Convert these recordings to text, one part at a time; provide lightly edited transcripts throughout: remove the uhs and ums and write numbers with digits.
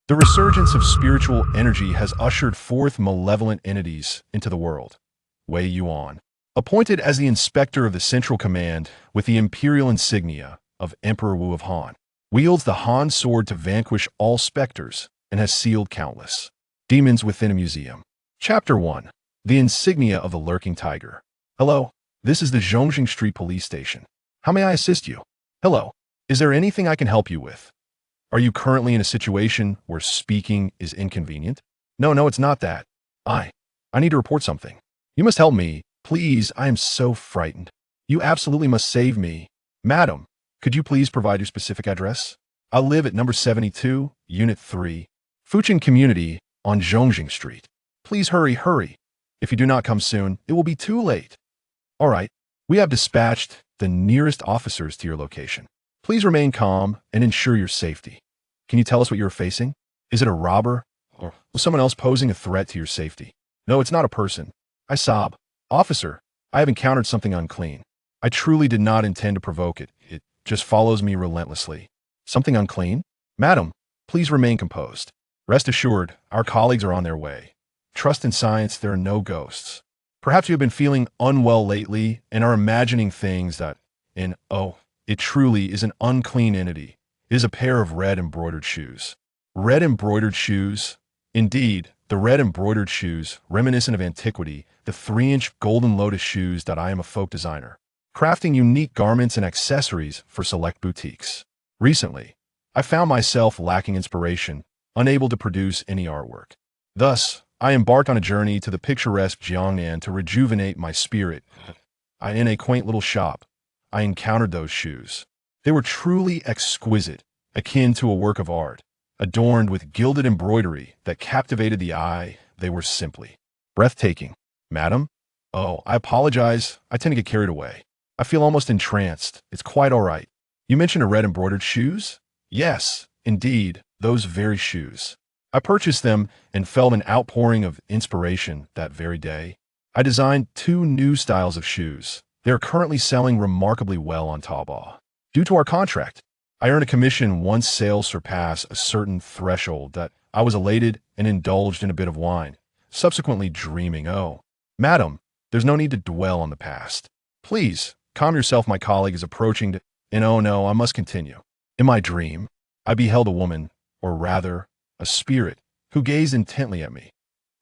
The resurgence of spiritual energy has ushered forth malevolent entities into the world. Wei Yuan, appointed as the inspector of the Central Command with the imperial insignia of Emperor Wu of Han, wields the Han sword to vanquish all specters and has sealed countless demons within a museum. Chapter 1. The Insignia of the Lurking Tiger. Hello, this is the Zhongxing Street Police Station. How may I assist you? Hello, is there anything I can help you with? Are you currently in a situation where speaking is inconvenient? No, it's not that. I need to report something. You must help me. Please, I am so frightened. You absolutely must save me. Madam, could you please provide your specific address? I live at number 72, Unit 3, Fuchin Community on Zhongxing Street. Please hurry. If you do not come soon, it will be too late. All right, we have dispatched the nearest officers to your location. Please remain calm and ensure your safety. Can you tell us what you're facing? Is it a robber or someone else posing a threat to your safety? No, it's not a person. I sob. Officer, I have encountered something unclean. I truly did not intend to provoke it. It just follows me relentlessly. Something unclean? Madam, please remain composed. Rest assured, our colleagues are on their way. Trust in science, there are no ghosts. Perhaps you have been feeling unwell lately and are imagining things that, it truly is an unclean entity. It is a pair of red embroidered shoes. Red embroidered shoes? Indeed, the red embroidered shoes, reminiscent of antiquity, the 3-inch golden lotus shoes that I am a folk designer, crafting unique garments and accessories for select boutiques. Recently, I found myself lacking inspiration, unable to produce any artwork. Thus, I embarked on a journey to the picturesque Jiangnan to rejuvenate my spirit. In a quaint little shop, I encountered those shoes. They were truly exquisite, akin to a work of art, adorned with gilded embroidery that captivated the eye. They were simply breathtaking. Madam? Oh, I apologize. I tend to get carried away. I feel almost entranced. It's quite all right. You mentioned a red embroidered shoes? Yes, indeed, those very shoes. I purchased them and felt an outpouring of inspiration that very day. I designed 2 new styles of shoes. They are currently selling remarkably well on Taobao. Due to our contract, I earned a commission once sales surpass a certain threshold that I was elated and indulged in a bit of wine, subsequently dreaming, oh, madam, there's no need to dwell on the past. Please, calm yourself, my colleague is approaching to, and oh no, I must continue. In my dream, I beheld a woman, or rather, a spirit, who gazed intently at me.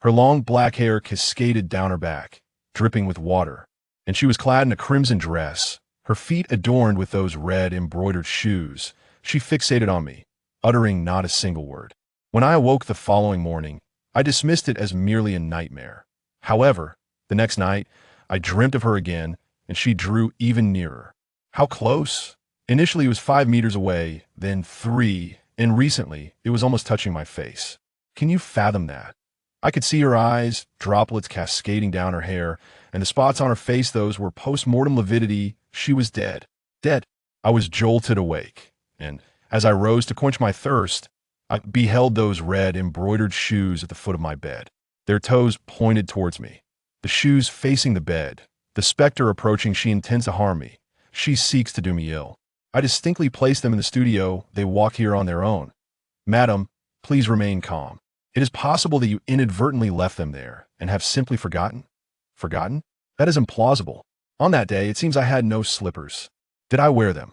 Her long black hair cascaded down her back, dripping with water, and she was clad in a crimson dress, her feet adorned with those red embroidered shoes. She fixated on me, uttering not a single word. When I awoke the following morning, I dismissed it as merely a nightmare. However, the next night, I dreamt of her again, and she drew even nearer. How close? Initially, it was 5 meters away, then 3, and recently, it was almost touching my face. Can you fathom that? I could see her eyes, droplets cascading down her hair, and the spots on her face, those were post-mortem lividity. She was dead. Dead. I was jolted awake, and as I rose to quench my thirst, I beheld those red embroidered shoes at the foot of my bed. Their toes pointed towards me. The shoes facing the bed. The specter approaching, she intends to harm me. She seeks to do me ill. I distinctly placed them in the studio. They walk here on their own. Madam, please remain calm. It is possible that you inadvertently left them there and have simply forgotten. Forgotten? That is implausible. On that day, it seems I had no slippers. Did I wear them?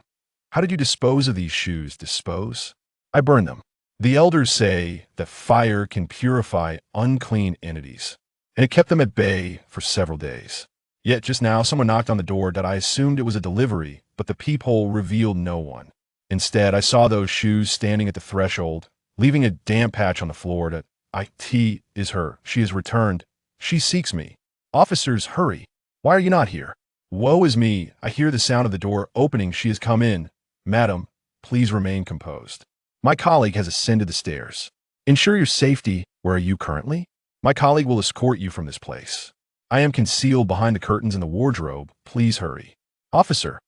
How did you dispose of these shoes? Dispose? I burned them. The elders say that fire can purify unclean entities, and it kept them at bay for several days. Yet just now, someone knocked on the door that I assumed it was a delivery, but the peephole revealed no one. Instead, I saw those shoes standing at the threshold, leaving a damp patch on the floor. That it is her. She has returned. She seeks me. Officers, hurry. Why are you not here? Woe is me. I hear the sound of the door opening. She has come in. Madam, please remain composed. My colleague has ascended the stairs. Ensure your safety. Where are you currently? My colleague will escort you from this place. I am concealed behind the curtains in the wardrobe. Please hurry. Officer,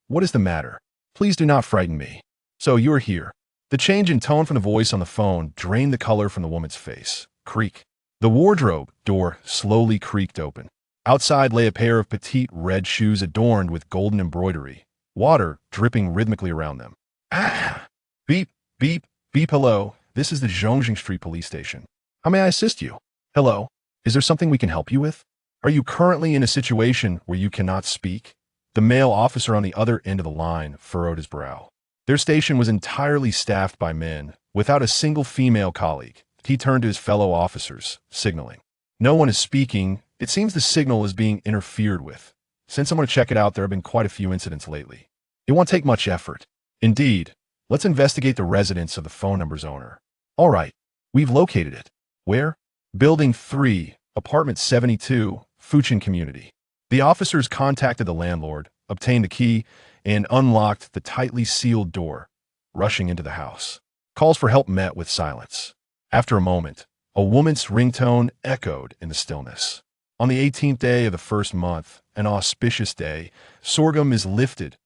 what is the matter? Please do not frighten me. So you are here. The change in tone from the voice on the phone drained the color from the woman's face. Creak. The wardrobe door slowly creaked open. Outside lay a pair of petite red shoes adorned with golden embroidery, water dripping rhythmically around them. Ah! Beep, beep, beep, hello. This is the Zhongjing Street Police Station. How may I assist you? Hello. Is there something we can help you with? Are you currently in a situation where you cannot speak? The male officer on the other end of the line furrowed his brow. Their station was entirely staffed by men, without a single female colleague. He turned to his fellow officers, signaling. No one is speaking. It seems the signal is being interfered with. Since I'm going to check it out, there have been quite a few incidents lately. It won't take much effort. Indeed. Let's investigate the residence of the phone number's owner. All right. We've located it. Where? Building 3, Apartment 72, Fuchin Community. The officers contacted the landlord, obtained the key, and unlocked the tightly sealed door, rushing into the house. Calls for help met with silence. After a moment, a woman's ringtone echoed in the stillness. On the 18th day of the first month, an auspicious day, sorghum is lifted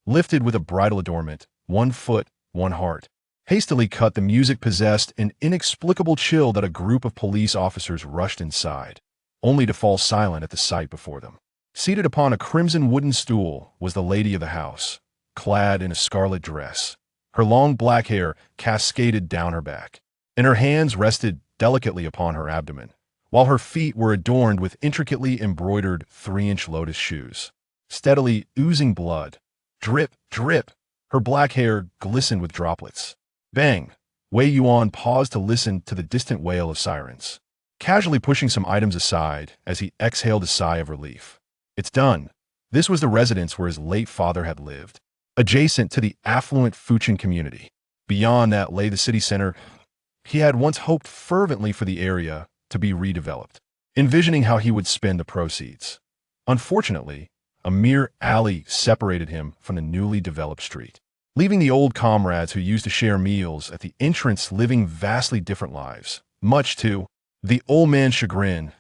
with a bridal adornment, 1 foot, 1 heart. Hastily cut, the music possessed an inexplicable chill that a group of police officers rushed inside, only to fall silent at the sight before them. Seated upon a crimson wooden stool was the lady of the house, clad in a scarlet dress. Her long black hair cascaded down her back, and her hands rested delicately upon her abdomen, while her feet were adorned with intricately embroidered 3-inch lotus shoes. Steadily oozing blood, drip, drip, her black hair glistened with droplets. Bang! Wei Yuan paused to listen to the distant wail of sirens, casually pushing some items aside as he exhaled a sigh of relief. It's done. This was the residence where his late father had lived, adjacent to the affluent Fuchin community. Beyond that lay the city center. He had once hoped fervently for the area to be redeveloped, envisioning how he would spend the proceeds. Unfortunately, a mere alley separated him from the newly developed street, leaving the old comrades who used to share meals at the entrance living vastly different lives, much to the old man's chagrin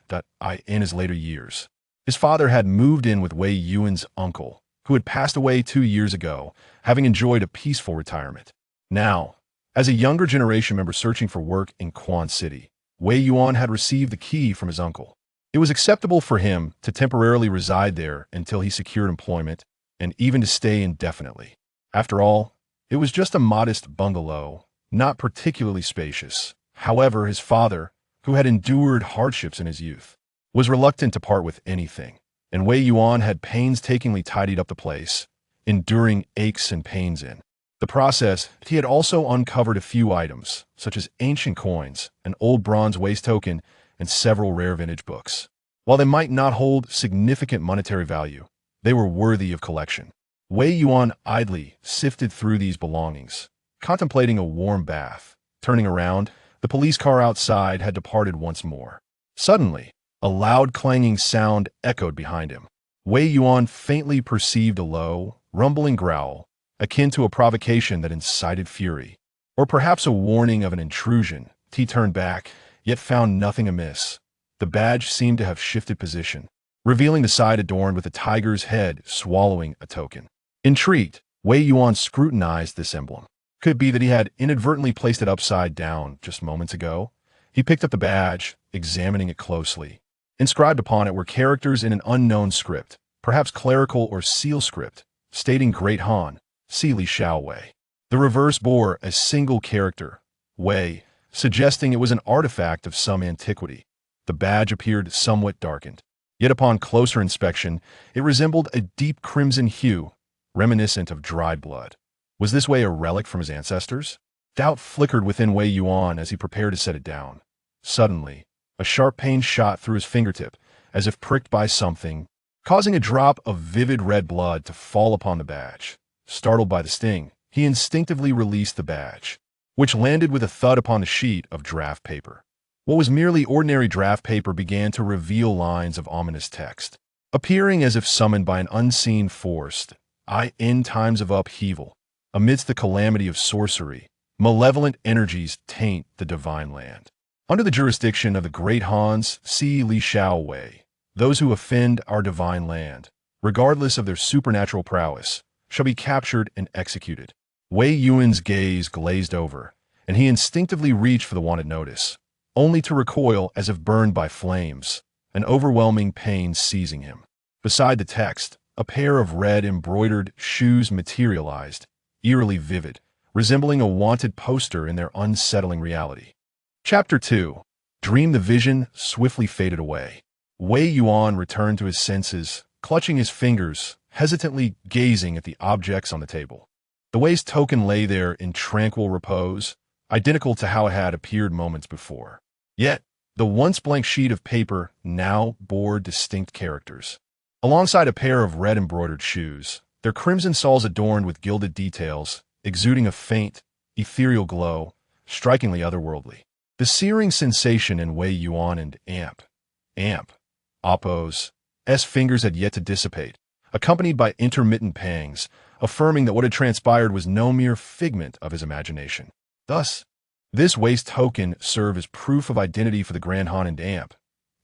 in his later years. His father had moved in with Wei Yuan's uncle, who had passed away 2 years ago, having enjoyed a peaceful retirement. Now, as a younger generation member searching for work in Quan City, Wei Yuan had received the key from his uncle. It was acceptable for him to temporarily reside there until he secured employment, and even to stay indefinitely. After all, it was just a modest bungalow, not particularly spacious. However, his father, who had endured hardships in his youth, was reluctant to part with anything, and Wei Yuan had painstakingly tidied up the place, enduring aches and pains in the process. He had also uncovered a few items, such as ancient coins, an old bronze waist token, and several rare vintage books. While they might not hold significant monetary value, they were worthy of collection. Wei Yuan idly sifted through these belongings, contemplating a warm bath. Turning around, the police car outside had departed once more. Suddenly, a loud clanging sound echoed behind him. Wei Yuan faintly perceived a low, rumbling growl, akin to a provocation that incited fury, or perhaps a warning of an intrusion. He turned back, yet found nothing amiss. The badge seemed to have shifted position, revealing the side adorned with a tiger's head swallowing a token. Intrigued, Wei Yuan scrutinized this emblem. Could it be that he had inadvertently placed it upside down just moments ago? He picked up the badge, examining it closely. Inscribed upon it were characters in an unknown script, perhaps clerical or seal script, stating Great Han, Xili Wei. The reverse bore a single character, Wei, suggesting it was an artifact of some antiquity. The badge appeared somewhat darkened, yet upon closer inspection, it resembled a deep crimson hue, reminiscent of dried blood. Was this Wei a relic from his ancestors? Doubt flickered within Wei Yuan as he prepared to set it down. Suddenly, a sharp pain shot through his fingertip, as if pricked by something, causing a drop of vivid red blood to fall upon the badge. Startled by the sting, he instinctively released the badge, which landed with a thud upon the sheet of draft paper. What was merely ordinary draft paper began to reveal lines of ominous text, appearing as if summoned by an unseen force. In times of upheaval, amidst the calamity of sorcery, malevolent energies taint the divine land. Under the jurisdiction of the great Hans, Xili Wei, those who offend our divine land, regardless of their supernatural prowess, shall be captured and executed. Wei Yuan's gaze glazed over, and he instinctively reached for the wanted notice, only to recoil as if burned by flames, an overwhelming pain seizing him. Beside the text, a pair of red embroidered shoes materialized, eerily vivid, resembling a wanted poster in their unsettling reality. Chapter 2. Dream. The vision swiftly faded away. Wei Yuan returned to his senses, clutching his fingers, hesitantly gazing at the objects on the table. The Wei's token lay there in tranquil repose, identical to how it had appeared moments before. Yet, the once blank sheet of paper now bore distinct characters. Alongside a pair of red embroidered shoes, their crimson soles adorned with gilded details, exuding a faint, ethereal glow, strikingly otherworldly. The searing sensation in Wei Yuan and Appo's fingers had yet to dissipate, accompanied by intermittent pangs, affirming that what had transpired was no mere figment of his imagination. Thus, this Wei's token served as proof of identity for the Grand Han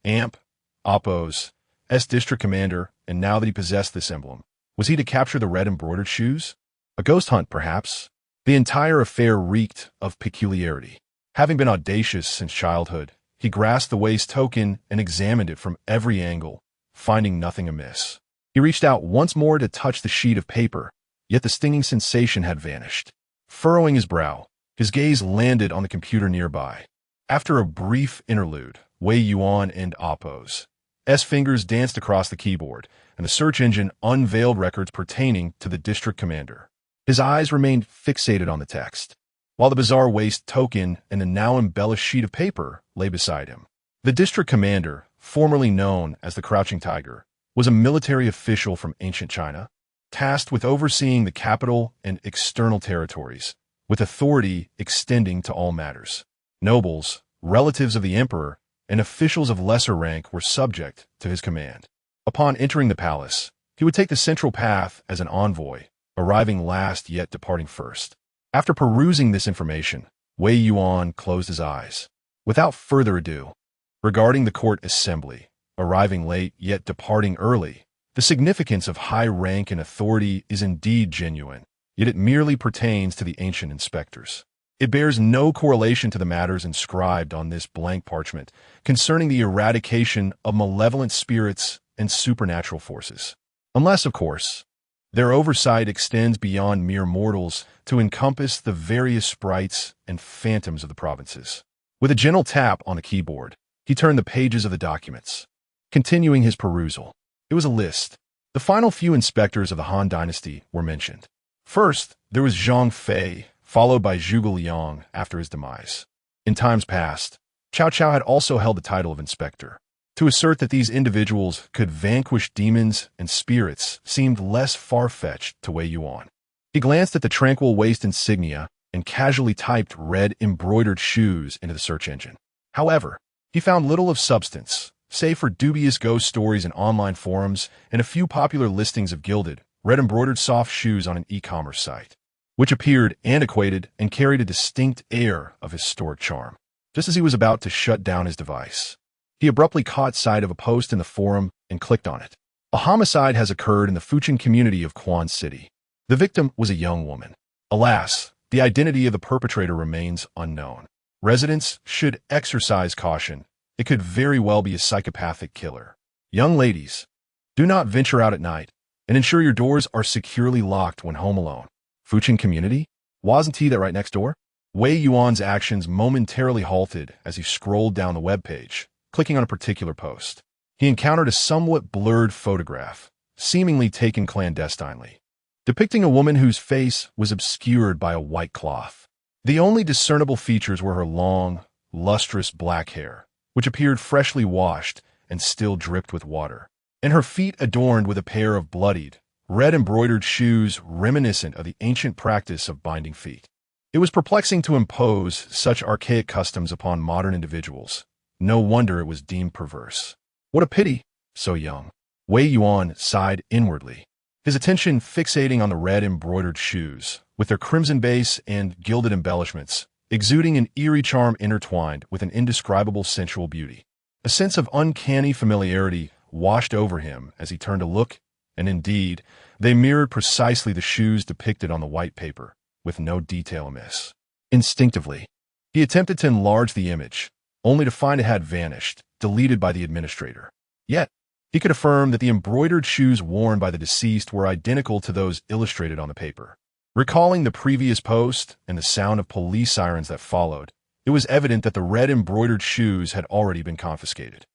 and Appo's district commander, and now that he possessed this emblem, was he to capture the red embroidered shoes? A ghost hunt, perhaps? The entire affair reeked of peculiarity. Having been audacious since childhood, he grasped the Wei's token and examined it from every angle, finding nothing amiss. He reached out once more to touch the sheet of paper, yet the stinging sensation had vanished. Furrowing his brow, his gaze landed on the computer nearby. After a brief interlude, Wei Yuan and Appo's fingers danced across the keyboard, and the search engine unveiled records pertaining to the district commander. His eyes remained fixated on the text, while the bizarre Wei's token and the now embellished sheet of paper lay beside him. The district commander, formerly known as the Crouching Tiger, was a military official from ancient China, tasked with overseeing the capital and external territories, with authority extending to all matters. Nobles, relatives of the emperor, and officials of lesser rank were subject to his command. Upon entering the palace, he would take the central path as an envoy, arriving last yet departing first. After perusing this information, Wei Yuan closed his eyes. Without further ado, regarding the court assembly, arriving late yet departing early, the significance of high rank and authority is indeed genuine, yet it merely pertains to the ancient inspectors. It bears no correlation to the matters inscribed on this blank parchment concerning the eradication of malevolent spirits and supernatural forces. Unless, of course, their oversight extends beyond mere mortals to encompass the various sprites and phantoms of the provinces. With a gentle tap on the keyboard, he turned the pages of the documents. Continuing his perusal, it was a list. The final few inspectors of the Han dynasty were mentioned. First, there was Zhang Fei, followed by Zhuge Liang after his demise. In times past, Cao Cao had also held the title of inspector. To assert that these individuals could vanquish demons and spirits seemed less far-fetched to Wei Yuan. He glanced at the tranquil waist insignia and casually typed red embroidered shoes into the search engine. However, he found little of substance, save for dubious ghost stories in online forums and a few popular listings of gilded, red embroidered soft shoes on an e-commerce site, which appeared antiquated and carried a distinct air of historic charm. Just as he was about to shut down his device, he abruptly caught sight of a post in the forum and clicked on it. A homicide has occurred in the Fuchin community of Quan City. The victim was a young woman. Alas, the identity of the perpetrator remains unknown. Residents should exercise caution. It could very well be a psychopathic killer. Young ladies, do not venture out at night and ensure your doors are securely locked when home alone. Fuchin community? Wasn't he that right next door? Wei Yuan's actions momentarily halted as he scrolled down the webpage, clicking on a particular post. He encountered a somewhat blurred photograph, seemingly taken clandestinely, depicting a woman whose face was obscured by a white cloth. The only discernible features were her long, lustrous black hair, which appeared freshly washed and still dripped with water, and her feet adorned with a pair of bloodied, red embroidered shoes reminiscent of the ancient practice of binding feet. It was perplexing to impose such archaic customs upon modern individuals. No wonder it was deemed perverse. What a pity, so young. Wei Yuan sighed inwardly, his attention fixating on the red embroidered shoes, with their crimson base and gilded embellishments, exuding an eerie charm intertwined with an indescribable sensual beauty. A sense of uncanny familiarity washed over him as he turned to look, and indeed, they mirrored precisely the shoes depicted on the white paper, with no detail amiss. Instinctively, he attempted to enlarge the image, only to find it had vanished, deleted by the administrator. Yet, he could affirm that the embroidered shoes worn by the deceased were identical to those illustrated on the paper. Recalling the previous post and the sound of police sirens that followed, it was evident that the red embroidered shoes had already been confiscated.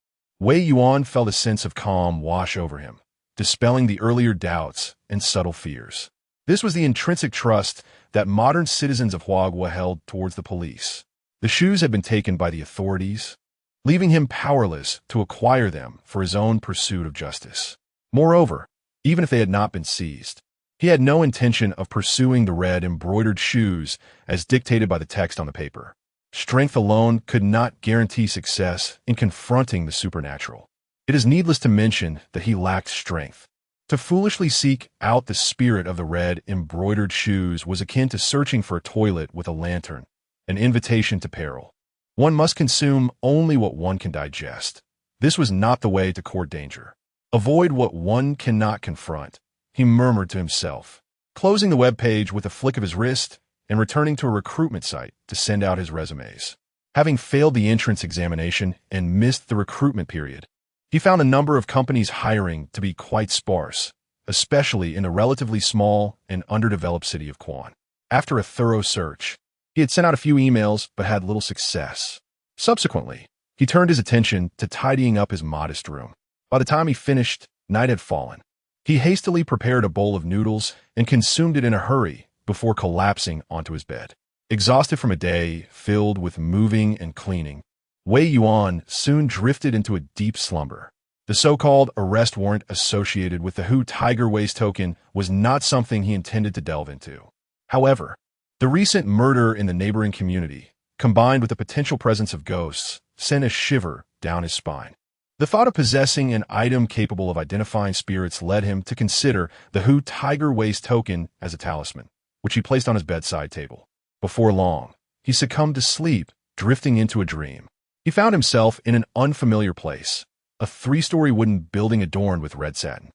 Wei Yuan felt a sense of calm wash over him, dispelling the earlier doubts and subtle fears. This was the intrinsic trust that modern citizens of Huagua held towards the police. The shoes had been taken by the authorities, leaving him powerless to acquire them for his own pursuit of justice. Moreover, even if they had not been seized, he had no intention of pursuing the red embroidered shoes as dictated by the text on the paper. Strength alone could not guarantee success in confronting the supernatural. It is needless to mention that he lacked strength. To foolishly seek out the spirit of the red embroidered shoes was akin to searching for a toilet with a lantern, an invitation to peril. One must consume only what one can digest. This was not the way to court danger. Avoid what one cannot confront, he murmured to himself, closing the web page with a flick of his wrist and returning to a recruitment site to send out his resumes. Having failed the entrance examination and missed the recruitment period, he found a number of companies hiring to be quite sparse, especially in the relatively small and underdeveloped city of Quan. After a thorough search, he had sent out a few emails but had little success. Subsequently, he turned his attention to tidying up his modest room. By the time he finished, night had fallen. He hastily prepared a bowl of noodles and consumed it in a hurry before collapsing onto his bed. Exhausted from a day filled with moving and cleaning, Wei Yuan soon drifted into a deep slumber. The so-called arrest warrant associated with the Hu Tiger Waist token was not something he intended to delve into. However, the recent murder in the neighboring community, combined with the potential presence of ghosts, sent a shiver down his spine. The thought of possessing an item capable of identifying spirits led him to consider the Hu Tiger Waist token as a talisman, which he placed on his bedside table. Before long, he succumbed to sleep, drifting into a dream. He found himself in an unfamiliar place, a 3-story wooden building adorned with red satin.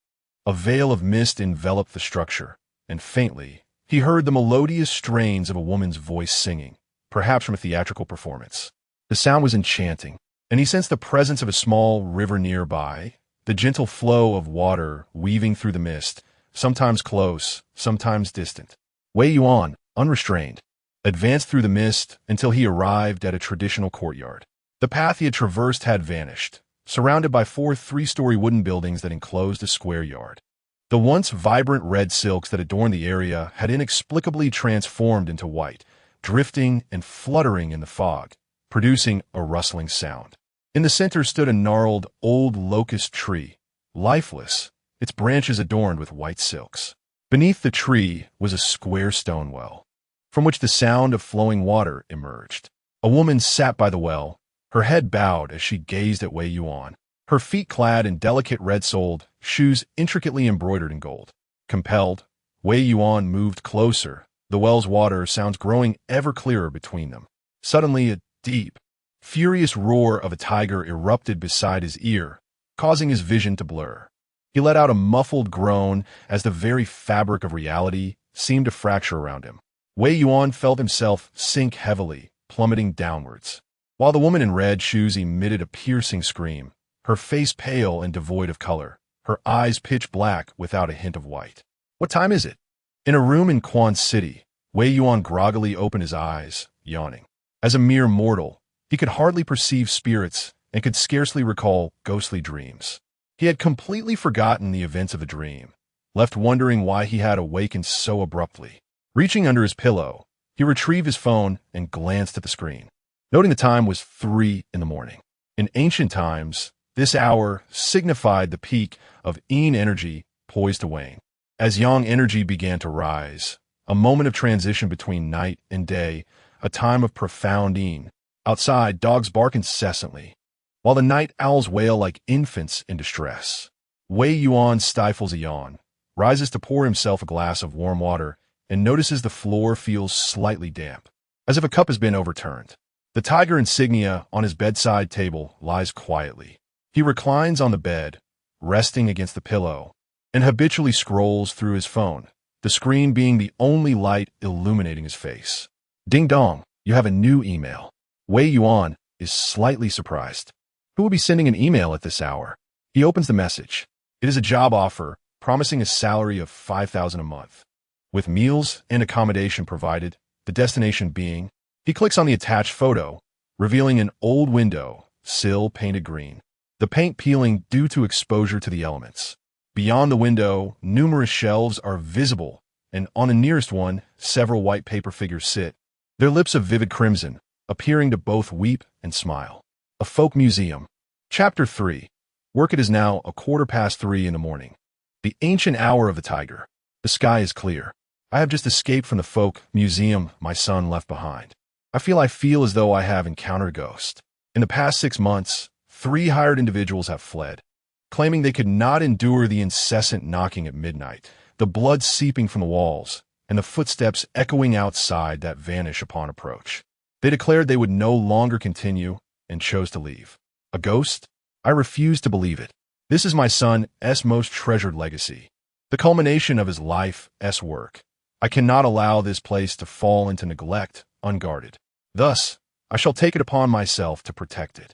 A veil of mist enveloped the structure, and faintly, he heard the melodious strains of a woman's voice singing, perhaps from a theatrical performance. The sound was enchanting, and he sensed the presence of a small river nearby, the gentle flow of water weaving through the mist, sometimes close, sometimes distant. Wei Yuan, unrestrained, advanced through the mist until he arrived at a traditional courtyard. The path he had traversed had vanished, surrounded by 4 3-story wooden buildings that enclosed a square yard. The once vibrant red silks that adorned the area had inexplicably transformed into white, drifting and fluttering in the fog, producing a rustling sound. In the center stood a gnarled, old locust tree, lifeless, its branches adorned with white silks. Beneath the tree was a square stone well, from which the sound of flowing water emerged. A woman sat by the well, her head bowed as she gazed at Wei Yuan, her feet clad in delicate red-soled shoes intricately embroidered in gold. Compelled, Wei Yuan moved closer, the well's water sounds growing ever clearer between them. Suddenly, a deep, furious roar of a tiger erupted beside his ear, causing his vision to blur. He let out a muffled groan as the very fabric of reality seemed to fracture around him. Wei Yuan felt himself sink heavily, plummeting downwards, while the woman in red shoes emitted a piercing scream, her face pale and devoid of color, her eyes pitch black without a hint of white. "What time is it?" In a room in Quan City, Wei Yuan groggily opened his eyes, yawning. As a mere mortal, he could hardly perceive spirits and could scarcely recall ghostly dreams. He had completely forgotten the events of the dream, left wondering why he had awakened so abruptly. Reaching under his pillow, he retrieved his phone and glanced at the screen, noting the time was 3 in the morning. In ancient times, this hour signified the peak of Yin energy poised to wane. As Yang energy began to rise, a moment of transition between night and day, a time of profound Yin. Outside, dogs bark incessantly, while the night owls wail like infants in distress. Wei Yuan stifles a yawn, rises to pour himself a glass of warm water, and notices the floor feels slightly damp, as if a cup has been overturned. The tiger insignia on his bedside table lies quietly. He reclines on the bed, resting against the pillow, and habitually scrolls through his phone, the screen being the only light illuminating his face. Ding dong, you have a new email. Wei Yuan is slightly surprised. Who will be sending an email at this hour? He opens the message. It is a job offer, promising a salary of 5,000 a month. with meals and accommodation provided, the destination being. He clicks on the attached photo, revealing an old window, sill painted green. The paint peeling due to exposure to the elements. Beyond the window, numerous shelves are visible, and on the nearest one, several white paper figures sit, their lips of vivid crimson, appearing to both weep and smile. A folk museum. Chapter 3. Work. It is now 3:15 in the morning. The ancient hour of the tiger. The sky is clear. I have just escaped from the folk museum my son left behind. I feel as though I have encountered a ghost. In the past 6 months, 3 hired individuals have fled, claiming they could not endure the incessant knocking at midnight, the blood seeping from the walls, and the footsteps echoing outside that vanish upon approach. They declared they would no longer continue and chose to leave. A ghost? I refuse to believe it. This is my son's most treasured legacy, the culmination of his life's work. I cannot allow this place to fall into neglect unguarded. Thus, I shall take it upon myself to protect it.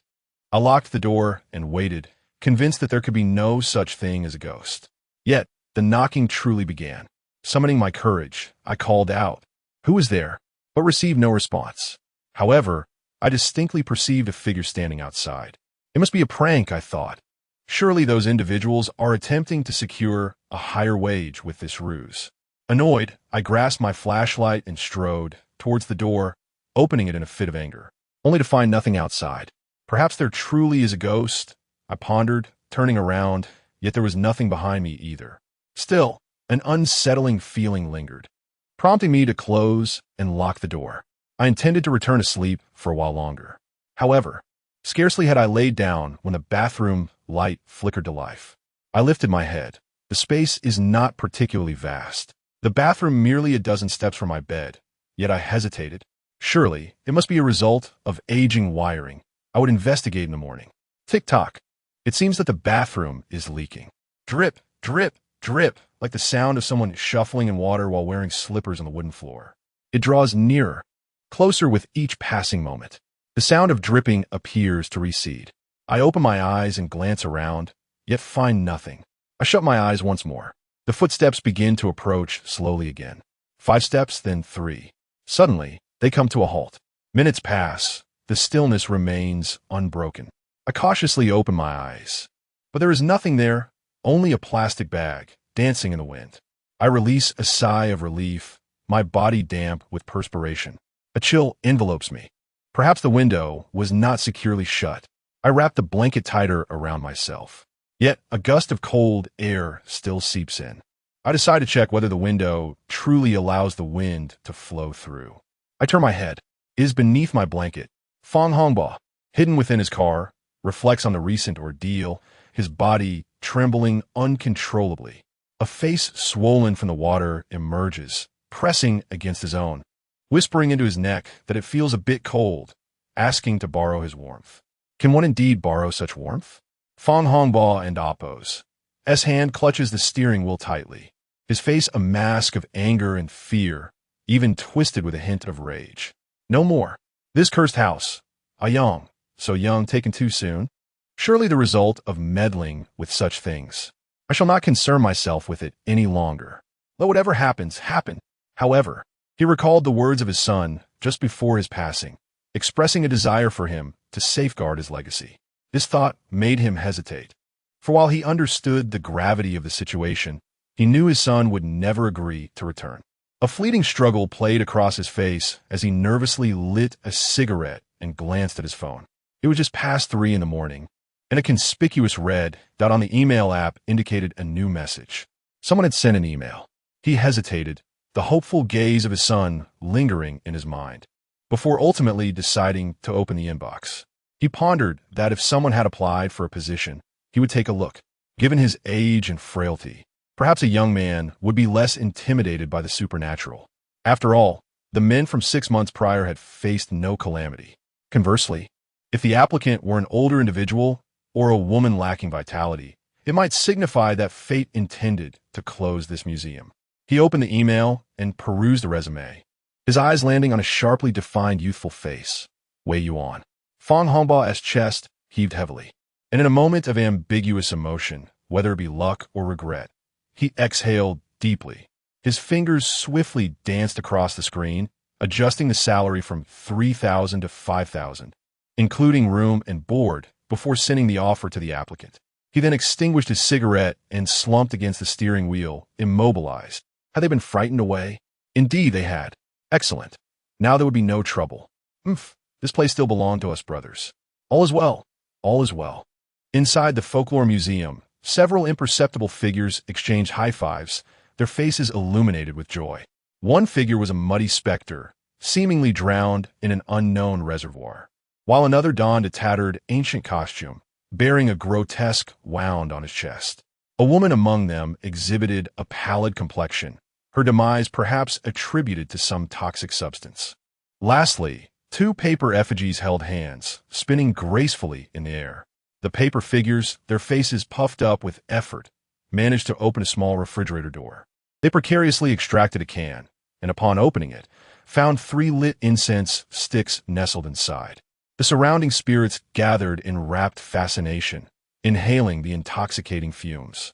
I locked the door and waited, convinced that there could be no such thing as a ghost. Yet, the knocking truly began. Summoning my courage, I called out, "Who is there?" but received no response. However, I distinctly perceived a figure standing outside. It must be a prank, I thought. Surely those individuals are attempting to secure a higher wage with this ruse. Annoyed, I grasped my flashlight and strode towards the door, opening it in a fit of anger, only to find nothing outside. Perhaps there truly is a ghost, I pondered, turning around, yet there was nothing behind me either. Still, an unsettling feeling lingered, prompting me to close and lock the door. I intended to return to sleep for a while longer. However, scarcely had I laid down when the bathroom light flickered to life. I lifted my head. The space is not particularly vast. The bathroom merely a dozen steps from my bed, yet I hesitated. Surely, it must be a result of aging wiring. I would investigate in the morning. Tick-tock. It seems that the bathroom is leaking. Drip, drip, drip, like the sound of someone shuffling in water while wearing slippers on the wooden floor. It draws nearer, closer with each passing moment. The sound of dripping appears to recede. I open my eyes and glance around, yet find nothing. I shut my eyes once more. The footsteps begin to approach slowly again. 5 steps, then 3. Suddenly, they come to a halt. Minutes pass. The stillness remains unbroken. I cautiously open my eyes. But there is nothing there, only a plastic bag, dancing in the wind. I release a sigh of relief, my body damp with perspiration. A chill envelopes me. Perhaps the window was not securely shut. I wrap the blanket tighter around myself. Yet a gust of cold air still seeps in. I decide to check whether the window truly allows the wind to flow through. I turn my head. It is beneath my blanket. Fang Hongba, hidden within his car, reflects on the recent ordeal, his body trembling uncontrollably. A face swollen from the water emerges, pressing against his own, whispering into his neck that it feels a bit cold, asking to borrow his warmth. Can one indeed borrow such warmth? Fang Hongba and Appo's hand clutches the steering wheel tightly, his face a mask of anger and fear, even twisted with a hint of rage. No more. This cursed house. So young, taken too soon. Surely the result of meddling with such things. I shall not concern myself with it any longer. Let whatever happens, happen. However, he recalled the words of his son just before his passing, expressing a desire for him to safeguard his legacy. This thought made him hesitate. For while he understood the gravity of the situation, he knew his son would never agree to return. A fleeting struggle played across his face as he nervously lit a cigarette and glanced at his phone. It was just past 3 in the morning, and a conspicuous red dot on the email app indicated a new message. Someone had sent an email. He hesitated, the hopeful gaze of his son lingering in his mind, before ultimately deciding to open the inbox. He pondered that if someone had applied for a position, he would take a look. Given his age and frailty, perhaps a young man would be less intimidated by the supernatural. After all, the men from 6 months prior had faced no calamity. Conversely, if the applicant were an older individual or a woman lacking vitality, it might signify that fate intended to close this museum. He opened the email and perused the resume, his eyes landing on a sharply defined youthful face. Wei Yuan. Fang Hongba's chest heaved heavily, and in a moment of ambiguous emotion, whether it be luck or regret, he exhaled deeply. His fingers swiftly danced across the screen, adjusting the salary from 3,000 to 5,000, including room and board, before sending the offer to the applicant. He then extinguished his cigarette and slumped against the steering wheel, immobilized. Had they been frightened away? Indeed they had. Excellent. Now there would be no trouble. This place still belonged to us brothers. All is well. All is well. Inside the Folklore Museum, several imperceptible figures exchanged high-fives, their faces illuminated with joy. One figure was a muddy specter, seemingly drowned in an unknown reservoir, while another donned a tattered, ancient costume, bearing a grotesque wound on his chest. A woman among them exhibited a pallid complexion, her demise perhaps attributed to some toxic substance. Lastly, two paper effigies held hands, spinning gracefully in the air. The paper figures, their faces puffed up with effort, managed to open a small refrigerator door. They precariously extracted a can, and upon opening it, found 3 lit incense sticks nestled inside. The surrounding spirits gathered in rapt fascination, inhaling the intoxicating fumes.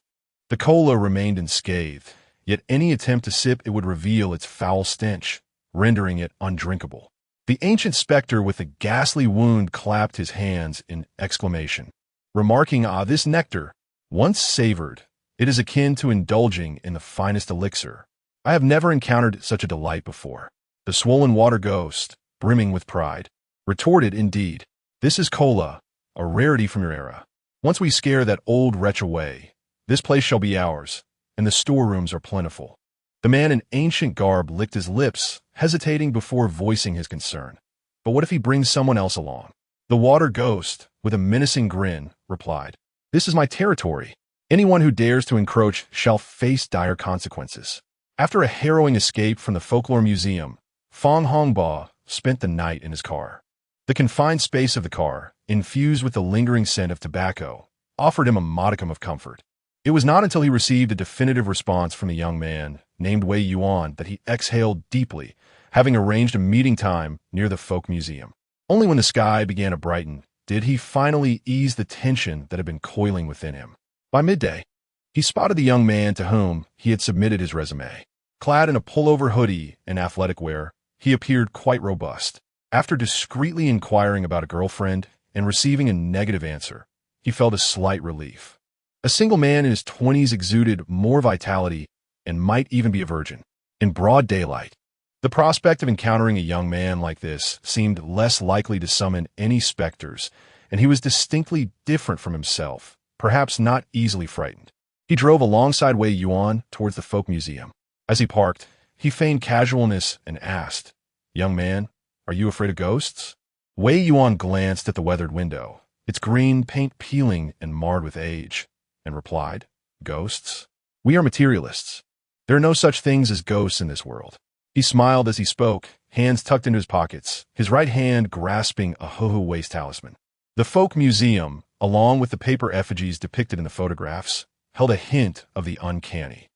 The cola remained unscathed, yet any attempt to sip it would reveal its foul stench, rendering it undrinkable. The ancient specter with the ghastly wound clapped his hands in exclamation, remarking, this nectar, once savored, it is akin to indulging in the finest elixir. I have never encountered such a delight before. The swollen water ghost, brimming with pride, retorted, indeed, this is cola, a rarity from your era. Once we scare that old wretch away, this place shall be ours, and the storerooms are plentiful. The man in ancient garb licked his lips, hesitating before voicing his concern. But what if he brings someone else along? The water ghost, with a menacing grin, replied, this is my territory. Anyone who dares to encroach shall face dire consequences. After a harrowing escape from the Folklore Museum, Fong Hongba spent the night in his car. The confined space of the car, infused with the lingering scent of tobacco, offered him a modicum of comfort. It was not until he received a definitive response from the young man, named Wei Yuan, that he exhaled deeply, having arranged a meeting time near the Folk Museum. Only when the sky began to brighten did he finally ease the tension that had been coiling within him. By midday, he spotted the young man to whom he had submitted his resume. Clad in a pullover hoodie and athletic wear, he appeared quite robust. After discreetly inquiring about a girlfriend and receiving a negative answer, he felt a slight relief. A single man in his 20s exuded more vitality and might even be a virgin. In broad daylight, the prospect of encountering a young man like this seemed less likely to summon any specters, and he was distinctly different from himself, perhaps not easily frightened. He drove alongside Wei Yuan towards the Folk Museum. As he parked, he feigned casualness and asked, young man, are you afraid of ghosts? Wei Yuan glanced at the weathered window, its green paint peeling and marred with age, and replied, ghosts? We are materialists. There are no such things as ghosts in this world. He smiled as he spoke, hands tucked into his pockets, his right hand grasping a Hohu waist talisman. The Folk Museum, along with the paper effigies depicted in the photographs, held a hint of the uncanny.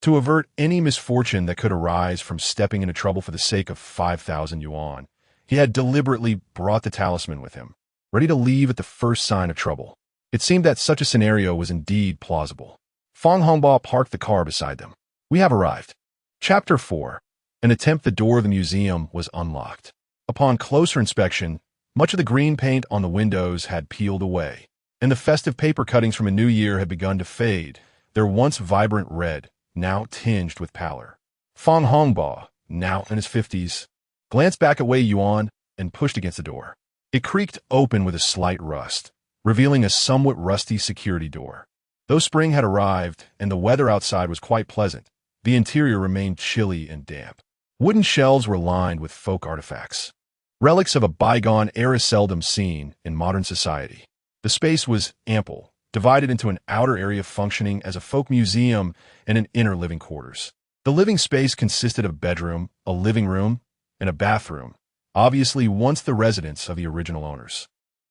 To avert any misfortune that could arise from stepping into trouble for the sake of 5,000 yuan, he had deliberately brought the talisman with him, ready to leave at the first sign of trouble. It seemed that such a scenario was indeed plausible. Fong Hongba parked the car beside them. We have arrived. Chapter 4. An attempt the door of the museum was unlocked. Upon closer inspection, much of the green paint on the windows had peeled away, and the festive paper cuttings from a new year had begun to fade, their once vibrant red now tinged with pallor. Fong Hongba, now in his 50s, glanced back at Wei Yuan and pushed against the door. It creaked open with a slight rust, revealing a somewhat rusty security door. Though spring had arrived and the weather outside was quite pleasant, the interior remained chilly and damp. Wooden shelves were lined with folk artifacts, relics of a bygone era seldom seen in modern society. The space was ample, divided into an outer area functioning as a folk museum and an inner living quarters. The living space consisted of a bedroom, a living room, and a bathroom, obviously once the residence of the original owners.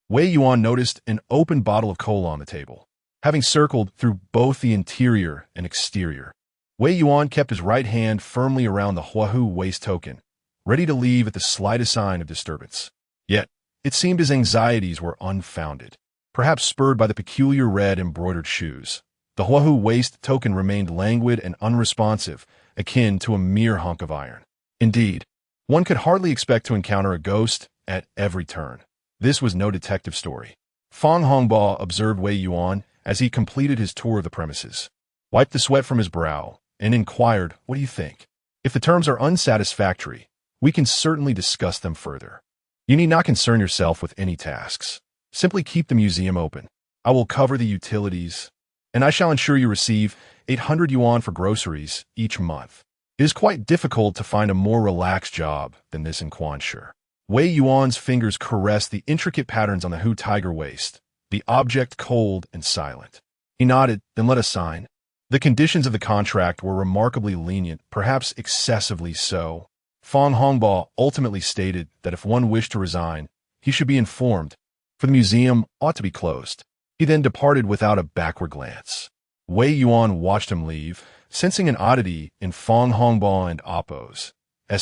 Wei Yuan noticed an open bottle of cola on the table. Having circled through both the interior and exterior, Wei Yuan kept his right hand firmly around the Huahu waist token, ready to leave at the slightest sign of disturbance. Yet, it seemed his anxieties were unfounded, perhaps spurred by the peculiar red embroidered shoes. The Huahu waist token remained languid and unresponsive, akin to a mere hunk of iron. Indeed, one could hardly expect to encounter a ghost at every turn. This was no detective story. Fang Hongbo observed Wei Yuan as he completed his tour of the premises, wiped the sweat from his brow, and inquired, "What do you think? If the terms are unsatisfactory, we can certainly discuss them further. You need not concern yourself with any tasks. Simply keep the museum open. I will cover the utilities, and I shall ensure you receive 800 yuan for groceries each month." It is quite difficult to find a more relaxed job than this in Quanshi. Wei Yuan's fingers caressed the intricate patterns on the Hu tiger waist, the object cold and silent. He nodded, "Then let us sign." The conditions of the contract were remarkably lenient, perhaps excessively so. Fang Hongbo ultimately stated that if one wished to resign, he should be informed, for the museum ought to be closed. He then departed without a backward glance. Wei Yuan watched him leave, sensing an oddity in Fang Hongbo and Appo's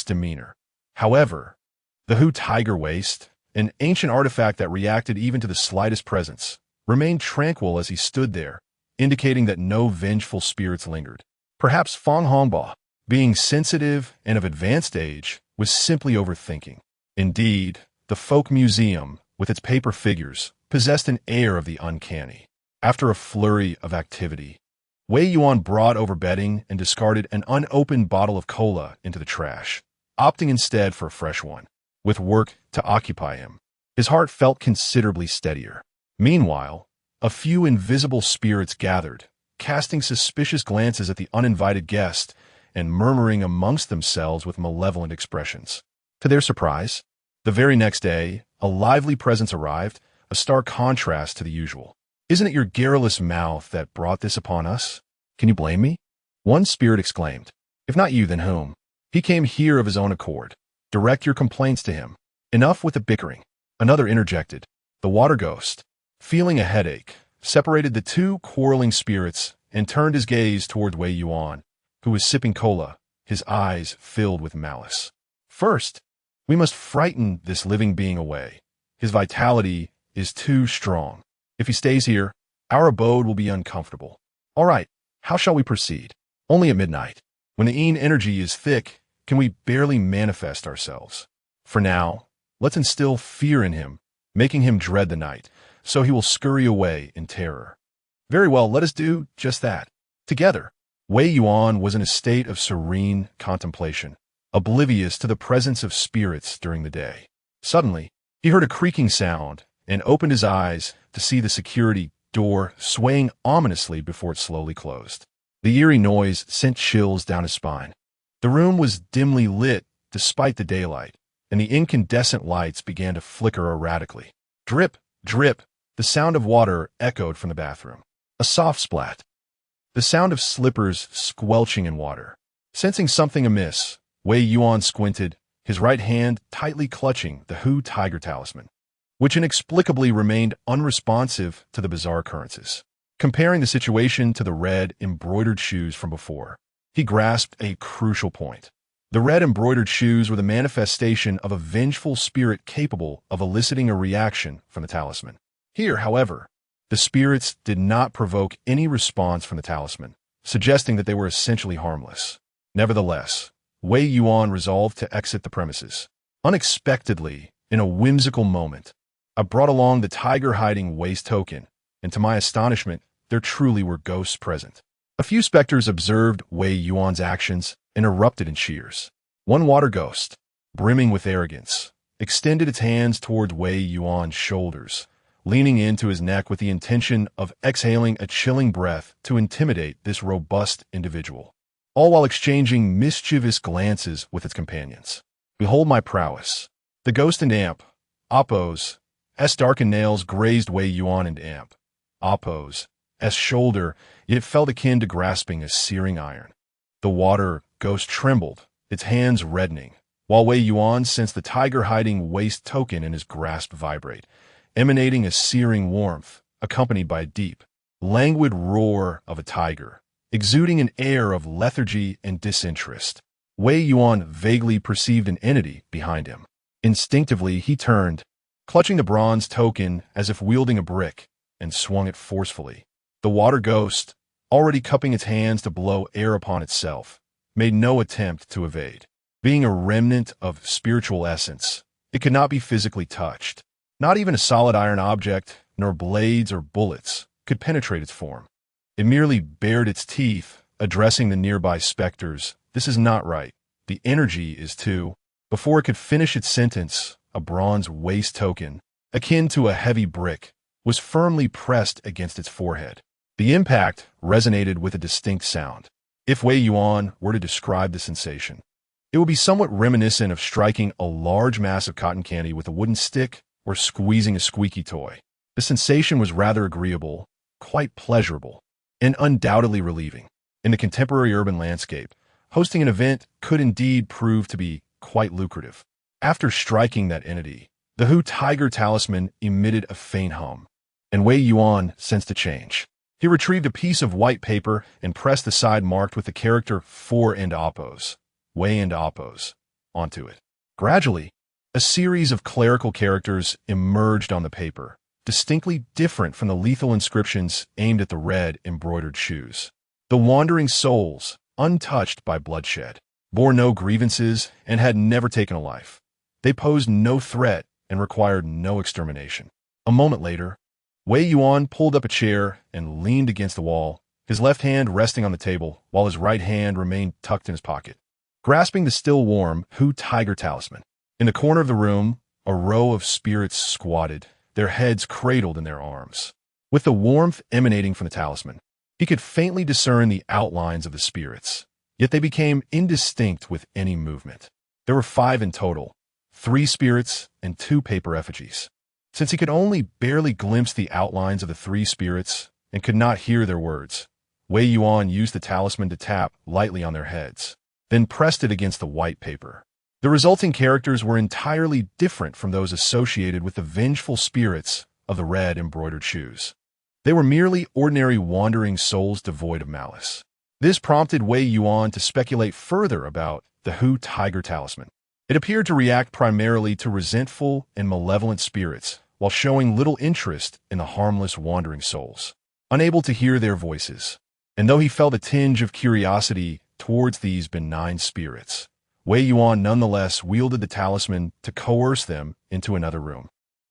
demeanor. However, the Hu tiger waist, an ancient artifact that reacted even to the slightest presence, remained tranquil as he stood there, indicating that no vengeful spirits lingered. Perhaps Fang Hongbo, being sensitive and of advanced age, was simply overthinking. Indeed, the folk museum, with its paper figures, possessed an air of the uncanny. After a flurry of activity, Wei Yuan brought over bedding and discarded an unopened bottle of cola into the trash, opting instead for a fresh one. With work to occupy him, his heart felt considerably steadier. Meanwhile, a few invisible spirits gathered, casting suspicious glances at the uninvited guest and murmuring amongst themselves with malevolent expressions. To their surprise, the very next day, a lively presence arrived, a stark contrast to the usual. "Isn't it your garrulous mouth that brought this upon us? Can you blame me?" One spirit exclaimed. "If not you, then whom? He came here of his own accord. Direct your complaints to him. Enough with the bickering." Another interjected. The water ghost, feeling a headache, separated the two quarreling spirits and turned his gaze toward Wei Yuan, who was sipping cola, his eyes filled with malice. "First, we must frighten this living being away. His vitality is too strong. If he stays here, our abode will be uncomfortable. All right, how shall we proceed?" "Only at midnight. When the Yin energy is thick, can we barely manifest ourselves. For now, let's instill fear in him, making him dread the night, so he will scurry away in terror." "Very well, let us do just that." Together, Wei Yuan was in a state of serene contemplation, oblivious to the presence of spirits during the day. Suddenly, he heard a creaking sound and opened his eyes to see the security door swaying ominously before it slowly closed. The eerie noise sent chills down his spine. The room was dimly lit despite the daylight, and the incandescent lights began to flicker erratically. Drip, drip, the sound of water echoed from the bathroom. A soft splat. The sound of slippers squelching in water. Sensing something amiss, Wei Yuan squinted, his right hand tightly clutching the Hu tiger talisman, which inexplicably remained unresponsive to the bizarre occurrences. Comparing the situation to the red embroidered shoes from before, he grasped a crucial point. The red embroidered shoes were the manifestation of a vengeful spirit capable of eliciting a reaction from the talisman. Here, however, the spirits did not provoke any response from the talisman, suggesting that they were essentially harmless. Nevertheless, Wei Yuan resolved to exit the premises. Unexpectedly, in a whimsical moment, I brought along the tiger-hiding waist token, and to my astonishment, there truly were ghosts present. A few specters observed Wei Yuan's actions and erupted in cheers. One water ghost, brimming with arrogance, extended its hands toward Wei Yuan's shoulders, leaning into his neck with the intention of exhaling a chilling breath to intimidate this robust individual, all while exchanging mischievous glances with its companions. "Behold my prowess." The ghost and Amp, Appo's darkened nails grazed Wei Yuan and Amp, Appo's shoulder, yet it felt akin to grasping a searing iron. The water ghost trembled, its hands reddening, while Wei Yuan sensed the tiger-hiding waist token in his grasp vibrate, emanating a searing warmth, accompanied by a deep, languid roar of a tiger, exuding an air of lethargy and disinterest. Wei Yuan vaguely perceived an entity behind him. Instinctively, he turned, clutching the bronze token as if wielding a brick, and swung it forcefully. The water ghost, already cupping its hands to blow air upon itself, made no attempt to evade. Being a remnant of spiritual essence, it could not be physically touched. Not even a solid iron object, nor blades or bullets, could penetrate its form. It merely bared its teeth, addressing the nearby specters. "This is not right. The energy is too." Before it could finish its sentence, a bronze waist token, akin to a heavy brick, was firmly pressed against its forehead. The impact resonated with a distinct sound. If Wei Yuan were to describe the sensation, it would be somewhat reminiscent of striking a large mass of cotton candy with a wooden stick or squeezing a squeaky toy. The sensation was rather agreeable, quite pleasurable, and undoubtedly relieving. In the contemporary urban landscape, hosting an event could indeed prove to be quite lucrative. After striking that entity, the Hu Tiger Talisman emitted a faint hum, and Wei Yuan sensed a change. He retrieved a piece of white paper and pressed the side marked with the character "for and oppos," Wei and oppos, onto it. Gradually, a series of clerical characters emerged on the paper, distinctly different from the lethal inscriptions aimed at the red embroidered shoes. The wandering souls, untouched by bloodshed, bore no grievances and had never taken a life. They posed no threat and required no extermination. A moment later, Wei Yuan pulled up a chair and leaned against the wall, his left hand resting on the table while his right hand remained tucked in his pocket, grasping the still warm Hu Tiger Talisman. In the corner of the room, a row of spirits squatted, their heads cradled in their arms. With the warmth emanating from the talisman, he could faintly discern the outlines of the spirits, yet they became indistinct with any movement. There were 5 in total, 3 spirits and 2 paper effigies. Since he could only barely glimpse the outlines of the 3 spirits and could not hear their words, Wei Yuan used the talisman to tap lightly on their heads, then pressed it against the white paper. The resulting characters were entirely different from those associated with the vengeful spirits of the red embroidered shoes. They were merely ordinary wandering souls devoid of malice. This prompted Wei Yuan to speculate further about the Hu Tiger Talisman. It appeared to react primarily to resentful and malevolent spirits, while showing little interest in the harmless wandering souls, unable to hear their voices. And though he felt a tinge of curiosity towards these benign spirits, Wei Yuan nonetheless wielded the talisman to coerce them into another room,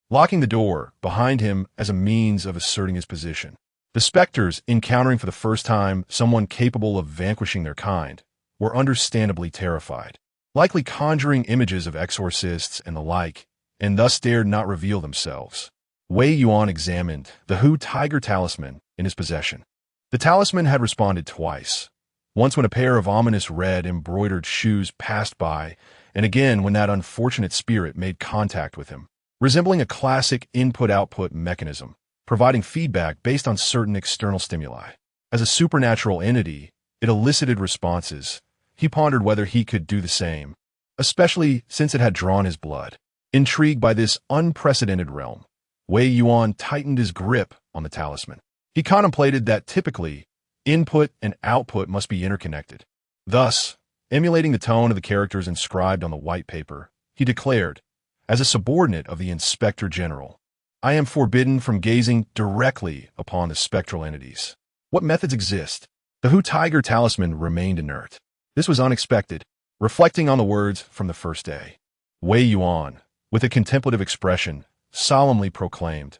locking the door behind him as a means of asserting his position. The Specters, encountering for the first time someone capable of vanquishing their kind, were understandably terrified, likely conjuring images of exorcists and the like, and thus dared not reveal themselves. Wei Yuan examined the Hu Tiger Talisman in his possession. The talisman had responded twice. Once when a pair of ominous red embroidered shoes passed by, and again when that unfortunate spirit made contact with him, resembling a classic input-output mechanism, providing feedback based on certain external stimuli. As a supernatural entity, it elicited responses. He pondered whether he could do the same, especially since it had drawn his blood. Intrigued by this unprecedented realm, Wei Yuan tightened his grip on the talisman. He contemplated that typically, input and output must be interconnected. Thus, emulating the tone of the characters inscribed on the white paper, he declared, as a subordinate of the Inspector General, "I am forbidden from gazing directly upon the spectral entities. What methods exist?" The Hu Tiger Talisman remained inert. This was unexpected, reflecting on the words from the first day. Wei Yuan, with a contemplative expression, solemnly proclaimed,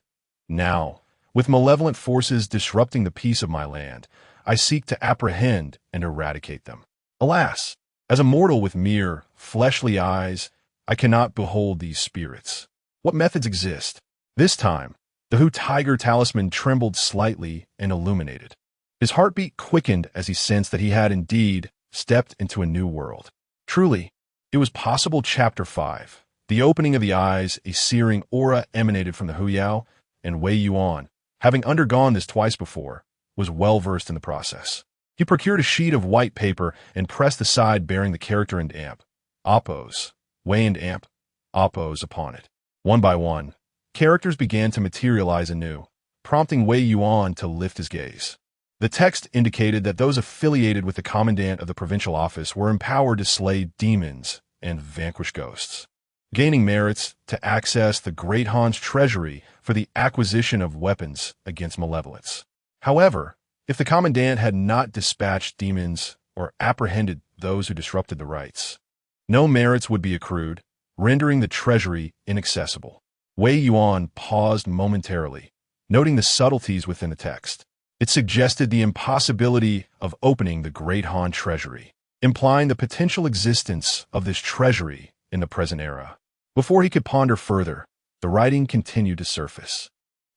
"Now, with malevolent forces disrupting the peace of my land, I seek to apprehend and eradicate them. Alas, as a mortal with mere fleshly eyes, I cannot behold these spirits. What methods exist?" This time, the Hu Tiger Talisman trembled slightly and illuminated. His heartbeat quickened as he sensed that he had indeed stepped into a new world. Truly, it was possible. Chapter 5. The opening of the eyes, a searing aura emanated from the Huyao, and Wei Yuan, having undergone this twice before, was well versed in the process. He procured a sheet of white paper and pressed the side bearing the character and amp, oppos, Wei and amp, oppos upon it. One by one, characters began to materialize anew, prompting Wei Yuan to lift his gaze. The text indicated that those affiliated with the commandant of the provincial office were empowered to slay demons and vanquish ghosts, gaining merits to access the Great Han's treasury for the acquisition of weapons against malevolence. However, if the commandant had not dispatched demons or apprehended those who disrupted the rites. No merits would be accrued, rendering the treasury inaccessible. Wei Yuan paused momentarily, noting the subtleties within the text. It suggested the impossibility of opening the Great Han treasury, implying the potential existence of this treasury in the present era. Before he could ponder further, the writing continued to surface.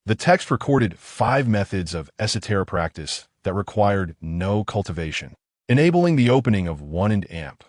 The text recorded 5 methods of esoteric practice that required no cultivation, enabling the opening of one and amp.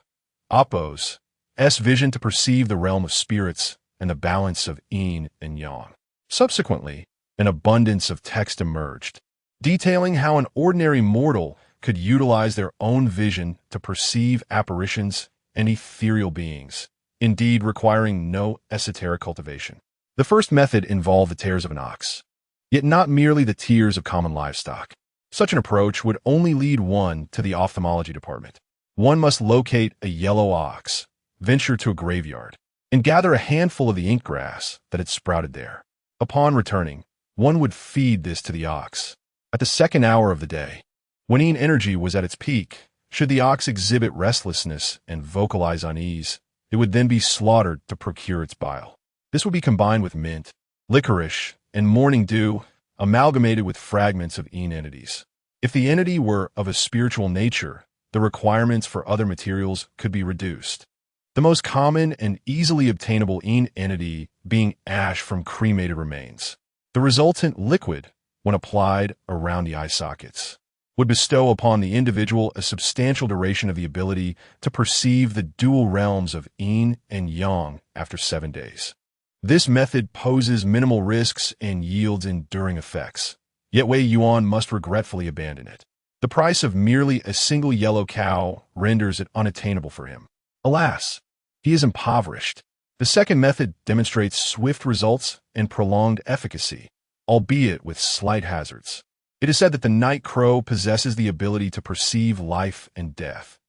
Apos, vision to perceive the realm of spirits and the balance of yin and yang. Subsequently, an abundance of text emerged, detailing how an ordinary mortal could utilize their own vision to perceive apparitions and ethereal beings, indeed requiring no esoteric cultivation. The first method involved the tears of an ox, yet not merely the tears of common livestock. Such an approach would only lead one to the ophthalmology department. One must locate a yellow ox, venture to a graveyard, and gather a handful of the ink grass that had sprouted there. Upon returning, one would feed this to the ox. At the second hour of the day, when yin energy was at its peak, should the ox exhibit restlessness and vocalize unease, it would then be slaughtered to procure its bile. This would be combined with mint, licorice, and morning dew, amalgamated with fragments of yin entities. If the entity were of a spiritual nature, the requirements for other materials could be reduced. The most common and easily obtainable yin entity being ash from cremated remains. The resultant liquid, when applied around the eye sockets, would bestow upon the individual a substantial duration of the ability to perceive the dual realms of yin and yang after 7 days. This method poses minimal risks and yields enduring effects, yet Wei Yuan must regretfully abandon it. The price of merely a single yellow cow renders it unattainable for him. Alas, he is impoverished. The second method demonstrates swift results and prolonged efficacy, albeit with slight hazards. It is said that the night crow possesses the ability to perceive life and death.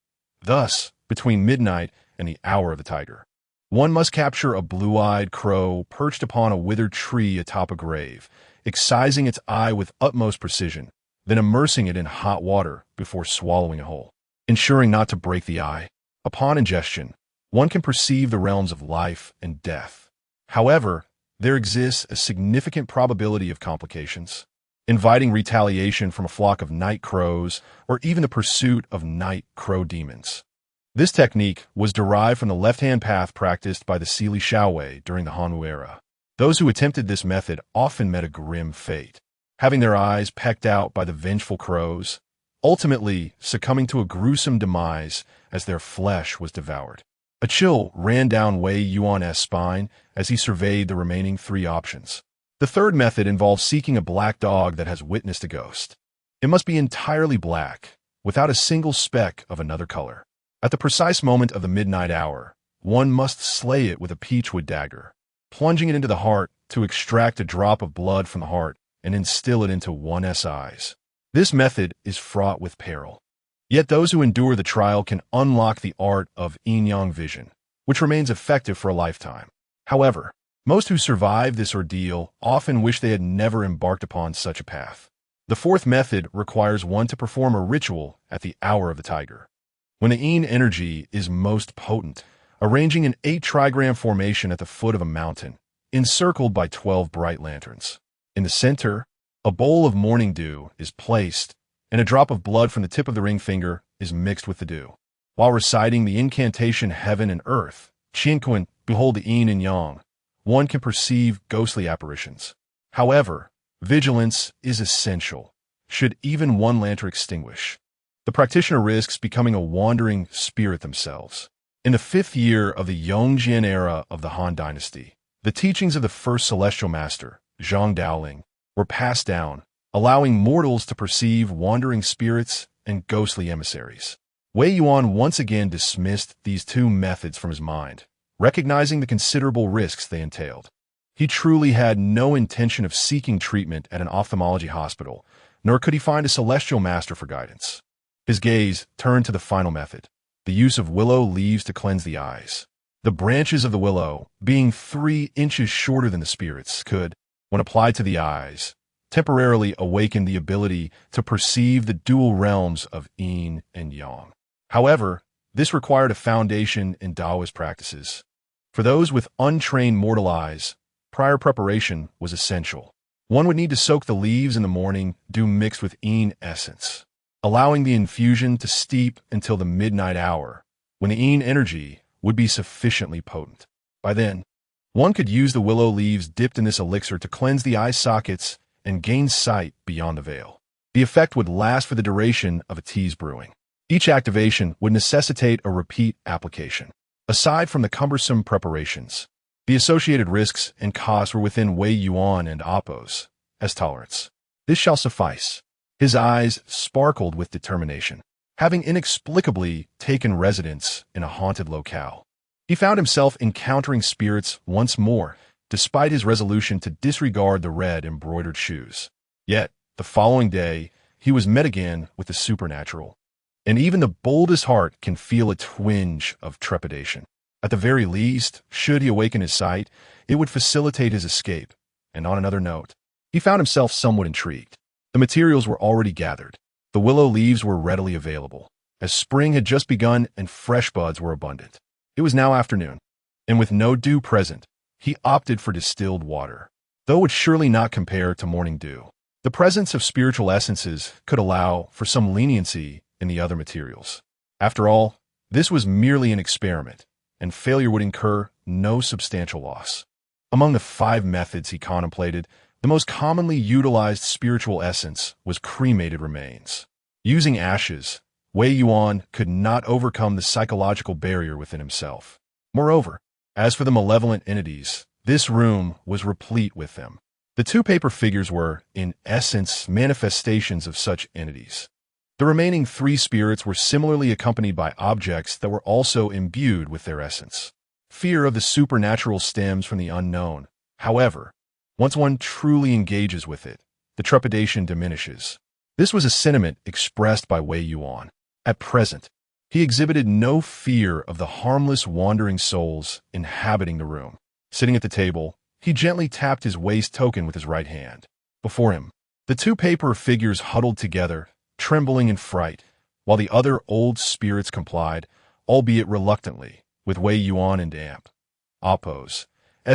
Thus, between midnight and the hour of the tiger, one must capture a blue-eyed crow perched upon a withered tree atop a grave, excising its eye with utmost precision, then immersing it in hot water before swallowing it whole, ensuring not to break the eye. Upon ingestion, one can perceive the realms of life and death. However, there exists a significant probability of complications, inviting retaliation from a flock of night crows or even the pursuit of night crow demons. This technique was derived from the left-hand path practiced by the Xili Commandant during the Hanwu era. Those who attempted this method often met a grim fate, having their eyes pecked out by the vengeful crows, ultimately succumbing to a gruesome demise as their flesh was devoured. A chill ran down Wei Yuan's spine as he surveyed the remaining 3 options. The third method involves seeking a black dog that has witnessed a ghost. It must be entirely black, without a single speck of another color. At the precise moment of the midnight hour, one must slay it with a peachwood dagger, plunging it into the heart to extract a drop of blood from the heart and instill it into one's eyes. This method is fraught with peril. Yet those who endure the trial can unlock the art of yin-yang vision, which remains effective for a lifetime. However, most who survive this ordeal often wish they had never embarked upon such a path. The fourth method requires one to perform a ritual at the hour of the tiger, when the yin energy is most potent, arranging an 8-trigram formation at the foot of a mountain, encircled by 12 bright lanterns. In the center, a bowl of morning dew is placed, and a drop of blood from the tip of the ring finger is mixed with the dew. While reciting the incantation Heaven and Earth, Qinquan, behold the yin and yang, one can perceive ghostly apparitions. However, vigilance is essential, should even one lantern extinguish. The practitioner risks becoming a wandering spirit themselves. In the 5th year of the Yongjian era of the Han Dynasty, the teachings of the first celestial master, Zhang Daoling, were passed down, allowing mortals to perceive wandering spirits and ghostly emissaries. Wei Yuan once again dismissed these 2 methods from his mind, recognizing the considerable risks they entailed. He truly had no intention of seeking treatment at an ophthalmology hospital, nor could he find a celestial master for guidance. His gaze turned to the final method, the use of willow leaves to cleanse the eyes. The branches of the willow, being 3 inches shorter than the spirits, could, when applied to the eyes, temporarily awaken the ability to perceive the dual realms of yin and yang. However, This required a foundation in Taoist practices. For those with untrained mortal eyes, prior preparation was essential. One would need to soak the leaves in the morning, dew mixed with Yin essence, allowing the infusion to steep until the midnight hour, when the Yin energy would be sufficiently potent. By then, one could use the willow leaves dipped in this elixir to cleanse the eye sockets and gain sight beyond the veil. The effect would last for the duration of a tea's brewing. Each activation would necessitate a repeat application. Aside from the cumbersome preparations, the associated risks and costs were within Wei Yuan and Appo's as tolerance. This shall suffice. His eyes sparkled with determination. Having inexplicably taken residence in a haunted locale, he found himself encountering spirits once more, despite his resolution to disregard the red embroidered shoes. Yet, the following day, he was met again with the supernatural, and even the boldest heart can feel a twinge of trepidation. At the very least, should he awaken his sight, it would facilitate his escape. And on another note, he found himself somewhat intrigued. The materials were already gathered. The willow leaves were readily available, as spring had just begun and fresh buds were abundant. It was now afternoon, and with no dew present, he opted for distilled water, though it would surely not compare to morning dew. The presence of spiritual essences could allow for some leniency in the other materials. After all, this was merely an experiment, and failure would incur no substantial loss. Among the 5 methods he contemplated, the most commonly utilized spiritual essence was cremated remains. Using ashes, Wei Yuan could not overcome the psychological barrier within himself. Moreover, as for the malevolent entities, this room was replete with them. The 2 paper figures were, in essence, manifestations of such entities. The remaining 3 spirits were similarly accompanied by objects that were also imbued with their essence. Fear of the supernatural stems from the unknown. However, once one truly engages with it, the trepidation diminishes. This was a sentiment expressed by Wei Yuan. At present, he exhibited no fear of the harmless wandering souls inhabiting the room. Sitting at the table, he gently tapped his waist token with his right hand. Before him, the 2 paper figures huddled together, trembling in fright, while the other old spirits complied, albeit reluctantly, with Wei Yuan and Appo's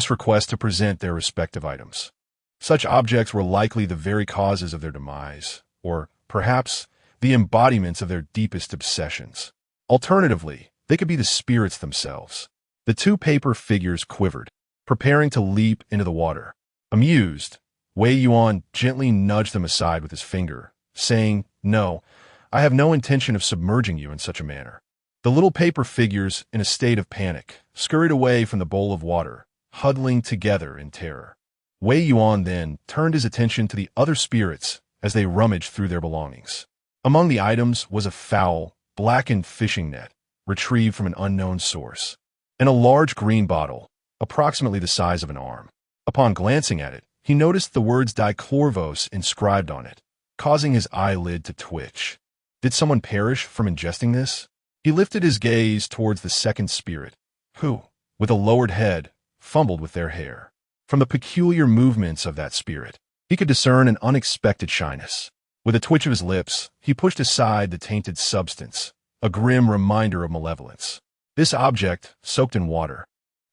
request to present their respective items. Such objects were likely the very causes of their demise, or, perhaps, the embodiments of their deepest obsessions. Alternatively, they could be the spirits themselves. The 2 paper figures quivered, preparing to leap into the water. Amused, Wei Yuan gently nudged them aside with his finger, saying, "No, I have no intention of submerging you in such a manner." The little paper figures, in a state of panic, scurried away from the bowl of water, huddling together in terror. Wei Yuan then turned his attention to the other spirits as they rummaged through their belongings. Among the items was a foul, blackened fishing net, retrieved from an unknown source, and a large green bottle, approximately the size of an arm. Upon glancing at it, he noticed the words dichlorvos inscribed on it, causing his eyelid to twitch. Did someone perish from ingesting this? He lifted his gaze towards the second spirit, who, with a lowered head, fumbled with their hair. From the peculiar movements of that spirit, he could discern an unexpected shyness. With a twitch of his lips, he pushed aside the tainted substance, a grim reminder of malevolence. This object, soaked in water,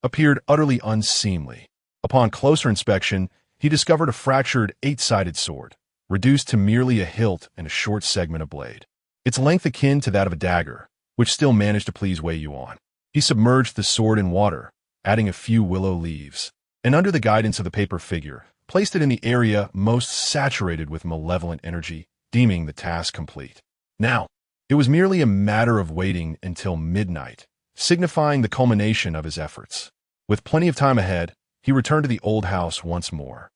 appeared utterly unseemly. Upon closer inspection, he discovered a fractured 8-sided sword, reduced to merely a hilt and a short segment of blade. Its length akin to that of a dagger, which still managed to please Wei Yuan. He submerged the sword in water, adding a few willow leaves, and under the guidance of the paper figure, placed it in the area most saturated with malevolent energy, deeming the task complete. Now, it was merely a matter of waiting until midnight, signifying the culmination of his efforts. With plenty of time ahead, he returned to the old house once more.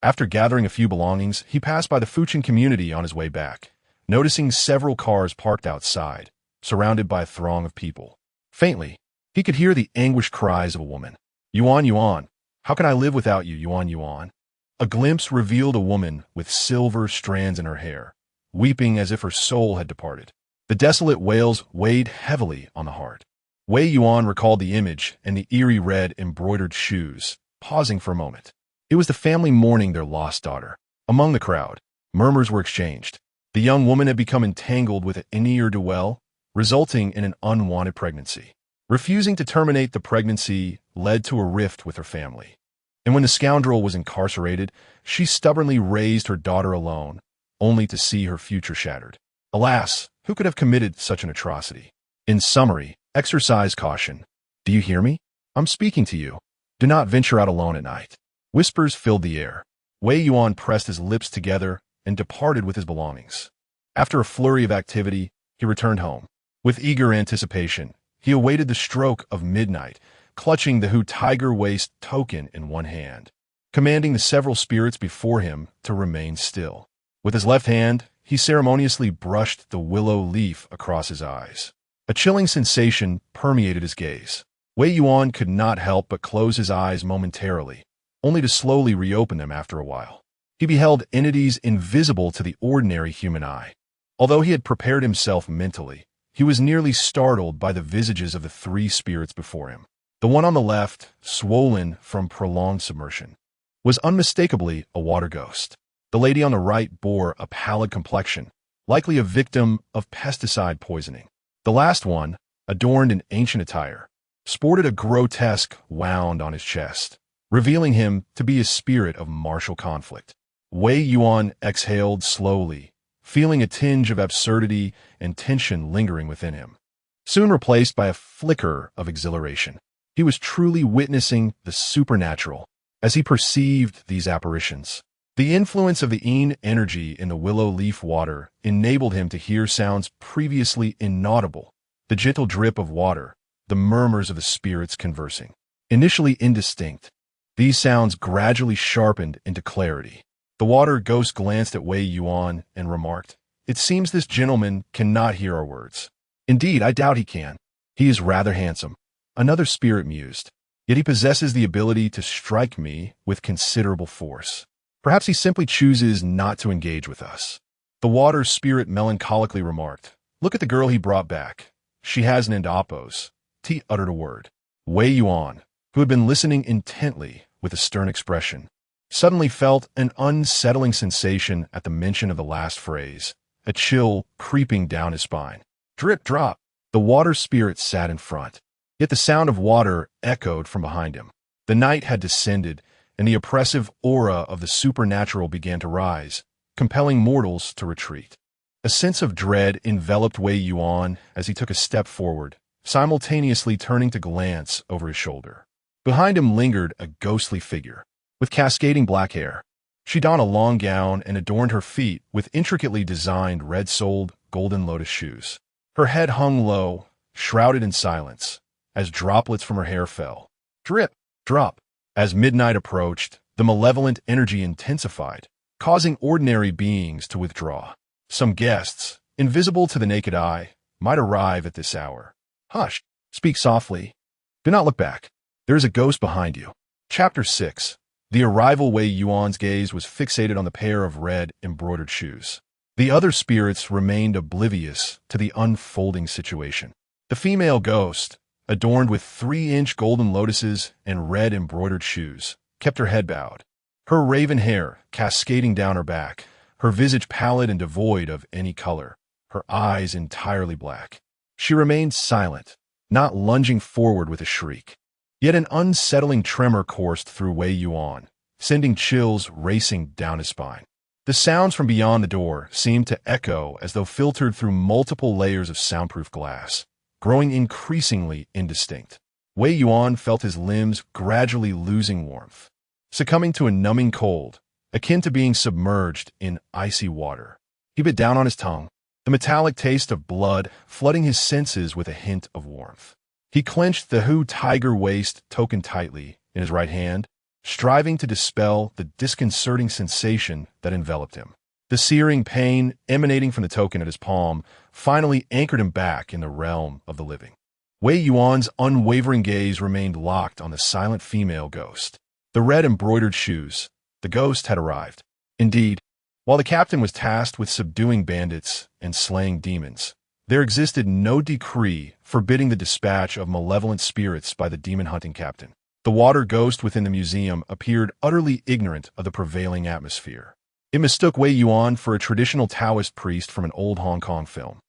After gathering a few belongings, he passed by the Fuchin community on his way back, noticing several cars parked outside, surrounded by a throng of people. Faintly, he could hear the anguished cries of a woman. "Yuan, Yuan, how can I live without you, Yuan, Yuan?" A glimpse revealed a woman with silver strands in her hair, weeping as if her soul had departed. The desolate wails weighed heavily on the heart. Wei Yuan recalled the image and the eerie red embroidered shoes, pausing for a moment. It was the family mourning their lost daughter. Among the crowd, murmurs were exchanged. The young woman had become entangled with an ne'er-do-well, resulting in an unwanted pregnancy. Refusing to terminate the pregnancy led to a rift with her family. And when the scoundrel was incarcerated, she stubbornly raised her daughter alone, only to see her future shattered. Alas, who could have committed such an atrocity? In summary, exercise caution. Do you hear me? I'm speaking to you. Do not venture out alone at night. Whispers filled the air. Wei Yuan pressed his lips together and departed with his belongings. After a flurry of activity, he returned home. With eager anticipation, he awaited the stroke of midnight, clutching the Hu Tiger Waist token in one hand, commanding the several spirits before him to remain still. With his left hand, he ceremoniously brushed the willow leaf across his eyes. A chilling sensation permeated his gaze. Wei Yuan could not help but close his eyes momentarily, only to slowly reopen them after a while. He beheld entities invisible to the ordinary human eye. Although he had prepared himself mentally, he was nearly startled by the visages of the three spirits before him. The one on the left, swollen from prolonged submersion, was unmistakably a water ghost. The lady on the right bore a pallid complexion, likely a victim of pesticide poisoning. The last one, adorned in ancient attire, sported a grotesque wound on his chest, revealing him to be a spirit of martial conflict. Wei Yuan exhaled slowly, feeling a tinge of absurdity and tension lingering within him, soon replaced by a flicker of exhilaration. He was truly witnessing the supernatural as he perceived these apparitions. The influence of the Yin energy in the willow leaf water enabled him to hear sounds previously inaudible, the gentle drip of water, the murmurs of the spirits conversing. Initially indistinct, these sounds gradually sharpened into clarity. The water ghost glanced at Wei Yuan and remarked, "It seems this gentleman cannot hear our words." "Indeed, I doubt he can. He is rather handsome," another spirit mused, "yet he possesses the ability to strike me with considerable force. Perhaps he simply chooses not to engage with us." The water spirit melancholically remarked, "Look at the girl he brought back. She has an Indopos." T uttered a word. Wei Yuan, who had been listening intently with a stern expression, suddenly felt an unsettling sensation at the mention of the last phrase, a chill creeping down his spine. Drip, drop. The water spirit sat in front, yet the sound of water echoed from behind him. The night had descended, and the oppressive aura of the supernatural began to rise, compelling mortals to retreat. A sense of dread enveloped Wei Yuan as he took a step forward, simultaneously turning to glance over his shoulder. Behind him lingered a ghostly figure, with cascading black hair. She donned a long gown and adorned her feet with intricately designed red-soled golden lotus shoes. Her head hung low, shrouded in silence, as droplets from her hair fell. Drip, drop. As midnight approached, the malevolent energy intensified, causing ordinary beings to withdraw. Some guests, invisible to the naked eye, might arrive at this hour. Hush, speak softly. Do not look back. There is a ghost behind you. Chapter 6. The arrival. Wei Yuan's gaze was fixated on the pair of red embroidered shoes. The other spirits remained oblivious to the unfolding situation. The female ghost, adorned with 3-inch golden lotuses and red embroidered shoes, kept her head bowed, her raven hair cascading down her back, her visage pallid and devoid of any color, her eyes entirely black. She remained silent, not lunging forward with a shriek. Yet an unsettling tremor coursed through Wei Yuan, sending chills racing down his spine. The sounds from beyond the door seemed to echo as though filtered through multiple layers of soundproof glass, growing increasingly indistinct. Wei Yuan felt his limbs gradually losing warmth, succumbing to a numbing cold, akin to being submerged in icy water. He bit down on his tongue, the metallic taste of blood flooding his senses with a hint of warmth. He clenched the Hu Tiger Waist token tightly in his right hand, striving to dispel the disconcerting sensation that enveloped him. The searing pain emanating from the token at his palm finally anchored him back in the realm of the living. Wei Yuan's unwavering gaze remained locked on the silent female ghost. The red embroidered shoes. The ghost had arrived. Indeed, while the captain was tasked with subduing bandits and slaying demons, there existed no decree forbidding the dispatch of malevolent spirits by the demon-hunting captain. The water ghost within the museum appeared utterly ignorant of the prevailing atmosphere. It mistook Wei Yuan for a traditional Taoist priest from an old Hong Kong film.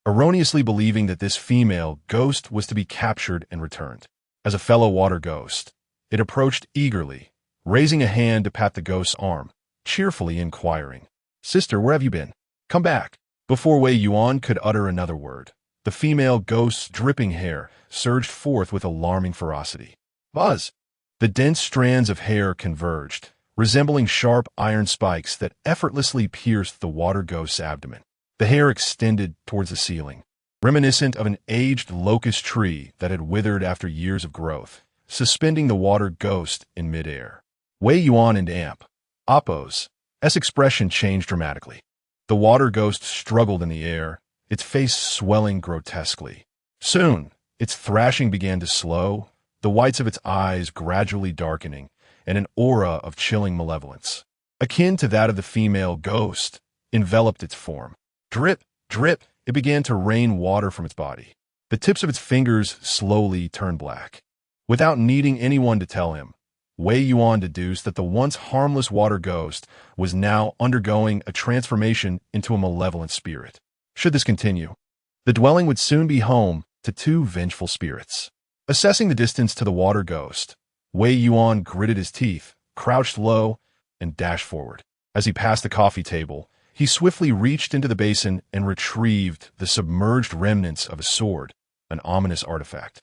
erroneously believing that this female ghost was to be captured and returned. As a fellow water ghost, it approached eagerly, raising a hand to pat the ghost's arm, cheerfully inquiring, "Sister, where have you been? Come back." Before Wei Yuan could utter another word, the female ghost's dripping hair surged forth with alarming ferocity. Buzz! The dense strands of hair converged, resembling sharp iron spikes that effortlessly pierced the water ghost's abdomen. The hair extended towards the ceiling, reminiscent of an aged locust tree that had withered after years of growth, suspending the water ghost in midair. Wei Yuan and App's expression changed dramatically. The water ghost struggled in the air, its face swelling grotesquely. Soon, its thrashing began to slow, the whites of its eyes gradually darkening, and an aura of chilling malevolence, akin to that of the female ghost, enveloped its form. Drip, drip, it began to rain water from its body. The tips of its fingers slowly turned black. Without needing anyone to tell him, Wei Yuan deduced that the once harmless water ghost was now undergoing a transformation into a malevolent spirit. Should this continue, the dwelling would soon be home to two vengeful spirits. Assessing the distance to the water ghost, Wei Yuan gritted his teeth, crouched low, and dashed forward. As he passed the coffee table, he swiftly reached into the basin and retrieved the submerged remnants of a sword, an ominous artifact.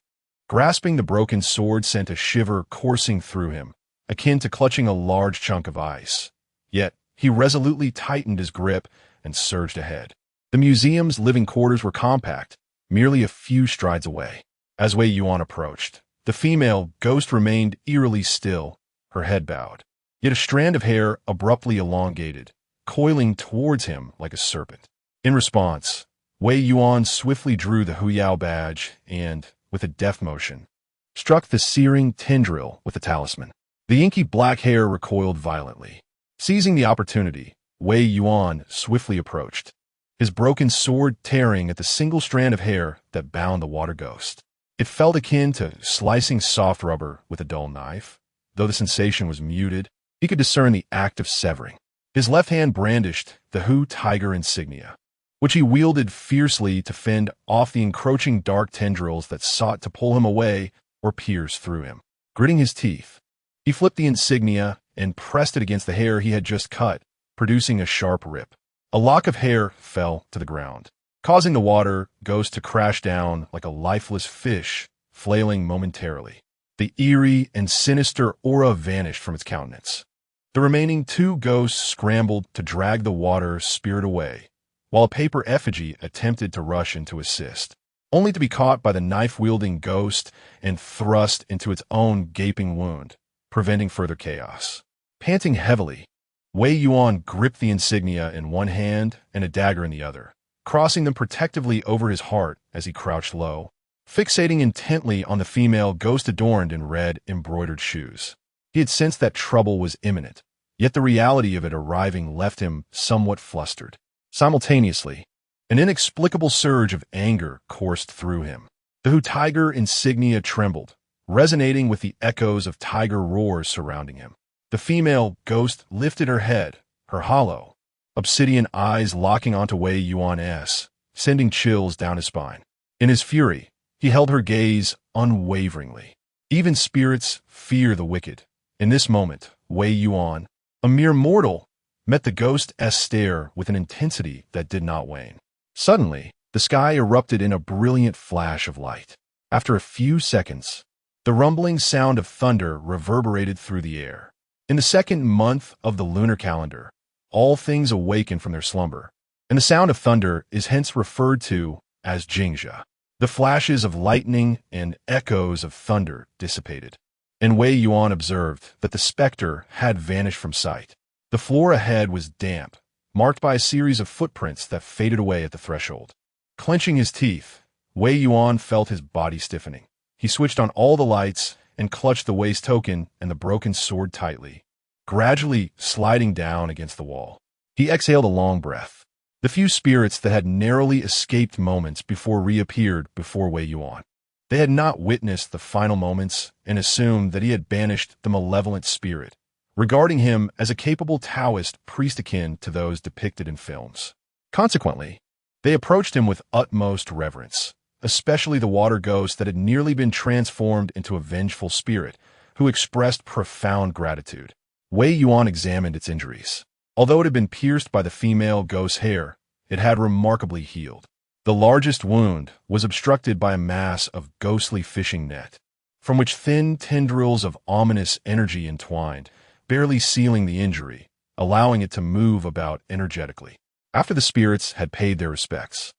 Grasping the broken sword sent a shiver coursing through him, akin to clutching a large chunk of ice. Yet, he resolutely tightened his grip and surged ahead. The museum's living quarters were compact, merely a few strides away. As Wei Yuan approached, the female ghost remained eerily still, her head bowed. Yet a strand of hair abruptly elongated, coiling towards him like a serpent. In response, Wei Yuan swiftly drew the Huyao badge and, with a deft motion, struck the searing tendril with the talisman. The inky black hair recoiled violently. Seizing the opportunity, Wei Yuan swiftly approached, his broken sword tearing at the single strand of hair that bound the water ghost. It felt akin to slicing soft rubber with a dull knife. Though the sensation was muted, he could discern the act of severing. His left hand brandished the Hu tiger insignia, which he wielded fiercely to fend off the encroaching dark tendrils that sought to pull him away or pierce through him. Gritting his teeth, he flipped the insignia and pressed it against the hair he had just cut, producing a sharp rip. A lock of hair fell to the ground, causing the water ghost to crash down like a lifeless fish, flailing momentarily. The eerie and sinister aura vanished from its countenance. The remaining two ghosts scrambled to drag the water spirit away, while a paper effigy attempted to rush in to assist, only to be caught by the knife-wielding ghost and thrust into its own gaping wound, preventing further chaos. Panting heavily, Wei Yuan gripped the insignia in one hand and a dagger in the other, crossing them protectively over his heart as he crouched low, fixating intently on the female ghost adorned in red embroidered shoes. He had sensed that trouble was imminent, yet the reality of it arriving left him somewhat flustered. Simultaneously, an inexplicable surge of anger coursed through him. The Hu tiger insignia trembled, resonating with the echoes of tiger roars surrounding him. The female ghost lifted her head, her hollow, obsidian eyes locking onto Wei Yuan's, sending chills down his spine. In his fury, he held her gaze unwaveringly. Even spirits fear the wicked. In this moment, Wei Yuan, a mere mortal, met the ghost's stare with an intensity that did not wane. Suddenly, the sky erupted in a brilliant flash of light. After a few seconds, the rumbling sound of thunder reverberated through the air. In the second month of the lunar calendar, all things awaken from their slumber, and the sound of thunder is hence referred to as Jingxia. The flashes of lightning and echoes of thunder dissipated, and Wei Yuan observed that the specter had vanished from sight. The floor ahead was damp, marked by a series of footprints that faded away at the threshold. Clenching his teeth, Wei Yuan felt his body stiffening. He switched on all the lights and clutched the waist token and the broken sword tightly, gradually sliding down against the wall. He exhaled a long breath. The few spirits that had narrowly escaped moments before reappeared before Wei Yuan. They had not witnessed the final moments and assumed that he had banished the malevolent spirit, regarding him as a capable Taoist priest akin to those depicted in films. Consequently, They approached him with utmost reverence, especially the water ghost that had nearly been transformed into a vengeful spirit, who expressed profound gratitude. Wei Yuan examined its injuries. Although it had been pierced by the female ghost's hair, it had remarkably healed. The largest wound was obstructed by a mass of ghostly fishing net, from which thin tendrils of ominous energy entwined, barely sealing the injury, allowing it to move about energetically. After the spirits had paid their respects,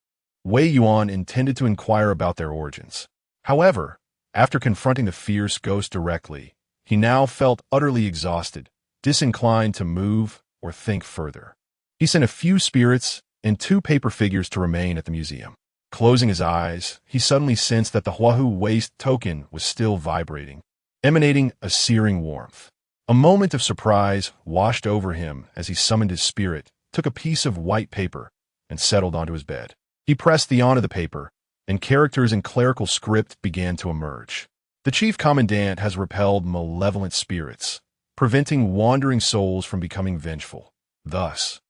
Wei Yuan intended to inquire about their origins. However, after confronting the fierce ghost directly, he now felt utterly exhausted, disinclined to move or think further. He sent a few spirits and 2 paper figures to remain at the museum. Closing his eyes, he suddenly sensed that the Huahu waste token was still vibrating, emanating a searing warmth. A moment of surprise washed over him as he summoned his spirit, took a piece of white paper, and settled onto his bed. He pressed the on of the paper, and characters in clerical script began to emerge. The chief commandant has repelled malevolent spirits, preventing wandering souls from becoming vengeful. Thus,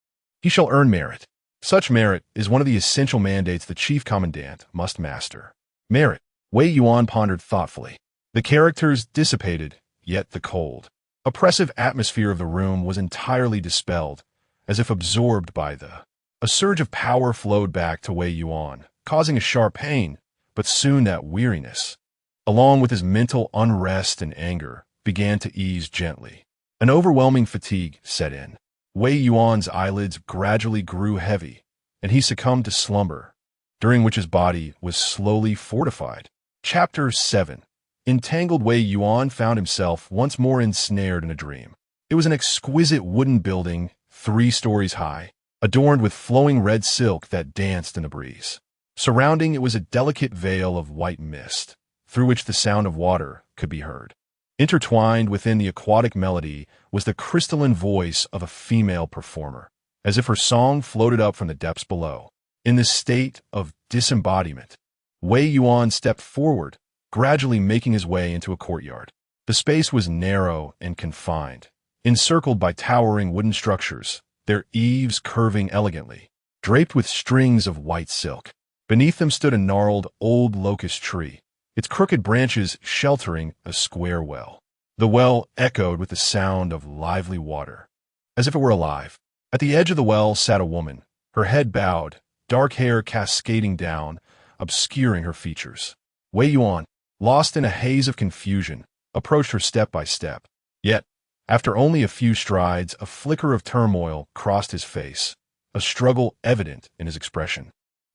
he shall earn merit. Such merit is one of the essential mandates the chief commandant must master. Merit. Wei Yuan pondered thoughtfully. The characters dissipated, yet the cold, oppressive atmosphere of the room was entirely dispelled, as if absorbed by A surge of power flowed back to Wei Yuan, causing a sharp pain, but soon that weariness, along with his mental unrest and anger, began to ease gently. An overwhelming fatigue set in. Wei Yuan's eyelids gradually grew heavy, and he succumbed to slumber, during which his body was slowly fortified. Chapter 7. Entangled Wei Yuan found himself once more ensnared in a dream. It was an exquisite wooden building, 3 stories high, adorned with flowing red silk that danced in the breeze. Surrounding it was a delicate veil of white mist, through which the sound of water could be heard. Intertwined within the aquatic melody was the crystalline voice of a female performer, as if her song floated up from the depths below. In this state of disembodiment, Wei Yuan stepped forward, gradually making his way into a courtyard. The space was narrow and confined, encircled by towering wooden structures, their eaves curving elegantly, draped with strings of white silk. Beneath them stood a gnarled old locust tree, its crooked branches sheltering a square well. The well echoed with the sound of lively water, as if it were alive. At the edge of the well sat a woman, her head bowed, dark hair cascading down, obscuring her features. Wei Yuan, lost in a haze of confusion, approached her step by step. Yet, after only a few strides, a flicker of turmoil crossed his face, a struggle evident in his expression.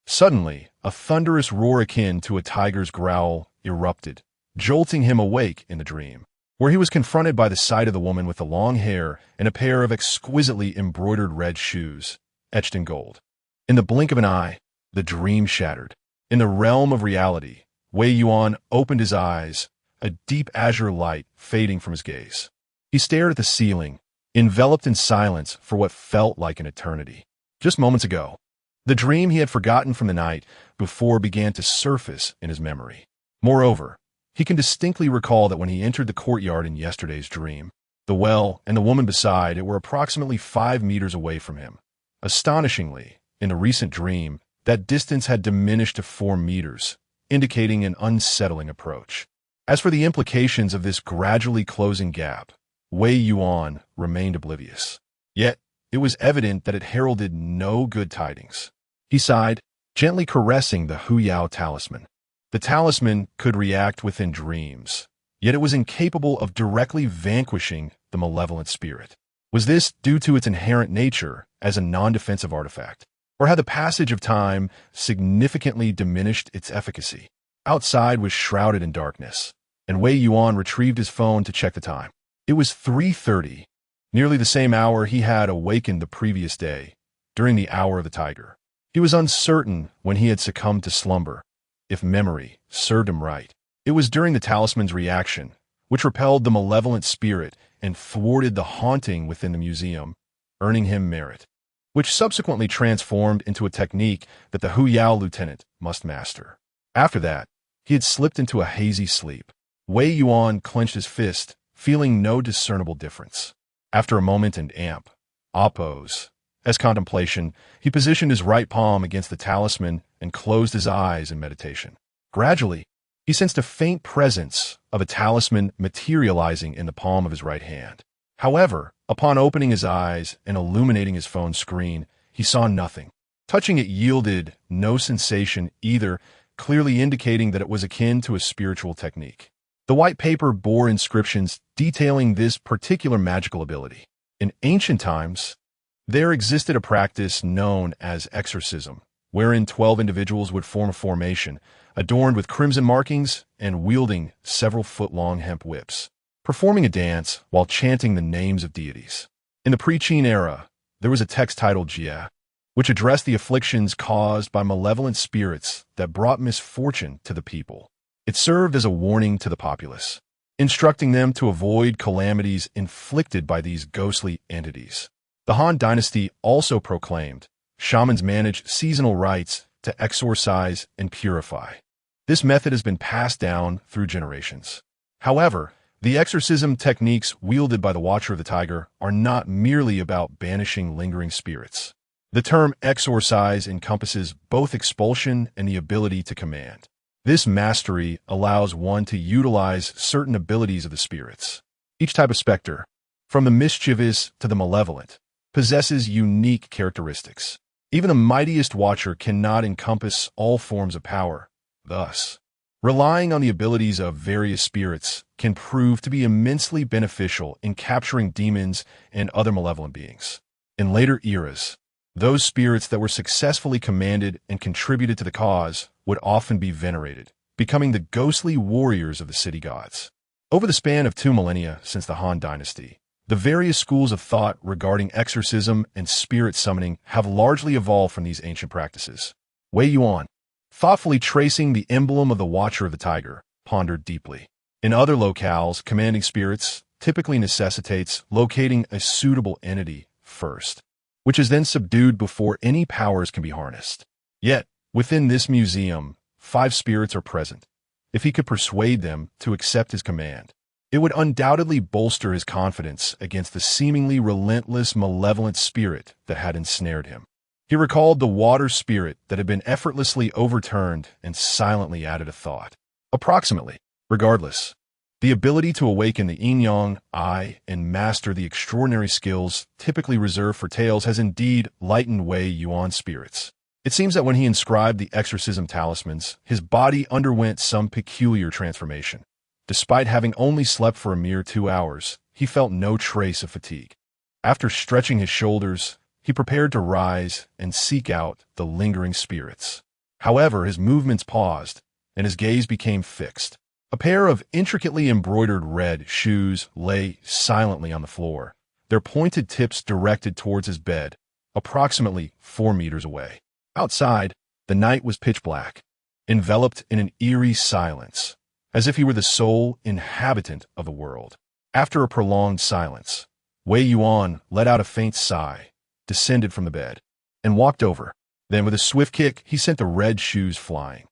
Suddenly, a thunderous roar akin to a tiger's growl erupted, jolting him awake in the dream, where he was confronted by the sight of the woman with the long hair and a pair of exquisitely embroidered red shoes, etched in gold. In the blink of an eye, the dream shattered. In the realm of reality, Wei Yuan opened his eyes, a deep azure light fading from his gaze. He stared at the ceiling, enveloped in silence for what felt like an eternity. Just moments ago, the dream he had forgotten from the night before began to surface in his memory. Moreover, he can distinctly recall that when he entered the courtyard in yesterday's dream, the well and the woman beside it were approximately 5 meters away from him. Astonishingly, in the recent dream, that distance had diminished to 4 meters, indicating an unsettling approach. As for the implications of this gradually closing gap, Wei Yuan remained oblivious. Yet, it was evident that it heralded no good tidings. He sighed, gently caressing the Huyao talisman. The talisman could react within dreams, yet it was incapable of directly vanquishing the malevolent spirit. Was this due to its inherent nature as a non-defensive artifact, or had the passage of time significantly diminished its efficacy? Outside was shrouded in darkness, and Wei Yuan retrieved his phone to check the time. It was 3:30, nearly the same hour he had awakened the previous day, during the hour of the tiger. He was uncertain when he had succumbed to slumber, if memory served him right. It was during the talisman's reaction, which repelled the malevolent spirit and thwarted the haunting within the museum, earning him merit, which subsequently transformed into a technique that the Huyao lieutenant must master. After that, he had slipped into a hazy sleep. Wei Yuan clenched his fist, feeling no discernible difference. After a moment and oppose, As contemplation, he positioned his right palm against the talisman and closed his eyes in meditation. Gradually, he sensed a faint presence of a talisman materializing in the palm of his right hand. However, upon opening his eyes and illuminating his phone screen, he saw nothing. Touching it yielded no sensation either, clearly indicating that it was akin to a spiritual technique. The white paper bore inscriptions detailing this particular magical ability. In ancient times, there existed a practice known as exorcism, wherein 12 individuals would form a formation, adorned with crimson markings and wielding several foot-long hemp whips, performing a dance while chanting the names of deities. In the pre-Qin era, there was a text titled Jia, which addressed the afflictions caused by malevolent spirits that brought misfortune to the people. It served as a warning to the populace, instructing them to avoid calamities inflicted by these ghostly entities. The Han Dynasty also proclaimed shamans manage seasonal rites to exorcise and purify. This method has been passed down through generations. However, the exorcism techniques wielded by the Watcher of the Tiger are not merely about banishing lingering spirits. The term exorcise encompasses both expulsion and the ability to command. This mastery allows one to utilize certain abilities of the spirits. Each type of specter, from the mischievous to the malevolent, possesses unique characteristics. Even the mightiest watcher cannot encompass all forms of power. Thus, relying on the abilities of various spirits can prove to be immensely beneficial in capturing demons and other malevolent beings. In later eras, those spirits that were successfully commanded and contributed to the cause would often be venerated, becoming the ghostly warriors of the city gods. Over the span of 2 millennia since the Han Dynasty, the various schools of thought regarding exorcism and spirit summoning have largely evolved from these ancient practices. Wei Yuan, thoughtfully tracing the emblem of the Watcher of the Tiger, pondered deeply. In other locales, commanding spirits typically necessitates locating a suitable entity first, which is then subdued before any powers can be harnessed. Yet, within this museum, 5 spirits are present. If he could persuade them to accept his command, it would undoubtedly bolster his confidence against the seemingly relentless malevolent spirit that had ensnared him. He recalled the water spirit that had been effortlessly overturned and silently added a thought. Approximately. Regardless, the ability to awaken the yin-yang eye and master the extraordinary skills typically reserved for tails has indeed lightened Wei Yuan's spirits. It seems that when he inscribed the exorcism talismans, his body underwent some peculiar transformation. Despite having only slept for a mere 2 hours, he felt no trace of fatigue. After stretching his shoulders, he prepared to rise and seek out the lingering spirits. However, his movements paused, and his gaze became fixed. A pair of intricately embroidered red shoes lay silently on the floor, their pointed tips directed towards his bed, approximately 4 meters away. Outside, the night was pitch black, enveloped in an eerie silence, as if he were the sole inhabitant of the world. After a prolonged silence, Wei Yuan let out a faint sigh, descended from the bed, and walked over. Then with a swift kick, he sent the red shoes flying.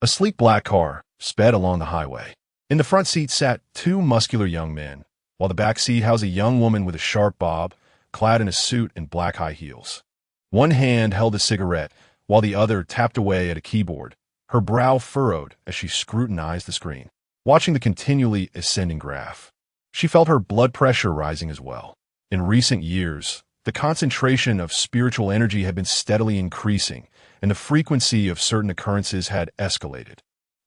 A sleek black car sped along the highway. In the front seat sat 2 muscular young men, while the back seat housed a young woman with a sharp bob, clad in a suit and black high heels. One hand held a cigarette, while the other tapped away at a keyboard, her brow furrowed as she scrutinized the screen, watching the continually ascending graph. She felt her blood pressure rising as well. In recent years, the concentration of spiritual energy had been steadily increasing, and the frequency of certain occurrences had escalated.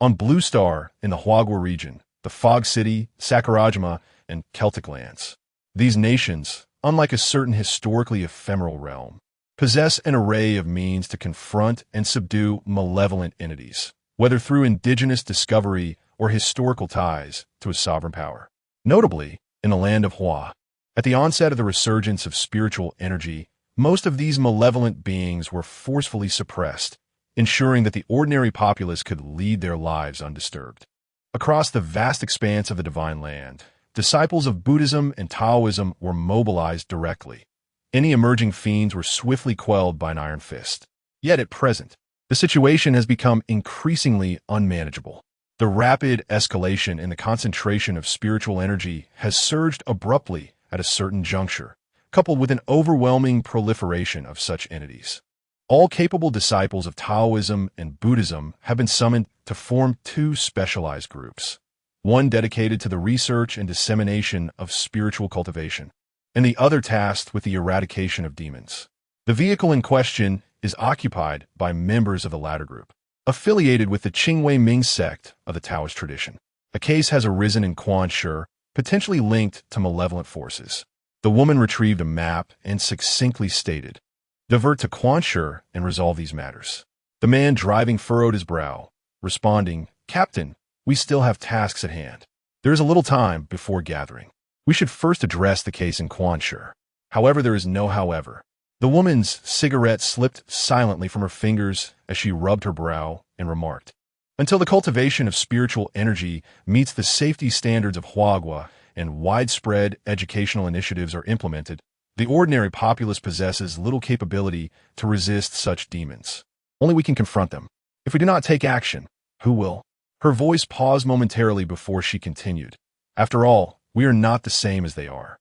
On Blue Star, in the Huagua region, the Fog City, Sakurajima, and Celtic lands, these nations, unlike a certain historically ephemeral realm, possess an array of means to confront and subdue malevolent entities, whether through indigenous discovery or historical ties to a sovereign power. Notably, in the land of Hua, at the onset of the resurgence of spiritual energy, most of these malevolent beings were forcefully suppressed, ensuring that the ordinary populace could lead their lives undisturbed. Across the vast expanse of the Divine Land, disciples of Buddhism and Taoism were mobilized directly. Any emerging fiends were swiftly quelled by an iron fist. Yet at present, the situation has become increasingly unmanageable. The rapid escalation in the concentration of spiritual energy has surged abruptly at a certain juncture, coupled with an overwhelming proliferation of such entities. All capable disciples of Taoism and Buddhism have been summoned to form two specialized groups, one dedicated to the research and dissemination of spiritual cultivation, and the other tasked with the eradication of demons. The vehicle in question is occupied by members of the latter group, affiliated with the Qingwei Ming sect of the Taoist tradition. A case has arisen in Quanshi, potentially linked to malevolent forces. The woman retrieved a map and succinctly stated, "Divert to Quanshi and resolve these matters." The man driving furrowed his brow, responding, "Captain, we still have tasks at hand. There is a little time before gathering. We should first address the case in Quanshi." However, there is no however. The woman's cigarette slipped silently from her fingers as she rubbed her brow and remarked, "Until the cultivation of spiritual energy meets the safety standards of Huagua and widespread educational initiatives are implemented, the ordinary populace possesses little capability to resist such demons. Only we can confront them. If we do not take action, who will?" Her voice paused momentarily before she continued, "After all, we are not the same as they are."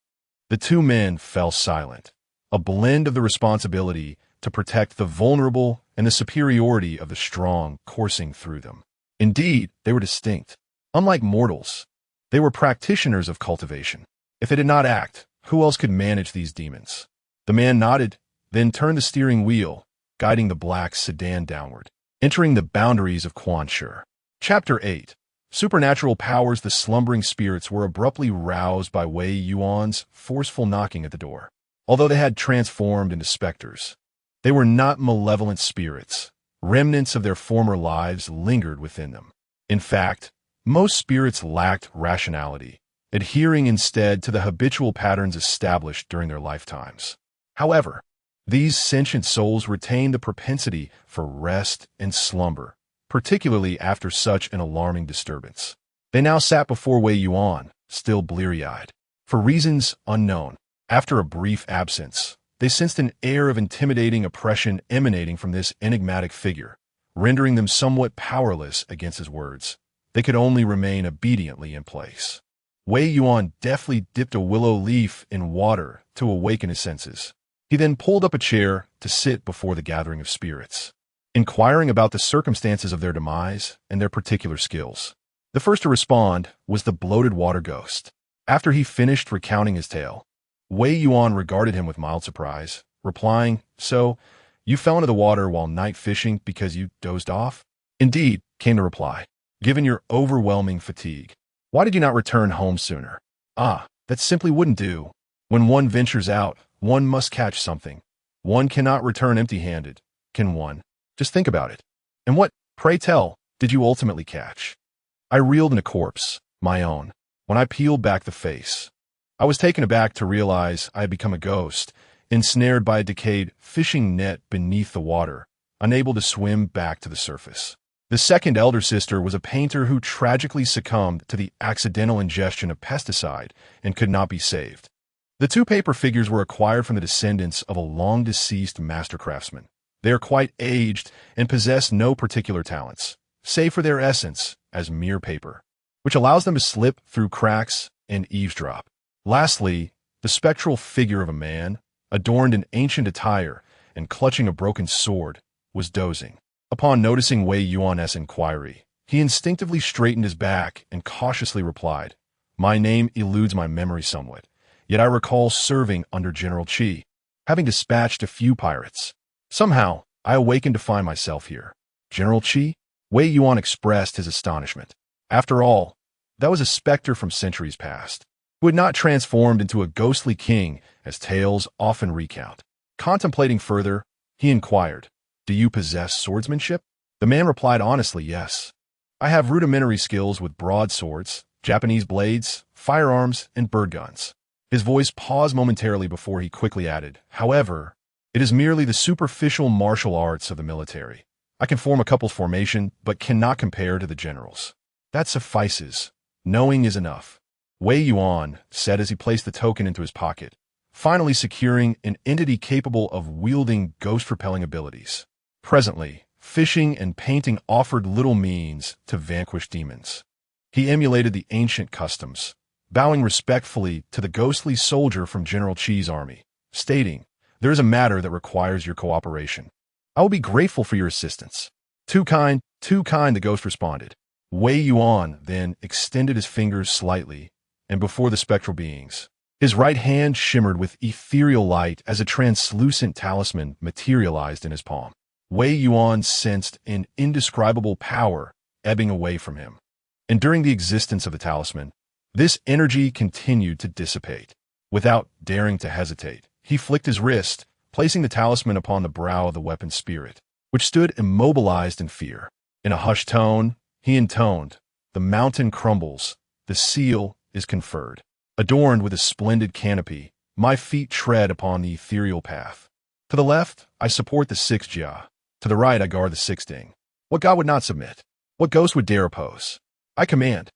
The two men fell silent, a blend of the responsibility to protect the vulnerable and the superiority of the strong coursing through them. Indeed, they were distinct. Unlike mortals, they were practitioners of cultivation. If they did not act, who else could manage these demons? The man nodded, then turned the steering wheel, guiding the black sedan downward, entering the boundaries of Quanshi. Chapter 8. Supernatural powers. The slumbering spirits were abruptly roused by Wei Yuan's forceful knocking at the door. Although they had transformed into specters, they were not malevolent spirits. Remnants of their former lives lingered within them. In fact, most spirits lacked rationality, adhering instead to the habitual patterns established during their lifetimes. However, these sentient souls retained the propensity for rest and slumber, particularly after such an alarming disturbance. They now sat before Wei Yuan, still bleary-eyed. For reasons unknown, after a brief absence, they sensed an air of intimidating oppression emanating from this enigmatic figure, rendering them somewhat powerless against his words. They could only remain obediently in place. Wei Yuan deftly dipped a willow leaf in water to awaken his senses. He then pulled up a chair to sit before the gathering of spirits, inquiring about the circumstances of their demise and their particular skills. The first to respond was the bloated water ghost. After he finished recounting his tale, Wei Yuan regarded him with mild surprise, replying, "So, you fell into the water while night fishing because you dozed off?" "Indeed," came the reply, "given your overwhelming fatigue. Why did you not return home sooner?" "Ah, that simply wouldn't do. When one ventures out, one must catch something. One cannot return empty-handed, can one? Just think about it. And what, pray tell, did you ultimately catch?" "I reeled in a corpse, my own. When I peeled back the face, I was taken aback to realize I had become a ghost, ensnared by a decayed fishing net beneath the water, unable to swim back to the surface." The second elder sister was a painter who tragically succumbed to the accidental ingestion of pesticide and could not be saved. The two paper figures were acquired from the descendants of a long-deceased master craftsman. They are quite aged and possess no particular talents, save for their essence as mere paper, which allows them to slip through cracks and eavesdrop. Lastly, the spectral figure of a man, adorned in ancient attire and clutching a broken sword, was dozing. Upon noticing Wei Yuan's inquiry, he instinctively straightened his back and cautiously replied, "My name eludes my memory somewhat, yet I recall serving under General Qi, having dispatched a few pirates. Somehow, I awakened to find myself here." "General Qi?" Wei Yuan expressed his astonishment. After all, that was a specter from centuries past, who had not transformed into a ghostly king as tales often recount. Contemplating further, he inquired, "Do you possess swordsmanship?" The man replied honestly, "Yes. I have rudimentary skills with broadswords, Japanese blades, firearms, and bird guns." His voice paused momentarily before he quickly added, "However, it is merely the superficial martial arts of the military. I can form a couple's formation, but cannot compare to the generals." "That suffices. Knowing is enough," Wei Yuan said as he placed the token into his pocket, finally securing an entity capable of wielding ghost-repelling abilities. Presently, fishing and painting offered little means to vanquish demons. He emulated the ancient customs, bowing respectfully to the ghostly soldier from General Qi's army, stating, "There is a matter that requires your cooperation. I will be grateful for your assistance." Too kind, the ghost responded. Wei Yuan then extended his fingers slightly, and before the spectral beings, his right hand shimmered with ethereal light as a translucent talisman materialized in his palm. Wei Yuan sensed an indescribable power ebbing away from him. And during the existence of the talisman, this energy continued to dissipate. Without daring to hesitate, he flicked his wrist, placing the talisman upon the brow of the weapon spirit, which stood immobilized in fear. In a hushed tone, he intoned, "The mountain crumbles, the seal is conferred. Adorned with a splendid canopy, my feet tread upon the ethereal path. To the left, I support the 6 Jia. To the right, I guard the 6 Ding. What god would not submit? What ghost would dare oppose? I command."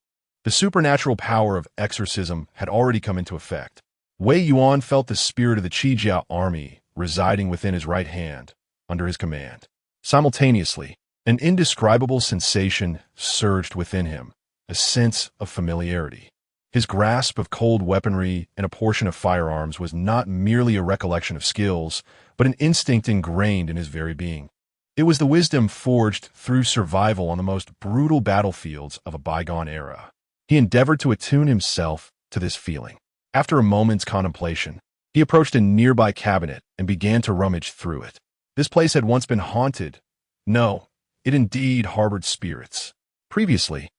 The supernatural power of exorcism had already come into effect. Wei Yuan felt the spirit of the Qijia army residing within his right hand, under his command. Simultaneously, an indescribable sensation surged within him, a sense of familiarity. His grasp of cold weaponry and a portion of firearms was not merely a recollection of skills, but an instinct ingrained in his very being. It was the wisdom forged through survival on the most brutal battlefields of a bygone era. He endeavored to attune himself to this feeling. After a moment's contemplation, he approached a nearby cabinet and began to rummage through it. This place had once been haunted. No, it indeed harbored spirits. Previously,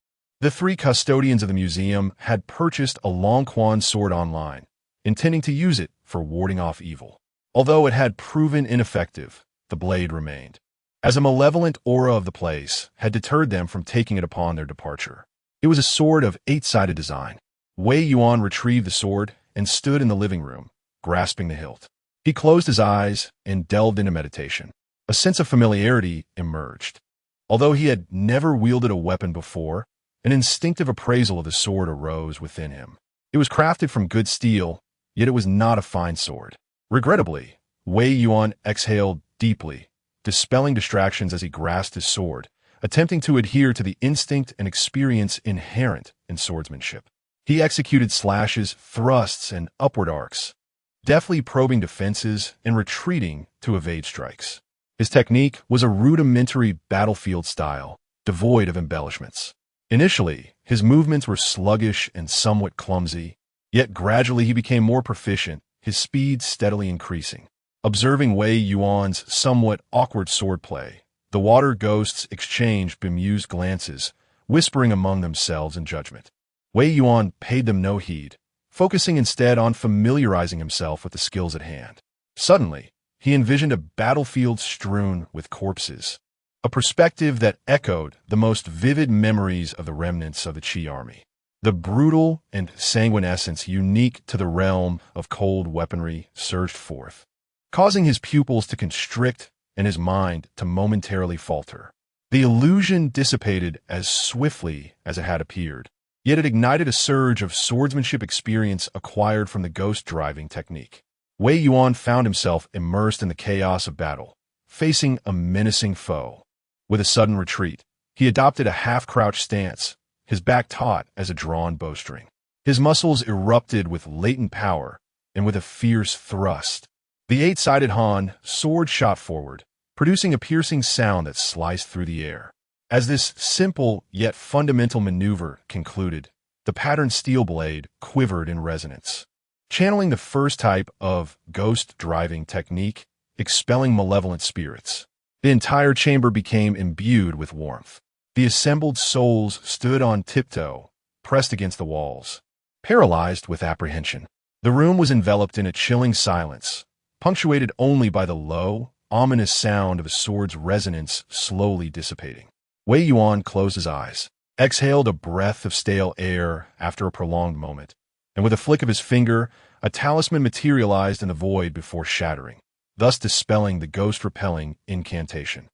the 3 custodians of the museum had purchased a Long Quan sword online, intending to use it for warding off evil. Although it had proven ineffective, the blade remained, as a malevolent aura of the place had deterred them from taking it upon their departure. It was a sword of 8-sided design. Wei Yuan retrieved the sword and stood in the living room, grasping the hilt. He closed his eyes and delved into meditation. A sense of familiarity emerged. Although he had never wielded a weapon before, an instinctive appraisal of the sword arose within him. It was crafted from good steel, yet it was not a fine sword. Regrettably, Wei Yuan exhaled deeply, dispelling distractions as he grasped his sword, attempting to adhere to the instinct and experience inherent in swordsmanship. He executed slashes, thrusts, and upward arcs, deftly probing defenses and retreating to evade strikes. His technique was a rudimentary battlefield style, devoid of embellishments. Initially, his movements were sluggish and somewhat clumsy, yet gradually he became more proficient, his speed steadily increasing. Observing Wei Yuan's somewhat awkward swordplay, the water ghosts exchanged bemused glances, whispering among themselves in judgment. Wei Yuan paid them no heed, focusing instead on familiarizing himself with the skills at hand. Suddenly, he envisioned a battlefield strewn with corpses, a perspective that echoed the most vivid memories of the remnants of the Qi army. The brutal and sanguine essence unique to the realm of cold weaponry surged forth, causing his pupils to constrict and his mind to momentarily falter. The illusion dissipated as swiftly as it had appeared, yet it ignited a surge of swordsmanship experience acquired from the ghost-driving technique. Wei Yuan found himself immersed in the chaos of battle, facing a menacing foe. With a sudden retreat, he adopted a half-crouched stance, his back taut as a drawn bowstring. His muscles erupted with latent power, and with a fierce thrust, the 8-sided Han sword shot forward, producing a piercing sound that sliced through the air. As this simple yet fundamental maneuver concluded, the patterned steel blade quivered in resonance, channeling the first type of ghost-driving technique, expelling malevolent spirits. The entire chamber became imbued with warmth. The assembled souls stood on tiptoe, pressed against the walls, paralyzed with apprehension. The room was enveloped in a chilling silence, punctuated only by the low, ominous sound of a sword's resonance slowly dissipating. Wei Yuan closed his eyes, exhaled a breath of stale air after a prolonged moment, and with a flick of his finger, a talisman materialized in the void before shattering, thus dispelling the ghost-repelling incantation.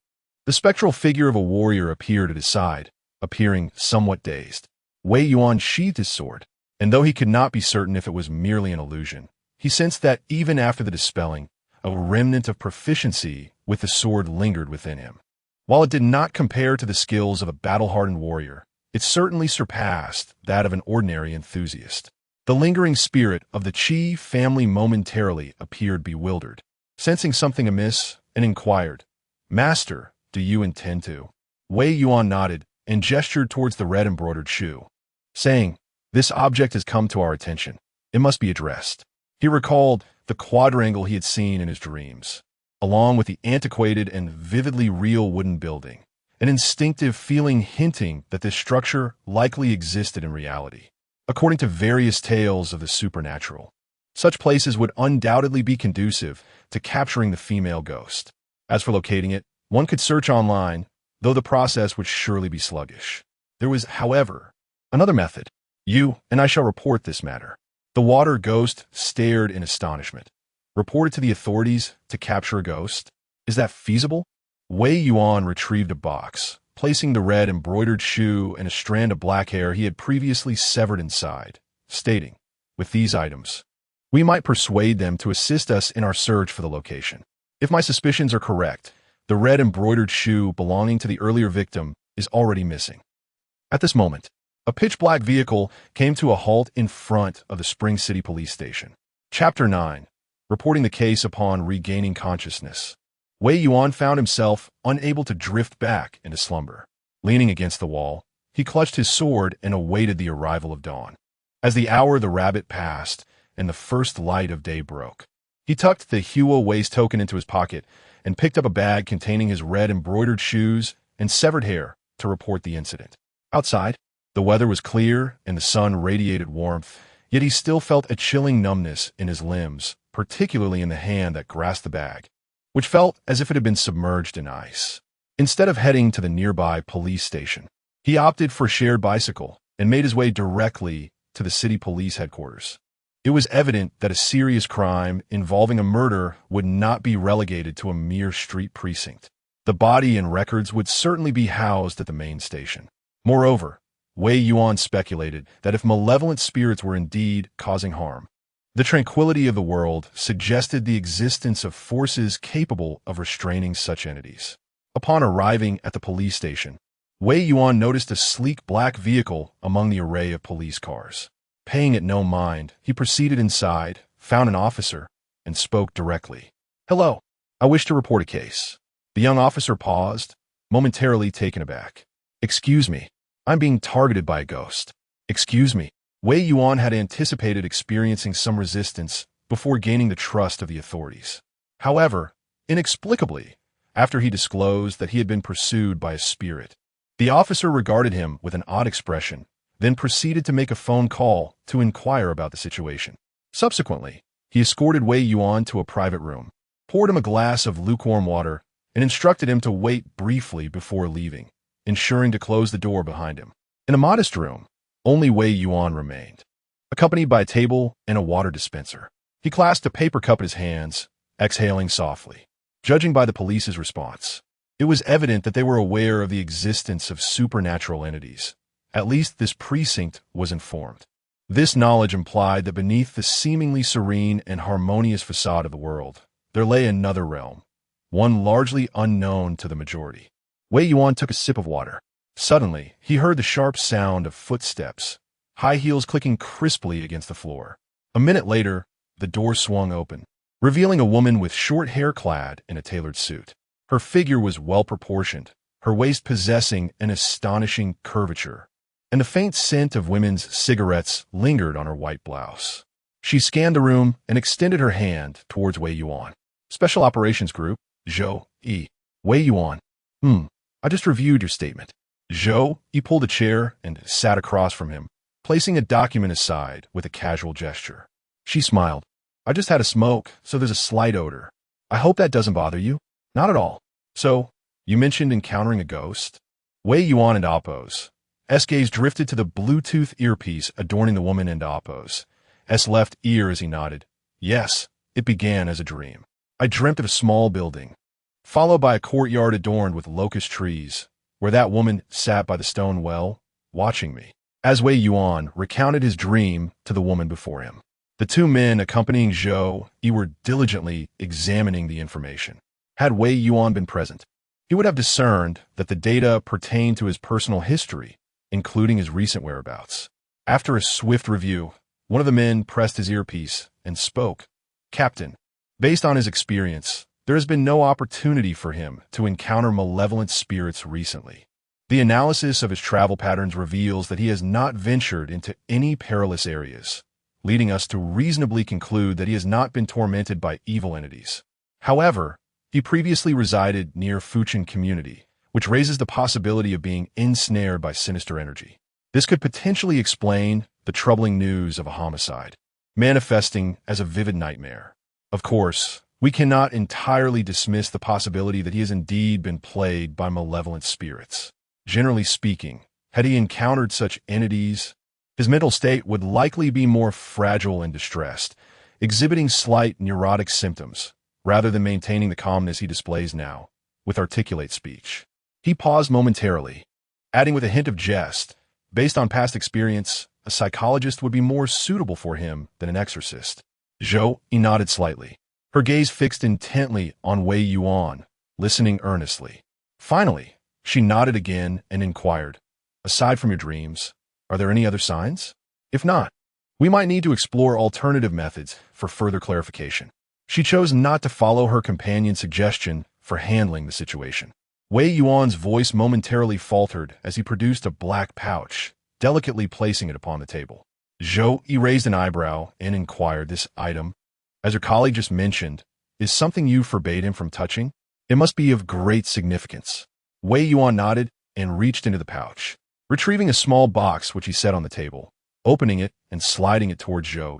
The spectral figure of a warrior appeared at his side, appearing somewhat dazed. Wei Yuan sheathed his sword, and though he could not be certain if it was merely an illusion, he sensed that even after the dispelling, a remnant of proficiency with the sword lingered within him. While it did not compare to the skills of a battle-hardened warrior, it certainly surpassed that of an ordinary enthusiast. The The lingering spirit of the Qi family momentarily appeared bewildered, sensing something amiss, and inquired, "Master, do you intend to?" Wei Yuan nodded and gestured towards the red embroidered shoe, saying, "This object has come to our attention. It must be addressed." He recalled the quadrangle he had seen in his dreams, along with the antiquated and vividly real wooden building, an instinctive feeling hinting that this structure likely existed in reality. According to various tales of the supernatural, such places would undoubtedly be conducive to capturing the female ghost. As for locating it, one could search online, though the process would surely be sluggish. There was, however, another method. "You and I shall report this matter." The water ghost stared in astonishment. "Report it to the authorities to capture a ghost? Is that feasible?" Wei Yuan retrieved a box, placing the red embroidered shoe and a strand of black hair he had previously severed inside, stating, "With these items, we might persuade them to assist us in our search for the location. If my suspicions are correct, the red embroidered shoe belonging to the earlier victim is already missing." At this moment, a pitch-black vehicle came to a halt in front of the Spring City Police Station. Chapter 9. Reporting the case upon regaining consciousness. Wei Yuan found himself unable to drift back into slumber. Leaning against the wall, he clutched his sword and awaited the arrival of dawn. As the hour of the rabbit passed and the first light of day broke, he tucked the Hua Wei's token into his pocket and picked up a bag containing his red embroidered shoes and severed hair to report the incident. Outside, the weather was clear and the sun radiated warmth, yet he still felt a chilling numbness in his limbs, particularly in the hand that grasped the bag, which felt as if it had been submerged in ice. Instead of heading to the nearby police station, he opted for a shared bicycle and made his way directly to the city police headquarters. It was evident that a serious crime involving a murder would not be relegated to a mere street precinct. The body and records would certainly be housed at the main station. Moreover, Wei Yuan speculated that if malevolent spirits were indeed causing harm, the tranquility of the world suggested the existence of forces capable of restraining such entities. Upon arriving at the police station, Wei Yuan noticed a sleek black vehicle among the array of police cars. Paying it no mind, he proceeded inside, found an officer, and spoke directly. "Hello, I wish to report a case." The young officer paused, momentarily taken aback. "Excuse me, I'm being targeted by a ghost." "Excuse me." Wei Yuan had anticipated experiencing some resistance before gaining the trust of the authorities. However, inexplicably, after he disclosed that he had been pursued by a spirit, the officer regarded him with an odd expression, then proceeded to make a phone call to inquire about the situation. Subsequently, he escorted Wei Yuan to a private room, poured him a glass of lukewarm water, and instructed him to wait briefly before leaving, ensuring to close the door behind him. In a modest room, only Wei Yuan remained, accompanied by a table and a water dispenser. He clasped a paper cup in his hands, exhaling softly. Judging by the police's response, it was evident that they were aware of the existence of supernatural entities. At least this precinct was informed. This knowledge implied that beneath the seemingly serene and harmonious facade of the world, there lay another realm, one largely unknown to the majority. Wei Yuan took a sip of water. Suddenly, he heard the sharp sound of footsteps, high heels clicking crisply against the floor. A minute later, the door swung open, revealing a woman with short hair clad in a tailored suit. Her figure was well-proportioned, her waist possessing an astonishing curvature, and the faint scent of women's cigarettes lingered on her white blouse. She scanned the room and extended her hand towards Wei Yuan. "Special Operations Group, Zhou Yi." Wei Yuan. I just reviewed your statement." Zhou Yi pulled a chair and sat across from him, placing a document aside with a casual gesture. She smiled. "I just had a smoke, so there's a slight odor. I hope that doesn't bother you." "Not at all." "So, you mentioned encountering a ghost?" Wei Yuan and Appo's gaze drifted to the Bluetooth earpiece adorning the woman and Appo's left ear as he nodded. "Yes, it began as a dream. I dreamt of a small building, followed by a courtyard adorned with locust trees, where that woman sat by the stone well, watching me." As Wei Yuan recounted his dream to the woman before him, the two men accompanying Zhou Yi were diligently examining the information. Had Wei Yuan been present, he would have discerned that the data pertained to his personal history, including his recent whereabouts. After a swift review, One of the men pressed his earpiece and spoke. Captain, based on his experience, there has been no opportunity for him to encounter malevolent spirits recently. The analysis of his travel patterns reveals that he has not ventured into any perilous areas, leading us to reasonably conclude that he has not been tormented by evil entities. However, he previously resided near Fuchin community, which raises the possibility of being ensnared by sinister energy. This could potentially explain the troubling news of a homicide, manifesting as a vivid nightmare. Of course, we cannot entirely dismiss the possibility that he has indeed been plagued by malevolent spirits. Generally speaking, had he encountered such entities, his mental state would likely be more fragile and distressed, exhibiting slight neurotic symptoms, rather than maintaining the calmness he displays now, with articulate speech. He paused momentarily, adding with a hint of jest, based on past experience, a psychologist would be more suitable for him than an exorcist. Zhou nodded slightly, her gaze fixed intently on Wei Yuan, listening earnestly. Finally, she nodded again and inquired, aside from your dreams, are there any other signs? If not, we might need to explore alternative methods for further clarification. She chose not to follow her companion's suggestion for handling the situation. Wei Yuan's voice momentarily faltered as he produced a black pouch, delicately placing it upon the table. Zhou raised an eyebrow and inquired, this item, as her colleague just mentioned, is something you forbade him from touching? It must be of great significance. Wei Yuan nodded and reached into the pouch, retrieving a small box which he set on the table, opening it and sliding it towards Zhou.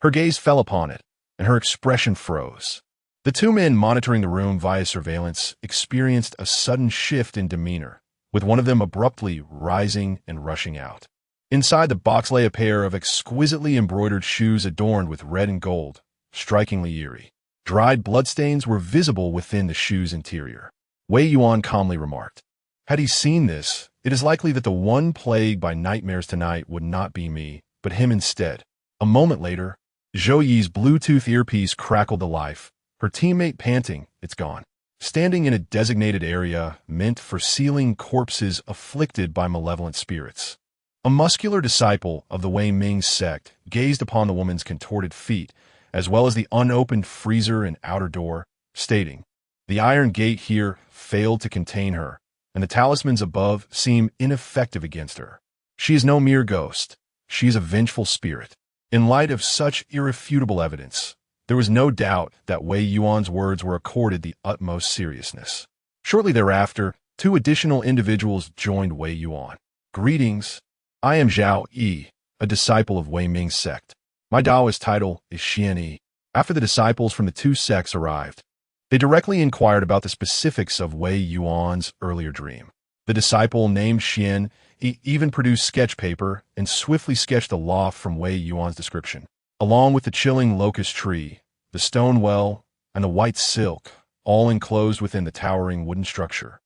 Her gaze fell upon it, and her expression froze. The two men monitoring the room via surveillance experienced a sudden shift in demeanor, with one of them abruptly rising and rushing out. Inside the box lay a pair of exquisitely embroidered shoes adorned with red and gold, strikingly eerie. Dried bloodstains were visible within the shoe's interior. Wei Yuan calmly remarked, had he seen this, it is likely that the one plagued by nightmares tonight would not be me, but him instead. A moment later, Zhou Yi's Bluetooth earpiece crackled to life, her teammate panting, it's gone. Standing in a designated area meant for sealing corpses afflicted by malevolent spirits. A muscular disciple of the Wei Ming sect gazed upon the woman's contorted feet, as well as the unopened freezer and outer door, stating, the iron gate here failed to contain her, and the talismans above seem ineffective against her. She is no mere ghost. She is a vengeful spirit. In light of such irrefutable evidence, there was no doubt that Wei Yuan's words were accorded the utmost seriousness. Shortly thereafter, two additional individuals joined Wei Yuan. Greetings. I am Zhao Yi, a disciple of Wei Ming's sect. My Taoist title is Xian Yi. After the disciples from the two sects arrived, they directly inquired about the specifics of Wei Yuan's earlier dream. The disciple named Xian Yi even produced sketch paper and swiftly sketched a loft from Wei Yuan's description, along with the chilling locust tree, the stone well, and the white silk, all enclosed within the towering wooden structure,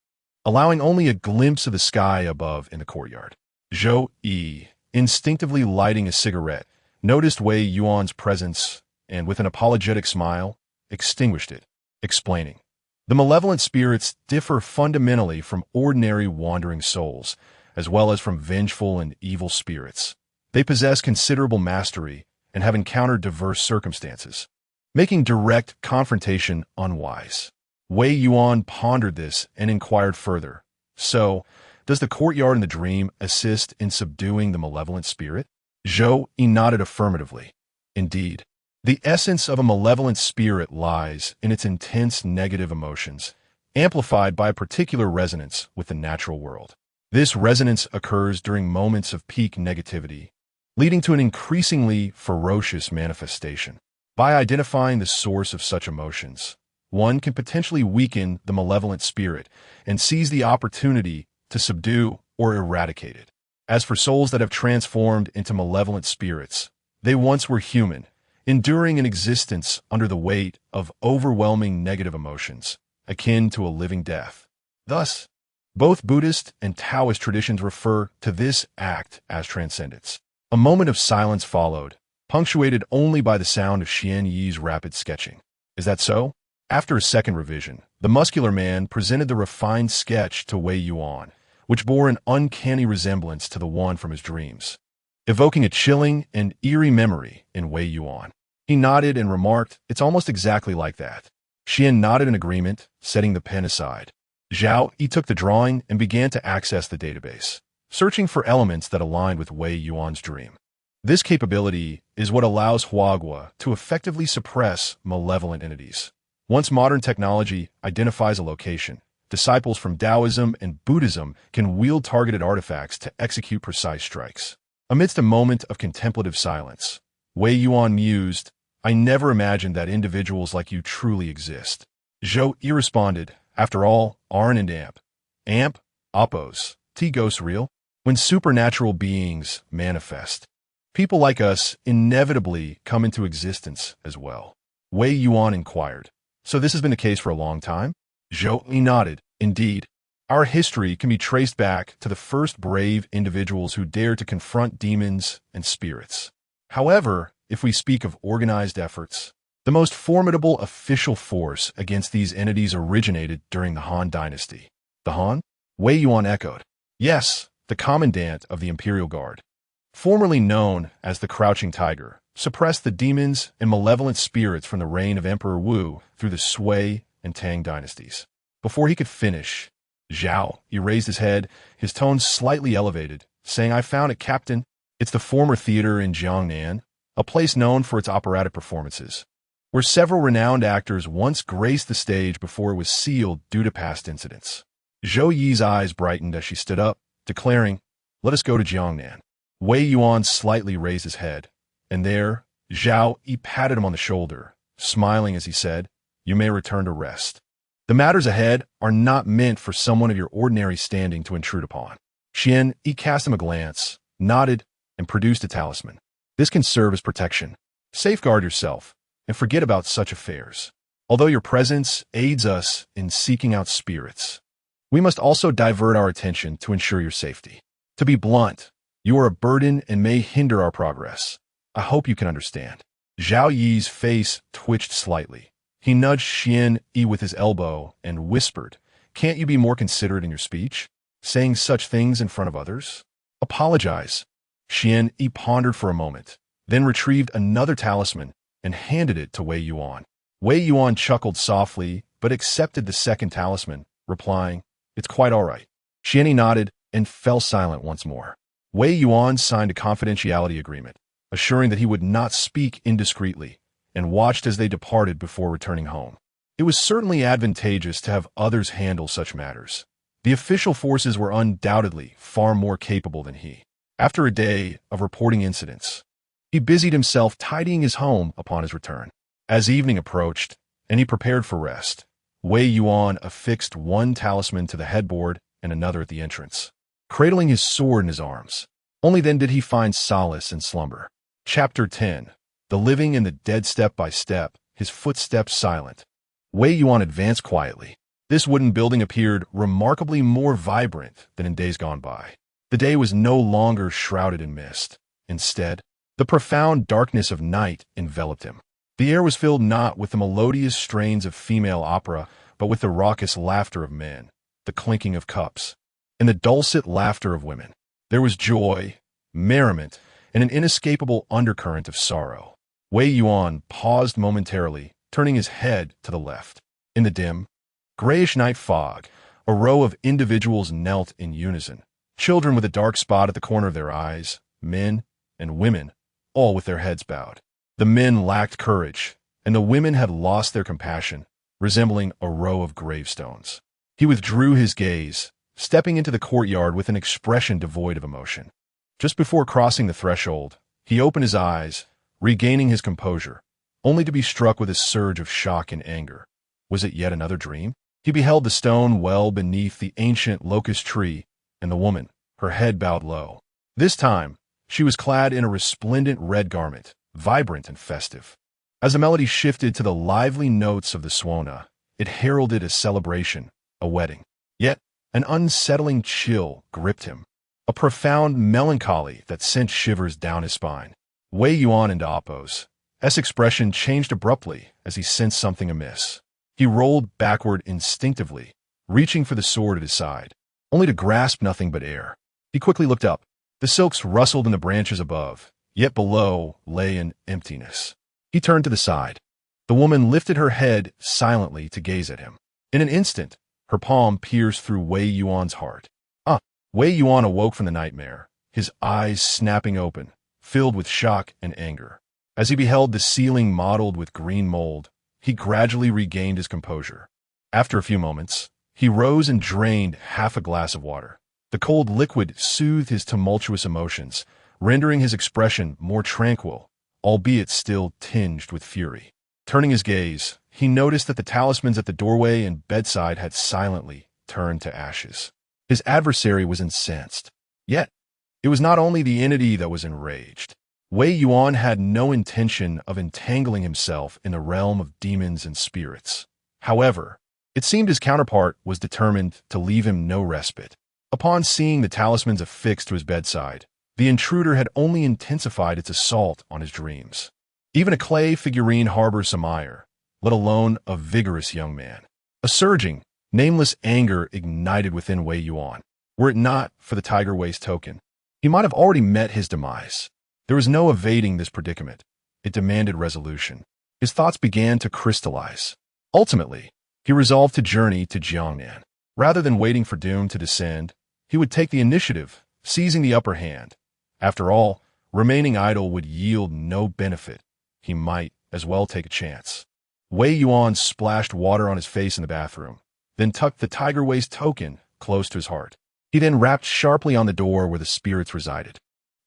allowing only a glimpse of the sky above in the courtyard. Zhou Yi, instinctively lighting a cigarette, noticed Wei Yuan's presence and, with an apologetic smile, extinguished it, explaining, the malevolent spirits differ fundamentally from ordinary wandering souls, as well as from vengeful and evil spirits. They possess considerable mastery and have encountered diverse circumstances, making direct confrontation unwise. Wei Yuan pondered this and inquired further, so, does the courtyard in the dream assist in subduing the malevolent spirit? Zhou Yi nodded affirmatively. Indeed, the essence of a malevolent spirit lies in its intense negative emotions, amplified by a particular resonance with the natural world. This resonance occurs during moments of peak negativity, leading to an increasingly ferocious manifestation. By identifying the source of such emotions, one can potentially weaken the malevolent spirit and seize the opportunity to subdue or eradicate it. As for souls that have transformed into malevolent spirits, they once were human, enduring an existence under the weight of overwhelming negative emotions, akin to a living death. Thus, both Buddhist and Taoist traditions refer to this act as transcendence. A moment of silence followed, punctuated only by the sound of Xian Yi's rapid sketching. Is that so? After a second revision, the muscular man presented the refined sketch to Wei Yuan, which bore an uncanny resemblance to the one from his dreams. evoking a chilling and eerie memory in Wei Yuan. He nodded and remarked, "It's almost exactly like that." Xian nodded in agreement, setting the pen aside. Zhao Yi took the drawing and began to access the database, searching for elements that aligned with Wei Yuan's dream. This capability is what allows Huagua to effectively suppress malevolent entities. Once modern technology identifies a location, disciples from Taoism and Buddhism can wield targeted artifacts to execute precise strikes. Amidst a moment of contemplative silence, Wei Yuan mused, "I never imagined that individuals like you truly exist." Zhou Yi responded, "After all, Arn and Amp, Oppos, T-Ghosts real? When supernatural beings manifest, people like us inevitably come into existence as well." Wei Yuan inquired, "So this has been the case for a long time?" Zhou Yi nodded, "Indeed. Our history can be traced back to the first brave individuals who dared to confront demons and spirits. However, if we speak of organized efforts, the most formidable official force against these entities originated during the Han Dynasty." "The Han?" Wei Yuan echoed. "Yes, the Commandant of the Imperial Guard, formerly known as the Crouching Tiger, suppressed the demons and malevolent spirits from the reign of Emperor Wu through the Sui and Tang dynasties." Before he could finish, Zhao Yi raised his head, his tone slightly elevated, saying, "I found it, Captain. It's the former theater in Jiangnan, a place known for its operatic performances, where several renowned actors once graced the stage before it was sealed due to past incidents." Zhou Yi's eyes brightened as she stood up, declaring, "Let us go to Jiangnan." Wei Yuan slightly raised his head, and there, Zhao Yi patted him on the shoulder, smiling as he said, "You may return to rest. The matters ahead are not meant for someone of your ordinary standing to intrude upon." Xian Yi cast him a glance, nodded, and produced a talisman. "This can serve as protection. Safeguard yourself, and forget about such affairs. Although your presence aids us in seeking out spirits, we must also divert our attention to ensure your safety. To be blunt, you are a burden and may hinder our progress. I hope you can understand." Zhao Yi's face twitched slightly. He nudged Xian Yi with his elbow and whispered, "Can't you be more considerate in your speech? Saying such things in front of others? Apologize." Xian Yi pondered for a moment, then retrieved another talisman and handed it to Wei Yuan. Wei Yuan chuckled softly, but accepted the second talisman, replying, "It's quite all right." Xian Yi nodded and fell silent once more. Wei Yuan signed a confidentiality agreement, assuring that he would not speak indiscreetly, and watched as they departed before returning home. It was certainly advantageous to have others handle such matters. The official forces were undoubtedly far more capable than he. After a day of reporting incidents, he busied himself tidying his home upon his return. As evening approached, and he prepared for rest, Wei Yuan affixed one talisman to the headboard and another at the entrance, cradling his sword in his arms. Only then did he find solace in slumber. Chapter 10. The living and the dead. Step by step, his footsteps silent, Wei Yuan advanced quietly. This wooden building appeared remarkably more vibrant than in days gone by. The day was no longer shrouded in mist. Instead, the profound darkness of night enveloped him. The air was filled not with the melodious strains of female opera, but with the raucous laughter of men, the clinking of cups, and the dulcet laughter of women. There was joy, merriment, and an inescapable undercurrent of sorrow. Wei Yuan paused momentarily, turning his head to the left. In the dim, grayish night fog, a row of individuals knelt in unison, children with a dark spot at the corner of their eyes, men and women, all with their heads bowed. The men lacked courage, and the women had lost their compassion, resembling a row of gravestones. He withdrew his gaze, stepping into the courtyard with an expression devoid of emotion. Just before crossing the threshold, he opened his eyes, regaining his composure, only to be struck with a surge of shock and anger. Was it yet another dream? He beheld the stone well beneath the ancient locust tree, and the woman, her head bowed low. This time, she was clad in a resplendent red garment, vibrant and festive. As the melody shifted to the lively notes of the suona, it heralded a celebration, a wedding. Yet, an unsettling chill gripped him, a profound melancholy that sent shivers down his spine. Wei Yuan and Appo's expression changed abruptly as he sensed something amiss. He rolled backward instinctively, reaching for the sword at his side, only to grasp nothing but air. He quickly looked up, The silks rustled in the branches above, yet below lay an emptiness. He turned to the side. The woman lifted her head silently to gaze at him. In an instant, her palm pierced through Wei Yuan's heart. Wei Yuan awoke from the nightmare, his eyes snapping open, filled with shock and anger. As he beheld the ceiling mottled with green mold, he gradually regained his composure. After a few moments, he rose and drained half a glass of water. The cold liquid soothed his tumultuous emotions, rendering his expression more tranquil, albeit still tinged with fury. Turning his gaze, he noticed that the talismans at the doorway and bedside had silently turned to ashes. His adversary was incensed. Yet, it was not only the entity that was enraged. Wei Yuan had no intention of entangling himself in the realm of demons and spirits. However, it seemed his counterpart was determined to leave him no respite. Upon seeing the talismans affixed to his bedside, the intruder had only intensified its assault on his dreams. Even a clay figurine harbors some ire, let alone a vigorous young man. A surging, nameless anger ignited within Wei Yuan. Were it not for the tiger waist token, he might have already met his demise. There was no evading this predicament. It demanded resolution. His thoughts began to crystallize. Ultimately, he resolved to journey to Jiangnan. Rather than waiting for doom to descend, he would take the initiative, seizing the upper hand. After all, remaining idle would yield no benefit. He might as well take a chance. Wei Yuan splashed water on his face in the bathroom, then tucked the tiger waist token close to his heart. He then rapped sharply on the door where the spirits resided.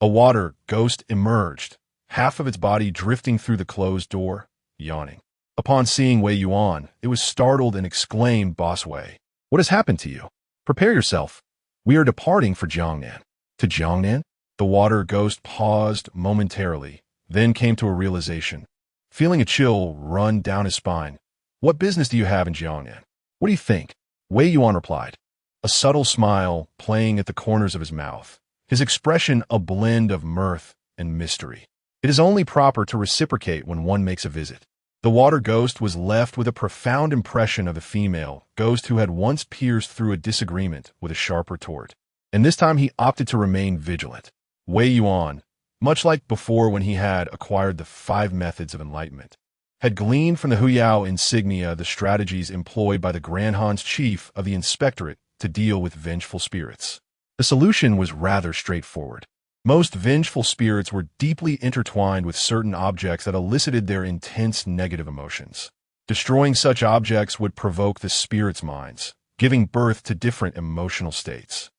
A water ghost emerged, half of its body drifting through the closed door, yawning. Upon seeing Wei Yuan, it was startled and exclaimed, "Boss Wei, what has happened to you? Prepare yourself. We are departing for Jiangnan." To Jiangnan? The water ghost paused momentarily, then came to a realization. Feeling a chill run down his spine. "What business do you have in Jiangnan? What do you think?" Wei Yuan replied, a subtle smile playing at the corners of his mouth, his expression a blend of mirth and mystery. "It is only proper to reciprocate when one makes a visit." The water ghost was left with a profound impression of the female ghost who had once pierced through a disagreement with a sharp retort. And this time he opted to remain vigilant. Wei Yuan, much like before when he had acquired the 5 methods of enlightenment, had gleaned from the Huyao insignia the strategies employed by the Grand Han's chief of the inspectorate to deal with vengeful spirits. The solution was rather straightforward. Most vengeful spirits were deeply intertwined with certain objects that elicited their intense negative emotions. Destroying such objects would provoke the spirits' minds, giving birth to different emotional states.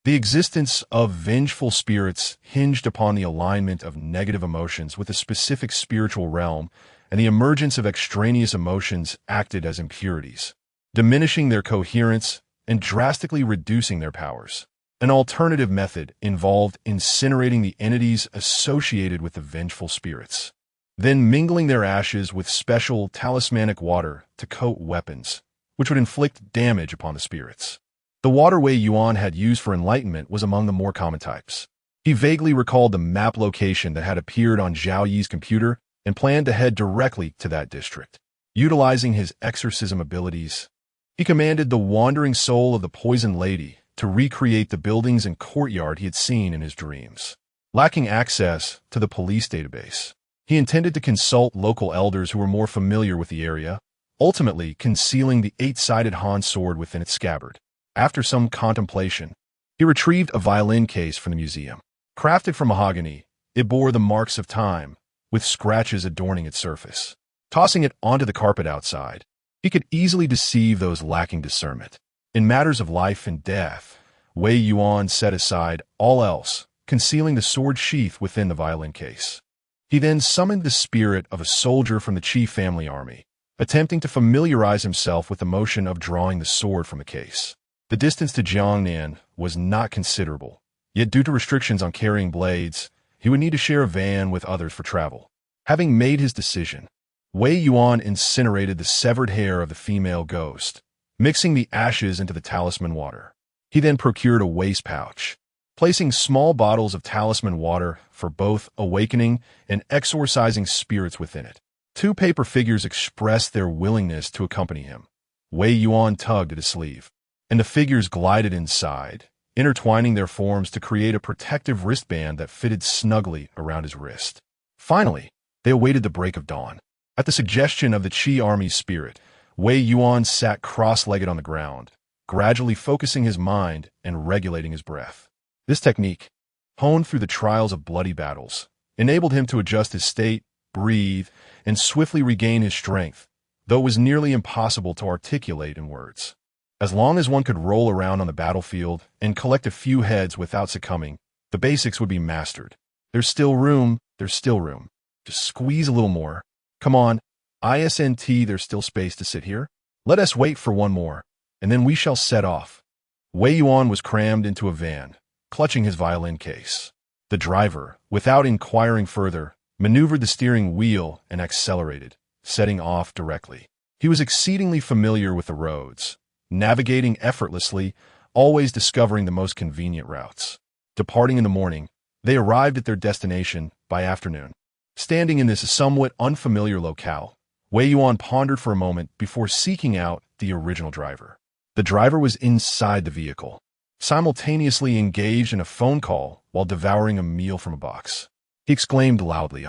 The existence of vengeful spirits hinged upon the alignment of negative emotions with a specific spiritual realm, and the emergence of extraneous emotions acted as impurities, diminishing their coherence and drastically reducing their powers. An alternative method involved incinerating the entities associated with the vengeful spirits, then mingling their ashes with special talismanic water to coat weapons, which would inflict damage upon the spirits. The water Wei Yuan had used for enlightenment was among the more common types. He vaguely recalled the map location that had appeared on Zhao Yi's computer and planned to head directly to that district. Utilizing his exorcism abilities, he commanded the wandering soul of the poisoned lady to recreate the buildings and courtyard he had seen in his dreams. Lacking access to the police database, he intended to consult local elders who were more familiar with the area, ultimately concealing the 8-sided Han sword within its scabbard. After some contemplation, he retrieved a violin case from the museum. Crafted from mahogany, it bore the marks of time, with scratches adorning its surface. Tossing it onto the carpet outside, he could easily deceive those lacking discernment. In matters of life and death, Wei Yuan set aside all else, concealing the sword sheath within the violin case. He then summoned the spirit of a soldier from the chief family army, attempting to familiarize himself with the motion of drawing the sword from the case. The distance to Jiangnan was not considerable, yet due to restrictions on carrying blades, he would need to share a van with others for travel. Having made his decision, Wei Yuan incinerated the severed hair of the female ghost, mixing the ashes into the talisman water. He then procured a waste pouch, placing small bottles of talisman water for both awakening and exorcising spirits within it. 2 paper figures expressed their willingness to accompany him. Wei Yuan tugged at his sleeve, and the figures glided inside, intertwining their forms to create a protective wristband that fitted snugly around his wrist. Finally, they awaited the break of dawn. At the suggestion of the Qi army's spirit, Wei Yuan sat cross-legged on the ground, gradually focusing his mind and regulating his breath. This technique, honed through the trials of bloody battles, enabled him to adjust his state, breathe, and swiftly regain his strength, though it was nearly impossible to articulate in words. As long as one could roll around on the battlefield and collect a few heads without succumbing, the basics would be mastered. There's still room. Just squeeze a little more. Come on, ISNT, there's still space to sit here. Let us wait for one more, and then we shall set off. Wei Yuan was crammed into a van, clutching his violin case. The driver, without inquiring further, maneuvered the steering wheel and accelerated, setting off directly. He was exceedingly familiar with the roads, navigating effortlessly, always discovering the most convenient routes. Departing in the morning, they arrived at their destination by afternoon. Standing in this somewhat unfamiliar locale, Wei Yuan pondered for a moment before seeking out the original driver. The driver was inside the vehicle, simultaneously engaged in a phone call while devouring a meal from a box. He exclaimed loudly,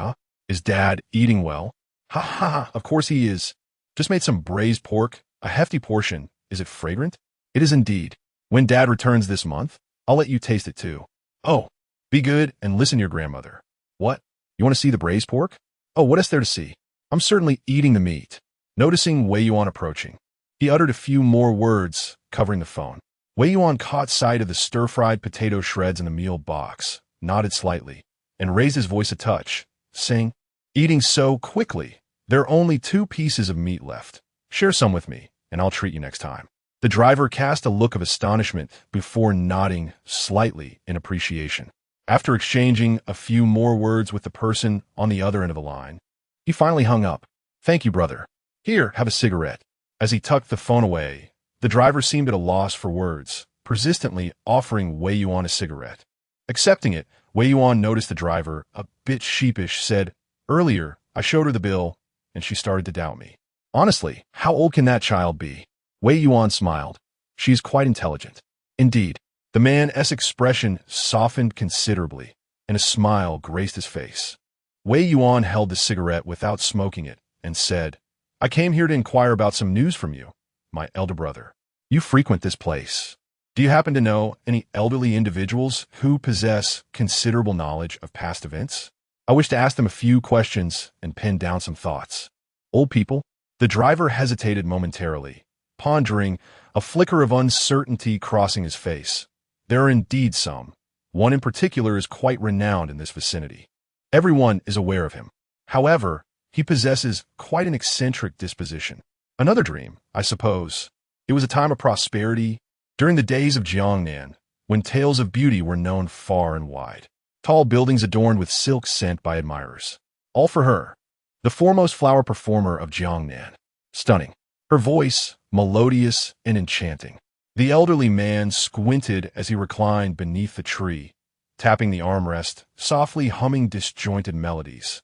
Is Dad eating well? Ha ha ha, of course he is. Just made some braised pork, a hefty portion. Is it fragrant? It is indeed. When Dad returns this month, I'll let you taste it too. Oh, be good and listen to your grandmother. What? You want to see the braised pork? Oh, what is there to see? I'm certainly eating the meat. Noticing Wei Yuan approaching, he uttered a few more words, covering the phone. Wei Yuan caught sight of the stir-fried potato shreds in the meal box, nodded slightly, and raised his voice a touch, saying, Eating so quickly, there are only 2 pieces of meat left. Share some with me, and I'll treat you next time. The driver cast a look of astonishment before nodding slightly in appreciation. After exchanging a few more words with the person on the other end of the line, he finally hung up. Thank you, brother. Here, have a cigarette. As he tucked the phone away, the driver seemed at a loss for words, persistently offering Wei Yuan a cigarette. Accepting it, Wei Yuan noticed the driver, a bit sheepish, said, Earlier, I showed her the bill, and she started to doubt me. Honestly, how old can that child be? Wei Yuan smiled. She is quite intelligent. Indeed. The man's expression softened considerably, and a smile graced his face. Wei Yuan held the cigarette without smoking it, and said, I came here to inquire about some news from you, my elder brother. You frequent this place. Do you happen to know any elderly individuals who possess considerable knowledge of past events? I wish to ask them a few questions and pin down some thoughts. Old people? The driver hesitated momentarily, pondering, a flicker of uncertainty crossing his face. There are indeed some. One in particular is quite renowned in this vicinity. Everyone is aware of him. However, he possesses quite an eccentric disposition. Another dream, I suppose. It was a time of prosperity, during the days of Jiangnan, when tales of beauty were known far and wide. Tall buildings adorned with silk sent by admirers. All for her, the foremost flower performer of Jiangnan. Stunning. Her voice, melodious and enchanting. The elderly man squinted as he reclined beneath the tree, tapping the armrest, softly humming disjointed melodies,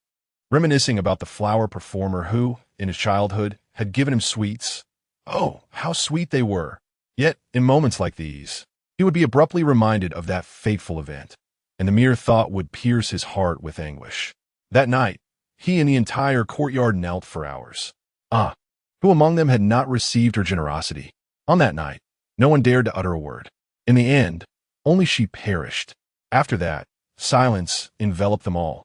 reminiscing about the flower performer who, in his childhood, had given him sweets. Oh, how sweet they were! Yet, in moments like these, he would be abruptly reminded of that fateful event, and the mere thought would pierce his heart with anguish. That night, he and the entire courtyard knelt for hours. Who among them had not received her generosity? On that night, no one dared to utter a word. In the end, only she perished. After that, silence enveloped them all.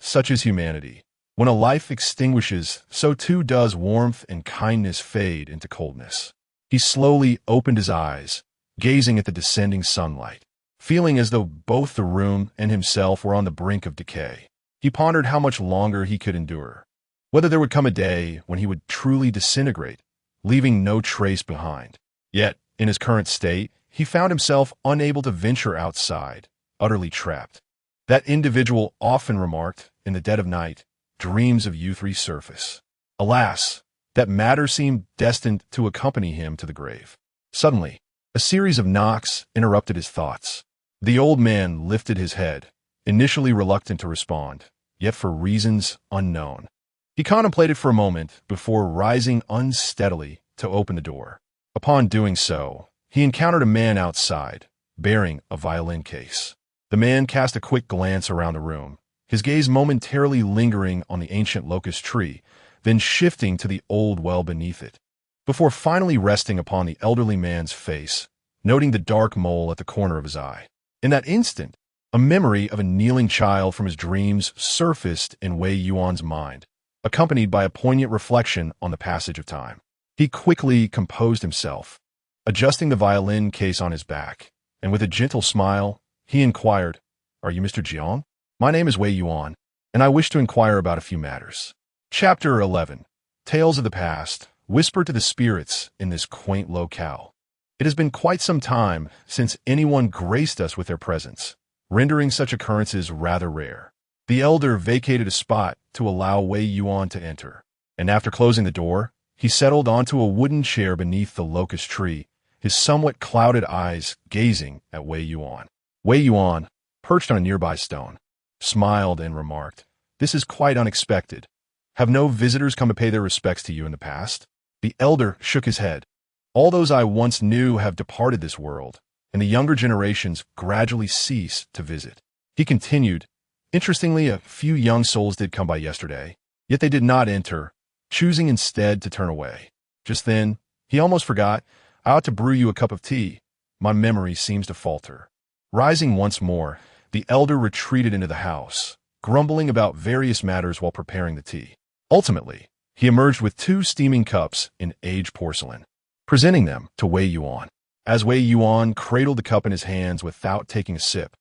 Such is humanity. When a life extinguishes, so too does warmth and kindness fade into coldness. He slowly opened his eyes, gazing at the descending sunlight, feeling as though both the room and himself were on the brink of decay. He pondered how much longer he could endure, whether there would come a day when he would truly disintegrate, leaving no trace behind. Yet, in his current state, he found himself unable to venture outside, utterly trapped. That individual often remarked, in the dead of night, dreams of youth resurface. Alas, that matter seemed destined to accompany him to the grave. Suddenly, a series of knocks interrupted his thoughts. The old man lifted his head, initially reluctant to respond, yet for reasons unknown. He contemplated for a moment before rising unsteadily to open the door. Upon doing so, he encountered a man outside, bearing a violin case. The man cast a quick glance around the room, his gaze momentarily lingering on the ancient locust tree, then shifting to the old well beneath it, before finally resting upon the elderly man's face, noting the dark mole at the corner of his eye. In that instant, a memory of a kneeling child from his dreams surfaced in Wei Yuan's mind, accompanied by a poignant reflection on the passage of time. He quickly composed himself, adjusting the violin case on his back, and with a gentle smile, he inquired, "Are you Mr. Jiang? My name is Wei Yuan, and I wish to inquire about a few matters." Chapter 11. Tales of the Past, whisper to the spirits in this quaint locale. It has been quite some time since anyone graced us with their presence, rendering such occurrences rather rare. The elder vacated a spot to allow Wei Yuan to enter, and after closing the door, he settled onto a wooden chair beneath the locust tree, his somewhat clouded eyes gazing at Wei Yuan. Wei Yuan, perched on a nearby stone, smiled and remarked, "This is quite unexpected. Have no visitors come to pay their respects to you in the past?" The elder shook his head. "All those I once knew have departed this world, and the younger generations gradually cease to visit." He continued, "Interestingly, a few young souls did come by yesterday, yet they did not enter, choosing instead to turn away. Just then, he almost forgot, I ought to brew you a cup of tea. My memory seems to falter." Rising once more, the elder retreated into the house, grumbling about various matters while preparing the tea. Ultimately, he emerged with 2 steaming cups in aged porcelain, presenting them to Wei Yuan. As Wei Yuan cradled the cup in his hands without taking a sip,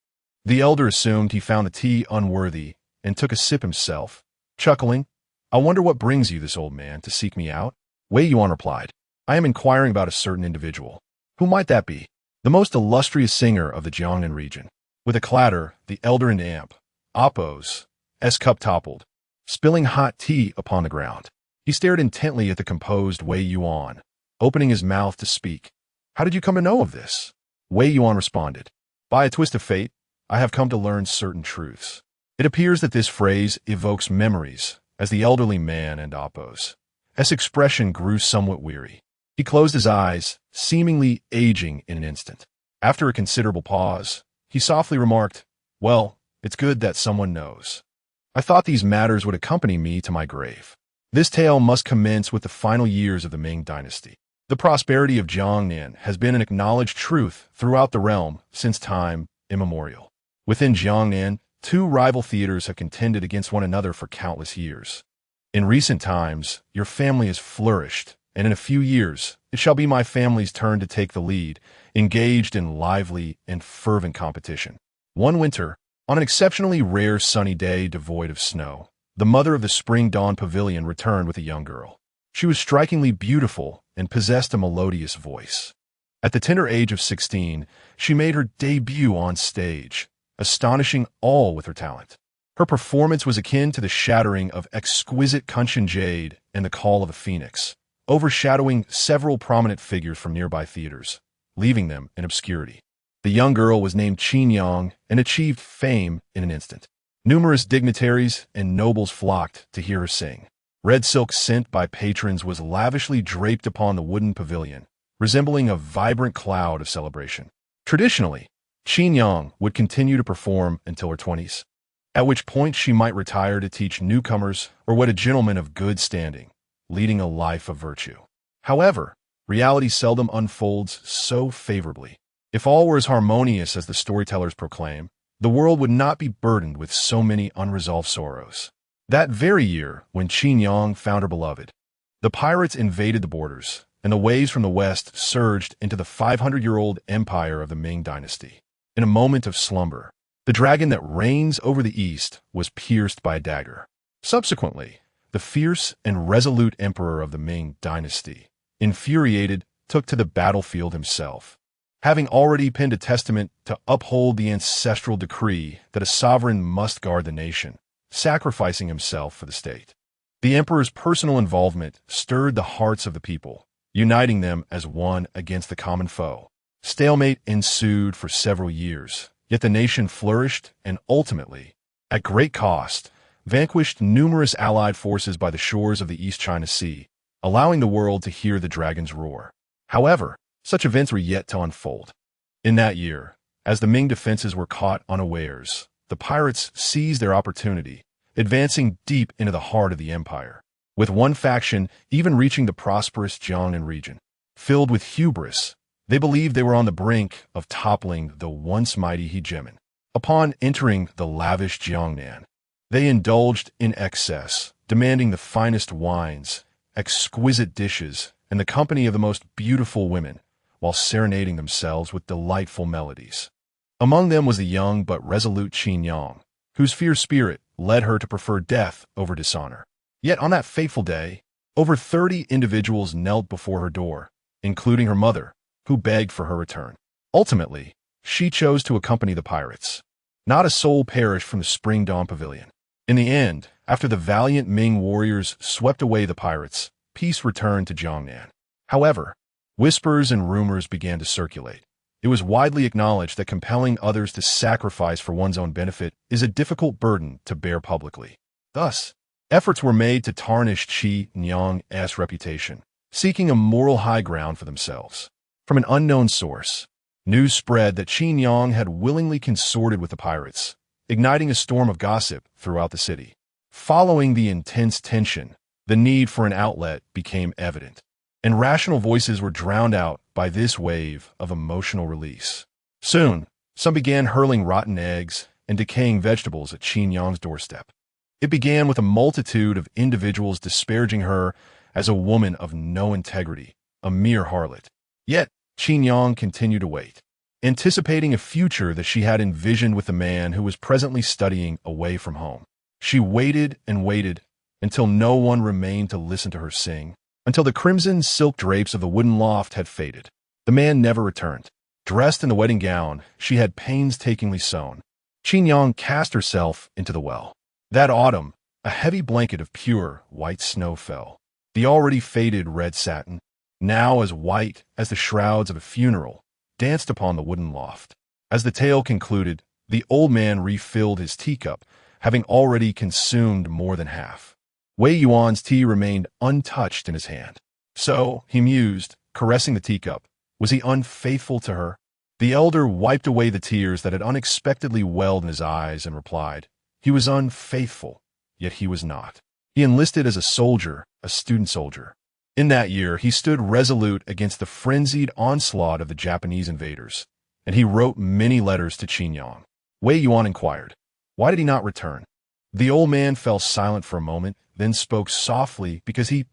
the elder assumed he found the tea unworthy and took a sip himself, chuckling, "I wonder what brings you, this old man, to seek me out?" Wei Yuan replied, "I am inquiring about a certain individual." "Who might that be?" "The most illustrious singer of the Jiangnan region." With a clatter, the elder and amp, Appo's cup toppled, spilling hot tea upon the ground. He stared intently at the composed Wei Yuan, opening his mouth to speak. "How did you come to know of this?" Wei Yuan responded, "By a twist of fate, I have come to learn certain truths." It appears that this phrase evokes memories, as the elderly man and Appo's expression grew somewhat weary. He closed his eyes, seemingly aging in an instant. After a considerable pause, he softly remarked, "Well, it's good that someone knows. I thought these matters would accompany me to my grave." This tale must commence with the final years of the Ming dynasty. The prosperity of Jiangnan has been an acknowledged truth throughout the realm since time immemorial. Within Jiangnan, 2 rival theaters have contended against one another for countless years. In recent times, your family has flourished, and in a few years, it shall be my family's turn to take the lead, engaged in lively and fervent competition. One winter, on an exceptionally rare sunny day devoid of snow, the mother of the Spring Dawn Pavilion returned with a young girl. She was strikingly beautiful and possessed a melodious voice. At the tender age of 16, she made her debut on stage, astonishing all with her talent. Her performance was akin to the shattering of exquisite Kunshan jade and the call of a phoenix, overshadowing several prominent figures from nearby theaters, leaving them in obscurity. The young girl was named Qin Yang and achieved fame in an instant. Numerous dignitaries and nobles flocked to hear her sing. Red silk sent by patrons was lavishly draped upon the wooden pavilion, resembling a vibrant cloud of celebration. Traditionally, Qin Yang would continue to perform until her 20s, at which point she might retire to teach newcomers or wed a gentleman of good standing, leading a life of virtue. However, reality seldom unfolds so favorably. If all were as harmonious as the storytellers proclaim, the world would not be burdened with so many unresolved sorrows. That very year, when Qin Yang found her beloved, the pirates invaded the borders, and the waves from the west surged into the 500-year-old empire of the Ming dynasty. In a moment of slumber, the dragon that reigns over the east was pierced by a dagger. Subsequently, the fierce and resolute emperor of the Ming dynasty, infuriated, took to the battlefield himself, having already penned a testament to uphold the ancestral decree that a sovereign must guard the nation, sacrificing himself for the state. The emperor's personal involvement stirred the hearts of the people, uniting them as one against the common foe. Stalemate ensued for several years, yet the nation flourished and ultimately, at great cost, vanquished numerous allied forces by the shores of the East China Sea, allowing the world to hear the dragon's roar. However, such events were yet to unfold. In that year, As the Ming defenses were caught unawares, the pirates seized their opportunity, advancing deep into the heart of the empire, with one faction even reaching the prosperous Jiangnan region. Filled with hubris, they believed they were on the brink of toppling the once mighty hegemon. Upon entering the lavish Jiangnan, they indulged in excess, demanding the finest wines, exquisite dishes, and the company of the most beautiful women, while serenading themselves with delightful melodies. Among them was the young but resolute Qin Yang, whose fierce spirit led her to prefer death over dishonor. Yet on that fateful day, over 30 individuals knelt before her door, including her mother, who begged for her return. Ultimately, she chose to accompany the pirates. Not a soul perished from the Spring Dawn Pavilion. In the end, after the valiant Ming warriors swept away the pirates, peace returned to Jiangnan. However, whispers and rumors began to circulate. It was widely acknowledged that compelling others to sacrifice for one's own benefit is a difficult burden to bear publicly. Thus, efforts were made to tarnish Qi Nyang's reputation, seeking a moral high ground for themselves. From an unknown source, news spread that Qi Nyang had willingly consorted with the pirates, igniting a storm of gossip throughout the city. Following the intense tension, the need for an outlet became evident, and rational voices were drowned out by this wave of emotional release. Soon, some began hurling rotten eggs and decaying vegetables at Qin Yang's doorstep. It began with a multitude of individuals disparaging her as a woman of no integrity, a mere harlot. Yet, Qin Yang continued to wait, anticipating a future that she had envisioned with the man who was presently studying away from home. She waited and waited until no one remained to listen to her sing, until the crimson silk drapes of the wooden loft had faded. The man never returned. Dressed in the wedding gown she had painstakingly sewn, Qin Yang cast herself into the well. That autumn, a heavy blanket of pure white snow fell. The already faded red satin, now as white as the shrouds of a funeral, danced upon the wooden loft. As the tale concluded, the old man refilled his teacup, having already consumed more than half. Wei Yuan's tea remained untouched in his hand. So, he mused, caressing the teacup, was he unfaithful to her? The elder wiped away the tears that had unexpectedly welled in his eyes and replied, he was unfaithful, yet he was not. He enlisted as a soldier, a student soldier. In that year, he stood resolute against the frenzied onslaught of the Japanese invaders, and he wrote many letters to Qin Yang. Wei Yuan inquired, why did he not return? The old man fell silent for a moment, then spoke softly because he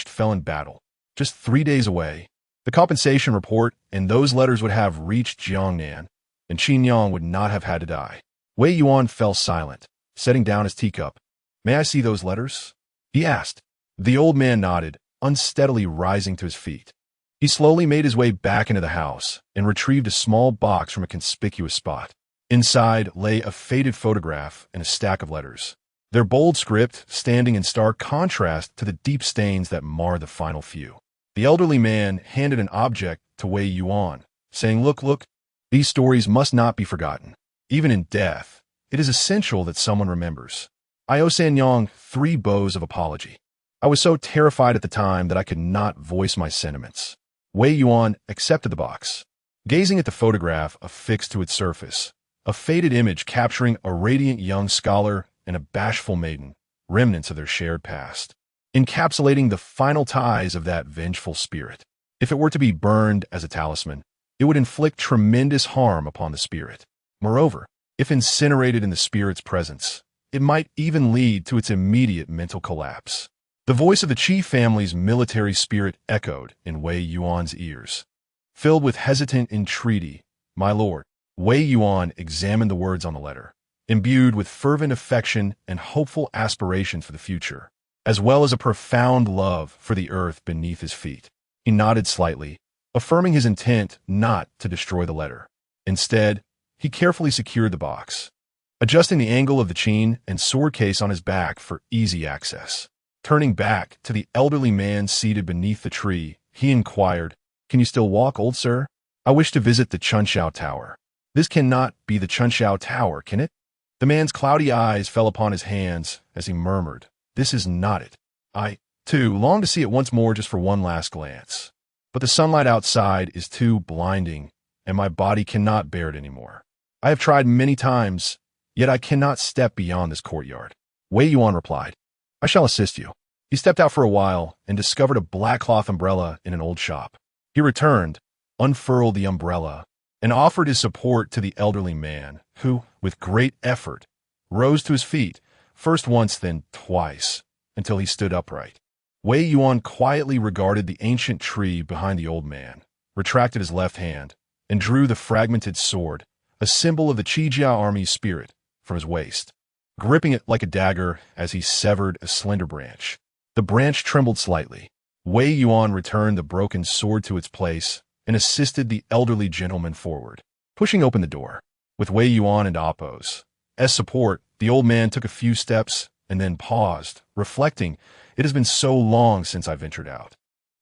fell in battle. Just 3 days away, the compensation report and those letters would have reached Jiangnan, and Qin Yang would not have had to die. Wei Yuan fell silent, setting down his teacup. May I see those letters? He asked. The old man nodded, unsteadily rising to his feet. He slowly made his way back into the house and retrieved a small box from a conspicuous spot. Inside lay a faded photograph and a stack of letters, their bold script standing in stark contrast to the deep stains that marred the final few. The elderly man handed an object to Wei Yuan, saying, look, these stories must not be forgotten. Even in death, it is essential that someone remembers. I owe Sanyang 3 bows of apology. I was so terrified at the time that I could not voice my sentiments. Wei Yuan accepted the box, gazing at the photograph affixed to its surface, a faded image capturing a radiant young scholar and a bashful maiden, remnants of their shared past, encapsulating the final ties of that vengeful spirit. If it were to be burned as a talisman, it would inflict tremendous harm upon the spirit. Moreover, if incinerated in the spirit's presence, it might even lead to its immediate mental collapse. The voice of the Qi family's military spirit echoed in Wei Yuan's ears. Filled with hesitant entreaty, my lord, Wei Yuan examined the words on the letter, imbued with fervent affection and hopeful aspirations for the future, as well as a profound love for the earth beneath his feet. He nodded slightly, affirming his intent not to destroy the letter. Instead, he carefully secured the box, adjusting the angle of the chain and sword case on his back for easy access. Turning back to the elderly man seated beneath the tree, he inquired, can you still walk, old sir? I wish to visit the Chunxiao Tower. This cannot be the Chunxiao Tower, can it? The man's cloudy eyes fell upon his hands as he murmured, this is not it. I, too, long to see it once more just for one last glance. But the sunlight outside is too blinding, and my body cannot bear it anymore. I have tried many times, yet I cannot step beyond this courtyard. Wei Yuan replied, I shall assist you. He stepped out for a while and discovered a black cloth umbrella in an old shop. He returned, unfurled the umbrella, and offered his support to the elderly man, who, with great effort, rose to his feet, first once then twice, until he stood upright. Wei Yuan quietly regarded the ancient tree behind the old man, retracted his left hand, and drew the fragmented sword, a symbol of the Qijia army's spirit, from his waist, gripping it like a dagger as he severed a slender branch. The branch trembled slightly. Wei Yuan returned the broken sword to its place and assisted the elderly gentleman forward, pushing open the door. With Wei Yuan and Appos as support, the old man took a few steps and then paused, reflecting, it has been so long since I ventured out.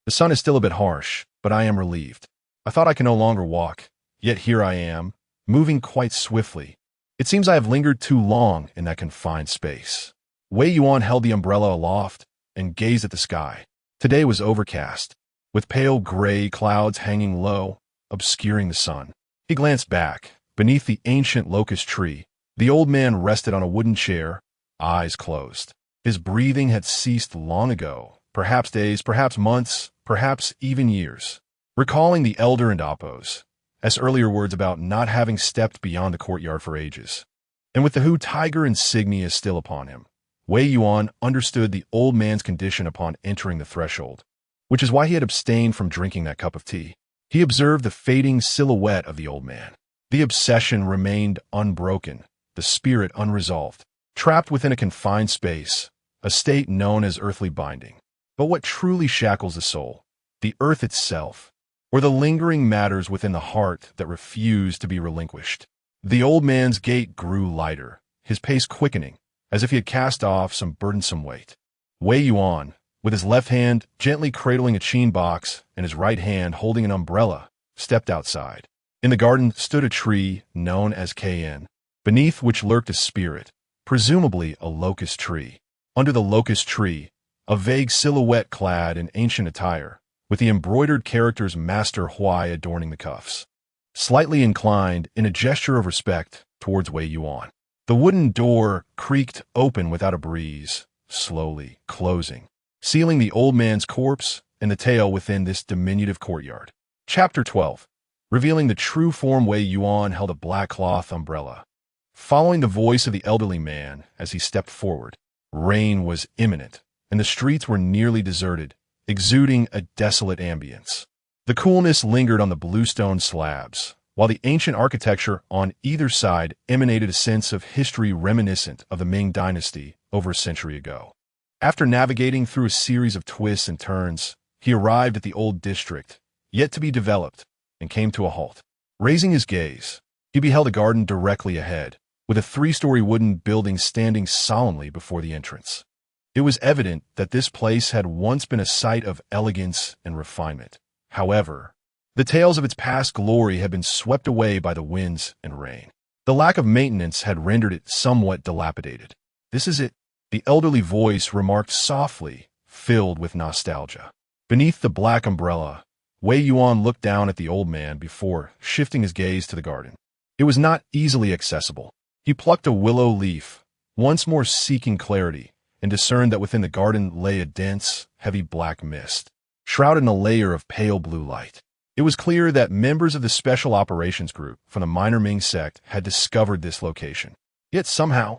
The sun is still a bit harsh, but I am relieved. I thought I could no longer walk, yet here I am, moving quite swiftly. It seems I have lingered too long in that confined space. Wei Yuan held the umbrella aloft and gazed at the sky. Today was overcast, with pale gray clouds hanging low, obscuring the sun. He glanced back. Beneath the ancient locust tree, the old man rested on a wooden chair, eyes closed. His breathing had ceased long ago, perhaps days, perhaps months, perhaps even years. Recalling the elder and Appos, as earlier words about not having stepped beyond the courtyard for ages. And with the Hu tiger insignia still upon him, Wei Yuan understood the old man's condition upon entering the threshold, which is why he had abstained from drinking that cup of tea. He observed the fading silhouette of the old man. The obsession remained unbroken, the spirit unresolved, trapped within a confined space, a state known as earthly binding. But what truly shackles the soul? The earth itself, or the lingering matters within the heart that refuse to be relinquished? The old man's gait grew lighter, his pace quickening, as if he had cast off some burdensome weight. Wei Yuan, with his left hand gently cradling a chain box and his right hand holding an umbrella, stepped outside. In the garden stood a tree known as Kn, beneath which lurked a spirit, presumably a locust tree. Under the locust tree, a vague silhouette clad in ancient attire, with the embroidered characters Master Huai adorning the cuffs, slightly inclined in a gesture of respect towards Wei Yuan. The wooden door creaked open without a breeze, slowly closing, sealing the old man's corpse and the tale within this diminutive courtyard. Chapter 12. Revealing the true form, Wei Yuan held a black cloth umbrella. Following the voice of the elderly man as he stepped forward, rain was imminent, and the streets were nearly deserted, exuding a desolate ambience. The coolness lingered on the bluestone slabs, while the ancient architecture on either side emanated a sense of history reminiscent of the Ming dynasty over a century ago. After navigating through a series of twists and turns, he arrived at the old district, yet to be developed, and came to a halt. Raising his gaze, he beheld a garden directly ahead, with a 3-story wooden building standing solemnly before the entrance. It was evident that this place had once been a site of elegance and refinement. However, the tales of its past glory had been swept away by the winds and rain. The lack of maintenance had rendered it somewhat dilapidated. This is it, the elderly voice remarked softly, filled with nostalgia. Beneath the black umbrella, Wei Yuan looked down at the old man before shifting his gaze to the garden. It was not easily accessible. He plucked a willow leaf, once more seeking clarity, and discerned that within the garden lay a dense, heavy black mist, shrouded in a layer of pale blue light. It was clear that members of the Special Operations Group from the Minor Ming sect had discovered this location. Yet somehow,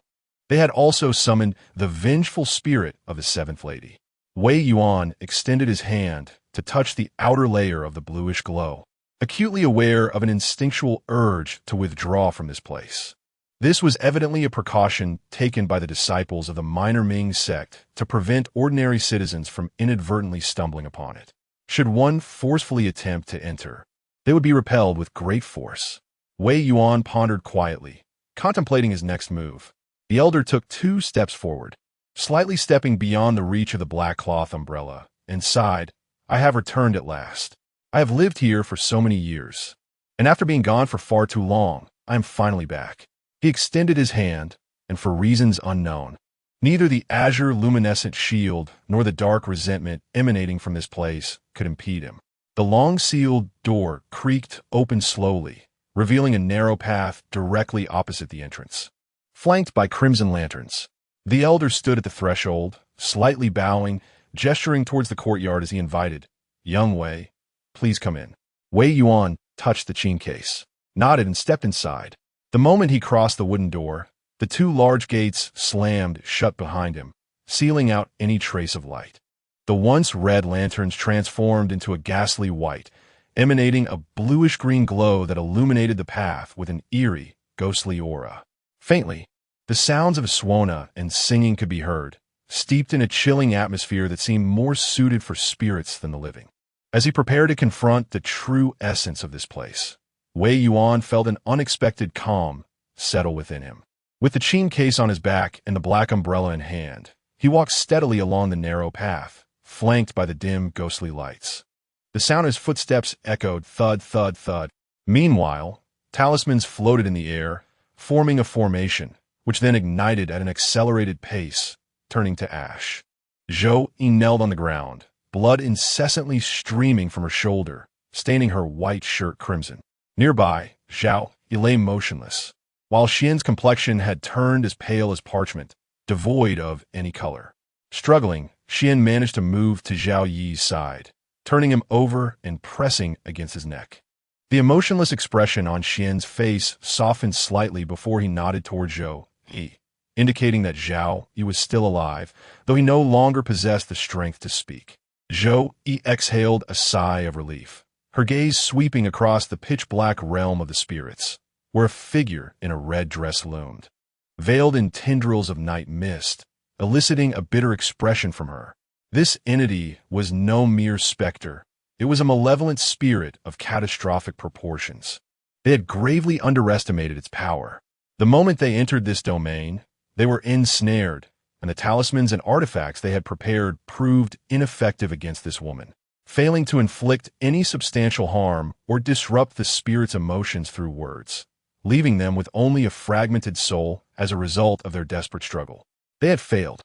they had also summoned the vengeful spirit of the Seventh Lady. Wei Yuan extended his hand to touch the outer layer of the bluish glow, acutely aware of an instinctual urge to withdraw from this place. This was evidently a precaution taken by the disciples of the Minor Ming sect to prevent ordinary citizens from inadvertently stumbling upon it. Should one forcefully attempt to enter, they would be repelled with great force. Wei Yuan pondered quietly, contemplating his next move. The elder took 2 steps forward, slightly stepping beyond the reach of the black cloth umbrella, and sighed, I have returned at last. I have lived here for so many years, and after being gone for far too long, I am finally back. He extended his hand, and for reasons unknown, neither the azure luminescent shield nor the dark resentment emanating from this place could impede him. The long-sealed door creaked open slowly, revealing a narrow path directly opposite the entrance. Flanked by crimson lanterns, the elder stood at the threshold, slightly bowing, gesturing towards the courtyard as he invited, "Young Wei, please come in." Wei Yuan touched the chain case, nodded and stepped inside. The moment he crossed the wooden door, the two large gates slammed shut behind him, sealing out any trace of light. The once red lanterns transformed into a ghastly white, emanating a bluish-green glow that illuminated the path with an eerie, ghostly aura. Faintly, the sounds of Swana and singing could be heard, steeped in a chilling atmosphere that seemed more suited for spirits than the living. As he prepared to confront the true essence of this place, Wei Yuan felt an unexpected calm settle within him. With the chain case on his back and the black umbrella in hand, he walked steadily along the narrow path, flanked by the dim, ghostly lights. The sound of his footsteps echoed thud, thud, thud. Meanwhile, talismans floated in the air, forming a formation, which then ignited at an accelerated pace, turning to ash. Zhou Yi knelt on the ground, blood incessantly streaming from her shoulder, staining her white shirt crimson. Nearby, Zhao Yi lay motionless, while Xian's complexion had turned as pale as parchment, devoid of any color. Struggling, Xian managed to move to Zhao Yi's side, turning him over and pressing against his neck. The emotionless expression on Xian's face softened slightly before he nodded toward Zhou Yi, indicating that Zhao Yi was still alive, though he no longer possessed the strength to speak. Zhou Yi exhaled a sigh of relief, her gaze sweeping across the pitch-black realm of the spirits, where a figure in a red dress loomed, veiled in tendrils of night mist, eliciting a bitter expression from her. This entity was no mere specter. It was a malevolent spirit of catastrophic proportions. They had gravely underestimated its power. The moment they entered this domain, they were ensnared, and the talismans and artifacts they had prepared proved ineffective against this woman, failing to inflict any substantial harm or disrupt the spirit's emotions through words, leaving them with only a fragmented soul as a result of their desperate struggle. They had failed.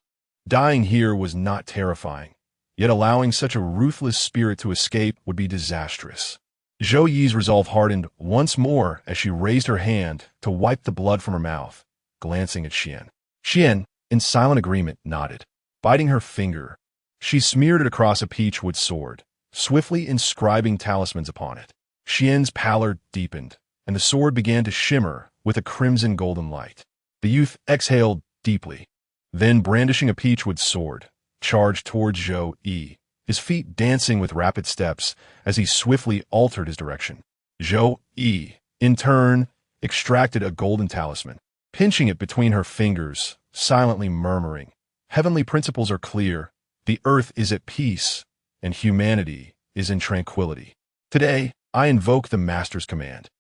Dying here was not terrifying, yet allowing such a ruthless spirit to escape would be disastrous. Zhou Yi's resolve hardened once more as she raised her hand to wipe the blood from her mouth, glancing at Xian. Xian, in silent agreement, nodded. Biting her finger, she smeared it across a peachwood sword, swiftly inscribing talismans upon it. Xian's pallor deepened, and the sword began to shimmer with a crimson golden light. The youth exhaled deeply. Then, brandishing a peachwood sword, charged towards Zhou Yi, his feet dancing with rapid steps as he swiftly altered his direction. Zhou Yi, in turn, extracted a golden talisman, pinching it between her fingers, silently murmuring, "Heavenly principles are clear, the earth is at peace, and humanity is in tranquility. Today, I invoke the Master's command.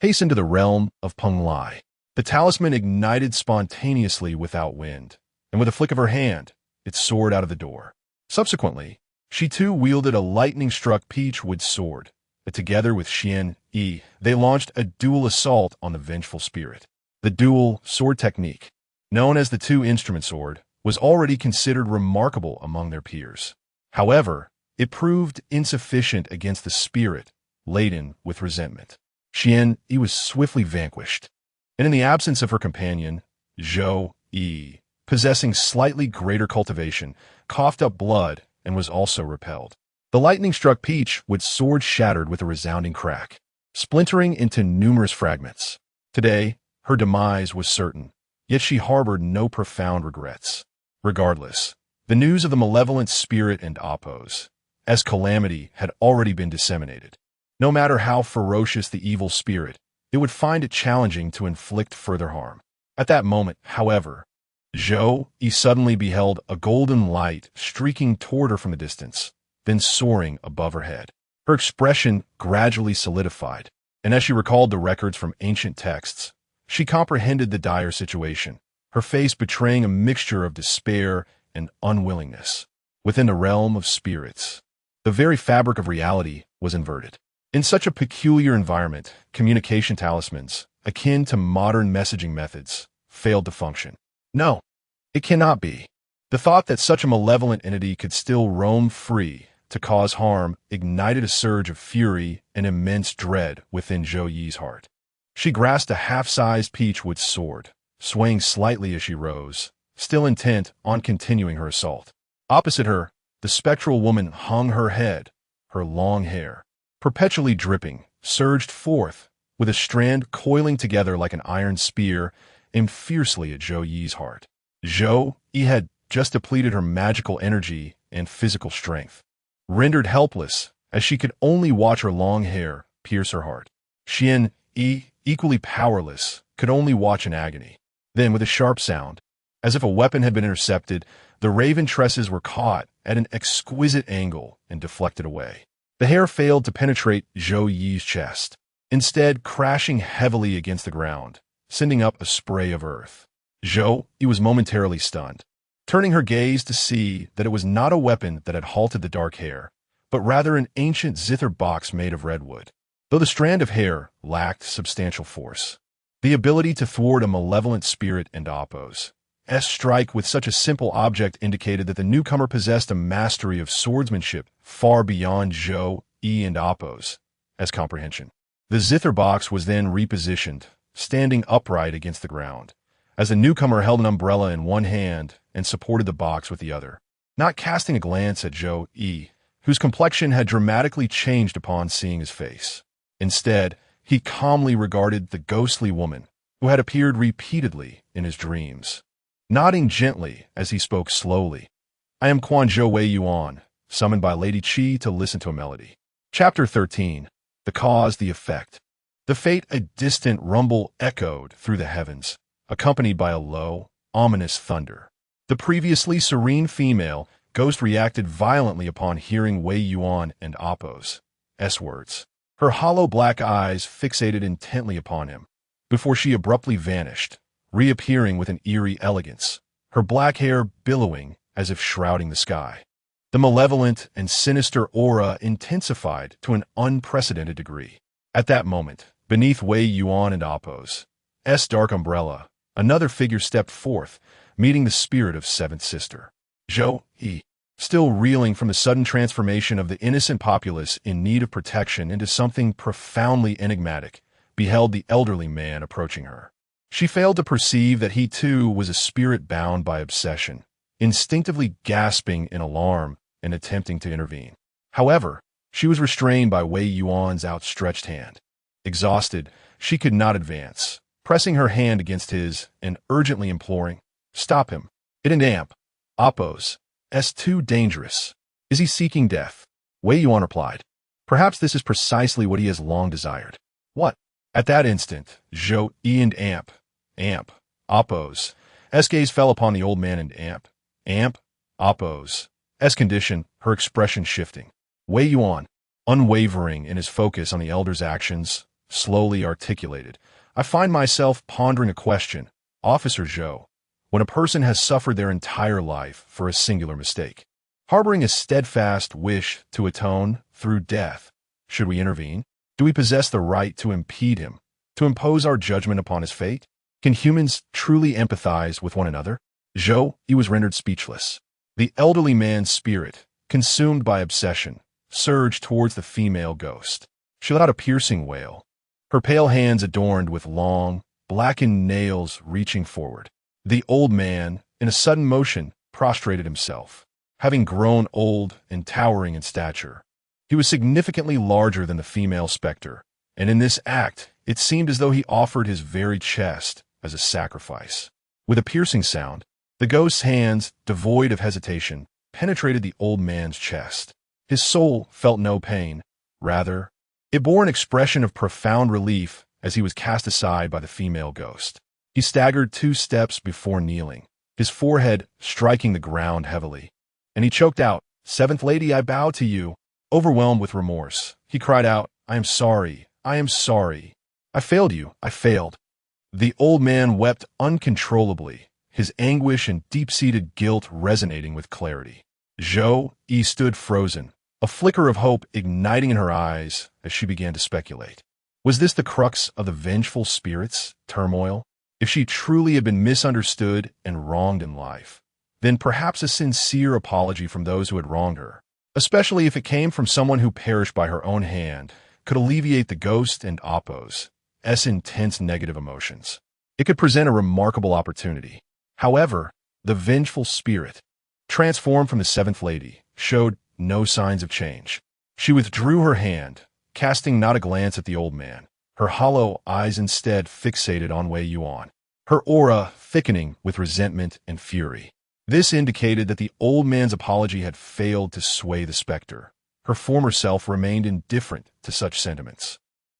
Hasten to the realm of Penglai." The talisman ignited spontaneously without wind, and with a flick of her hand, it soared out of the door. Subsequently, she too wielded a lightning-struck peachwood sword, and together with Xian Yi, they launched a dual assault on the vengeful spirit. The dual sword technique, known as the two-instrument sword, was already considered remarkable among their peers. However, it proved insufficient against the spirit, laden with resentment. Xian Yi was swiftly vanquished, and in the absence of her companion, Zhou Yi, possessing slightly greater cultivation, coughed up blood and was also repelled. The lightning-struck peachwood sword shattered with a resounding crack, splintering into numerous fragments. Today, her demise was certain, yet she harbored no profound regrets. Regardless, the news of the malevolent spirit and Oppos, as calamity, had already been disseminated. No matter how ferocious the evil spirit, it would find it challenging to inflict further harm. At that moment, however, Zhou Yi suddenly beheld a golden light streaking toward her from a distance, then soaring above her head. Her expression gradually solidified, and as she recalled the records from ancient texts, she comprehended the dire situation, her face betraying a mixture of despair and unwillingness. Within the realm of spirits, the very fabric of reality was inverted. In such a peculiar environment, communication talismans, akin to modern messaging methods, failed to function. No, it cannot be. The thought that such a malevolent entity could still roam free, to cause harm ignited a surge of fury and immense dread within Zhou Yi's heart. She grasped a half-sized peachwood sword, swaying slightly as she rose, still intent on continuing her assault. Opposite her, the spectral woman hung her head, her long hair, perpetually dripping, surged forth, with a strand coiling together like an iron spear, aimed fiercely at Zhou Yi's heart. Zhou Yi had just depleted her magical energy and physical strength, rendered helpless as she could only watch her long hair pierce her heart. Xian Yi, equally powerless, could only watch in agony. Then, with a sharp sound, as if a weapon had been intercepted, the raven tresses were caught at an exquisite angle and deflected away. The hair failed to penetrate Zhou Yi's chest, instead crashing heavily against the ground, sending up a spray of earth. Zhou Yi was momentarily stunned, turning her gaze to see that it was not a weapon that had halted the dark hair, but rather an ancient zither box made of redwood. Though the strand of hair lacked substantial force, the ability to thwart a malevolent spirit and Appo's strike with such a simple object indicated that the newcomer possessed a mastery of swordsmanship far beyond Zhou Yi and Appo's comprehension. The zither box was then repositioned, standing upright against the ground, as the newcomer held an umbrella in one hand and supported the box with the other, not casting a glance at Zhou Yi, whose complexion had dramatically changed upon seeing his face. Instead, he calmly regarded the ghostly woman who had appeared repeatedly in his dreams, nodding gently as he spoke slowly. I am Zhou Wei Yuan, summoned by Lady Qi to listen to a melody. Chapter 13. The Cause, the Effect. The fate, a distant rumble echoed through the heavens, accompanied by a low, ominous thunder. The previously serene female ghost reacted violently upon hearing Wei Yuan and Appo's words. Her hollow black eyes fixated intently upon him, before she abruptly vanished, reappearing with an eerie elegance, her black hair billowing as if shrouding the sky. The malevolent and sinister aura intensified to an unprecedented degree. At that moment, beneath Wei Yuan and Appo's dark umbrella, another figure stepped forth, meeting the spirit of Seventh Sister. Zhou Yi, still reeling from the sudden transformation of the innocent populace in need of protection into something profoundly enigmatic, beheld the elderly man approaching her. She failed to perceive that he too was a spirit bound by obsession, instinctively gasping in alarm and attempting to intervene. However, she was restrained by Wei Yuan's outstretched hand. Exhausted, she could not advance, pressing her hand against his and urgently imploring, "Stop him. It ain't amp. Appo's too dangerous. Is he seeking death?" Wei Yuan replied, "Perhaps this is precisely what he has long desired." "What?" At that instant, Zhou Yi and Appo's gaze fell upon the old man and Appo's condition, her expression shifting. Wei Yuan, unwavering in his focus on the elder's actions, slowly articulated, "I find myself pondering a question, Officer Zhou. When a person has suffered their entire life for a singular mistake, harboring a steadfast wish to atone through death, should we intervene? Do we possess the right to impede him, to impose our judgment upon his fate? Can humans truly empathize with one another?" Zhou Yi was rendered speechless. The elderly man's spirit, consumed by obsession, surged towards the female ghost. She let out a piercing wail, her pale hands adorned with long, blackened nails reaching forward. The old man, in a sudden motion, prostrated himself, having grown old and towering in stature. He was significantly larger than the female specter, and in this act, it seemed as though he offered his very chest as a sacrifice. With a piercing sound, the ghost's hands, devoid of hesitation, penetrated the old man's chest. His soul felt no pain. Rather, it bore an expression of profound relief as he was cast aside by the female ghost. He staggered 2 steps before kneeling, his forehead striking the ground heavily. And he choked out, "Seventh Lady, I bow to you." Overwhelmed with remorse, he cried out, "I am sorry. I am sorry. I failed you. I failed." The old man wept uncontrollably, his anguish and deep-seated guilt resonating with clarity. Zhou Yi stood frozen, a flicker of hope igniting in her eyes as she began to speculate. Was this the crux of the vengeful spirit's turmoil? If she truly had been misunderstood and wronged in life, then perhaps a sincere apology from those who had wronged her, especially if it came from someone who perished by her own hand, could alleviate the ghost and Appo's intense negative emotions. It could present a remarkable opportunity. However, the vengeful spirit, transformed from the Seventh Lady, showed no signs of change. She withdrew her hand, casting not a glance at the old man, her hollow eyes instead fixated on Wei Yuan, her aura thickening with resentment and fury. This indicated that the old man's apology had failed to sway the specter. Her former self remained indifferent to such sentiments.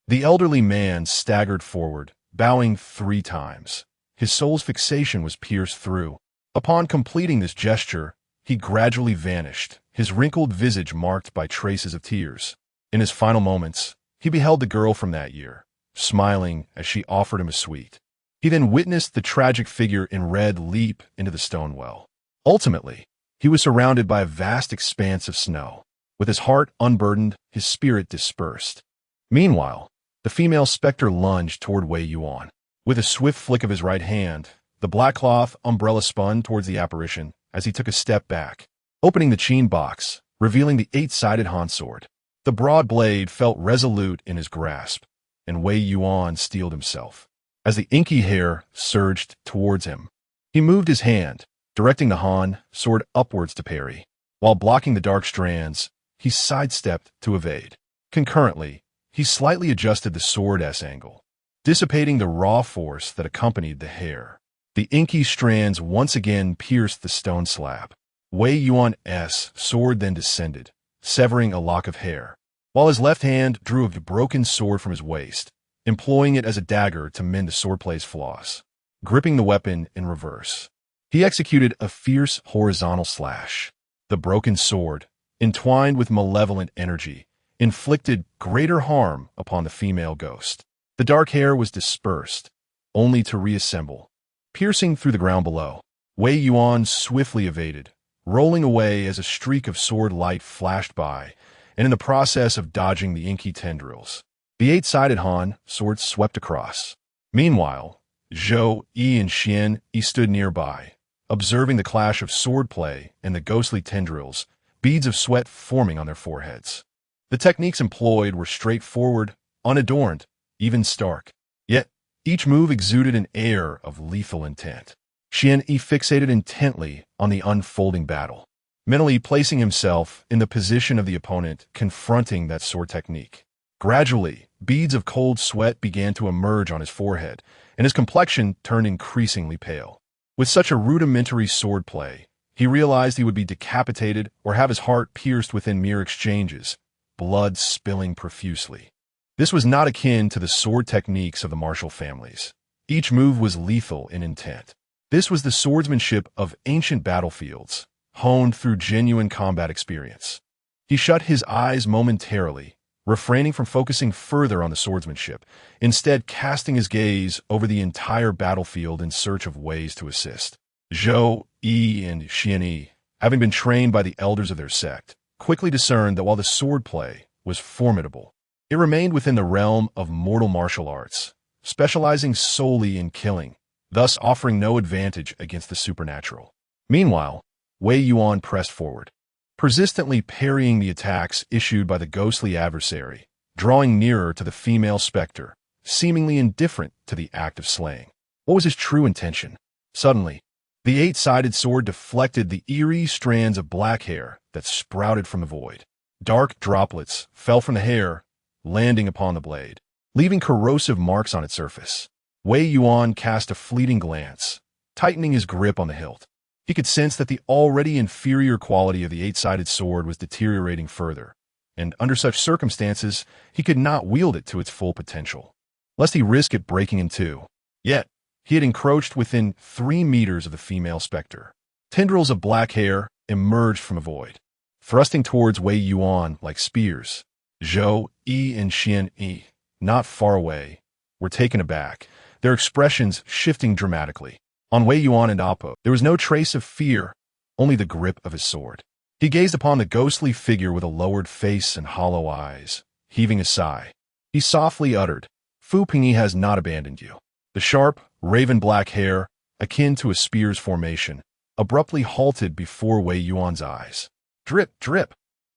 The elderly man staggered forward, bowing 3 times. His soul's fixation was pierced through. Upon completing this gesture, he gradually vanished, his wrinkled visage marked by traces of tears. In his final moments, he beheld the girl from that year, smiling as she offered him a sweet. He then witnessed the tragic figure in red leap into the stone well. Ultimately, he was surrounded by a vast expanse of snow. With his heart unburdened, his spirit dispersed. Meanwhile, the female specter lunged toward Wei Yuan. With a swift flick of his right hand, the black cloth umbrella spun towards the apparition as he took a step back, opening the chain box, revealing the 8-sided Han sword. The broad blade felt resolute in his grasp, and Wei Yuan steeled himself. As the inky hair surged towards him, he moved his hand, directing the Han sword upwards to parry. While blocking the dark strands, he sidestepped to evade. Concurrently, he slightly adjusted the sword's angle, dissipating the raw force that accompanied the hair. The inky strands once again pierced the stone slab. Wei Yuan's sword then descended, severing a lock of hair, while his left hand drew a broken sword from his waist, employing it as a dagger to mend the swordplay's flaws. Gripping the weapon in reverse, he executed a fierce horizontal slash. The broken sword, entwined with malevolent energy, inflicted greater harm upon the female ghost. The dark hair was dispersed, only to reassemble, piercing through the ground below. Wei Yuan swiftly evaded, rolling away as a streak of sword light flashed by, and in the process of dodging the inky tendrils, the 8-sided Han sword swept across. Meanwhile, Zhou Yi and Xian Yi stood nearby, observing the clash of swordplay and the ghostly tendrils, beads of sweat forming on their foreheads. The techniques employed were straightforward, unadorned, even stark. Yet, each move exuded an air of lethal intent. Xian Yi fixated intently on the unfolding battle, mentally placing himself in the position of the opponent confronting that sword technique. Gradually, beads of cold sweat began to emerge on his forehead, and his complexion turned increasingly pale. With such a rudimentary swordplay, he realized he would be decapitated or have his heart pierced within mere exchanges, blood spilling profusely. This was not akin to the sword techniques of the martial families. Each move was lethal in intent. This was the swordsmanship of ancient battlefields, honed through genuine combat experience. He shut his eyes momentarily, refraining from focusing further on the swordsmanship, instead casting his gaze over the entire battlefield in search of ways to assist. Zhou Yi and Xian Yi, having been trained by the elders of their sect, quickly discerned that while the swordplay was formidable, it remained within the realm of mortal martial arts, specializing solely in killing, thus offering no advantage against the supernatural. Meanwhile, Wei Yuan pressed forward, persistently parrying the attacks issued by the ghostly adversary, drawing nearer to the female specter, seemingly indifferent to the act of slaying. What was his true intention? Suddenly, the 8-sided sword deflected the eerie strands of black hair that sprouted from the void. Dark droplets fell from the hair, landing upon the blade, leaving corrosive marks on its surface. Wei Yuan cast a fleeting glance, tightening his grip on the hilt. He could sense that the already inferior quality of the 8-sided sword was deteriorating further, and under such circumstances, he could not wield it to its full potential, lest he risk it breaking in two. Yet, he had encroached within 3 meters of the female specter. Tendrils of black hair emerged from a void, thrusting towards Wei Yuan like spears. Zhou Yi and Xian Yi, not far away, were taken aback, their expressions shifting dramatically. On Wei Yuan and Appo, there was no trace of fear, only the grip of his sword. He gazed upon the ghostly figure with a lowered face and hollow eyes, heaving a sigh. He softly uttered, "Fu Pingyi has not abandoned you." The sharp, raven-black hair, akin to a spear's formation, abruptly halted before Wei Yuan's eyes. Drip, drip.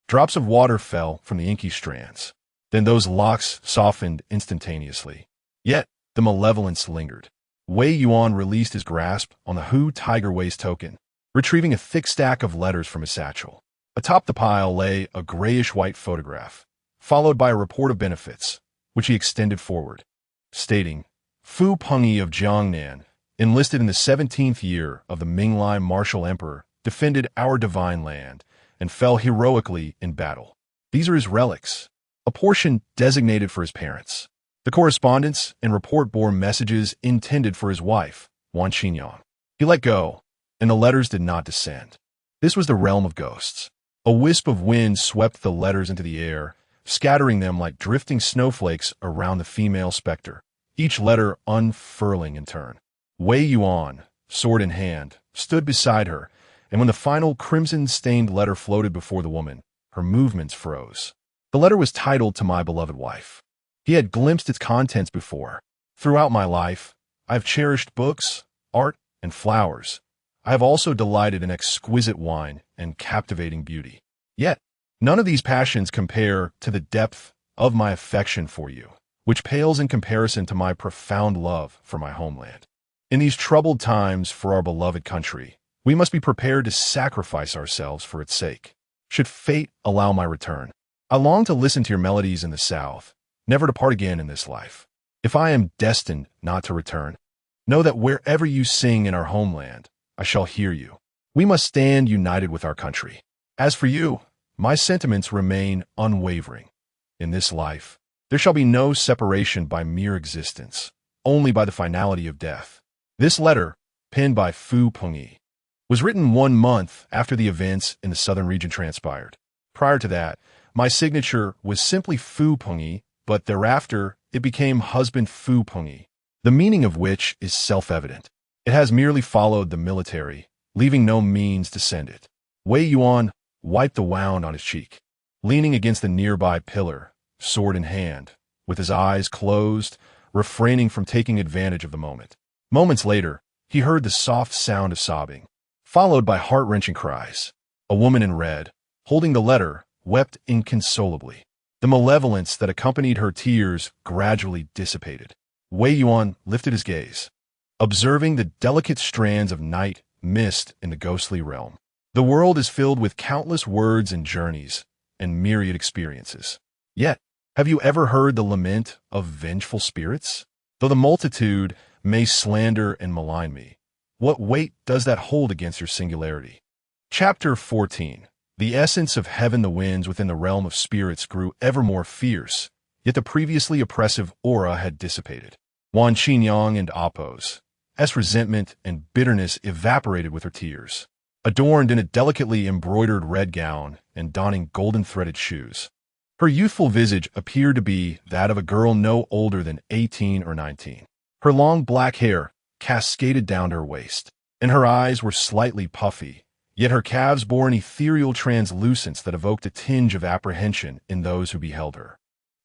Drops of water fell from the inky strands. Then those locks softened instantaneously. Yet, the malevolence lingered. Wei Yuan released his grasp on the Hu Tiger Wei's token, retrieving a thick stack of letters from his satchel. Atop the pile lay a grayish-white photograph, followed by a report of benefits, which he extended forward, stating, Fu Pengyi of Jiangnan, enlisted in the 17th year of the Minglai martial emperor, defended our divine land, and fell heroically in battle. These are his relics, a portion designated for his parents. The correspondence and report bore messages intended for his wife, Wan Xinyang. He let go, and the letters did not descend. This was the realm of ghosts. A wisp of wind swept the letters into the air, scattering them like drifting snowflakes around the female specter, each letter unfurling in turn. Wei Yuan, sword in hand, stood beside her, and when the final crimson-stained letter floated before the woman, her movements froze. The letter was titled To My Beloved Wife. He had glimpsed its contents before. Throughout my life, I have cherished books, art, and flowers. I have also delighted in exquisite wine and captivating beauty. Yet, none of these passions compare to the depth of my affection for you, which pales in comparison to my profound love for my homeland. In these troubled times for our beloved country, we must be prepared to sacrifice ourselves for its sake. Should fate allow my return, I long to listen to your melodies in the south, never to part again in this life. If I am destined not to return, know that wherever you sing in our homeland, I shall hear you. We must stand united with our country. As for you, my sentiments remain unwavering. In this life, there shall be no separation by mere existence, only by the finality of death. This letter, penned by Fu Pengyi, was written 1 month after the events in the southern region transpired. Prior to that, my signature was simply Fu Pengyi, but thereafter it became Husband Fu Pengyi, the meaning of which is self-evident. It has merely followed the military, leaving no means to send it. Wei Yuan wiped the wound on his cheek, leaning against the nearby pillar, sword in hand, with his eyes closed, refraining from taking advantage of the moment. Moments later, he heard the soft sound of sobbing, followed by heart-wrenching cries. A woman in red, holding the letter, wept inconsolably. The malevolence that accompanied her tears gradually dissipated. Wei Yuan lifted his gaze, observing the delicate strands of night mist in the ghostly realm. The world is filled with countless words and journeys, and myriad experiences. Yet, have you ever heard the lament of vengeful spirits? Though the multitude may slander and malign me, what weight does that hold against your singularity? Chapter 14. The essence of heaven. The winds within the realm of spirits grew ever more fierce, yet the previously oppressive aura had dissipated. Wan Xinyang and Apos, as resentment and bitterness evaporated with her tears, adorned in a delicately embroidered red gown and donning golden-threaded shoes. Her youthful visage appeared to be that of a girl no older than 18 or 19. Her long black hair cascaded down to her waist, and her eyes were slightly puffy, yet her calves bore an ethereal translucence that evoked a tinge of apprehension in those who beheld her.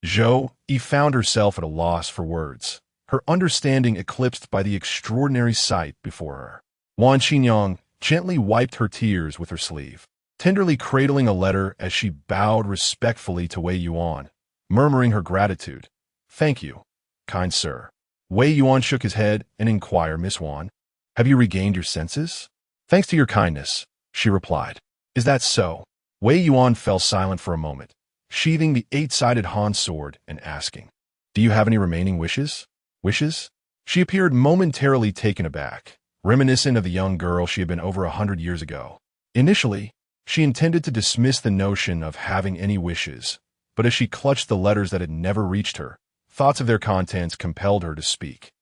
Zhou found herself at a loss for words, her understanding eclipsed by the extraordinary sight before her. Wan Xinyang gently wiped her tears with her sleeve, tenderly cradling a letter as she bowed respectfully to Wei Yuan, murmuring her gratitude. "Thank you, kind sir." Wei Yuan shook his head and inquired, "Miss Wan, have you regained your senses?" "Thanks to your kindness," she replied. "Is that so?" Wei Yuan fell silent for a moment, sheathing the 8-sided Han sword and asking, "Do you have any remaining wishes?" "Wishes?" She appeared momentarily taken aback, reminiscent of the young girl she had been over 100 years ago. Initially, she intended to dismiss the notion of having any wishes, but as she clutched the letters that had never reached her, thoughts of their contents compelled her to speak.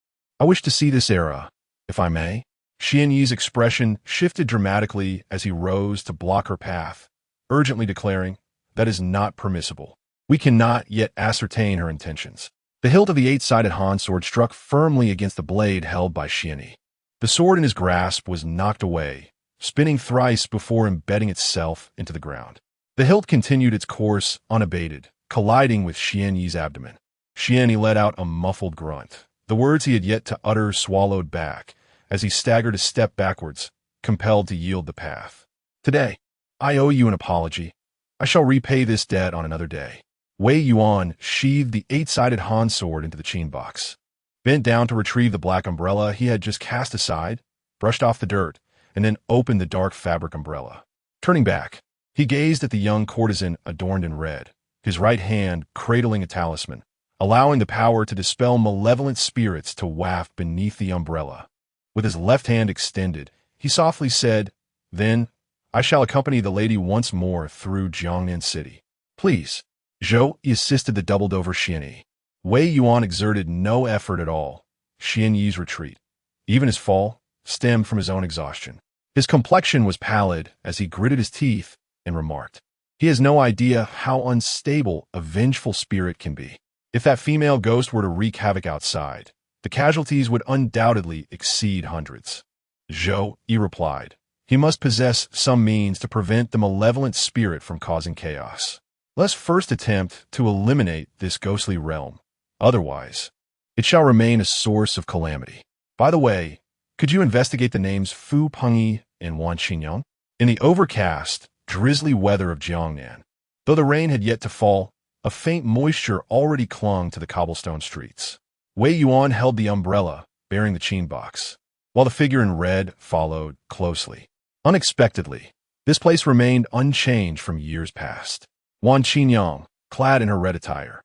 "I wish to see this era, if I may." Xian Yi's expression shifted dramatically as he rose to block her path, urgently declaring, "That is not permissible. We cannot yet ascertain her intentions." The hilt of the 8-sided Han sword struck firmly against the blade held by Xian Yi. The sword in his grasp was knocked away, spinning thrice before embedding itself into the ground. The hilt continued its course unabated, colliding with Xian Yi's abdomen. Xian Yi let out a muffled grunt, the words he had yet to utter swallowed back, as he staggered a step backwards, compelled to yield the path. "Today, I owe you an apology. I shall repay this debt on another day. Wei Yuan sheathed the eight-sided Han sword into the chain box, bent down to retrieve the black umbrella he had just cast aside, brushed off the dirt, and then opened the dark fabric umbrella. Turning back, he gazed at the young courtesan adorned in red, his right hand cradling a talisman, allowing the power to dispel malevolent spirits to waft beneath the umbrella. With his left hand extended, he softly said, "Then, I shall accompany the lady once more through Jiangnan City. Please." Zhou Yi assisted the doubled-over Xian Yi. Wei Yuan exerted no effort at all. Xian Yi's retreat, even his fall, stemmed from his own exhaustion. His complexion was pallid as he gritted his teeth and remarked, "He has no idea how unstable a vengeful spirit can be. If that female ghost were to wreak havoc outside, the casualties would undoubtedly exceed hundreds." Zhou Yi replied, "He must possess some means to prevent the malevolent spirit from causing chaos. Let's first attempt to eliminate this ghostly realm. Otherwise, it shall remain a source of calamity. By the way, could you investigate the names Fu Pengyi and Wan Qinyang?" In the overcast, drizzly weather of Jiangnan, though the rain had yet to fall, a faint moisture already clung to the cobblestone streets. Wei Yuan held the umbrella, bearing the chain box, while the figure in red followed closely. Unexpectedly, this place remained unchanged from years past. Wan Qinyang, clad in her red attire,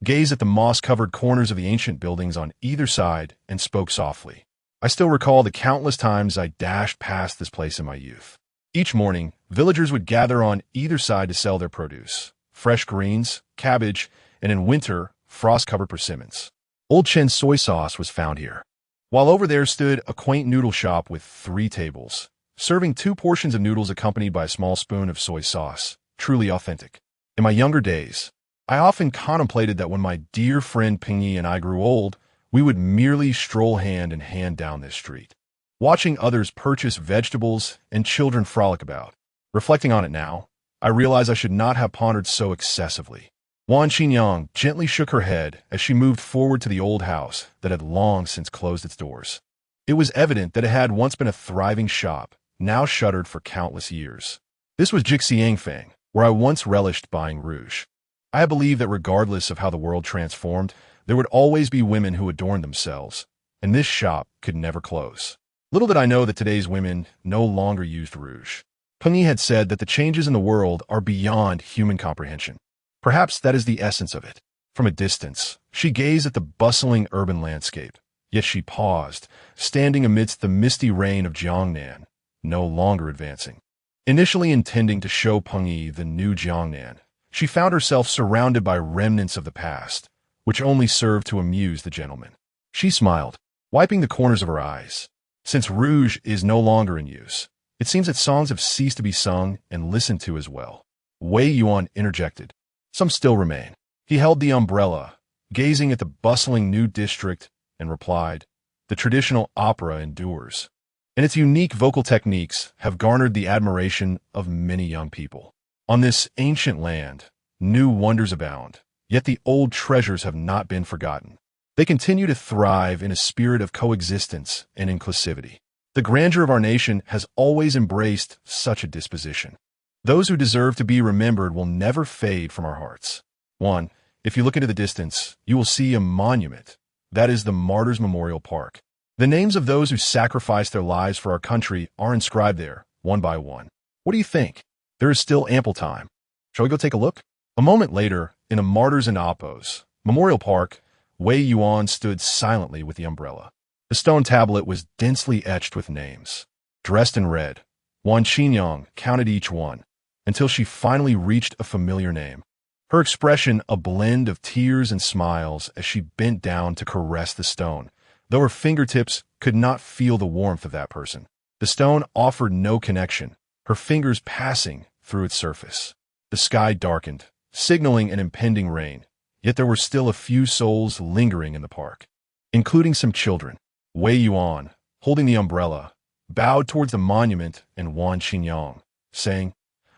gazed at the moss-covered corners of the ancient buildings on either side and spoke softly. "I still recall the countless times I dashed past this place in my youth. Each morning, villagers would gather on either side to sell their produce, fresh greens, cabbage, and in winter, frost-covered persimmons. Old Chen soy sauce was found here, while over there stood a quaint noodle shop with 3 tables, serving 2 portions of noodles accompanied by a small spoon of soy sauce, truly authentic. In my younger days, I often contemplated that when my dear friend Pengyi and I grew old, we would merely stroll hand in hand down this street, watching others purchase vegetables and children frolic about. Reflecting on it now, I realize I should not have pondered so excessively." Wan Qinyang gently shook her head as she moved forward to the old house that had long since closed its doors. It was evident that it had once been a thriving shop, now shuttered for countless years. "This was Jixiangfang, where I once relished buying rouge. I believe that regardless of how the world transformed, there would always be women who adorned themselves, and this shop could never close. Little did I know that today's women no longer used rouge." Pengyi had said that the changes in the world are beyond human comprehension. Perhaps that is the essence of it. From a distance, she gazed at the bustling urban landscape, yet she paused, standing amidst the misty rain of Jiangnan, no longer advancing. Initially intending to show Pengyi the new Jiangnan, she found herself surrounded by remnants of the past, which only served to amuse the gentleman. She smiled, wiping the corners of her eyes. Since rouge is no longer in use, it seems that songs have ceased to be sung and listened to as well. Wei Yuan interjected, "Some still remain." He held the umbrella, gazing at the bustling new district, and replied, "The traditional opera endures, and its unique vocal techniques have garnered the admiration of many young people. On this ancient land, new wonders abound, yet the old treasures have not been forgotten. They continue to thrive in a spirit of coexistence and inclusivity. The grandeur of our nation has always embraced such a disposition. Those who deserve to be remembered will never fade from our hearts. 1. If you look into the distance, you will see a monument. That is the Martyrs' Memorial Park. The names of those who sacrificed their lives for our country are inscribed there, one by one. What do you think? There is still ample time. Shall we go take a look?" A moment later, in a Martyrs and Oppos Memorial Park, Wei Yuan stood silently with the umbrella. The stone tablet was densely etched with names. Dressed in red, Wan Qinyang counted each one, until she finally reached a familiar name. Her expression a blend of tears and smiles as she bent down to caress the stone, though her fingertips could not feel the warmth of that person. The stone offered no connection, her fingers passing through its surface. The sky darkened, signaling an impending rain, yet there were still a few souls lingering in the park, including some children. Wei Yuan, holding the umbrella, bowed towards the monument and Wan Qinyang, saying,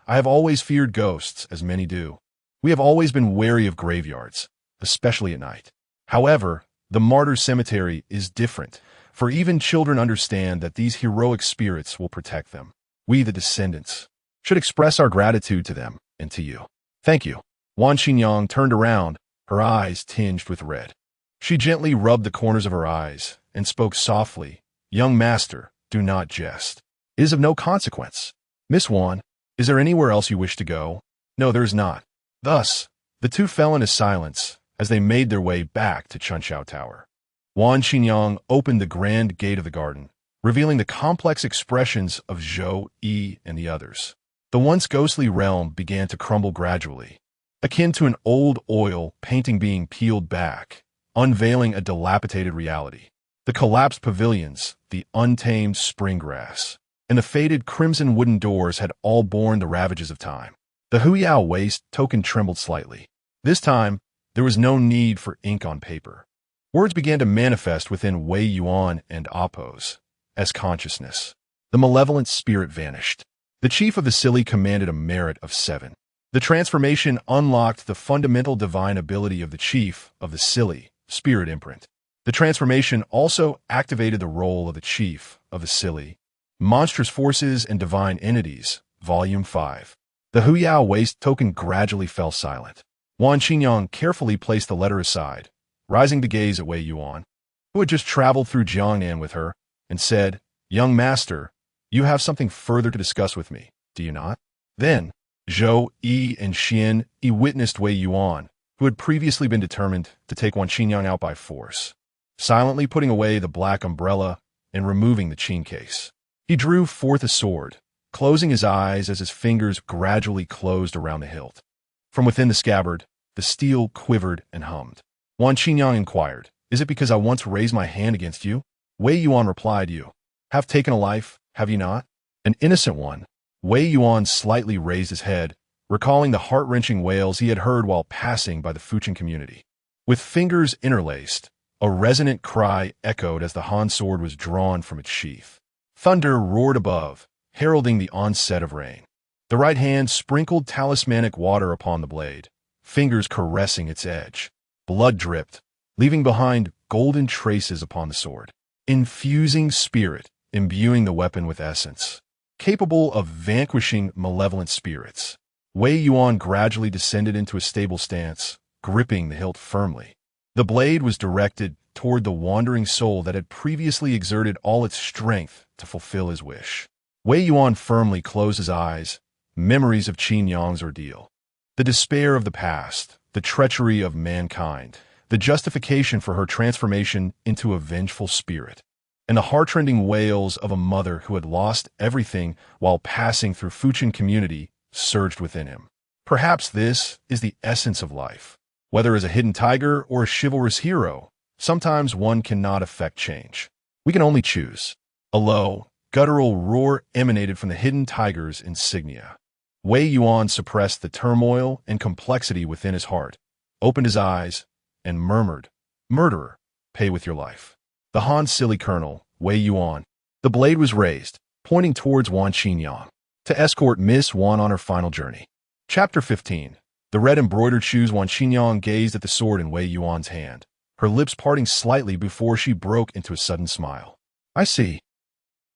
"I have always feared ghosts, as many do. We have always been wary of graveyards, especially at night. However, the Martyrs' Cemetery is different, for even children understand that these heroic spirits will protect them. We, the descendants, should express our gratitude to them and to you. Thank you. Wan Xinyang turned around, her eyes tinged with red. She gently rubbed the corners of her eyes and spoke softly. Young master, do not jest. It is of no consequence. Miss Wan, is there anywhere else you wish to go? No, there is not. Thus, the two fell into silence as they made their way back to Chunqiao Tower. Wan Xinyang opened the grand gate of the garden, revealing the complex expressions of Zhou, Yi, and the others. The once ghostly realm began to crumble gradually, akin to an old oil painting being peeled back, unveiling a dilapidated reality. The collapsed pavilions, the untamed spring grass, and the faded crimson wooden doors had all borne the ravages of time. The Huyao waist token trembled slightly. This time, there was no need for ink on paper. Words began to manifest within Wei Yuan and Apos as consciousness. The malevolent spirit vanished. The chief of the Xili commanded a merit of 7. The transformation unlocked the fundamental divine ability of the chief of the Xili, spirit imprint. The transformation also activated the role of the chief of the Xili, monstrous forces and divine entities, Volume 5. The Huyao waist token gradually fell silent. Wan Xinyang carefully placed the letter aside, rising to gaze at Wei Yuan, who had just traveled through Jiangnan with her, and said, Young master, you have something further to discuss with me, do you not? Then, Zhou, Yi, and Xian Yi witnessed Wei Yuan, who had previously been determined to take Wan Xinyang out by force, silently putting away the black umbrella and removing the chain case. He drew forth a sword, closing his eyes as his fingers gradually closed around the hilt. From within the scabbard, the steel quivered and hummed. Wan Xinyang inquired, Is it because I once raised my hand against you? Wei Yuan replied, You have taken a life, have you not? An innocent one. Wei Yuan slightly raised his head, recalling the heart-wrenching wails he had heard while passing by the Fuchin community. With fingers interlaced, a resonant cry echoed as the Han sword was drawn from its sheath. Thunder roared above, heralding the onset of rain. The right hand sprinkled talismanic water upon the blade, fingers caressing its edge. Blood dripped, leaving behind golden traces upon the sword. Infusing spirit, imbuing the weapon with essence, capable of vanquishing malevolent spirits. Wei Yuan gradually descended into a stable stance, gripping the hilt firmly. The blade was directed toward the wandering soul that had previously exerted all its strength to fulfill his wish. Wei Yuan firmly closed his eyes, memories of Qin Yang's ordeal. The despair of the past, the treachery of mankind, the justification for her transformation into a vengeful spirit, and the heart-rending wails of a mother who had lost everything while passing through Fuchin community surged within him. Perhaps this is the essence of life. Whether as a hidden tiger or a chivalrous hero, sometimes one cannot affect change. We can only choose. A low, guttural roar emanated from the hidden tiger's insignia. Wei Yuan suppressed the turmoil and complexity within his heart, opened his eyes, and murmured, Murderer, pay with your life. The Han Xili colonel, Wei Yuan. The blade was raised, pointing towards Wan Xinyang, to escort Miss Wan on her final journey. Chapter 15. The red embroidered shoes. Wan Xinyang gazed at the sword in Wei Yuan's hand, her lips parting slightly before she broke into a sudden smile. I see.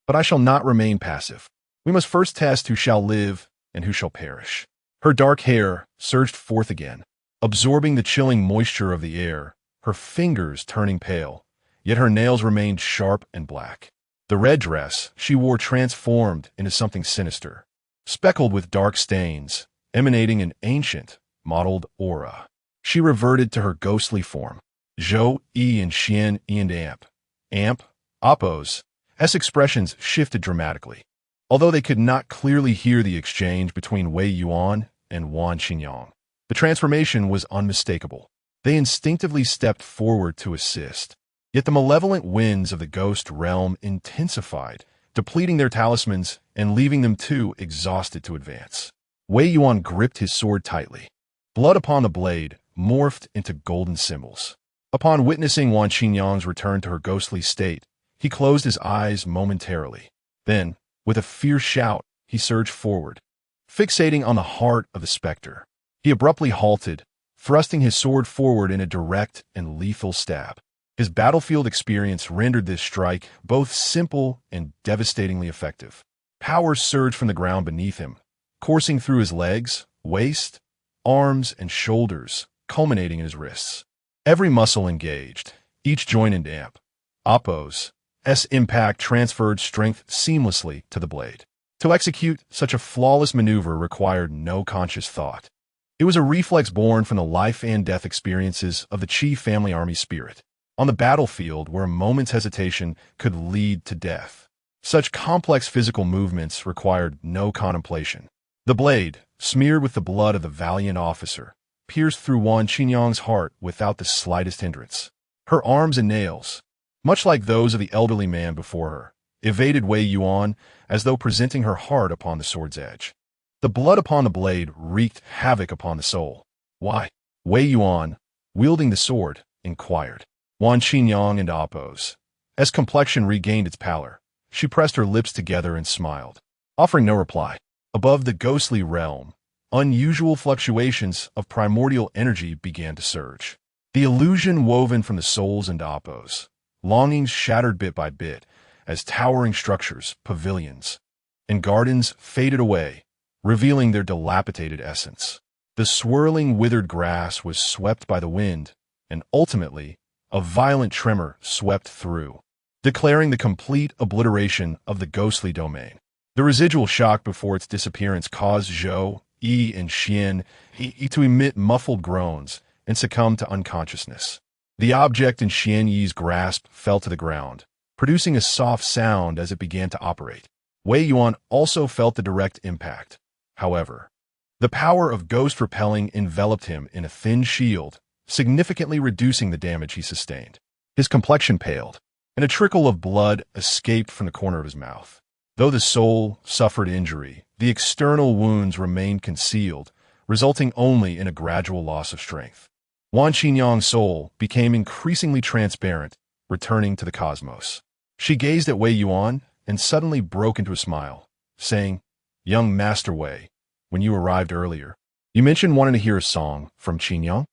But I shall not remain passive. We must first test who shall live and who shall perish. Her dark hair surged forth again, absorbing the chilling moisture of the air, her fingers turning pale, yet her nails remained sharp and black. The red dress she wore transformed into something sinister, speckled with dark stains, emanating an ancient, mottled aura. She reverted to her ghostly form. Zhou, Yi, and Xian, Yi, and Amp, Apos, S expressions shifted dramatically. Although they could not clearly hear the exchange between Wei Yuan and Wan Xinyang, the transformation was unmistakable. They instinctively stepped forward to assist. Yet the malevolent winds of the ghost realm intensified, depleting their talismans and leaving them too exhausted to advance. Wei Yuan gripped his sword tightly. Blood upon the blade morphed into golden symbols. Upon witnessing Wan Xinyang's return to her ghostly state, he closed his eyes momentarily. Then, with a fierce shout, he surged forward, fixating on the heart of the specter. He abruptly halted, thrusting his sword forward in a direct and lethal stab. His battlefield experience rendered this strike both simple and devastatingly effective. Power surged from the ground beneath him, coursing through his legs, waist, arms, and shoulders, culminating in his wrists. Every muscle engaged, each joint in damp. Appo's impact transferred strength seamlessly to the blade. To execute such a flawless maneuver required no conscious thought. It was a reflex born from the life and death experiences of the Qi family army spirit, on the battlefield where a moment's hesitation could lead to death. Such complex physical movements required no contemplation. The blade, smeared with the blood of the valiant officer, pierced through Wan Qinyang's heart without the slightest hindrance. Her arms and nails, much like those of the elderly man before her, evaded Wei Yuan as though presenting her heart upon the sword's edge. The blood upon the blade wreaked havoc upon the soul. Why? Wei Yuan, wielding the sword, inquired. Wan Qinyang and Appo's. As complexion regained its pallor, she pressed her lips together and smiled, offering no reply. Above the ghostly realm, unusual fluctuations of primordial energy began to surge. The illusion woven from the souls and Appo's. Longings shattered bit by bit as towering structures, pavilions, and gardens faded away, revealing their dilapidated essence. The swirling, withered grass was swept by the wind, and ultimately, a violent tremor swept through, declaring the complete obliteration of the ghostly domain. The residual shock before its disappearance caused Zhou, Yi, and Xian to emit muffled groans and succumb to unconsciousness. The object in Xian Yi's grasp fell to the ground, producing a soft sound as it began to operate. Wei Yuan also felt the direct impact. However, the power of ghost repelling enveloped him in a thin shield, significantly reducing the damage he sustained. His complexion paled, and a trickle of blood escaped from the corner of his mouth. Though the soul suffered injury, the external wounds remained concealed, resulting only in a gradual loss of strength. Wan Qinyang's soul became increasingly transparent, returning to the cosmos. She gazed at Wei Yuan and suddenly broke into a smile, saying, "Young Master Wei, when you arrived earlier, you mentioned wanting to hear a song from Qinyang?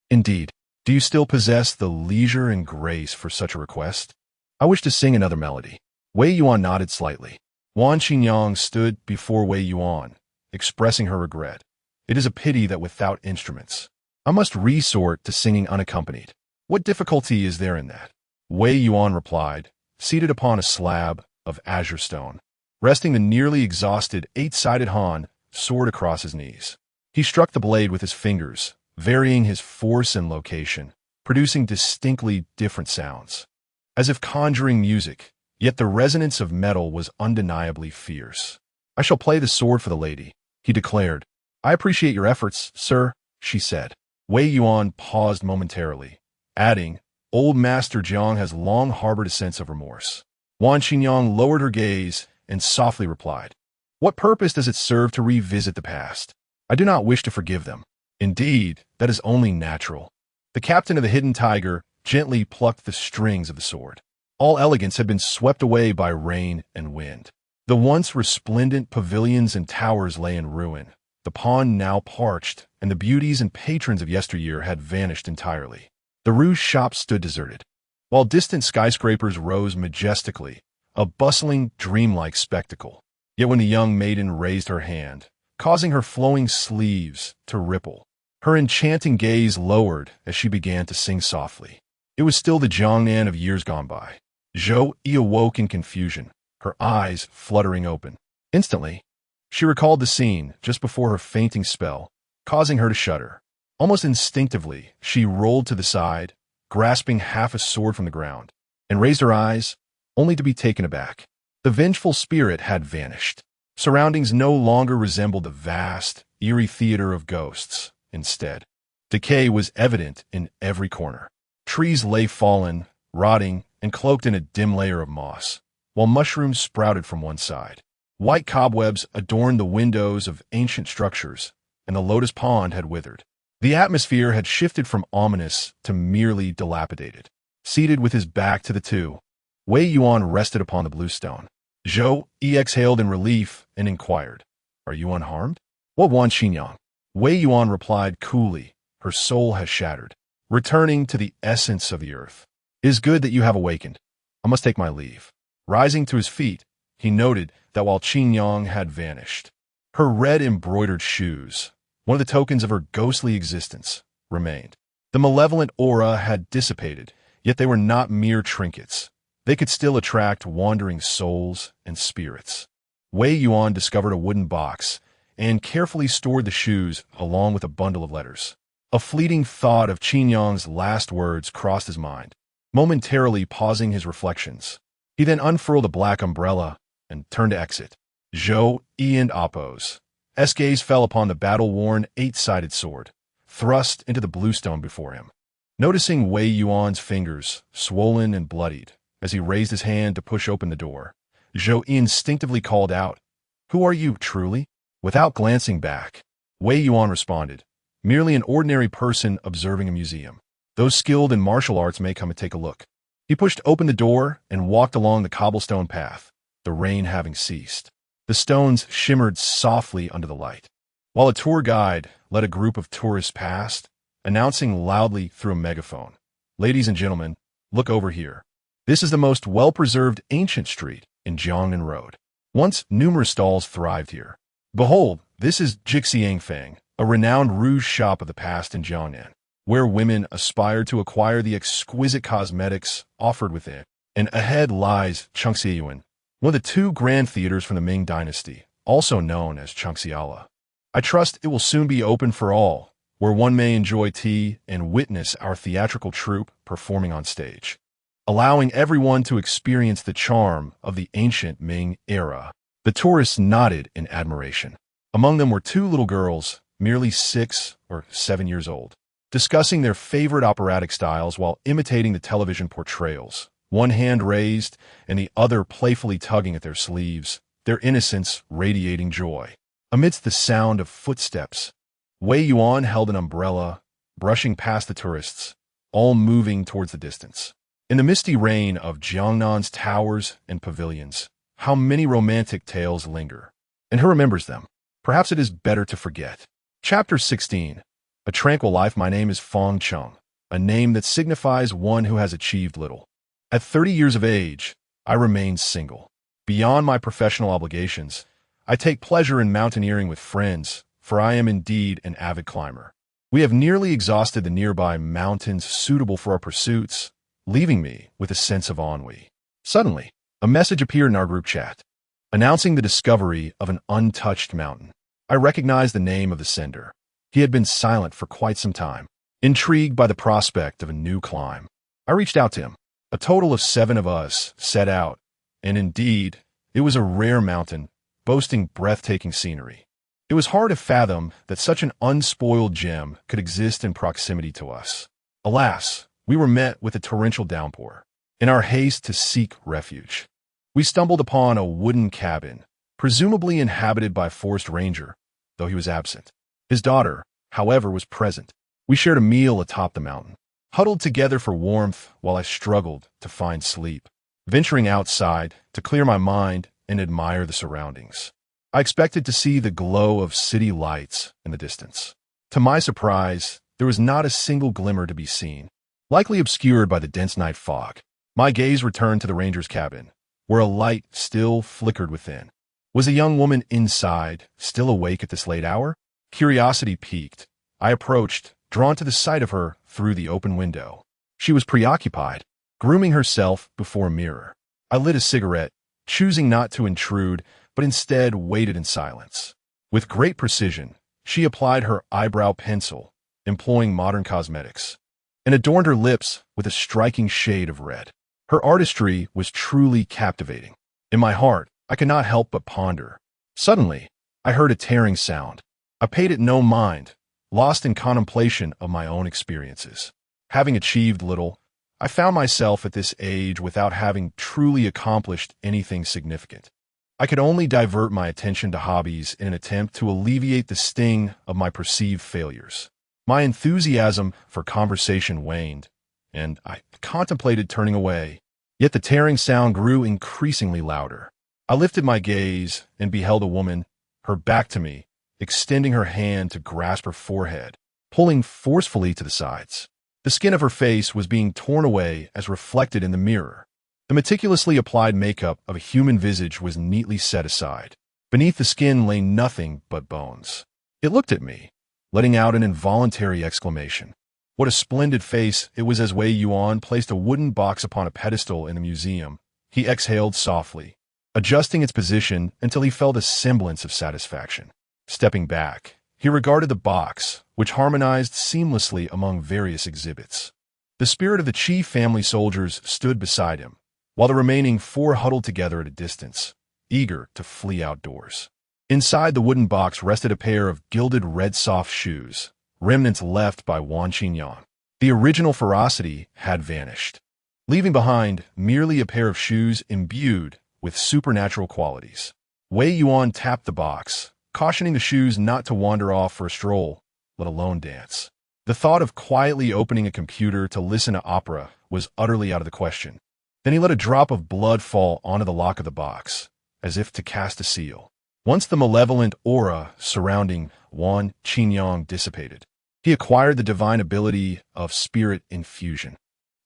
Indeed, do you still possess the leisure and grace for such a request? I wish to sing another melody." Wei Yuan nodded slightly. Wan Qinyang stood before Wei Yuan, expressing her regret. "It is a pity that without instruments, I must resort to singing unaccompanied. What difficulty is there in that?" Wei Yuan replied, seated upon a slab of azure stone, resting the nearly exhausted eight-sided Han sword across his knees. He struck the blade with his fingers, varying his force and location, producing distinctly different sounds, as if conjuring music, yet the resonance of metal was undeniably fierce. "I shall play the sword for the lady," he declared. "I appreciate your efforts, sir," she said. Wei Yuan paused momentarily, adding, "Old Master Jiang has long harbored a sense of remorse." Wan Qinyang lowered her gaze and softly replied, "What purpose does it serve to revisit the past? I do not wish to forgive them. Indeed, that is only natural." The captain of the Hidden Tiger gently plucked the strings of the sword. All elegance had been swept away by rain and wind. The once resplendent pavilions and towers lay in ruin, the pond now parched, and the beauties and patrons of yesteryear had vanished entirely. The Rouge shops stood deserted, while distant skyscrapers rose majestically, a bustling, dreamlike spectacle. Yet when the young maiden raised her hand, causing her flowing sleeves to ripple, her enchanting gaze lowered as she began to sing softly. It was still the Jiangnan of years gone by. Zhou Yi awoke in confusion, her eyes fluttering open. Instantly, she recalled the scene just before her fainting spell, causing her to shudder. Almost instinctively, she rolled to the side, grasping half a sword from the ground, and raised her eyes, only to be taken aback. The vengeful spirit had vanished. Surroundings no longer resembled the vast, eerie theater of ghosts. Instead, decay was evident in every corner. Trees lay fallen, rotting, and cloaked in a dim layer of moss, while mushrooms sprouted from one side. White cobwebs adorned the windows of ancient structures, and the lotus pond had withered. The atmosphere had shifted from ominous to merely dilapidated. Seated with his back to the two, Wei Yuan rested upon the blue stone. Zhou Yi exhaled in relief and inquired, "Are you unharmed?" "What Wan Qinyang?" Wei Yuan replied coolly, "Her soul has shattered, returning to the essence of the earth. It is good that you have awakened. I must take my leave." Rising to his feet, he noted that while Qinyang had vanished, her red embroidered shoes, one of the tokens of her ghostly existence, remained. The malevolent aura had dissipated, yet they were not mere trinkets. They could still attract wandering souls and spirits. Wei Yuan discovered a wooden box and carefully stored the shoes along with a bundle of letters. A fleeting thought of Qin Yang's last words crossed his mind, momentarily pausing his reflections. He then unfurled a black umbrella and turned to exit. Zhou, Yi, and Appo's gaze fell upon the battle-worn eight-sided sword, thrust into the bluestone before him. Noticing Wei Yuan's fingers, swollen and bloodied, as he raised his hand to push open the door, Zhou instinctively called out, "Who are you, truly?" Without glancing back, Wei Yuan responded, "Merely an ordinary person observing a museum. Those skilled in martial arts may come and take a look." He pushed open the door and walked along the cobblestone path, the rain having ceased. The stones shimmered softly under the light, while a tour guide led a group of tourists past, announcing loudly through a megaphone, "Ladies and gentlemen, look over here. This is the most well-preserved ancient street in Jiangnan Road. Once numerous stalls thrived here. Behold, this is Jixiangfang, a renowned rouge shop of the past in Jiangnan, where women aspired to acquire the exquisite cosmetics offered within. And ahead lies Chengxiyuan, one of the two grand theaters from the Ming Dynasty, also known as Chengxiala. I trust it will soon be open for all, where one may enjoy tea and witness our theatrical troupe performing on stage, allowing everyone to experience the charm of the ancient Ming era." The tourists nodded in admiration. Among them were two little girls, merely 6 or 7 years old, discussing their favorite operatic styles while imitating the television portrayals, one hand raised and the other playfully tugging at their sleeves, their innocence radiating joy. Amidst the sound of footsteps, Wei Yuan held an umbrella, brushing past the tourists, all moving towards the distance. In the misty rain of Jiangnan's towers and pavilions, how many romantic tales linger. And who remembers them? Perhaps it is better to forget. Chapter 16. A Tranquil Life. My name is Fong Cheng, a name that signifies one who has achieved little. At 30 years of age, I remain single. Beyond my professional obligations, I take pleasure in mountaineering with friends, for I am indeed an avid climber. We have nearly exhausted the nearby mountains suitable for our pursuits, leaving me with a sense of ennui. Suddenly, a message appeared in our group chat, announcing the discovery of an untouched mountain. I recognized the name of the sender. He had been silent for quite some time, intrigued by the prospect of a new climb. I reached out to him. A total of 7 of us set out, and indeed, it was a rare mountain, boasting breathtaking scenery. It was hard to fathom that such an unspoiled gem could exist in proximity to us. Alas, we were met with a torrential downpour. In our haste to seek refuge, we stumbled upon a wooden cabin, presumably inhabited by a forest ranger, though he was absent. His daughter, however, was present. We shared a meal atop the mountain, huddled together for warmth while I struggled to find sleep, venturing outside to clear my mind and admire the surroundings. I expected to see the glow of city lights in the distance. To my surprise, there was not a single glimmer to be seen, likely obscured by the dense night fog. My gaze returned to the ranger's cabin, where a light still flickered within. Was a young woman inside, still awake at this late hour? Curiosity piqued. I approached, drawn to the sight of her through the open window. She was preoccupied, grooming herself before a mirror. I lit a cigarette, choosing not to intrude, but instead waited in silence. With great precision, she applied her eyebrow pencil, employing modern cosmetics, and adorned her lips with a striking shade of red. Her artistry was truly captivating. In my heart, I could not help but ponder. Suddenly, I heard a tearing sound. I paid it no mind, lost in contemplation of my own experiences. Having achieved little, I found myself at this age without having truly accomplished anything significant. I could only divert my attention to hobbies in an attempt to alleviate the sting of my perceived failures. My enthusiasm for conversation waned, and I contemplated turning away. Yet the tearing sound grew increasingly louder. I lifted my gaze and beheld a woman, her back to me, extending her hand to grasp her forehead, pulling forcefully to the sides. The skin of her face was being torn away as reflected in the mirror. The meticulously applied makeup of a human visage was neatly set aside. Beneath the skin lay nothing but bones. It looked at me, letting out an involuntary exclamation. What a splendid face it was as Wei Yuan placed a wooden box upon a pedestal in the museum. He exhaled softly, adjusting its position until he felt a semblance of satisfaction. Stepping back, he regarded the box, which harmonized seamlessly among various exhibits. The spirit of the Qi family soldiers stood beside him, while the remaining four huddled together at a distance, eager to flee outdoors. Inside the wooden box rested a pair of gilded red soft shoes, remnants left by Wan Qingyang. The original ferocity had vanished, leaving behind merely a pair of shoes imbued with supernatural qualities. Wei Yuan tapped the box, cautioning the shoes not to wander off for a stroll, let alone dance. The thought of quietly opening a computer to listen to opera was utterly out of the question. Then he let a drop of blood fall onto the lock of the box, as if to cast a seal. Once the malevolent aura surrounding Wan Qingyang dissipated, he acquired the divine ability of spirit infusion.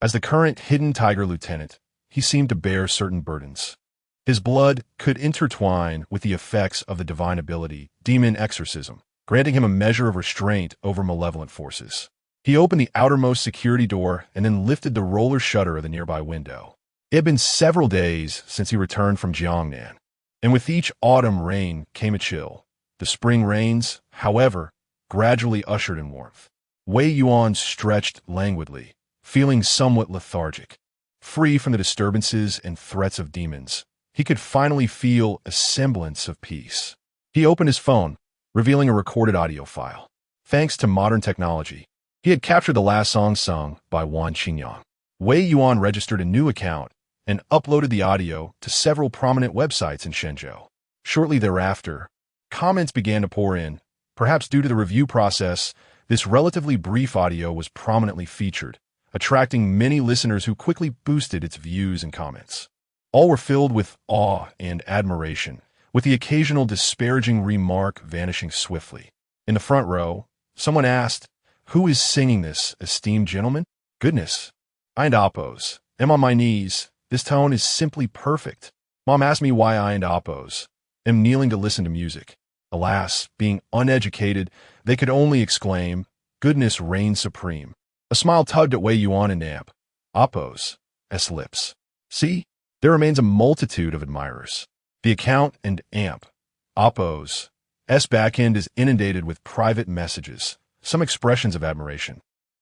As the current hidden tiger lieutenant, he seemed to bear certain burdens. His blood could intertwine with the effects of the divine ability, demon exorcism, granting him a measure of restraint over malevolent forces. He opened the outermost security door and then lifted the roller shutter of the nearby window. It had been several days since he returned from Jiangnan, and with each autumn rain came a chill. The spring rains, however, gradually ushered in warmth. Wei Yuan stretched languidly, feeling somewhat lethargic. Free from the disturbances and threats of demons, he could finally feel a semblance of peace. He opened his phone, revealing a recorded audio file. Thanks to modern technology, he had captured the last song sung by Wan Qingyang. Wei Yuan registered a new account and uploaded the audio to several prominent websites in Shenzhou. Shortly thereafter, comments began to pour in. Perhaps due to the review process, this relatively brief audio was prominently featured, attracting many listeners who quickly boosted its views and comments. All were filled with awe and admiration, with the occasional disparaging remark vanishing swiftly. In the front row, someone asked, "Who is singing this, esteemed gentleman?" "Goodness, I and Oppos. Am on my knees. This tone is simply perfect. Mom asked me why I and Oppos. Am kneeling to listen to music." Alas, being uneducated, they could only exclaim, "Goodness reigns supreme." A smile tugged at Wei Yuan and Amp. Oppos' lips. See, there remains a multitude of admirers. The account and Amp, Oppos' backend is inundated with private messages, some expressions of admiration,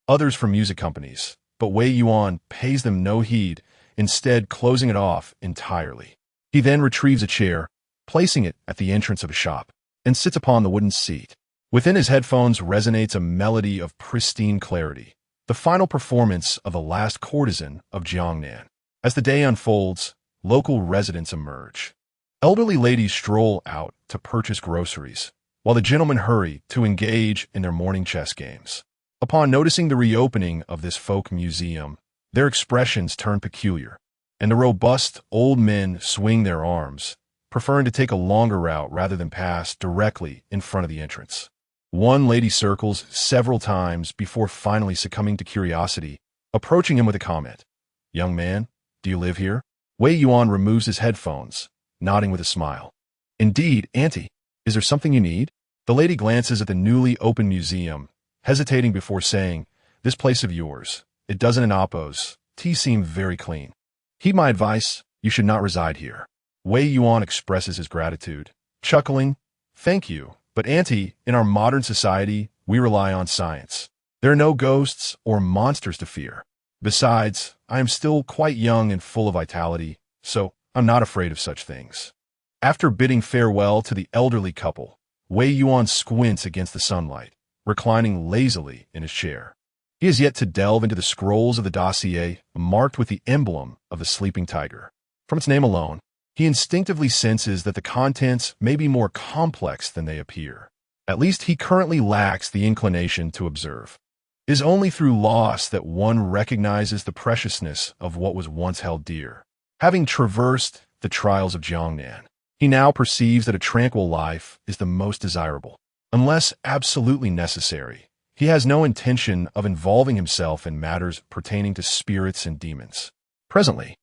others from music companies, but Wei Yuan pays them no heed, instead closing it off entirely. He then retrieves a chair, placing it at the entrance of a shop, and sits upon the wooden seat. Within his headphones resonates a melody of pristine clarity, the final performance of the last courtesan of Jiangnan. As the day unfolds, local residents emerge. Elderly ladies stroll out to purchase groceries, while the gentlemen hurry to engage in their morning chess games. Upon noticing the reopening of this folk museum, their expressions turn peculiar, and the robust old men swing their arms, preferring to take a longer route rather than pass directly in front of the entrance. One lady circles several times before finally succumbing to curiosity, approaching him with a comment. "Young man, do you live here?" Wei Yuan removes his headphones, nodding with a smile. "Indeed, Auntie. Is there something you need?" The lady glances at the newly opened museum, hesitating before saying, "This place of yours, it doesn't in Oppos. Tea seem very clean. Heed my advice, you should not reside here." Wei Yuan expresses his gratitude, chuckling, "Thank you, but Auntie, in our modern society, we rely on science. There are no ghosts or monsters to fear. Besides, I am still quite young and full of vitality, so I'm not afraid of such things." After bidding farewell to the elderly couple, Wei Yuan squints against the sunlight, reclining lazily in his chair. He has yet to delve into the scrolls of the dossier marked with the emblem of the sleeping tiger. From its name alone, he instinctively senses that the contents may be more complex than they appear. At least he currently lacks the inclination to observe. It is only through loss that one recognizes the preciousness of what was once held dear. Having traversed the trials of Jiangnan, he now perceives that a tranquil life is the most desirable. Unless absolutely necessary, he has no intention of involving himself in matters pertaining to spirits and demons. Presently,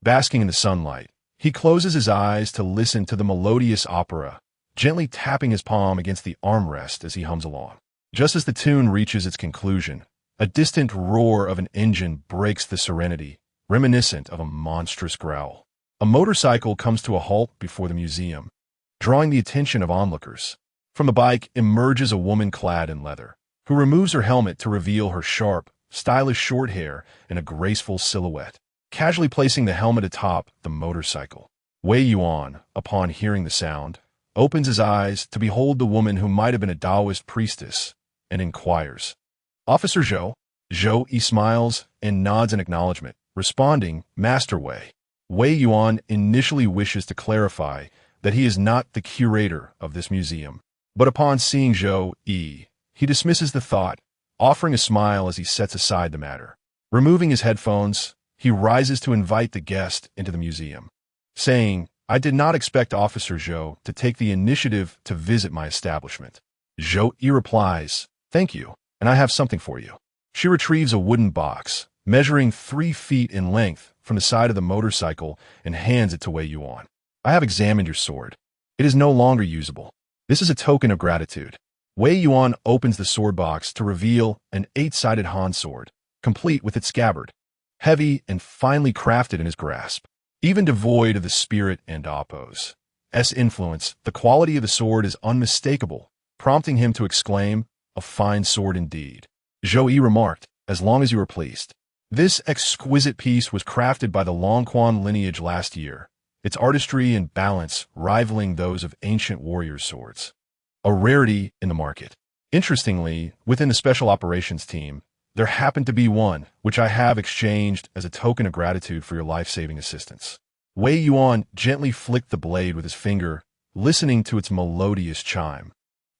basking in the sunlight, he closes his eyes to listen to the melodious opera, gently tapping his palm against the armrest as he hums along. Just as the tune reaches its conclusion, a distant roar of an engine breaks the serenity, reminiscent of a monstrous growl. A motorcycle comes to a halt before the museum, drawing the attention of onlookers. From the bike emerges a woman clad in leather, who removes her helmet to reveal her sharp, stylish short hair and a graceful silhouette, casually placing the helmet atop the motorcycle. Wei Yuan, upon hearing the sound, opens his eyes to behold the woman who might have been a Taoist priestess, and inquires, "Officer Zhou?" Zhou Yi smiles and nods in acknowledgement, responding, "Master Wei." Wei Yuan initially wishes to clarify that he is not the curator of this museum, but upon seeing Zhou Yi, he dismisses the thought, offering a smile as he sets aside the matter. Removing his headphones, he rises to invite the guest into the museum, saying, "I did not expect Officer Zhou to take the initiative to visit my establishment." Zhou Yi replies, "Thank you, and I have something for you." She retrieves a wooden box, measuring 3 feet in length, from the side of the motorcycle and hands it to Wei Yuan. "I have examined your sword. It is no longer usable. This is a token of gratitude." Wei Yuan opens the sword box to reveal an 8-sided Han sword, complete with its scabbard, heavy and finely crafted in his grasp. Even devoid of the spirit and Appo's influence, the quality of the sword is unmistakable, prompting him to exclaim, "A fine sword indeed." Zhou Yi remarked, "As long as you are pleased." This exquisite piece was crafted by the Longquan lineage last year, its artistry and balance rivaling those of ancient warriors' swords. A rarity in the market. Interestingly, within the Special Operations team, there happened to be one, which I have exchanged as a token of gratitude for your life-saving assistance. Wei Yuan gently flicked the blade with his finger, listening to its melodious chime,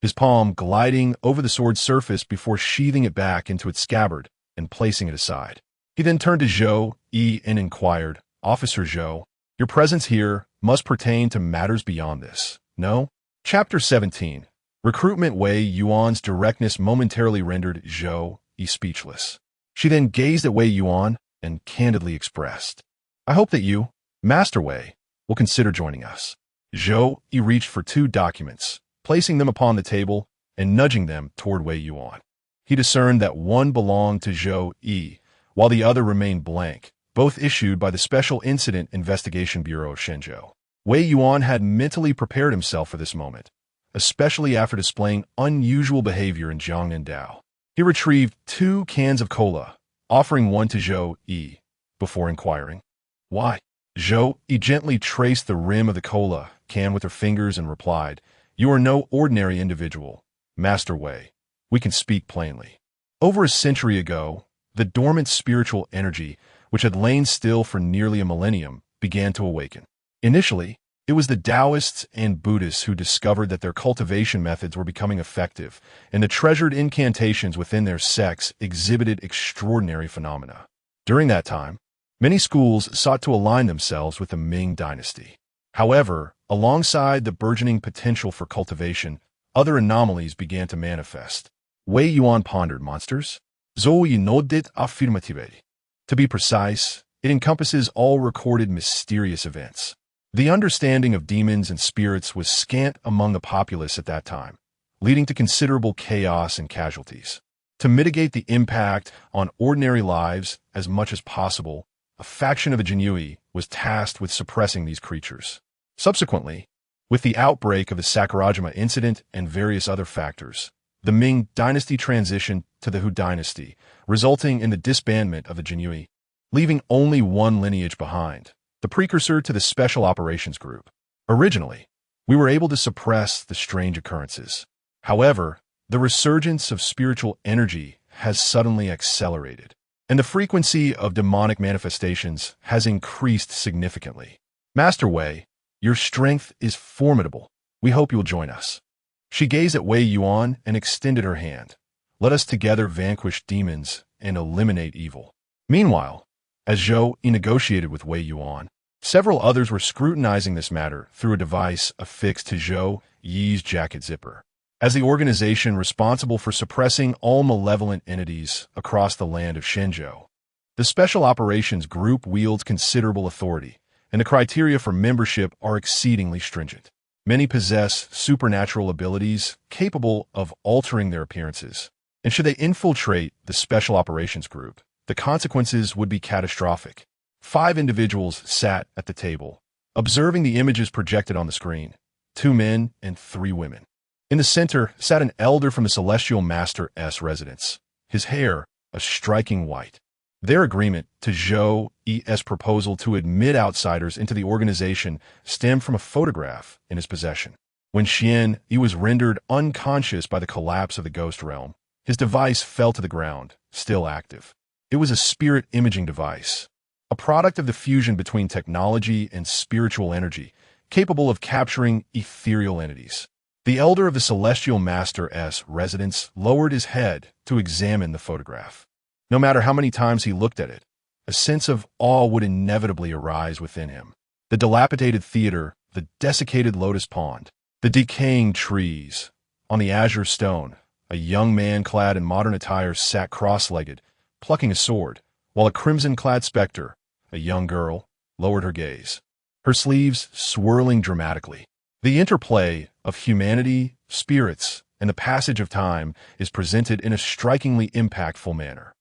his palm gliding over the sword's surface before sheathing it back into its scabbard and placing it aside. He then turned to Zhou Yi and inquired, "Officer Zhou, your presence here must pertain to matters beyond this, no?" Chapter 17. Recruitment. Wei Yuan's directness momentarily rendered Zhou Yi speechless. She then gazed at Wei Yuan and candidly expressed, "I hope that you, Master Wei, will consider joining us." Zhou Yi reached for 2 documents, placing them upon the table and nudging them toward Wei Yuan. He discerned that one belonged to Zhou Yi, while the other remained blank, both issued by the Special Incident Investigation Bureau of Shenzhou. Wei Yuan had mentally prepared himself for this moment, especially after displaying unusual behavior in Jiangnandao. He retrieved 2 cans of cola, offering one to Zhou Yi, before inquiring, "Why?" Zhou Yi gently traced the rim of the cola can with her fingers and replied, "You are no ordinary individual, Master Wei. We can speak plainly. Over a century ago, the dormant spiritual energy, which had lain still for nearly a millennium, began to awaken. Initially, it was the Taoists and Buddhists who discovered that their cultivation methods were becoming effective, and the treasured incantations within their sects exhibited extraordinary phenomena. During that time, many schools sought to align themselves with the Ming dynasty. However, alongside the burgeoning potential for cultivation, other anomalies began to manifest." Wei Yuan pondered. "Monsters?" Zhou Yi nodded affirmatively. To be precise, it encompasses all recorded mysterious events. The understanding of demons and spirits was scant among the populace at that time, leading to considerable chaos and casualties. To mitigate the impact on ordinary lives as much as possible, a faction of the Jinui was tasked with suppressing these creatures. Subsequently, with the outbreak of the Sakurajima incident and various other factors, the Ming dynasty transitioned to the Hu dynasty, resulting in the disbandment of the Jinui, leaving only one lineage behind, the precursor to the Special Operations Group. Originally, we were able to suppress the strange occurrences. However, the resurgence of spiritual energy has suddenly accelerated, and the frequency of demonic manifestations has increased significantly. Master Wei, your strength is formidable. We hope you will join us." She gazed at Wei Yuan and extended her hand. "Let us together vanquish demons and eliminate evil." Meanwhile, as Zhou Yi negotiated with Wei Yuan, several others were scrutinizing this matter through a device affixed to Zhou Yi's jacket zipper. As the organization responsible for suppressing all malevolent entities across the land of Shenzhou, the Special Operations Group wields considerable authority, and the criteria for membership are exceedingly stringent. Many possess supernatural abilities capable of altering their appearances, and should they infiltrate the Special Operations Group, the consequences would be catastrophic. 5 individuals sat at the table, observing the images projected on the screen. 2 men and 3 women. In the center sat an elder from the Celestial Master's residence, his hair a striking white. Their agreement to Zhou's proposal to admit outsiders into the organization stemmed from a photograph in his possession. When Xian Yi was rendered unconscious by the collapse of the ghost realm, his device fell to the ground, still active. It was a spirit imaging device, a product of the fusion between technology and spiritual energy, capable of capturing ethereal entities. The elder of the Celestial Master's residence lowered his head to examine the photograph. No matter how many times he looked at it, a sense of awe would inevitably arise within him. The dilapidated theater, the desiccated lotus pond, the decaying trees. On the azure stone, a young man clad in modern attire sat cross-legged, plucking a sword, while a crimson-clad specter, a young girl, lowered her gaze, her sleeves swirling dramatically. The interplay of humanity, spirits, and the passage of time is presented in a strikingly impactful manner.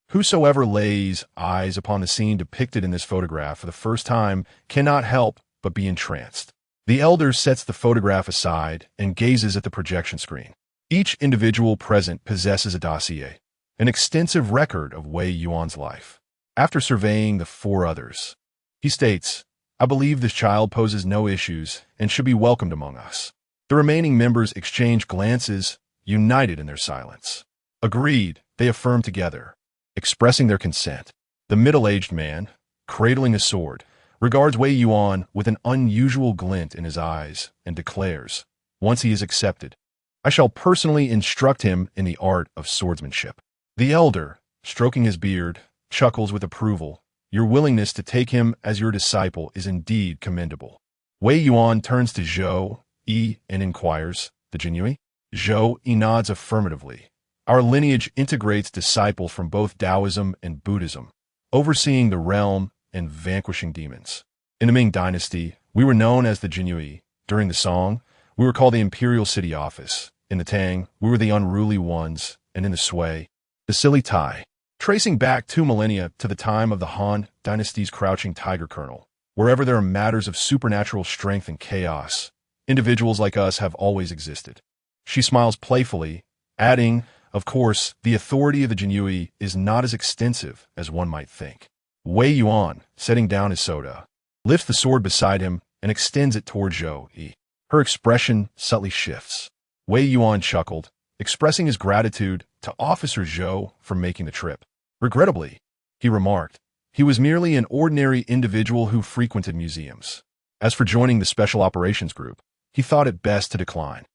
Whosoever lays eyes upon the scene depicted in this photograph for the first time cannot help but be entranced. The elder sets the photograph aside and gazes at the projection screen. Each individual present possesses a dossier, an extensive record of Wei Yuan's life. After surveying the 4 others, he states, "I believe this child poses no issues and should be welcomed among us." The remaining members exchange glances, united in their silence. Agreed, they affirm together, expressing their consent. The middle-aged man, cradling a sword, regards Wei Yuan with an unusual glint in his eyes and declares, once he is accepted, "I shall personally instruct him in the art of swordsmanship." The elder, stroking his beard, chuckles with approval. "Your willingness to take him as your disciple is indeed commendable." Wei Yuan turns to Zhou and inquires, "The Jinhui?" Zhou nods affirmatively. "Our lineage integrates disciples from both Taoism and Buddhism, overseeing the realm and vanquishing demons. In the Ming Dynasty, we were known as the Jinhui. During the Song, we were called the Imperial City Office. In the Tang, we were the Unruly Ones, and in the Sui, the Xili Tai. Tracing back 2 millennia to the time of the Han Dynasty's Crouching Tiger Colonel, wherever there are matters of supernatural strength and chaos, individuals like us have always existed." She smiles playfully, adding, "Of course, the authority of the Jinhui is not as extensive as one might think." Wei Yuan, setting down his soda, lifts the sword beside him and extends it toward Zhou. Her expression subtly shifts. Wei Yuan chuckled, expressing his gratitude to Officer Zhou for making the trip. Regrettably, he remarked, he was merely an ordinary individual who frequented museums. As for joining the Special Operations Group, he thought it best to decline.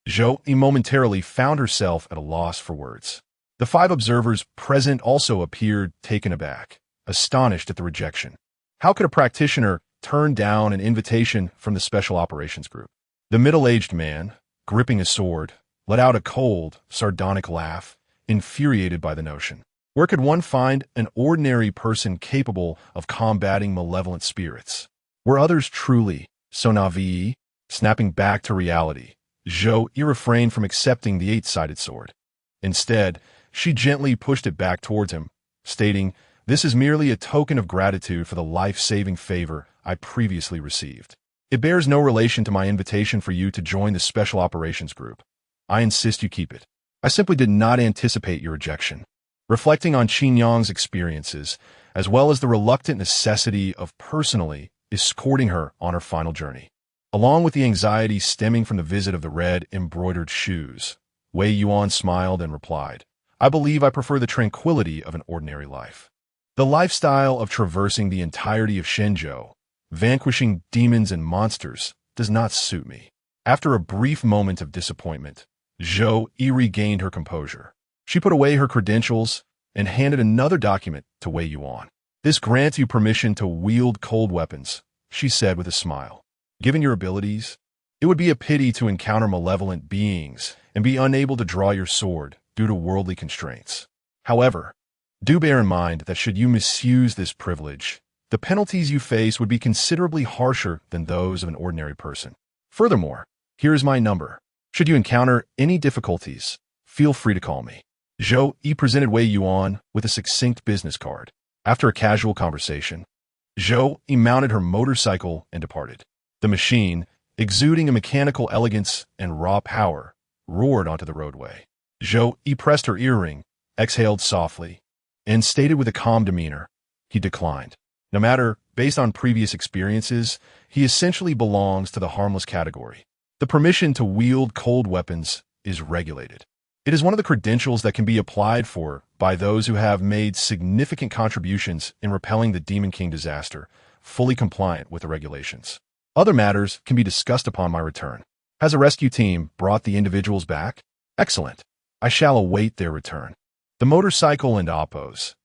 Zhou momentarily found herself at a loss for words. The 5 observers present also appeared taken aback, astonished at the rejection. How could a practitioner turn down an invitation from the Special Operations Group? The middle-aged man, gripping a sword, let out a cold, sardonic laugh, infuriated by the notion. Where could one find an ordinary person capable of combating malevolent spirits? Were others truly so naive? Snapping back to reality, Zhou refrained from accepting the 8-sided sword. Instead, she gently pushed it back towards him, stating, "This is merely a token of gratitude for the life-saving favor I previously received. It bears no relation to my invitation for you to join the Special Operations Group. I insist you keep it. I simply did not anticipate your rejection." Reflecting on Qin Yang's experiences, as well as the reluctant necessity of personally escorting her on her final journey, along with the anxiety stemming from the visit of the red embroidered shoes, Wei Yuan smiled and replied, "I believe I prefer the tranquility of an ordinary life. The lifestyle of traversing the entirety of Shenzhou, vanquishing demons and monsters, does not suit me." After a brief moment of disappointment, Zhou regained her composure. She put away her credentials and handed another document to Wei Yuan. "This grants you permission to wield cold weapons," she said with a smile. "Given your abilities, it would be a pity to encounter malevolent beings and be unable to draw your sword due to worldly constraints. However, do bear in mind that should you misuse this privilege, the penalties you face would be considerably harsher than those of an ordinary person. Furthermore, here is my number. Should you encounter any difficulties, feel free to call me. Zhou Yi presented Wei Yuan with a succinct business card. After a casual conversation, Zhou Yi mounted her motorcycle and departed. The machine, exuding a mechanical elegance and raw power, roared onto the roadway. Zhou Yi pressed her earring, exhaled softly, and stated with a calm demeanor, he declined. No matter, based on previous experiences, he essentially belongs to the harmless category. The permission to wield cold weapons is regulated. It is one of the credentials that can be applied for by those who have made significant contributions in repelling the Demon King disaster, fully compliant with the regulations. Other matters can be discussed upon my return. Has a rescue team brought the individuals back? Excellent. I shall await their return. The motorcycle and Oppo's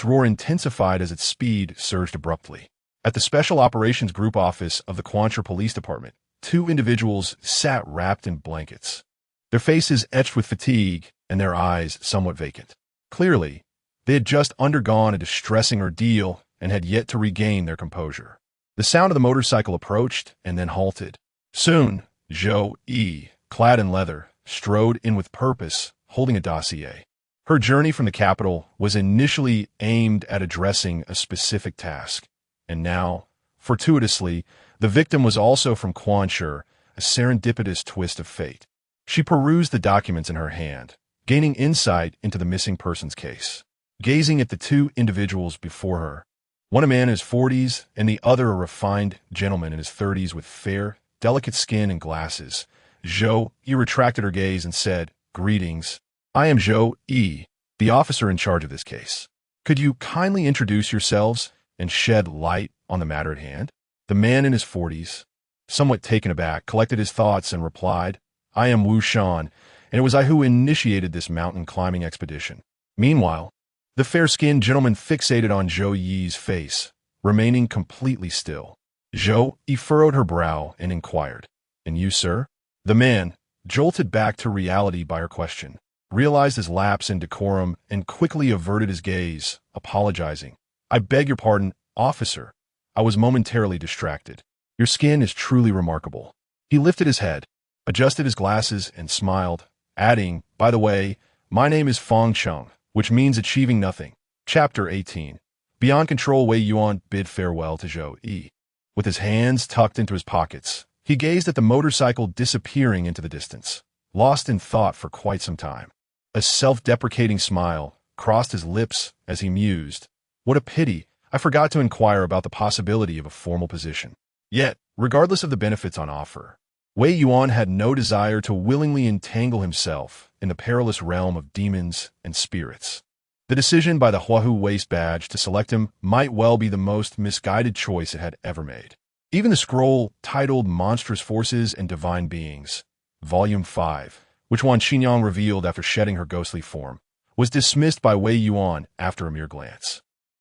roar intensified as its speed surged abruptly. At the Special Operations Group office of the Quantra Police Department, two individuals sat wrapped in blankets, their faces etched with fatigue and their eyes somewhat vacant. Clearly, they had just undergone a distressing ordeal and had yet to regain their composure. The sound of the motorcycle approached and then halted. Soon, Zhou Yi, clad in leather, strode in with purpose, holding a dossier. Her journey from the capital was initially aimed at addressing a specific task, and now, fortuitously, the victim was also from Quantra, a serendipitous twist of fate. She perused the documents in her hand, gaining insight into the missing persons case. Gazing at the two individuals before her, one a man in his 40s and the other a refined gentleman in his 30s with fair, delicate skin and glasses, Zhou Yi retracted her gaze and said, "Greetings. I am Zhou Yi, the officer in charge of this case. Could you kindly introduce yourselves and shed light on the matter at hand?" The man in his 40s, somewhat taken aback, collected his thoughts and replied, "I am Wu Shan, and it was I who initiated this mountain climbing expedition." Meanwhile, the fair-skinned gentleman fixated on Zhou Yi's face, remaining completely still. Zhou Yi furrowed her brow and inquired, "And you, sir?" The man, jolted back to reality by her question, realized his lapse in decorum and quickly averted his gaze, apologizing. "I beg your pardon, officer. I was momentarily distracted. Your skin is truly remarkable." He lifted his head, adjusted his glasses, and smiled, adding, "By the way, my name is Fong Chung, which means achieving nothing." Chapter 18. Beyond control, Wei Yuan bid farewell to Zhou Yi. With his hands tucked into his pockets, he gazed at the motorcycle disappearing into the distance, lost in thought for quite some time. A self-deprecating smile crossed his lips as he mused, "What a pity, I forgot to inquire about the possibility of a formal position." Yet, regardless of the benefits on offer, Wei Yuan had no desire to willingly entangle himself in the perilous realm of demons and spirits. The decision by the Huahu Waste Badge to select him might well be the most misguided choice it had ever made. Even the scroll titled Monstrous Forces and Divine Beings, Volume 5, which Wan Xinyang revealed after shedding her ghostly form, was dismissed by Wei Yuan after a mere glance.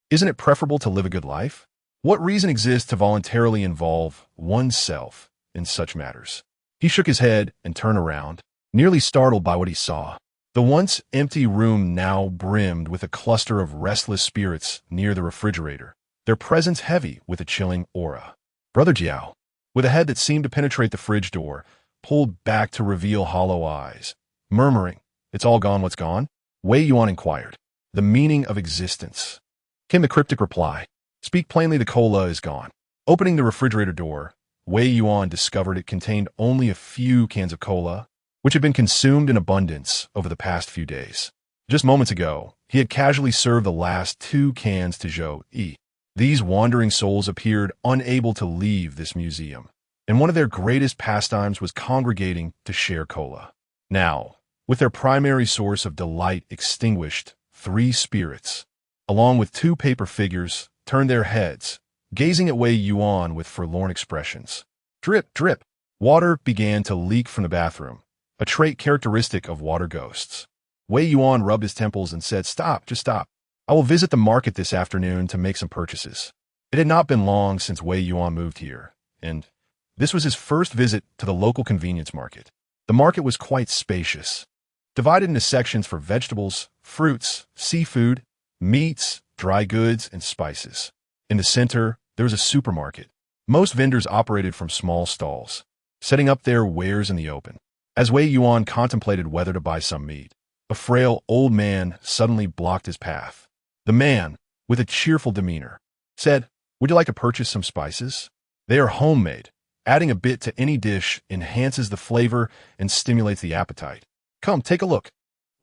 Isn't it preferable to live a good life? What reason exists to voluntarily involve oneself in such matters? He shook his head and turned around, nearly startled by what he saw. The once empty room now brimmed with a cluster of restless spirits near the refrigerator, their presence heavy with a chilling aura. Brother Jiao, with a head that seemed to penetrate the fridge door, pulled back to reveal hollow eyes, murmuring, "It's all gone, what's gone?" Wei Yuan inquired, "The meaning of existence," came the cryptic reply. "Speak plainly, the cola is gone." Opening the refrigerator door, Wei Yuan discovered it contained only a few cans of cola, which had been consumed in abundance over the past few days. Just moments ago, he had casually served the last 2 cans to Zhou Yi. These wandering souls appeared unable to leave this museum, and one of their greatest pastimes was congregating to share cola. Now, with their primary source of delight extinguished, 3 spirits, along with 2 paper figures, turned their heads, gazing at Wei Yuan with forlorn expressions. Drip, drip. Water began to leak from the bathroom, a trait characteristic of water ghosts. Wei Yuan rubbed his temples and said, "Stop, just stop. I will visit the market this afternoon to make some purchases." It had not been long since Wei Yuan moved here, and this was his first visit to the local convenience market. The market was quite spacious, divided into sections for vegetables, fruits, seafood, meats, dry goods, and spices. In the center, there was a supermarket. Most vendors operated from small stalls, setting up their wares in the open. As Wei Yuan contemplated whether to buy some meat, a frail old man suddenly blocked his path. The man, with a cheerful demeanor, said, "Would you like to purchase some spices? They are homemade. Adding a bit to any dish enhances the flavor and stimulates the appetite. Come, take a look."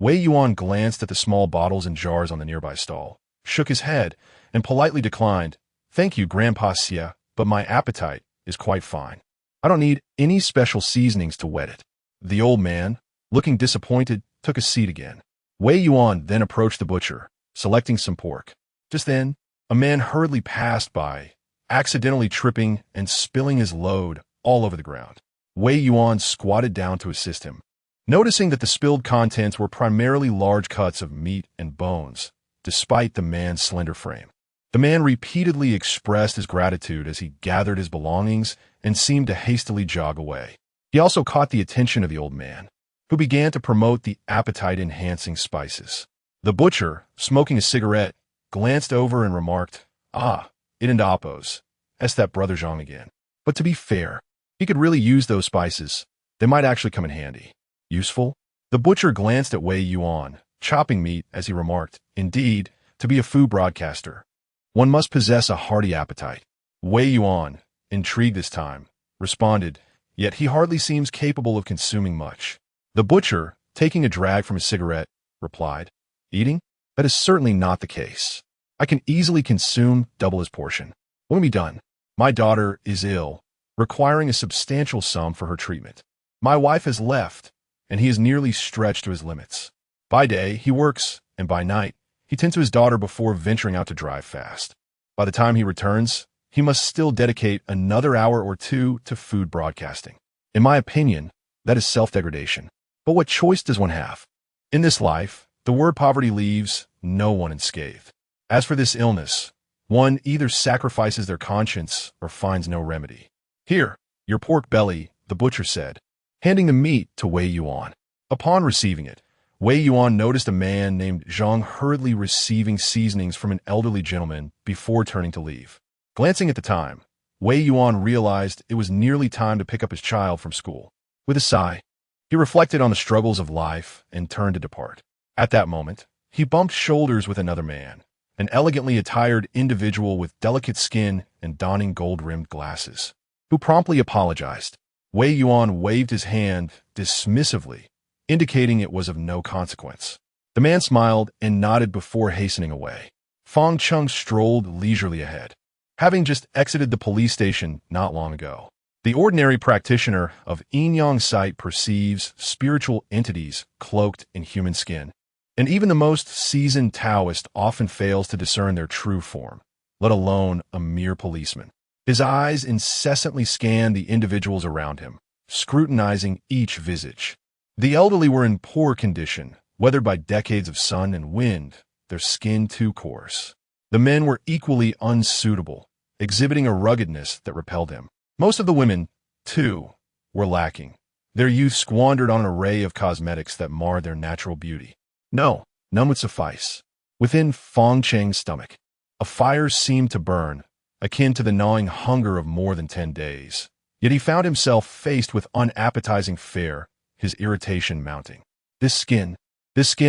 Wei Yuan glanced at the small bottles and jars on the nearby stall, shook his head, and politely declined, "Thank you, Grandpa Xia, but my appetite is quite fine. I don't need any special seasonings to wet it." The old man, looking disappointed, took a seat again. Wei Yuan then approached the butcher, selecting some pork. Just then, a man hurriedly passed by, accidentally tripping and spilling his load all over the ground. Wei Yuan squatted down to assist him. Noticing that the spilled contents were primarily large cuts of meat and bones, despite the man's slender frame. The man repeatedly expressed his gratitude as he gathered his belongings and seemed to hastily jog away. He also caught the attention of the old man, who began to promote the appetite-enhancing spices. The butcher, smoking a cigarette, glanced over and remarked, "Ah, Idendapos, that's that brother Zhang again. But to be fair, he could really use those spices. They might actually come in handy." "Useful?" The butcher glanced at Wei Yuan, chopping meat, as he remarked, "Indeed, to be a food broadcaster, one must possess a hearty appetite." Wei Yuan, intrigued this time, responded, "Yet he hardly seems capable of consuming much." The butcher, taking a drag from his cigarette, replied, "Eating? That is certainly not the case. I can easily consume double his portion. When we done, my daughter is ill, requiring a substantial sum for her treatment. My wife has left, and he is nearly stretched to his limits. By day, he works, and by night, he tends to his daughter before venturing out to drive fast. By the time he returns, he must still dedicate another hour or two to food broadcasting. In my opinion, that is self-degradation. But what choice does one have? In this life, the word poverty leaves no one unscathed. As for this illness, one either sacrifices their conscience or finds no remedy. Here, your pork belly," the butcher said, handing the meat to Wei Yuan. Upon receiving it, Wei Yuan noticed a man named Zhang hurriedly receiving seasonings from an elderly gentleman before turning to leave. Glancing at the time, Wei Yuan realized it was nearly time to pick up his child from school. With a sigh, he reflected on the struggles of life and turned to depart. At that moment, he bumped shoulders with another man, an elegantly attired individual with delicate skin and donning gold-rimmed glasses, who promptly apologized. Wei Yuan waved his hand dismissively, indicating it was of no consequence. The man smiled and nodded before hastening away. Fang Chung strolled leisurely ahead, having just exited the police station not long ago. The ordinary practitioner of yin-yang sight perceives spiritual entities cloaked in human skin, and even the most seasoned Taoist often fails to discern their true form, let alone a mere policeman. His eyes incessantly scanned the individuals around him, scrutinizing each visage. The elderly were in poor condition, weathered by decades of sun and wind, their skin too coarse. The men were equally unsuitable, exhibiting a ruggedness that repelled him. Most of the women, too, were lacking, their youth squandered on an array of cosmetics that marred their natural beauty. No, none would suffice. Within Fang Cheng's stomach, a fire seemed to burn, akin to the gnawing hunger of more than 10 days. Yet he found himself faced with unappetizing fare, his irritation mounting. This skin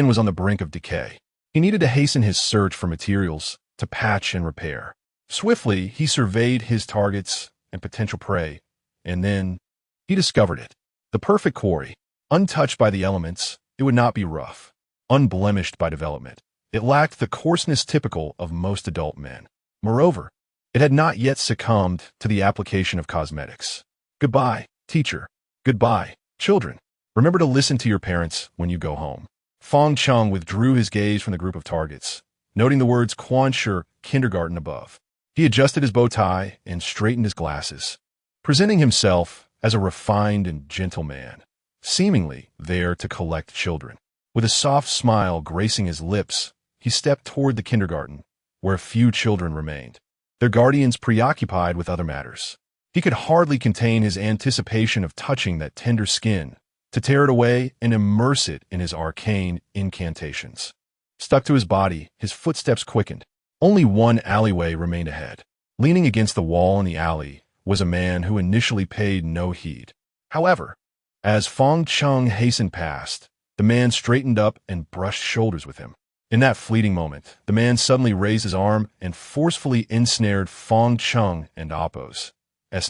was on the brink of decay. He needed to hasten his search for materials to patch and repair. Swiftly, he surveyed his targets and potential prey, and then he discovered it. The perfect quarry. Untouched by the elements, it would not be rough. Unblemished by development, it lacked the coarseness typical of most adult men. Moreover, it had not yet succumbed to the application of cosmetics. Goodbye, teacher. Goodbye, children. Remember to listen to your parents when you go home. Fang Chung withdrew his gaze from the group of targets, noting the words Quanshi kindergarten above. He adjusted his bow tie and straightened his glasses, presenting himself as a refined and gentle man, seemingly there to collect children. With a soft smile gracing his lips, he stepped toward the kindergarten, where a few children remained, their guardians preoccupied with other matters. He could hardly contain his anticipation of touching that tender skin, to tear it away and immerse it in his arcane incantations. Stuck to his body, his footsteps quickened. Only one alleyway remained ahead. Leaning against the wall in the alley was a man who initially paid no heed. However, as Fong Chung hastened past, the man straightened up and brushed shoulders with him. In that fleeting moment, the man suddenly raised his arm and forcefully ensnared Fong Chung and Appo's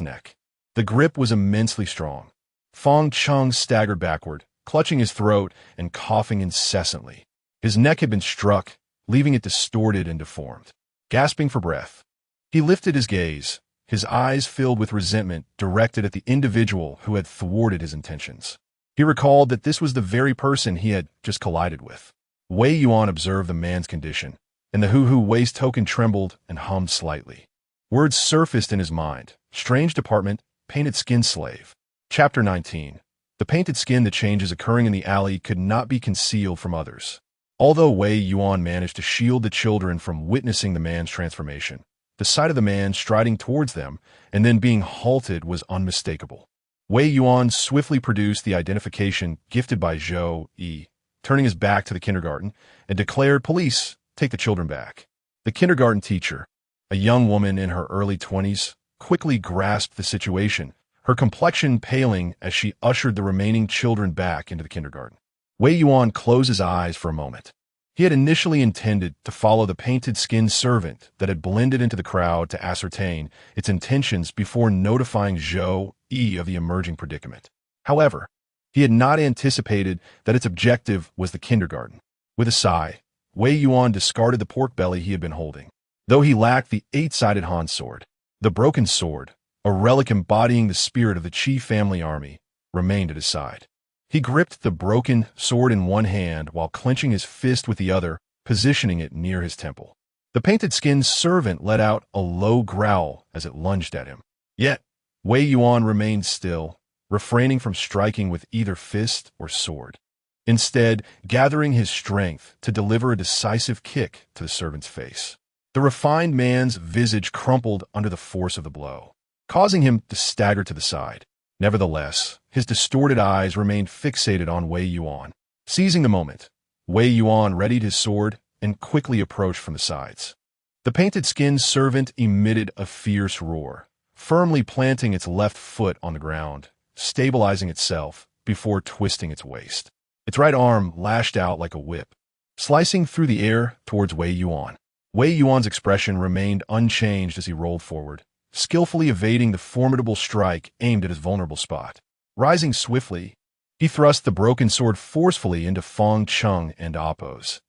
neck. The grip was immensely strong. Fong Chung staggered backward, clutching his throat and coughing incessantly. His neck had been struck, leaving it distorted and deformed. Gasping for breath, he lifted his gaze, his eyes filled with resentment directed at the individual who had thwarted his intentions. He recalled that this was the very person he had just collided with. Wei Yuan observed the man's condition, and the Hu waist token trembled and hummed slightly. Words surfaced in his mind. Strange department, painted skin slave. Chapter 19. The painted skin, the changes occurring in the alley could not be concealed from others. Although Wei Yuan managed to shield the children from witnessing the man's transformation, the sight of the man striding towards them and then being halted was unmistakable. Wei Yuan swiftly produced the identification gifted by Zhou Yi, turning his back to the kindergarten, and declared, "Police, take the children back." The kindergarten teacher, a young woman in her early 20s, quickly grasped the situation, her complexion paling as she ushered the remaining children back into the kindergarten. Wei Yuan closed his eyes for a moment. He had initially intended to follow the painted skin servant that had blended into the crowd to ascertain its intentions before notifying Zhou Yi of the emerging predicament. However, he had not anticipated that its objective was the kindergarten. With a sigh, Wei Yuan discarded the pork belly he had been holding. Though he lacked the 8-sided Han sword, the broken sword, a relic embodying the spirit of the Qi family army, remained at his side. He gripped the broken sword in one hand while clenching his fist with the other, positioning it near his temple. The painted skin servant let out a low growl as it lunged at him. Yet, Wei Yuan remained still, refraining from striking with either fist or sword. Instead, gathering his strength to deliver a decisive kick to the servant's face. The refined man's visage crumpled under the force of the blow, causing him to stagger to the side. Nevertheless, his distorted eyes remained fixated on Wei Yuan. Seizing the moment, Wei Yuan readied his sword and quickly approached from the sides. The painted skin servant emitted a fierce roar, firmly planting its left foot on the ground, stabilizing itself before twisting its waist. Its right arm lashed out like a whip, slicing through the air towards Wei Yuan. Wei Yuan's expression remained unchanged as he rolled forward, skillfully evading the formidable strike aimed at his vulnerable spot. Rising swiftly, he thrust the broken sword forcefully into Fong Chung and Appo's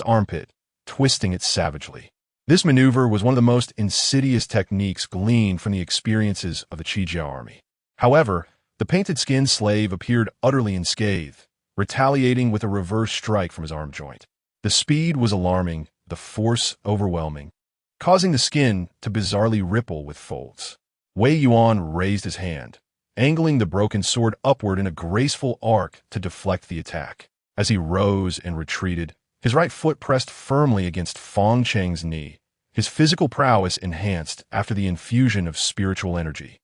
armpit, twisting it savagely. This maneuver was one of the most insidious techniques gleaned from the experiences of the Qijia army. However, the painted skin slave appeared utterly unscathed, retaliating with a reverse strike from his arm joint. The speed was alarming, the force overwhelming, causing the skin to bizarrely ripple with folds. Wei Yuan raised his hand, angling the broken sword upward in a graceful arc to deflect the attack. As he rose and retreated, his right foot pressed firmly against Fong Cheng's knee, his physical prowess enhanced after the infusion of spiritual energy.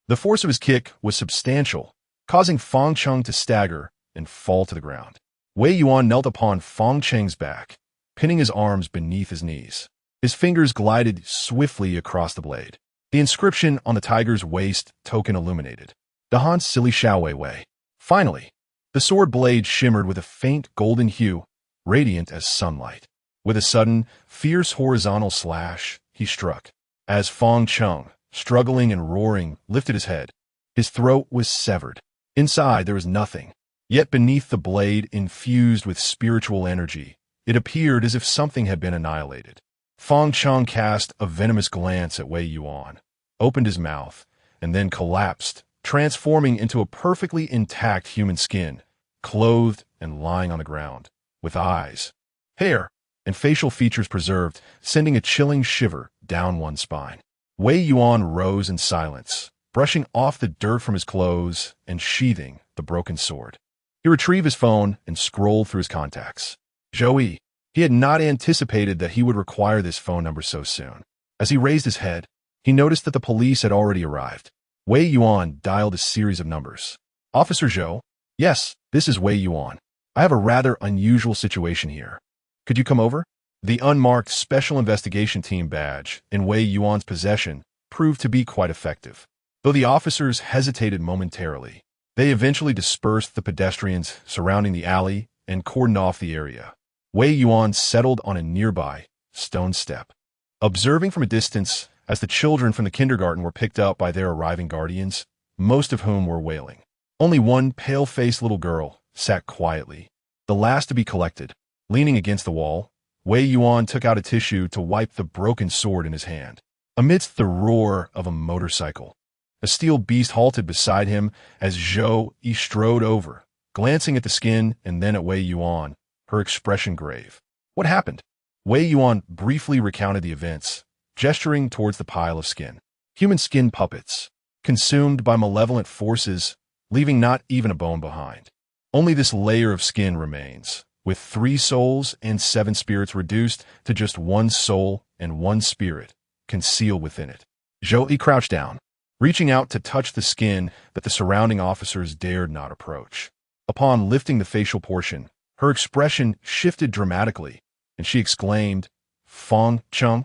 The force of his kick was substantial, causing Fong Cheng to stagger and fall to the ground. Wei Yuan knelt upon Fong Cheng's back, pinning his arms beneath his knees. His fingers glided swiftly across the blade. The inscription on the tiger's waist token illuminated. Dahan Xili Wei. Finally, the sword blade shimmered with a faint golden hue, radiant as sunlight. With a sudden, fierce horizontal slash, he struck. As Fong Chung, struggling and roaring, lifted his head, his throat was severed. Inside there was nothing. Yet beneath the blade, infused with spiritual energy, it appeared as if something had been annihilated. Fong Chung cast a venomous glance at Wei Yuan, opened his mouth, and then collapsed, transforming into a perfectly intact human skin, clothed and lying on the ground, with eyes, hair, and facial features preserved, sending a chilling shiver down one's spine. Wei Yuan rose in silence, brushing off the dirt from his clothes and sheathing the broken sword. He retrieved his phone and scrolled through his contacts. Joey. He had not anticipated that he would require this phone number so soon. As he raised his head, he noticed that the police had already arrived. Wei Yuan dialed a series of numbers. Officer Zhou? Yes, this is Wei Yuan. I have a rather unusual situation here. Could you come over? The unmarked Special Investigation Team badge in Wei Yuan's possession proved to be quite effective. Though the officers hesitated momentarily, They eventually dispersed the pedestrians surrounding the alley and cordoned off the area. Wei Yuan settled on a nearby stone step. Observing from a distance as the children from the kindergarten were picked up by their arriving guardians, most of whom were wailing. Only one pale-faced little girl sat quietly, the last to be collected. Leaning against the wall, Wei Yuan took out a tissue to wipe the broken sword in his hand. Amidst the roar of a motorcycle, a steel beast halted beside him as Zhou Yi strode over, glancing at the skin and then at Wei Yuan, her expression grave. What happened? Wei Yuan briefly recounted the events, gesturing towards the pile of skin. Human skin puppets, consumed by malevolent forces, leaving not even a bone behind. Only this layer of skin remains, with 3 souls and 7 spirits reduced to just 1 soul and 1 spirit, concealed within it. Zhou Yi crouched down, reaching out to touch the skin that the surrounding officers dared not approach. Upon lifting the facial portion, her expression shifted dramatically, and she exclaimed, "Fong Chung?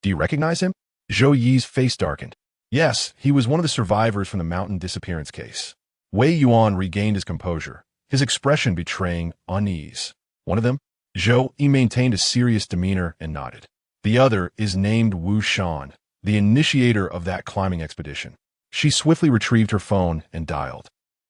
Do you recognize him?" Zhou Yi's face darkened. Yes, he was one of the survivors from the mountain disappearance case. Wei Yuan regained his composure, his expression betraying unease. One of them? Zhou Yi maintained a serious demeanor and nodded. The other is named Wu Shan, the initiator of that climbing expedition. She swiftly retrieved her phone and dialed,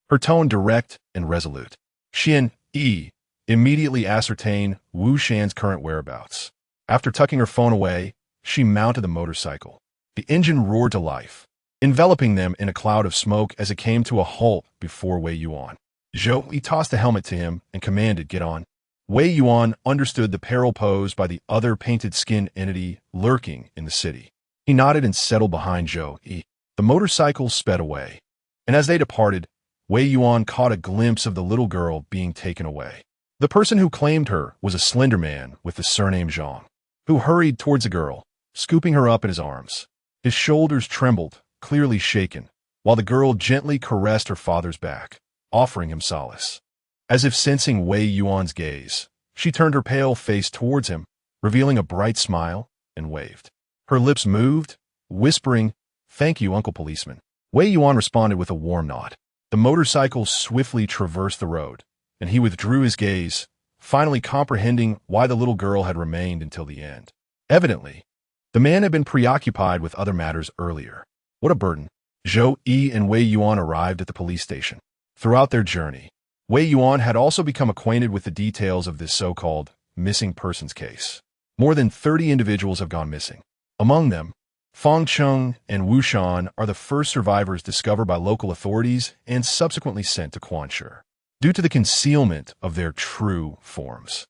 her tone direct and resolute. Xian Yi immediately ascertained Wu Shan's current whereabouts. After tucking her phone away, she mounted the motorcycle. The engine roared to life, enveloping them in a cloud of smoke as it came to a halt before Wei Yuan. Zhou Yi tossed the helmet to him and commanded, "Get on." Wei Yuan understood the peril posed by the other painted skin entity lurking in the city. He nodded and settled behind Zhou Yi. The motorcycle sped away, and as they departed, Wei Yuan caught a glimpse of the little girl being taken away. The person who claimed her was a slender man with the surname Zhang, who hurried towards the girl, scooping her up in his arms. His shoulders trembled, clearly shaken, while the girl gently caressed her father's back, offering him solace. As if sensing Wei Yuan's gaze, she turned her pale face towards him, revealing a bright smile, and waved. Her lips moved, whispering, "Thank you, Uncle Policeman." Wei Yuan responded with a warm nod. The motorcycle swiftly traversed the road, and he withdrew his gaze, finally comprehending why the little girl had remained until the end. Evidently, the man had been preoccupied with other matters earlier. What a burden. Zhou Yi and Wei Yuan arrived at the police station. Throughout their journey, Wei Yuan had also become acquainted with the details of this so-called missing persons case. More than 30 individuals have gone missing. Among them, Fong Chung and Wu Shan are the first survivors discovered by local authorities and subsequently sent to Quanshi. Due to the concealment of their true forms,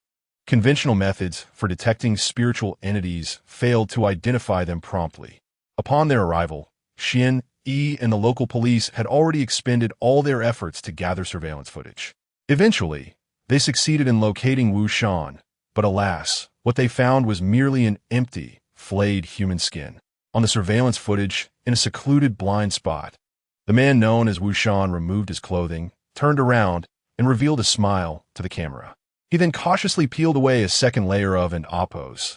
conventional methods for detecting spiritual entities failed to identify them promptly. Upon their arrival, Xian Yi and the local police had already expended all their efforts to gather surveillance footage. Eventually, they succeeded in locating Wu Shan, but alas, what they found was merely an empty, flayed human skin. On the surveillance footage, in a secluded blind spot, the man known as Wu Shan removed his clothing, turned around, and revealed a smile to the camera. He then cautiously peeled away a second layer of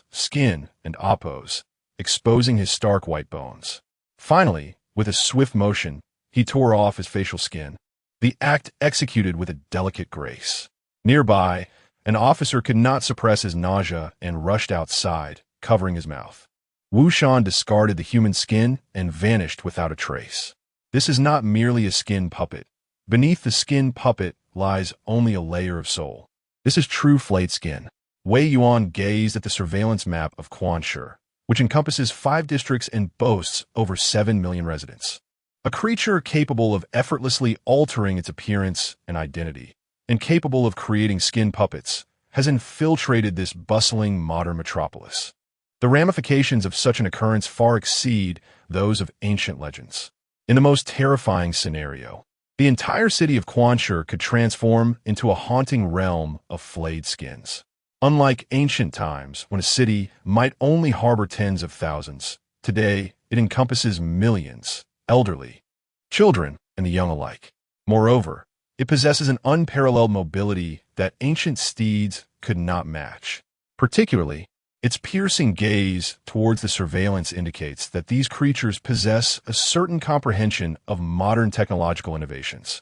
skin and oppose, exposing his stark white bones. Finally, with a swift motion, he tore off his facial skin, the act executed with a delicate grace. Nearby, an officer could not suppress his nausea and rushed outside, covering his mouth. Wu Shan discarded the human skin and vanished without a trace. This is not merely a skin puppet. Beneath the skin puppet lies only a layer of soul. This is true flayed skin. Wei Yuan gazed at the surveillance map of Quanshi, which encompasses 5 districts and boasts over 7 million residents. A creature capable of effortlessly altering its appearance and identity, and capable of creating skin puppets, has infiltrated this bustling modern metropolis. The ramifications of such an occurrence far exceed those of ancient legends. In the most terrifying scenario, the entire city of Quanshi could transform into a haunting realm of flayed skins. Unlike ancient times, when a city might only harbor tens of thousands, today it encompasses millions, elderly, children, and the young alike. Moreover, it possesses an unparalleled mobility that ancient steeds could not match. Particularly, its piercing gaze towards the surveillance indicates that these creatures possess a certain comprehension of modern technological innovations.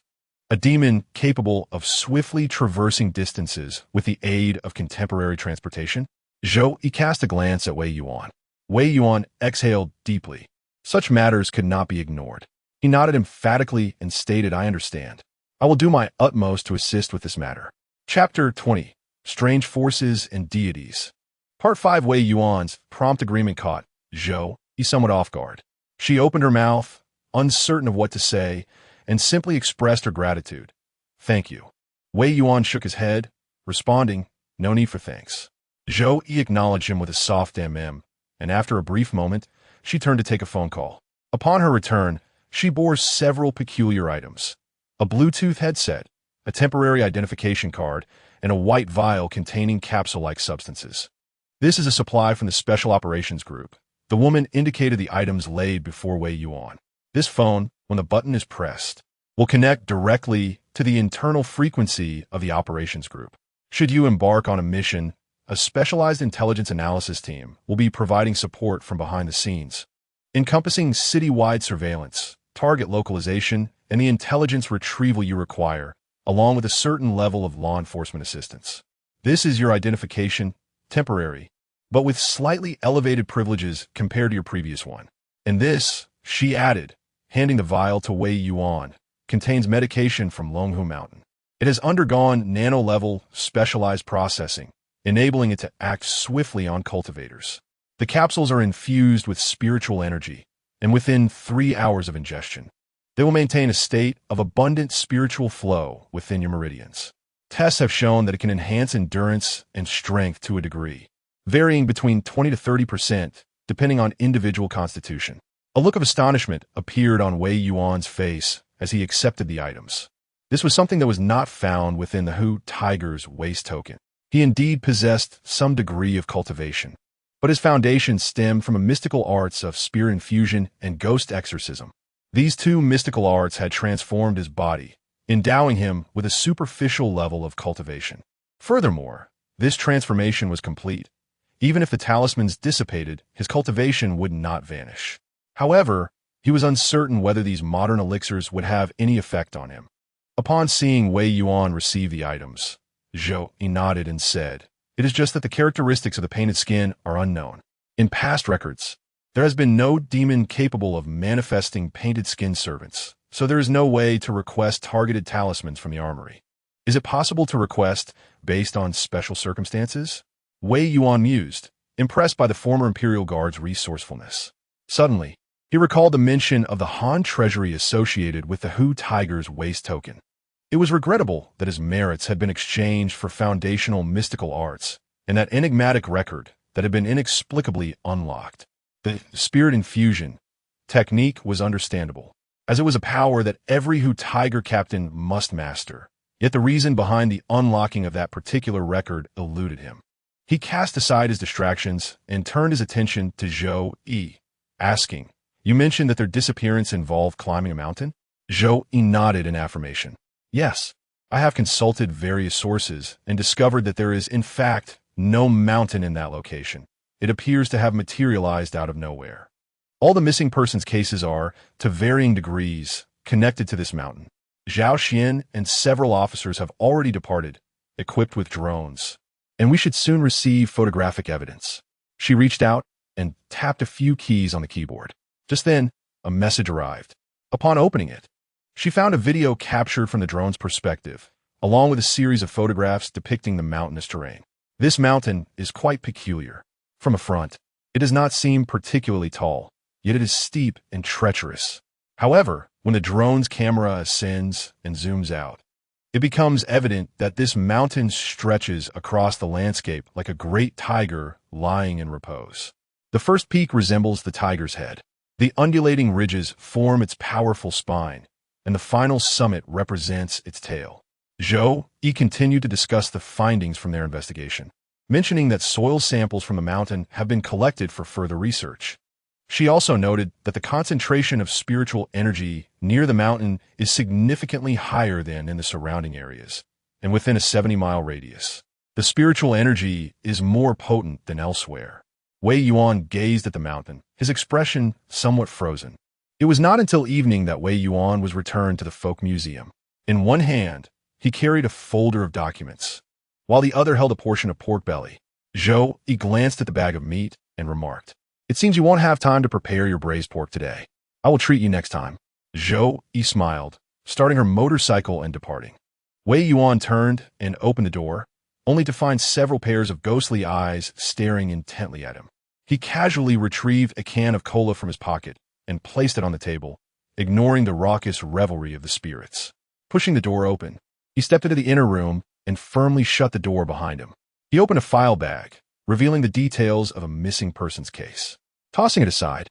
a demon capable of swiftly traversing distances with the aid of contemporary transportation? Zhou cast a glance at Wei Yuan. Wei Yuan exhaled deeply. Such matters could not be ignored. He nodded emphatically and stated, "I understand. I will do my utmost to assist with this matter." Chapter 20. Strange Forces and Deities. Part 5. Wei Yuan's prompt agreement caught Zhou somewhat off guard. She opened her mouth, uncertain of what to say, and simply expressed her gratitude. "Thank you." Wei Yuan shook his head, responding, "No need for thanks." Zhou acknowledged him with a soft mm, and after a brief moment, she turned to take a phone call. Upon her return, she bore several peculiar items: a Bluetooth headset, a temporary identification card, and a white vial containing capsule-like substances. "This is a supply from the Special Operations Group." The woman indicated the items laid before Wei Yuan. "This phone, when the button is pressed, will connect directly to the internal frequency of the operations group. Should you embark on a mission, a specialized intelligence analysis team will be providing support from behind the scenes, encompassing city-wide surveillance, target localization, and the intelligence retrieval you require, along with a certain level of law enforcement assistance. This is your identification, temporary, but with slightly elevated privileges compared to your previous one. And this," she added, handing the vial to Wei Yuan, "contains medication from Longhu Mountain. It has undergone nano-level specialized processing, enabling it to act swiftly on cultivators. The capsules are infused with spiritual energy, and within 3 hours of ingestion, they will maintain a state of abundant spiritual flow within your meridians. Tests have shown that it can enhance endurance and strength to a degree, varying between 20 to 30%, depending on individual constitution." A look of astonishment appeared on Wei Yuan's face as he accepted the items. This was something that was not found within the Hu Tiger's waste token. He indeed possessed some degree of cultivation, but his foundation stemmed from a mystical arts of spirit infusion and ghost exorcism. These two mystical arts had transformed his body, endowing him with a superficial level of cultivation. Furthermore, this transformation was complete. Even if the talismans dissipated, his cultivation would not vanish. However, he was uncertain whether these modern elixirs would have any effect on him. Upon seeing Wei Yuan receive the items, Zhou nodded and said, "It is just that the characteristics of the painted skin are unknown. In past records, there has been no demon capable of manifesting painted skin servants, so there is no way to request targeted talismans from the armory. Is it possible to request based on special circumstances?" Wei Yuan mused, impressed by the former Imperial Guard's resourcefulness. Suddenly, he recalled the mention of the Han treasury associated with the Hu Tiger's waste token. It was regrettable that his merits had been exchanged for foundational mystical arts, and that enigmatic record that had been inexplicably unlocked. The spirit infusion technique was understandable, as it was a power that every Hu Tiger captain must master, yet the reason behind the unlocking of that particular record eluded him. He cast aside his distractions and turned his attention to Zhou, asking, "You mentioned that their disappearance involved climbing a mountain?" Zhou nodded in affirmation. "Yes, I have consulted various sources and discovered that there is, in fact, no mountain in that location. It appears to have materialized out of nowhere. All the missing persons cases are, to varying degrees, connected to this mountain. Zhao Xian and several officers have already departed, equipped with drones, and we should soon receive photographic evidence." She reached out and tapped a few keys on the keyboard. Just then, a message arrived. Upon opening it, she found a video captured from the drone's perspective, along with a series of photographs depicting the mountainous terrain. This mountain is quite peculiar. From a front, it does not seem particularly tall, yet it is steep and treacherous. However, when the drone's camera ascends and zooms out, it becomes evident that this mountain stretches across the landscape like a great tiger lying in repose. The first peak resembles the tiger's head. The undulating ridges form its powerful spine, and the final summit represents its tail. Zhou continued to discuss the findings from their investigation, mentioning that soil samples from the mountain have been collected for further research. She also noted that the concentration of spiritual energy near the mountain is significantly higher than in the surrounding areas, and within a 70-mile radius. The spiritual energy is more potent than elsewhere. Wei Yuan gazed at the mountain, his expression somewhat frozen. It was not until evening that Wei Yuan was returned to the folk museum. In one hand, he carried a folder of documents, while the other held a portion of pork belly. He glanced at the bag of meat and remarked, "It seems you won't have time to prepare your braised pork today. I will treat you next time." He smiled, starting her motorcycle and departing. Wei Yuan turned and opened the door, only to find several pairs of ghostly eyes staring intently at him. He casually retrieved a can of cola from his pocket and placed it on the table, ignoring the raucous revelry of the spirits. Pushing the door open, he stepped into the inner room and firmly shut the door behind him. He opened a file bag, revealing the details of a missing persons case. Tossing it aside,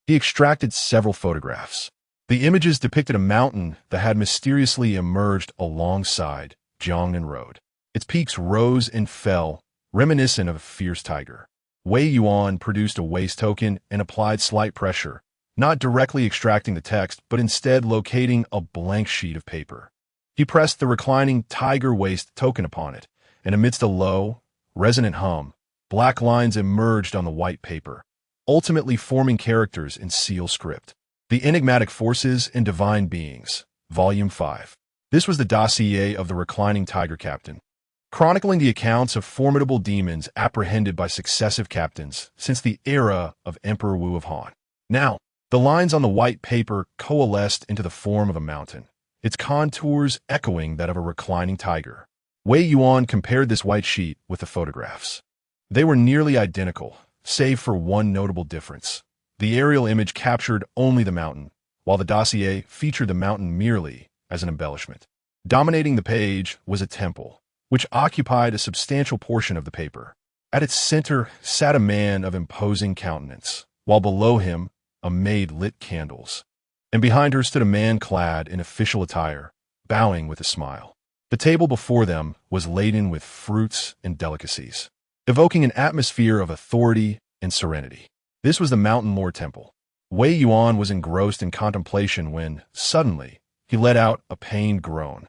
he extracted several photographs. The images depicted a mountain that had mysteriously emerged alongside Jiangnan Road. Its peaks rose and fell, reminiscent of a fierce tiger. Wei Yuan produced a waste token and applied slight pressure, not directly extracting the text, but instead locating a blank sheet of paper. He pressed the reclining tiger waste token upon it, and amidst a low, resonant hum, black lines emerged on the white paper, ultimately forming characters in seal script. The Enigmatic Forces and Divine Beings, Volume 5. This was the dossier of the reclining tiger captain, chronicling the accounts of formidable demons apprehended by successive captains since the era of Emperor Wu of Han. Now, the lines on the white paper coalesced into the form of a mountain, its contours echoing that of a reclining tiger. Wei Yuan compared this white sheet with the photographs. They were nearly identical, save for one notable difference. The aerial image captured only the mountain, while the dossier featured the mountain merely as an embellishment. Dominating the page was a temple, which occupied a substantial portion of the paper. At its center sat a man of imposing countenance, while below him a maid lit candles, and behind her stood a man clad in official attire, bowing with a smile. The table before them was laden with fruits and delicacies, evoking an atmosphere of authority and serenity. This was the Mountain Lord Temple. Wei Yuan was engrossed in contemplation when, suddenly, he let out a pained groan.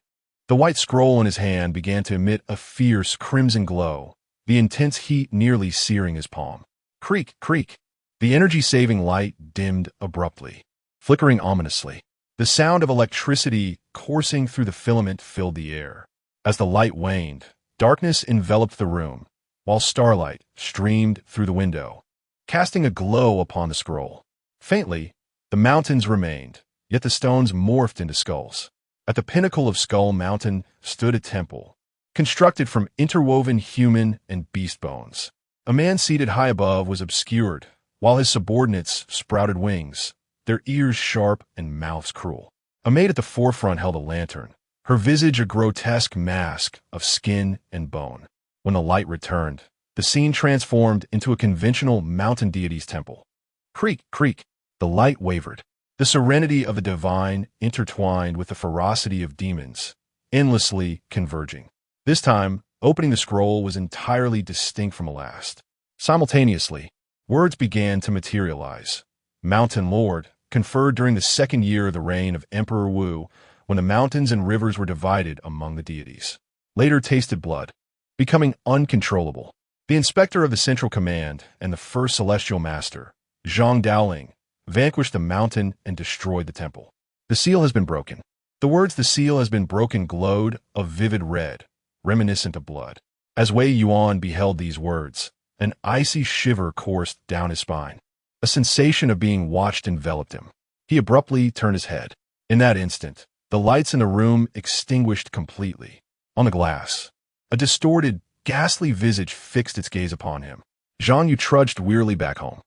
The white scroll in his hand began to emit a fierce crimson glow, the intense heat nearly searing his palm. Creak, creak. The energy-saving light dimmed abruptly, flickering ominously. The sound of electricity coursing through the filament filled the air. As the light waned, darkness enveloped the room, while starlight streamed through the window, casting a glow upon the scroll. Faintly, the mountains remained, yet the stones morphed into skulls. At the pinnacle of Skull Mountain stood a temple, constructed from interwoven human and beast bones. A man seated high above was obscured, while his subordinates sprouted wings, their ears sharp and mouths cruel. A maid at the forefront held a lantern, her visage a grotesque mask of skin and bone. When the light returned, the scene transformed into a conventional mountain deity's temple. Creak, creak. The light wavered. The serenity of the divine intertwined with the ferocity of demons, endlessly converging. This time, opening the scroll was entirely distinct from the last. Simultaneously, words began to materialize. Mountain Lord, conferred during the second year of the reign of Emperor Wu, when the mountains and rivers were divided among the deities. Later tasted blood, becoming uncontrollable. The inspector of the Central Command and the first celestial master, Zhang Daoling, vanquished the mountain and destroyed the temple. The seal has been broken. The words "the seal has been broken" glowed a vivid red, reminiscent of blood. As Wei Yuan beheld these words, an icy shiver coursed down his spine. A sensation of being watched enveloped him. He abruptly turned his head. In that instant, the lights in the room extinguished completely. On the glass, a distorted, ghastly visage fixed its gaze upon him. Zhang Yu trudged wearily back home.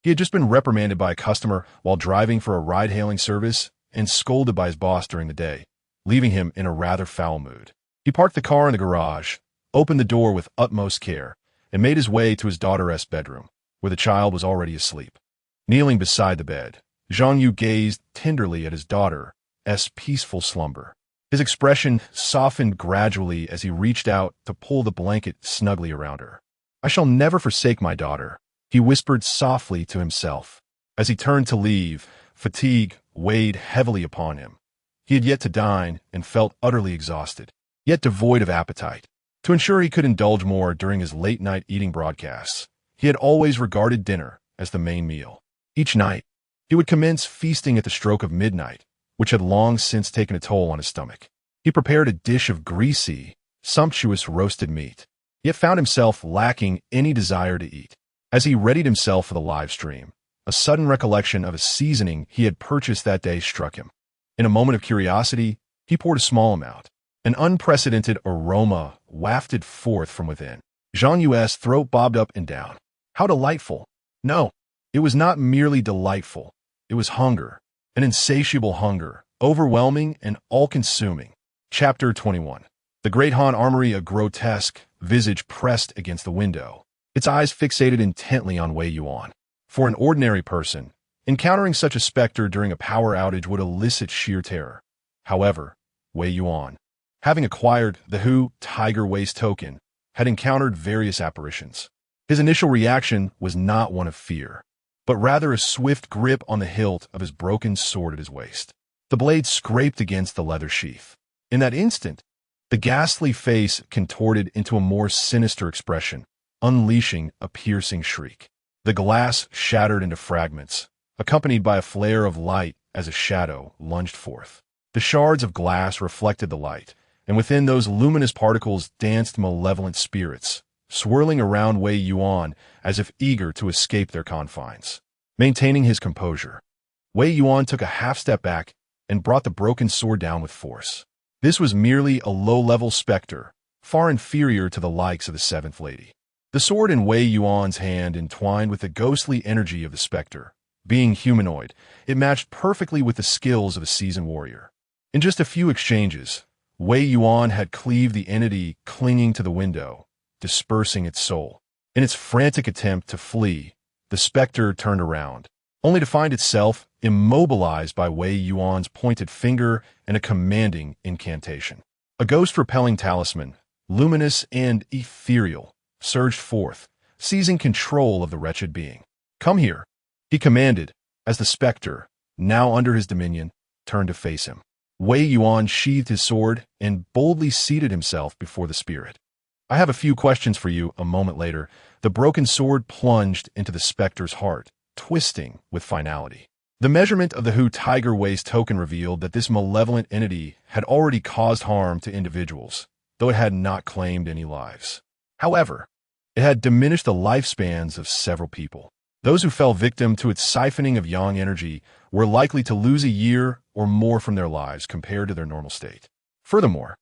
He had just been reprimanded by a customer while driving for a ride-hailing service and scolded by his boss during the day, leaving him in a rather foul mood. He parked the car in the garage, opened the door with utmost care, and made his way to his daughter's bedroom, where the child was already asleep. Kneeling beside the bed, Zhang Yu gazed tenderly at his daughter's peaceful slumber. His expression softened gradually as he reached out to pull the blanket snugly around her. "I shall never forsake my daughter," he whispered softly to himself. As he turned to leave, fatigue weighed heavily upon him. He had yet to dine and felt utterly exhausted, yet devoid of appetite. To ensure he could indulge more during his late-night eating broadcasts, he had always regarded dinner as the main meal. Each night, he would commence feasting at the stroke of midnight, which had long since taken a toll on his stomach. He prepared a dish of greasy, sumptuous roasted meat, yet found himself lacking any desire to eat. As he readied himself for the live stream, a sudden recollection of a seasoning he had purchased that day struck him. In a moment of curiosity, he poured a small amount. An unprecedented aroma wafted forth from within. Zhang Yu's throat bobbed up and down. How delightful! No, it was not merely delightful. It was hunger, an insatiable hunger, overwhelming and all-consuming. Chapter 21. The Great Han Armory, a grotesque visage pressed against the window, its eyes fixated intently on Wei Yuan. For an ordinary person, encountering such a specter during a power outage would elicit sheer terror. However, Wei Yuan, having acquired the Hu Tiger Waist token, had encountered various apparitions. His initial reaction was not one of fear, but rather a swift grip on the hilt of his broken sword at his waist. The blade scraped against the leather sheath. In that instant, the ghastly face contorted into a more sinister expression, unleashing a piercing shriek. The glass shattered into fragments, accompanied by a flare of light as a shadow lunged forth. The shards of glass reflected the light, and within those luminous particles danced malevolent spirits, swirling around Wei Yuan as if eager to escape their confines. Maintaining his composure, Wei Yuan took a half-step back and brought the broken sword down with force. This was merely a low-level specter, far inferior to the likes of the Seventh Lady. The sword in Wei Yuan's hand entwined with the ghostly energy of the specter. Being humanoid, it matched perfectly with the skills of a seasoned warrior. In just a few exchanges, Wei Yuan had cleaved the entity clinging to the window, dispersing its soul. In its frantic attempt to flee, the specter turned around, only to find itself immobilized by Wei Yuan's pointed finger and a commanding incantation. A ghost-repelling talisman, luminous and ethereal, surged forth, seizing control of the wretched being. "Come here," he commanded, as the specter, now under his dominion, turned to face him. Wei Yuan sheathed his sword and boldly seated himself before the spirit. "I have a few questions for you." A moment later, the broken sword plunged into the specter's heart, twisting with finality. The measurement of the Hu Tiger Waist token revealed that this malevolent entity had already caused harm to individuals, though it had not claimed any lives. However, it had diminished the lifespans of several people. Those who fell victim to its siphoning of yang energy were likely to lose a year or more from their lives compared to their normal state. Furthermore,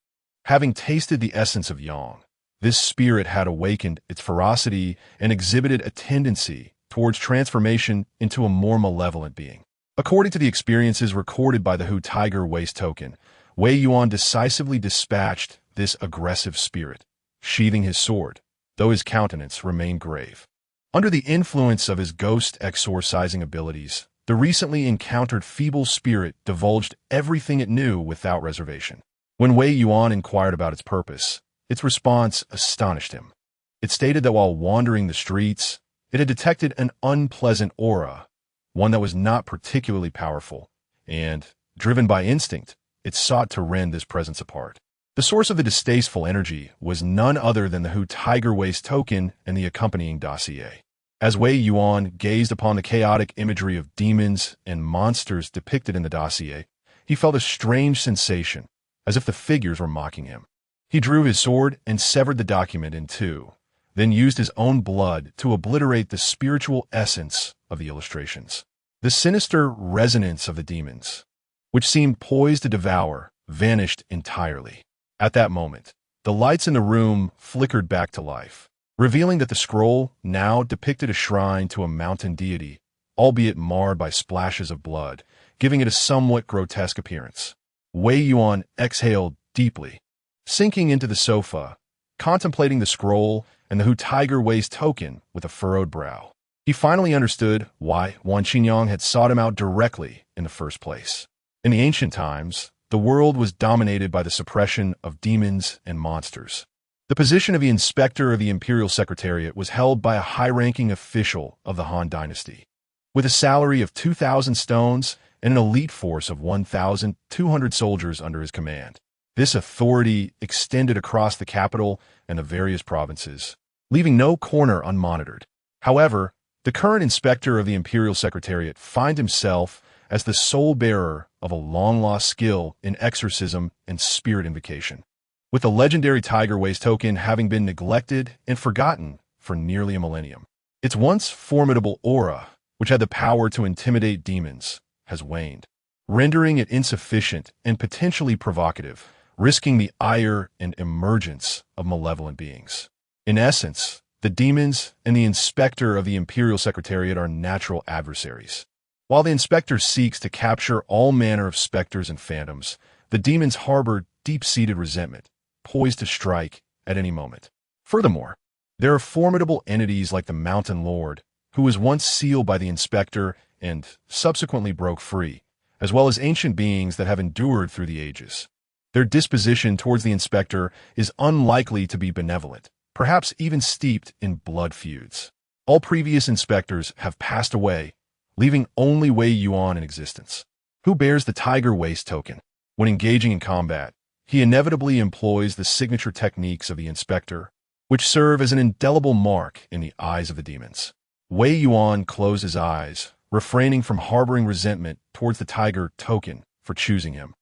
having tasted the essence of yang, this spirit had awakened its ferocity and exhibited a tendency towards transformation into a more malevolent being. According to the experiences recorded by the Hu Tiger Waist token, Wei Yuan decisively dispatched this aggressive spirit, sheathing his sword, though his countenance remained grave. Under the influence of his ghost exorcising abilities, the recently encountered feeble spirit divulged everything it knew without reservation. When Wei Yuan inquired about its purpose, its response astonished him. It stated that while wandering the streets, it had detected an unpleasant aura, one that was not particularly powerful, and, driven by instinct, it sought to rend this presence apart. The source of the distasteful energy was none other than the Hu Tiger Waist token and the accompanying dossier. As Wei Yuan gazed upon the chaotic imagery of demons and monsters depicted in the dossier, he felt a strange sensation, as if the figures were mocking him. He drew his sword and severed the document in two, then used his own blood to obliterate the spiritual essence of the illustrations. The sinister resonance of the demons, which seemed poised to devour, vanished entirely. At that moment, the lights in the room flickered back to life, revealing that the scroll now depicted a shrine to a mountain deity, albeit marred by splashes of blood, giving it a somewhat grotesque appearance. Wei Yuan exhaled deeply, sinking into the sofa, contemplating the scroll and the Hu Tiger Waist token with a furrowed brow. He finally understood why Wan Qinyang had sought him out directly in the first place. In the ancient times, the world was dominated by the suppression of demons and monsters. The position of the inspector of the Imperial Secretariat was held by a high-ranking official of the Han Dynasty. With a salary of 2,000 stones and an elite force of 1,200 soldiers under his command, this authority extended across the capital and the various provinces, leaving no corner unmonitored. However, the current inspector of the Imperial Secretariat finds himself as the sole bearer of a long-lost skill in exorcism and spirit invocation, with the legendary Tiger Waist token having been neglected and forgotten for nearly a millennium. Its once formidable aura, which had the power to intimidate demons, has waned, rendering it insufficient and potentially provocative, risking the ire and emergence of malevolent beings. In essence, the demons and the Inspector of the Imperial Secretariat are natural adversaries. While the Inspector seeks to capture all manner of specters and phantoms, the demons harbor deep-seated resentment, poised to strike at any moment. Furthermore, there are formidable entities like the Mountain Lord, who was once sealed by the Inspector and subsequently broke free, as well as ancient beings that have endured through the ages. Their disposition towards the Inspector is unlikely to be benevolent, perhaps even steeped in blood feuds. All previous Inspectors have passed away, leaving only Wei Yuan in existence, who bears the Tiger Waist token. When engaging in combat, he inevitably employs the signature techniques of the Inspector, which serve as an indelible mark in the eyes of the demons. Wei Yuan closed his eyes, refraining from harboring resentment towards the Tiger token for choosing him,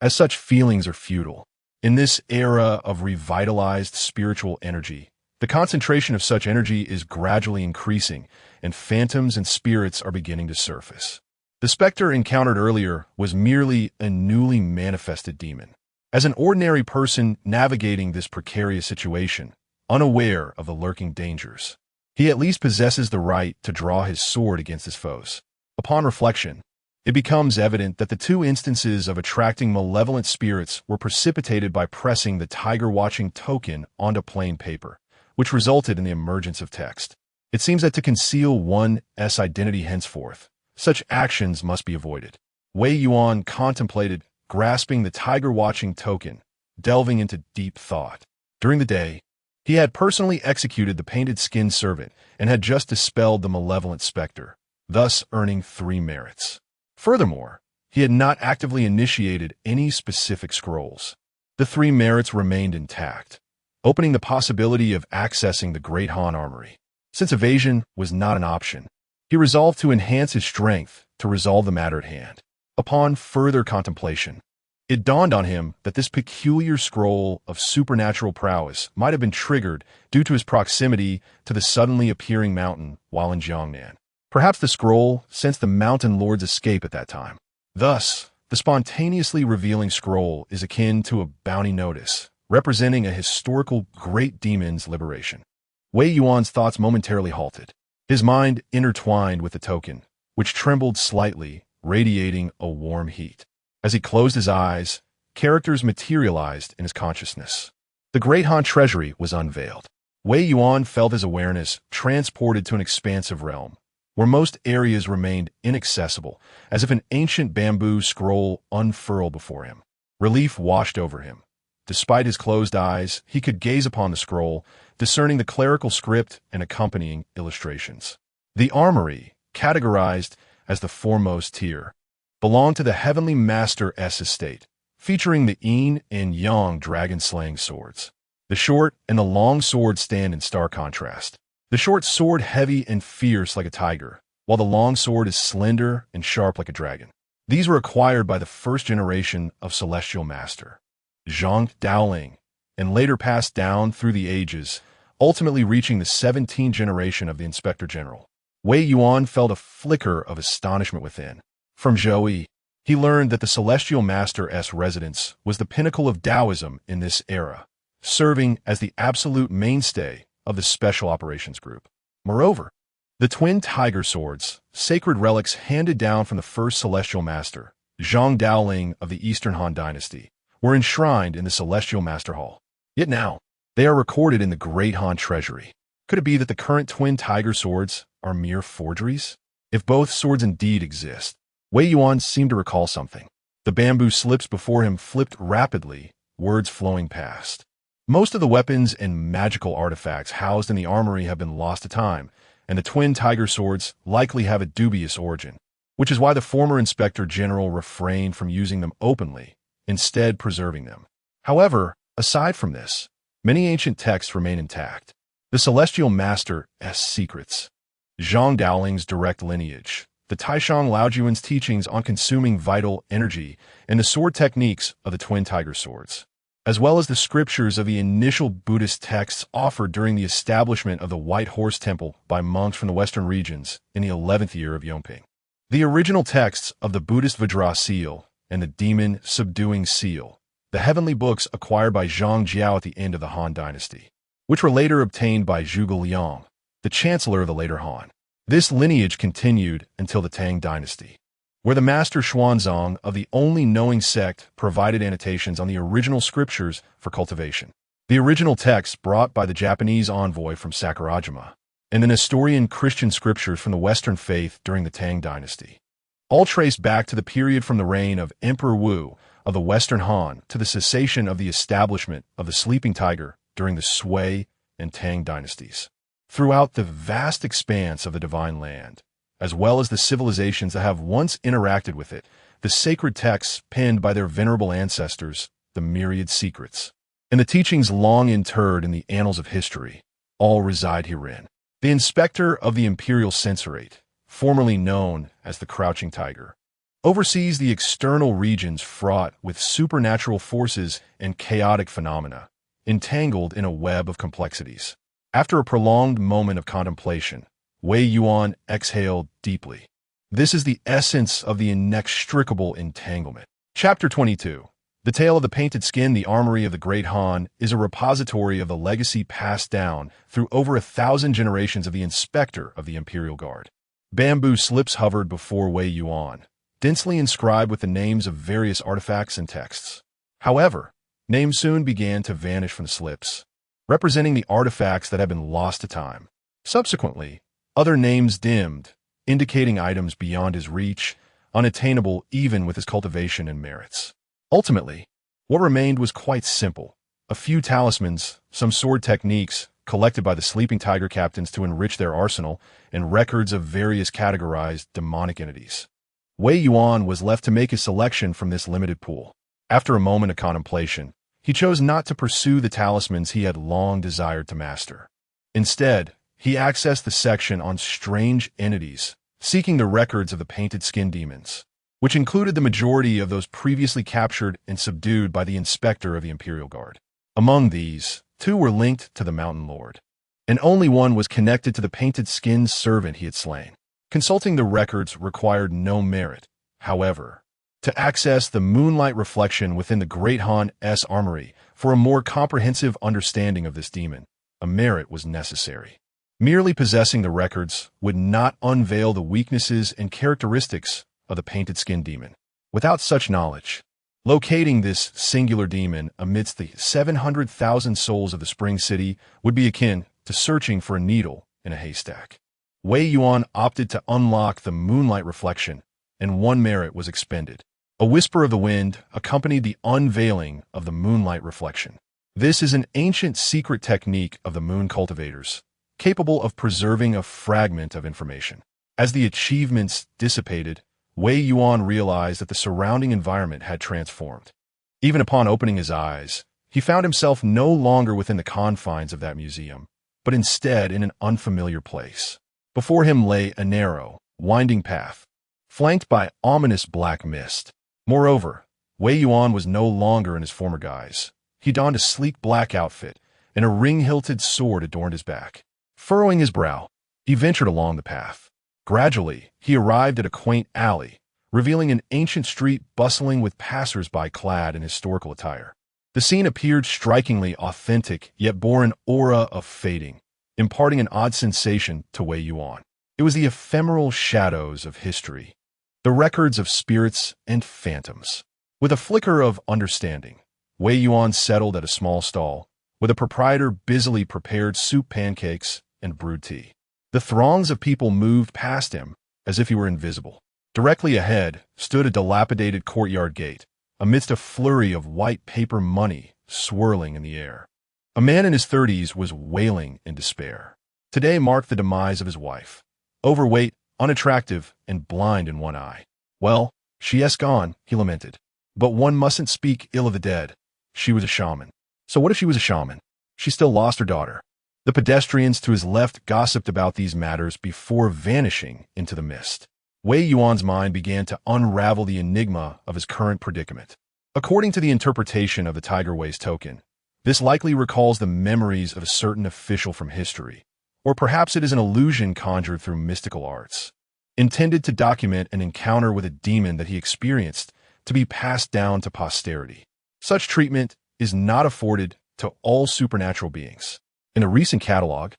as such feelings are futile. In this era of revitalized spiritual energy, the concentration of such energy is gradually increasing, and phantoms and spirits are beginning to surface. The specter encountered earlier was merely a newly manifested demon. As an ordinary person navigating this precarious situation, unaware of the lurking dangers, he at least possesses the right to draw his sword against his foes. Upon reflection, it becomes evident that the two instances of attracting malevolent spirits were precipitated by pressing the tiger-watching token onto plain paper, which resulted in the emergence of text. It seems that to conceal one's identity henceforth, such actions must be avoided. Wei Yuan contemplated grasping the tiger-watching token, delving into deep thought. During the day, he had personally executed the painted skin servant and had just dispelled the malevolent specter, thus earning 3 merits. Furthermore, he had not actively initiated any specific scrolls. The 3 merits remained intact, opening the possibility of accessing the Great Han Armory. Since evasion was not an option, he resolved to enhance his strength to resolve the matter at hand. Upon further contemplation, it dawned on him that this peculiar scroll of supernatural prowess might have been triggered due to his proximity to the suddenly appearing mountain while in Jiangnan. Perhaps the scroll sensed the Mountain Lord's escape at that time. Thus, the spontaneously revealing scroll is akin to a bounty notice, representing a historical great demon's liberation. Wei Yuan's thoughts momentarily halted. His mind intertwined with the token, which trembled slightly, radiating a warm heat. As he closed his eyes, characters materialized in his consciousness. The Great Han treasury was unveiled. Wei Yuan felt his awareness transported to an expansive realm, where most areas remained inaccessible, as if an ancient bamboo scroll unfurled before him. Relief washed over him. Despite his closed eyes, he could gaze upon the scroll, discerning the clerical script and accompanying illustrations. The armory, categorized as the foremost tier, belonged to the Heavenly Master's estate, featuring the yin and yang dragon-slaying swords. The short and the long sword stand in stark contrast. The short sword heavy and fierce like a tiger, while the long sword is slender and sharp like a dragon. These were acquired by the first generation of Celestial Master, Zhang Daoling, and later passed down through the ages, ultimately reaching the 17th generation of the Inspector General. Wei Yuan felt a flicker of astonishment within. From Zhou, he learned that the Celestial Master's residence was the pinnacle of Taoism in this era, serving as the absolute mainstay of the Special Operations Group. Moreover, the twin tiger swords, sacred relics handed down from the first Celestial Master, Zhang Daoling of the Eastern Han Dynasty, were enshrined in the Celestial Master Hall. Yet now, they are recorded in the Great Han Treasury. Could it be that the current twin tiger swords are mere forgeries? If both swords indeed exist, Wei Yuan seemed to recall something. The bamboo slips before him flipped rapidly, words flowing past. Most of the weapons and magical artifacts housed in the armory have been lost to time, and the twin tiger swords likely have a dubious origin, which is why the former Inspector General refrained from using them openly, instead preserving them. However, aside from this, many ancient texts remain intact. The Celestial Master's secrets, Zhang Daoling's direct lineage, the Taishang Laojuan's teachings on consuming vital energy, and the sword techniques of the twin tiger swords, as well as the scriptures of the initial Buddhist texts offered during the establishment of the White Horse Temple by monks from the western regions in the 11th year of Yongping. The original texts of the Buddhist Vajra seal and the demon subduing seal, the heavenly books acquired by Zhang Jiao at the end of the Han dynasty, which were later obtained by Zhuge Liang, the chancellor of the later Han. This lineage continued until the Tang dynasty, where the master Xuanzang of the only knowing sect provided annotations on the original scriptures for cultivation. The original texts brought by the Japanese envoy from Sakurajima, and the Nestorian Christian scriptures from the Western faith during the Tang dynasty, all trace back to the period from the reign of Emperor Wu of the Western Han to the cessation of the establishment of the sleeping tiger during the Sui and Tang dynasties. Throughout the vast expanse of the Divine Land, as well as the civilizations that have once interacted with it, the sacred texts penned by their venerable ancestors, the myriad secrets, and the teachings long interred in the annals of history, all reside herein. The inspector of the imperial censorate, formerly known as the Crouching Tiger, oversees the external regions fraught with supernatural forces and chaotic phenomena, entangled in a web of complexities. After a prolonged moment of contemplation, Wei Yuan exhaled deeply. This is the essence of the inextricable entanglement. Chapter 22. The Tale of the Painted Skin. The Armory of the Great Han is a repository of the legacy passed down through over 1,000 generations of the inspector of the Imperial Guard. Bamboo slips hovered before Wei Yuan, densely inscribed with the names of various artifacts and texts. However, names soon began to vanish from the slips, representing the artifacts that had been lost to time. Subsequently, other names dimmed, indicating items beyond his reach, unattainable even with his cultivation and merits. Ultimately, what remained was quite simple. A few talismans, some sword techniques collected by the sleeping tiger captains to enrich their arsenal, and records of various categorized demonic entities. Wei Yuan was left to make his selection from this limited pool. After a moment of contemplation, he chose not to pursue the talismans he had long desired to master. Instead, he accessed the section on strange entities, seeking the records of the painted skin demons, which included the majority of those previously captured and subdued by the inspector of the Imperial Guard. Among these, 2 were linked to the Mountain Lord, and only one was connected to the painted skin servant he had slain. Consulting the records required no merit, however. To access the moonlight reflection within the Great Han's armory for a more comprehensive understanding of this demon, a merit was necessary. Merely possessing the records would not unveil the weaknesses and characteristics of the painted skin demon. Without such knowledge, locating this singular demon amidst the 700,000 souls of the Spring City would be akin to searching for a needle in a haystack. Wei Yuan opted to unlock the moonlight reflection, and 1 merit was expended. A whisper of the wind accompanied the unveiling of the moonlight reflection. This is an ancient secret technique of the moon cultivators, capable of preserving a fragment of information. As the achievements dissipated, Wei Yuan realized that the surrounding environment had transformed. Even upon opening his eyes, he found himself no longer within the confines of that museum, but instead in an unfamiliar place. Before him lay a narrow, winding path, flanked by ominous black mist. Moreover, Wei Yuan was no longer in his former guise. He donned a sleek black outfit, and a ring-hilted sword adorned his back. Furrowing his brow, he ventured along the path. Gradually, he arrived at a quaint alley, revealing an ancient street bustling with passers-by clad in historical attire. The scene appeared strikingly authentic, yet bore an aura of fading, imparting an odd sensation to Wei Yuan. It was the ephemeral shadows of history, the records of spirits and phantoms. With a flicker of understanding, Wei Yuan settled at a small stall, where the proprietor busily prepared soup pancakes and brewed tea. The throngs of people moved past him as if he were invisible. Directly ahead stood a dilapidated courtyard gate, amidst a flurry of white paper money swirling in the air. A man in his 30s was wailing in despair. Today marked the demise of his wife. Overweight, unattractive, and blind in one eye. Well, she has gone, he lamented. But one mustn't speak ill of the dead. She was a shaman. So what if she was a shaman? She still lost her daughter. The pedestrians to his left gossiped about these matters before vanishing into the mist. Wei Yuan's mind began to unravel the enigma of his current predicament. According to the interpretation of the Tiger Wei's token, this likely recalls the memories of a certain official from history, or perhaps it is an illusion conjured through mystical arts, intended to document an encounter with a demon that he experienced to be passed down to posterity. Such treatment is not afforded to all supernatural beings. In a recent catalog,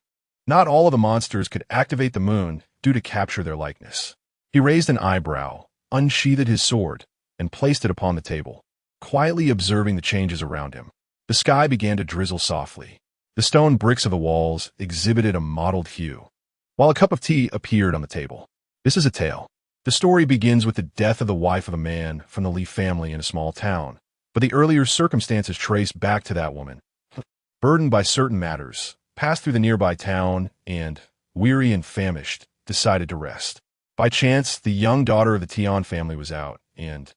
not all of the monsters could activate the moon due to capture their likeness. He raised an eyebrow, unsheathed his sword, and placed it upon the table, quietly observing the changes around him. The sky began to drizzle softly. The stone bricks of the walls exhibited a mottled hue, while a cup of tea appeared on the table. This is a tale. The story begins with the death of the wife of a man from the Li family in a small town, but the earlier circumstances trace back to that woman, burdened by certain matters, passed through the nearby town and, weary and famished, decided to rest. By chance, the young daughter of the Tian family was out, and,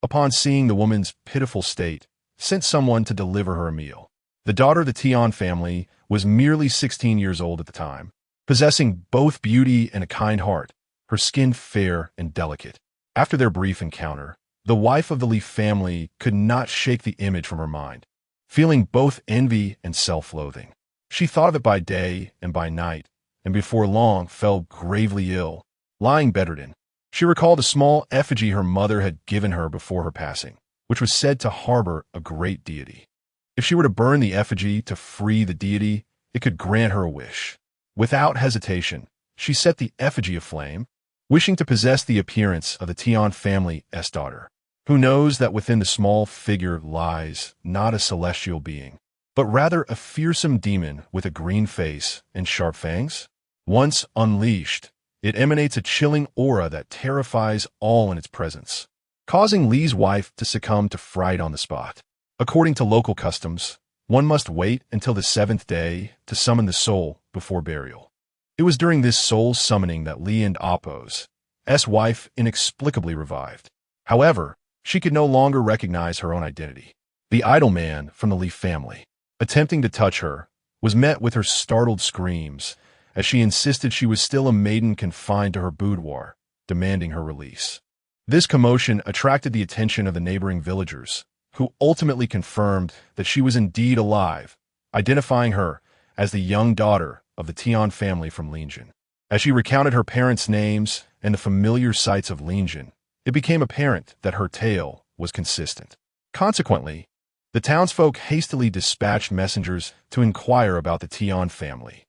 upon seeing the woman's pitiful state, sent someone to deliver her a meal. The daughter of the Tian family was merely 16 years old at the time, possessing both beauty and a kind heart, her skin fair and delicate. After their brief encounter, the wife of the Li family could not shake the image from her mind, feeling both envy and self-loathing. She thought of it by day and by night, and before long fell gravely ill, lying bedridden. She recalled a small effigy her mother had given her before her passing, which was said to harbor a great deity. If she were to burn the effigy to free the deity, it could grant her a wish. Without hesitation, she set the effigy aflame, wishing to possess the appearance of the Tian family's daughter. Who knows that within the small figure lies not a celestial being, but rather a fearsome demon with a green face and sharp fangs? Once unleashed, it emanates a chilling aura that terrifies all in its presence, causing Li's wife to succumb to fright on the spot. According to local customs, one must wait until the 7th day to summon the soul before burial. It was during this soul summoning that Li and Appo's wife inexplicably revived. However, she could no longer recognize her own identity. The idle man from the Li family, attempting to touch her, was met with her startled screams as she insisted she was still a maiden confined to her boudoir, demanding her release. This commotion attracted the attention of the neighboring villagers, who ultimately confirmed that she was indeed alive, identifying her as the young daughter of the Tian family from Linjin. As she recounted her parents' names and the familiar sights of Linjin, it became apparent that her tale was consistent. Consequently, the townsfolk hastily dispatched messengers to inquire about the Tian family,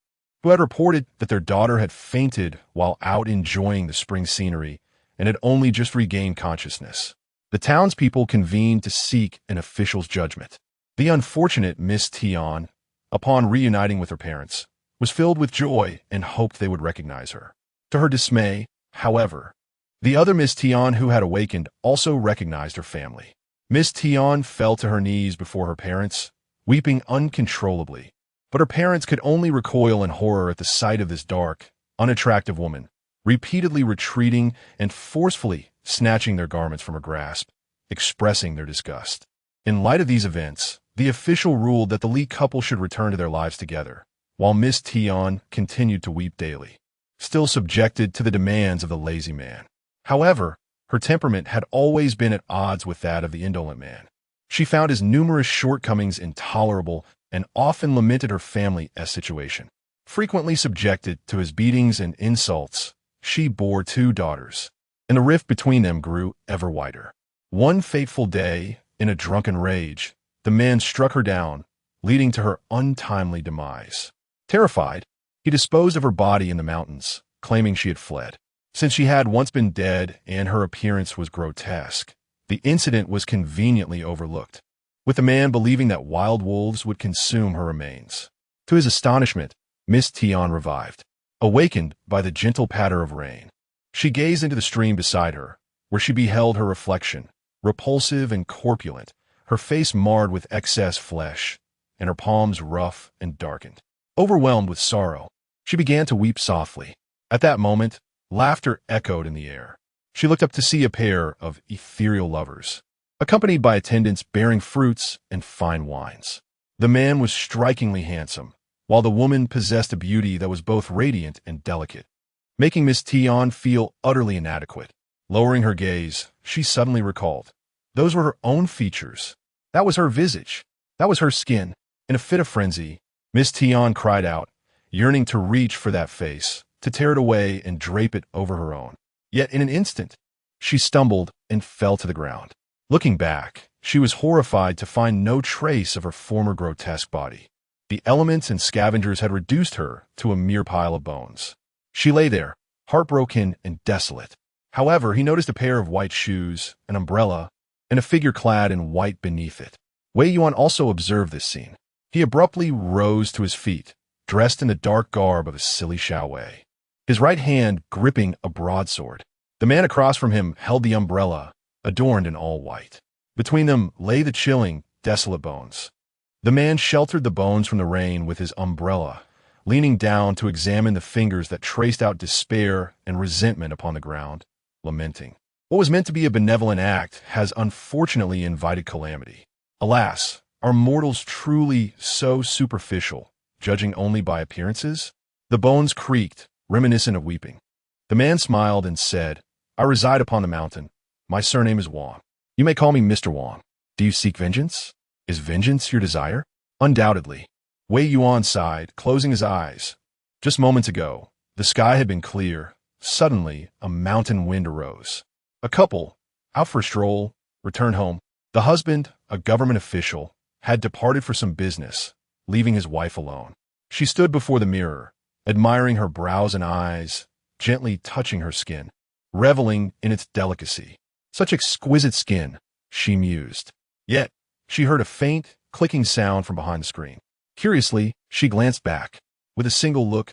who had reported that their daughter had fainted while out enjoying the spring scenery and had only just regained consciousness. The townspeople convened to seek an official's judgment. The unfortunate Miss Tian, upon reuniting with her parents, was filled with joy and hoped they would recognize her. To her dismay, however, the other Miss Tian who had awakened also recognized her family. Miss Tian fell to her knees before her parents, weeping uncontrollably, but her parents could only recoil in horror at the sight of this dark, unattractive woman, repeatedly retreating and forcefully snatching their garments from her grasp, expressing their disgust. In light of these events, the official ruled that the Li couple should return to their lives together, while Miss Tian continued to weep daily, still subjected to the demands of the lazy man. However, her temperament had always been at odds with that of the indolent man. She found his numerous shortcomings intolerable and often lamented her family's situation. Frequently subjected to his beatings and insults, she bore 2 daughters, and the rift between them grew ever wider. One fateful day, in a drunken rage, the man struck her down, leading to her untimely demise. Terrified, he disposed of her body in the mountains, claiming she had fled. Since she had once been dead and her appearance was grotesque, the incident was conveniently overlooked, with the man believing that wild wolves would consume her remains. To his astonishment, Miss Tian revived. Awakened by the gentle patter of rain, she gazed into the stream beside her, where she beheld her reflection, repulsive and corpulent, her face marred with excess flesh, and her palms rough and darkened. Overwhelmed with sorrow, she began to weep softly. At that moment, laughter echoed in the air. She looked up to see a pair of ethereal lovers, accompanied by attendants bearing fruits and fine wines. The man was strikingly handsome, while the woman possessed a beauty that was both radiant and delicate. making Miss Tian feel utterly inadequate. Lowering her gaze, she suddenly recalled. Those were her own features. That was her visage. That was her skin. In a fit of frenzy, Miss Tian cried out, yearning to reach for that face, to tear it away and drape it over her own. Yet in an instant, she stumbled and fell to the ground. Looking back, she was horrified to find no trace of her former grotesque body. The elements and scavengers had reduced her to a mere pile of bones. She lay there, heartbroken and desolate. However, he noticed a pair of white shoes, an umbrella, and a figure clad in white beneath it. Wei Yuan also observed this scene. He abruptly rose to his feet, dressed in the dark garb of a silly Shaowei, his right hand gripping a broadsword. The man across from him held the umbrella, adorned in all white. Between them lay the chilling, desolate bones. The man sheltered the bones from the rain with his umbrella, leaning down to examine the fingers that traced out despair and resentment upon the ground, lamenting. What was meant to be a benevolent act has unfortunately invited calamity. Alas, are mortals truly so superficial, judging only by appearances? The bones creaked, reminiscent of weeping. The man smiled and said, I reside upon the mountain. My surname is Yuan. You may call me Mr. Yuan. Do you seek vengeance? Is vengeance your desire? Undoubtedly. Wei Yuan sighed, closing his eyes. Just moments ago, the sky had been clear. Suddenly, a mountain wind arose. A couple, out for a stroll, returned home. The husband, a government official, had departed for some business, leaving his wife alone. She stood before the mirror, admiring her brows and eyes, gently touching her skin, reveling in its delicacy. Such exquisite skin, she mused. Yet, she heard a faint, clicking sound from behind the screen. Curiously, she glanced back. With a single look,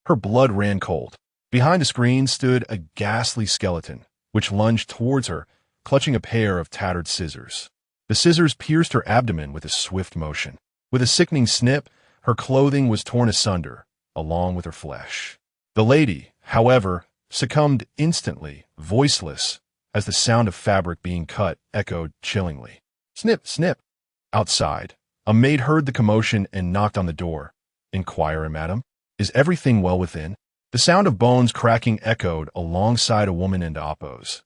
her blood ran cold. Behind the screen stood a ghastly skeleton, which lunged towards her, clutching a pair of tattered scissors. The scissors pierced her abdomen with a swift motion. With a sickening snip, her clothing was torn asunder, along with her flesh. The lady, however, succumbed instantly, voiceless, as the sound of fabric being cut echoed chillingly. Snip, snip. Outside, a maid heard the commotion and knocked on the door. Inquire, madam, is everything well within? The sound of bones cracking echoed alongside a woman and Oppo's.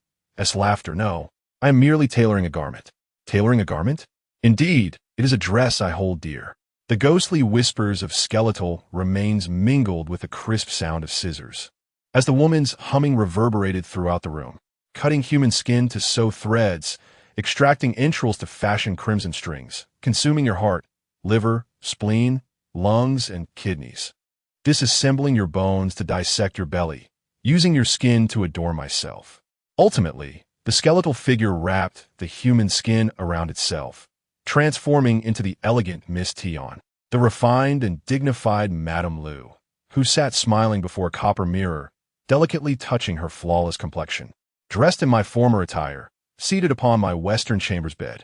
Laughter, no, I am merely tailoring a garment. Tailoring a garment? Indeed, it is a dress I hold dear. The ghostly whispers of skeletal remains mingled with the crisp sound of scissors. As the woman's humming reverberated throughout the room, cutting human skin to sew threads, extracting entrails to fashion crimson strings, consuming your heart, liver, spleen, lungs, and kidneys. Disassembling your bones to dissect your belly, using your skin to adorn myself. Ultimately, the skeletal figure wrapped the human skin around itself, transforming into the elegant Miss Tian, the refined and dignified Madame Lu, who sat smiling before a copper mirror, delicately touching her flawless complexion. Dressed in my former attire, seated upon my western chamber's bed,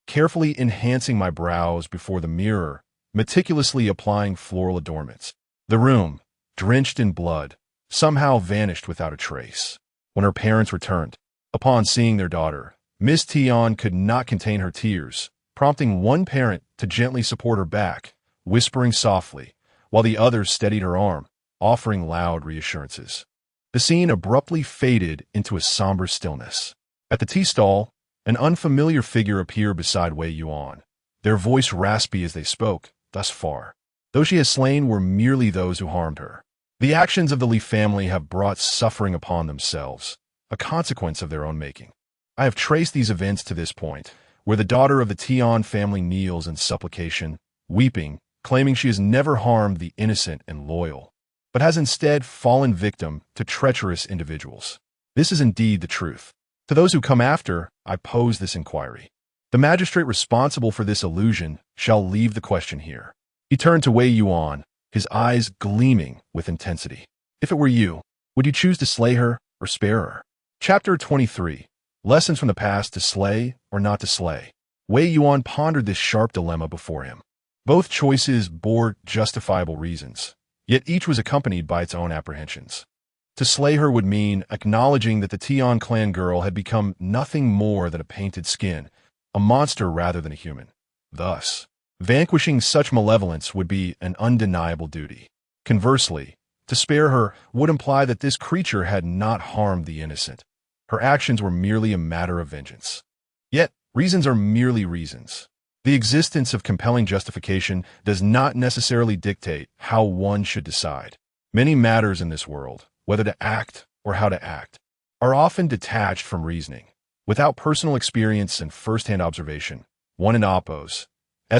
carefully enhancing my brows before the mirror, meticulously applying floral adornments. The room, drenched in blood, somehow vanished without a trace. When her parents returned, upon seeing their daughter, Miss Tian could not contain her tears, prompting one parent to gently support her back, whispering softly, while the other steadied her arm, offering loud reassurances. The scene abruptly faded into a somber stillness. At the tea stall, an unfamiliar figure appeared beside Wei Yuan, their voice raspy as they spoke. Thus far, those she has slain were merely those who harmed her. The actions of the Li family have brought suffering upon themselves, a consequence of their own making. I have traced these events to this point, where the daughter of the Tian family kneels in supplication, weeping, claiming she has never harmed the innocent and loyal, but has instead fallen victim to treacherous individuals. This is indeed the truth. To those who come after, I pose this inquiry. The magistrate responsible for this illusion shall leave the question here. He turned to Wei Yuan, his eyes gleaming with intensity. If it were you, would you choose to slay her or spare her? Chapter 23. Lessons from the past to slay or not to slay. Wei Yuan pondered this sharp dilemma before him. Both choices bore justifiable reasons, yet each was accompanied by its own apprehensions. To slay her would mean acknowledging that the Tian clan girl had become nothing more than a painted skin, a monster rather than a human. Thus, vanquishing such malevolence would be an undeniable duty. Conversely, To spare her would imply that this creature had not harmed the innocent. Her actions were merely a matter of vengeance. Yet, reasons are merely reasons. The existence of compelling justification does not necessarily dictate how one should decide. Many matters in this world, whether to act or how to act, are often detached from reasoning. Without personal experience and first-hand observation, one in Oppo's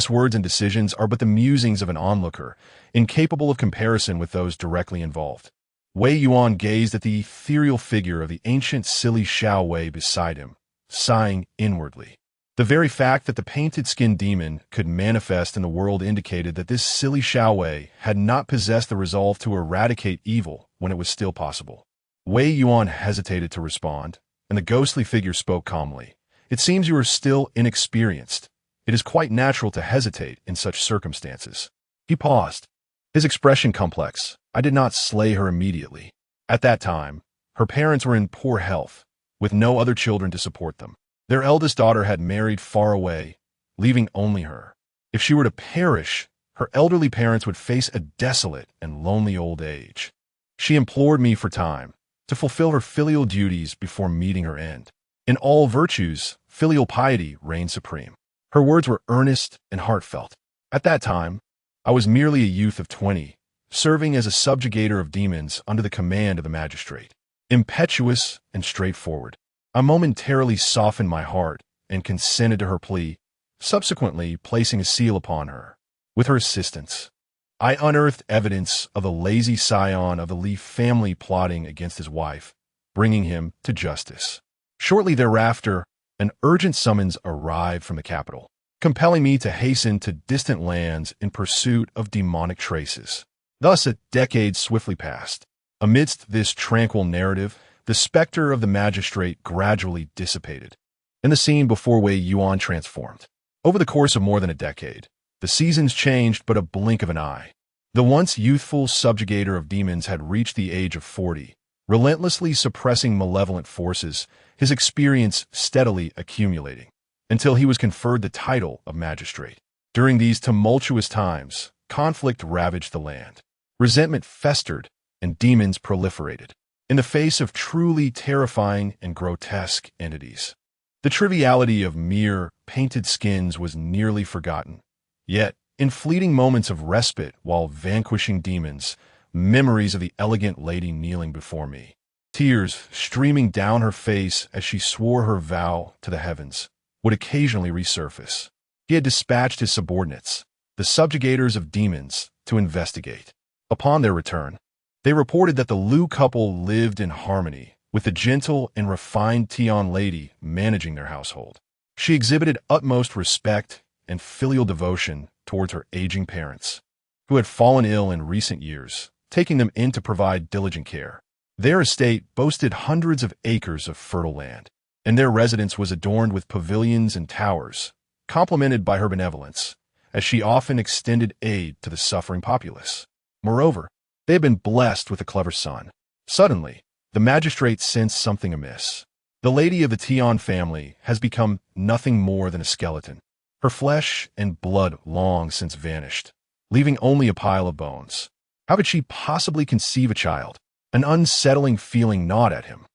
words and decisions are but the musings of an onlooker, incapable of comparison with those directly involved. Wei Yuan gazed at the ethereal figure of the ancient Xili Commandant beside him, sighing inwardly. The very fact that the painted-skinned demon could manifest in the world indicated that this Xili Commandant had not possessed the resolve to eradicate evil when it was still possible. Wei Yuan hesitated to respond, and the ghostly figure spoke calmly. "It seems you are still inexperienced. It is quite natural to hesitate in such circumstances." He paused, his expression complex. "I did not slay her immediately. At that time, her parents were in poor health, with no other children to support them. Their eldest daughter had married far away, leaving only her. If she were to perish, her elderly parents would face a desolate and lonely old age. She implored me for time, to fulfill her filial duties before meeting her end. In all virtues, filial piety reigned supreme. Her words were earnest and heartfelt. At that time, I was merely a youth of 20, serving as a subjugator of demons under the command of the magistrate. Impetuous and straightforward, I momentarily softened my heart and consented to her plea, subsequently placing a seal upon her. With her assistance, I unearthed evidence of the lazy scion of the Li family plotting against his wife, bringing him to justice. Shortly thereafter, an urgent summons arrived from the capital, compelling me to hasten to distant lands in pursuit of demonic traces. Thus a decade swiftly passed. Amidst this tranquil narrative, the specter of the magistrate gradually dissipated, and the scene before Wei Yuan transformed. Over the course of more than a decade, the seasons changed but a blink of an eye. The once youthful subjugator of demons had reached the age of 40, relentlessly suppressing malevolent forces, his experience steadily accumulating, until he was conferred the title of magistrate. During these tumultuous times, conflict ravaged the land. Resentment festered, and demons proliferated. In the face of truly terrifying and grotesque entities, the triviality of mere painted skins was nearly forgotten. Yet, in fleeting moments of respite while vanquishing demons, memories of the elegant lady kneeling before me, tears streaming down her face as she swore her vow to the heavens, would occasionally resurface. He had dispatched his subordinates, the subjugators of demons, to investigate. Upon their return, they reported that the Liu couple lived in harmony, with the gentle and refined Tian lady managing their household. She exhibited utmost respect and filial devotion towards her aging parents, who had fallen ill in recent years, taking them in to provide diligent care. Their estate boasted hundreds of acres of fertile land, and their residence was adorned with pavilions and towers, complemented by her benevolence, as she often extended aid to the suffering populace. Moreover, they had been blessed with a clever son. Suddenly, the magistrate sensed something amiss. The lady of the Tian family has become nothing more than a skeleton. Her flesh and blood long since vanished, leaving only a pile of bones. How could she possibly conceive a child? An unsettling feeling gnawed at him,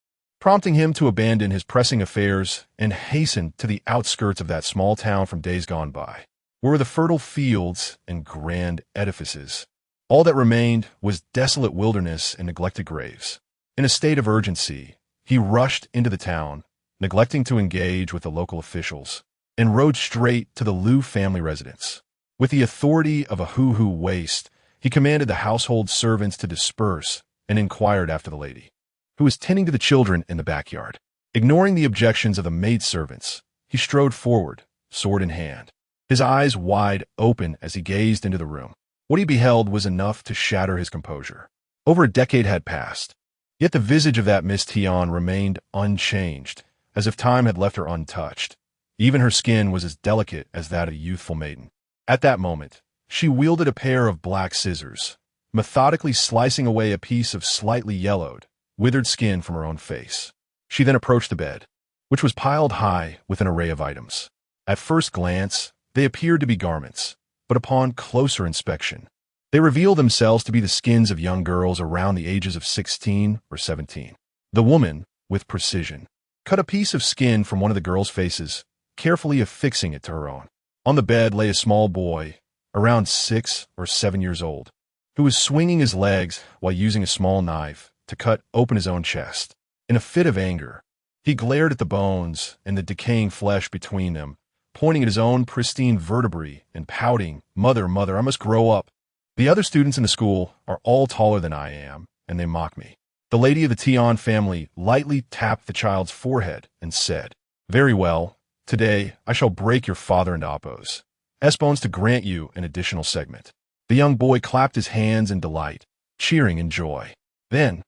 prompting him to abandon his pressing affairs and hasten to the outskirts of that small town from days gone by, where were the fertile fields and grand edifices. All that remained was desolate wilderness and neglected graves. In a state of urgency, he rushed into the town, neglecting to engage with the local officials, and rode straight to the Liu family residence. With the authority of a hoo-hoo waste, he commanded the household servants to disperse and inquired after the lady, who was tending to the children in the backyard. Ignoring the objections of the maidservants, he strode forward, sword in hand, his eyes wide open as he gazed into the room. What he beheld was enough to shatter his composure. Over a decade had passed, yet the visage of that Miss Tian remained unchanged, as if time had left her untouched. Even her skin was as delicate as that of a youthful maiden. At that moment, she wielded a pair of black scissors, methodically slicing away a piece of slightly yellowed, withered skin from her own face. She then approached the bed, which was piled high with an array of items. At first glance, they appeared to be garments, but upon closer inspection, They reveal themselves to be the skins of young girls around the ages of 16 or 17. The woman, with precision, cut a piece of skin from one of the girls' faces, carefully affixing it to her own. On the bed lay a small boy, around 6 or 7 years old, who was swinging his legs while using a small knife to cut open his own chest. In a fit of anger, he glared at the bones and the decaying flesh between them, pointing at his own pristine vertebrae and pouting, "Mother, mother, I must grow up." The other students in the school are all taller than I am, and they mock me. The lady of the Tian family lightly tapped the child's forehead and said, "Very well, today I shall break your father into oppos. S-bones to grant you an additional segment." The young boy clapped his hands in delight, cheering in joy. Then,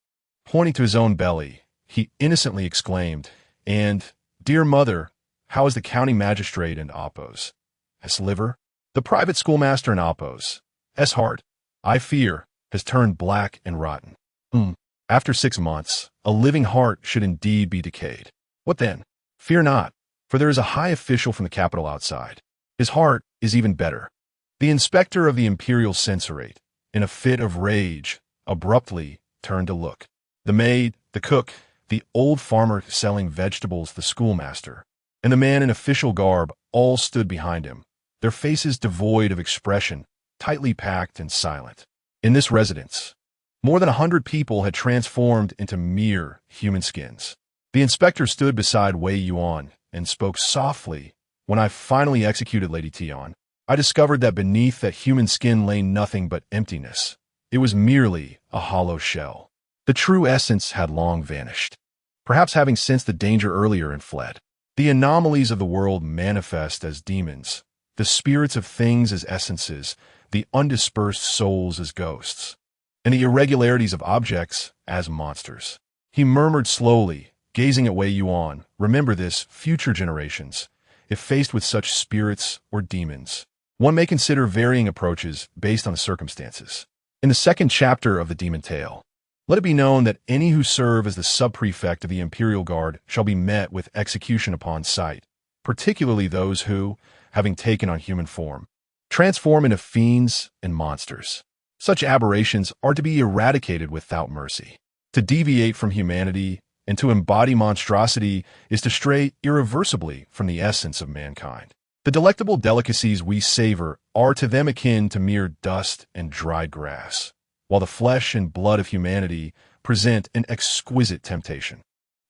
pointing to his own belly, he innocently exclaimed, "And, dear mother, how is the county magistrate in oppos? S liver? The private schoolmaster in oppos. S heart, I fear, has turned black and rotten. After 6 months, a living heart should indeed be decayed. What then? Fear not, for there is a high official from the capital outside. His heart is even better." The inspector of the imperial censorate, in a fit of rage, abruptly turned to look. The maid, the cook, the old farmer selling vegetables, the schoolmaster, and the man in official garb all stood behind him, their faces devoid of expression, tightly packed and silent. In this residence, more than 100 people had transformed into mere human skins. The inspector stood beside Wei Yuan and spoke softly. "When I finally executed Lady Tian, I discovered that beneath that human skin lay nothing but emptiness. It was merely a hollow shell. The true essence had long vanished, perhaps having sensed the danger earlier and fled. The anomalies of the world manifest as demons, the spirits of things as essences, the undispersed souls as ghosts, and the irregularities of objects as monsters." He murmured slowly, gazing at Wei Yuan, "Remember this, future generations. If faced with such spirits or demons, one may consider varying approaches based on the circumstances." In the second chapter of the Demon Tale, let it be known that any who serve as the sub-prefect of the Imperial Guard shall be met with execution upon sight, particularly those who, having taken on human form, transform into fiends and monsters. Such aberrations are to be eradicated without mercy. To deviate from humanity and to embody monstrosity is to stray irreversibly from the essence of mankind. The delectable delicacies we savor are to them akin to mere dust and dried grass, while the flesh and blood of humanity present an exquisite temptation.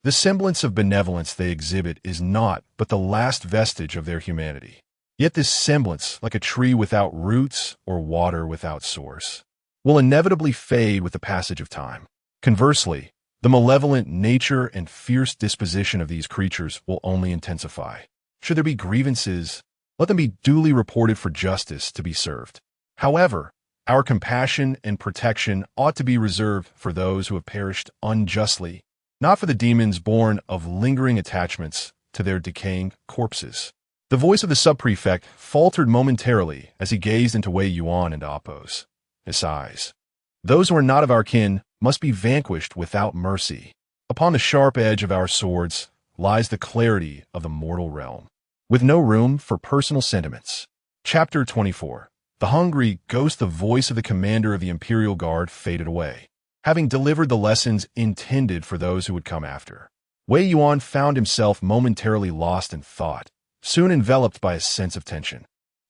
The semblance of benevolence they exhibit is naught but the last vestige of their humanity. Yet this semblance, like a tree without roots or water without source, will inevitably fade with the passage of time. Conversely, the malevolent nature and fierce disposition of these creatures will only intensify. Should there be grievances, let them be duly reported for justice to be served. However, our compassion and protection ought to be reserved for those who have perished unjustly, not for the demons born of lingering attachments to their decaying corpses. The voice of the sub-prefect faltered momentarily as he gazed into Wei Yuan and oppos. His eyes. "Those who are not of our kin must be vanquished without mercy. Upon the sharp edge of our swords lies the clarity of the mortal realm, with no room for personal sentiments." Chapter 24. The hungry, ghost of voice of the commander of the Imperial Guard faded away, having delivered the lessons intended for those who would come after. Wei Yuan found himself momentarily lost in thought, soon enveloped by a sense of tension.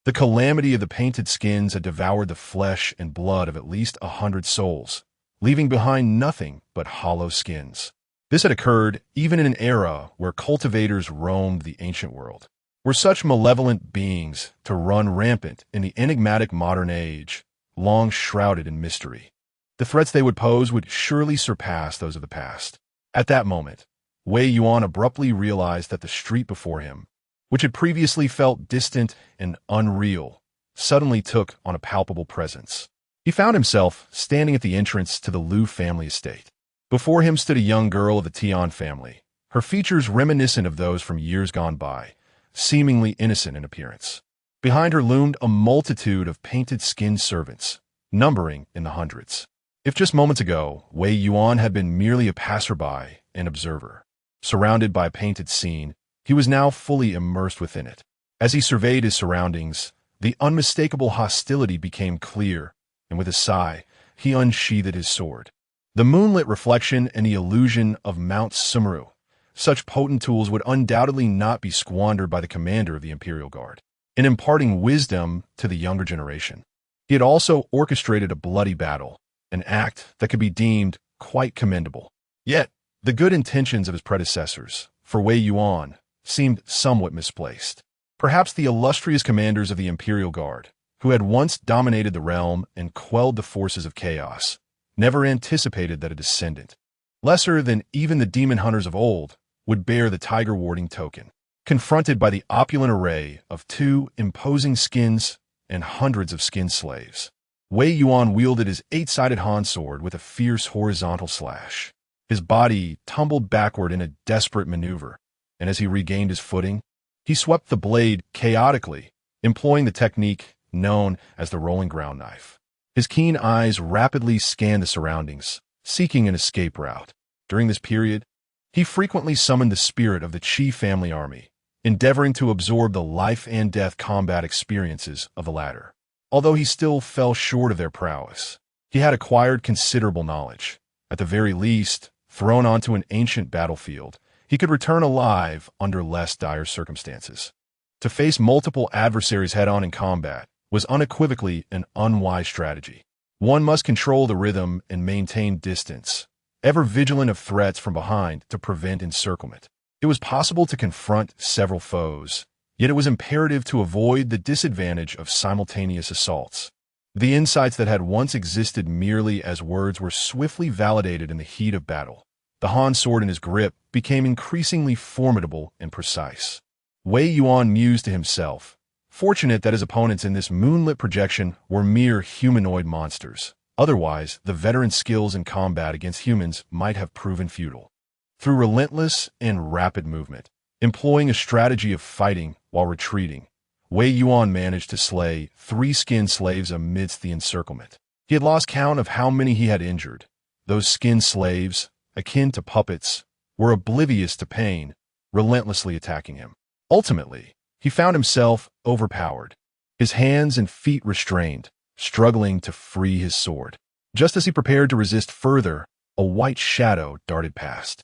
The calamity of the painted skins had devoured the flesh and blood of at least 100 souls, leaving behind nothing but hollow skins. This had occurred even in an era where cultivators roamed the ancient world. Were such malevolent beings to run rampant in the enigmatic modern age, long shrouded in mystery, the threats they would pose would surely surpass those of the past. At that moment, Wei Yuan abruptly realized that the street before him, which had previously felt distant and unreal, suddenly took on a palpable presence. He found himself standing at the entrance to the Liu family estate. Before him stood a young girl of the Tian family, her features reminiscent of those from years gone by, seemingly innocent in appearance. Behind her loomed a multitude of painted-skinned servants, numbering in the hundreds. If just moments ago, Wei Yuan had been merely a passerby and observer, surrounded by a painted scene, he was now fully immersed within it. As he surveyed his surroundings, the unmistakable hostility became clear, and with a sigh, he unsheathed his sword. The moonlit reflection and the illusion of Mount Sumeru. Such potent tools would undoubtedly not be squandered by the commander of the Imperial Guard in imparting wisdom to the younger generation. He had also orchestrated a bloody battle, an act that could be deemed quite commendable. Yet, the good intentions of his predecessors, for Wei Yuan, seemed somewhat misplaced. Perhaps the illustrious commanders of the Imperial Guard, who had once dominated the realm and quelled the forces of chaos, never anticipated that a descendant, lesser than even the demon hunters of old, would bear the tiger warding token. Confronted by the opulent array of 2 imposing skins and hundreds of skin slaves, Wei Yuan wielded his 8-sided Han sword with a fierce horizontal slash. His body tumbled backward in a desperate maneuver, and as he regained his footing, he swept the blade chaotically, employing the technique known as the rolling ground knife. His keen eyes rapidly scanned the surroundings, seeking an escape route. During this period, he frequently summoned the spirit of the Qi family army, endeavoring to absorb the life-and-death combat experiences of the latter. Although he still fell short of their prowess, he had acquired considerable knowledge. At the very least, thrown onto an ancient battlefield, he could return alive under less dire circumstances. To face multiple adversaries head-on in combat was unequivocally an unwise strategy. One must control the rhythm and maintain distance, ever vigilant of threats from behind to prevent encirclement. It was possible to confront several foes, yet it was imperative to avoid the disadvantage of simultaneous assaults. The insights that had once existed merely as words were swiftly validated in the heat of battle. The Han sword in his grip became increasingly formidable and precise. Wei Yuan mused to himself, fortunate that his opponents in this moonlit projection were mere humanoid monsters. Otherwise, the veteran skills in combat against humans might have proven futile. Through relentless and rapid movement, employing a strategy of fighting while retreating, Wei Yuan managed to slay 3 skin slaves amidst the encirclement. He had lost count of how many he had injured. Those skin slaves, akin to puppets, were oblivious to pain, relentlessly attacking him. Ultimately, he found himself overpowered, his hands and feet restrained, struggling to free his sword. Just as he prepared to resist further, a white shadow darted past.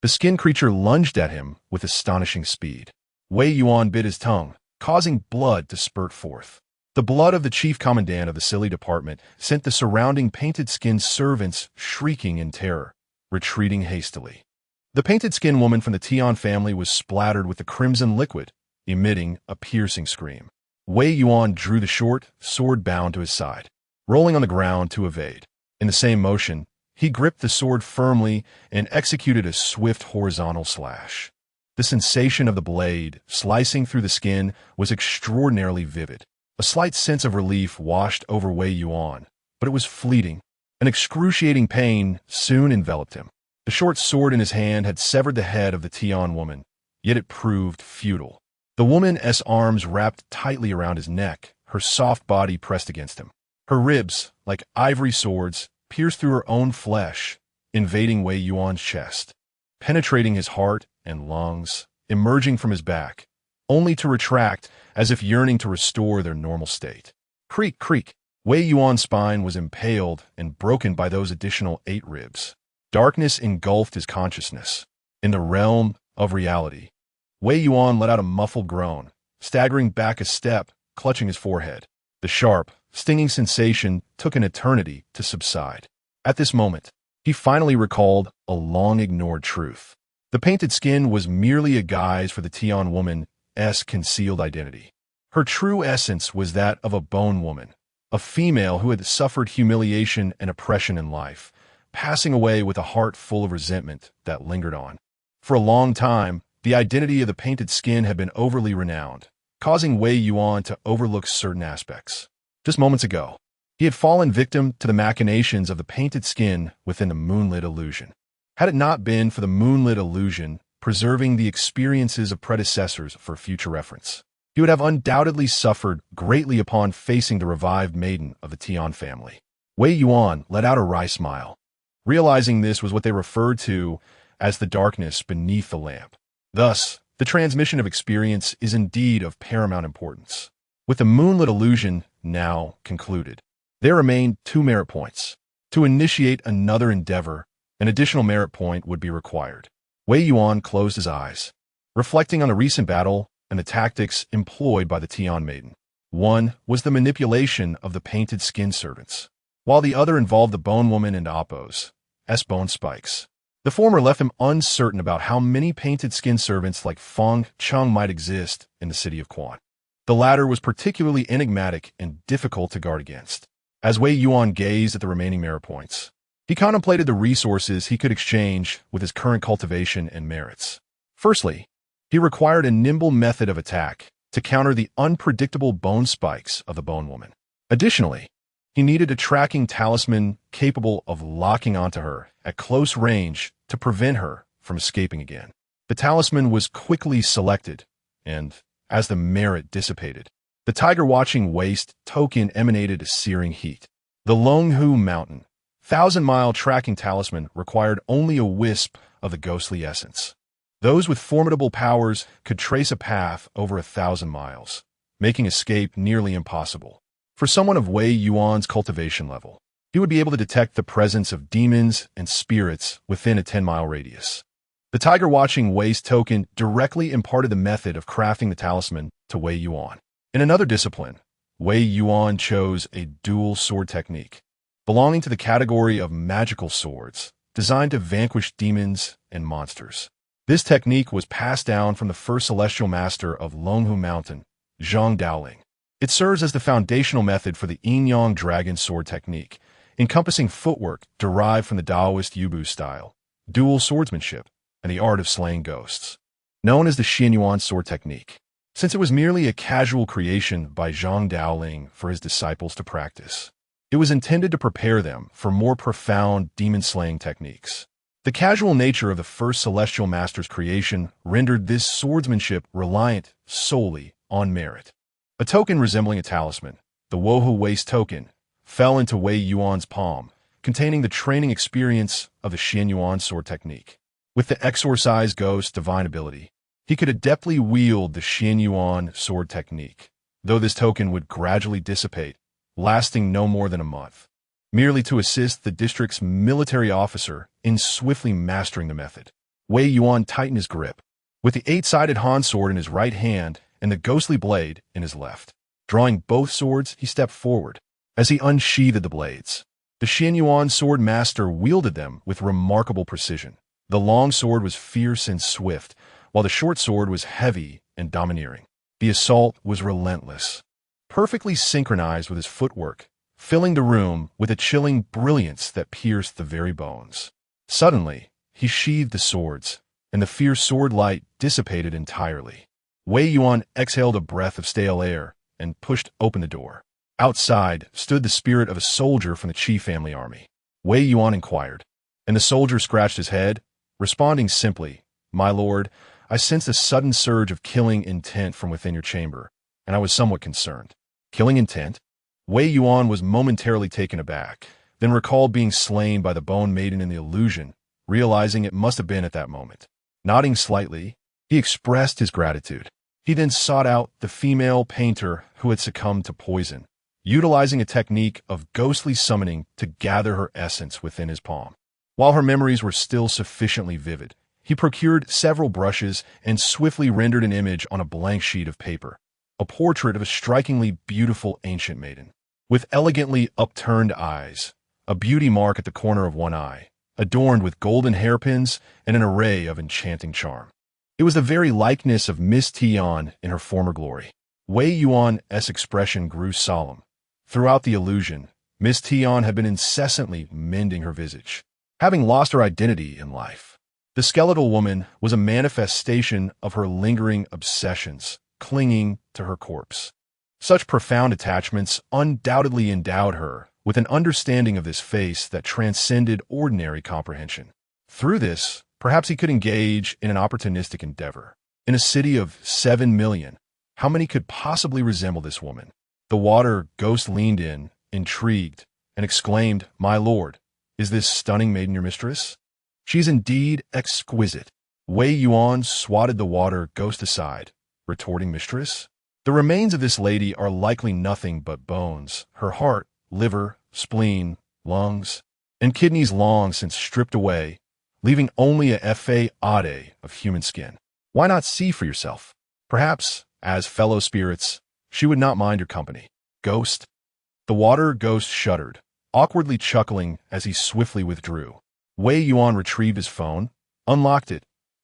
The skin creature lunged at him with astonishing speed. Wei Yuan bit his tongue, causing blood to spurt forth. The blood of the chief commandant of the Xili department sent the surrounding painted-skinned servants shrieking in terror, retreating hastily. The painted-skinned woman from the Tian family was splattered with the crimson liquid, emitting a piercing scream. Wei Yuan drew the short sword bound to his side, rolling on the ground to evade. In the same motion, he gripped the sword firmly and executed a swift horizontal slash. The sensation of the blade slicing through the skin was extraordinarily vivid. A slight sense of relief washed over Wei Yuan, but it was fleeting. An excruciating pain soon enveloped him. The short sword in his hand had severed the head of the Tian woman, yet it proved futile. The woman's arms wrapped tightly around his neck, her soft body pressed against him. Her ribs, like ivory swords, pierced through her own flesh, invading Wei Yuan's chest, penetrating his heart and lungs, emerging from his back, only to retract as if yearning to restore their normal state. Creak, creak. Wei Yuan's spine was impaled and broken by those additional 8 ribs. Darkness engulfed his consciousness. In the realm of reality, Wei Yuan let out a muffled groan, staggering back a step, clutching his forehead. The sharp, stinging sensation took an eternity to subside. At this moment, he finally recalled a long-ignored truth. The painted skin was merely a guise for the Tian woman's concealed identity. Her true essence was that of a bone woman, a female who had suffered humiliation and oppression in life, passing away with a heart full of resentment that lingered on. For a long time, the identity of the painted skin had been overly renowned, causing Wei Yuan to overlook certain aspects. Just moments ago, he had fallen victim to the machinations of the painted skin within the moonlit illusion. Had it not been for the moonlit illusion preserving the experiences of predecessors for future reference, he would have undoubtedly suffered greatly upon facing the revived maiden of the Tian family. Wei Yuan let out a wry smile, realizing this was what they referred to as the darkness beneath the lamp. Thus, the transmission of experience is indeed of paramount importance. With the moonlit illusion now concluded, There remained 2 merit points. To initiate another endeavor, an additional merit point would be required. Wei Yuan closed his eyes, reflecting on the recent battle and the tactics employed by the Tian Maiden. One was the manipulation of the painted skin servants, while the other involved the Bone Woman and Appo's bone spikes. The former left him uncertain about how many painted skin servants like Feng Cheng might exist in the city of Quan. The latter was particularly enigmatic and difficult to guard against. As Wei Yuan gazed at the remaining merit points, he contemplated the resources he could exchange with his current cultivation and merits. Firstly, he required a nimble method of attack to counter the unpredictable bone spikes of the Bone Woman. Additionally, he needed a tracking talisman capable of locking onto her at close range to prevent her from escaping again. The talisman was quickly selected, and as the merit dissipated, the tiger-watching waste token emanated a searing heat. The Longhu Mountain 1,000-mile tracking talisman required only a wisp of the ghostly essence. Those with formidable powers could trace a path over 1,000 miles, making escape nearly impossible. For someone of Wei Yuan's cultivation level, he would be able to detect the presence of demons and spirits within a 10-mile radius. The tiger-watching waste token directly imparted the method of crafting the talisman to Wei Yuan. In another discipline, Wei Yuan chose a dual sword technique, belonging to the category of magical swords, designed to vanquish demons and monsters. This technique was passed down from the first celestial master of Longhu Mountain, Zhang Daoling. It serves as the foundational method for the yin-yang dragon sword technique, encompassing footwork derived from the Taoist Yubu style, dual swordsmanship, and the art of slaying ghosts. Known as the Xianyuan sword technique, since it was merely a casual creation by Zhang Daoling for his disciples to practice, it was intended to prepare them for more profound demon-slaying techniques. The casual nature of the first celestial master's creation rendered this swordsmanship reliant solely on merit. A token resembling a talisman, the Wohu Waste token, fell into Wei Yuan's palm, containing the training experience of the Xianyuan sword technique. With the exorcised ghost divine ability, he could adeptly wield the Xianyuan sword technique, though this token would gradually dissipate, lasting no more than a month, merely to assist the district's military officer in swiftly mastering the method. Wei Yuan tightened his grip, with the 8-sided Han sword in his right hand and the ghostly blade in his left. Drawing both swords, he stepped forward. As he unsheathed the blades, the Xianyuan sword master wielded them with remarkable precision. The long sword was fierce and swift, while the short sword was heavy and domineering. The assault was relentless, perfectly synchronized with his footwork, filling the room with a chilling brilliance that pierced the very bones. Suddenly, he sheathed the swords, and the fierce sword light dissipated entirely. Wei Yuan exhaled a breath of stale air and pushed open the door. Outside stood the spirit of a soldier from the Qi family army. Wei Yuan inquired, and the soldier scratched his head, responding simply, "My lord, I sensed a sudden surge of killing intent from within your chamber, and I was somewhat concerned." Killing intent? Wei Yuan was momentarily taken aback, then recalled being slain by the Bone Maiden in the illusion, realizing it must have been at that moment. Nodding slightly, he expressed his gratitude. He then sought out the female painter who had succumbed to poison, utilizing a technique of ghostly summoning to gather her essence within his palm. While her memories were still sufficiently vivid, he procured several brushes and swiftly rendered an image on a blank sheet of paper, a portrait of a strikingly beautiful ancient maiden. With elegantly upturned eyes, a beauty mark at the corner of one eye, adorned with golden hairpins and an array of enchanting charm. It was the very likeness of Miss Tian in her former glory. Wei Yuan's expression grew solemn. Throughout the illusion, Miss Tian had been incessantly mending her visage, having lost her identity in life. The skeletal woman was a manifestation of her lingering obsessions, clinging to her corpse. Such profound attachments undoubtedly endowed her with an understanding of this face that transcended ordinary comprehension. Through this, perhaps he could engage in an opportunistic endeavor. In a city of 7 million, how many could possibly resemble this woman? The water ghost leaned in, intrigued, and exclaimed, "My lord, is this stunning maiden your mistress?" "She's indeed exquisite." Wei Yuan swatted the water ghost aside, retorting, "Mistress? The remains of this lady are likely nothing but bones. Her heart liver, spleen, lungs, and kidneys long since stripped away, leaving only a fa of human skin. Why not see for yourself? Perhaps, as fellow spirits, she would not mind your company. Ghost? The water ghost shuddered, awkwardly chuckling as he swiftly withdrew. Wei Yuan retrieved his phone, unlocked it,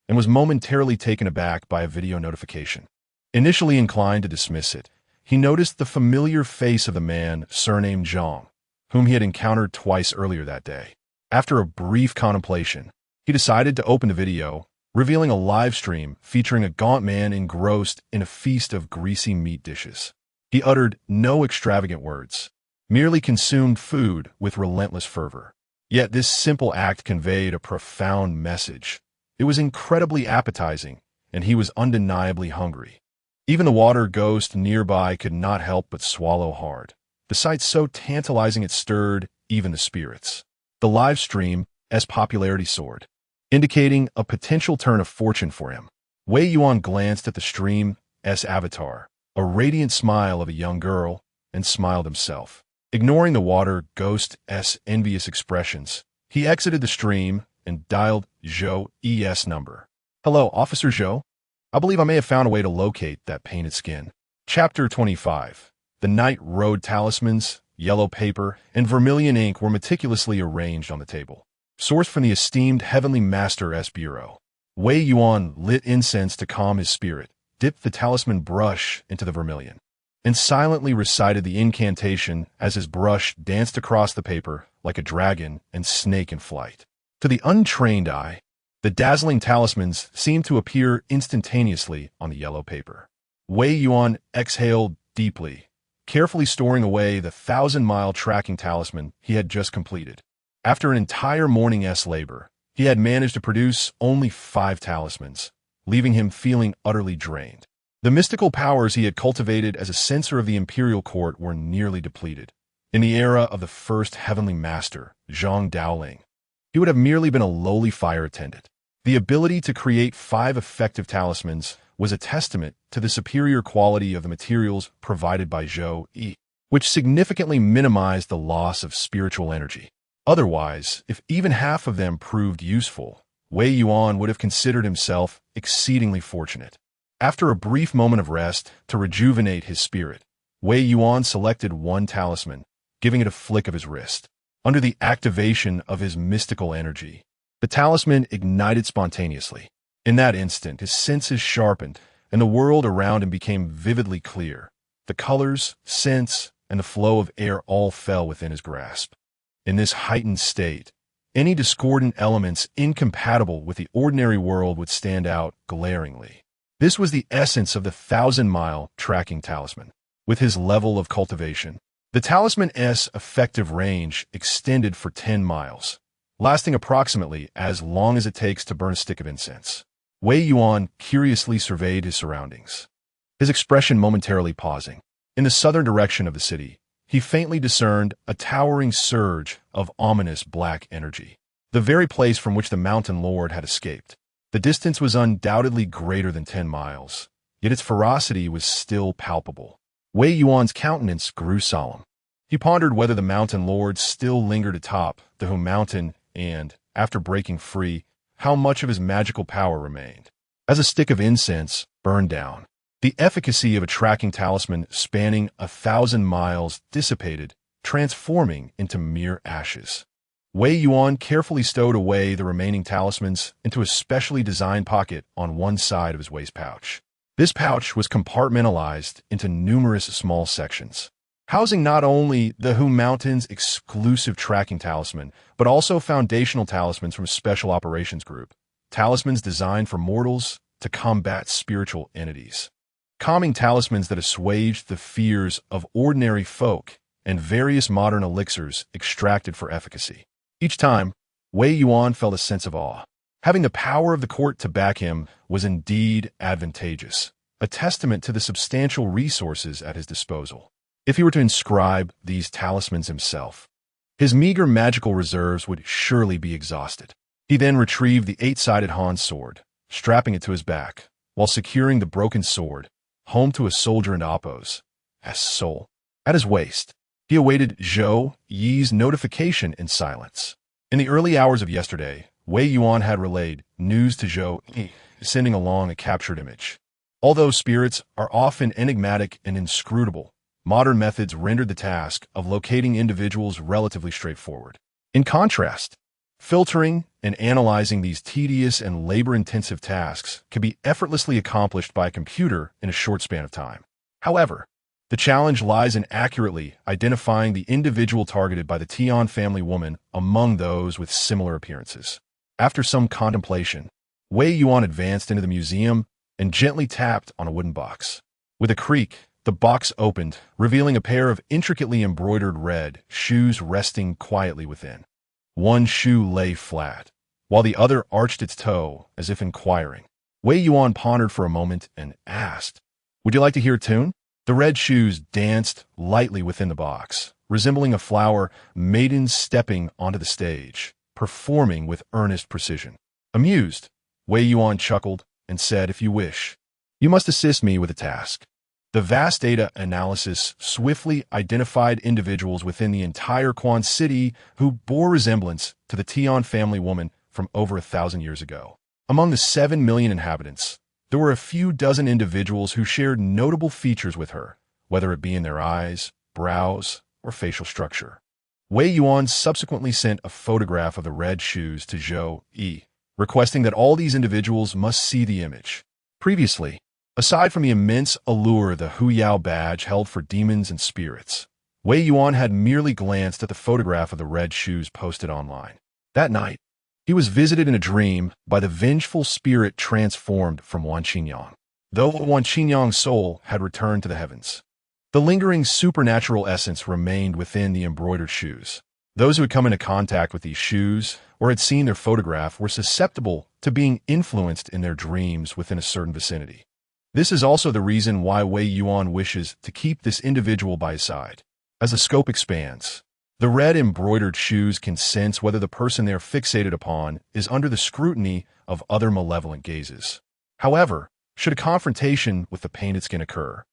and was momentarily taken aback by a video notification. Initially inclined to dismiss it, he noticed the familiar face of the man surnamed Zhang, whom he had encountered twice earlier that day. After a brief contemplation, he decided to open the video, revealing a live stream featuring a gaunt man engrossed in a feast of greasy meat dishes. He uttered no extravagant words, merely consumed food with relentless fervor. Yet this simple act conveyed a profound message. It was incredibly appetizing, and he was undeniably hungry. Even the water ghost nearby could not help but swallow hard. The sight so tantalizing it stirred even the spirits. The live stream's popularity soared, indicating a potential turn of fortune for him. Wei Yuan glanced at the stream's avatar, a radiant smile of a young girl, and smiled himself. Ignoring the water ghost's envious expressions, he exited the stream and dialed Zhou's number. "Hello, Officer Zhou. I believe I may have found a way to locate that painted skin." Chapter 25. The Night Road talismans, yellow paper, and vermilion ink were meticulously arranged on the table. Sourced from the esteemed Heavenly Master's bureau. Wei Yuan lit incense to calm his spirit, dipped the talisman brush into the vermilion, and silently recited the incantation as his brush danced across the paper like a dragon and snake in flight. To the untrained eye, the dazzling talismans seemed to appear instantaneously on the yellow paper. Wei Yuan exhaled deeply, carefully storing away the 1,000-mile tracking talisman he had just completed. After an entire morning's labor, he had managed to produce only 5 talismans, leaving him feeling utterly drained. The mystical powers he had cultivated as a censor of the imperial court were nearly depleted. In the era of the first heavenly master, Zhang Daoling, he would have merely been a lowly fire attendant. The ability to create 5 effective talismans was a testament to the superior quality of the materials provided by Zhou, which significantly minimized the loss of spiritual energy. Otherwise, if even half of them proved useful, Wei Yuan would have considered himself exceedingly fortunate. After a brief moment of rest to rejuvenate his spirit, Wei Yuan selected one talisman, giving it a flick of his wrist. Under the activation of his mystical energy, the talisman ignited spontaneously. In that instant, his senses sharpened, and the world around him became vividly clear. The colors, scents, and the flow of air all fell within his grasp. In this heightened state, any discordant elements incompatible with the ordinary world would stand out glaringly. This was the essence of the 1,000-mile tracking talisman. With his level of cultivation, the talisman's effective range extended for 10 miles, lasting approximately as long as it takes to burn a stick of incense. Wei Yuan curiously surveyed his surroundings, his expression momentarily pausing. In the southern direction of the city, he faintly discerned a towering surge of ominous black energy, the very place from which the Mountain Lord had escaped. The distance was undoubtedly greater than 10 miles, yet its ferocity was still palpable. Wei Yuan's countenance grew solemn. He pondered whether the Mountain Lord still lingered atop the Hu Mountain and, after breaking free, how much of his magical power remained. As a stick of incense burned down, the efficacy of a tracking talisman spanning 1,000 miles dissipated, transforming into mere ashes. Wei Yuan carefully stowed away the remaining talismans into a specially designed pocket on one side of his waist pouch. This pouch was compartmentalized into numerous small sections, housing not only the Hu Mountain's exclusive tracking talisman, but also foundational talismans from a special operations group, talismans designed for mortals to combat spiritual entities, calming talismans that assuaged the fears of ordinary folk, and various modern elixirs extracted for efficacy. Each time, Wei Yuan felt a sense of awe. Having the power of the court to back him was indeed advantageous, a testament to the substantial resources at his disposal. If he were to inscribe these talismans himself, his meager magical reserves would surely be exhausted. He then retrieved the 8-sided Han sword, strapping it to his back, while securing the broken sword, home to a soldier and Appo's soul, at his waist. He awaited Zhou Yi's notification in silence. In the early hours of yesterday, Wei Yuan had relayed news to Zhou Yi, sending along a captured image. Although spirits are often enigmatic and inscrutable, modern methods rendered the task of locating individuals relatively straightforward. In contrast, filtering and analyzing these tedious and labor-intensive tasks can be effortlessly accomplished by a computer in a short span of time. However, the challenge lies in accurately identifying the individual targeted by the Tian family woman among those with similar appearances. After some contemplation, Wei Yuan advanced into the museum and gently tapped on a wooden box. With a creak, the box opened, revealing a pair of intricately embroidered red shoes resting quietly within. One shoe lay flat, while the other arched its toe as if inquiring. Wei Yuan pondered for a moment and asked, "Would you like to hear a tune?" The red shoes danced lightly within the box, resembling a flower maiden stepping onto the stage, performing with earnest precision. Amused, Wei Yuan chuckled and said, "If you wish, you must assist me with a task." The vast data analysis swiftly identified individuals within the entire Quan city who bore resemblance to the Tian family woman from over 1,000 years ago. Among the 7 million inhabitants, there were a few dozen individuals who shared notable features with her, whether it be in their eyes, brows, or facial structure. Wei Yuan subsequently sent a photograph of the red shoes to Zhou Yi, requesting that all these individuals must see the image. Previously, aside from the immense allure the Hu Yao badge held for demons and spirits, Wei Yuan had merely glanced at the photograph of the red shoes posted online. That night, he was visited in a dream by the vengeful spirit transformed from Wan Qinyang. Though Wan Qinyang's soul had returned to the heavens, the lingering supernatural essence remained within the embroidered shoes. Those who had come into contact with these shoes or had seen their photograph were susceptible to being influenced in their dreams within a certain vicinity. This is also the reason why Wei Yuan wishes to keep this individual by his side. As the scope expands, the red embroidered shoes can sense whether the person they are fixated upon is under the scrutiny of other malevolent gazes. However, should a confrontation with the painted skin occur,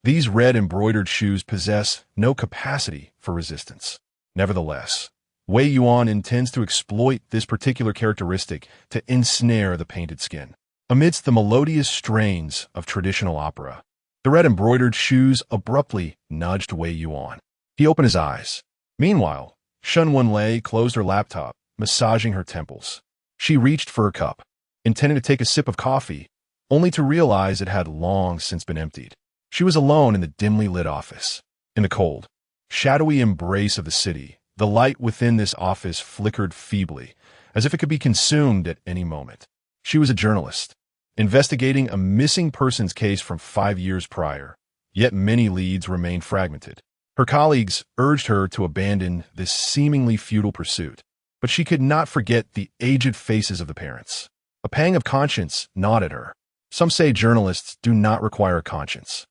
these red embroidered shoes possess no capacity for resistance. Nevertheless, Wei Yuan intends to exploit this particular characteristic to ensnare the painted skin. Amidst the melodious strains of traditional opera, the red embroidered shoes abruptly nudged Wei Yuan. He opened his eyes. Meanwhile, Shen Wenlei closed her laptop, massaging her temples. She reached for her cup, intending to take a sip of coffee, only to realize it had long since been emptied. She was alone in the dimly lit office. In the cold, shadowy embrace of the city, the light within this office flickered feebly, as if it could be consumed at any moment. She was a journalist, investigating a missing persons case from 5 years prior, yet many leads remained fragmented. Her colleagues urged her to abandon this seemingly futile pursuit, but she could not forget the aged faces of the parents. A pang of conscience gnawed at her. Some say journalists do not require a conscience,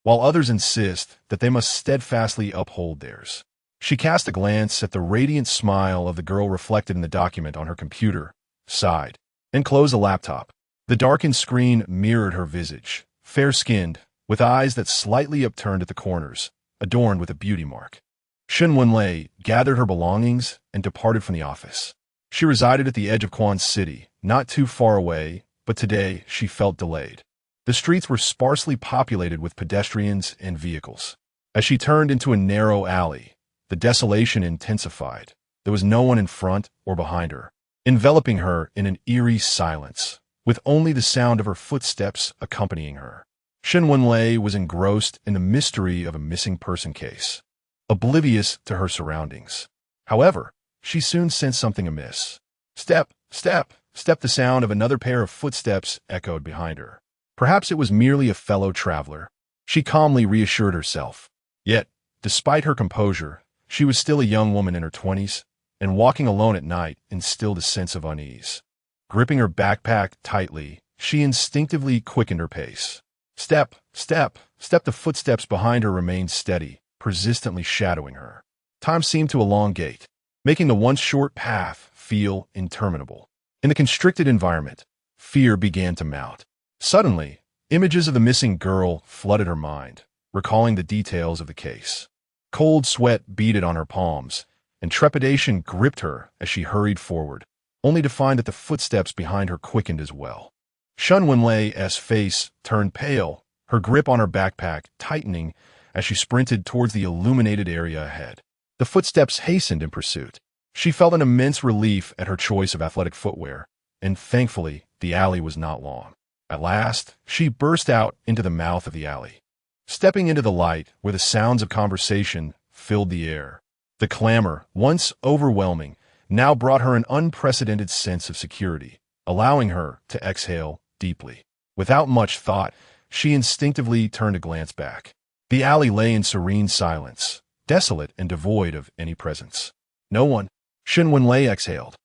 while others insist that they must steadfastly uphold theirs. She cast a glance at the radiant smile of the girl reflected in the document on her computer, sighed, and closed the laptop. The darkened screen mirrored her visage, fair-skinned, with eyes that slightly upturned at the corners, adorned with a beauty mark. Shen Wenlei gathered her belongings and departed from the office. She resided at the edge of Quan City, not too far away, but today she felt delayed. The streets were sparsely populated with pedestrians and vehicles. As she turned into a narrow alley, the desolation intensified. There was no one in front or behind her, enveloping her in an eerie silence, with only the sound of her footsteps accompanying her. Shen Wenlei was engrossed in the mystery of a missing person case, oblivious to her surroundings. However, she soon sensed something amiss. Step, step, step. The sound of another pair of footsteps echoed behind her. Perhaps it was merely a fellow traveler. She calmly reassured herself. Yet, despite her composure, she was still a young woman in her 20s, and walking alone at night instilled a sense of unease. Gripping her backpack tightly, she instinctively quickened her pace. Step, step, step. The footsteps behind her remained steady, persistently shadowing her. Time seemed to elongate, making the once short path feel interminable. In the constricted environment, fear began to mount. Suddenly, images of the missing girl flooded her mind, recalling the details of the case. Cold sweat beaded on her palms, and trepidation gripped her as she hurried forward, only to find that the footsteps behind her quickened as well. Shen Wenlei's face turned pale, her grip on her backpack tightening as she sprinted towards the illuminated area ahead. The footsteps hastened in pursuit. She felt an immense relief at her choice of athletic footwear, and thankfully, the alley was not long. At last, she burst out into the mouth of the alley, stepping into the light where the sounds of conversation filled the air. The clamor, once overwhelming, now brought her an unprecedented sense of security, allowing her to exhale deeply. Without much thought, she instinctively turned a glance back. The alley lay in serene silence, desolate and devoid of any presence. No one. Shen Wenlei exhaled,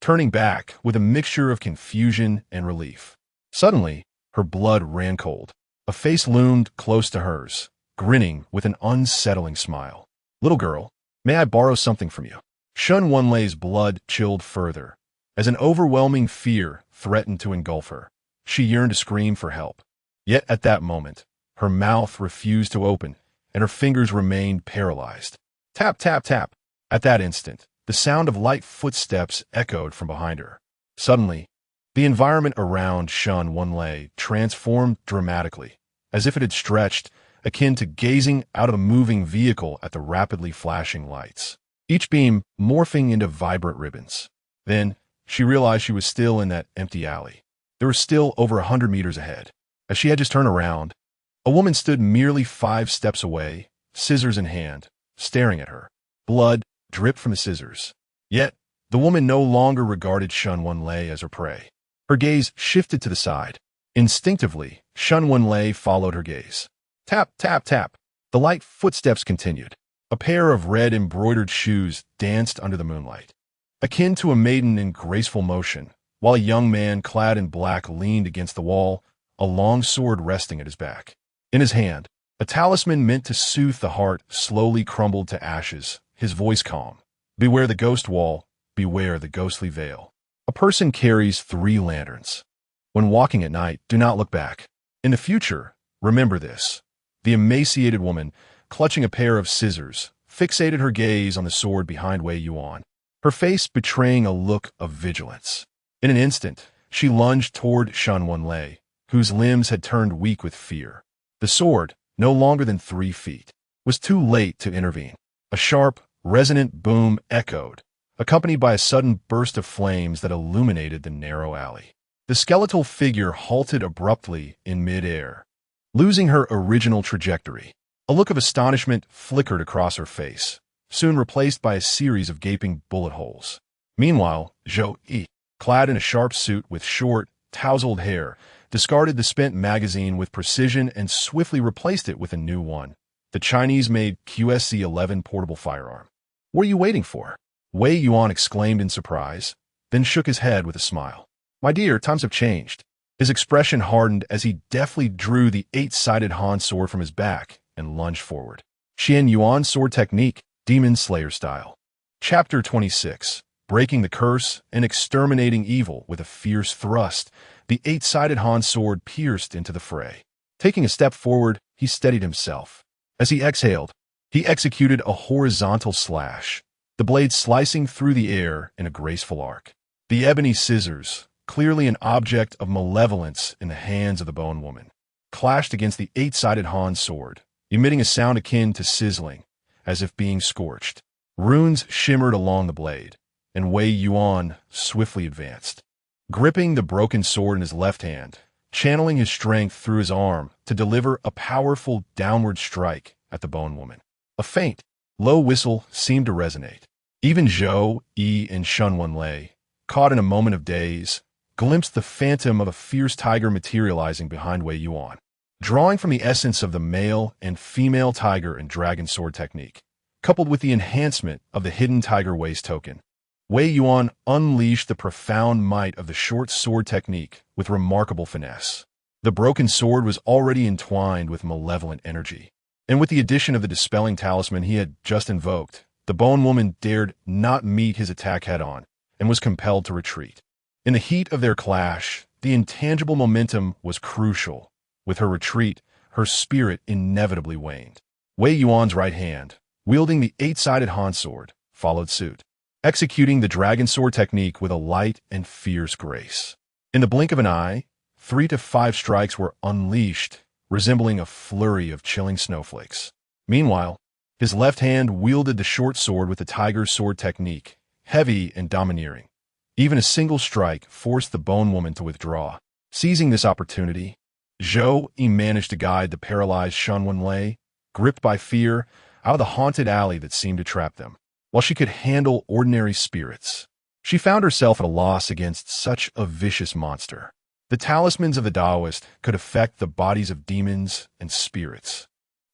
turning back with a mixture of confusion and relief. Suddenly, her blood ran cold. A face loomed close to hers, grinning with an unsettling smile. "Little girl, may I borrow something from you?" Shen Wenlei's blood chilled further, as an overwhelming fear threatened to engulf her. She yearned to scream for help. Yet at that moment, her mouth refused to open, and her fingers remained paralyzed. Tap, tap, tap. At that instant, the sound of light footsteps echoed from behind her. Suddenly, the environment around Shen Wenlei transformed dramatically, as if it had stretched, akin to gazing out of a moving vehicle at the rapidly flashing lights, each beam morphing into vibrant ribbons. Then, she realized she was still in that empty alley. There was still over 100 meters ahead. As she had just turned around, a woman stood merely 5 steps away, scissors in hand, staring at her. Blood dripped from the scissors. Yet, the woman no longer regarded Shen Wenlei as her prey. Her gaze shifted to the side. Instinctively, Shen Wenlei followed her gaze. Tap, tap, tap. The light footsteps continued. A pair of red embroidered shoes danced under the moonlight, akin to a maiden in graceful motion, while a young man clad in black leaned against the wall, a long sword resting at his back. In his hand, a talisman meant to soothe the heart slowly crumbled to ashes, his voice calm. "Beware the ghost wall, beware the ghostly veil." A person carries 3 lanterns. When walking at night, do not look back. In the future, remember this. The emaciated woman, clutching a pair of scissors, fixated her gaze on the sword behind Wei Yuan, her face betraying a look of vigilance. In an instant, she lunged toward Shen Wenlei, whose limbs had turned weak with fear. The sword, no longer than 3 feet, was too late to intervene. A sharp, resonant boom echoed, accompanied by a sudden burst of flames that illuminated the narrow alley. The skeletal figure halted abruptly in mid-air, losing her original trajectory. A look of astonishment flickered across her face, soon replaced by a series of gaping bullet holes. Meanwhile, Zhou Yi, clad in a sharp suit with short, tousled hair, discarded the spent magazine with precision and swiftly replaced it with a new one, the Chinese-made QSC-11 portable firearm. "What are you waiting for?" Wei Yuan exclaimed in surprise, then shook his head with a smile. "My dear, times have changed." His expression hardened as he deftly drew the 8-sided Han sword from his back and lunged forward. Qian Yuan sword technique, Demon Slayer style. Chapter 26. Breaking the curse and exterminating evil with a fierce thrust, the 8-sided Han sword pierced into the fray. Taking a step forward, he steadied himself. As he exhaled, he executed a horizontal slash, the blade slicing through the air in a graceful arc. The ebony scissors, clearly an object of malevolence in the hands of the bone woman, clashed against the 8-sided Han sword, emitting a sound akin to sizzling, as if being scorched. Runes shimmered along the blade, and Wei Yuan swiftly advanced, gripping the broken sword in his left hand, channeling his strength through his arm to deliver a powerful downward strike at the bone woman. A faint, low whistle seemed to resonate. Even Zhou Yi and Shen Wenlei, caught in a moment of daze, glimpsed the phantom of a fierce tiger materializing behind Wei Yuan, drawing from the essence of the male and female tiger and dragon sword technique, coupled with the enhancement of the hidden tiger waist token. Wei Yuan unleashed the profound might of the short sword technique with remarkable finesse. The broken sword was already entwined with malevolent energy, and with the addition of the dispelling talisman he had just invoked, the bone woman dared not meet his attack head-on and was compelled to retreat. In the heat of their clash, the intangible momentum was crucial. With her retreat, her spirit inevitably waned. Wei Yuan's right hand, wielding the eight-sided Han sword, followed suit, executing the dragon sword technique with a light and fierce grace. In the blink of an eye, 3 to 5 strikes were unleashed, resembling a flurry of chilling snowflakes. Meanwhile, his left hand wielded the short sword with the tiger's sword technique, heavy and domineering. Even a single strike forced the bone woman to withdraw. Seizing this opportunity, Zhou Yi managed to guide the paralyzed Shen Wenlei, gripped by fear, out of the haunted alley that seemed to trap them. While she could handle ordinary spirits, she found herself at a loss against such a vicious monster. The talismans of the Taoist could affect the bodies of demons and spirits,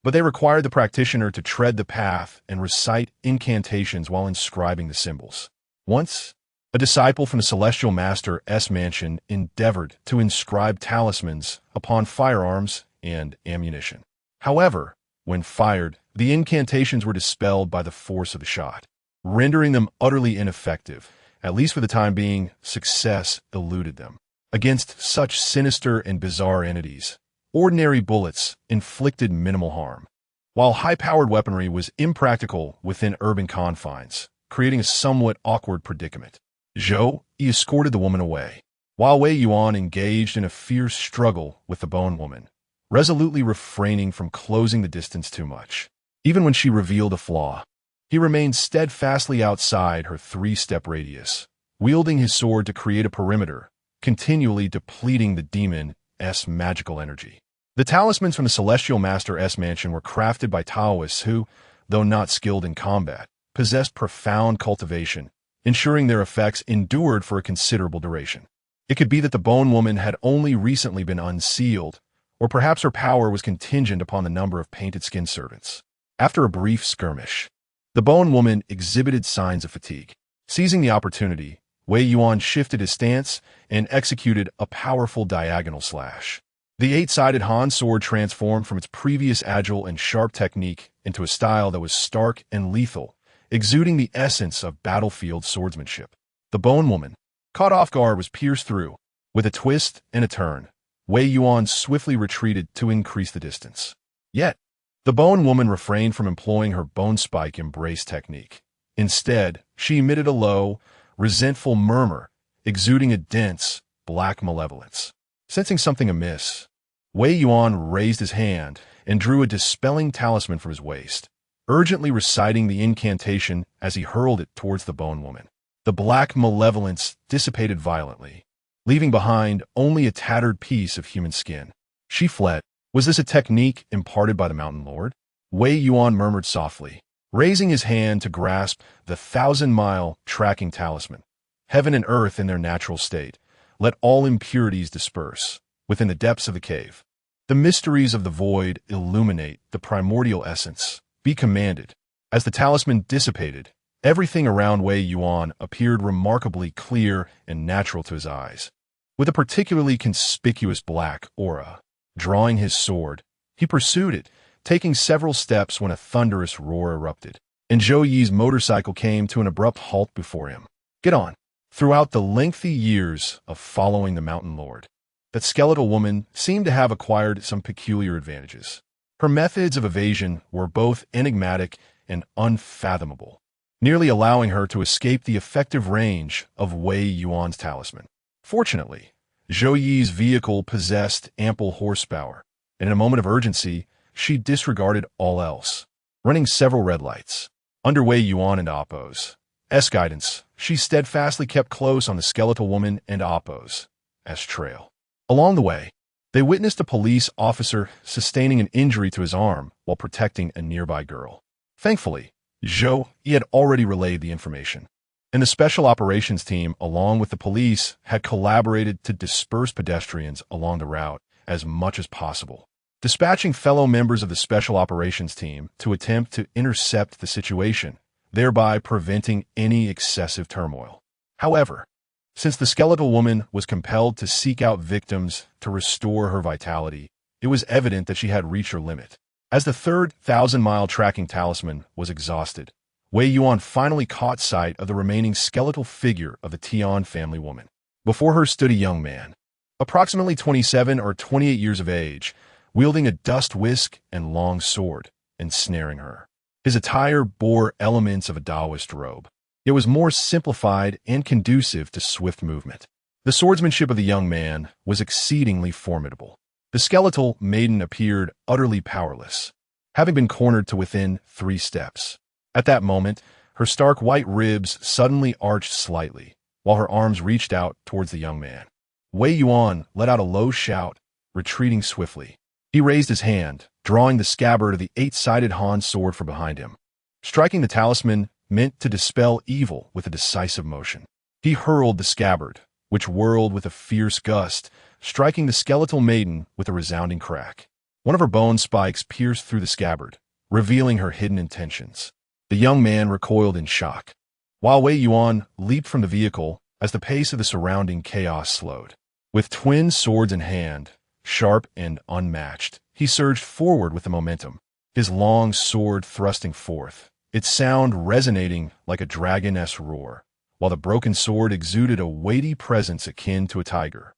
but they required the practitioner to tread the path and recite incantations while inscribing the symbols. Once, a disciple from the Celestial Master's mansion endeavored to inscribe talismans upon firearms and ammunition. However, when fired, the incantations were dispelled by the force of the shot, rendering them utterly ineffective. At least for the time being, success eluded them. Against such sinister and bizarre entities, ordinary bullets inflicted minimal harm, while high-powered weaponry was impractical within urban confines, creating a somewhat awkward predicament. Zhou Yi escorted the woman away, while Wei Yuan engaged in a fierce struggle with the bone woman, resolutely refraining from closing the distance too much. Even when she revealed a flaw, he remained steadfastly outside her 3-step radius, wielding his sword to create a perimeter, continually depleting the demon's magical energy. The talismans from the Celestial Master's mansion were crafted by Taoists who, though not skilled in combat, possessed profound cultivation, ensuring their effects endured for a considerable duration. It could be that the bone woman had only recently been unsealed, or perhaps her power was contingent upon the number of painted skin servants. After a brief skirmish, the bone woman exhibited signs of fatigue. Seizing the opportunity, Wei Yuan shifted his stance and executed a powerful diagonal slash. The 8-sided Han sword transformed from its previous agile and sharp technique into a style that was stark and lethal, exuding the essence of battlefield swordsmanship. The bone woman, caught off guard, was pierced through. With a twist and a turn, Wei Yuan swiftly retreated to increase the distance. Yet, the bone woman refrained from employing her bone spike embrace technique. Instead, she emitted a low, resentful murmur, exuding a dense, black malevolence. Sensing something amiss, Wei Yuan raised his hand and drew a dispelling talisman from his waist, urgently reciting the incantation as he hurled it towards the bone woman. The black malevolence dissipated violently, leaving behind only a tattered piece of human skin. She fled. Was this a technique imparted by the Mountain Lord? Wei Yuan murmured softly, raising his hand to grasp the 1,000-mile tracking talisman. Heaven and earth in their natural state. Let all impurities disperse within the depths of the cave. The mysteries of the void illuminate the primordial essence. Be commanded. As the talisman dissipated, everything around Wei Yuan appeared remarkably clear and natural to his eyes, with a particularly conspicuous black aura. Drawing his sword, he pursued it, taking several steps when a thunderous roar erupted, and Zhou Yi's motorcycle came to an abrupt halt before him. Get on. Throughout the lengthy years of following the Mountain Lord, that skeletal woman seemed to have acquired some peculiar advantages. Her methods of evasion were both enigmatic and unfathomable, nearly allowing her to escape the effective range of Wei Yuan's talisman. Fortunately, Zhou Yi's vehicle possessed ample horsepower, and in a moment of urgency, she disregarded all else, running several red lights. Under Wei Yuan and Appo's guidance, she steadfastly kept close on the skeletal woman and Appo's trail. Along the way, they witnessed a police officer sustaining an injury to his arm while protecting a nearby girl. Thankfully, Zhou Yi had already relayed the information, and the special operations team, along with the police, had collaborated to disperse pedestrians along the route as much as possible, dispatching fellow members of the special operations team to attempt to intercept the situation, thereby preventing any excessive turmoil. However, since the skeletal woman was compelled to seek out victims to restore her vitality, it was evident that she had reached her limit. As the third 1,000-mile tracking talisman was exhausted, Wei Yuan finally caught sight of the remaining skeletal figure of the Tian family woman. Before her stood a young man, approximately 27 or 28 years of age, wielding a dust whisk and long sword, ensnaring her. His attire bore elements of a Taoist robe. It was more simplified and conducive to swift movement. The swordsmanship of the young man was exceedingly formidable. The skeletal maiden appeared utterly powerless, having been cornered to within 3 steps. At that moment, her stark white ribs suddenly arched slightly, while her arms reached out towards the young man. Wei Yuan let out a low shout, retreating swiftly. He raised his hand, drawing the scabbard of the 8-sided Han sword from behind him. Striking the talisman meant to dispel evil with a decisive motion. He hurled the scabbard, which whirled with a fierce gust, striking the skeletal maiden with a resounding crack. One of her bone spikes pierced through the scabbard, revealing her hidden intentions. The young man recoiled in shock, while Wei Yuan leaped from the vehicle as the pace of the surrounding chaos slowed. With twin swords in hand, sharp and unmatched, he surged forward with the momentum, his long sword thrusting forth, its sound resonating like a dragoness roar, while the broken sword exuded a weighty presence akin to a tiger,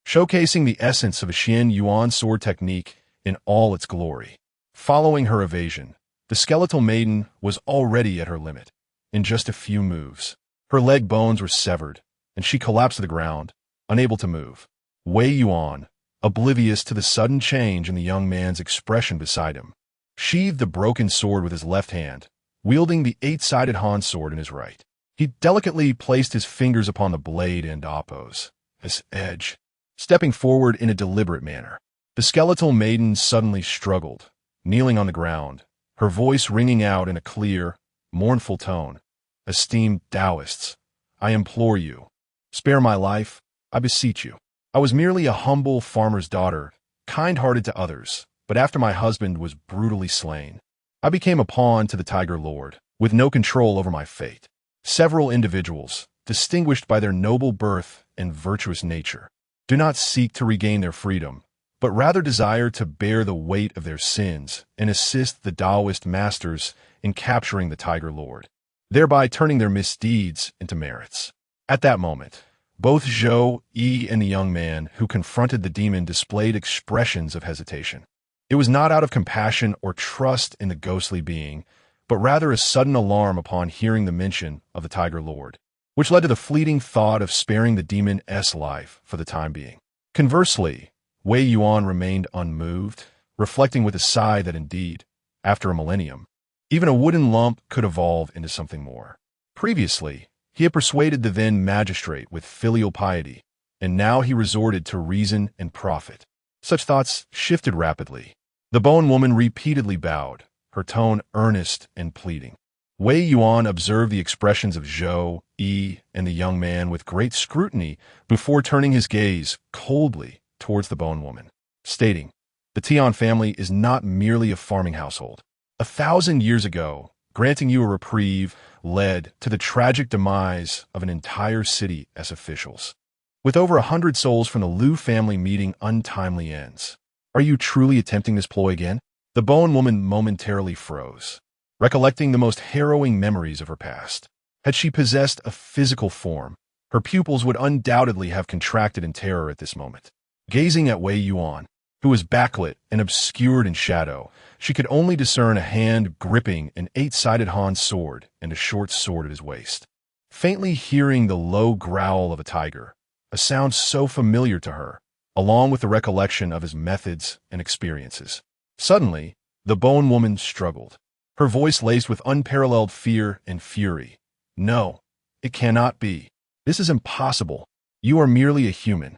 showcasing the essence of a Xian Yuan sword technique in all its glory. Following her evasion, the skeletal maiden was already at her limit. In just a few moves, her leg bones were severed, and she collapsed to the ground, unable to move. Wei Yuan, oblivious to the sudden change in the young man's expression beside him, sheathed the broken sword with his left hand, wielding the 8-sided Han sword in his right. He delicately placed his fingers upon the blade and oppose, his edge, stepping forward in a deliberate manner. The skeletal maiden suddenly struggled, kneeling on the ground, her voice ringing out in a clear, mournful tone. "Esteemed Taoists, I implore you, spare my life, I beseech you. I was merely a humble farmer's daughter, kind-hearted to others, but after my husband was brutally slain, I became a pawn to the Tiger Lord, with no control over my fate. Several individuals, distinguished by their noble birth and virtuous nature, do not seek to regain their freedom, but rather desire to bear the weight of their sins and assist the Taoist masters in capturing the Tiger Lord, thereby turning their misdeeds into merits." At that moment, both Zhou Yi and the young man who confronted the demon displayed expressions of hesitation. It was not out of compassion or trust in the ghostly being, but rather a sudden alarm upon hearing the mention of the Tiger Lord, which led to the fleeting thought of sparing the demon's life for the time being. Conversely, Wei Yuan remained unmoved, reflecting with a sigh that indeed, after a millennium, even a wooden lump could evolve into something more. Previously, he had persuaded the then magistrate with filial piety, and now he resorted to reason and profit. Such thoughts shifted rapidly. The bone woman repeatedly bowed, her tone earnest and pleading. Wei Yuan observed the expressions of Zhou Yi and the young man with great scrutiny before turning his gaze coldly towards the bone woman, stating, "The Tian family is not merely a farming household. 1,000 years ago, granting you a reprieve led to the tragic demise of an entire city as officials, with over 100 souls from the Liu family meeting untimely ends. Are you truly attempting this ploy again?" The bone woman momentarily froze, recollecting the most harrowing memories of her past. Had she possessed a physical form, her pupils would undoubtedly have contracted in terror at this moment. Gazing at Wei Yuan, who was backlit and obscured in shadow, she could only discern a hand gripping an 8-sided Han sword and a short sword at his waist. Faintly hearing the low growl of a tiger, a sound so familiar to her, along with the recollection of his methods and experiences. Suddenly, the bone woman struggled, her voice laced with unparalleled fear and fury. "No, it cannot be. This is impossible. You are merely a human.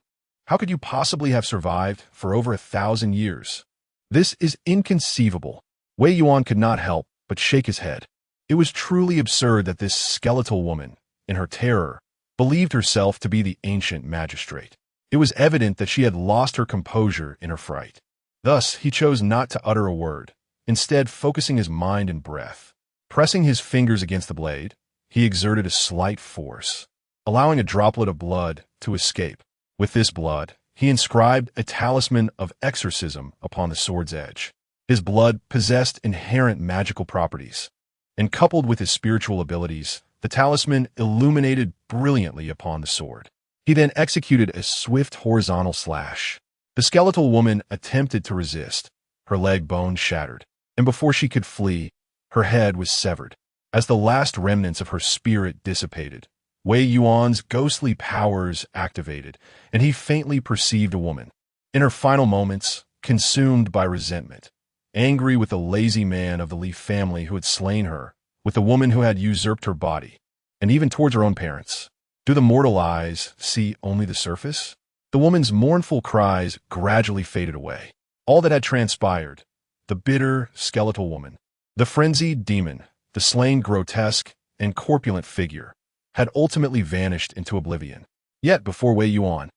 How could you possibly have survived for over 1,000 years? This is inconceivable." Wei Yuan could not help but shake his head. It was truly absurd that this skeletal woman, in her terror, believed herself to be the ancient magistrate. It was evident that she had lost her composure in her fright. Thus, he chose not to utter a word, instead focusing his mind and breath. Pressing his fingers against the blade, he exerted a slight force, allowing a droplet of blood to escape. With this blood, he inscribed a talisman of exorcism upon the sword's edge. His blood possessed inherent magical properties, and coupled with his spiritual abilities, the talisman illuminated brilliantly upon the sword. He then executed a swift horizontal slash. The skeletal woman attempted to resist, her leg bone shattered, and before she could flee, Her head was severed. As the last remnants of her spirit dissipated, Wei Yuan's ghostly powers activated, and he faintly perceived a woman. In her final moments, consumed by resentment, angry with the lazy man of the Li family who had slain her, with the woman who had usurped her body, and even towards her own parents. Do the mortal eyes see only the surface? The woman's mournful cries gradually faded away. All that had transpired, the bitter, skeletal woman, the frenzied demon, the slain grotesque and corpulent figure, had ultimately vanished into oblivion. Yet before Wei Yuan,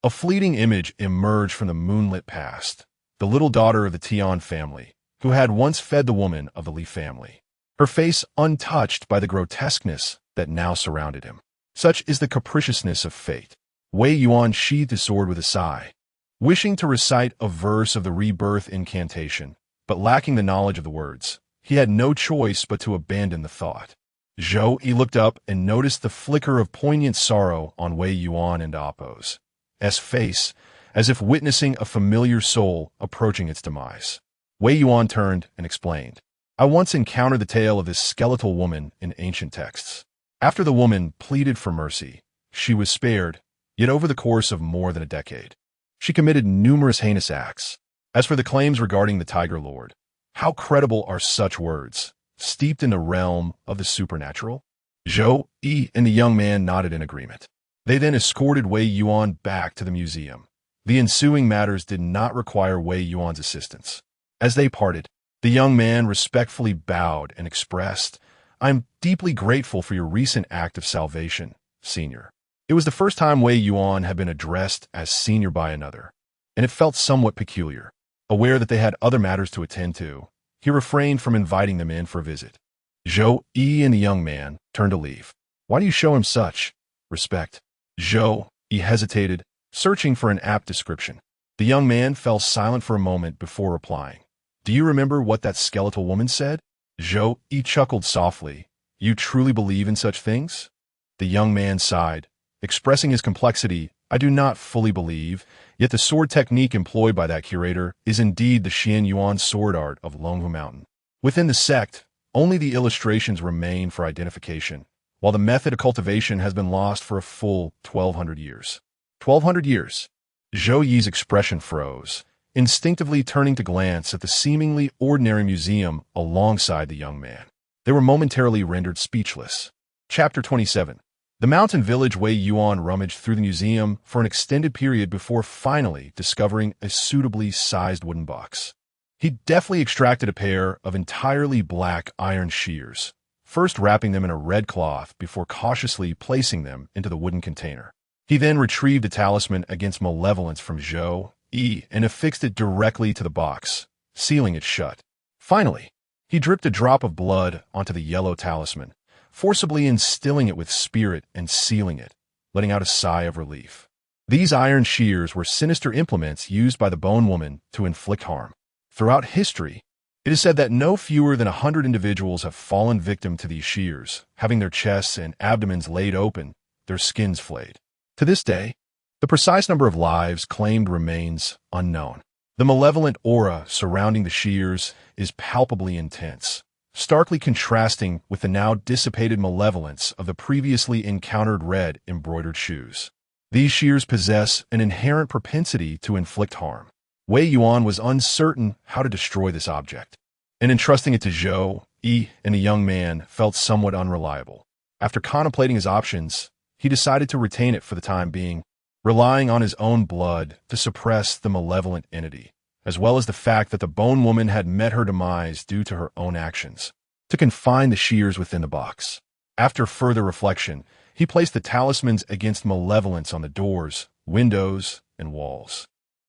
a fleeting image emerged from the moonlit past, the little daughter of the Tian family, who had once fed the woman of the Li family, her face untouched by the grotesqueness that now surrounded him. Such is the capriciousness of fate. Wei Yuan sheathed his sword with a sigh, wishing to recite a verse of the rebirth incantation, but lacking the knowledge of the words. He had no choice but to abandon the thought. He looked up and noticed the flicker of poignant sorrow on Wei Yuan and Appo's face, as if witnessing a familiar soul approaching its demise. Wei Yuan turned and explained, I once encountered the tale of this skeletal woman in ancient texts. After the woman pleaded for mercy, she was spared, yet over the course of more than a decade, she committed numerous heinous acts. As for the claims regarding the Tiger Lord, how credible are such words, steeped in the realm of the supernatural? Zhou Yi and the young man nodded in agreement. They then escorted Wei Yuan back to the museum. The ensuing matters did not require Wei Yuan's assistance. As they parted, the young man respectfully bowed and expressed, I'm deeply grateful for your recent act of salvation, Senior. It was the first time Wei Yuan had been addressed as Senior by another, and it felt somewhat peculiar. Aware that they had other matters to attend to, he refrained from inviting them in for a visit. Zhou Yi and the young man turned to leave. Why do you show him such respect? Zhou Yi hesitated, searching for an apt description. The young man fell silent for a moment before replying. Do you remember what that skeletal woman said? Zhou Yi chuckled softly. You truly believe in such things? The young man sighed, expressing his complexity. I do not fully believe, yet the sword technique employed by that curator is indeed the Xian Yuan sword art of Longhu Mountain. Within the sect, only the illustrations remain for identification, while the method of cultivation has been lost for a full 1,200 years. 1,200 years? Zhou Yi's expression froze, instinctively turning to glance at the seemingly ordinary museum alongside the young man. They were momentarily rendered speechless. Chapter 27. The mountain village Wei Yuan rummaged through the museum for an extended period before finally discovering a suitably sized wooden box. He deftly extracted a pair of entirely black iron shears, first wrapping them in a red cloth before cautiously placing them into the wooden container. He then retrieved the talisman against malevolence from Zhou Yi and affixed it directly to the box, sealing it shut. Finally, he dripped a drop of blood onto the yellow talisman, forcibly instilling it with spirit and sealing it, letting out a sigh of relief. These iron shears were sinister implements used by the Bone Woman to inflict harm. Throughout history, it is said that no fewer than 100 individuals have fallen victim to these shears, having their chests and abdomens laid open, their skins flayed. To this day, the precise number of lives claimed remains unknown. The malevolent aura surrounding the shears is palpably intense, starkly contrasting with the now dissipated malevolence of the previously encountered red embroidered shoes. These shears possess an inherent propensity to inflict harm. Wei Yuan was uncertain how to destroy this object, and entrusting it to Zhou Yi and the young man felt somewhat unreliable. After contemplating his options, he decided to retain it for the time being, relying on his own blood to suppress the malevolent entity, as well as the fact that the Bone Woman had met her demise due to her own actions, to confine the shears within the box. After further reflection, he placed the talismans against malevolence on the doors, windows, and walls,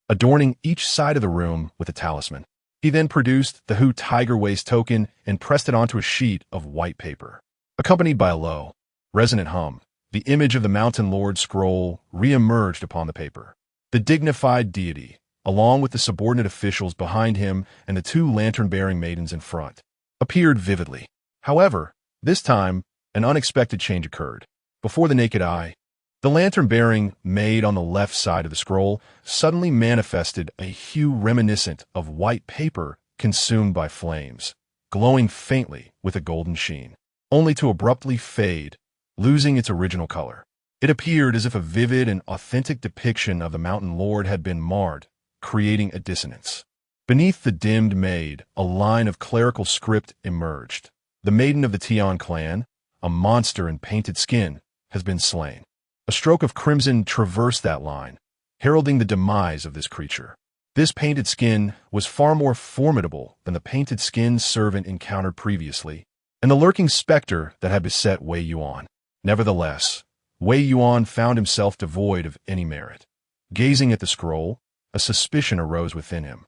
adorning each side of the room with a talisman. He then produced the Hu Tiger Waist token and pressed it onto a sheet of white paper. Accompanied by a low, resonant hum, the image of the Mountain Lord scroll re-emerged upon the paper. The dignified deity, along with the subordinate officials behind him and the two lantern-bearing maidens in front, appeared vividly. However, this time, an unexpected change occurred. Before the naked eye, the lantern-bearing maid on the left side of the scroll suddenly manifested a hue reminiscent of white paper consumed by flames, glowing faintly with a golden sheen, only to abruptly fade, losing its original color. It appeared as if a vivid and authentic depiction of the Mountain Lord had been marred, creating a dissonance. Beneath the dimmed maid, a line of clerical script emerged. The maiden of the Tian clan, a monster in painted skin, has been slain. A stroke of crimson traversed that line, heralding the demise of this creature. This painted skin was far more formidable than the painted skin servant encountered previously, and the lurking specter that had beset Wei Yuan. Nevertheless, Wei Yuan found himself devoid of any merit. Gazing at the scroll, a suspicion arose within him.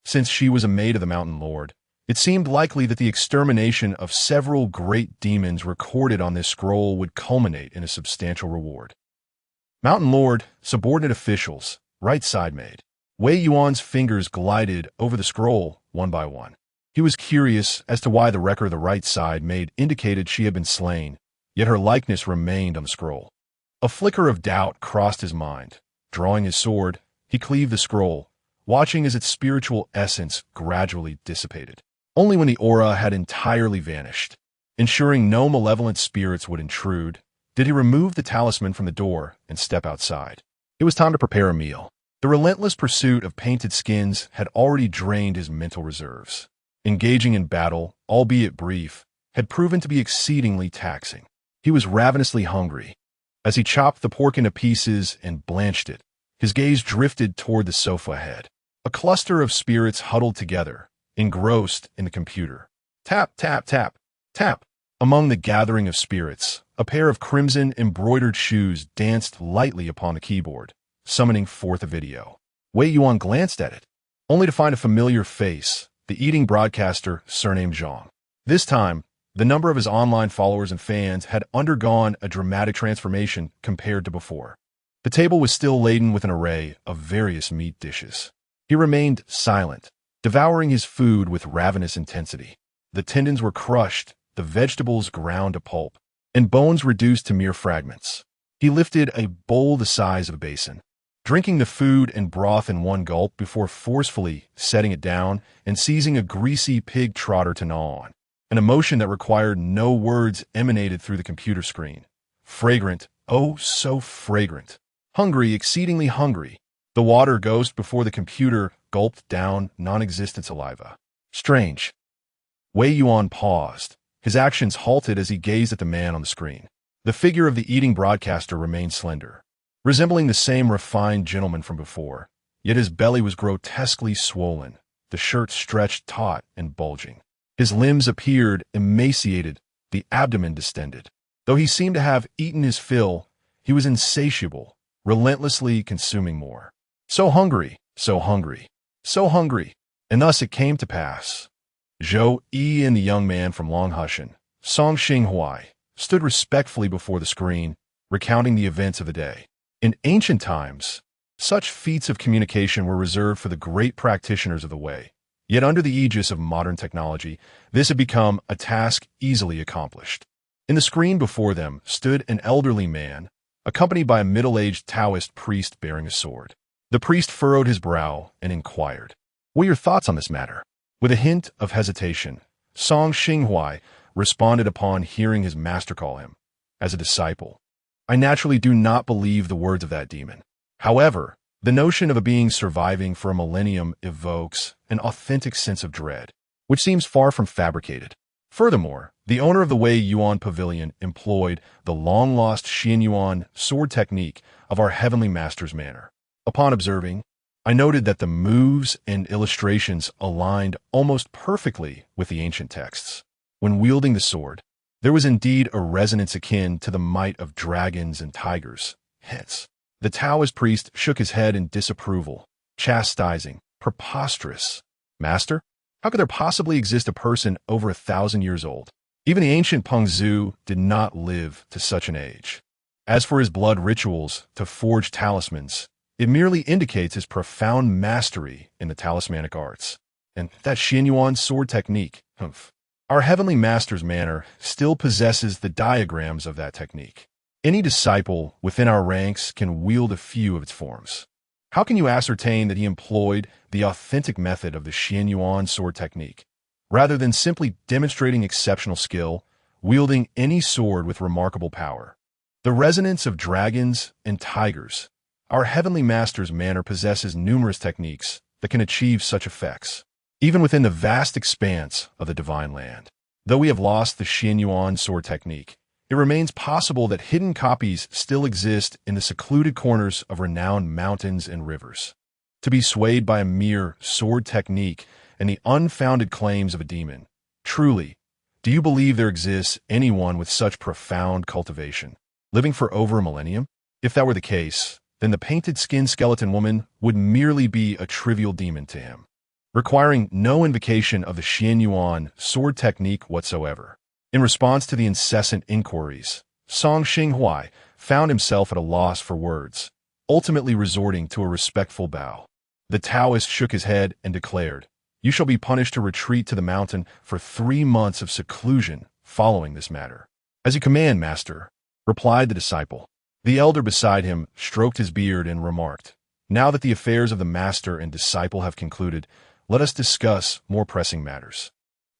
Since she was a maid of the Mountain Lord, it seemed likely that the extermination of several great demons recorded on this scroll would culminate in a substantial reward. Mountain Lord, subordinate officials, right side maid. Wei Yuan's fingers glided over the scroll one by one. He was curious as to why the record of the right side maid indicated she had been slain, yet her likeness remained on the scroll. A flicker of doubt crossed his mind. Drawing his sword, he cleaved the scroll, watching as its spiritual essence gradually dissipated. Only when the aura had entirely vanished, ensuring no malevolent spirits would intrude, did he remove the talisman from the door and step outside. It was time to prepare a meal. The relentless pursuit of painted skins had already drained his mental reserves. Engaging in battle, albeit brief, had proven to be exceedingly taxing. He was ravenously hungry. As he chopped the pork into pieces and blanched it, his gaze drifted toward the sofa head. A cluster of spirits huddled together, engrossed in the computer. Tap, tap, tap, tap. Among the gathering of spirits, a pair of crimson embroidered shoes danced lightly upon the keyboard, summoning forth a video. Wei Yuan glanced at it, only to find a familiar face, the eating broadcaster surnamed Zhang. This time, the number of his online followers and fans had undergone a dramatic transformation compared to before. The table was still laden with an array of various meat dishes. He remained silent, devouring his food with ravenous intensity. The tendons were crushed, the vegetables ground to pulp, and bones reduced to mere fragments. He lifted a bowl the size of a basin, drinking the food and broth in one gulp before forcefully setting it down and seizing a greasy pig trotter to gnaw on. An emotion that required no words emanated through the computer screen. Fragrant, oh so fragrant. Hungry, exceedingly hungry. The water ghost before the computer gulped down non-existent saliva. Strange. Wei Yuan paused. His actions halted as he gazed at the man on the screen. The figure of the eating broadcaster remained slender, resembling the same refined gentleman from before, yet his belly was grotesquely swollen, the shirt stretched taut and bulging. His limbs appeared emaciated, the abdomen distended. Though he seemed to have eaten his fill, he was insatiable, relentlessly consuming more. So hungry, so hungry, so hungry. And thus it came to pass. Zhou Yi and the young man from Longhushan, Song Xinghuai, stood respectfully before the screen, recounting the events of the day. In ancient times, such feats of communication were reserved for the great practitioners of the Wei. Yet under the aegis of modern technology, this had become a task easily accomplished. In the screen before them stood an elderly man, accompanied by a middle-aged Taoist priest bearing a sword. The priest furrowed his brow and inquired, "What are your thoughts on this matter?" With a hint of hesitation, Song Xinghuai responded upon hearing his master call him. As a disciple, I naturally do not believe the words of that demon. However, the notion of a being surviving for a millennium evokes an authentic sense of dread, which seems far from fabricated. Furthermore, the owner of the Wei Yuan Pavilion employed the long-lost Xian Yuan sword technique of our heavenly master's manner. Upon observing, I noted that the moves and illustrations aligned almost perfectly with the ancient texts. When wielding the sword, there was indeed a resonance akin to the might of dragons and tigers. Hence, the Taoist priest shook his head in disapproval, chastising, preposterous. Master, how could there possibly exist a person over 1,000 years old? Even the ancient Peng Zhu did not live to such an age. As for his blood rituals to forge talismans, it merely indicates his profound mastery in the talismanic arts. And that Xian Yuan sword technique, our heavenly master's manner still possesses the diagrams of that technique. Any disciple within our ranks can wield a few of its forms. How can you ascertain that he employed the authentic method of the Xian Yuan sword technique? rather than simply demonstrating exceptional skill, wielding any sword with remarkable power. The resonance of dragons and tigers. Our heavenly master's manner possesses numerous techniques that can achieve such effects, even within the vast expanse of the divine land. Though we have lost the Xili Yuan sword technique, it remains possible that hidden copies still exist in the secluded corners of renowned mountains and rivers. To be swayed by a mere sword technique and the unfounded claims of a demon. Truly, do you believe there exists anyone with such profound cultivation, living for over a millennium? If that were the case, then the painted-skinned skeleton woman would merely be a trivial demon to him, requiring no invocation of the Xili Yuan sword technique whatsoever. In response to the incessant inquiries, Song Xinghuai found himself at a loss for words, ultimately resorting to a respectful bow. The Taoist shook his head and declared, "You shall be punished to retreat to the mountain for 3 months of seclusion following this matter." "As you command, master," replied the disciple. The elder beside him stroked his beard and remarked, "Now that the affairs of the master and disciple have concluded, let us discuss more pressing matters."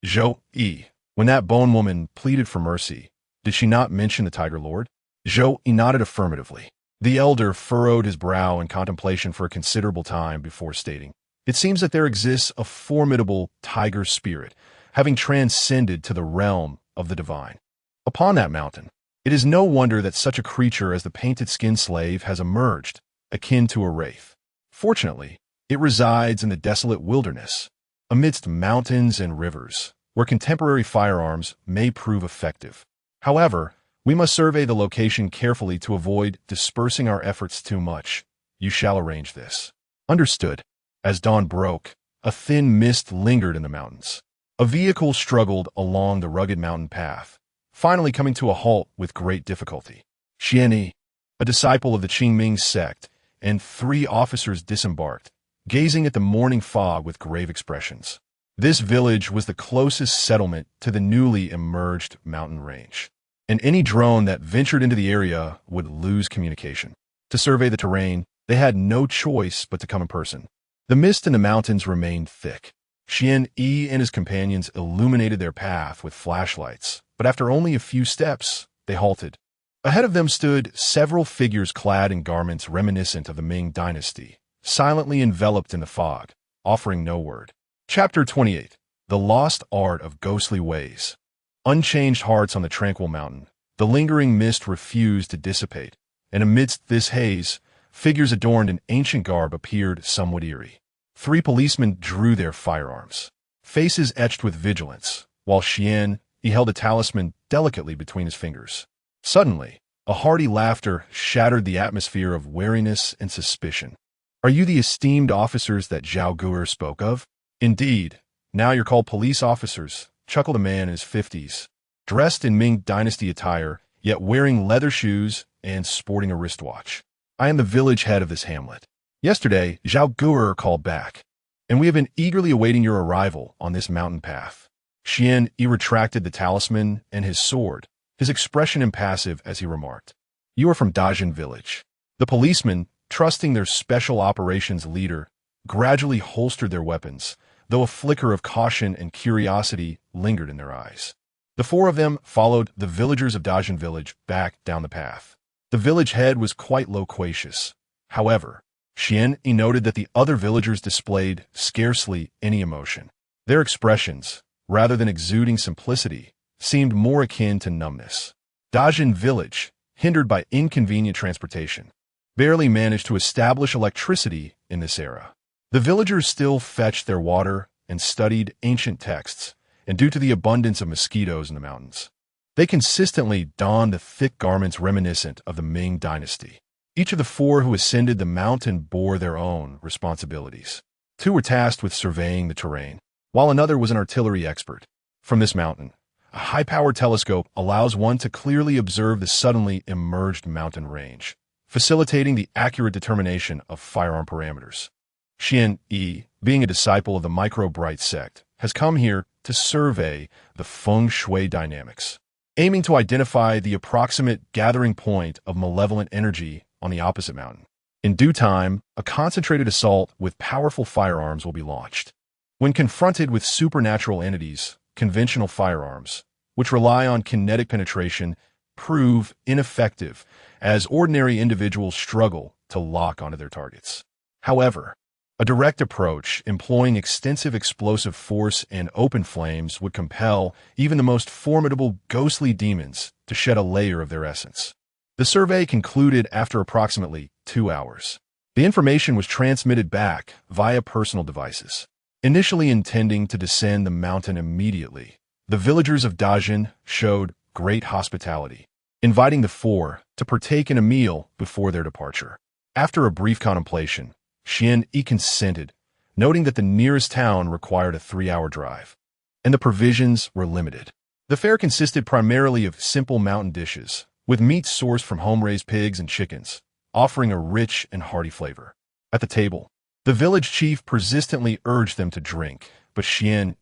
Zhou Yi, when that bone woman pleaded for mercy, did she not mention the Tiger Lord? Zhou Yi nodded affirmatively. The elder furrowed his brow in contemplation for a considerable time before stating, "It seems that there exists a formidable tiger spirit, having transcended to the realm of the divine. Upon that mountain, it is no wonder that such a creature as the painted-skinned slave has emerged, akin to a wraith. Fortunately, it resides in the desolate wilderness, amidst mountains and rivers, where contemporary firearms may prove effective. However, we must survey the location carefully to avoid dispersing our efforts too much. You shall arrange this." "Understood." As dawn broke, a thin mist lingered in the mountains. A vehicle struggled along the rugged mountain path, finally coming to a halt with great difficulty. Xianyi, a disciple of the Qingming sect, and 3 officers disembarked, gazing at the morning fog with grave expressions. This village was the closest settlement to the newly emerged mountain range, and any drone that ventured into the area would lose communication. To survey the terrain, they had no choice but to come in person. The mist in the mountains remained thick. Xianyi and his companions illuminated their path with flashlights, but after only a few steps, they halted. Ahead of them stood several figures clad in garments reminiscent of the Ming dynasty, silently enveloped in the fog, offering no word. Chapter 28. The Lost Art of Ghostly Ways. Unchanged hearts on the tranquil mountain, the lingering mist refused to dissipate, and amidst this haze, figures adorned in ancient garb appeared somewhat eerie. 3 policemen drew their firearms, faces etched with vigilance, while Xian, he held a talisman delicately between his fingers. Suddenly, a hearty laughter shattered the atmosphere of wariness and suspicion. "Are you the esteemed officers that Zhao Guer spoke of?" "Indeed. Now you're called police officers," chuckled a man in his 50s, dressed in Ming dynasty attire, yet wearing leather shoes and sporting a wristwatch. "I am the village head of this hamlet. Yesterday, Zhao Guer called back, and we have been eagerly awaiting your arrival on this mountain path." Xian Yi retracted the talisman and his sword, his expression impassive as he remarked, "You are from Dajin village." The policemen, trusting their special operations leader, gradually holstered their weapons, though a flicker of caution and curiosity lingered in their eyes. The 4 of them followed the villagers of Dajin village back down the path. The village head was quite loquacious. However, Xian Yi noted that the other villagers displayed scarcely any emotion. Their expressions, rather than exuding simplicity, seemed more akin to numbness. Dajin village, hindered by inconvenient transportation, barely managed to establish electricity in this era. The villagers still fetched their water and studied ancient texts, and due to the abundance of mosquitoes in the mountains, they consistently donned the thick garments reminiscent of the Ming dynasty. Each of the 4 who ascended the mountain bore their own responsibilities. 2 were tasked with surveying the terrain, while another was an artillery expert. From this mountain, a high-powered telescope allows one to clearly observe the suddenly emerged mountain range, facilitating the accurate determination of firearm parameters. Xian Yi, being a disciple of the Micro-Bright sect, has come here to survey the feng shui dynamics, aiming to identify the approximate gathering point of malevolent energy on the opposite mountain. In due time, a concentrated assault with powerful firearms will be launched. When confronted with supernatural entities, conventional firearms, which rely on kinetic penetration, prove ineffective as ordinary individuals struggle to lock onto their targets. However, a direct approach employing extensive explosive force and open flames would compel even the most formidable ghostly demons to shed a layer of their essence. The survey concluded after approximately 2 hours. The information was transmitted back via personal devices. Initially intending to descend the mountain immediately, the villagers of Dajin showed great hospitality, inviting the four to partake in a meal before their departure. After a brief contemplation, Xian consented, noting that the nearest town required a 3-hour drive, and the provisions were limited. The fare consisted primarily of simple mountain dishes, with meat sourced from home-raised pigs and chickens, offering a rich and hearty flavor. At the table, the village chief persistently urged them to drink, but Xian,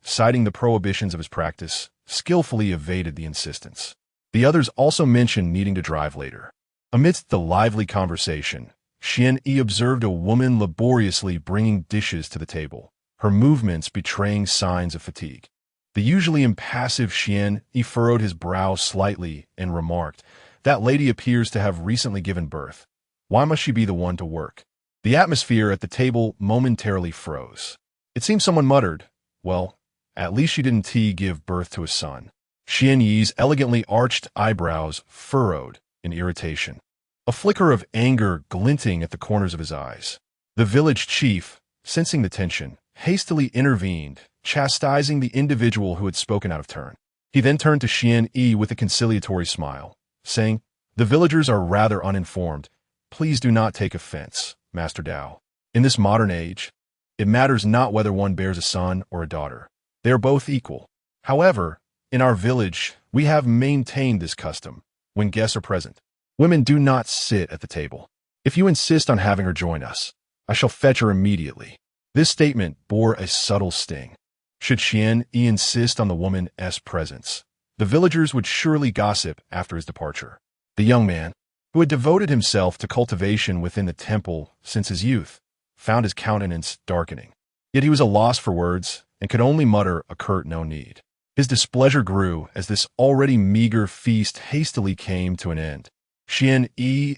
citing the prohibitions of his practice, skillfully evaded the insistence. The others also mentioned needing to drive later. Amidst the lively conversation, Xian observed a woman laboriously bringing dishes to the table, her movements betraying signs of fatigue. The usually impassive Xian furrowed his brow slightly and remarked, "That lady appears to have recently given birth. Why must she be the one to work?" The atmosphere at the table momentarily froze. It seemed someone muttered, "Well, at least she didn't give birth to a son." Xian Yi's elegantly arched eyebrows furrowed in irritation, a flicker of anger glinting at the corners of his eyes. The village chief, sensing the tension, hastily intervened, chastising the individual who had spoken out of turn. He then turned to Xian with a conciliatory smile, saying, "The villagers are rather uninformed. Please do not take offense, Master Dao. In this modern age, it matters not whether one bears a son or a daughter. They are both equal. However, in our village, we have maintained this custom. When guests are present, women do not sit at the table. If you insist on having her join us, I shall fetch her immediately." This statement bore a subtle sting. Should Xian insist on the woman's presence, the villagers would surely gossip after his departure. The young man, who had devoted himself to cultivation within the temple since his youth, found his countenance darkening. Yet he was a loss for words and could only mutter a curt "no need." His displeasure grew as this already meager feast hastily came to an end. Xian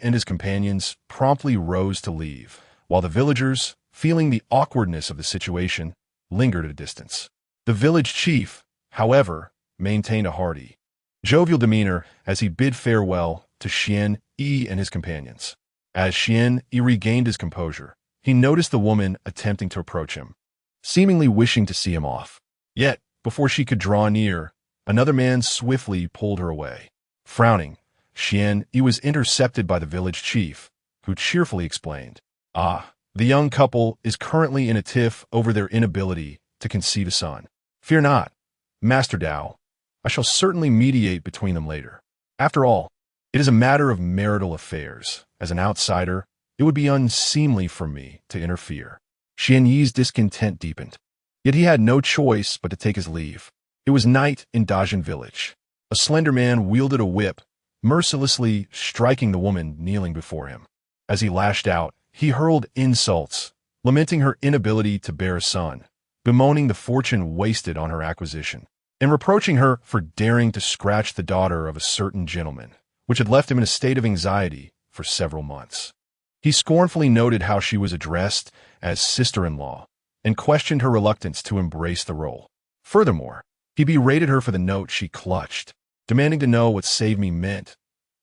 and his companions promptly rose to leave, while the villagers, feeling the awkwardness of the situation, lingered at a distance. The village chief, however, maintained a hearty, jovial demeanor as he bid farewell to Xian and his companions. As Xian regained his composure, he noticed the woman attempting to approach him, seemingly wishing to see him off. Yet, before she could draw near, another man swiftly pulled her away. Frowning, Xian was intercepted by the village chief, who cheerfully explained, "The young couple is currently in a tiff over their inability to conceive a son. Fear not, Master Dao. I shall certainly mediate between them later. After all, it is a matter of marital affairs. As an outsider, it would be unseemly for me to interfere." Xian Yi's discontent deepened, yet he had no choice but to take his leave. It was night in Dajin village. A slender man wielded a whip, mercilessly striking the woman kneeling before him. As he lashed out, he hurled insults, lamenting her inability to bear a son, bemoaning the fortune wasted on her acquisition, and reproaching her for daring to scratch the daughter of a certain gentleman, which had left him in a state of anxiety for several months. He scornfully noted how she was addressed as sister-in-law, and questioned her reluctance to embrace the role. Furthermore, he berated her for the note she clutched, demanding to know what "save me" meant.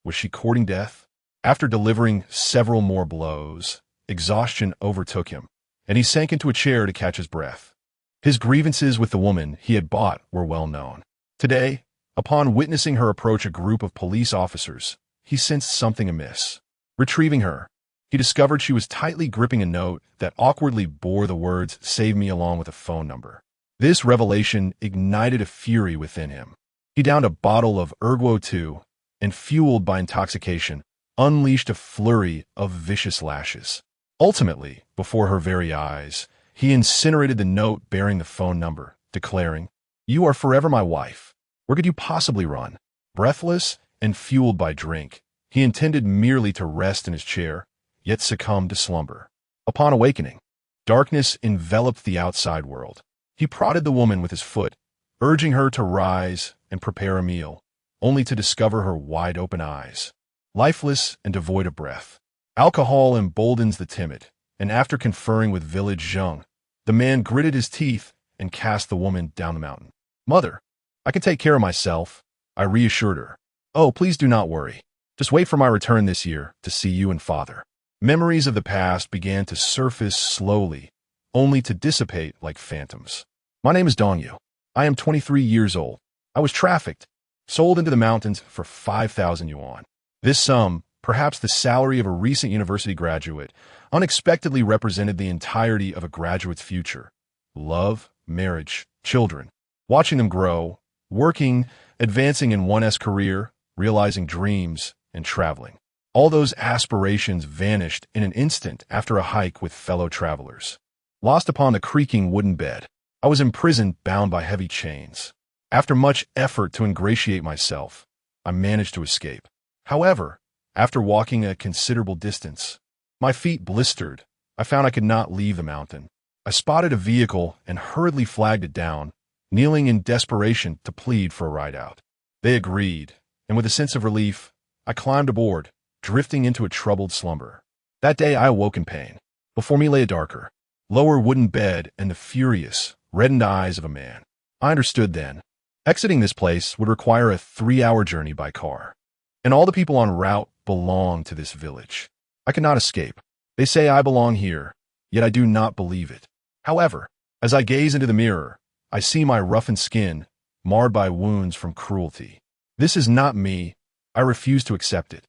Was she courting death? After delivering several more blows, exhaustion overtook him, and he sank into a chair to catch his breath. His grievances with the woman he had bought were well known. Today, upon witnessing her approach a group of police officers, he sensed something amiss. Retrieving her, he discovered she was tightly gripping a note that awkwardly bore the words "save me" along with a phone number. This revelation ignited a fury within him. He downed a bottle of Erguo II, and fueled by intoxication, unleashed a flurry of vicious lashes. Ultimately, before her very eyes, he incinerated the note bearing the phone number, declaring, "You are forever my wife. Where could you possibly run?" Breathless and fueled by drink, he intended merely to rest in his chair, yet succumbed to slumber. Upon awakening, Darkness enveloped the outside world. He prodded the woman with his foot, urging her to rise and prepare a meal, only to discover her wide-open eyes, lifeless and devoid of breath. Alcohol emboldens the timid, and after conferring with village Zheng, the man gritted his teeth and cast the woman down the mountain. "Mother, I can take care of myself," I reassured her. "Oh, please do not worry. Just wait for my return this year to see you and father." Memories of the past began to surface slowly, only to dissipate like phantoms. "My name is Dongyu. I am 23 years old. I was trafficked, sold into the mountains for 5,000 yuan. This sum, perhaps the salary of a recent university graduate, unexpectedly represented the entirety of a graduate's future. Love, marriage, children. Watching them grow, working, advancing in one's career, realizing dreams, and traveling. All those aspirations vanished in an instant after a hike with fellow travelers. Lost upon the creaking wooden bed, I was imprisoned, bound by heavy chains. After much effort to ingratiate myself, I managed to escape. However, after walking a considerable distance, my feet blistered. I found I could not leave the mountain. I spotted a vehicle and hurriedly flagged it down, kneeling in desperation to plead for a ride out. They agreed, and with a sense of relief, I climbed aboard, drifting into a troubled slumber. That day I awoke in pain. Before me lay a darker, lower wooden bed and the furious, reddened eyes of a man. I understood then. Exiting this place would require a 3-hour journey by car. And all the people en route belong to this village. I cannot escape. They say I belong here, yet I do not believe it. However, as I gaze into the mirror, I see my roughened skin, marred by wounds from cruelty. This is not me. I refuse to accept it.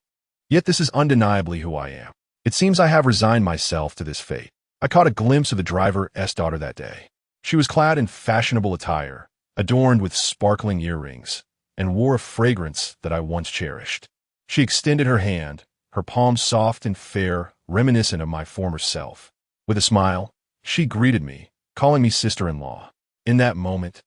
Yet this is undeniably who I am. It seems I have resigned myself to this fate. I caught a glimpse of the driver's daughter that day. She was clad in fashionable attire, adorned with sparkling earrings, and wore a fragrance that I once cherished. She extended her hand, her palm soft and fair, reminiscent of my former self. With a smile, she greeted me, calling me sister-in-law. In that moment,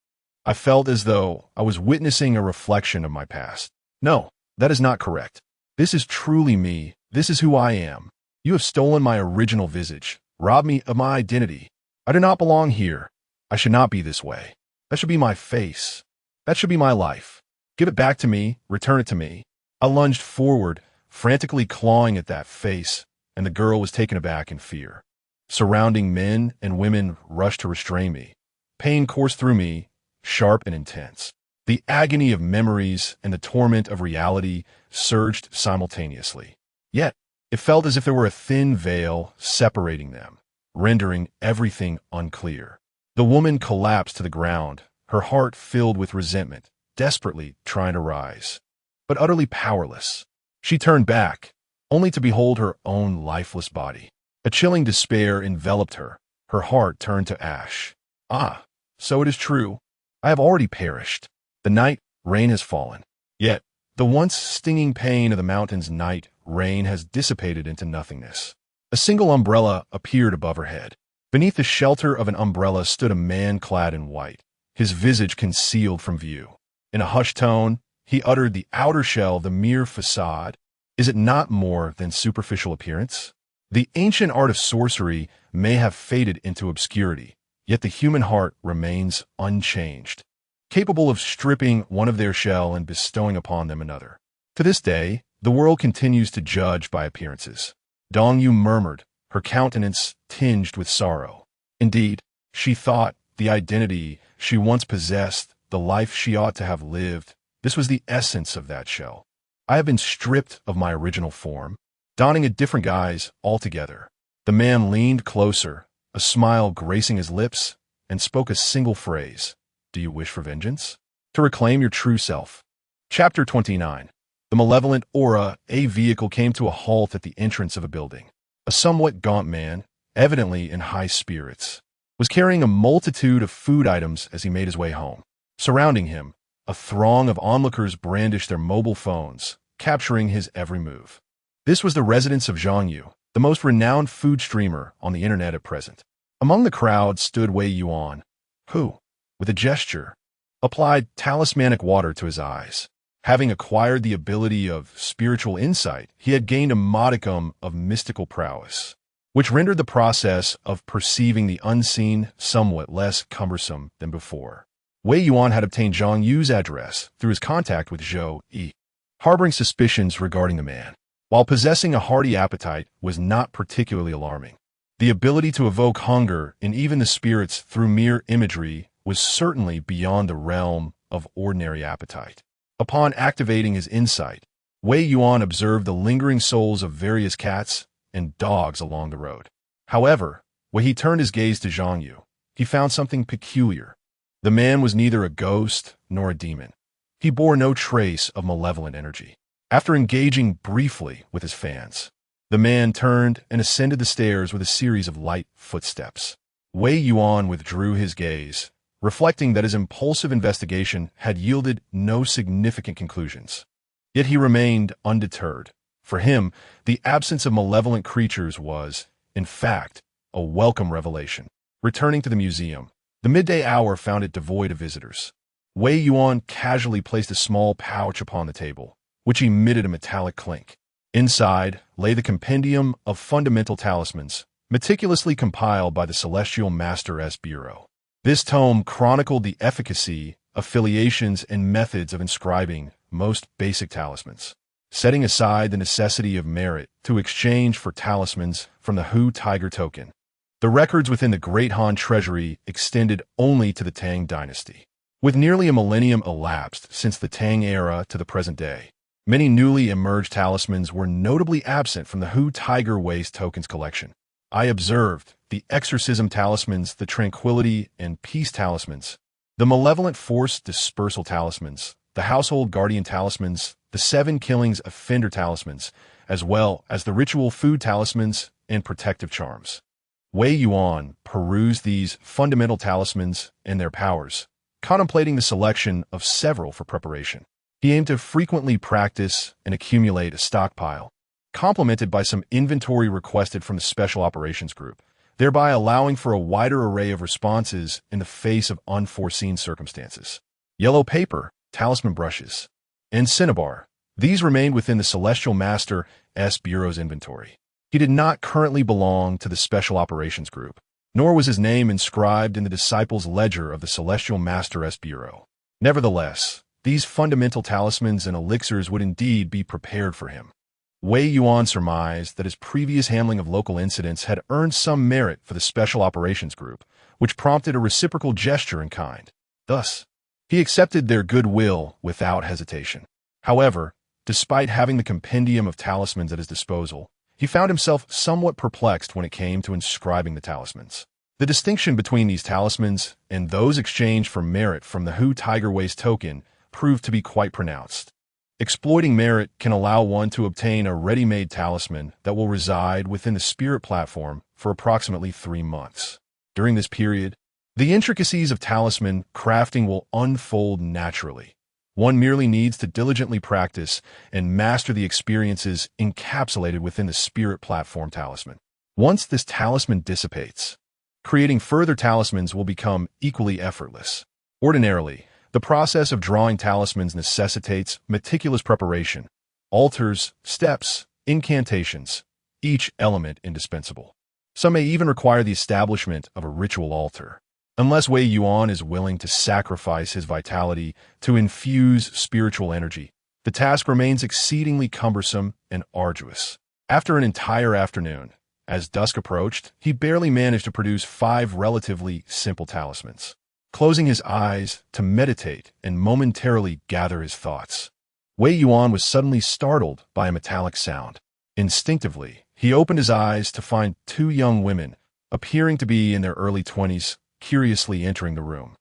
I felt as though I was witnessing a reflection of my past. No, that is not correct. This is truly me. This is who I am. You have stolen my original visage, robbed me of my identity. I do not belong here. I should not be this way. That should be my face. That should be my life. Give it back to me. Return it to me. I lunged forward, frantically clawing at that face, and the girl was taken aback in fear. Surrounding men and women rushed to restrain me. Pain coursed through me, sharp and intense. The agony of memories and the torment of reality surged simultaneously. Yet, it felt as if there were a thin veil separating them, rendering everything unclear. The woman collapsed to the ground, her heart filled with resentment, desperately trying to rise, but utterly powerless. She turned back, only to behold her own lifeless body. A chilling despair enveloped her. Her heart turned to ash. Ah, so it is true. I have already perished. The night rain has fallen. Yet, the once stinging pain of the mountain's night rain has dissipated into nothingness. A single umbrella appeared above her head. Beneath the shelter of an umbrella stood a man clad in white, his visage concealed from view. In a hushed tone, he uttered the outer shell, the mere facade. Is it not more than superficial appearance? The ancient art of sorcery may have faded into obscurity, yet the human heart remains unchanged, capable of stripping one of their shell and bestowing upon them another. To this day, the world continues to judge by appearances. Dongyu murmured, her countenance tinged with sorrow. Indeed, she thought the identity she once possessed, the life she ought to have lived, this was the essence of that shell. I have been stripped of my original form, donning a different guise altogether. The man leaned closer, a smile gracing his lips, and spoke a single phrase. Do you wish for vengeance? To reclaim your true self. Chapter 29. The malevolent aura, a vehicle came to a halt at the entrance of a building. A somewhat gaunt man, evidently in high spirits, was carrying a multitude of food items as he made his way home. Surrounding him, a throng of onlookers brandished their mobile phones, capturing his every move. This was the residence of Zhang Yu, the most renowned food streamer on the internet at present. Among the crowd stood Wei Yuan, who, with a gesture, applied talismanic water to his eyes. Having acquired the ability of spiritual insight, he had gained a modicum of mystical prowess. which rendered the process of perceiving the unseen somewhat less cumbersome than before. Wei Yuan had obtained Zhang Yu's address through his contact with Zhou Yi, harboring suspicions regarding the man. While possessing a hearty appetite was not particularly alarming, the ability to evoke hunger in even the spirits through mere imagery was certainly beyond the realm of ordinary appetite. Upon activating his insight, Wei Yuan observed the lingering souls of various cats and dogs along the road. However, when he turned his gaze to Zhang Yu, he found something peculiar. The man was neither a ghost nor a demon. He bore no trace of malevolent energy. After engaging briefly with his fans, the man turned and ascended the stairs with a series of light footsteps. Wei Yuan withdrew his gaze, reflecting that his impulsive investigation had yielded no significant conclusions. Yet he remained undeterred. For him, the absence of malevolent creatures was, in fact, a welcome revelation. Returning to the museum, the midday hour found it devoid of visitors. Wei Yuan casually placed a small pouch upon the table, which emitted a metallic clink. Inside lay the compendium of fundamental talismans, meticulously compiled by the Celestial Master Bureau. This tome chronicled the efficacy, affiliations, and methods of inscribing most basic talismans, setting aside the necessity of merit to exchange for talismans from the Hu Tiger token. The records within the Great Han treasury extended only to the Tang dynasty. With nearly a millennium elapsed since the Tang era to the present day, many newly emerged talismans were notably absent from the Hu Tiger Waist tokens collection. I observed the exorcism talismans, the tranquility and peace talismans, the malevolent force dispersal talismans, the household guardian talismans, the 7 killings offender talismans, as well as the ritual food talismans and protective charms. Wei Yuan perused these fundamental talismans and their powers, contemplating the selection of several for preparation. He aimed to frequently practice and accumulate a stockpile, complemented by some inventory requested from the Special Operations Group, thereby allowing for a wider array of responses in the face of unforeseen circumstances. Yellow paper, talisman brushes, and cinnabar. These remained within the Celestial Master Bureau's inventory. He did not currently belong to the Special Operations Group, nor was his name inscribed in the Disciples' Ledger of the Celestial Master Bureau. Nevertheless, these fundamental talismans and elixirs would indeed be prepared for him. Wei Yuan surmised that his previous handling of local incidents had earned some merit for the Special Operations Group, which prompted a reciprocal gesture in kind. Thus, he accepted their goodwill without hesitation. However, despite having the compendium of talismans at his disposal, he found himself somewhat perplexed when it came to inscribing the talismans. The distinction between these talismans and those exchanged for merit from the Hu Tiger Waist token proved to be quite pronounced. Exploiting merit can allow one to obtain a ready-made talisman that will reside within the spirit platform for approximately 3 months. During this period, the intricacies of talisman crafting will unfold naturally. One merely needs to diligently practice and master the experiences encapsulated within the spirit platform talisman. Once this talisman dissipates, creating further talismans will become equally effortless. Ordinarily, the process of drawing talismans necessitates meticulous preparation, altars, steps, incantations, each element indispensable. Some may even require the establishment of a ritual altar. Unless Wei Yuan is willing to sacrifice his vitality to infuse spiritual energy, the task remains exceedingly cumbersome and arduous. After an entire afternoon, as dusk approached, he barely managed to produce 5 relatively simple talismans. Closing his eyes to meditate and momentarily gather his thoughts, Wei Yuan was suddenly startled by a metallic sound. Instinctively, he opened his eyes to find 2 young women, appearing to be in their early 20s, curiously entering the room.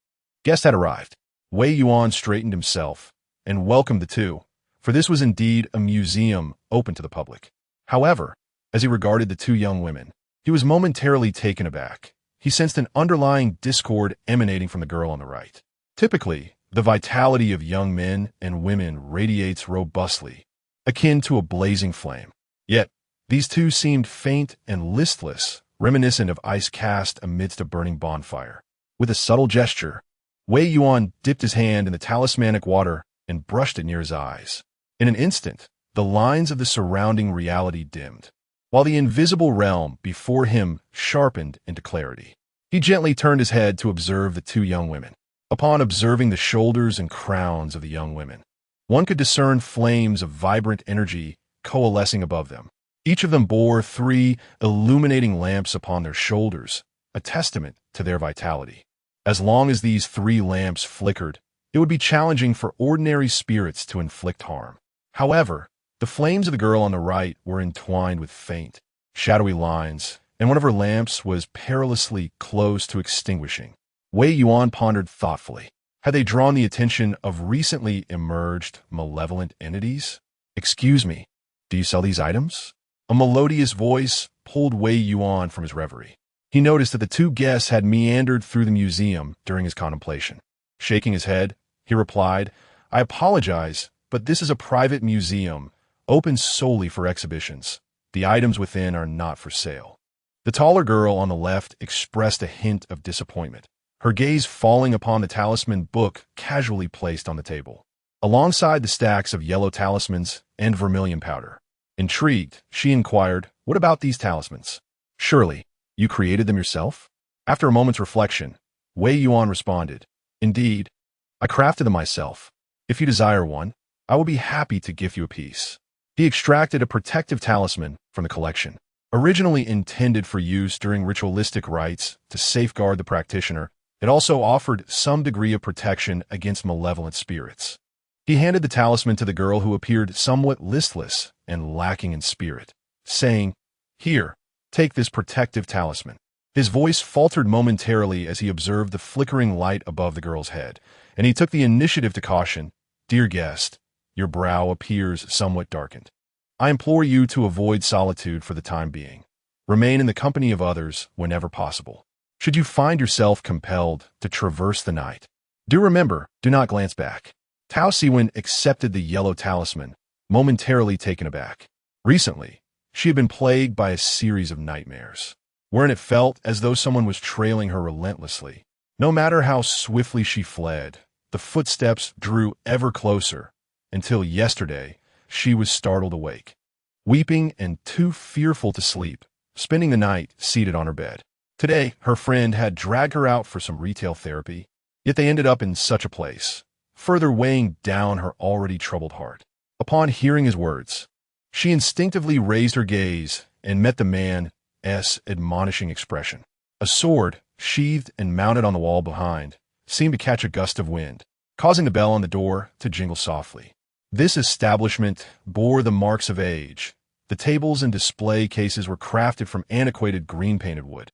Guests had arrived. Wei Yuan straightened himself and welcomed the 2, for this was indeed a museum open to the public. However, as he regarded the 2 young women, he was momentarily taken aback. He sensed an underlying discord emanating from the girl on the right. Typically, the vitality of young men and women radiates robustly, akin to a blazing flame. Yet, these 2 seemed faint and listless, reminiscent of ice cast amidst a burning bonfire. With a subtle gesture, Wei Yuan dipped his hand in the talismanic water and brushed it near his eyes. In an instant, the lines of the surrounding reality dimmed. while the invisible realm before him sharpened into clarity. He gently turned his head to observe the two young women. Upon observing the shoulders and crowns of the young women, one could discern flames of vibrant energy coalescing above them. Each of them bore 3 illuminating lamps upon their shoulders, a testament to their vitality. As long as these 3 lamps flickered, it would be challenging for ordinary spirits to inflict harm. However, the flames of the girl on the right were entwined with faint, shadowy lines, and one of her lamps was perilously close to extinguishing. Wei Yuan pondered thoughtfully. Had they drawn the attention of recently emerged malevolent entities? "Excuse me, do you sell these items?" A melodious voice pulled Wei Yuan from his reverie. He noticed that the 2 guests had meandered through the museum during his contemplation. Shaking his head, he replied, "I apologize, but this is a private museum, open solely for exhibitions. The items within are not for sale." The taller girl on the left expressed a hint of disappointment, her gaze falling upon the talisman book casually placed on the table, alongside the stacks of yellow talismans and vermilion powder. Intrigued, she inquired, "What about these talismans? Surely, you created them yourself?" After a moment's reflection, Wei Yuan responded, "Indeed, I crafted them myself. If you desire one, I will be happy to give you a piece." He extracted a protective talisman from the collection. Originally intended for use during ritualistic rites to safeguard the practitioner, it also offered some degree of protection against malevolent spirits. He handed the talisman to the girl, who appeared somewhat listless and lacking in spirit, saying, "Here, take this protective talisman." His voice faltered momentarily as he observed the flickering light above the girl's head, and he took the initiative to caution, "Dear guest, your brow appears somewhat darkened. I implore you to avoid solitude for the time being. Remain in the company of others whenever possible. Should you find yourself compelled to traverse the night, do not glance back." Tao Siwen accepted the yellow talisman, momentarily taken aback. Recently, she had been plagued by a series of nightmares, wherein it felt as though someone was trailing her relentlessly. No matter how swiftly she fled, the footsteps drew ever closer, until yesterday she was startled awake, weeping and too fearful to sleep, spending the night seated on her bed. Today, her friend had dragged her out for some retail therapy, yet they ended up in such a place, further weighing down her already troubled heart. Upon hearing his words, she instinctively raised her gaze and met the man's admonishing expression. A sword, sheathed and mounted on the wall behind, seemed to catch a gust of wind, causing the bell on the door to jingle softly. This establishment bore the marks of age. The tables and display cases were crafted from antiquated green-painted wood,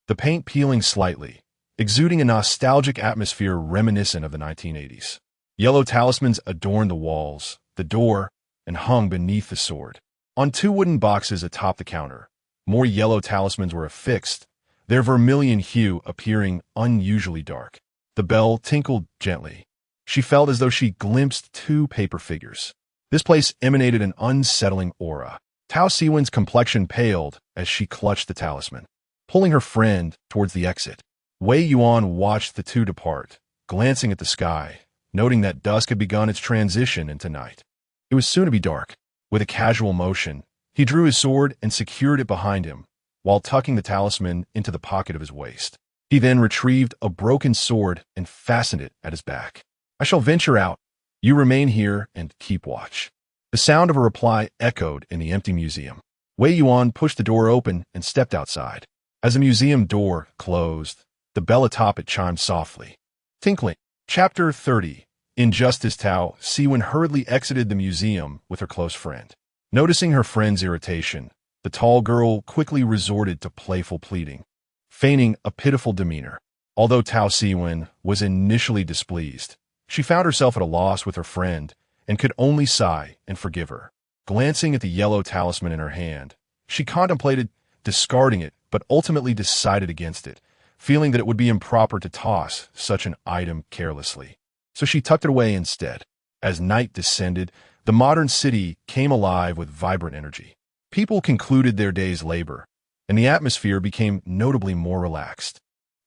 the paint peeling slightly, exuding a nostalgic atmosphere reminiscent of the 1980s. Yellow talismans adorned the walls, the door, and hung beneath the sword. On 2 wooden boxes atop the counter, more yellow talismans were affixed, their vermilion hue appearing unusually dark. The bell tinkled gently. She felt as though she glimpsed 2 paper figures. This place emanated an unsettling aura. Tao Siwen's complexion paled as she clutched the talisman, pulling her friend towards the exit. Wei Yuan watched the 2 depart, glancing at the sky, noting that dusk had begun its transition into night. It was soon to be dark. With a casual motion, he drew his sword and secured it behind him, while tucking the talisman into the pocket of his waist. He then retrieved a broken sword and fastened it at his back. "I shall venture out. You remain here and keep watch." The sound of a reply echoed in the empty museum. Wei Yuan pushed the door open and stepped outside. As the museum door closed, the bell atop it chimed softly, tinkling. Chapter 30. Injustice. Tao Siwen hurriedly exited the museum with her close friend. Noticing her friend's irritation, the tall girl quickly resorted to playful pleading, feigning a pitiful demeanor. Although Tao Siwen was initially displeased, she found herself at a loss with her friend and could only sigh and forgive her. Glancing at the yellow talisman in her hand, she contemplated discarding it, but ultimately decided against it, feeling that it would be improper to toss such an item carelessly. So she tucked it away instead. As night descended, the modern city came alive with vibrant energy. People concluded their day's labor, and the atmosphere became notably more relaxed.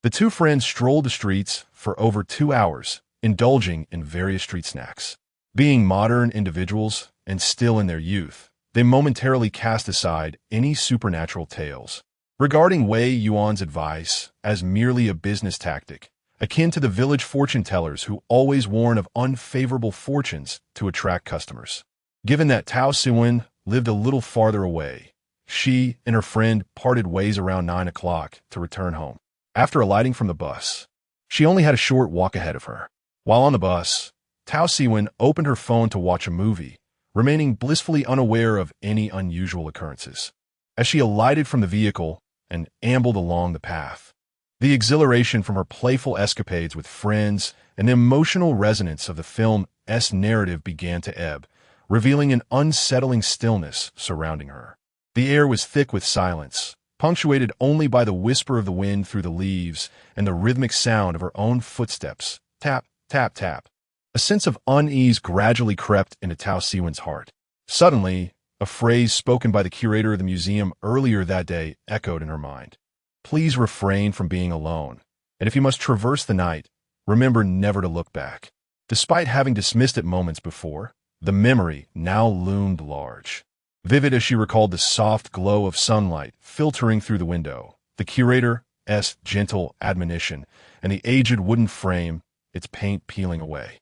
The 2 friends strolled the streets for over 2 hours, indulging in various street snacks. Being modern individuals and still in their youth, they momentarily cast aside any supernatural tales, regarding Wei Yuan's advice as merely a business tactic, akin to the village fortune-tellers who always warn of unfavorable fortunes to attract customers. Given that Tao Siwen lived a little farther away, she and her friend parted ways around 9 o'clock to return home. After alighting from the bus, she only had a short walk ahead of her. While on the bus, Tao Siwen opened her phone to watch a movie, remaining blissfully unaware of any unusual occurrences. As she alighted from the vehicle and ambled along the path, the exhilaration from her playful escapades with friends and the emotional resonance of the film's narrative began to ebb, revealing an unsettling stillness surrounding her. The air was thick with silence, punctuated only by the whisper of the wind through the leaves and the rhythmic sound of her own footsteps, tap, tap, tap. A sense of unease gradually crept into Tao Siwen's heart. Suddenly, a phrase spoken by the curator of the museum earlier that day echoed in her mind. Please refrain from being alone, and if you must traverse the night, remember never to look back. Despite having dismissed it moments before, the memory now loomed large. Vivid as she recalled the soft glow of sunlight filtering through the window, the curator's gentle admonition, and the aged wooden frame, its paint peeling away.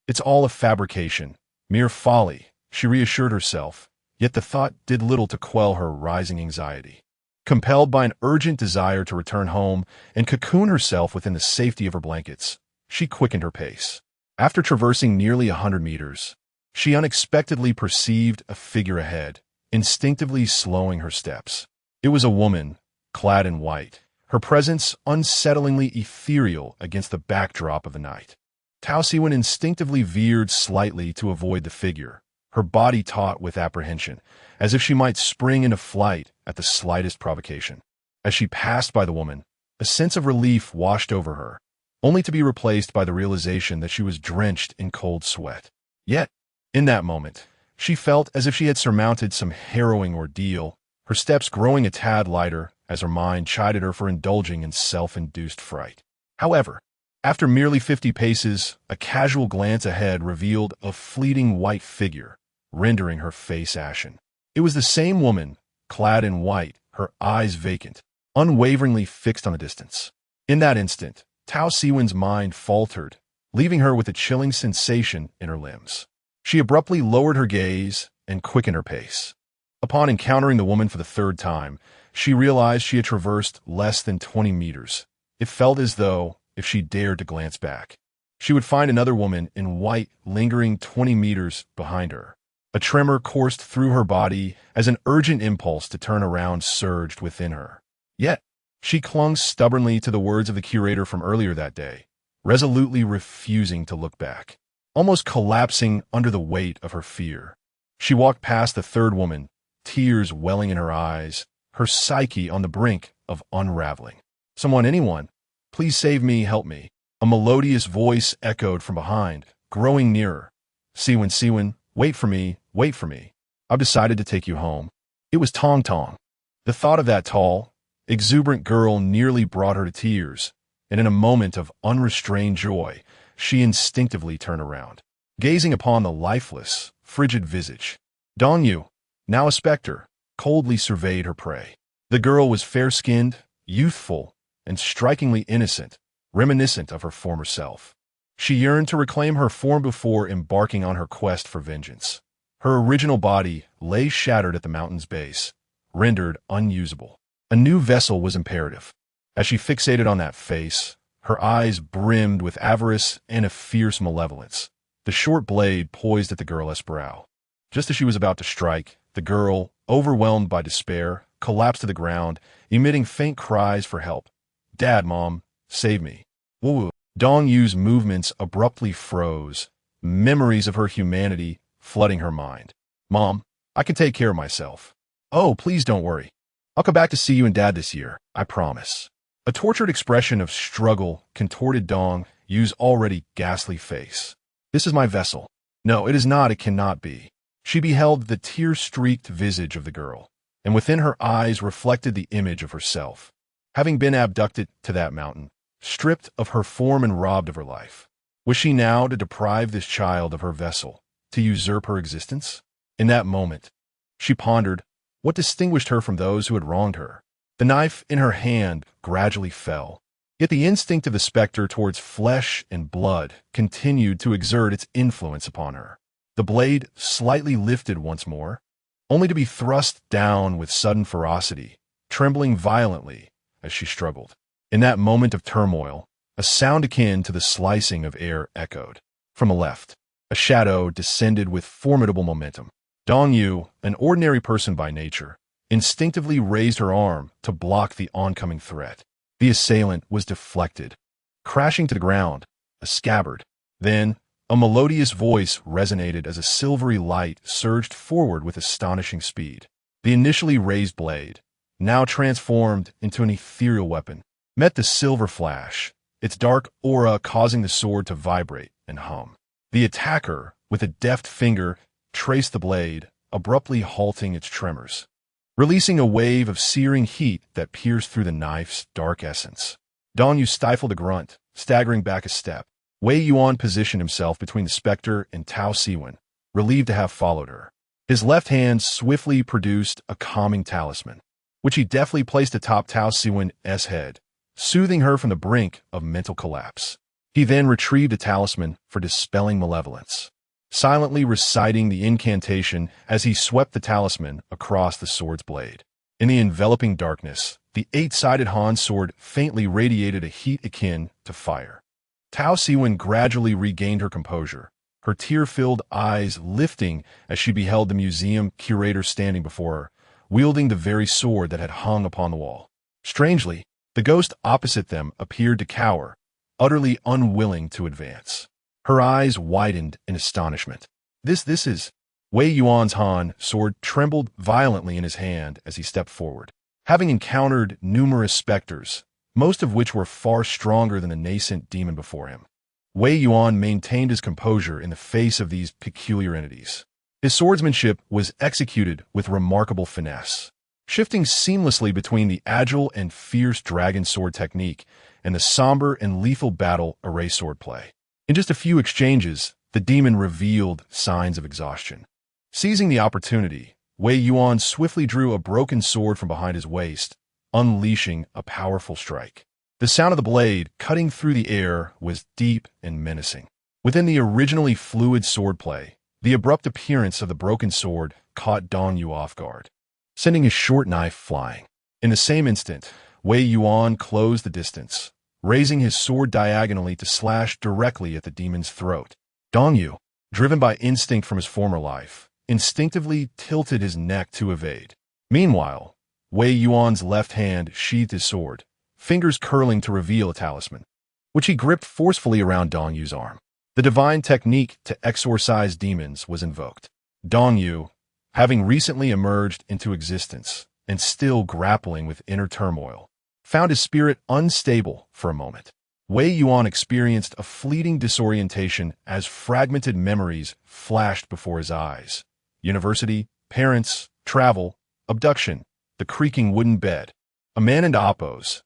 It's all a fabrication, mere folly, she reassured herself, yet the thought did little to quell her rising anxiety. Compelled by an urgent desire to return home and cocoon herself within the safety of her blankets, she quickened her pace. After traversing nearly 100 meters, she unexpectedly perceived a figure ahead, instinctively slowing her steps. It was a woman, clad in white, her presence unsettlingly ethereal against the backdrop of the night. Tao Siwen instinctively veered slightly to avoid the figure, her body taut with apprehension, as if she might spring into flight at the slightest provocation. As she passed by the woman, a sense of relief washed over her, only to be replaced by the realization that she was drenched in cold sweat. Yet, in that moment, she felt as if she had surmounted some harrowing ordeal, her steps growing a tad lighter as her mind chided her for indulging in self-induced fright. However, after merely 50 paces, a casual glance ahead revealed a fleeting white figure, rendering her face ashen. It was the same woman, clad in white, her eyes vacant, unwaveringly fixed on the distance. In that instant, Tao Siwen's mind faltered, leaving her with a chilling sensation in her limbs. She abruptly lowered her gaze and quickened her pace. Upon encountering the woman for the third time, she realized she had traversed less than 20 meters. It felt as though, if she dared to glance back, she would find another woman in white lingering 20 meters behind her. A tremor coursed through her body as an urgent impulse to turn around surged within her. Yet, she clung stubbornly to the words of the curator from earlier that day, resolutely refusing to look back, almost collapsing under the weight of her fear. She walked past the third woman, tears welling in her eyes, her psyche on the brink of unraveling. Anyone, please save me, help me. A melodious voice echoed from behind, growing nearer. Siwen, wait for me, wait for me. I've decided to take you home. It was Tong Tong. The thought of that tall, exuberant girl nearly brought her to tears, and in a moment of unrestrained joy, she instinctively turned around, gazing upon the lifeless, frigid visage. Dong Yu, now a specter, coldly surveyed her prey. The girl was fair-skinned, youthful, and strikingly innocent, reminiscent of her former self. She yearned to reclaim her form before embarking on her quest for vengeance. Her original body lay shattered at the mountain's base, rendered unusable. A new vessel was imperative. As she fixated on that face, her eyes brimmed with avarice and a fierce malevolence. The short blade poised at the girl's brow. Just as she was about to strike, the girl, overwhelmed by despair, collapsed to the ground, emitting faint cries for help. Dad, Mom, save me. Woo. Dong Yu's movements abruptly froze, memories of her humanity flooding her mind. Mom, I can take care of myself. Oh, please don't worry. I'll come back to see you and Dad this year, I promise. A tortured expression of struggle contorted Dong Yu's already ghastly face. This is my vessel. No, it is not, it cannot be. She beheld the tear-streaked visage of the girl, and within her eyes reflected the image of herself, having been abducted to that mountain, stripped of her form and robbed of her life. Was she now to deprive this child of her vessel, to usurp her existence? In that moment, She pondered what distinguished her from those who had wronged her. The knife in her hand gradually fell, yet the instinct of the specter towards flesh and blood continued to exert its influence upon her. The blade slightly lifted once more, only to be thrust down with sudden ferocity, trembling violently as she struggled. In that moment of turmoil, a sound akin to the slicing of air echoed. From the left, a shadow descended with formidable momentum. Dong Yu, an ordinary person by nature, instinctively raised her arm to block the oncoming threat. The assailant was deflected, crashing to the ground, a scabbard. Then, a melodious voice resonated as a silvery light surged forward with astonishing speed. The initially raised blade, now transformed into an ethereal weapon, met the silver flash, its dark aura causing the sword to vibrate and hum. The attacker, with a deft finger, traced the blade, abruptly halting its tremors, releasing a wave of searing heat that pierced through the knife's dark essence. Dong Yu stifled a grunt, staggering back a step. Wei Yuan positioned himself between the specter and Tao Siwen, relieved to have followed her. His left hand swiftly produced a calming talisman, which he deftly placed atop Tao Siwen's head, soothing her from the brink of mental collapse. He then retrieved a talisman for dispelling malevolence, silently reciting the incantation as he swept the talisman across the sword's blade. In the enveloping darkness, the eight-sided Han sword faintly radiated a heat akin to fire. Tao Siwen gradually regained her composure, her tear-filled eyes lifting as she beheld the museum curator standing before her, wielding the very sword that had hung upon the wall. Strangely, the ghost opposite them appeared to cower, utterly unwilling to advance. Her eyes widened in astonishment. This is... Wei Yuan's Han sword trembled violently in his hand as he stepped forward. Having encountered numerous specters, most of which were far stronger than the nascent demon before him, Wei Yuan maintained his composure in the face of these peculiar entities. His swordsmanship was executed with remarkable finesse, shifting seamlessly between the agile and fierce dragon sword technique and the somber and lethal battle array swordplay. In just a few exchanges, the demon revealed signs of exhaustion. Seizing the opportunity, Wei Yuan swiftly drew a broken sword from behind his waist, unleashing a powerful strike. The sound of the blade cutting through the air was deep and menacing. Within the originally fluid swordplay, the abrupt appearance of the broken sword caught Dong Yu off guard, sending his short knife flying. In the same instant, Wei Yuan closed the distance, raising his sword diagonally to slash directly at the demon's throat. Dong Yu, driven by instinct from his former life, instinctively tilted his neck to evade. Meanwhile, Wei Yuan's left hand sheathed his sword, fingers curling to reveal a talisman, which he gripped forcefully around Dong Yu's arm. The divine technique to exorcise demons was invoked. Dong Yu, having recently emerged into existence and still grappling with inner turmoil, found his spirit unstable for a moment. Wei Yuan experienced a fleeting disorientation as fragmented memories flashed before his eyes. University, parents, travel, abduction, the creaking wooden bed, a man in Appo's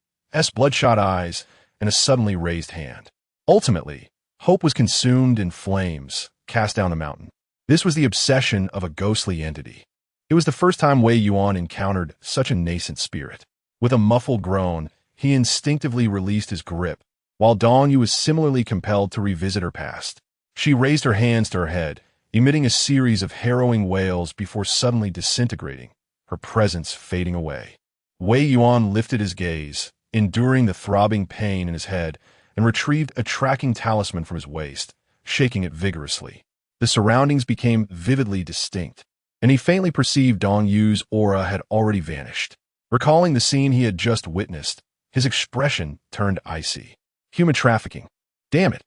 bloodshot eyes, and a suddenly raised hand. Ultimately, hope was consumed in flames, cast down the mountain. This was the obsession of a ghostly entity. It was the first time Wei Yuan encountered such a nascent spirit. With a muffled groan, he instinctively released his grip, while Dong Yu was similarly compelled to revisit her past. She raised her hands to her head, emitting a series of harrowing wails before suddenly disintegrating, her presence fading away. Wei Yuan lifted his gaze, enduring the throbbing pain in his head, and retrieved a tracking talisman from his waist, shaking it vigorously. The surroundings became vividly distinct, and he faintly perceived Dong Yu's aura had already vanished. Recalling the scene he had just witnessed, his expression turned icy. Human trafficking. Damn it.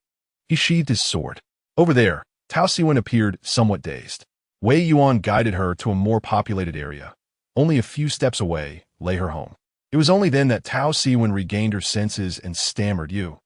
He sheathed his sword. Over there, Tao Siwen appeared somewhat dazed. Wei Yuan guided her to a more populated area. Only a few steps away lay her home. It was only then that Tao Siwen regained her senses and stammered, You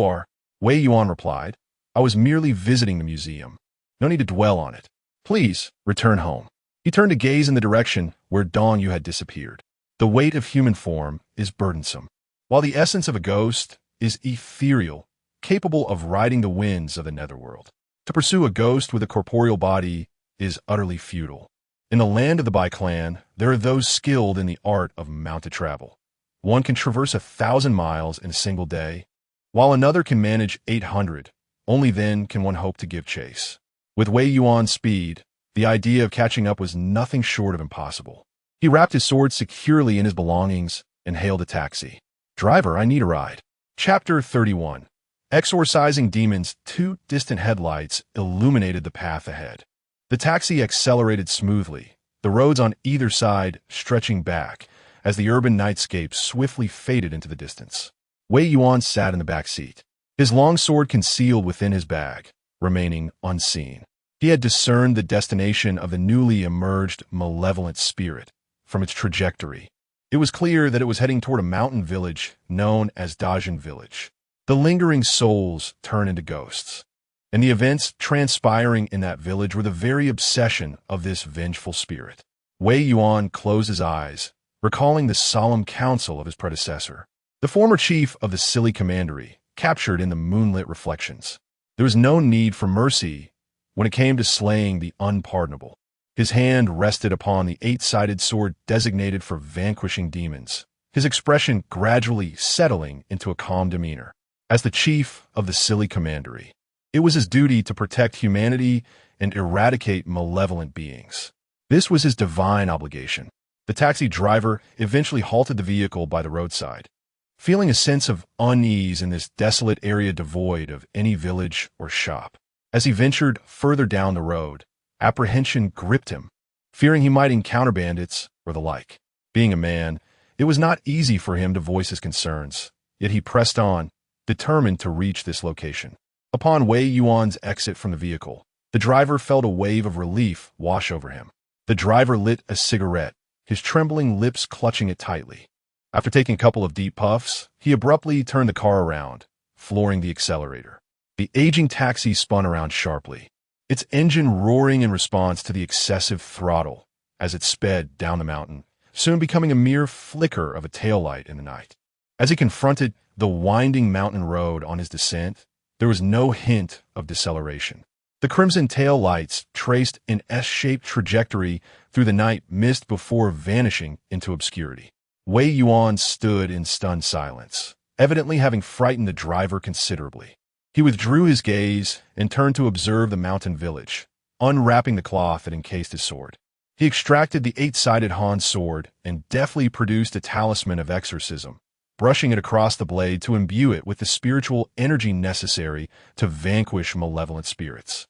are. Wei Yuan replied, I was merely visiting the museum. No need to dwell on it. Please, return home. He turned to gaze in the direction where Dong Yu had disappeared. The weight of human form is burdensome, while the essence of a ghost is ethereal, capable of riding the winds of the netherworld. To pursue a ghost with a corporeal body is utterly futile. In the land of the Bai clan, there are those skilled in the art of mounted travel. One can traverse 1,000 miles in a single day, while another can manage 800. Only then can one hope to give chase. With Wei Yuan's speed, the idea of catching up was nothing short of impossible. He wrapped his sword securely in his belongings and hailed a taxi. "Driver, I need a ride." Chapter 31. Exorcising demons. Two distant headlights illuminated the path ahead. The taxi accelerated smoothly, the roads on either side stretching back as the urban nightscape swiftly faded into the distance. Wei Yuan sat in the back seat, his long sword concealed within his bag, remaining unseen. He had discerned the destination of the newly emerged malevolent spirit from its trajectory. It was clear that it was heading toward a mountain village known as Dajin Village. The lingering souls turn into ghosts, and the events transpiring in that village were the very obsession of this vengeful spirit. Wei Yuan closed his eyes, recalling the solemn counsel of his predecessor, the former chief of the Xili Commandery, captured in the moonlit reflections. There was no need for mercy when it came to slaying the unpardonable. His hand rested upon the 8-sided sword designated for vanquishing demons, his expression gradually settling into a calm demeanor. As the chief of the Xili Commandery, it was his duty to protect humanity and eradicate malevolent beings. This was his divine obligation. The taxi driver eventually halted the vehicle by the roadside, feeling a sense of unease in this desolate area devoid of any village or shop. As he ventured further down the road, apprehension gripped him, fearing he might encounter bandits or the like. Being a man, it was not easy for him to voice his concerns, yet he pressed on, determined to reach this location. Upon Wei Yuan's exit from the vehicle, the driver felt a wave of relief wash over him. The driver lit a cigarette, his trembling lips clutching it tightly. After taking a couple of deep puffs, he abruptly turned the car around, flooring the accelerator. The aging taxi spun around sharply, its engine roaring in response to the excessive throttle as it sped down the mountain, soon becoming a mere flicker of a taillight in the night. As he confronted the winding mountain road on his descent, there was no hint of deceleration. The crimson tail lights traced an S-shaped trajectory through the night mist before vanishing into obscurity. Wei Yuan stood in stunned silence, evidently having frightened the driver considerably. He withdrew his gaze and turned to observe the mountain village, unwrapping the cloth that encased his sword. He extracted the 8-sided Han sword and deftly produced a talisman of exorcism, brushing it across the blade to imbue it with the spiritual energy necessary to vanquish malevolent spirits.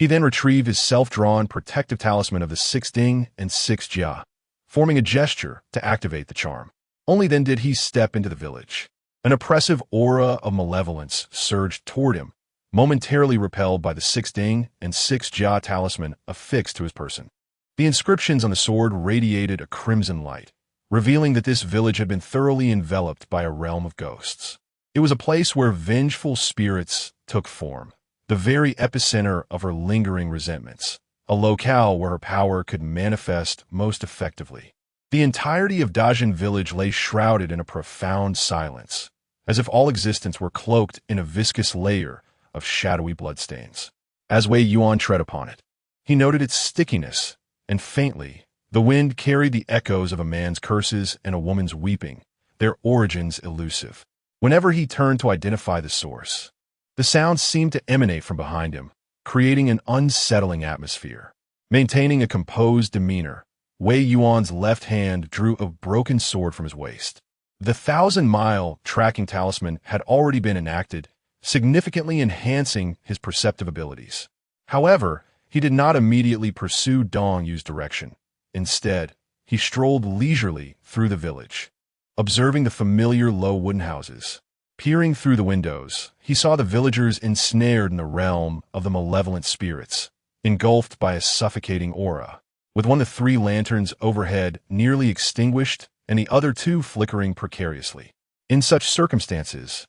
He then retrieved his self-drawn protective talisman of the 6 Ding and 6 Jia, forming a gesture to activate the charm. Only then did he step into the village. An oppressive aura of malevolence surged toward him, momentarily repelled by the 6 Ding and 6 Jia talisman affixed to his person. The inscriptions on the sword radiated a crimson light, revealing that this village had been thoroughly enveloped by a realm of ghosts. It was a place where vengeful spirits took form, the very epicenter of her lingering resentments, a locale where her power could manifest most effectively. The entirety of Dajin Village lay shrouded in a profound silence, as if all existence were cloaked in a viscous layer of shadowy bloodstains. As Wei Yuan tread upon it, he noted its stickiness, and faintly, the wind carried the echoes of a man's curses and a woman's weeping, their origins elusive. Whenever he turned to identify the source, the sounds seemed to emanate from behind him, creating an unsettling atmosphere. Maintaining a composed demeanor, Wei Yuan's left hand drew a broken sword from his waist. The 1,000-mile tracking talisman had already been enacted, significantly enhancing his perceptive abilities. However, he did not immediately pursue Dong Yu's direction. Instead, he strolled leisurely through the village, observing the familiar low wooden houses. Peering through the windows, he saw the villagers ensnared in the realm of the malevolent spirits, engulfed by a suffocating aura, with one of the 3 lanterns overhead nearly extinguished and the other 2 flickering precariously. In such circumstances,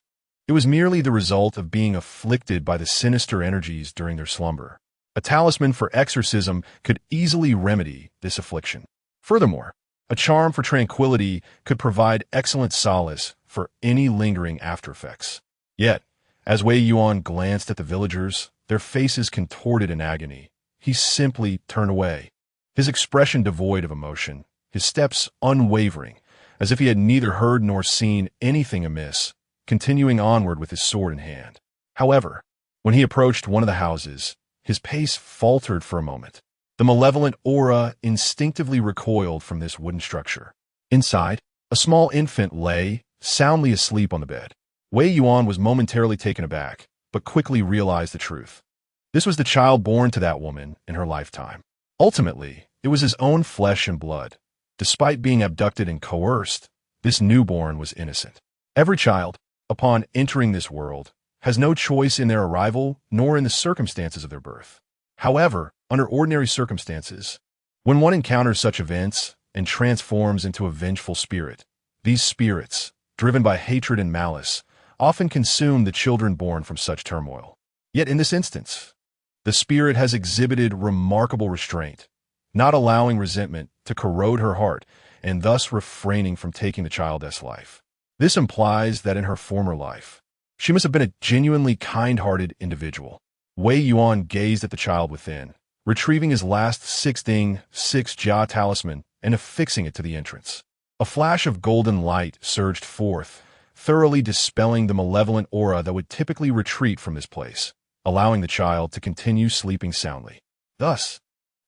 it was merely the result of being afflicted by the sinister energies during their slumber. A talisman for exorcism could easily remedy this affliction. Furthermore, a charm for tranquility could provide excellent solace for any lingering aftereffects. Yet, as Wei Yuan glanced at the villagers, their faces contorted in agony, he simply turned away, his expression devoid of emotion, his steps unwavering, as if he had neither heard nor seen anything amiss, continuing onward with his sword in hand. However, when he approached one of the houses, his pace faltered for a moment. The malevolent aura instinctively recoiled from this wooden structure. Inside, a small infant lay, soundly asleep on the bed. Wei Yuan was momentarily taken aback, but quickly realized the truth. This was the child born to that woman in her lifetime. Ultimately, it was his own flesh and blood. Despite being abducted and coerced, this newborn was innocent. Every child, upon entering this world, has no choice in their arrival nor in the circumstances of their birth. However, under ordinary circumstances, when one encounters such events and transforms into a vengeful spirit, these spirits, driven by hatred and malice, often consume the children born from such turmoil. Yet in this instance, the spirit has exhibited remarkable restraint, not allowing resentment to corrode her heart and thus refraining from taking the child's life. This implies that in her former life, she must have been a genuinely kind-hearted individual. Wei Yuan gazed at the child within, retrieving his last 6-jia talisman and affixing it to the entrance. A flash of golden light surged forth, thoroughly dispelling the malevolent aura that would typically retreat from this place, allowing the child to continue sleeping soundly. Thus,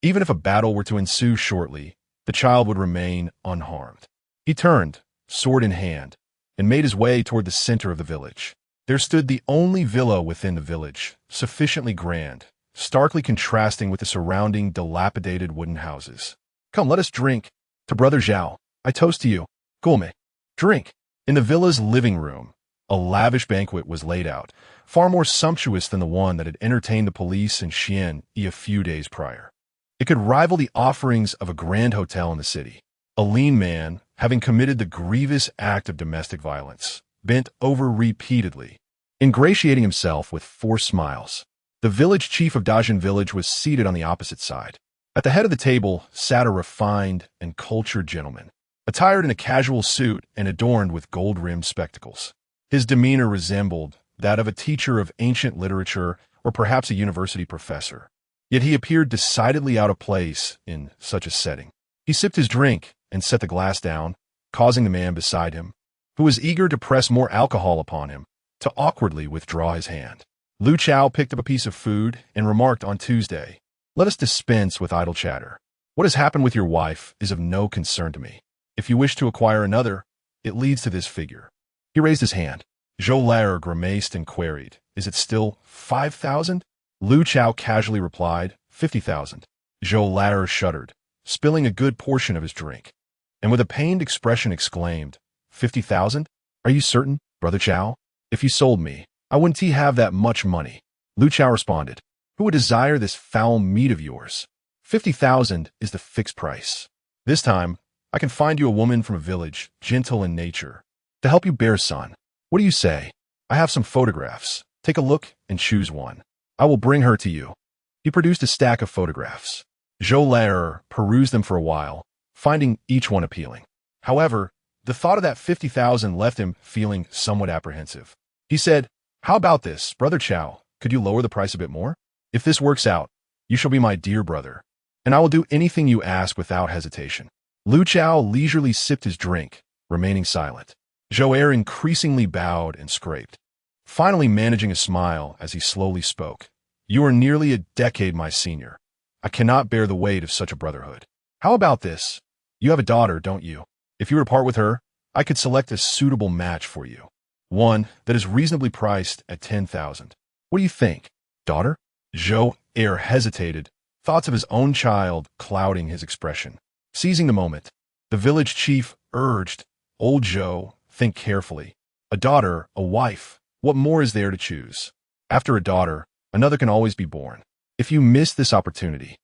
even if a battle were to ensue shortly, the child would remain unharmed. He turned, sword in hand, and made his way toward the center of the village. There stood the only villa within the village, sufficiently grand, starkly contrasting with the surrounding dilapidated wooden houses. Come, let us drink. To Brother Zhao, I toast to you. Gulme. Drink. In the villa's living room, a lavish banquet was laid out, far more sumptuous than the one that had entertained the police in Xian a few days prior. It could rival the offerings of a grand hotel in the city. A lean man, having committed the grievous act of domestic violence, bent over repeatedly, ingratiating himself with forced smiles. The village chief of Dajin village was seated on the opposite side. At the head of the table sat a refined and cultured gentleman, attired in a casual suit and adorned with gold-rimmed spectacles. His demeanor resembled that of a teacher of ancient literature or perhaps a university professor. Yet he appeared decidedly out of place in such a setting. He sipped his drink and set the glass down, causing the man beside him, who was eager to press more alcohol upon him, to awkwardly withdraw his hand. Lu Chao picked up a piece of food and remarked on Tuesday, "Let us dispense with idle chatter. What has happened with your wife is of no concern to me. If you wish to acquire another, it leads to this figure." He raised his hand. Zhou Lair grimaced and queried, "Is it still 5,000? Lu Chao casually replied, 50,000. Zhou Lair shuddered, spilling a good portion of his drink, and with a pained expression exclaimed, 50,000? Are you certain, Brother Chao? If you sold me, I wouldn't have that much money." Lu Chao responded, "Who would desire this foul meat of yours? 50,000 is the fixed price. This time, I can find you a woman from a village, gentle in nature, to help you bear son. What do you say? I have some photographs. Take a look and choose one. I will bring her to you." He produced a stack of photographs. Zhou Lair perused them for a while, finding each one appealing. However, the thought of that 50,000 left him feeling somewhat apprehensive. He said, "How about this, Brother Chao? Could you lower the price a bit more? If this works out, you shall be my dear brother, and I will do anything you ask without hesitation." Lu Chao leisurely sipped his drink, remaining silent. Zhou Lair increasingly bowed and scraped, finally managing a smile as he slowly spoke. "You are nearly a decade my senior. I cannot bear the weight of such a brotherhood. How about this? You have a daughter, don't you? If you were to part with her, I could select a suitable match for you. One that is reasonably priced at 10,000. What do you think? Daughter?" Zhou Lair hesitated, thoughts of his own child clouding his expression. Seizing the moment, the village chief urged, "Old Zhou, think carefully. A daughter, a wife, what more is there to choose? After a daughter, another can always be born. If you miss this opportunity,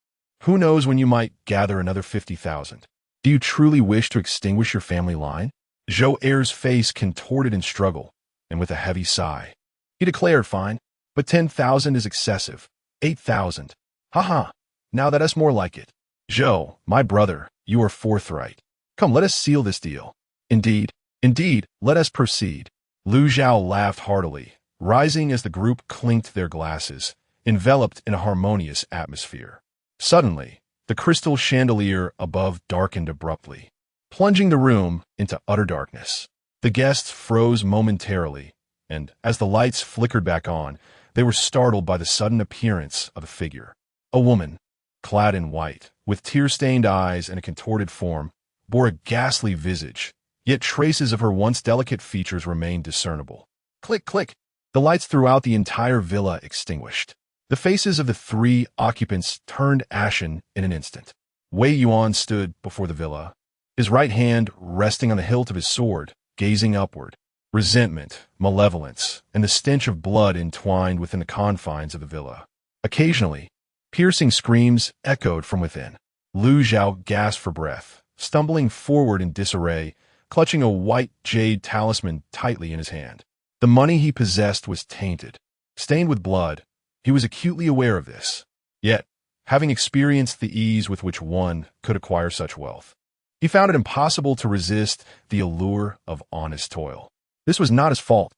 who knows when you might gather another 50,000. Do you truly wish to extinguish your family line?" Zhou Lair's face contorted in struggle, and with a heavy sigh, he declared, "Fine, but 10,000 is excessive. 8,000. Ha. Now that's more like it. Zhou, my brother, you are forthright. Come, let us seal this deal." Indeed, let us proceed." Lu Zhao laughed heartily, rising as the group clinked their glasses, enveloped in a harmonious atmosphere. Suddenly, The crystal chandelier above darkened abruptly, plunging the room into utter darkness. The guests froze momentarily, and as the lights flickered back on, they were startled by the sudden appearance of a figure. A woman, clad in white, with tear-stained eyes and a contorted form, bore a ghastly visage, yet traces of her once delicate features remained discernible. Click, click! The lights throughout the entire villa extinguished. The faces of the three occupants turned ashen in an instant. Wei Yuan stood before the villa, his right hand resting on the hilt of his sword, gazing upward. Resentment, malevolence, and the stench of blood entwined within the confines of the villa. Occasionally, piercing screams echoed from within. Lu Zhao gasped for breath, stumbling forward in disarray, clutching a white jade talisman tightly in his hand. The money he possessed was tainted, stained with blood. He was acutely aware of this. Yet, having experienced the ease with which one could acquire such wealth, he found it impossible to resist the allure of honest toil. This was not his fault.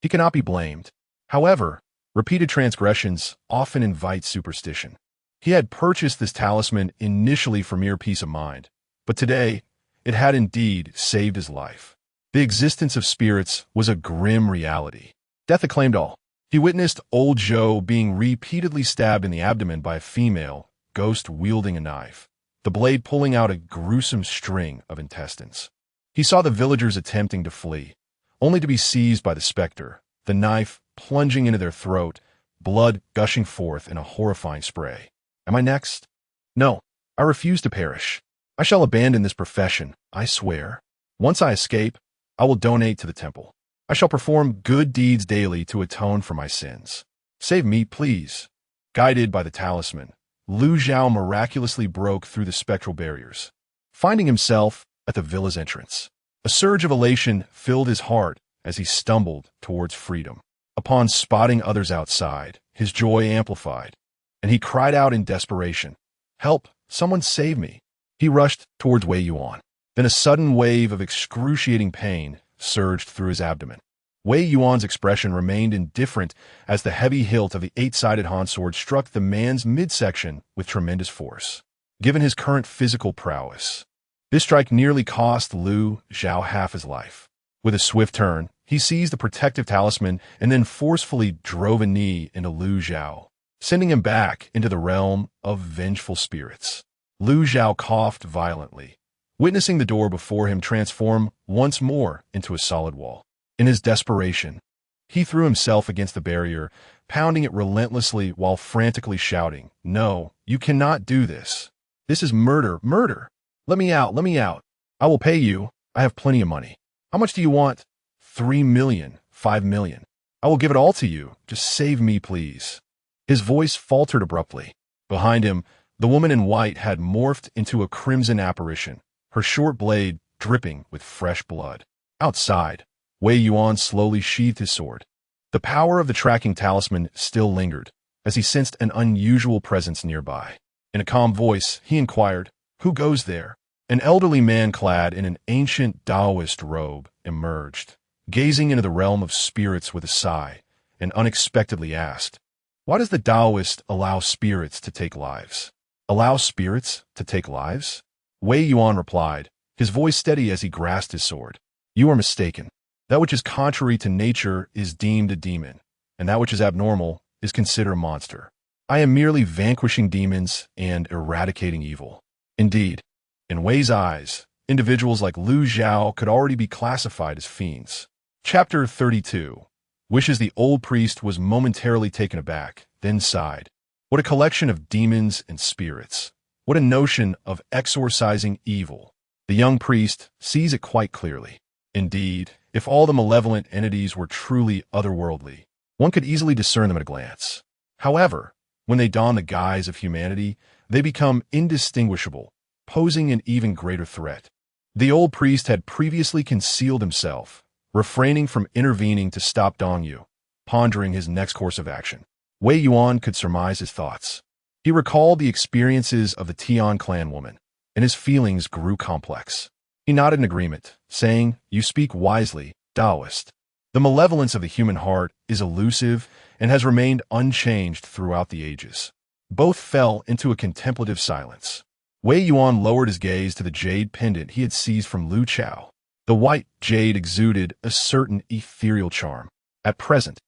He cannot be blamed. However, repeated transgressions often invite superstition. He had purchased this talisman initially for mere peace of mind, but today it had indeed saved his life. The existence of spirits was a grim reality. Death acclaimed all. He witnessed old Zhou being repeatedly stabbed in the abdomen by a female, ghost wielding a knife, the blade pulling out a gruesome string of intestines. He saw the villagers attempting to flee, only to be seized by the specter, the knife plunging into their throat, blood gushing forth in a horrifying spray. Am I next? No, I refuse to perish. I shall abandon this profession, I swear. Once I escape, I will donate to the temple. I shall perform good deeds daily to atone for my sins. Save me, please. Guided by the talisman, Lu Zhao miraculously broke through the spectral barriers, finding himself at the villa's entrance. A surge of elation filled his heart as he stumbled towards freedom. Upon spotting others outside, his joy amplified, and he cried out in desperation, "Help! Someone save me!" He rushed towards Wei Yuan. Then a sudden wave of excruciating pain surged through his abdomen. Wei Yuan's expression remained indifferent as the heavy hilt of the eight-sided Han sword struck the man's midsection with tremendous force. Given his current physical prowess, this strike nearly cost Lu Zhao half his life. With a swift turn, he seized the protective talisman and then forcefully drove a knee into Lu Zhao, sending him back into the realm of vengeful spirits. Lu Zhao coughed violently, witnessing the door before him transform once more into a solid wall. In his desperation, he threw himself against the barrier, pounding it relentlessly while frantically shouting, "No, you cannot do this. This is murder, murder. Let me out, let me out. I will pay you. I have plenty of money. How much do you want? 3 million, 5 million. I will give it all to you. Just save me, please." His voice faltered abruptly. Behind him, the woman in white had morphed into a crimson apparition, her short blade dripping with fresh blood. Outside, Wei Yuan slowly sheathed his sword. The power of the tracking talisman still lingered, as he sensed an unusual presence nearby. In a calm voice, he inquired, "Who goes there?" An elderly man clad in an ancient Taoist robe emerged, gazing into the realm of spirits with a sigh, and unexpectedly asked, "Why does the Taoist allow spirits to take lives?" "Allow spirits to take lives?" Wei Yuan replied, his voice steady as he grasped his sword. "You are mistaken. That which is contrary to nature is deemed a demon, and that which is abnormal is considered a monster. I am merely vanquishing demons and eradicating evil." Indeed, in Wei's eyes, individuals like Lu Zhao could already be classified as fiends. Chapter 32. Wishes the old priest was momentarily taken aback, then sighed. What a collection of demons and spirits. What a notion of exorcising evil. The young priest sees it quite clearly. Indeed, if all the malevolent entities were truly otherworldly, one could easily discern them at a glance. However, when they don the guise of humanity, they become indistinguishable, posing an even greater threat. The old priest had previously concealed himself, refraining from intervening to stop Dongyu, pondering his next course of action. Wei Yuan could surmise his thoughts. He recalled the experiences of the Tian clan woman, and his feelings grew complex. He nodded in agreement, saying, "You speak wisely, Taoist. The malevolence of the human heart is elusive and has remained unchanged throughout the ages." Both fell into a contemplative silence. Wei Yuan lowered his gaze to the jade pendant he had seized from Lu Chao. The white jade exuded a certain ethereal charm. At present,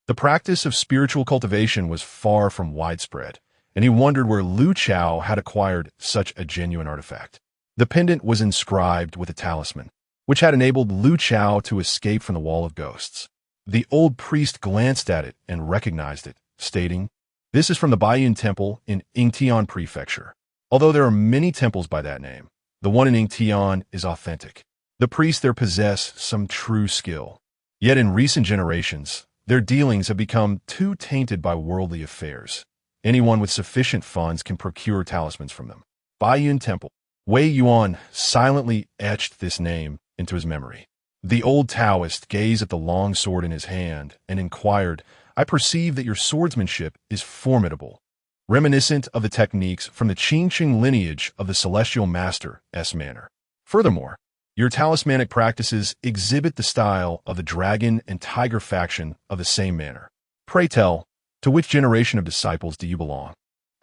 the practice of spiritual cultivation was far from widespread, and he wondered where Lu Chao had acquired such a genuine artifact. The pendant was inscribed with a talisman, which had enabled Lu Chao to escape from the Wall of Ghosts. The old priest glanced at it and recognized it, stating, "This is from the Baiyun Temple in Yingtian Prefecture. Although there are many temples by that name, the one in Yingtian is authentic. The priests there possess some true skill. Yet in recent generations, their dealings have become too tainted by worldly affairs. Anyone with sufficient funds can procure talismans from them." Baiyun Temple. Wei Yuan silently etched this name into his memory. The old Taoist gazed at the long sword in his hand and inquired, "I perceive that your swordsmanship is formidable, reminiscent of the techniques from the Qingqing lineage of the Celestial Master's manner. Furthermore, your talismanic practices exhibit the style of the dragon and tiger faction of the same manner. Pray tell, to which generation of disciples do you belong?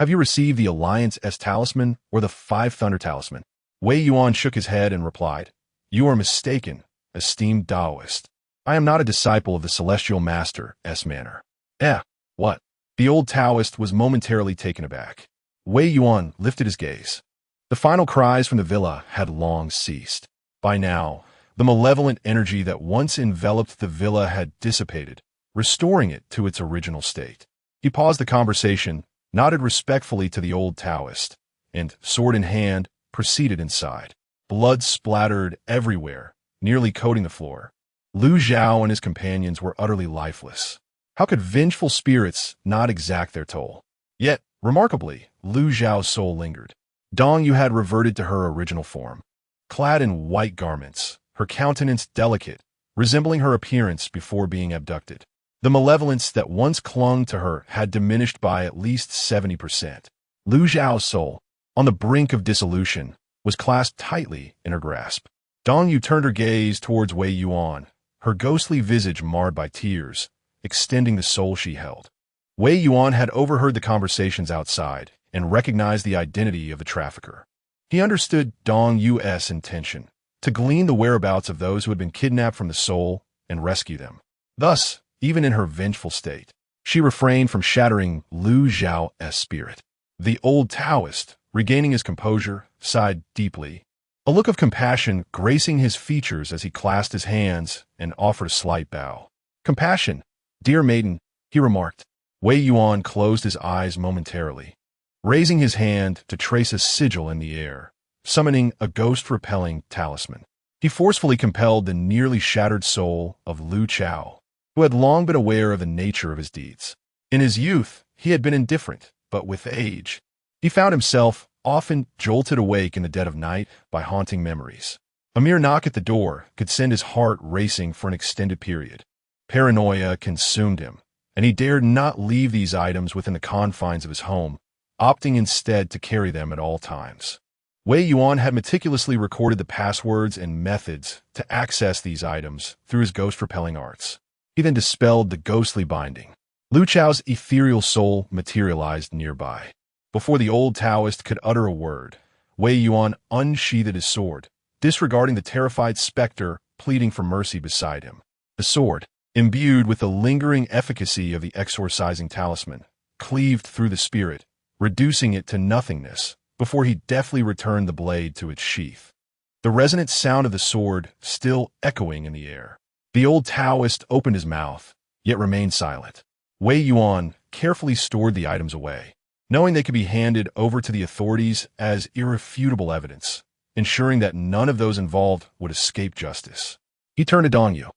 Have you received the Alliance-S talisman or the Five Thunder talisman?" Wei Yuan shook his head and replied, "You are mistaken, esteemed Taoist. I am not a disciple of the Celestial Master's manner." What? The old Taoist was momentarily taken aback. Wei Yuan lifted his gaze. The final cries from the villa had long ceased. By now, the malevolent energy that once enveloped the villa had dissipated, restoring it to its original state. He paused the conversation, nodded respectfully to the old Taoist, and, sword in hand, proceeded inside. Blood splattered everywhere, nearly coating the floor. Lu Zhao and his companions were utterly lifeless. How could vengeful spirits not exact their toll? Yet, remarkably, Lu Zhao's soul lingered. Dong Yu had reverted to her original form. Clad in white garments, her countenance delicate, resembling her appearance before being abducted. The malevolence that once clung to her had diminished by at least 70%. Lu Zhao's soul, on the brink of dissolution, was clasped tightly in her grasp. Dong Yu turned her gaze towards Wei Yuan, her ghostly visage marred by tears, extending the soul she held. Wei Yuan had overheard the conversations outside and recognized the identity of the trafficker. He understood Dong Yu's intention, to glean the whereabouts of those who had been kidnapped from the soul and rescue them. Thus, even in her vengeful state, she refrained from shattering Lu Zhao's spirit. The old Taoist, regaining his composure, sighed deeply, a look of compassion gracing his features as he clasped his hands and offered a slight bow. "Compassion, dear maiden," he remarked. Wei Yuan closed his eyes momentarily, raising his hand to trace a sigil in the air, summoning a ghost-repelling talisman. He forcefully compelled the nearly shattered soul of Lu Chao, who had long been aware of the nature of his deeds. In his youth, he had been indifferent, but with age, he found himself often jolted awake in the dead of night by haunting memories. A mere knock at the door could send his heart racing for an extended period. Paranoia consumed him, and he dared not leave these items within the confines of his home, opting instead to carry them at all times. Wei Yuan had meticulously recorded the passwords and methods to access these items through his ghost-repelling arts. He then dispelled the ghostly binding. Lu Chao's ethereal soul materialized nearby. Before the old Taoist could utter a word, Wei Yuan unsheathed his sword, disregarding the terrified specter pleading for mercy beside him. The sword, imbued with the lingering efficacy of the exorcising talisman, cleaved through the spirit, reducing it to nothingness before he deftly returned the blade to its sheath. The resonant sound of the sword still echoing in the air. The old Taoist opened his mouth, yet remained silent. Wei Yuan carefully stored the items away, knowing they could be handed over to the authorities as irrefutable evidence, ensuring that none of those involved would escape justice. He turned to Dong Yu,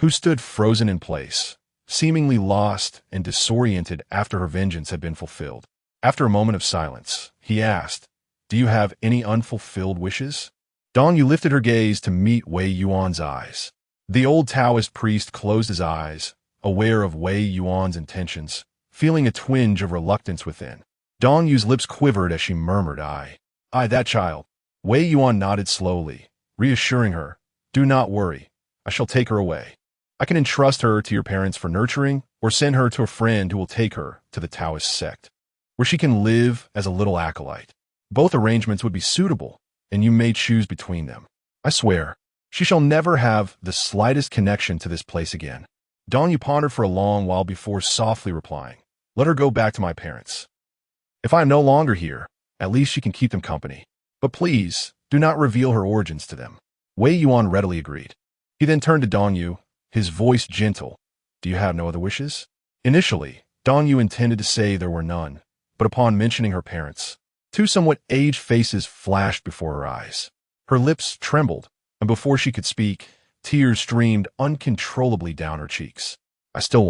who stood frozen in place, seemingly lost and disoriented after her vengeance had been fulfilled. After a moment of silence, he asked, "Do you have any unfulfilled wishes?" Dong Yu lifted her gaze to meet Wei Yuan's eyes. The old Taoist priest closed his eyes, aware of Wei Yuan's intentions, feeling a twinge of reluctance within. Dong Yu's lips quivered as she murmured, I, that child." Wei Yuan nodded slowly, reassuring her, "Do not worry, I shall take her away. I can entrust her to your parents for nurturing, or send her to a friend who will take her to the Taoist sect, where she can live as a little acolyte." Both arrangements would be suitable, and you may choose between them. I swear, she shall never have the slightest connection to this place again. Dong Yu pondered for a long while before softly replying, "Let her go back to my parents. If I am no longer here, at least she can keep them company. But please, do not reveal her origins to them." Wei Yuan readily agreed. He then turned to Dong Yu, his voice gentle. "Do you have no other wishes?" Initially, Dong Yu intended to say there were none, but upon mentioning her parents, two somewhat aged faces flashed before her eyes. Her lips trembled, and before she could speak, tears streamed uncontrollably down her cheeks. I still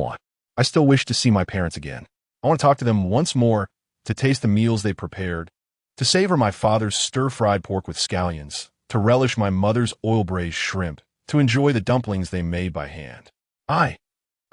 wish to see my parents again. I want to talk to them once more, to taste the meals they prepared, to savor my father's stir-fried pork with scallions, to relish my mother's oil-braised shrimp, to enjoy the dumplings they made by hand. I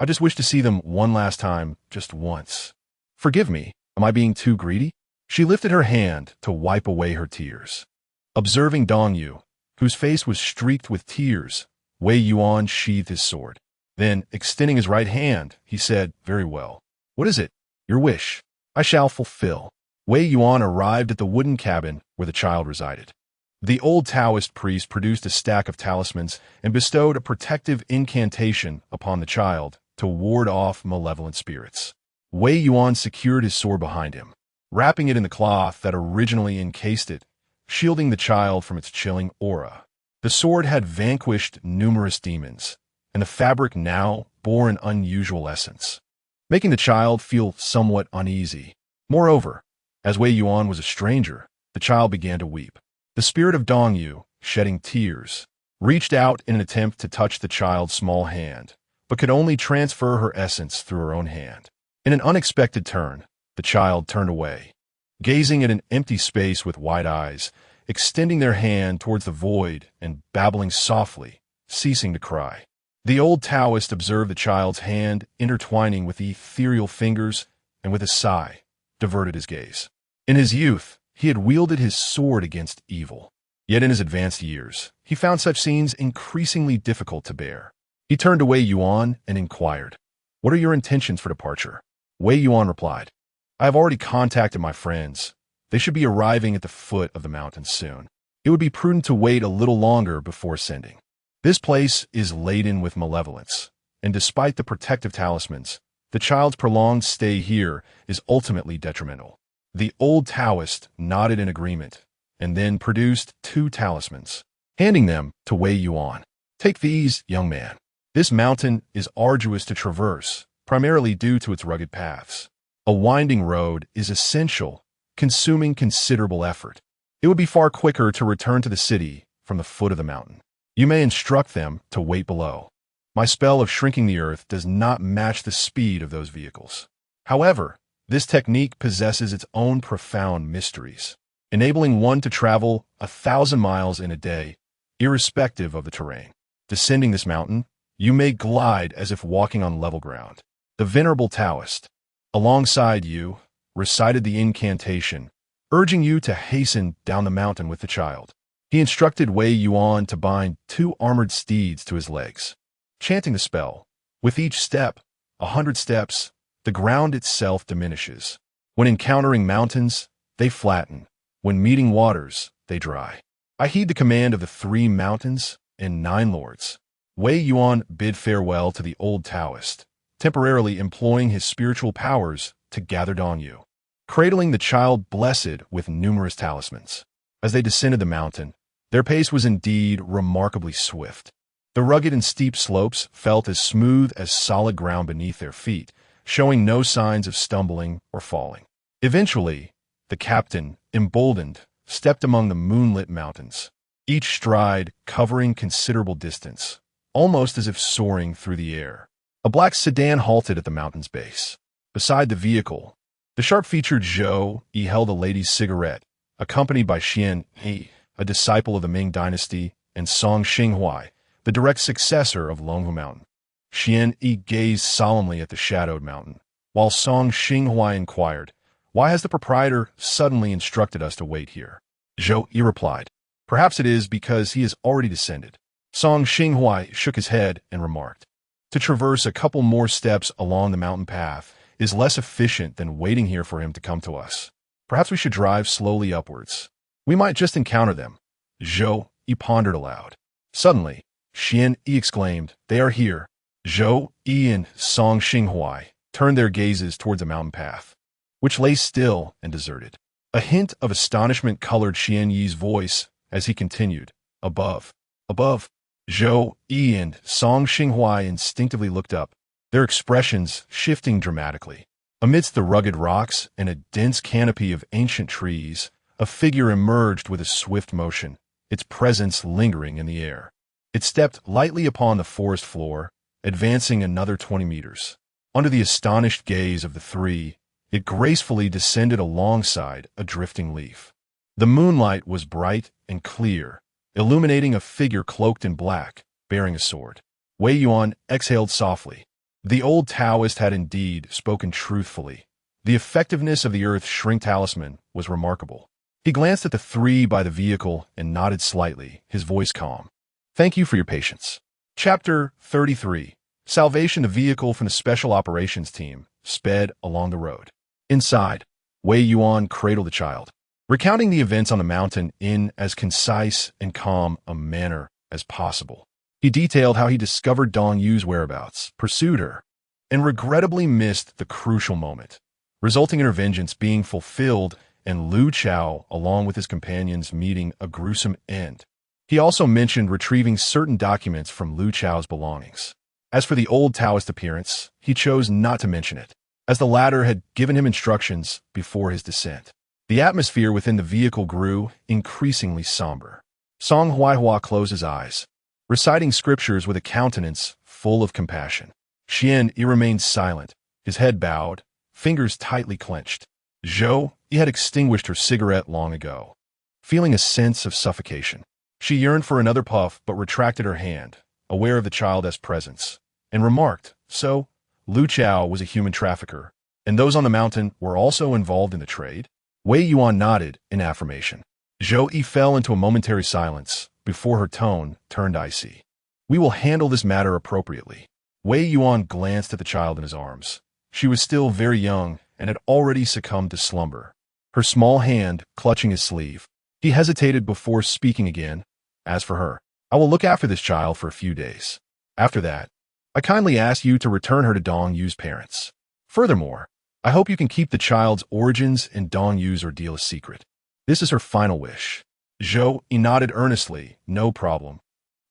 just wish to see them one last time, just once. Forgive me, am I being too greedy? She lifted her hand to wipe away her tears. Observing Dong Yu, whose face was streaked with tears, Wei Yuan sheathed his sword. Then, extending his right hand, he said, "Very well. What is it? Your wish. I shall fulfill." Wei Yuan arrived at the wooden cabin where the child resided. The old Taoist priest produced a stack of talismans and bestowed a protective incantation upon the child to ward off malevolent spirits. Wei Yuan secured his sword behind him, wrapping it in the cloth that originally encased it, shielding the child from its chilling aura. The sword had vanquished numerous demons, and the fabric now bore an unusual essence, making the child feel somewhat uneasy. Moreover, as Wei Yuan was a stranger, the child began to weep. The spirit of Dong Yu, shedding tears, reached out in an attempt to touch the child's small hand, but could only transfer her essence through her own hand. In an unexpected turn, the child turned away, gazing at an empty space with wide eyes, extending their hand towards the void and babbling softly, ceasing to cry. The old Taoist observed the child's hand intertwining with the ethereal fingers and with a sigh, diverted his gaze. In his youth, he had wielded his sword against evil. Yet in his advanced years, he found such scenes increasingly difficult to bear. He turned to Wei Yuan and inquired, "What are your intentions for departure?" Wei Yuan replied, "I have already contacted my friends. They should be arriving at the foot of the mountain soon. It would be prudent to wait a little longer before sending. This place is laden with malevolence, and despite the protective talismans, the child's prolonged stay here is ultimately detrimental." The old Taoist nodded in agreement, and then produced 2 talismans, handing them to Wei Yuan. "Take these, young man. This mountain is arduous to traverse, primarily due to its rugged paths. A winding road is essential, consuming considerable effort. It would be far quicker to return to the city from the foot of the mountain. You may instruct them to wait below. My spell of shrinking the earth does not match the speed of those vehicles. However, this technique possesses its own profound mysteries, enabling one to travel 1,000 miles in a day, irrespective of the terrain. Descending this mountain, you may glide as if walking on level ground." The venerable Taoist, alongside you, recited the incantation, urging you to hasten down the mountain with the child. He instructed Wei Yuan to bind 2 armored steeds to his legs. Chanting the spell, with each step, 100 steps, the ground itself diminishes. When encountering mountains, they flatten. When meeting waters, they dry. I heed the command of the 3 mountains and 9 lords. Wei Yuan bid farewell to the old Taoist, temporarily employing his spiritual powers to gather Dong Yu, cradling the child blessed with numerous talismans. As they descended the mountain, their pace was indeed remarkably swift. The rugged and steep slopes felt as smooth as solid ground beneath their feet, showing no signs of stumbling or falling. Eventually, the captain, emboldened, stepped among the moonlit mountains, each stride covering considerable distance, almost as if soaring through the air. A black sedan halted at the mountain's base. Beside the vehicle, the sharp-featured Zhou Yi held a lady's cigarette, accompanied by Xian Yi, a disciple of the Ming dynasty, and Song Xinghuai, the direct successor of Longhu Mountain. Xian Yi gazed solemnly at the shadowed mountain, while Song Xinghuai inquired, "Why has the proprietor suddenly instructed us to wait here?" Zhou Yi replied, "Perhaps it is because he has already descended." Song Xinghuai shook his head and remarked, "To traverse a couple more steps along the mountain path is less efficient than waiting here for him to come to us. Perhaps we should drive slowly upwards. We might just encounter them. Zhou Yi pondered aloud. Suddenly, Xian Yi exclaimed, "They are here." Zhou Yi and Song Xinghuai turned their gazes towards a mountain path, which lay still and deserted. A hint of astonishment colored Xian Yi's voice as he continued, "Above, above." Zhou Yi and Song Xinghuai instinctively looked up, their expressions shifting dramatically. Amidst the rugged rocks and a dense canopy of ancient trees, a figure emerged with a swift motion, its presence lingering in the air. It stepped lightly upon the forest floor, advancing another 20 meters. Under the astonished gaze of the three, it gracefully descended alongside a drifting leaf. The moonlight was bright and clear, illuminating a figure cloaked in black, bearing a sword. Wei Yuan exhaled softly. The old Taoist had indeed spoken truthfully. The effectiveness of the Earth Shrink Talisman was remarkable. He glanced at the three by the vehicle and nodded slightly, his voice calm. "Thank you for your patience." Chapter 33. Salvation. The vehicle from the Special Operations Team sped along the road. Inside, Wei Yuan cradled the child, recounting the events on the mountain in as concise and calm a manner as possible. He detailed how he discovered Dong Yu's whereabouts, pursued her, and regrettably missed the crucial moment, resulting in her vengeance being fulfilled and Lu Chao, along with his companions, meeting a gruesome end. He also mentioned retrieving certain documents from Lu Chao's belongings. As for the old Taoist appearance, he chose not to mention it, as the latter had given him instructions before his descent. The atmosphere within the vehicle grew increasingly somber. Song Huaihua closed his eyes, reciting scriptures with a countenance full of compassion. Xian Yi remained silent, his head bowed, fingers tightly clenched. Zhou Yi had extinguished her cigarette long ago, feeling a sense of suffocation. She yearned for another puff but retracted her hand, aware of the child's presence, and remarked, "So, Lu Chao was a human trafficker, and those on the mountain were also involved in the trade?" Wei Yuan nodded in affirmation. Zhou Yi fell into a momentary silence before her tone turned icy. "We will handle this matter appropriately." Wei Yuan glanced at the child in his arms. She was still very young and had already succumbed to slumber, her small hand clutching his sleeve. He hesitated before speaking again. "As for her, I will look after this child for a few days. After that, I kindly ask you to return her to Dong Yu's parents. Furthermore, I hope you can keep the child's origins and Dong Yu's ordeal a secret. This is her final wish." Zhou Yi nodded earnestly, "No problem."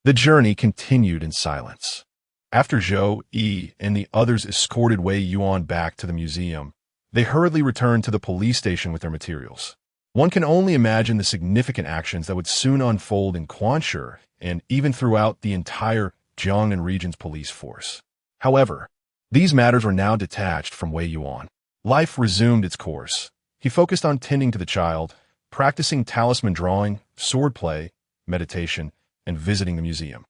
The journey continued in silence. After Zhou Yi and the others escorted Wei Yuan back to the museum, they hurriedly returned to the police station with their materials. One can only imagine the significant actions that would soon unfold in Quanshi and even throughout the entire Jiangnan region's police force. However, these matters were now detached from Wei Yuan. Life resumed its course. He focused on tending to the child, practicing talisman drawing, swordplay, meditation, and visiting the museum.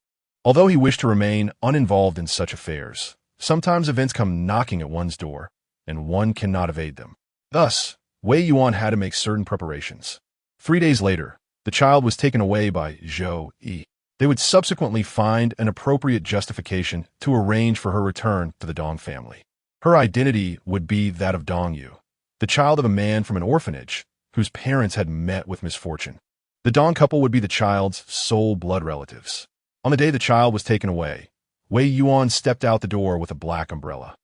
Although he wished to remain uninvolved in such affairs, sometimes events come knocking at one's door, and one cannot evade them. Thus, Wei Yuan had to make certain preparations. 3 days later, the child was taken away by Zhou Yi. They would subsequently find an appropriate justification to arrange for her return to the Dong family. Her identity would be that of Dong Yu, the child of a man from an orphanage whose parents had met with misfortune. The Dong couple would be the child's sole blood relatives. On the day the child was taken away, Wei Yuan stepped out the door with a black umbrella.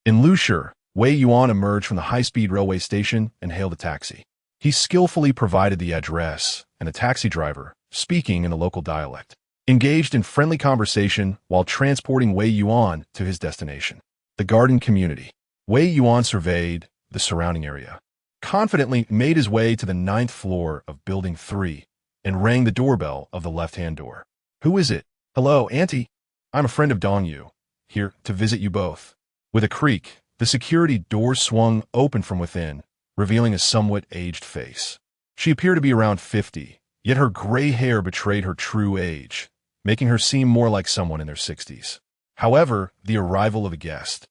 In Lushi, Wei Yuan emerged from the high-speed railway station and hailed a taxi. He skillfully provided the address, and the taxi driver, speaking in the local dialect, engaged in friendly conversation while transporting Wei Yuan to his destination, the garden community. Wei Yuan surveyed the surrounding area, confidently made his way to the 9th floor of Building 3, and rang the doorbell of the left-hand door. "Who is it?" "Hello, Auntie. I'm a friend of Dong Yu, here to visit you both." With a creak, the security door swung open from within, revealing a somewhat aged face. She appeared to be around 50, yet her gray hair betrayed her true age, making her seem more like someone in their 60s. However, the arrival of a guest,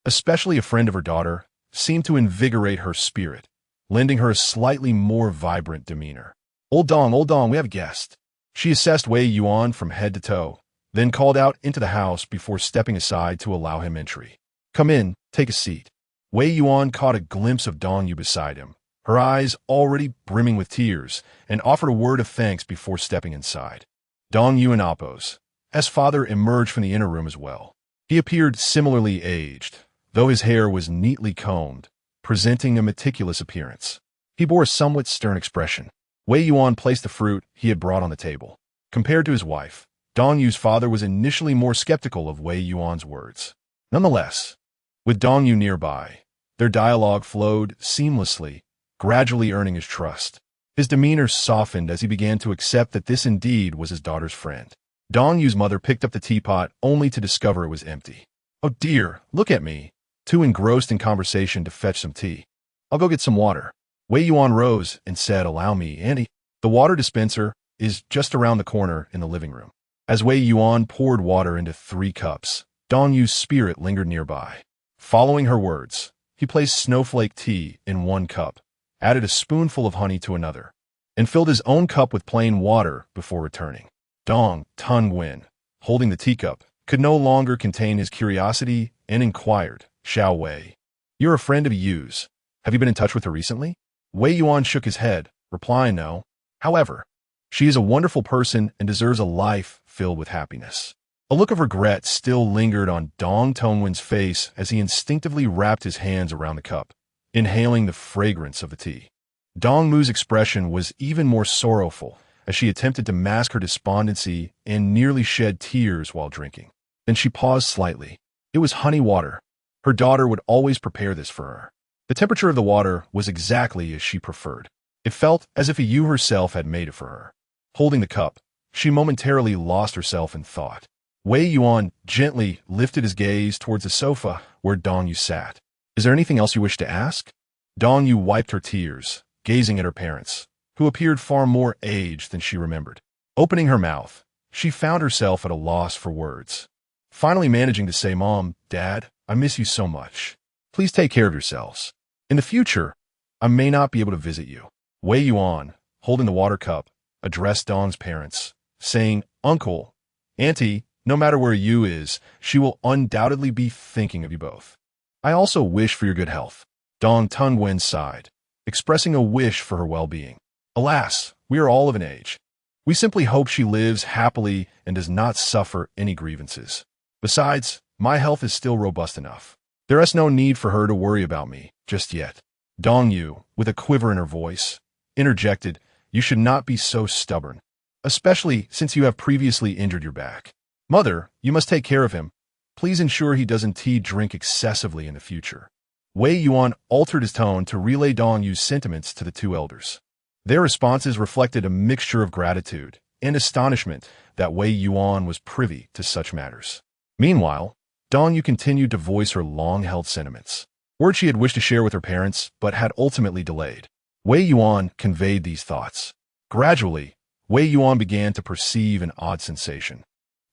especially a friend of her daughter, seemed to invigorate her spirit, lending her a slightly more vibrant demeanor. Old Dong, we have a guest." She assessed Wei Yuan from head to toe, then called out into the house before stepping aside to allow him entry. "Come in, take a seat." Wei Yuan caught a glimpse of Dong Yu beside him, her eyes already brimming with tears, and offered a word of thanks before stepping inside. Dong Yuan oppos, as father emerged from the inner room as well. He appeared similarly aged, though his hair was neatly combed, presenting a meticulous appearance. He bore a somewhat stern expression. Wei Yuan placed the fruit he had brought on the table. Compared to his wife, Dong Yu's father was initially more skeptical of Wei Yuan's words. Nonetheless, with Dong Yu nearby, their dialogue flowed seamlessly, gradually earning his trust. His demeanor softened as he began to accept that this indeed was his daughter's friend. Dong Yu's mother picked up the teapot only to discover it was empty. "Oh dear, look at me," too engrossed in conversation to fetch some tea. "I'll go get some water." Wei Yuan rose and said, "Allow me, Auntie. The water dispenser is just around the corner in the living room." As Wei Yuan poured water into 3 cups, Dong Yu's spirit lingered nearby. Following her words, he placed snowflake tea in 1 cup, added a spoonful of honey to another, and filled his own cup with plain water before returning. Dong Tungwen, holding the teacup, could no longer contain his curiosity and inquired, "Xiao Wei, you're a friend of Yu's. Have you been in touch with her recently?" Wei Yuan shook his head, replying no. However, she is a wonderful person and deserves a life filled with happiness. A look of regret still lingered on Dong Tongwen's face as he instinctively wrapped his hands around the cup, inhaling the fragrance of the tea. Dong Mu's expression was even more sorrowful as she attempted to mask her despondency and nearly shed tears while drinking. Then she paused slightly. It was honey water. Her daughter would always prepare this for her. The temperature of the water was exactly as she preferred. It felt as if Yu herself had made it for her. Holding the cup, she momentarily lost herself in thought. Wei Yuan gently lifted his gaze towards the sofa where Dong Yu sat. "Is there anything else you wish to ask?" Dong Yu wiped her tears, gazing at her parents, who appeared far more aged than she remembered. Opening her mouth, she found herself at a loss for words. Finally managing to say, "Mom, Dad, I miss you so much. Please take care of yourselves. In the future, I may not be able to visit you." Wei Yuan, holding the water cup, addressed Dong's parents, saying, "Uncle, Auntie, no matter where Yu is, she will undoubtedly be thinking of you both. I also wish for your good health." Dong Tungwen sighed, expressing a wish for her well-being. "Alas, we are all of an age. We simply hope she lives happily and does not suffer any grievances. Besides, my health is still robust enough. There is no need for her to worry about me just yet." Dong Yu, with a quiver in her voice, interjected, "You should not be so stubborn, especially since you have previously injured your back. Mother, you must take care of him. Please ensure he doesn't drink excessively in the future." Wei Yuan altered his tone to relay Dong Yu's sentiments to the 2 elders. Their responses reflected a mixture of gratitude and astonishment that Wei Yuan was privy to such matters. Meanwhile, Dong Yu continued to voice her long-held sentiments, words she had wished to share with her parents but had ultimately delayed. Wei Yuan conveyed these thoughts. Gradually, Wei Yuan began to perceive an odd sensation.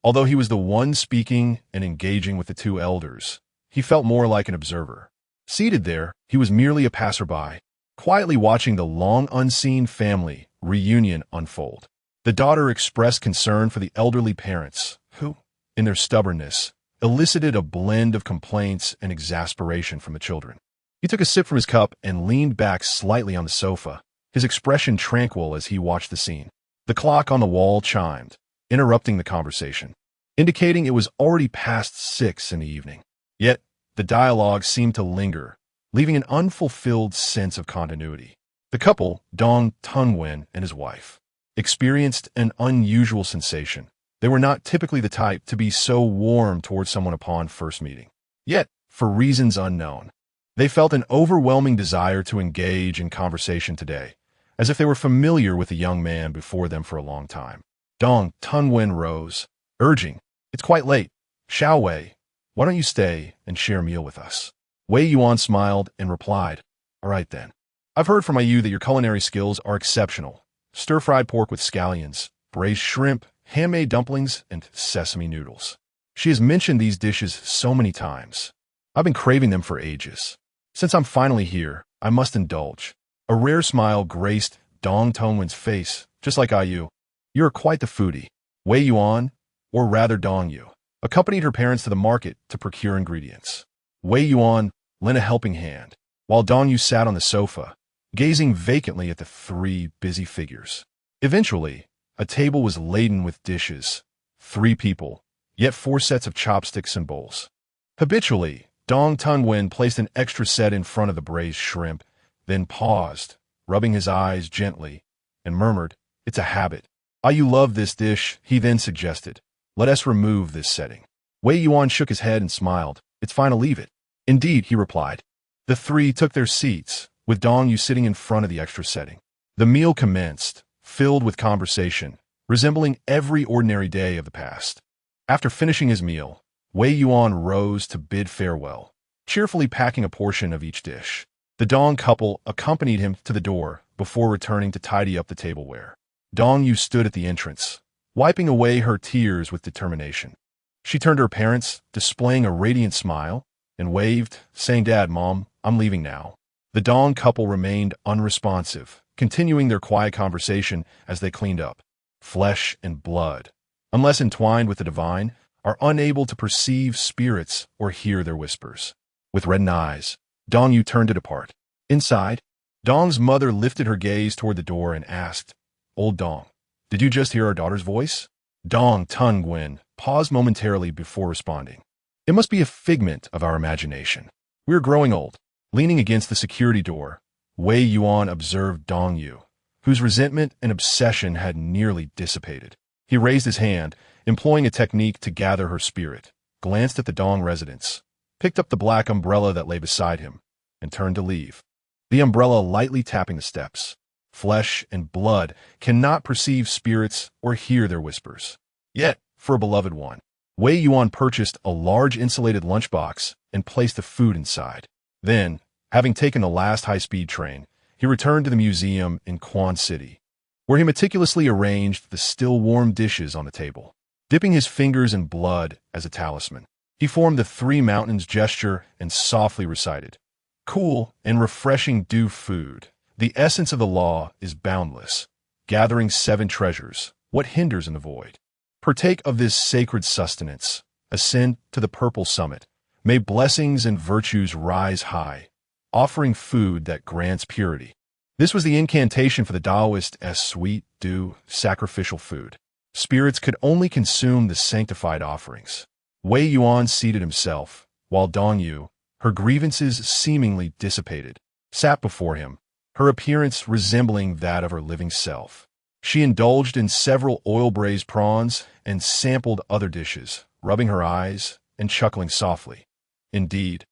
Although he was the one speaking and engaging with the 2 elders, he felt more like an observer. Seated there, he was merely a passerby, quietly watching the long-unseen family reunion unfold. The daughter expressed concern for the elderly parents, who, in their stubbornness, elicited a blend of complaints and exasperation from the children. He took a sip from his cup and leaned back slightly on the sofa, his expression tranquil as he watched the scene. The clock on the wall chimed, interrupting the conversation, indicating it was already past 6 in the evening. Yet, the dialogue seemed to linger, leaving an unfulfilled sense of continuity. The couple, Dong Tungwen and his wife, experienced an unusual sensation. They were not typically the type to be so warm towards someone upon first meeting. Yet, for reasons unknown, they felt an overwhelming desire to engage in conversation today, as if they were familiar with the young man before them for a long time. Dong Tungwen rose, urging, "It's quite late. Xiao Wei, why don't you stay and share a meal with us?" Wei Yuan smiled and replied, "All right then. I've heard from Yu that your culinary skills are exceptional. Stir-fried pork with scallions, braised shrimp, handmade dumplings, and sesame noodles. She has mentioned these dishes so many times. I've been craving them for ages. Since I'm finally here, I must indulge." A rare smile graced Dong Tongwen's face, just like Yu. "You're quite the foodie." Wei Yuan, or rather Dong Yu, accompanied her parents to the market to procure ingredients. Wei Yuan lent a helping hand, while Dong Yu sat on the sofa, gazing vacantly at the three busy figures. Eventually, a table was laden with dishes. 3 people, yet 4 sets of chopsticks and bowls. Habitually, Dong Tungwen placed an extra set in front of the braised shrimp, then paused, rubbing his eyes gently, and murmured, "It's a habit." "Ah, you love this dish," he then suggested. "Let us remove this setting." Wei Yuan shook his head and smiled. "It's fine to leave it." "Indeed," he replied. The 3 took their seats, with Dong Yu sitting in front of the extra setting. The meal commenced, filled with conversation, resembling every ordinary day of the past. After finishing his meal, Wei Yuan rose to bid farewell, cheerfully packing a portion of each dish. The Dong couple accompanied him to the door before returning to tidy up the tableware. Dong Yu stood at the entrance, wiping away her tears with determination. She turned to her parents, displaying a radiant smile, and waved, saying, "Dad, Mom, I'm leaving now." The Dong couple remained unresponsive, continuing their quiet conversation as they cleaned up. Flesh and blood, unless entwined with the divine, are unable to perceive spirits or hear their whispers. With reddened eyes, Dong Yu turned to depart. Inside, Dong's mother lifted her gaze toward the door and asked, "Old Dong, did you just hear our daughter's voice?" Dong Tungwen paused momentarily before responding. "It must be a figment of our imagination. We are growing old." Leaning against the security door, Wei Yuan observed Dong Yu, whose resentment and obsession had nearly dissipated. He raised his hand, employing a technique to gather her spirit, glanced at the Dong residence, picked up the black umbrella that lay beside him, and turned to leave. The umbrella lightly tapping the steps. Flesh and blood cannot perceive spirits or hear their whispers. Yet, for a beloved one, Wei Yuan purchased a large insulated lunchbox and placed the food inside. Then, having taken the last high-speed train, he returned to the museum in Quan City, where he meticulously arranged the still-warm dishes on the table. Dipping his fingers in blood as a talisman, he formed the 3 mountains gesture and softly recited, "Cool and refreshing dew food. The essence of the law is boundless. Gathering 7 treasures, what hinders in the void? Partake of this sacred sustenance. Ascend to the purple summit. May blessings and virtues rise high, offering food that grants purity." This was the incantation for the Taoist as sweet, dew, sacrificial food. Spirits could only consume the sanctified offerings. Wei Yuan seated himself, while Dong Yu, her grievances seemingly dissipated, sat before him, her appearance resembling that of her living self. She indulged in several oil-braised prawns and sampled other dishes, rubbing her eyes and chuckling softly. Indeed,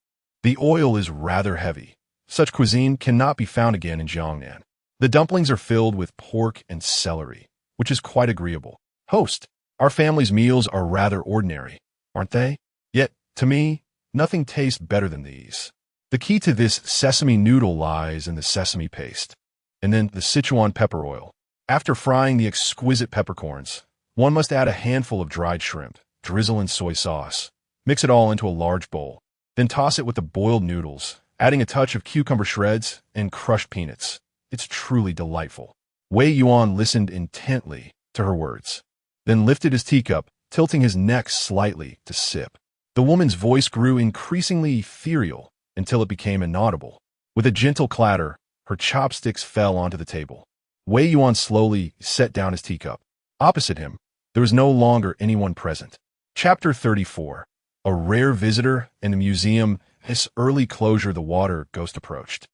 the oil is rather heavy. Such cuisine cannot be found again in Jiangnan. The dumplings are filled with pork and celery, which is quite agreeable. "Host, our family's meals are rather ordinary, aren't they? Yet, to me, nothing tastes better than these. The key to this sesame noodle lies in the sesame paste, and then the Sichuan pepper oil. After frying the exquisite peppercorns, one must add a handful of dried shrimp, drizzle in soy sauce, mix it all into a large bowl. Then toss it with the boiled noodles, adding a touch of cucumber shreds and crushed peanuts. It's truly delightful." Wei Yuan listened intently to her words, then lifted his teacup, tilting his neck slightly to sip. The woman's voice grew increasingly ethereal until it became inaudible. With a gentle clatter, her chopsticks fell onto the table. Wei Yuan slowly set down his teacup. Opposite him, there was no longer anyone present. Chapter 34. A rare visitor in the museum. His early closure, the water ghost approached.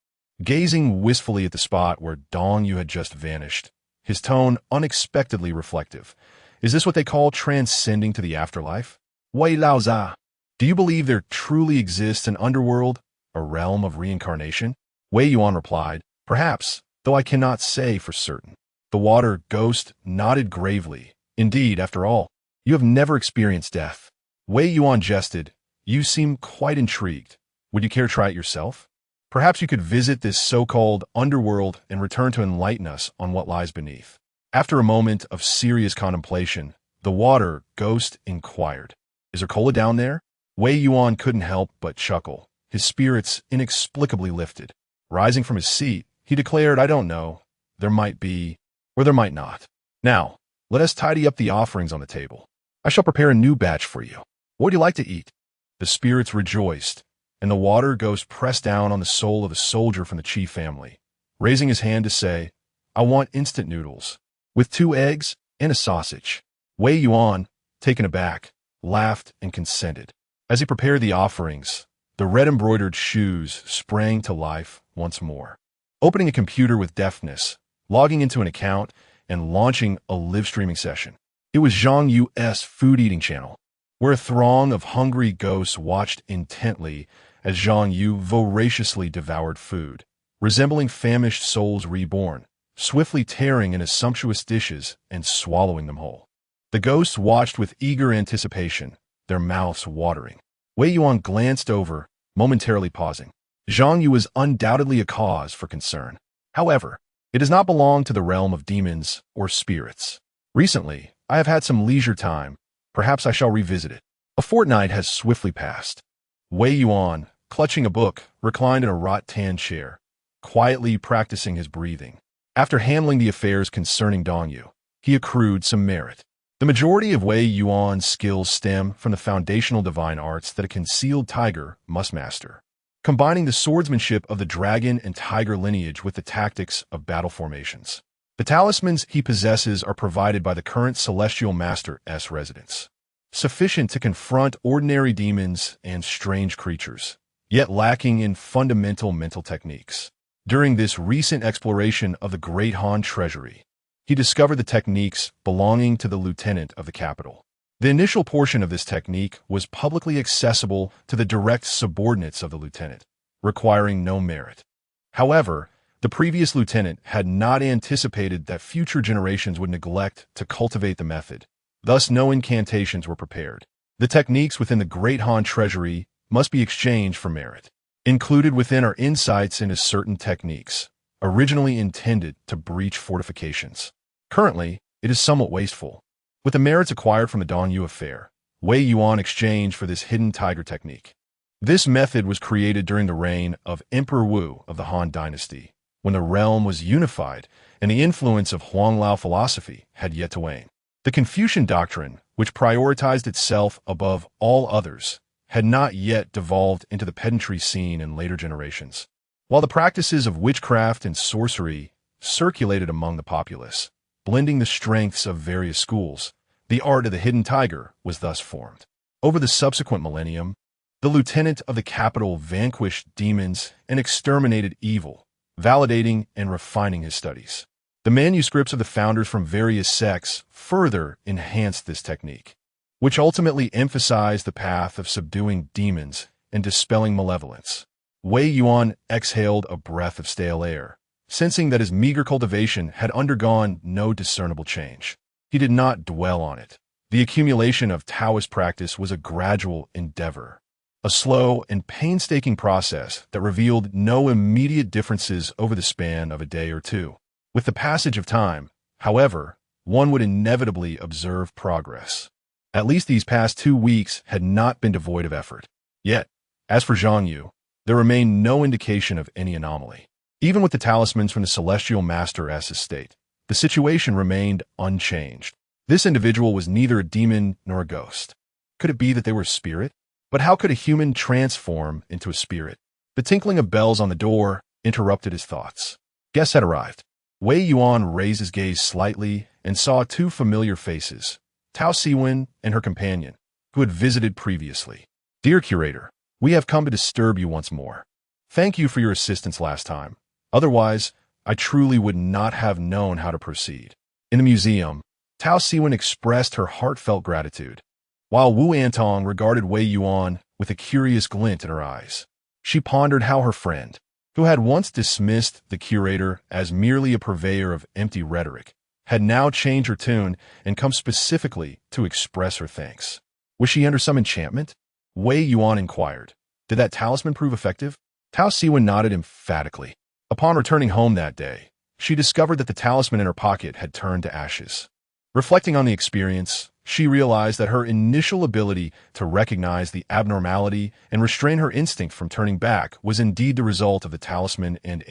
Gazing wistfully at the spot where Dong Yu had just vanished, his tone unexpectedly reflective. "Is this what they call transcending to the afterlife? Wei Laoza, do you believe there truly exists an underworld, a realm of reincarnation?" Wei Yuan replied, "Perhaps, though I cannot say for certain." The water ghost nodded gravely. "Indeed, after all, you have never experienced death." Wei Yuan jested, "You seem quite intrigued. Would you care to try it yourself? Perhaps you could visit this so-called underworld and return to enlighten us on what lies beneath." After a moment of serious contemplation, the water ghost inquired, "Is there cola down there?" Wei Yuan couldn't help but chuckle, his spirits inexplicably lifted. Rising from his seat, he declared, "I don't know. There might be, or there might not. Now, let us tidy up the offerings on the table. I shall prepare a new batch for you. What would you like to eat?" The spirits rejoiced, and the water ghost pressed down on the soul of a soldier from the Qi family, raising his hand to say, "I want instant noodles, with 2 eggs and a sausage." Wei Yuan, taken aback, laughed and consented. As he prepared the offerings, the red-embroidered shoes sprang to life once more. Opening a computer with deftness, logging into an account, and launching a live-streaming session. It was Zhang Yu's food-eating channel, where a throng of hungry ghosts watched intently as Zhang Yu voraciously devoured food, resembling famished souls reborn, swiftly tearing into sumptuous dishes and swallowing them whole. The ghosts watched with eager anticipation, their mouths watering. Wei Yuan glanced over, momentarily pausing. Zhang Yu is undoubtedly a cause for concern. However, it does not belong to the realm of demons or spirits. Recently, I have had some leisure time. Perhaps I shall revisit it. A fortnight has swiftly passed. Wei Yuan, clutching a book, reclined in a wrought-tan chair, quietly practicing his breathing. After handling the affairs concerning Dongyu, he accrued some merit. The majority of Wei Yuan's skills stem from the foundational divine arts that a concealed tiger must master, combining the swordsmanship of the dragon and tiger lineage with the tactics of battle formations. The talismans he possesses are provided by the current Celestial Master's residence, sufficient to confront ordinary demons and strange creatures, yet lacking in fundamental mental techniques. During this recent exploration of the Great Han Treasury, he discovered the techniques belonging to the lieutenant of the capital. The initial portion of this technique was publicly accessible to the direct subordinates of the lieutenant, requiring no merit. However, the previous lieutenant had not anticipated that future generations would neglect to cultivate the method. Thus, no incantations were prepared. The techniques within the Great Han Treasury must be exchanged for merit. Included within are insights into certain techniques, originally intended to breach fortifications. Currently, it is somewhat wasteful. With the merits acquired from the Dongyu affair, Wei Yuan exchanged for this hidden tiger technique. This method was created during the reign of Emperor Wu of the Han Dynasty, when the realm was unified and the influence of Huanglao philosophy had yet to wane. The Confucian doctrine, which prioritized itself above all others, had not yet devolved into the pedantry seen in later generations. While the practices of witchcraft and sorcery circulated among the populace, blending the strengths of various schools, the art of the hidden tiger was thus formed. Over the subsequent millennium, the lieutenant of the capital vanquished demons and exterminated evil, validating and refining his studies. The manuscripts of the founders from various sects further enhanced this technique, which ultimately emphasized the path of subduing demons and dispelling malevolence. Wei Yuan exhaled a breath of stale air, sensing that his meager cultivation had undergone no discernible change. He did not dwell on it. The accumulation of Taoist practice was a gradual endeavor, a slow and painstaking process that revealed no immediate differences over the span of a day or two. With the passage of time, however, one would inevitably observe progress. At least these past 2 weeks had not been devoid of effort. Yet, as for Zhang Yu, there remained no indication of any anomaly. Even with the talismans from the Celestial Master's estate, the situation remained unchanged. This individual was neither a demon nor a ghost. Could it be that they were a spirit? But how could a human transform into a spirit? The tinkling of bells on the door interrupted his thoughts. Guests had arrived. Wei Yuan raised his gaze slightly and saw 2 familiar faces, Tao Siwen and her companion, who had visited previously. "Dear curator, we have come to disturb you once more. Thank you for your assistance last time. Otherwise, I truly would not have known how to proceed." In the museum, Tao Siwen expressed her heartfelt gratitude, while Wu Antong regarded Wei Yuan with a curious glint in her eyes. She pondered how her friend, who had once dismissed the curator as merely a purveyor of empty rhetoric, had now changed her tune and come specifically to express her thanks. Was she under some enchantment? Wei Yuan inquired. Did that talisman prove effective? Tao Siwen nodded emphatically. Upon returning home that day, she discovered that the talisman in her pocket had turned to ashes. Reflecting on the experience, she realized that her initial ability to recognize the abnormality and restrain her instinct from turning back was indeed the result of the talisman and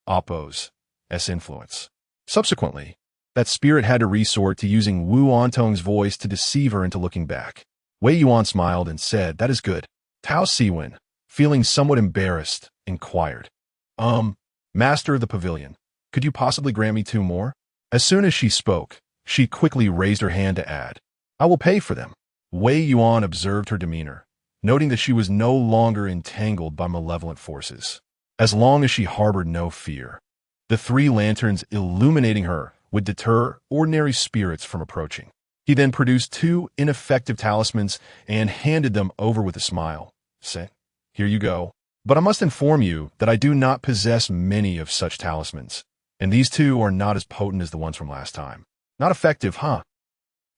Oppo's influence. Subsequently, that spirit had to resort to using Wu Antong's voice to deceive her into looking back. Wei Yuan smiled and said, "That is good." Tao Siwen, feeling somewhat embarrassed, inquired, "Master of the pavilion, could you possibly grant me 2 more?" As soon as she spoke, she quickly raised her hand to add, "I will pay for them." Wei Yuan observed her demeanor, noting that she was no longer entangled by malevolent forces. As long as she harbored no fear, the 3 lanterns illuminating her would deter ordinary spirits from approaching. He then produced 2 ineffective talismans and handed them over with a smile, saying, "Here you go. But I must inform you that I do not possess many of such talismans, and these 2 are not as potent as the ones from last time." "Not effective, huh?"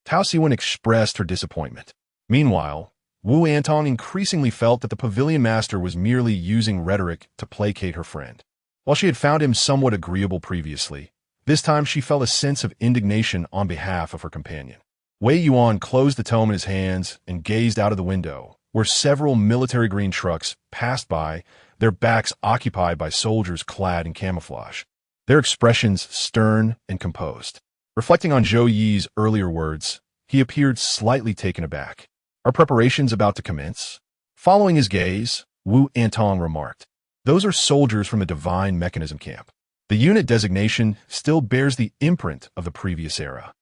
Tao Siwen expressed her disappointment. Meanwhile, Wu Antong increasingly felt that the pavilion master was merely using rhetoric to placate her friend. While she had found him somewhat agreeable previously, this time she felt a sense of indignation on behalf of her companion. Wei Yuan closed the tome in his hands and gazed out of the window, where several military green trucks passed by, their backs occupied by soldiers clad in camouflage, their expressions stern and composed. Reflecting on Zhou Yi's earlier words, he appeared slightly taken aback. "Are preparations about to commence?" Following his gaze, Wu Antong remarked, "Those are soldiers from the Divine Mechanism camp. The unit designation still bears the imprint of the previous era."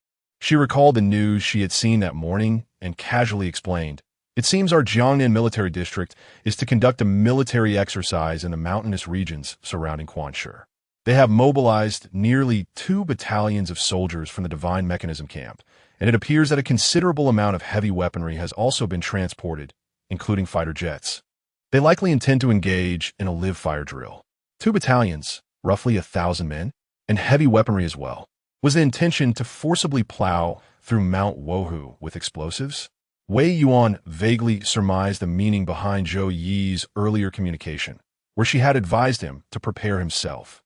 She recalled the news she had seen that morning and casually explained, "It seems our Jiangnan military district is to conduct a military exercise in the mountainous regions surrounding Quanshi. They have mobilized nearly 2 battalions of soldiers from the Divine Mechanism camp, and it appears that a considerable amount of heavy weaponry has also been transported, including fighter jets. They likely intend to engage in a live-fire drill. 2 battalions, roughly 1,000 men, and heavy weaponry as well. Was the intention to forcibly plow through Mount Wohu with explosives?" Wei Yuan vaguely surmised the meaning behind Zhou Yi's earlier communication, where she had advised him to prepare himself.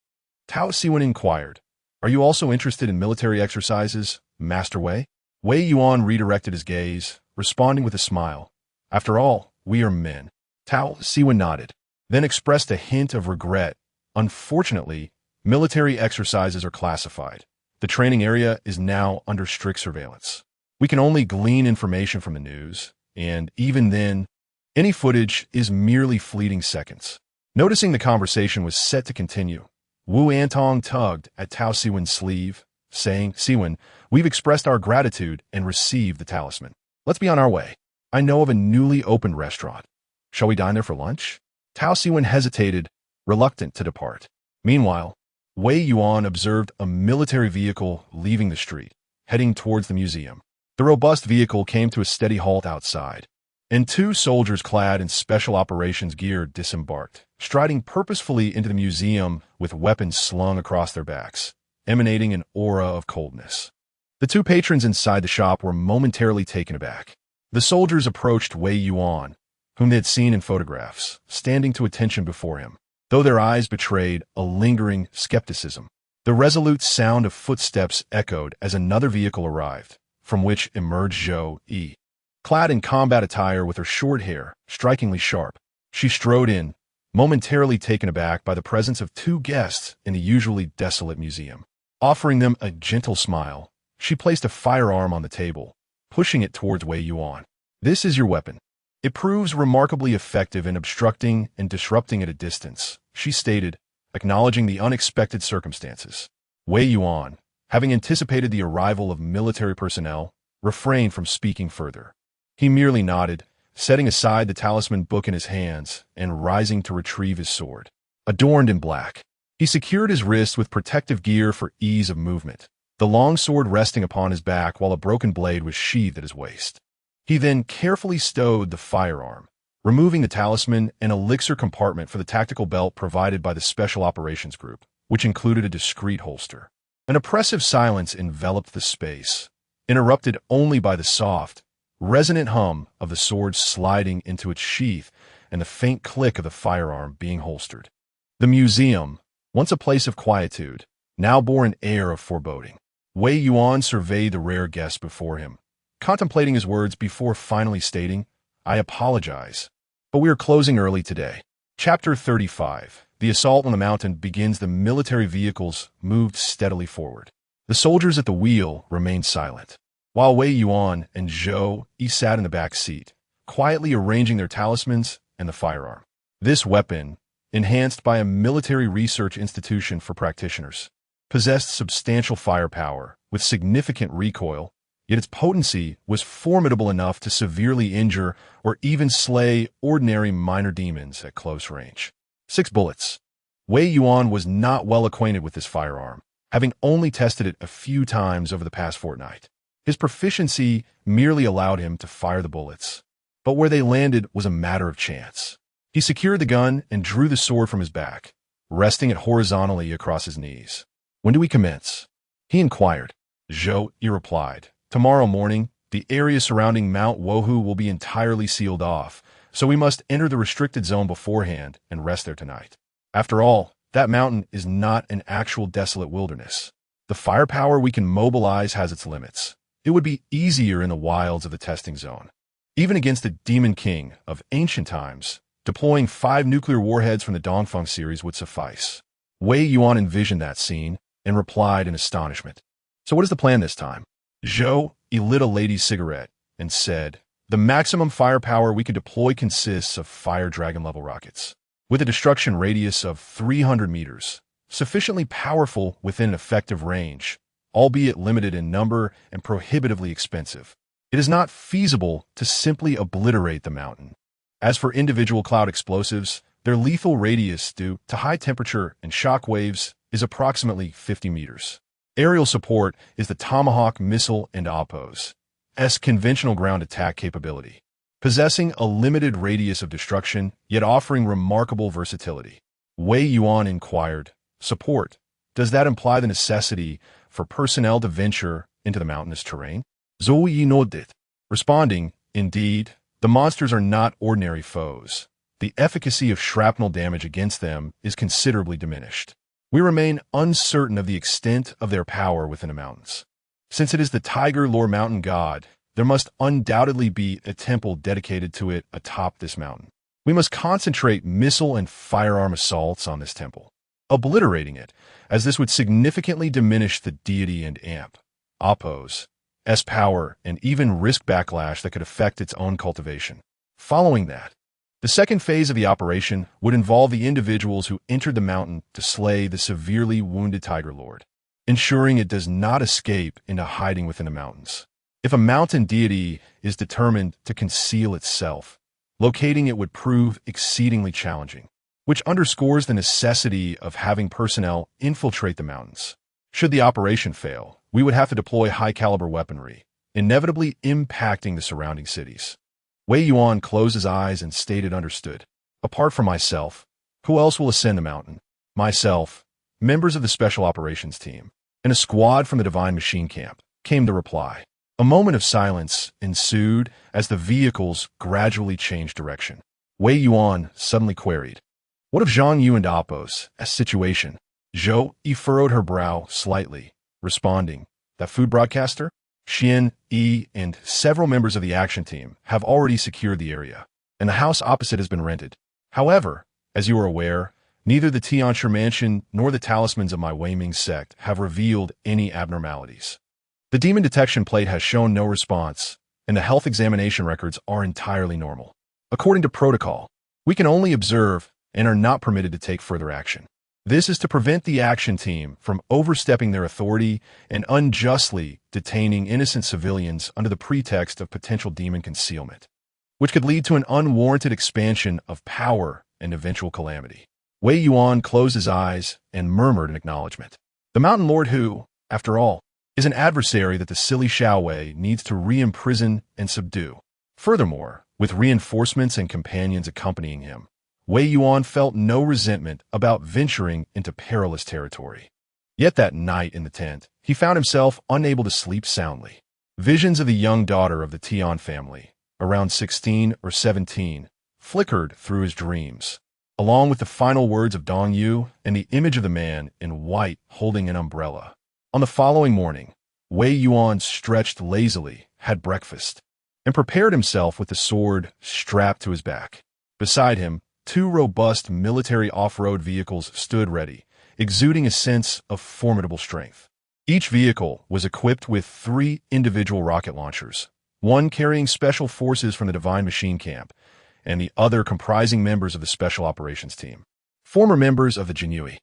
Tao Siwen inquired, "Are you also interested in military exercises, Master Wei?" Wei Yuan redirected his gaze, responding with a smile. "After all, we are men." Tao Siwen nodded, then expressed a hint of regret. "Unfortunately, military exercises are classified. The training area is now under strict surveillance. We can only glean information from the news, and even then, any footage is merely fleeting seconds." Noticing the conversation was set to continue, Wu Antong tugged at Tao Siwen's sleeve, saying, "Siwen, we've expressed our gratitude and received the talisman. Let's be on our way. I know of a newly opened restaurant. Shall we dine there for lunch?" Tao Siwen hesitated, reluctant to depart. Meanwhile, Wei Yuan observed a military vehicle leaving the street, heading towards the museum. The robust vehicle came to a steady halt outside, and 2 soldiers clad in special operations gear disembarked, striding purposefully into the museum with weapons slung across their backs, emanating an aura of coldness. The 2 patrons inside the shop were momentarily taken aback. The soldiers approached Wei Yuan, whom they had seen in photographs, standing to attention before him, though their eyes betrayed a lingering skepticism. The resolute sound of footsteps echoed as another vehicle arrived, from which emerged Zhou Yi. Clad in combat attire with her short hair strikingly sharp, she strode in, momentarily taken aback by the presence of 2 guests in the usually desolate museum. Offering them a gentle smile, she placed a firearm on the table, pushing it towards Wei Yuan. "This is your weapon. It proves remarkably effective in obstructing and disrupting at a distance," she stated, acknowledging the unexpected circumstances. Wei Yuan, having anticipated the arrival of military personnel, refrained from speaking further. He merely nodded, setting aside the talisman book in his hands and rising to retrieve his sword. Adorned in black, he secured his wrist with protective gear for ease of movement, the long sword resting upon his back while a broken blade was sheathed at his waist. He then carefully stowed the firearm, removing the talisman and elixir compartment for the tactical belt provided by the Special Operations Group, which included a discreet holster. An oppressive silence enveloped the space, interrupted only by the soft, resonant hum of the sword sliding into its sheath and the faint click of the firearm being holstered. The museum, once a place of quietude, now bore an air of foreboding. Wei Yuan surveyed the rare guest before him, contemplating his words before finally stating, "I apologize, but we are closing early today." Chapter 35. The assault on the mountain begins. The military vehicles moved steadily forward. The soldiers at the wheel remained silent, while Wei Yuan and Zhou Yi sat in the back seat, quietly arranging their talismans and the firearm. This weapon, enhanced by a military research institution for practitioners, possessed substantial firepower with significant recoil, yet its potency was formidable enough to severely injure or even slay ordinary minor demons at close range. 6 bullets. Wei Yuan was not well acquainted with this firearm, having only tested it a few times over the past fortnight. His proficiency merely allowed him to fire the bullets, but where they landed was a matter of chance. He secured the gun and drew the sword from his back, resting it horizontally across his knees. "When do we commence?" he inquired. Zhou Yi replied, "Tomorrow morning, the area surrounding Mount Wohu will be entirely sealed off, so we must enter the restricted zone beforehand and rest there tonight. After all, that mountain is not an actual desolate wilderness. The firepower we can mobilize has its limits. It would be easier in the wilds of the testing zone. Even against the Demon King of ancient times, deploying 5 nuclear warheads from the Dongfeng series would suffice." Wei Yuan envisioned that scene and replied in astonishment. "So what is the plan this time?" Zhou Yi lit a lady's cigarette and said, "The maximum firepower we can deploy consists of fire dragon-level rockets, with a destruction radius of 300 meters, sufficiently powerful within an effective range, albeit limited in number and prohibitively expensive. It is not feasible to simply obliterate the mountain. As for individual cloud explosives, their lethal radius due to high temperature and shock waves is approximately 50 meters. Aerial support is the Tomahawk missile and Oppo's conventional ground attack capability, possessing a limited radius of destruction, yet offering remarkable versatility." Wei Yuan inquired, "Support, does that imply the necessity for personnel to venture into the mountainous terrain?" Zhou Yi nodded, responding, "Indeed, the monsters are not ordinary foes. The efficacy of shrapnel damage against them is considerably diminished. We remain uncertain of the extent of their power within the mountains. Since it is the tiger lore mountain god, there must undoubtedly be a temple dedicated to it atop this mountain. We must concentrate missile and firearm assaults on this temple, obliterating it, as this would significantly diminish the deity and amp, Oppo's power, and even risk backlash that could affect its own cultivation. Following that, the second phase of the operation would involve the individuals who entered the mountain to slay the severely wounded Tiger Lord, ensuring it does not escape into hiding within the mountains. If a mountain deity is determined to conceal itself, locating it would prove exceedingly challenging, which underscores the necessity of having personnel infiltrate the mountains. Should the operation fail, we would have to deploy high-caliber weaponry, inevitably impacting the surrounding cities." Wei Yuan closed his eyes and stated understood. "Apart from myself, who else will ascend the mountain?" "Myself, members of the Special Operations Team, and a squad from the Divine Machine Camp," came the reply. A moment of silence ensued as the vehicles gradually changed direction. Wei Yuan suddenly queried, "What of Zhang Yu and Oppo's situation?" Zhou Yi furrowed her brow slightly, responding, "That food broadcaster? Xian, Yi, and several members of the action team have already secured the area, and the house opposite has been rented. However, as you are aware, neither the Tianshi Mansion nor the talismans of my Wei Ming sect have revealed any abnormalities. The demon detection plate has shown no response, and the health examination records are entirely normal. According to protocol, we can only observe and are not permitted to take further action. This is to prevent the action team from overstepping their authority and unjustly detaining innocent civilians under the pretext of potential demon concealment, which could lead to an unwarranted expansion of power and eventual calamity." Wei Yuan closed his eyes and murmured in acknowledgement. The Mountain Lord who, after all, is an adversary that the silly Xiaowei needs to re-imprison and subdue. Furthermore, with reinforcements and companions accompanying him, Wei Yuan felt no resentment about venturing into perilous territory. Yet that night in the tent, he found himself unable to sleep soundly. Visions of the young daughter of the Tian family, around 16 or 17, flickered through his dreams, along with the final words of Dong Yu and the image of the man in white holding an umbrella. On the following morning, Wei Yuan stretched lazily, had breakfast, and prepared himself with the sword strapped to his back. Beside him, 2 robust military off-road vehicles stood ready, exuding a sense of formidable strength. Each vehicle was equipped with 3 individual rocket launchers, one carrying special forces from the Divine Machine Camp, and the other comprising members of the Special Operations Team. former members of the Jinui.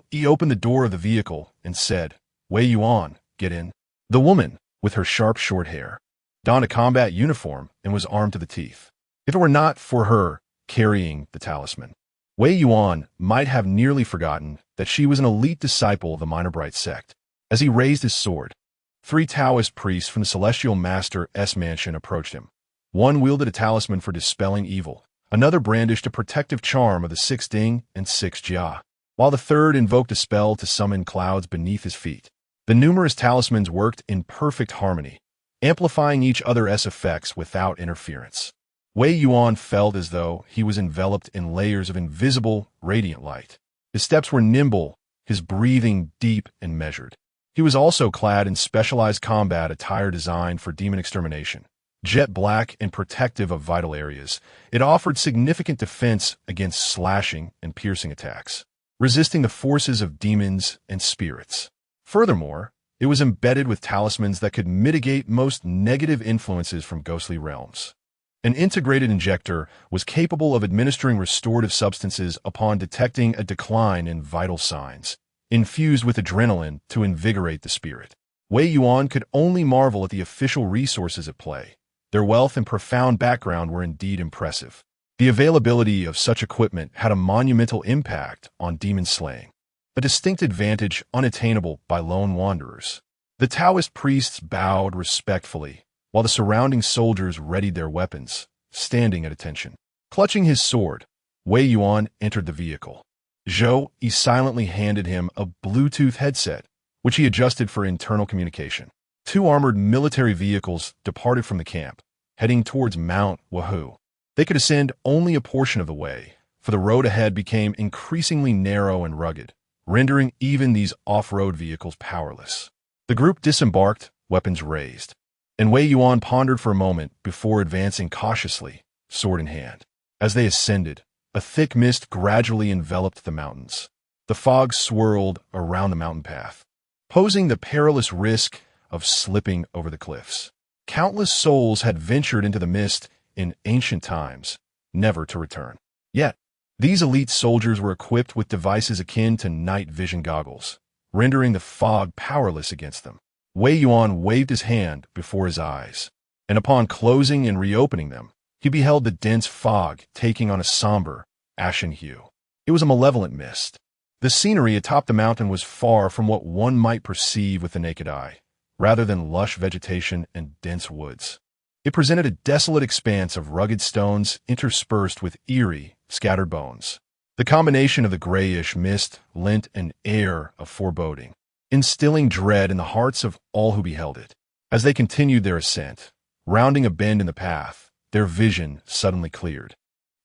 He opened the door of the vehicle and said, "Wei Yuan, get in." The woman, with her sharp short hair, donned a combat uniform and was armed to the teeth. If it were not for her carrying the talisman, Wei Yuan might have nearly forgotten that she was an elite disciple of the Minor Bright sect. As he raised his sword, 3 Taoist priests from the Celestial Master's mansion approached him. One wielded a talisman for dispelling evil, another brandished a protective charm of the 6 Ding and 6 Jia, while the third invoked a spell to summon clouds beneath his feet. The numerous talismans worked in perfect harmony, amplifying each other's effects without interference. Wei Yuan felt as though he was enveloped in layers of invisible, radiant light. His steps were nimble, his breathing deep and measured. He was also clad in specialized combat attire designed for demon extermination. Jet black and protective of vital areas, it offered significant defense against slashing and piercing attacks, resisting the forces of demons and spirits. Furthermore, it was embedded with talismans that could mitigate most negative influences from ghostly realms. An integrated injector was capable of administering restorative substances upon detecting a decline in vital signs, infused with adrenaline to invigorate the spirit. Wei Yuan could only marvel at the official resources at play. Their wealth and profound background were indeed impressive. The availability of such equipment had a monumental impact on demon slaying, a distinct advantage unattainable by lone wanderers. The Taoist priests bowed respectfully, while the surrounding soldiers readied their weapons, standing at attention. Clutching his sword, Wei Yuan entered the vehicle. He silently handed him a Bluetooth headset, which he adjusted for internal communication. 2 armored military vehicles departed from the camp, heading towards Mount Wahoo. They could ascend only a portion of the way, for the road ahead became increasingly narrow and rugged, rendering even these off-road vehicles powerless. The group disembarked, weapons raised, and Wei Yuan pondered for a moment before advancing cautiously, sword in hand. As they ascended, a thick mist gradually enveloped the mountains. The fog swirled around the mountain path, posing the perilous risk of slipping over the cliffs. Countless souls had ventured into the mist in ancient times, never to return. Yet, these elite soldiers were equipped with devices akin to night vision goggles, rendering the fog powerless against them. Wei Yuan waved his hand before his eyes, and upon closing and reopening them, he beheld the dense fog taking on a somber, ashen hue. It was a malevolent mist. The scenery atop the mountain was far from what one might perceive with the naked eye, rather than lush vegetation and dense woods. It presented a desolate expanse of rugged stones interspersed with eerie, scattered bones. The combination of the grayish mist lent an air of foreboding, instilling dread in the hearts of all who beheld it. As they continued their ascent, rounding a bend in the path, their vision suddenly cleared.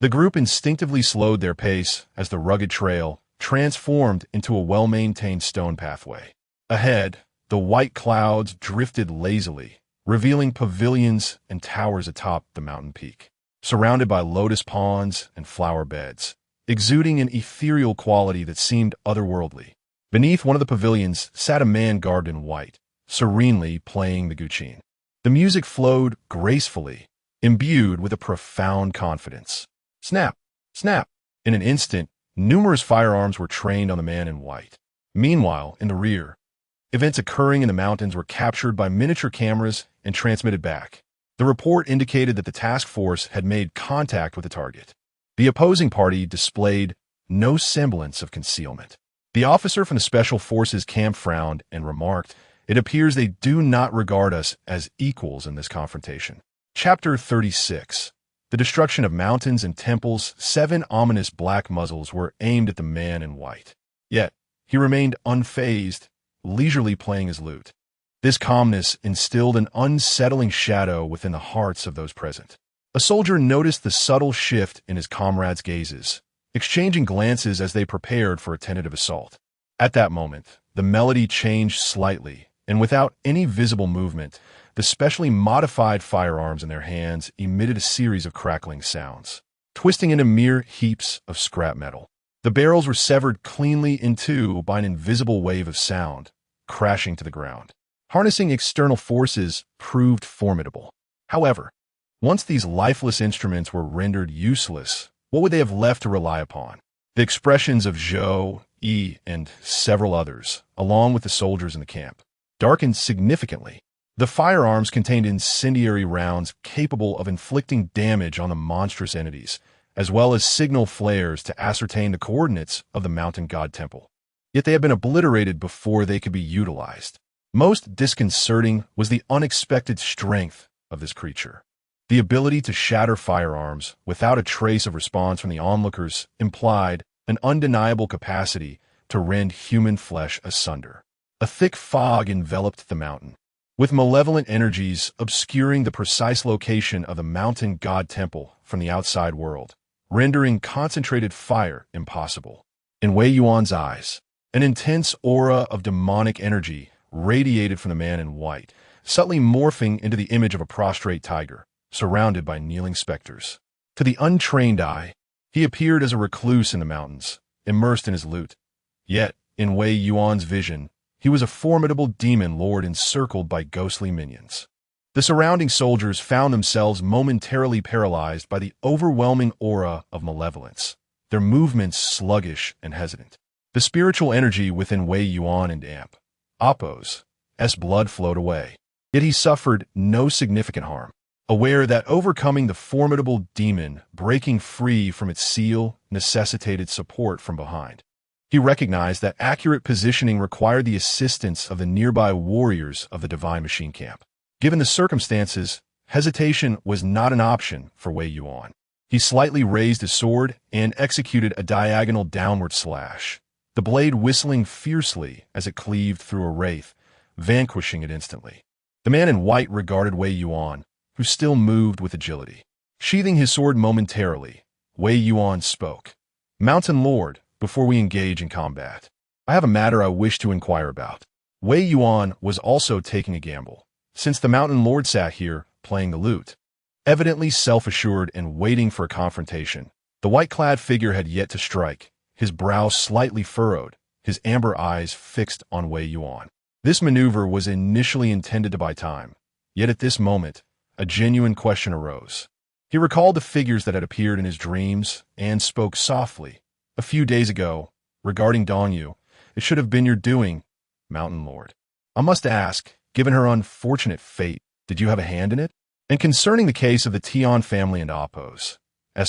The group instinctively slowed their pace as the rugged trail transformed into a well-maintained stone pathway. Ahead, the white clouds drifted lazily, revealing pavilions and towers atop the mountain peak, surrounded by lotus ponds and flower beds, exuding an ethereal quality that seemed otherworldly. Beneath one of the pavilions sat a man garbed in white, serenely playing the guqin. The music flowed gracefully, imbued with a profound confidence. Snap! Snap! In an instant, numerous firearms were trained on the man in white. Meanwhile, in the rear, events occurring in the mountains were captured by miniature cameras and transmitted back. The report indicated that the task force had made contact with the target. The opposing party displayed no semblance of concealment. The officer from the Special Forces camp frowned and remarked, "It appears they do not regard us as equals in this confrontation." Chapter 36. The destruction of mountains and temples. 7 ominous black muzzles were aimed at the man in white. Yet, he remained unfazed, leisurely playing his lute. This calmness instilled an unsettling shadow within the hearts of those present. A soldier noticed the subtle shift in his comrades' gazes, exchanging glances as they prepared for a tentative assault. At that moment, the melody changed slightly, and without any visible movement, the specially modified firearms in their hands emitted a series of crackling sounds, twisting into mere heaps of scrap metal. The barrels were severed cleanly in two by an invisible wave of sound, crashing to the ground. Harnessing external forces proved formidable. However, once these lifeless instruments were rendered useless, what would they have left to rely upon? The expressions of Zhou, Yi, and several others, along with the soldiers in the camp, darkened significantly. The firearms contained incendiary rounds capable of inflicting damage on the monstrous entities, as well as signal flares to ascertain the coordinates of the mountain god temple. Yet they had been obliterated before they could be utilized. Most disconcerting was the unexpected strength of this creature. The ability to shatter firearms without a trace of response from the onlookers implied an undeniable capacity to rend human flesh asunder. A thick fog enveloped the mountain, with malevolent energies obscuring the precise location of the mountain god temple from the outside world, rendering concentrated fire impossible. In Wei Yuan's eyes, an intense aura of demonic energy radiated from the man in white, subtly morphing into the image of a prostrate tiger, surrounded by kneeling specters. To the untrained eye, he appeared as a recluse in the mountains, immersed in his loot. Yet, in Wei Yuan's vision, he was a formidable demon lord encircled by ghostly minions. The surrounding soldiers found themselves momentarily paralyzed by the overwhelming aura of malevolence, their movements sluggish and hesitant. The spiritual energy within Wei Yuan and Appo's blood flowed away. Yet he suffered no significant harm, aware that overcoming the formidable demon breaking free from its seal necessitated support from behind. He recognized that accurate positioning required the assistance of the nearby warriors of the Divine Machine Camp. Given the circumstances, hesitation was not an option for Wei Yuan. He slightly raised his sword and executed a diagonal downward slash, the blade whistling fiercely as it cleaved through a wraith, vanquishing it instantly. The man in white regarded Wei Yuan, who still moved with agility. Sheathing his sword momentarily, Wei Yuan spoke. "Mountain Lord, before we engage in combat, I have a matter I wish to inquire about." Wei Yuan was also taking a gamble, since the Mountain Lord sat here, playing the lute. Evidently self-assured and waiting for a confrontation, the white-clad figure had yet to strike, his brow slightly furrowed, his amber eyes fixed on Wei Yuan. This maneuver was initially intended to buy time, yet at this moment, a genuine question arose. He recalled the figures that had appeared in his dreams and spoke softly. "A few days ago, regarding Dongyu, it should have been your doing, Mountain Lord. I must ask, given her unfortunate fate, did you have a hand in it? And concerning the case of the Tian family and Appo's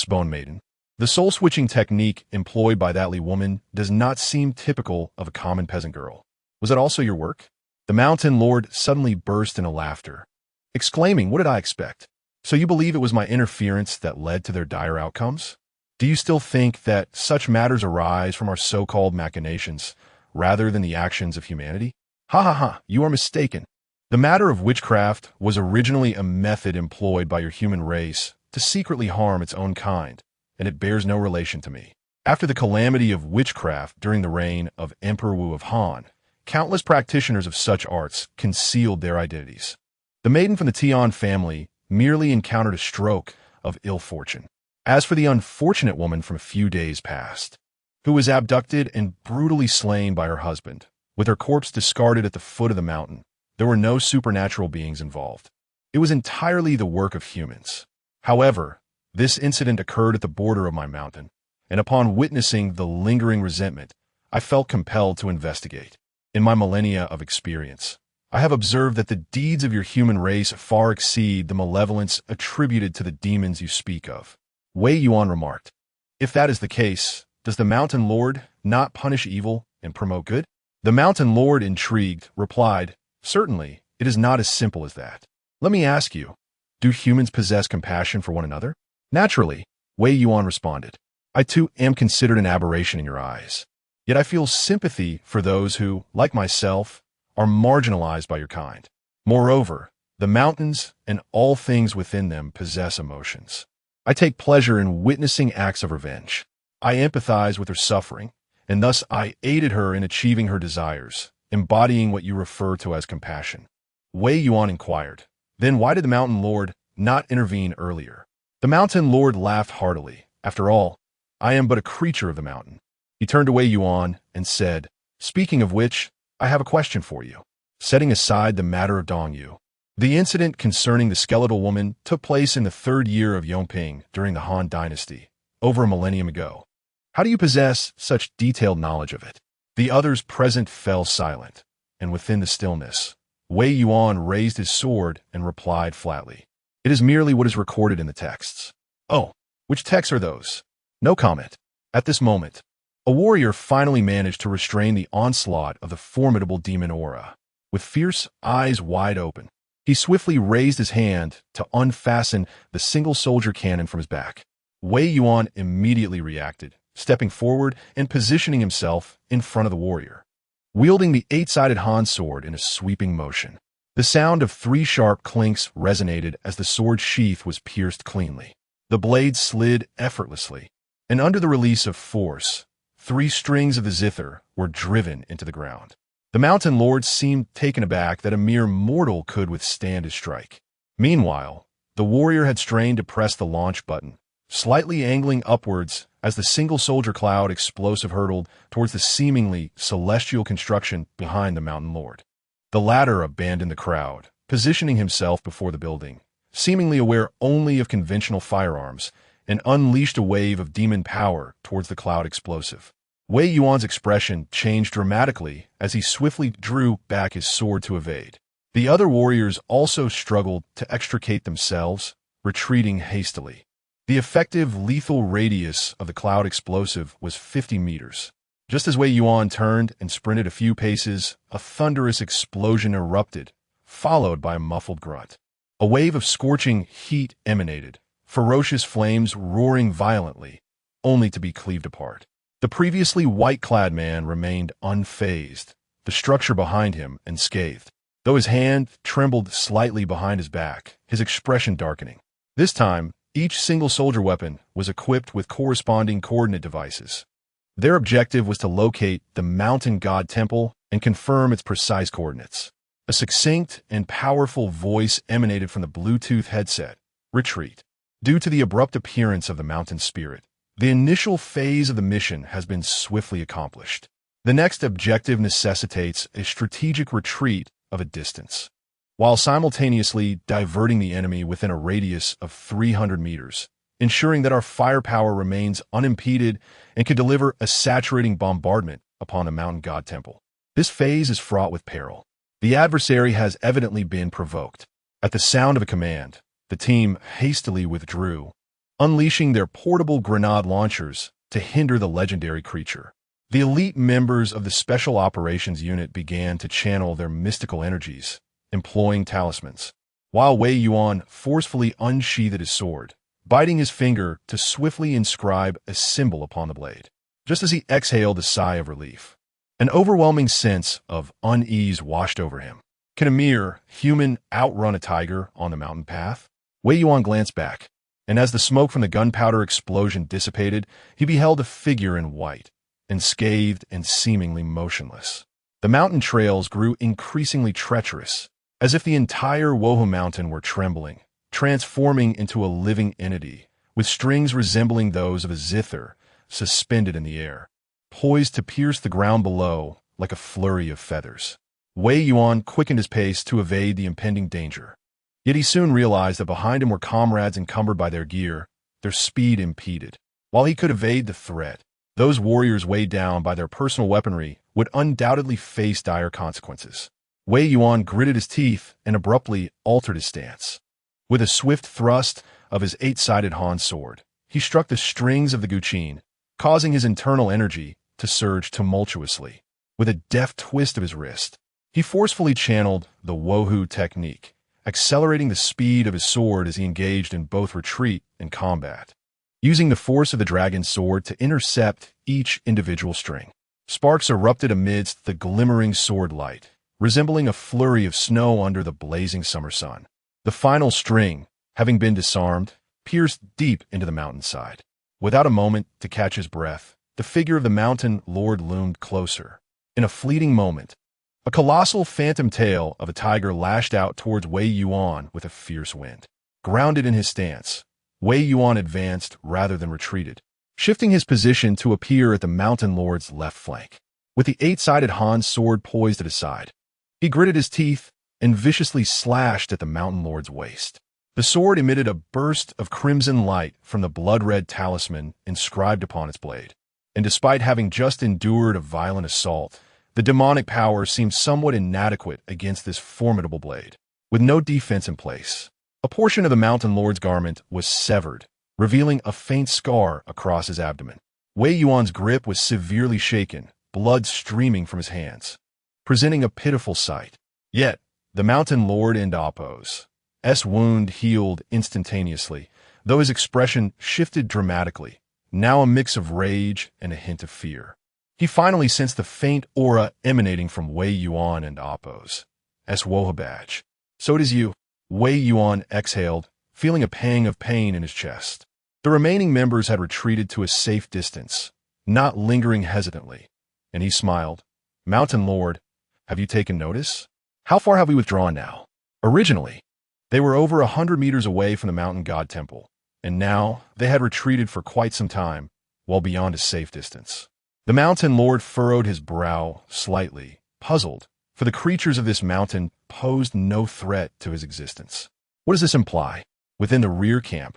Bone Maiden, the soul-switching technique employed by that Li woman does not seem typical of a common peasant girl. Was it also your work?" The Mountain Lord suddenly burst into laughter, exclaiming, "What did I expect? So you believe it was my interference that led to their dire outcomes? Do you still think that such matters arise from our so-called machinations, rather than the actions of humanity? Ha ha ha, you are mistaken. The matter of witchcraft was originally a method employed by your human race to secretly harm its own kind, and it bears no relation to me. After the calamity of witchcraft during the reign of Emperor Wu of Han, countless practitioners of such arts concealed their identities. The maiden from the Tian family merely encountered a stroke of ill fortune. As for the unfortunate woman from a few days past, who was abducted and brutally slain by her husband, with her corpse discarded at the foot of the mountain, there were no supernatural beings involved. It was entirely the work of humans. However, this incident occurred at the border of my mountain, and upon witnessing the lingering resentment, I felt compelled to investigate. In my millennia of experience, I have observed that the deeds of your human race far exceed the malevolence attributed to the demons you speak of." Wei Yuan remarked, "If that is the case, does the Mountain Lord not punish evil and promote good?" The Mountain Lord, intrigued, replied, "Certainly, it is not as simple as that. Let me ask you, do humans possess compassion for one another?" "Naturally," Wei Yuan responded. "I too am considered an aberration in your eyes. Yet I feel sympathy for those who, like myself, are marginalized by your kind. Moreover, the mountains and all things within them possess emotions. I take pleasure in witnessing acts of revenge. I empathize with her suffering, and thus I aided her in achieving her desires, embodying what you refer to as compassion." Wei Yuan inquired, "Then why did the Mountain Lord not intervene earlier?" The Mountain Lord laughed heartily. "After all, I am but a creature of the mountain." He turned to Wei Yuan and said, "Speaking of which, I have a question for you. Setting aside the matter of Dongyu, the incident concerning the skeletal woman took place in the 3rd year of Yongping during the Han Dynasty, over a millennium ago. How do you possess such detailed knowledge of it? The others present fell silent, and within the stillness, Wei Yuan raised his sword and replied flatly. It is merely what is recorded in the texts. Oh, which texts are those? No comment. At this moment, a warrior finally managed to restrain the onslaught of the formidable demon aura. With fierce eyes wide open, he swiftly raised his hand to unfasten the single soldier cannon from his back. Wei Yuan immediately reacted, stepping forward and positioning himself in front of the warrior, wielding the eight-sided Han sword in a sweeping motion. The sound of 3 sharp clinks resonated as the sword sheath was pierced cleanly. The blade slid effortlessly, and under the release of force, 3 strings of the zither were driven into the ground. The mountain lord seemed taken aback that a mere mortal could withstand his strike. Meanwhile, the warrior had strained to press the launch button, slightly angling upwards as the single soldier cloud explosive hurtled towards the seemingly celestial construction behind the mountain lord. The latter abandoned the crowd, positioning himself before the building, seemingly aware only of conventional firearms, and unleashed a wave of demon power towards the cloud explosive. Wei Yuan's expression changed dramatically as he swiftly drew back his sword to evade. The other warriors also struggled to extricate themselves, retreating hastily. The effective lethal radius of the cloud explosive was 50 meters. Just as Wei Yuan turned and sprinted a few paces, a thunderous explosion erupted, followed by a muffled grunt. A wave of scorching heat emanated, ferocious flames roaring violently, only to be cleaved apart. The previously white-clad man remained unfazed, the structure behind him unscathed, though his hand trembled slightly behind his back, his expression darkening. This time, each single soldier weapon was equipped with corresponding coordinate devices. Their objective was to locate the mountain god temple and confirm its precise coordinates. A succinct and powerful voice emanated from the Bluetooth headset. Retreat. Due to the abrupt appearance of the mountain spirit, the initial phase of the mission has been swiftly accomplished. The next objective necessitates a strategic retreat of a distance, while simultaneously diverting the enemy within a radius of 300 meters, ensuring that our firepower remains unimpeded and can deliver a saturating bombardment upon the mountain god temple. This phase is fraught with peril. The adversary has evidently been provoked. At the sound of a command, the team hastily withdrew, unleashing their portable grenade launchers to hinder the legendary creature. The elite members of the Special Operations Unit began to channel their mystical energies, employing talismans, while Wei Yuan forcefully unsheathed his sword, biting his finger to swiftly inscribe a symbol upon the blade. Just as he exhaled a sigh of relief, an overwhelming sense of unease washed over him. Can a mere human outrun a tiger on the mountain path? Wei Yuan glanced back, and as the smoke from the gunpowder explosion dissipated, he beheld a figure in white, unscathed and seemingly motionless. The mountain trails grew increasingly treacherous, as if the entire Wohu mountain were trembling, transforming into a living entity, with strings resembling those of a zither suspended in the air, poised to pierce the ground below like a flurry of feathers. Wei Yuan quickened his pace to evade the impending danger. Yet he soon realized that behind him were comrades encumbered by their gear, their speed impeded. While he could evade the threat, those warriors weighed down by their personal weaponry would undoubtedly face dire consequences. Wei Yuan gritted his teeth and abruptly altered his stance. With a swift thrust of his eight-sided Han sword, he struck the strings of the guqin, causing his internal energy to surge tumultuously. With a deft twist of his wrist, he forcefully channeled the Wohu technique, accelerating the speed of his sword as he engaged in both retreat and combat. Using the force of the dragon's sword to intercept each individual string, sparks erupted amidst the glimmering sword light, resembling a flurry of snow under the blazing summer sun. The final string, having been disarmed, pierced deep into the mountainside. Without a moment to catch his breath, the figure of the mountain lord loomed closer. In a fleeting moment, a colossal phantom tail of a tiger lashed out towards Wei Yuan with a fierce wind. Grounded in his stance, Wei Yuan advanced rather than retreated, shifting his position to appear at the mountain lord's left flank. With the eight-sided Han sword poised at his side, he gritted his teeth and viciously slashed at the mountain lord's waist. The sword emitted a burst of crimson light from the blood-red talisman inscribed upon its blade, and despite having just endured a violent assault, the demonic power seemed somewhat inadequate against this formidable blade. With no defense in place, a portion of the Mountain Lord's garment was severed, revealing a faint scar across his abdomen. Wei Yuan's grip was severely shaken, blood streaming from his hands, presenting a pitiful sight. Yet, the Mountain Lord and Appo's wound healed instantaneously, though his expression shifted dramatically, now a mix of rage and a hint of fear. He finally sensed the faint aura emanating from Wei Yuan and Appo's badge. So it is you, Wei Yuan exhaled, feeling a pang of pain in his chest. The remaining members had retreated to a safe distance, not lingering hesitantly, and he smiled. Mountain Lord, have you taken notice? How far have we withdrawn now? Originally, they were over 100 meters away from the mountain god temple, and now they had retreated for quite some time, well beyond a safe distance. The Mountain Lord furrowed his brow slightly, puzzled, for the creatures of this mountain posed no threat to his existence. What does this imply? Within the rear camp,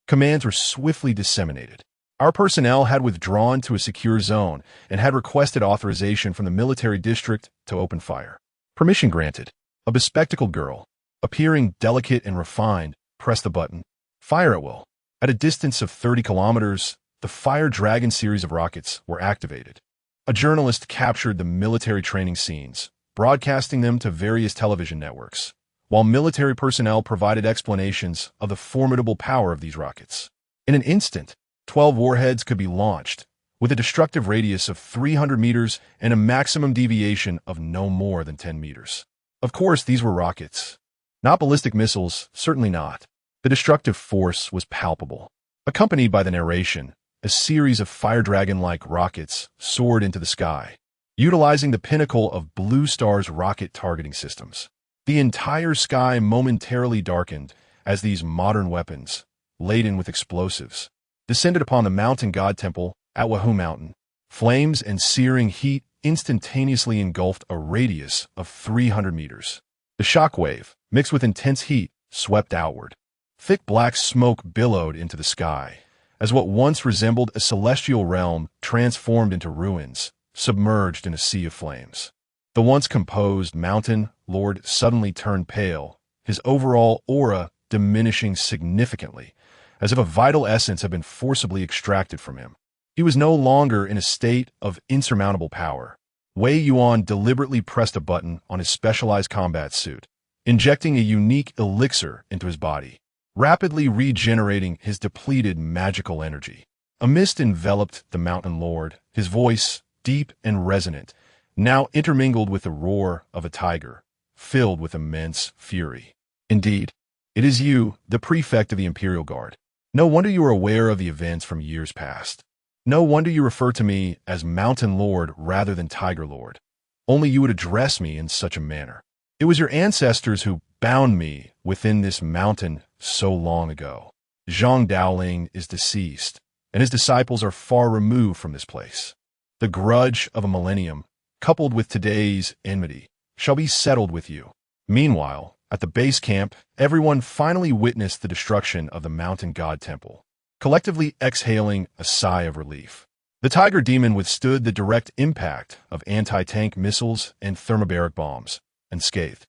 commands were swiftly disseminated. Our personnel had withdrawn to a secure zone and had requested authorization from the military district to open fire. Permission granted. A bespectacled girl, appearing delicate and refined, pressed the button. Fire at will. At a distance of 30 kilometers, the Fire Dragon series of rockets were activated. A journalist captured the military training scenes, broadcasting them to various television networks, while military personnel provided explanations of the formidable power of these rockets. In an instant, 12 warheads could be launched, with a destructive radius of 300 meters and a maximum deviation of no more than 10 meters. Of course, these were rockets. Not ballistic missiles, certainly not. The destructive force was palpable. Accompanied by the narration, a series of Fire Dragon-like rockets soared into the sky, utilizing the pinnacle of Blue Star's rocket targeting systems. The entire sky momentarily darkened as these modern weapons, laden with explosives, descended upon the mountain god temple at Wahoo Mountain. Flames and searing heat instantaneously engulfed a radius of 300 meters. The shockwave, mixed with intense heat, swept outward. Thick black smoke billowed into the sky, as what once resembled a celestial realm transformed into ruins, submerged in a sea of flames. The once composed Mountain Lord suddenly turned pale, his overall aura diminishing significantly, as if a vital essence had been forcibly extracted from him. He was no longer in a state of insurmountable power. Wei Yuan deliberately pressed a button on his specialized combat suit, injecting a unique elixir into his body, rapidly regenerating his depleted magical energy. A mist enveloped the Mountain Lord, his voice, deep and resonant, now intermingled with the roar of a tiger, filled with immense fury. Indeed, it is you, the prefect of the Imperial Guard. No wonder you are aware of the events from years past. No wonder you refer to me as Mountain Lord rather than Tiger Lord. Only you would address me in such a manner. It was your ancestors who bound me within this mountain so long ago. Zhang Daoling is deceased, and his disciples are far removed from this place. The grudge of a millennium, coupled with today's enmity, shall be settled with you. Meanwhile, at the base camp, everyone finally witnessed the destruction of the mountain god temple, collectively exhaling a sigh of relief. The Tiger Demon withstood the direct impact of anti-tank missiles and thermobaric bombs, unscathed.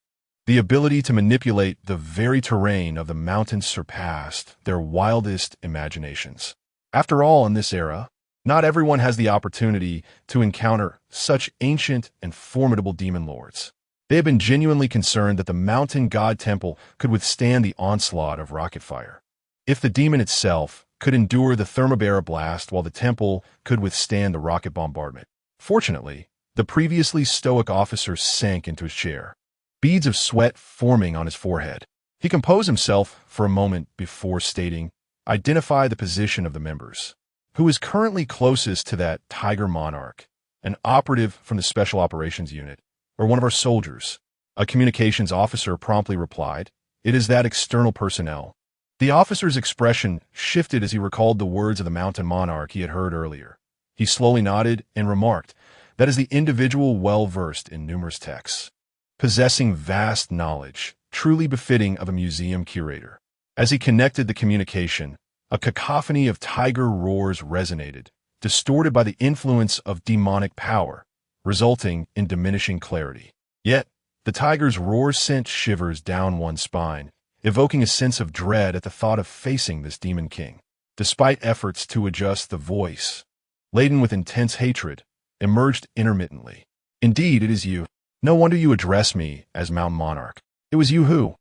The ability to manipulate the very terrain of the mountains surpassed their wildest imaginations. After all, in this era, not everyone has the opportunity to encounter such ancient and formidable demon lords. They have been genuinely concerned that the mountain god temple could withstand the onslaught of rocket fire. If the demon itself could endure the thermobaric blast while the temple could withstand the rocket bombardment. Fortunately, the previously stoic officer sank into his chair, beads of sweat forming on his forehead. He composed himself for a moment before stating, "Identify the position of the members. Who is currently closest to that Tiger Monarch? An operative from the Special Operations Unit, or one of our soldiers?" A communications officer promptly replied, "It is that external personnel." The officer's expression shifted as he recalled the words of the Mountain Monarch he had heard earlier. He slowly nodded and remarked, "That is the individual well-versed in numerous texts, possessing vast knowledge, truly befitting of a museum curator." As he connected the communication, a cacophony of tiger roars resonated, distorted by the influence of demonic power, resulting in diminishing clarity. Yet, the tiger's roar sent shivers down one's spine, evoking a sense of dread at the thought of facing this demon king. Despite efforts to adjust, the voice, laden with intense hatred, emerged intermittently. "Indeed, it is you. No wonder you address me as Mountain Monarch. It was you who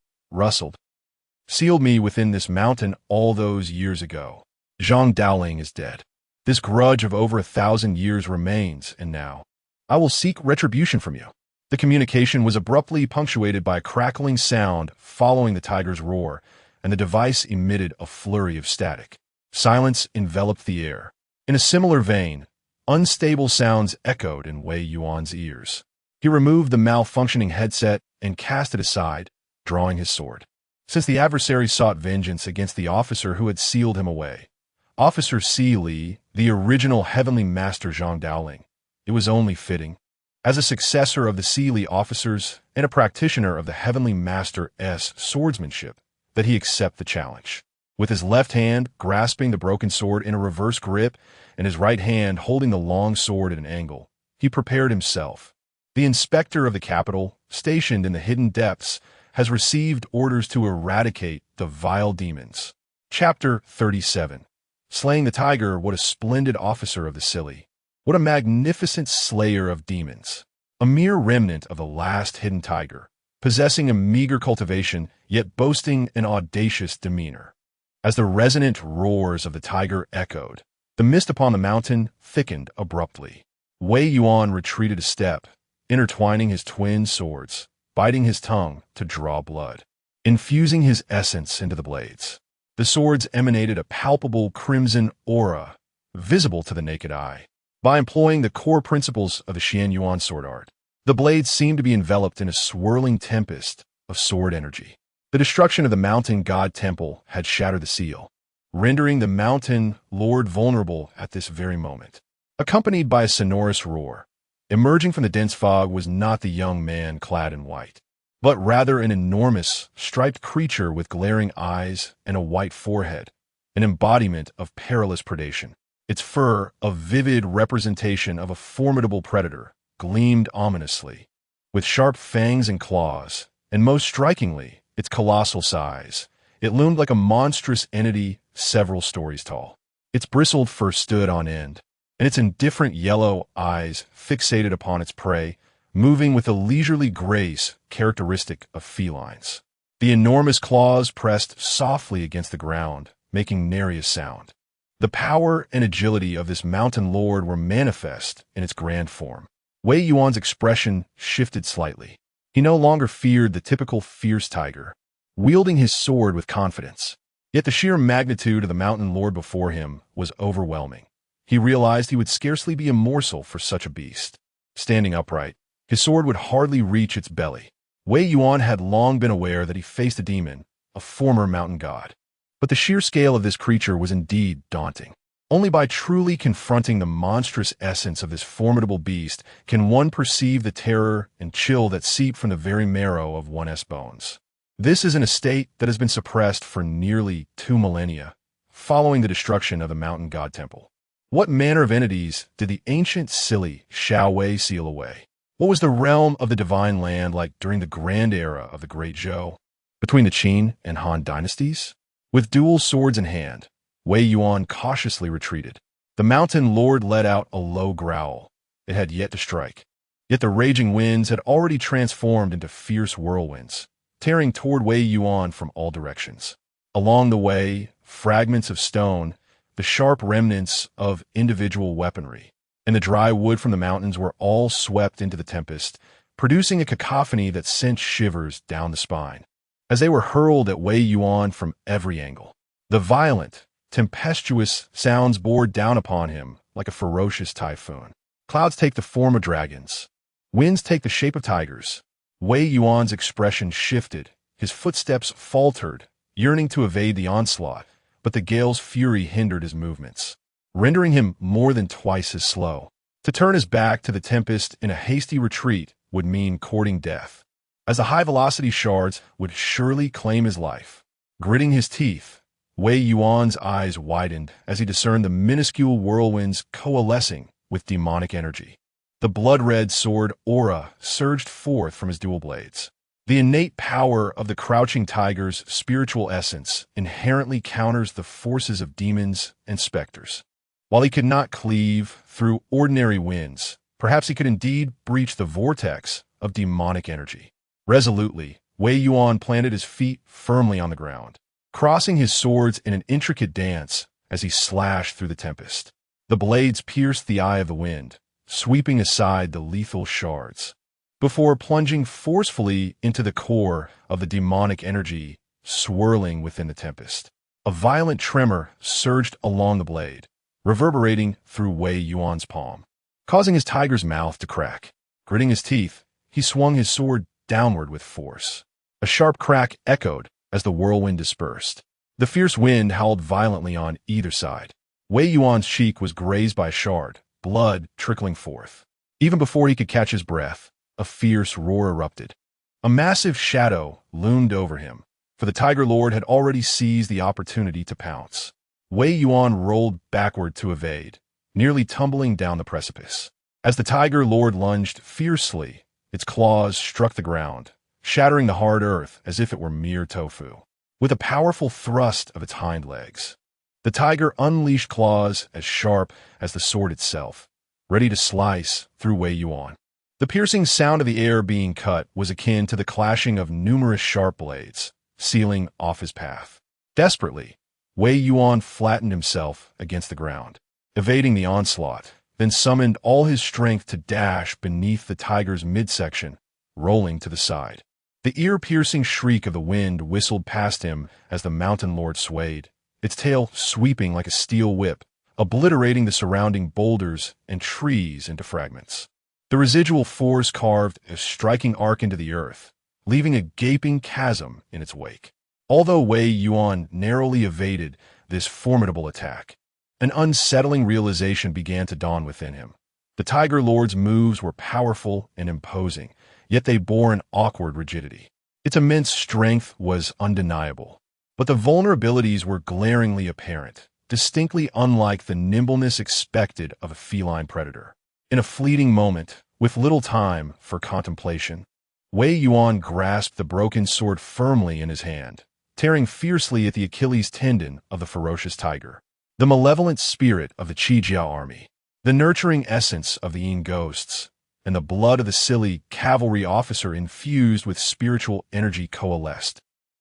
sealed me within this mountain all those years ago. Zhang Daoling is dead. This grudge of over 1,000 years remains, and now I will seek retribution from you." The communication was abruptly punctuated by a crackling sound following the tiger's roar, and the device emitted a flurry of static. Silence enveloped the air. In a similar vein, unstable sounds echoed in Wei Yuan's ears. He removed the malfunctioning headset and cast it aside, drawing his sword. Since the adversary sought vengeance against the officer who had sealed him away, Officer Xili, the original Heavenly Master Zhang Daoling, it was only fitting, as a successor of the Xili officers and a practitioner of the Heavenly Master's swordsmanship, that he accept the challenge. With his left hand grasping the broken sword in a reverse grip and his right hand holding the long sword at an angle, he prepared himself. The inspector of the capital, stationed in the hidden depths, has received orders to eradicate the vile demons. Chapter 37. Slaying the Tiger. What a splendid officer of the Xili. What a magnificent slayer of demons. A mere remnant of the last hidden tiger, possessing a meager cultivation, yet boasting an audacious demeanor. As the resonant roars of the tiger echoed, the mist upon the mountain thickened abruptly. Wei Yuan retreated a step, intertwining his twin swords, biting his tongue to draw blood, infusing his essence into the blades. The swords emanated a palpable crimson aura, visible to the naked eye. By employing the core principles of the Xian Yuan sword art, the blades seemed to be enveloped in a swirling tempest of sword energy. The destruction of the mountain god temple had shattered the seal, rendering the mountain lord vulnerable at this very moment. Accompanied by a sonorous roar, emerging from the dense fog was not the young man clad in white, but rather an enormous, striped creature with glaring eyes and a white forehead, an embodiment of perilous predation. Its fur, a vivid representation of a formidable predator, gleamed ominously, with sharp fangs and claws, and most strikingly, its colossal size. It loomed like a monstrous entity several stories tall. Its bristled fur stood on end, and its indifferent yellow eyes fixated upon its prey, moving with a leisurely grace characteristic of felines. The enormous claws pressed softly against the ground, making nary a sound. The power and agility of this mountain lord were manifest in its grand form. Wei Yuan's expression shifted slightly. He no longer feared the typical fierce tiger, wielding his sword with confidence. Yet the sheer magnitude of the mountain lord before him was overwhelming. He realized he would scarcely be a morsel for such a beast. Standing upright, his sword would hardly reach its belly. Wei Yuan had long been aware that he faced a demon, a former mountain god. But the sheer scale of this creature was indeed daunting. Only by truly confronting the monstrous essence of this formidable beast can one perceive the terror and chill that seep from the very marrow of one's bones. This is an estate that has been suppressed for nearly 2 millennia, following the destruction of the mountain god temple. What manner of entities did the ancient Xili Wei seal away? What was the realm of the divine land like during the grand era of the Great Zhou, between the Qin and Han dynasties? With dual swords in hand, Wei Yuan cautiously retreated. The mountain lord let out a low growl. It had yet to strike. Yet the raging winds had already transformed into fierce whirlwinds, tearing toward Wei Yuan from all directions. Along the way, fragments of stone, the sharp remnants of individual weaponry, and the dry wood from the mountains were all swept into the tempest, producing a cacophony that sent shivers down the spine. As they were hurled at Wei Yuan from every angle, the violent, tempestuous sounds bore down upon him like a ferocious typhoon. Clouds take the form of dragons. Winds take the shape of tigers. Wei Yuan's expression shifted. His footsteps faltered, yearning to evade the onslaught, but the gale's fury hindered his movements, rendering him more than twice as slow. To turn his back to the tempest in a hasty retreat would mean courting death, as the high-velocity shards would surely claim his life. Gritting his teeth, Wei Yuan's eyes widened as he discerned the minuscule whirlwinds coalescing with demonic energy. The blood-red sword aura surged forth from his dual blades. The innate power of the crouching tiger's spiritual essence inherently counters the forces of demons and specters. While he could not cleave through ordinary winds, perhaps he could indeed breach the vortex of demonic energy. Resolutely, Wei Yuan planted his feet firmly on the ground, crossing his swords in an intricate dance as he slashed through the tempest. The blades pierced the eye of the wind, sweeping aside the lethal shards, before plunging forcefully into the core of the demonic energy swirling within the tempest. A violent tremor surged along the blade, reverberating through Wei Yuan's palm, causing his tiger's mouth to crack. Gritting his teeth, he swung his sword downward with force. A sharp crack echoed as the whirlwind dispersed. The fierce wind howled violently on either side. Wei Yuan's cheek was grazed by a shard, blood trickling forth. Even before he could catch his breath, a fierce roar erupted. A massive shadow loomed over him, for the Tiger Lord had already seized the opportunity to pounce. Wei Yuan rolled backward to evade, nearly tumbling down the precipice. As the Tiger Lord lunged fiercely, its claws struck the ground, shattering the hard earth as if it were mere tofu. With a powerful thrust of its hind legs, the tiger unleashed claws as sharp as the sword itself, ready to slice through Wei Yuan. The piercing sound of the air being cut was akin to the clashing of numerous sharp blades, sealing off his path. Desperately, Wei Yuan flattened himself against the ground, evading the onslaught, then summoned all his strength to dash beneath the tiger's midsection, rolling to the side. The ear-piercing shriek of the wind whistled past him as the mountain lord swayed, its tail sweeping like a steel whip, obliterating the surrounding boulders and trees into fragments. The residual force carved a striking arc into the earth, leaving a gaping chasm in its wake. Although Wei Yuan narrowly evaded this formidable attack, an unsettling realization began to dawn within him. The Tiger Lord's moves were powerful and imposing, yet they bore an awkward rigidity. Its immense strength was undeniable, but the vulnerabilities were glaringly apparent, distinctly unlike the nimbleness expected of a feline predator. In a fleeting moment, with little time for contemplation, Wei Yuan grasped the broken sword firmly in his hand, tearing fiercely at the Achilles tendon of the ferocious tiger. The malevolent spirit of the Qijiao army, the nurturing essence of the Yin ghosts, and the blood of the Xili cavalry officer infused with spiritual energy coalesced,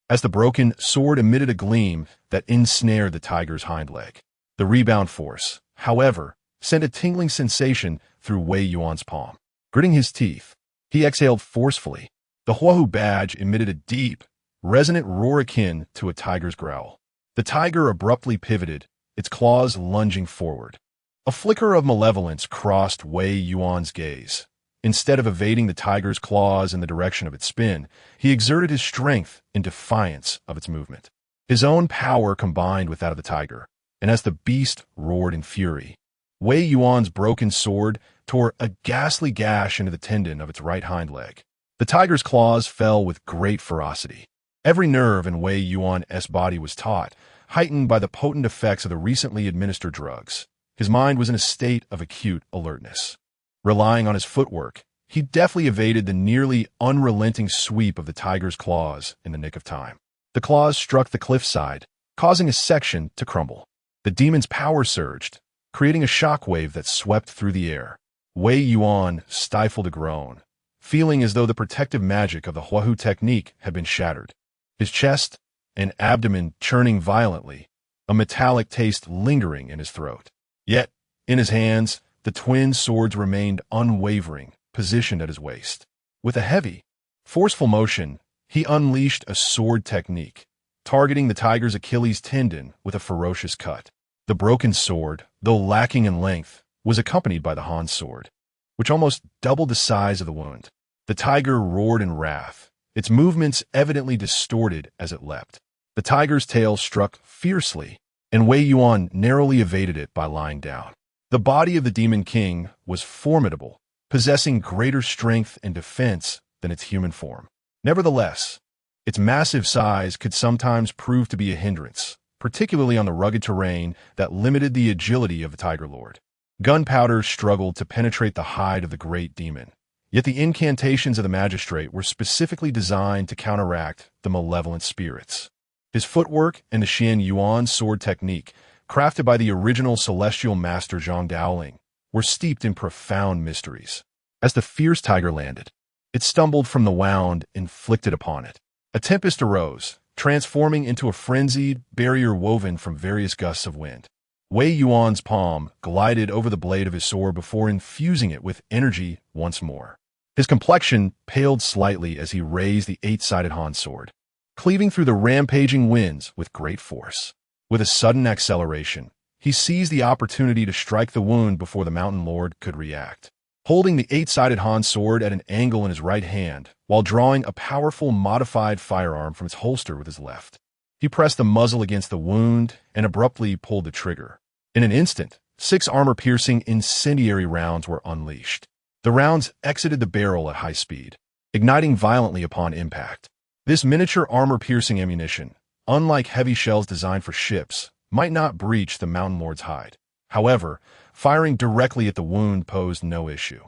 as the broken sword emitted a gleam that ensnared the tiger's hind leg. The rebound force, however, sent a tingling sensation through Wei Yuan's palm. Gritting his teeth, he exhaled forcefully. The Huahu badge emitted a deep, resonant roar akin to a tiger's growl. The tiger abruptly pivoted, its claws lunging forward. A flicker of malevolence crossed Wei Yuan's gaze. Instead of evading the tiger's claws in the direction of its spin, he exerted his strength in defiance of its movement. His own power combined with that of the tiger, and as the beast roared in fury, Wei Yuan's broken sword tore a ghastly gash into the tendon of its right hind leg. The tiger's claws fell with great ferocity. Every nerve in Wei Yuan's body was taut, heightened by the potent effects of the recently administered drugs. His mind was in a state of acute alertness. Relying on his footwork, he deftly evaded the nearly unrelenting sweep of the tiger's claws in the nick of time. The claws struck the cliffside, causing a section to crumble. The demon's power surged, creating a shockwave that swept through the air. Wei Yuan stifled a groan, feeling as though the protective magic of the Huahu technique had been shattered. His chest and abdomen churning violently, a metallic taste lingering in his throat. Yet, in his hands, the twin swords remained unwavering, positioned at his waist. With a heavy, forceful motion, he unleashed a sword technique, targeting the tiger's Achilles tendon with a ferocious cut. The broken sword, though lacking in length, was accompanied by the Han's sword, which almost doubled the size of the wound. The tiger roared in wrath, its movements evidently distorted as it leapt. The tiger's tail struck fiercely, and Wei Yuan narrowly evaded it by lying down. The body of the Demon King was formidable, possessing greater strength and defense than its human form. Nevertheless, its massive size could sometimes prove to be a hindrance, particularly on the rugged terrain that limited the agility of the Tiger Lord. Gunpowder struggled to penetrate the hide of the great demon, yet the incantations of the magistrate were specifically designed to counteract the malevolent spirits. His footwork and the Xian Yuan sword technique, crafted by the original celestial master Zhang Daoling, were steeped in profound mysteries. As the fierce tiger landed, it stumbled from the wound inflicted upon it. A tempest arose, transforming into a frenzied barrier woven from various gusts of wind. Wei Yuan's palm glided over the blade of his sword before infusing it with energy once more. His complexion paled slightly as he raised the eight-sided Han sword, cleaving through the rampaging winds with great force. With a sudden acceleration, he seized the opportunity to strike the wound before the Mountain Lord could react. Holding the eight-sided Han sword at an angle in his right hand, while drawing a powerful modified firearm from its holster with his left, he pressed the muzzle against the wound and abruptly pulled the trigger. In an instant, 6 armor-piercing incendiary rounds were unleashed. The rounds exited the barrel at high speed, igniting violently upon impact. This miniature armor-piercing ammunition, unlike heavy shells designed for ships, might not breach the Mountain Lord's hide. However, firing directly at the wound posed no issue.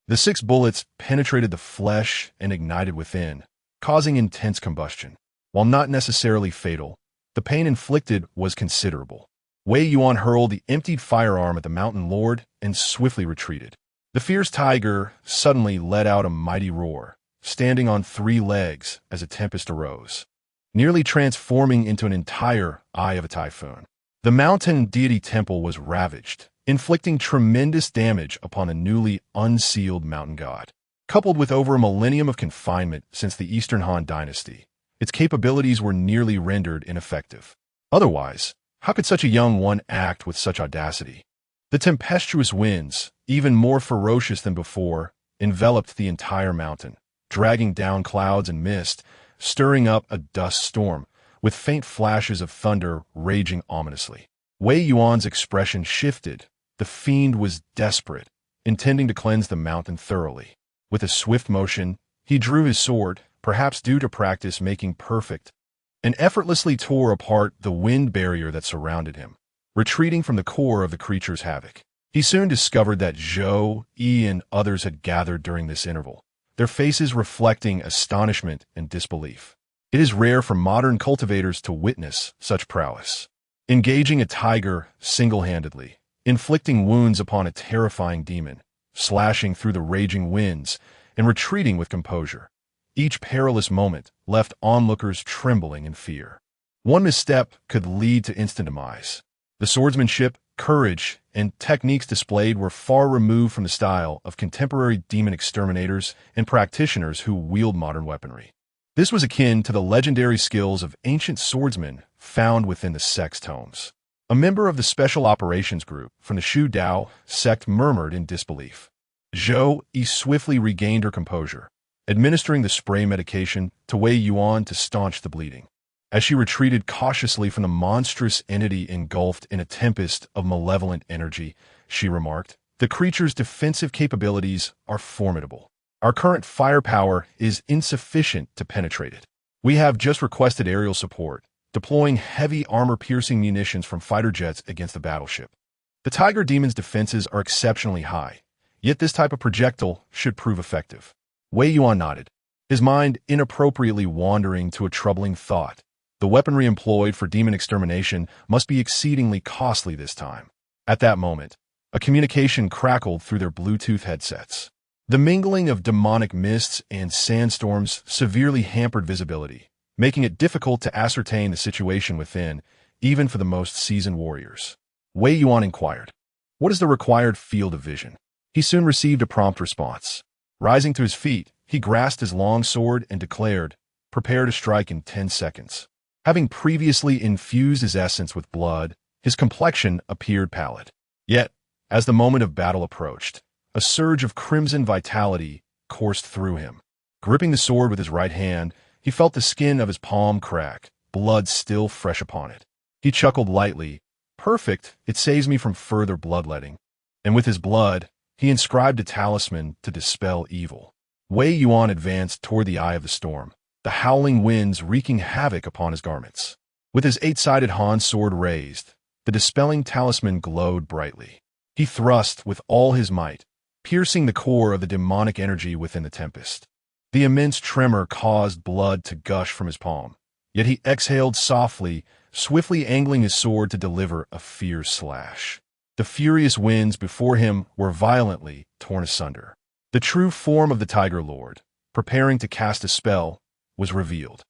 The 6 bullets penetrated the flesh and ignited within, causing intense combustion. While not necessarily fatal, the pain inflicted was considerable. Wei Yuan hurled the emptied firearm at the Mountain Lord and swiftly retreated. The fierce tiger suddenly let out a mighty roar, standing on 3 legs as a tempest arose, nearly transforming into an entire eye of a typhoon. The mountain deity temple was ravaged, inflicting tremendous damage upon a newly unsealed mountain god. Coupled with over a millennium of confinement since the Eastern Han dynasty, its capabilities were nearly rendered ineffective. Otherwise, how could such a young one act with such audacity? The tempestuous winds, even more ferocious than before, enveloped the entire mountain, dragging down clouds and mist, stirring up a dust storm, with faint flashes of thunder raging ominously. Wei Yuan's expression shifted. The fiend was desperate, intending to cleanse the mountain thoroughly. With a swift motion, he drew his sword, perhaps due to practice making perfect, and effortlessly tore apart the wind barrier that surrounded him, retreating from the core of the creature's havoc. He soon discovered that Zhou, Yi, and others had gathered during this interval, their faces reflecting astonishment and disbelief. It is rare for modern cultivators to witness such prowess. Engaging a tiger single-handedly, inflicting wounds upon a terrifying demon, slashing through the raging winds, and retreating with composure. Each perilous moment left onlookers trembling in fear. One misstep could lead to instant demise. The swordsmanship, courage, and techniques displayed were far removed from the style of contemporary demon exterminators and practitioners who wield modern weaponry. This was akin to the legendary skills of ancient swordsmen found within the sex tomes. A member of the Special Operations Group from the Shu Dao sect murmured in disbelief. Zhou Yi swiftly regained her composure, administering the spray medication to Wei Yuan to staunch the bleeding. As she retreated cautiously from the monstrous entity engulfed in a tempest of malevolent energy, she remarked, "The creature's defensive capabilities are formidable. Our current firepower is insufficient to penetrate it. We have just requested aerial support, deploying heavy armor-piercing munitions from fighter jets against the battleship. The Tiger Demon's defenses are exceptionally high, yet this type of projectile should prove effective." Wei Yuan nodded, his mind inappropriately wandering to a troubling thought. The weaponry employed for demon extermination must be exceedingly costly this time. At that moment, a communication crackled through their Bluetooth headsets. The mingling of demonic mists and sandstorms severely hampered visibility, making it difficult to ascertain the situation within, even for the most seasoned warriors. Wei Yuan inquired, "What is the required field of vision?" He soon received a prompt response. Rising to his feet, he grasped his long sword and declared, "Prepare to strike in 10 seconds." Having previously infused his essence with blood, his complexion appeared pallid. Yet, as the moment of battle approached, a surge of crimson vitality coursed through him. Gripping the sword with his right hand, he felt the skin of his palm crack, blood still fresh upon it. He chuckled lightly. "Perfect, it saves me from further bloodletting." And with his blood, he inscribed a talisman to dispel evil. Wei Yuan advanced toward the eye of the storm, the howling winds wreaking havoc upon his garments. With his eight-sided Han sword raised, the dispelling talisman glowed brightly. He thrust with all his might, piercing the core of the demonic energy within the tempest. The immense tremor caused blood to gush from his palm, yet he exhaled softly, swiftly angling his sword to deliver a fierce slash. The furious winds before him were violently torn asunder. The true form of the Tiger Lord, preparing to cast a spell, was revealed.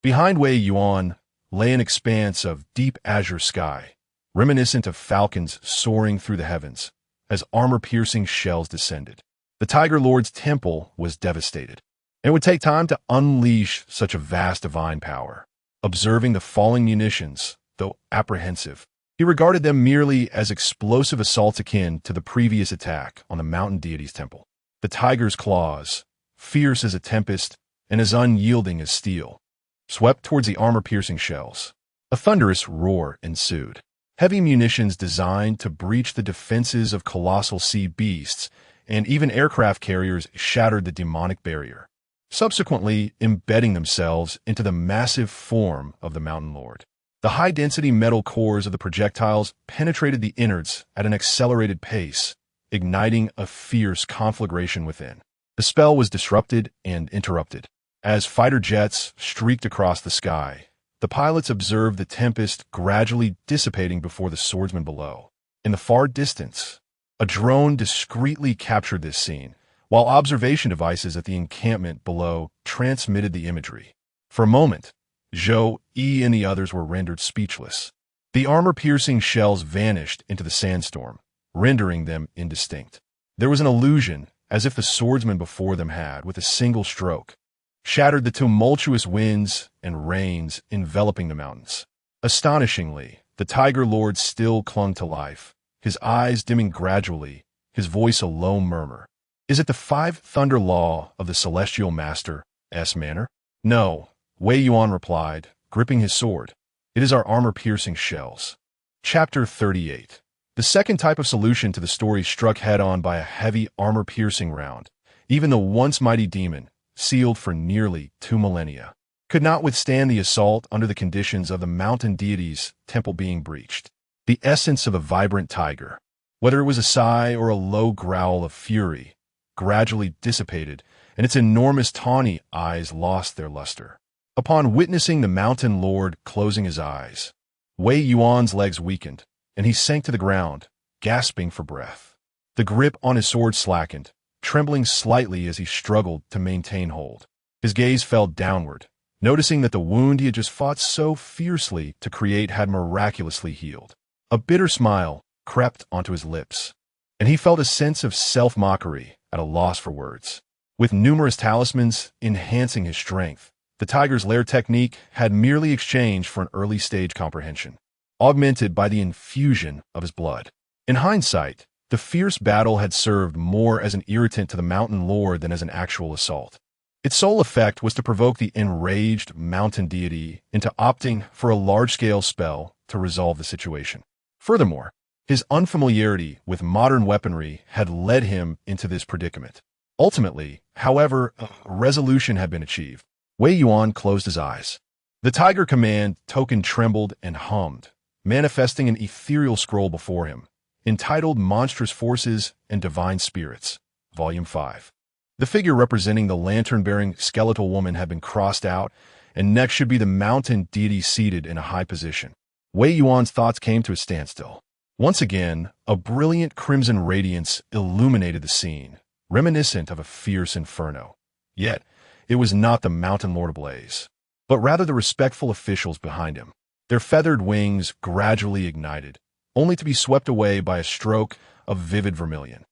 Behind Wei Yuan lay an expanse of deep azure sky, reminiscent of falcons soaring through the heavens, as armor-piercing shells descended. The Tiger Lord's temple was devastated. It would take time to unleash such a vast divine power. Observing the falling munitions, though apprehensive, he regarded them merely as explosive assaults akin to the previous attack on the mountain deity's temple. The tiger's claws, fierce as a tempest and as unyielding as steel, swept towards the armor-piercing shells. A thunderous roar ensued. Heavy munitions designed to breach the defenses of colossal sea beasts and even aircraft carriers shattered the demonic barrier, subsequently embedding themselves into the massive form of the Mountain Lord. The high-density metal cores of the projectiles penetrated the innards at an accelerated pace, igniting a fierce conflagration within. The spell was disrupted and interrupted. As fighter jets streaked across the sky, the pilots observed the tempest gradually dissipating before the swordsmen below. In the far distance, a drone discreetly captured this scene, while observation devices at the encampment below transmitted the imagery. For a moment, Zhou, Yi, and the others were rendered speechless. The armor-piercing shells vanished into the sandstorm, rendering them indistinct. There was an illusion, as if the swordsman before them had, with a single stroke, shattered the tumultuous winds and rains enveloping the mountains. Astonishingly, the Tiger Lord still clung to life, his eyes dimming gradually, his voice a low murmur. Is it the five-thunder law of the Celestial Master's manner? No, Wei Yuan replied, gripping his sword. It is our armor-piercing shells. Chapter 38. The second type of solution to the story struck head-on by a heavy armor-piercing round. Even the once mighty demon, sealed for nearly 2 millennia, could not withstand the assault under the conditions of the mountain deity's temple being breached. The essence of a vibrant tiger, whether it was a sigh or a low growl of fury, gradually dissipated, and its enormous tawny eyes lost their luster. Upon witnessing the Mountain Lord closing his eyes, Wei Yuan's legs weakened, and he sank to the ground, gasping for breath. The grip on his sword slackened, trembling slightly as he struggled to maintain hold. His gaze fell downward, noticing that the wound he had just fought so fiercely to create had miraculously healed. A bitter smile crept onto his lips, and he felt a sense of self-mockery at a loss for words. With numerous talismans enhancing his strength, the tiger's lair technique had merely exchanged for an early-stage comprehension, augmented by the infusion of his blood. In hindsight, the fierce battle had served more as an irritant to the Mountain Lord than as an actual assault. Its sole effect was to provoke the enraged mountain deity into opting for a large-scale spell to resolve the situation. Furthermore, his unfamiliarity with modern weaponry had led him into this predicament. Ultimately, however, a resolution had been achieved. Wei Yuan closed his eyes. The Tiger Command token trembled and hummed, manifesting an ethereal scroll before him, entitled Monstrous Forces and Divine Spirits, Volume 5. The figure representing the lantern-bearing skeletal woman had been crossed out, and next should be the mountain deity seated in a high position. Wei Yuan's thoughts came to a standstill. Once again, a brilliant crimson radiance illuminated the scene, reminiscent of a fierce inferno. Yet, it was not the Mountain Lord ablaze, but rather the respectful officials behind him. Their feathered wings gradually ignited, only to be swept away by a stroke of vivid vermilion.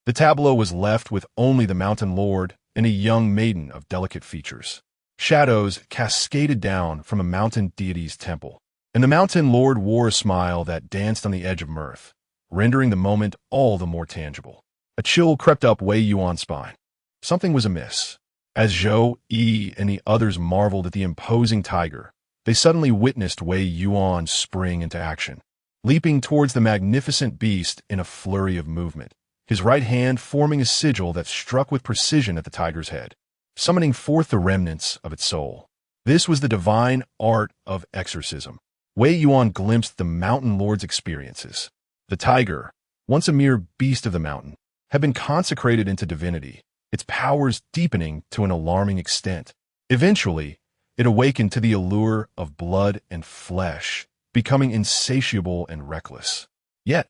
The tableau was left with only the Mountain Lord and a young maiden of delicate features. Shadows cascaded down from a mountain deity's temple, and the Mountain Lord wore a smile that danced on the edge of mirth, rendering the moment all the more tangible. A chill crept up Wei Yuan's spine. Something was amiss. As Zhou, Yi, and the others marveled at the imposing tiger, they suddenly witnessed Wei Yuan spring into action, leaping towards the magnificent beast in a flurry of movement, his right hand forming a sigil that struck with precision at the tiger's head, summoning forth the remnants of its soul. This was the divine art of exorcism. Wei Yuan glimpsed the mountain lord's experiences. The tiger, once a mere beast of the mountain, had been consecrated into divinity, its powers deepening to an alarming extent. Eventually, it awakened to the allure of blood and flesh, becoming insatiable and reckless. Yet,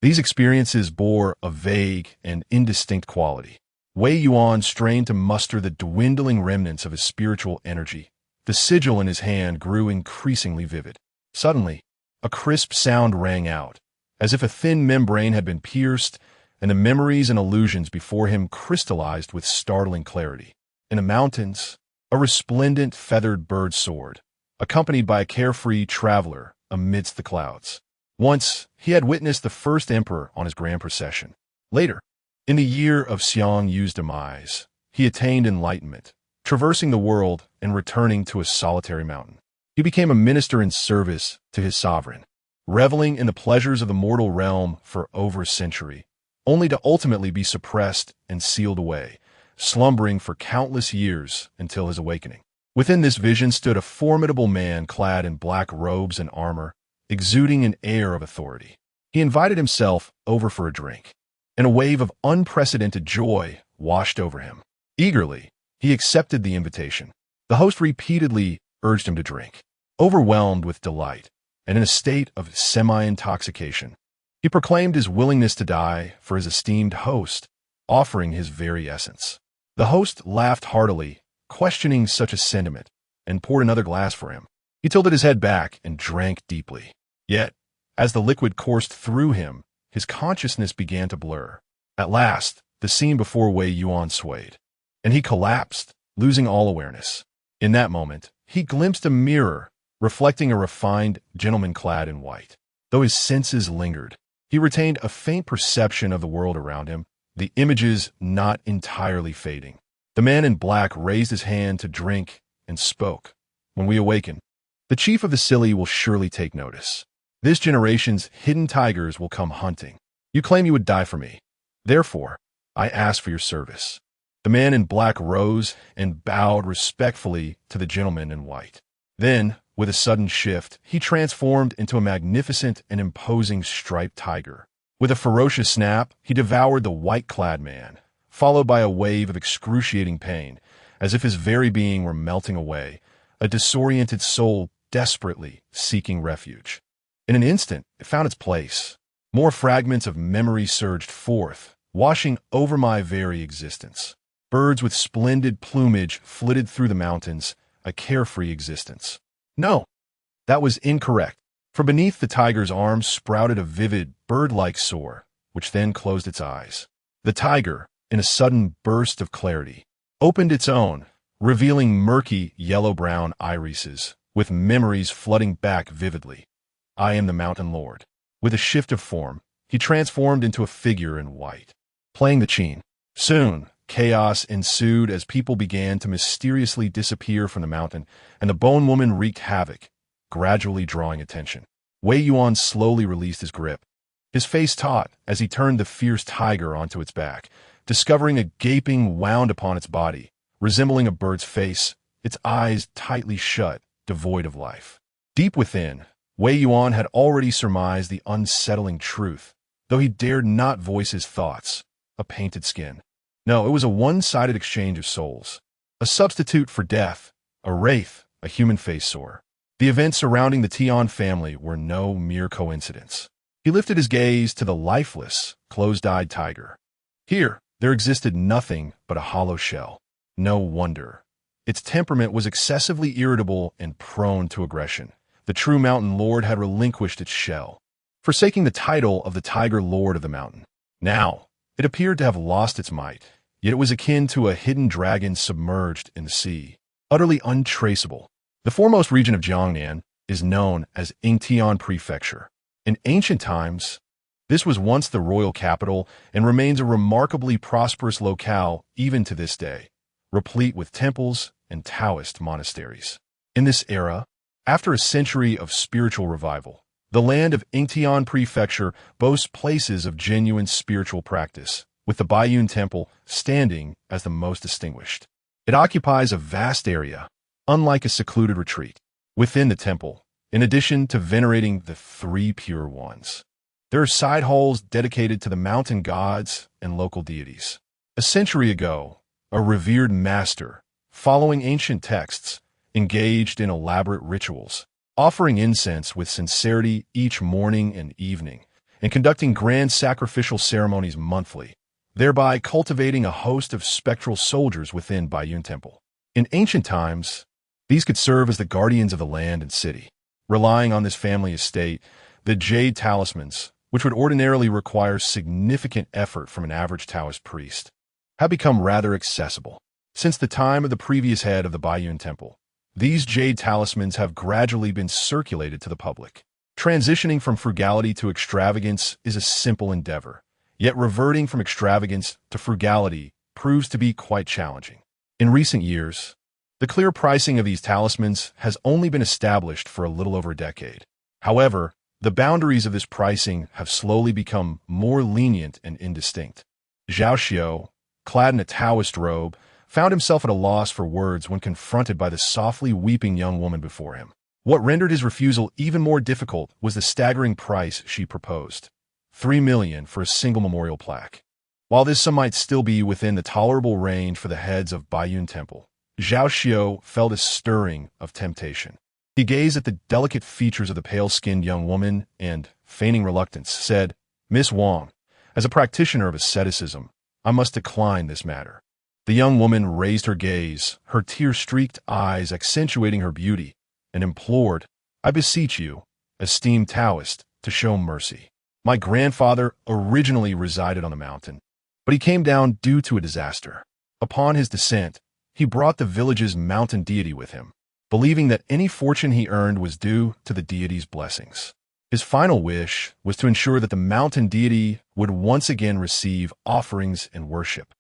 these experiences bore a vague and indistinct quality. Wei Yuan strained to muster the dwindling remnants of his spiritual energy. The sigil in his hand grew increasingly vivid. Suddenly, a crisp sound rang out, as if a thin membrane had been pierced, and the memories and illusions before him crystallized with startling clarity. In the mountains, a resplendent feathered bird soared, accompanied by a carefree traveler amidst the clouds. Once, he had witnessed the first emperor on his grand procession. Later, in the year of Xiang Yu's demise, he attained enlightenment, traversing the world and returning to a solitary mountain. He became a minister in service to his sovereign, reveling in the pleasures of the mortal realm for over a century, only to ultimately be suppressed and sealed away, slumbering for countless years until his awakening. Within this vision stood a formidable man clad in black robes and armor, exuding an air of authority. He invited himself over for a drink, and a wave of unprecedented joy washed over him. Eagerly, he accepted the invitation. The host repeatedly urged him to drink. Overwhelmed with delight, and in a state of semi-intoxication, he proclaimed his willingness to die for his esteemed host, offering his very essence. The host laughed heartily, questioning such a sentiment, and poured another glass for him. He tilted his head back and drank deeply. Yet, as the liquid coursed through him, his consciousness began to blur. At last, the scene before Wei Yuan swayed, and he collapsed, losing all awareness. In that moment, he glimpsed a mirror, reflecting a refined gentleman clad in white. Though his senses lingered, he retained a faint perception of the world around him, the images not entirely fading. The man in black raised his hand to drink and spoke. When we awaken, the chief of the Xili will surely take notice. This generation's hidden tigers will come hunting. You claim you would die for me. Therefore, I ask for your service. The man in black rose and bowed respectfully to the gentleman in white. Then, with a sudden shift, he transformed into a magnificent and imposing striped tiger. With a ferocious snap, he devoured the white-clad man, followed by a wave of excruciating pain, as if his very being were melting away, a disoriented soul desperately seeking refuge. In an instant, it found its place. More fragments of memory surged forth, washing over my very existence. Birds with splendid plumage flitted through the mountains, a carefree existence. No, that was incorrect. From beneath the tiger's arms sprouted a vivid, bird-like soar, which then closed its eyes. The tiger, in a sudden burst of clarity, opened its own, revealing murky yellow-brown irises, with memories flooding back vividly. I am the Mountain Lord. With a shift of form, he transformed into a figure in white, playing the qin. Soon, chaos ensued as people began to mysteriously disappear from the mountain, and the Bone Woman wreaked havoc, gradually drawing attention. Wei Yuan slowly released his grip, his face taut as he turned the fierce tiger onto its back, discovering a gaping wound upon its body, resembling a bird's face, its eyes tightly shut, devoid of life. Deep within, Wei Yuan had already surmised the unsettling truth, though he dared not voice his thoughts. A painted skin. No, it was a one-sided exchange of souls. A substitute for death, a wraith, a human face sore. The events surrounding the Tian family were no mere coincidence. He lifted his gaze to the lifeless, closed-eyed tiger. Here, there existed nothing but a hollow shell. No wonder. Its temperament was excessively irritable and prone to aggression. The true Mountain Lord had relinquished its shell, forsaking the title of the Tiger Lord of the Mountain. Now, it appeared to have lost its might, yet it was akin to a hidden dragon submerged in the sea, utterly untraceable. The foremost region of Jiangnan is known as Yingtian Prefecture. In ancient times, this was once the royal capital and remains a remarkably prosperous locale even to this day, replete with temples and Taoist monasteries. In this era, after a century of spiritual revival, the land of Yingtian Prefecture boasts places of genuine spiritual practice, with the Baiyun Temple standing as the most distinguished. It occupies a vast area, unlike a secluded retreat. Within the temple, in addition to venerating the three pure ones. There are side halls dedicated to the mountain gods and local deities. A century ago, a revered master, following ancient texts, engaged in elaborate rituals, offering incense with sincerity each morning and evening, and conducting grand sacrificial ceremonies monthly, thereby cultivating a host of spectral soldiers within Wei Yuan Temple. In ancient times, these could serve as the guardians of the land and city. Relying on this family estate, the jade talismans, which would ordinarily require significant effort from an average Taoist priest, have become rather accessible. Since the time of the previous head of the Wei Yuan Temple, these jade talismans have gradually been circulated to the public. Transitioning from frugality to extravagance is a simple endeavor, yet reverting from extravagance to frugality proves to be quite challenging. In recent years, the clear pricing of these talismans has only been established for a little over a decade. However, the boundaries of this pricing have slowly become more lenient and indistinct. Zhao Xiao, clad in a Taoist robe, found himself at a loss for words when confronted by the softly weeping young woman before him. What rendered his refusal even more difficult was the staggering price she proposed: 3 million for a single memorial plaque. While this sum might still be within the tolerable range for the heads of Wei Yuan Temple, Zhao Xiao felt a stirring of temptation. He gazed at the delicate features of the pale-skinned young woman and, feigning reluctance, said, "Miss Wang, as a practitioner of asceticism, I must decline this matter." The young woman raised her gaze, her tear-streaked eyes accentuating her beauty, and implored, "I beseech you, esteemed Taoist, to show mercy. My grandfather originally resided on the mountain, but he came down due to a disaster. Upon his descent, he brought the village's mountain deity with him, believing that any fortune he earned was due to the deity's blessings. His final wish was to ensure that the mountain deity would once again receive offerings and worship.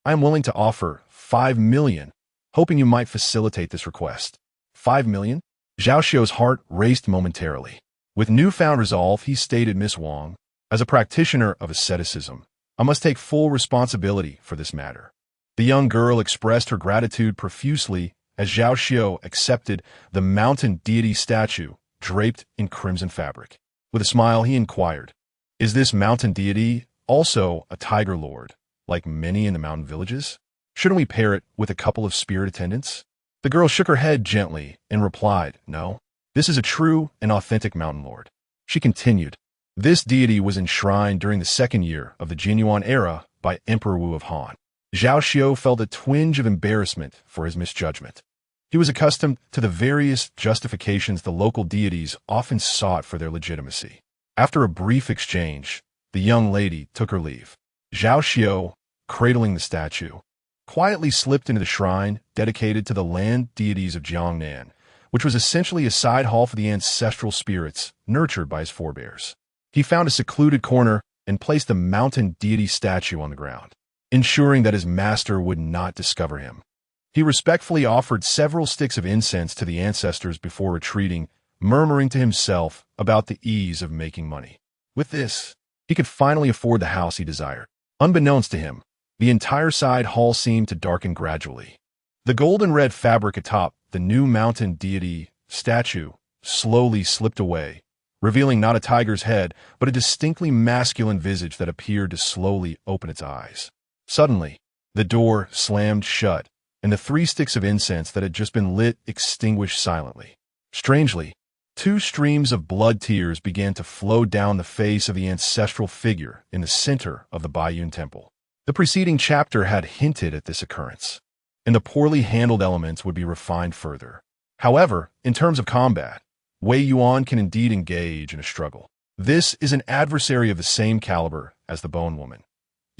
I am willing to offer 5 million, hoping you might facilitate this request." 5 million? Zhao Xiao's heart raced momentarily. With newfound resolve, he stated, "Miss Wang, as a practitioner of asceticism, I must take full responsibility for this matter." The young girl expressed her gratitude profusely as Zhao Xiao accepted the mountain deity statue draped in crimson fabric. With a smile, he inquired, "Is this mountain deity also a tiger lord, like many in the mountain villages? Shouldn't we pair it with a couple of spirit attendants?" The girl shook her head gently and replied, "No, this is a true and authentic mountain lord." She continued, "This deity was enshrined during the second year of the Jin Yuan era by Emperor Wu of Han." Zhao Xiao felt a twinge of embarrassment for his misjudgment. He was accustomed to the various justifications the local deities often sought for their legitimacy. After a brief exchange, the young lady took her leave. Zhao Xiao, cradling the statue, quietly slipped into the shrine dedicated to the land deities of Jiangnan, which was essentially a side hall for the ancestral spirits nurtured by his forebears. He found a secluded corner and placed the mountain deity statue on the ground, ensuring that his master would not discover him. He respectfully offered several sticks of incense to the ancestors before retreating, murmuring to himself about the ease of making money. With this, he could finally afford the house he desired. Unbeknownst to him, the entire side hall seemed to darken gradually. The golden red fabric atop the new mountain deity statue slowly slipped away, revealing not a tiger's head, but a distinctly masculine visage that appeared to slowly open its eyes. Suddenly, the door slammed shut, and the 3 sticks of incense that had just been lit extinguished silently. Strangely, 2 streams of blood tears began to flow down the face of the ancestral figure in the center of the Wei Yuan Temple. The preceding chapter had hinted at this occurrence, and the poorly handled elements would be refined further. However, in terms of combat, Wei Yuan can indeed engage in a struggle. This is an adversary of the same caliber as the Bone Woman.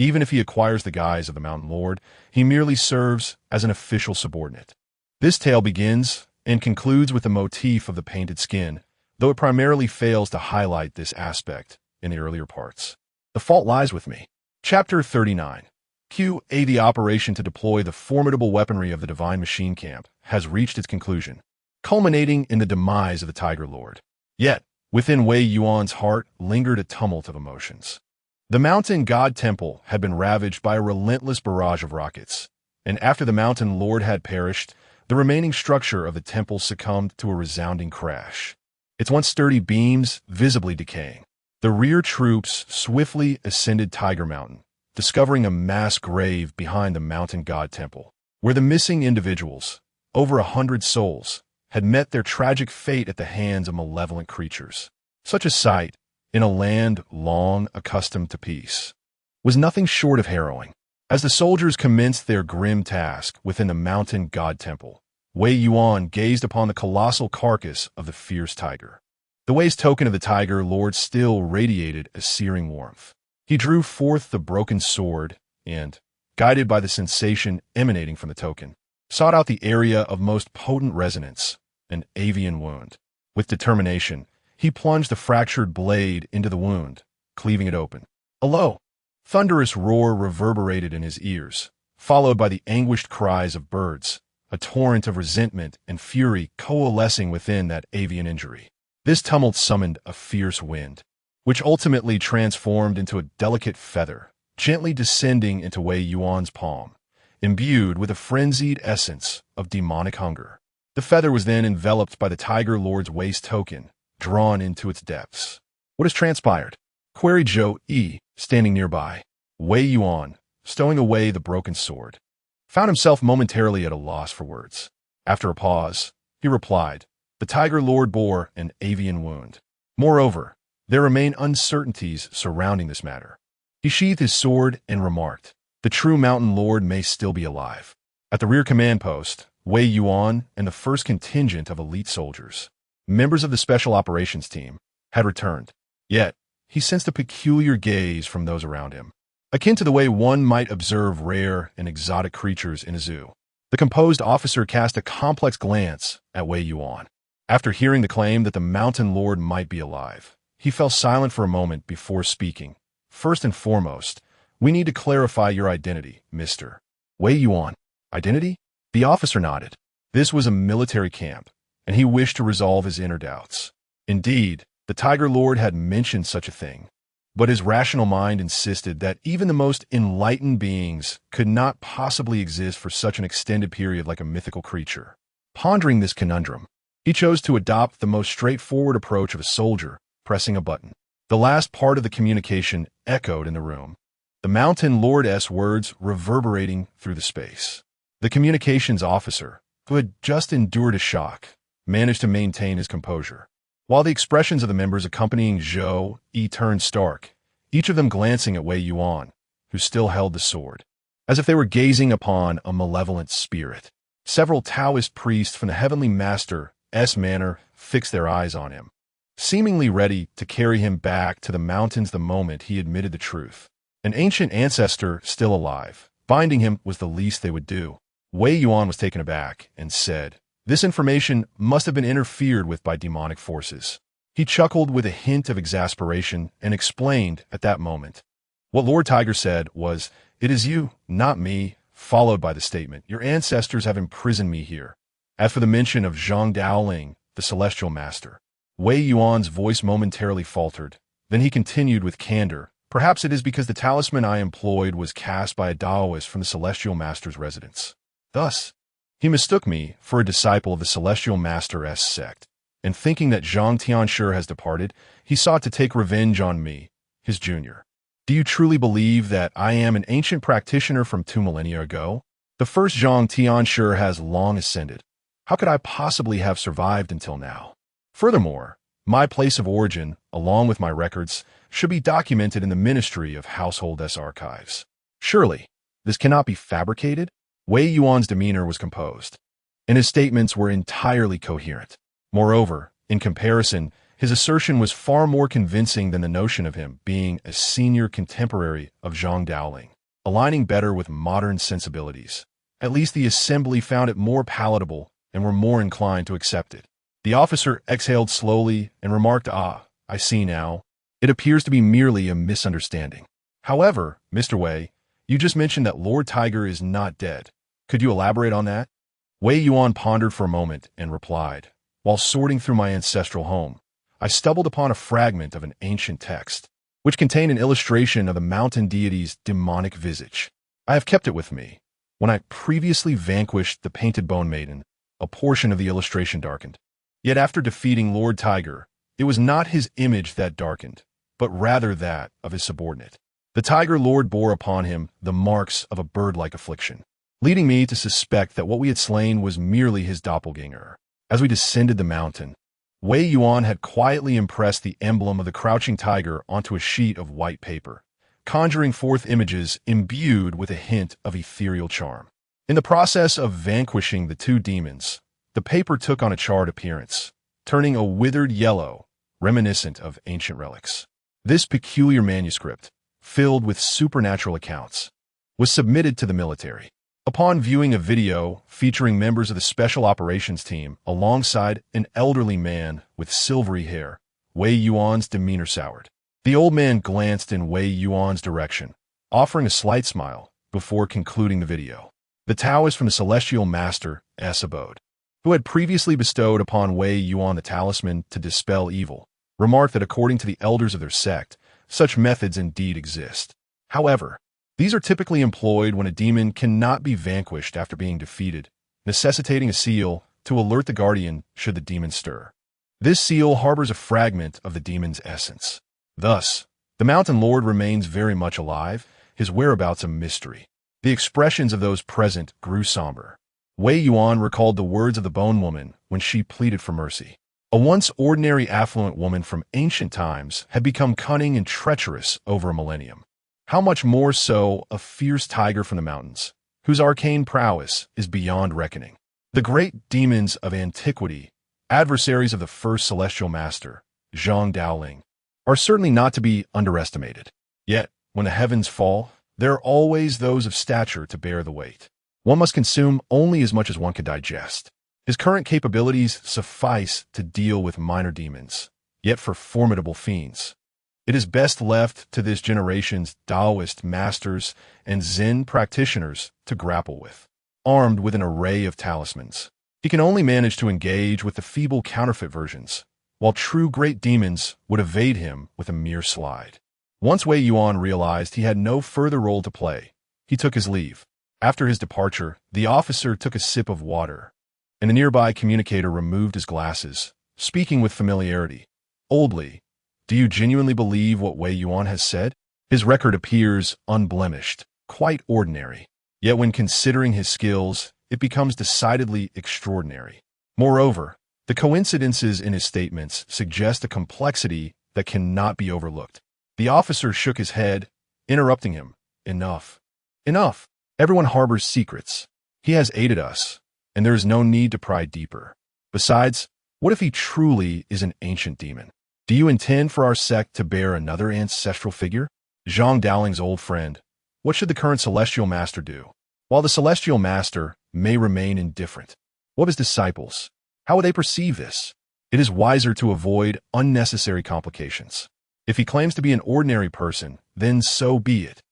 Even if he acquires the guise of the Mountain Lord, he merely serves as an official subordinate. This tale begins and concludes with the motif of the painted skin, though it primarily fails to highlight this aspect in the earlier parts. The fault lies with me. Chapter 39. QA The operation to deploy the formidable weaponry of the Divine Machine Camp has reached its conclusion, culminating in the demise of the Tiger Lord. Yet, within Wei Yuan's heart lingered a tumult of emotions. The Mountain God Temple had been ravaged by a relentless barrage of rockets, and after the Mountain Lord had perished, the remaining structure of the temple succumbed to a resounding crash. its once sturdy beams visibly decaying. The rear troops swiftly ascended Tiger Mountain, discovering a mass grave behind the mountain god temple, where the missing individuals, over 100 souls, had met their tragic fate at the hands of malevolent creatures. Such a sight, in a land long accustomed to peace, was nothing short of harrowing. As the soldiers commenced their grim task within the mountain god temple, Wei Yuan gazed upon the colossal carcass of the fierce tiger. The Wei's token of the Tiger Lord still radiated a searing warmth. He drew forth the broken sword and, guided by the sensation emanating from the token, sought out the area of most potent resonance, an avian wound. With determination, he plunged the fractured blade into the wound, cleaving it open. A low, thunderous roar reverberated in his ears, followed by the anguished cries of birds, a torrent of resentment and fury coalescing within that avian injury. This tumult summoned a fierce wind, which ultimately transformed into a delicate feather, gently descending into Wei Yuan's palm, imbued with a frenzied essence of demonic hunger. The feather was then enveloped by the Tiger Lord's Wei's token, drawn into its depths. "What has transpired?" queried Zhou Yi, standing nearby. Wei Yuan, stowing away the broken sword, found himself momentarily at a loss for words. After a pause, he replied, "The Tiger Lord bore an avian wound. Moreover, there remain uncertainties surrounding this matter." He sheathed his sword and remarked, "The true Mountain Lord may still be alive." At the rear command post, Wei Yuan and the first contingent of elite soldiers, members of the Special Operations Team, had returned. Yet, he sensed a peculiar gaze from those around him, akin to the way one might observe rare and exotic creatures in a zoo. The composed officer cast a complex glance at Wei Yuan. After hearing the claim that the Mountain Lord might be alive, he fell silent for a moment before speaking. "First and foremost, we need to clarify your identity, Mr. Wei Yuan." "Identity?" The officer nodded. This was a military camp, and he wished to resolve his inner doubts. Indeed, the Tiger Lord had mentioned such a thing, but his rational mind insisted that even the most enlightened beings could not possibly exist for such an extended period like a mythical creature. Pondering this conundrum, he chose to adopt the most straightforward approach of a soldier, pressing a button. The last part of the communication echoed in the room, the Mountain Lord's words reverberating through the space. The communications officer, who had just endured a shock, managed to maintain his composure, while the expressions of the members accompanying Zhou Yi turned stark, each of them glancing at Wei Yuan, who still held the sword, as if they were gazing upon a malevolent spirit. Several Taoist priests from the Heavenly Master's manor fixed their eyes on him, seemingly ready to carry him back to the mountains the moment he admitted the truth. An ancient ancestor still alive, binding him was the least they would do. Wei Yuan was taken aback and said, "This information must have been interfered with by demonic forces." He chuckled with a hint of exasperation and explained at that moment. What Lord Tiger said was, "It is you, not me," followed by the statement, "Your ancestors have imprisoned me here." As for the mention of Zhang Daoling, the Celestial Master, Wei Yuan's voice momentarily faltered. Then he continued with candor, "Perhaps it is because the talisman I employed was cast by a Taoist from the Celestial Master's residence. Thus, he mistook me for a disciple of the Celestial Master's sect, and thinking that Zhang Tianshi has departed, he sought to take revenge on me, his junior. Do you truly believe that I am an ancient practitioner from 2 millennia ago? The first Zhang Tianshi has long ascended. How could I possibly have survived until now? Furthermore, my place of origin, along with my records, should be documented in the Ministry of Household Archives. Surely, this cannot be fabricated?" Wei Yuan's demeanor was composed, and his statements were entirely coherent. Moreover, in comparison, his assertion was far more convincing than the notion of him being a senior contemporary of Zhang Daoling, aligning better with modern sensibilities. At least the assembly found it more palatable and were more inclined to accept it. The officer exhaled slowly and remarked, "Ah, I see now. It appears to be merely a misunderstanding. However, Mr. Wei, you just mentioned that Lord Tiger is not dead. Could you elaborate on that?" Wei Yuan pondered for a moment and replied, "While sorting through my ancestral home, I stumbled upon a fragment of an ancient text, which contained an illustration of the mountain deity's demonic visage. I have kept it with me. When I previously vanquished the painted bone maiden, a portion of the illustration darkened. Yet after defeating Lord Tiger, it was not his image that darkened, but rather that of his subordinate. The Tiger Lord bore upon him the marks of a bird-like affliction, leading me to suspect that what we had slain was merely his doppelganger. As we descended the mountain, Wei Yuan had quietly impressed the emblem of the crouching tiger onto a sheet of white paper, conjuring forth images imbued with a hint of ethereal charm. In the process of vanquishing the two demons, the paper took on a charred appearance, turning a withered yellow, reminiscent of ancient relics. This peculiar manuscript, filled with supernatural accounts, was submitted to the military. Upon viewing a video featuring members of the Special Operations Team alongside an elderly man with silvery hair, Wei Yuan's demeanor soured. The old man glanced in Wei Yuan's direction, offering a slight smile before concluding the video. The Taoist from the Celestial Master's abode, who had previously bestowed upon Wei Yuan the talisman to dispel evil, remarked that according to the elders of their sect, such methods indeed exist. However, these are typically employed when a demon cannot be vanquished after being defeated, necessitating a seal to alert the guardian should the demon stir. This seal harbors a fragment of the demon's essence. Thus, the Mountain Lord remains very much alive, his whereabouts a mystery. The expressions of those present grew somber. Wei Yuan recalled the words of the Bone Woman when she pleaded for mercy. A once ordinary affluent woman from ancient times had become cunning and treacherous over a millennium. How much more so a fierce tiger from the mountains, whose arcane prowess is beyond reckoning. The great demons of antiquity, adversaries of the first celestial master, Zhang Daoling, are certainly not to be underestimated. Yet, when the heavens fall, there are always those of stature to bear the weight. One must consume only as much as one can digest. His current capabilities suffice to deal with minor demons, yet for formidable fiends, it is best left to this generation's Taoist masters and Zen practitioners to grapple with. Armed with an array of talismans, he can only manage to engage with the feeble counterfeit versions, while true great demons would evade him with a mere slide. Once Wei Yuan realized he had no further role to play, he took his leave. After his departure, the officer took a sip of water, and the nearby communicator removed his glasses, speaking with familiarity. "Oldly, do you genuinely believe what Wei Yuan has said? His record appears unblemished, quite ordinary. Yet when considering his skills, it becomes decidedly extraordinary. Moreover, the coincidences in his statements suggest a complexity that cannot be overlooked." The officer shook his head, interrupting him. "Enough. Enough. Everyone harbors secrets. He has aided us, and there is no need to pry deeper. Besides, what if he truly is an ancient demon? Do you intend for our sect to bear another ancestral figure? Zhang Daoling's old friend, what should the current Celestial Master do? While the Celestial Master may remain indifferent, what of his disciples? How would they perceive this? It is wiser to avoid unnecessary complications. If he claims to be an ordinary person, then so be it.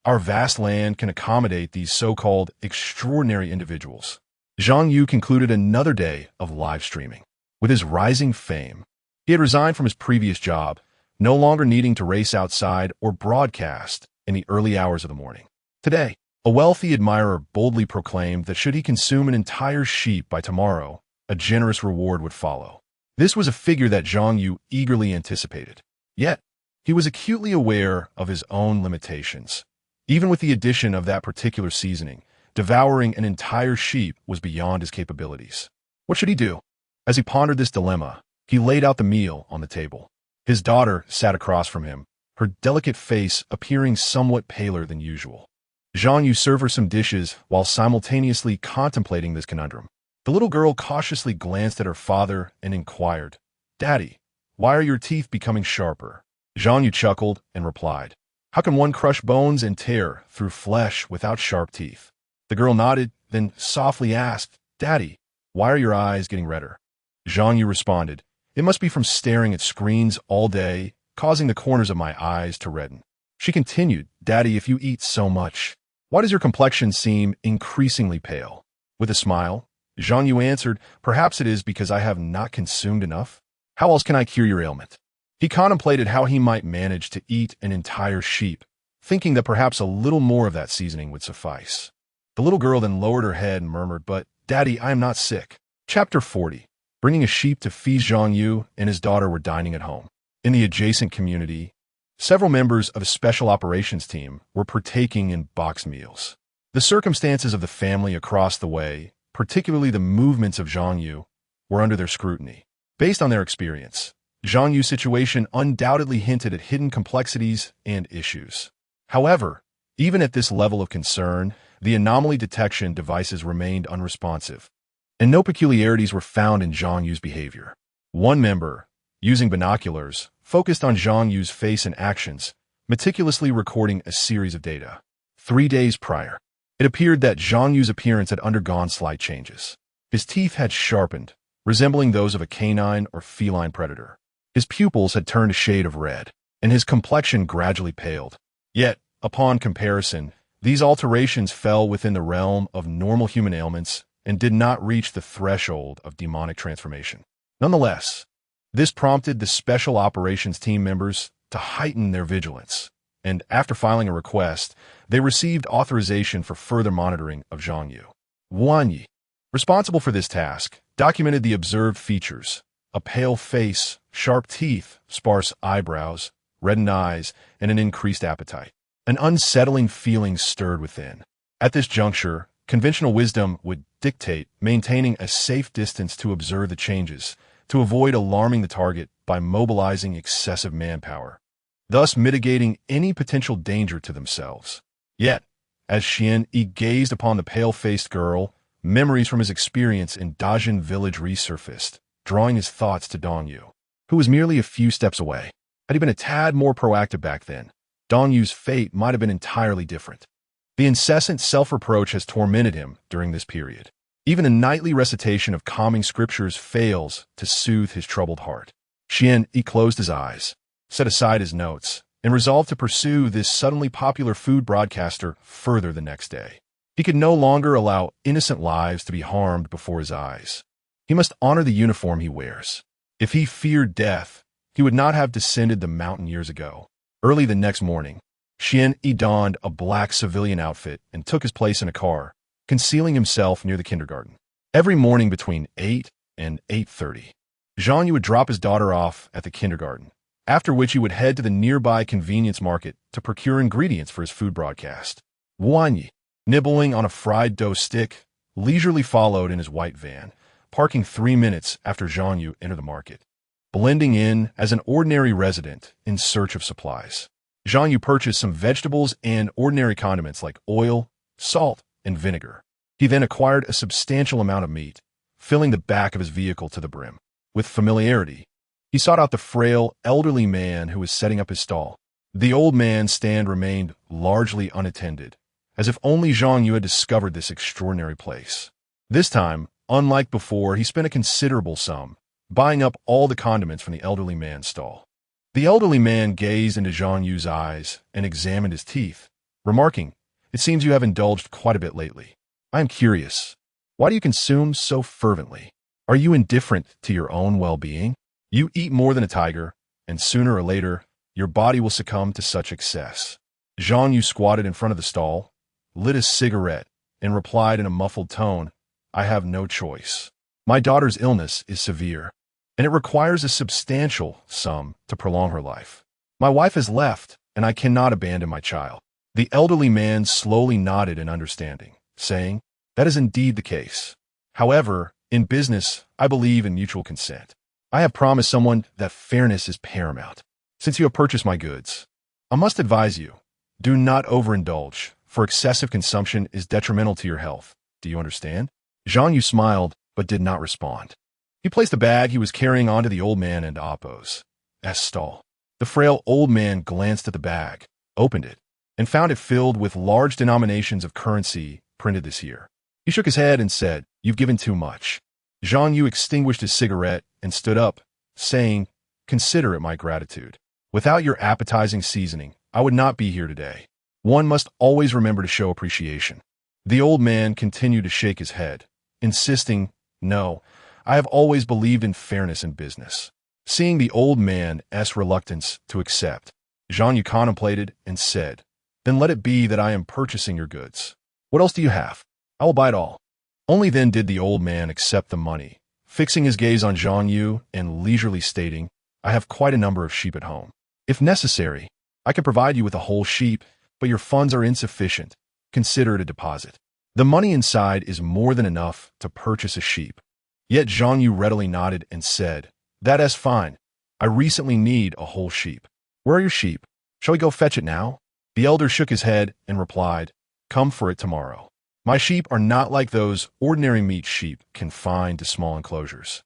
Our vast land can accommodate these so-called extraordinary individuals." Zhang Yu concluded another day of live streaming. With his rising fame, he had resigned from his previous job, no longer needing to race outside or broadcast in the early hours of the morning. Today, a wealthy admirer boldly proclaimed that should he consume an entire sheep by tomorrow, a generous reward would follow. This was a figure that Zhang Yu eagerly anticipated. Yet, he was acutely aware of his own limitations. Even with the addition of that particular seasoning, devouring an entire sheep was beyond his capabilities. What should he do? As he pondered this dilemma, he laid out the meal on the table. His daughter sat across from him, her delicate face appearing somewhat paler than usual. Zhang Yu served her some dishes while simultaneously contemplating this conundrum. The little girl cautiously glanced at her father and inquired, "Daddy, why are your teeth becoming sharper?" Zhang Yu chuckled and replied, "How can one crush bones and tear through flesh without sharp teeth?" The girl nodded, then softly asked, "Daddy, why are your eyes getting redder?" Zhang Yu responded, "It must be from staring at screens all day, causing the corners of my eyes to redden." She continued, "Daddy, if you eat so much, why does your complexion seem increasingly pale?" With a smile, Zhang Yu answered, "Perhaps it is because I have not consumed enough. How else can I cure your ailment?" He contemplated how he might manage to eat an entire sheep, thinking that perhaps a little more of that seasoning would suffice. The little girl then lowered her head and murmured, "But, Daddy, I am not sick." Chapter 40. bringing a sheep to feast. Zhang Yu and his daughter were dining at home. In the adjacent community, several members of a special operations team were partaking in boxed meals. The circumstances of the family across the way, particularly the movements of Zhang Yu, were under their scrutiny. Based on their experience, Zhang Yu's situation undoubtedly hinted at hidden complexities and issues. However, even at this level of concern, the anomaly detection devices remained unresponsive, and no peculiarities were found in Zhang Yu's behavior. One member, using binoculars, focused on Zhang Yu's face and actions, meticulously recording a series of data. 3 days prior, it appeared that Zhang Yu's appearance had undergone slight changes. His teeth had sharpened, resembling those of a canine or feline predator. His pupils had turned a shade of red, and his complexion gradually paled. Yet, upon comparison, these alterations fell within the realm of normal human ailments and did not reach the threshold of demonic transformation. Nonetheless, this prompted the special operations team members to heighten their vigilance, and after filing a request, they received authorization for further monitoring of Zhang Yu. Wei, responsible for this task, documented the observed features: a pale face, sharp teeth, sparse eyebrows, reddened eyes, and an increased appetite. An unsettling feeling stirred within. At this juncture, conventional wisdom would dictate maintaining a safe distance to observe the changes, to avoid alarming the target by mobilizing excessive manpower, thus mitigating any potential danger to themselves. Yet, as Xian Yi gazed upon the pale-faced girl, memories from his experience in Dajin village resurfaced, drawing his thoughts to Dong Yu, who was merely a few steps away. Had he been a tad more proactive back then, Dong Yu's fate might have been entirely different. The incessant self-reproach has tormented him during this period. Even a nightly recitation of calming scriptures fails to soothe his troubled heart. Xian Yi closed his eyes, set aside his notes, and resolved to pursue this suddenly popular food broadcaster further the next day. He could no longer allow innocent lives to be harmed before his eyes. He must honor the uniform he wears. If he feared death, he would not have descended the mountain years ago. Early the next morning, Xian Yi donned a black civilian outfit and took his place in a car, concealing himself near the kindergarten. Every morning between 8 and 8:30, Zhang Yu would drop his daughter off at the kindergarten, after which he would head to the nearby convenience market to procure ingredients for his food broadcast. Wei, nibbling on a fried dough stick, leisurely followed in his white van, parking 3 minutes after Zhang Yu entered the market, blending in as an ordinary resident in search of supplies. Zhang Yu purchased some vegetables and ordinary condiments like oil, salt, and vinegar. He then acquired a substantial amount of meat, filling the back of his vehicle to the brim. With familiarity, he sought out the frail, elderly man who was setting up his stall. The old man's stand remained largely unattended, as if only Zhang Yu had discovered this extraordinary place. This time, unlike before, he spent a considerable sum, buying up all the condiments from the elderly man's stall. The elderly man gazed into Zhang Yu's eyes and examined his teeth, remarking, "It seems you have indulged quite a bit lately. I am curious. Why do you consume so fervently? Are you indifferent to your own well-being? You eat more than a tiger, and sooner or later, your body will succumb to such excess." Zhang Yu squatted in front of the stall, lit a cigarette, and replied in a muffled tone, "I have no choice. My daughter's illness is severe, and it requires a substantial sum to prolong her life. My wife has left, and I cannot abandon my child." The elderly man slowly nodded in understanding, saying, "That is indeed the case. However, in business, I believe in mutual consent. I have promised someone that fairness is paramount. Since you have purchased my goods, I must advise you, do not overindulge, for excessive consumption is detrimental to your health. Do you understand?" Zhang Yu smiled, but did not respond. He placed the bag he was carrying onto the old man and Appo's stall. The frail old man glanced at the bag, opened it, and found it filled with large denominations of currency printed this year. He shook his head and said, "You've given too much." Zhang Yu extinguished his cigarette and stood up, saying, "Consider it my gratitude. Without your appetizing seasoning, I would not be here today. One must always remember to show appreciation." The old man continued to shake his head, insisting, "No, I have always believed in fairness in business." Seeing the old man's reluctance to accept, Zhang Yu contemplated and said, "Then let it be that I am purchasing your goods. What else do you have? I will buy it all." Only then did the old man accept the money, fixing his gaze on Zhang Yu and leisurely stating, "I have quite a number of sheep at home. If necessary, I can provide you with a whole sheep, but your funds are insufficient. Consider it a deposit." The money inside is more than enough to purchase a sheep. Yet Zhang Yu readily nodded and said, "That is fine. I recently need a whole sheep. Where are your sheep? Shall we go fetch it now?" The elder shook his head and replied, "Come for it tomorrow. My sheep are not like those ordinary meat sheep confined to small enclosures.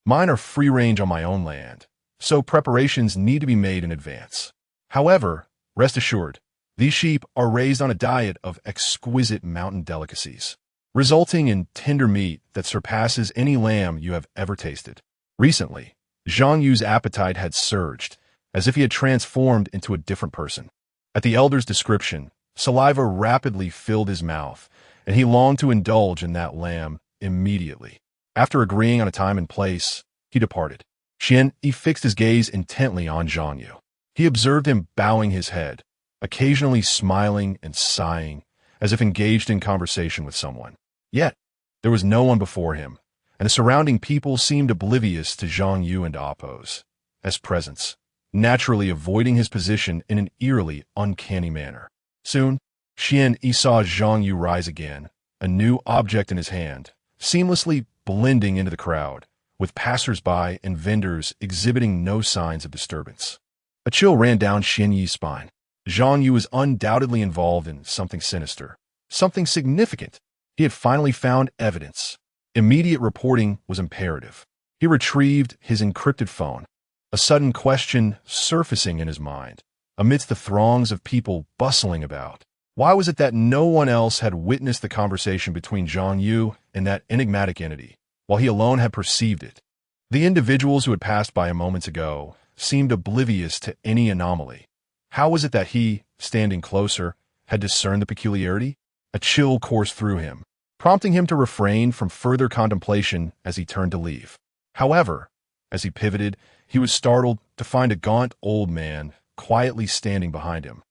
Mine are free range on my own land, so preparations need to be made in advance. However, rest assured, these sheep are raised on a diet of exquisite mountain delicacies, resulting in tender meat that surpasses any lamb you have ever tasted." Recently, Zhang Yu's appetite had surged, as if he had transformed into a different person. At the elder's description, saliva rapidly filled his mouth, and he longed to indulge in that lamb immediately. After agreeing on a time and place, he departed. He fixed his gaze intently on Zhang Yu. He observed him bowing his head, occasionally smiling and sighing, as if engaged in conversation with someone. Yet, there was no one before him, and the surrounding people seemed oblivious to Zhang Yu and Apos as presence, naturally avoiding his position in an eerily uncanny manner. Soon, He saw Zhang Yu rise again, a new object in his hand, seamlessly blending into the crowd, with passers-by and vendors exhibiting no signs of disturbance. A chill ran down Yi's spine. Zhang Yu was undoubtedly involved in something sinister, something significant. He had finally found evidence. Immediate reporting was imperative. He retrieved his encrypted phone, a sudden question surfacing in his mind, amidst the throngs of people bustling about. Why was it that no one else had witnessed the conversation between Zhang Yu and that enigmatic entity, while he alone had perceived it? The individuals who had passed by moments ago seemed oblivious to any anomaly. How was it that he, standing closer, had discerned the peculiarity? A chill coursed through him, prompting him to refrain from further contemplation as he turned to leave. However, as he pivoted, he was startled to find a gaunt old man quietly standing behind him,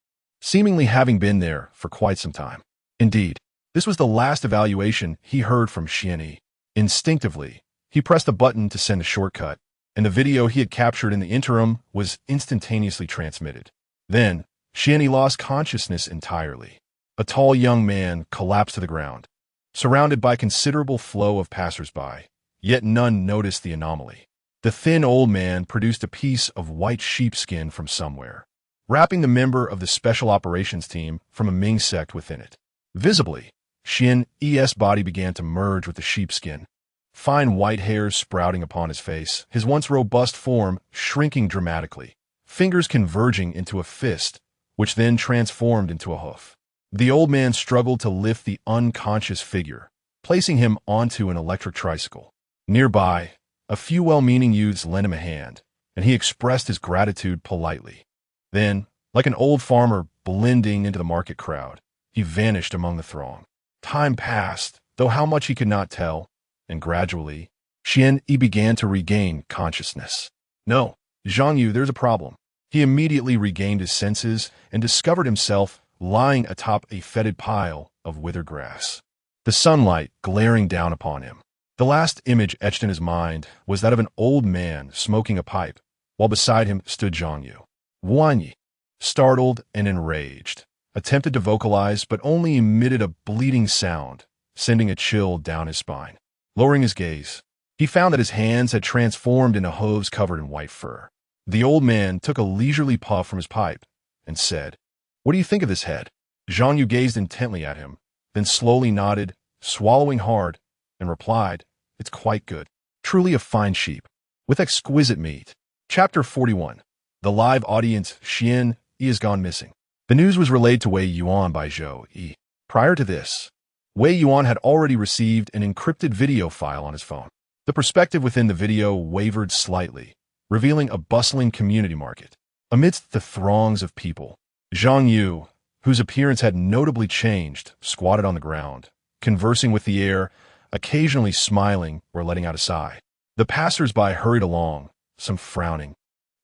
seemingly having been there for quite some time. Indeed, this was the last evaluation he heard from Xili. Instinctively, he pressed a button to send a shortcut, and the video he had captured in the interim was instantaneously transmitted. Then, Xili lost consciousness entirely. A tall young man collapsed to the ground, surrounded by a considerable flow of passers-by, yet none noticed the anomaly. The thin old man produced a piece of white sheepskin from somewhere, wrapping the member of the special operations team from a Ming sect within it. Visibly, Xian's body began to merge with the sheepskin, fine white hairs sprouting upon his face, his once robust form shrinking dramatically, fingers converging into a fist, which then transformed into a hoof. The old man struggled to lift the unconscious figure, placing him onto an electric tricycle. Nearby, a few well-meaning youths lent him a hand, and he expressed his gratitude politely. Then, like an old farmer blending into the market crowd, he vanished among the throng. Time passed, though how much he could not tell, and gradually, Xili began to regain consciousness. "No, Zhang Yu, there's a problem." He immediately regained his senses and discovered himself lying atop a fetid pile of withered grass, the sunlight glaring down upon him. The last image etched in his mind was that of an old man smoking a pipe, while beside him stood Zhang Yu. Wei, startled and enraged, attempted to vocalize but only emitted a bleating sound, sending a chill down his spine. Lowering his gaze, he found that his hands had transformed into hooves covered in white fur. The old man took a leisurely puff from his pipe and said, "What do you think of this head?" Zhang Yu gazed intently at him, then slowly nodded, swallowing hard, and replied, "It's quite good. Truly a fine sheep, with exquisite meat." Chapter 41. The live audience Xili has gone missing. The news was relayed to Wei Yuan by Zhou Yi. Prior to this, Wei Yuan had already received an encrypted video file on his phone. The perspective within the video wavered slightly, revealing a bustling community market. Amidst the throngs of people, Zhang Yu, whose appearance had notably changed, squatted on the ground, conversing with the air, occasionally smiling or letting out a sigh. The passers-by hurried along, some frowning,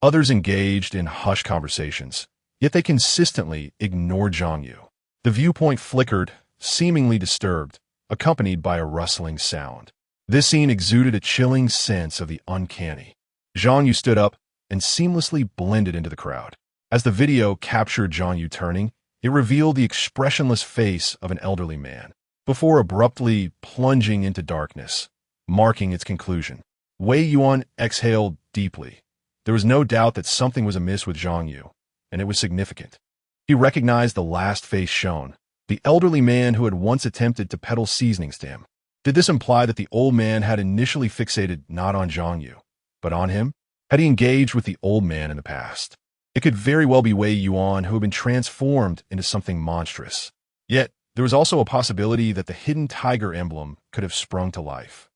others engaged in hushed conversations, yet they consistently ignored Zhang Yu. The viewpoint flickered, seemingly disturbed, accompanied by a rustling sound. This scene exuded a chilling sense of the uncanny. Zhang Yu stood up and seamlessly blended into the crowd. As the video captured Zhang Yu turning, it revealed the expressionless face of an elderly man, before abruptly plunging into darkness, marking its conclusion. Wei Yuan exhaled deeply. There was no doubt that something was amiss with Zhang Yu, and it was significant. He recognized the last face shown, the elderly man who had once attempted to peddle seasonings to him. Did this imply that the old man had initially fixated not on Zhang Yu, but on him? Had he engaged with the old man in the past? It could very well be Wei Yuan who had been transformed into something monstrous. Yet, there was also a possibility that the hidden tiger emblem could have sprung to life.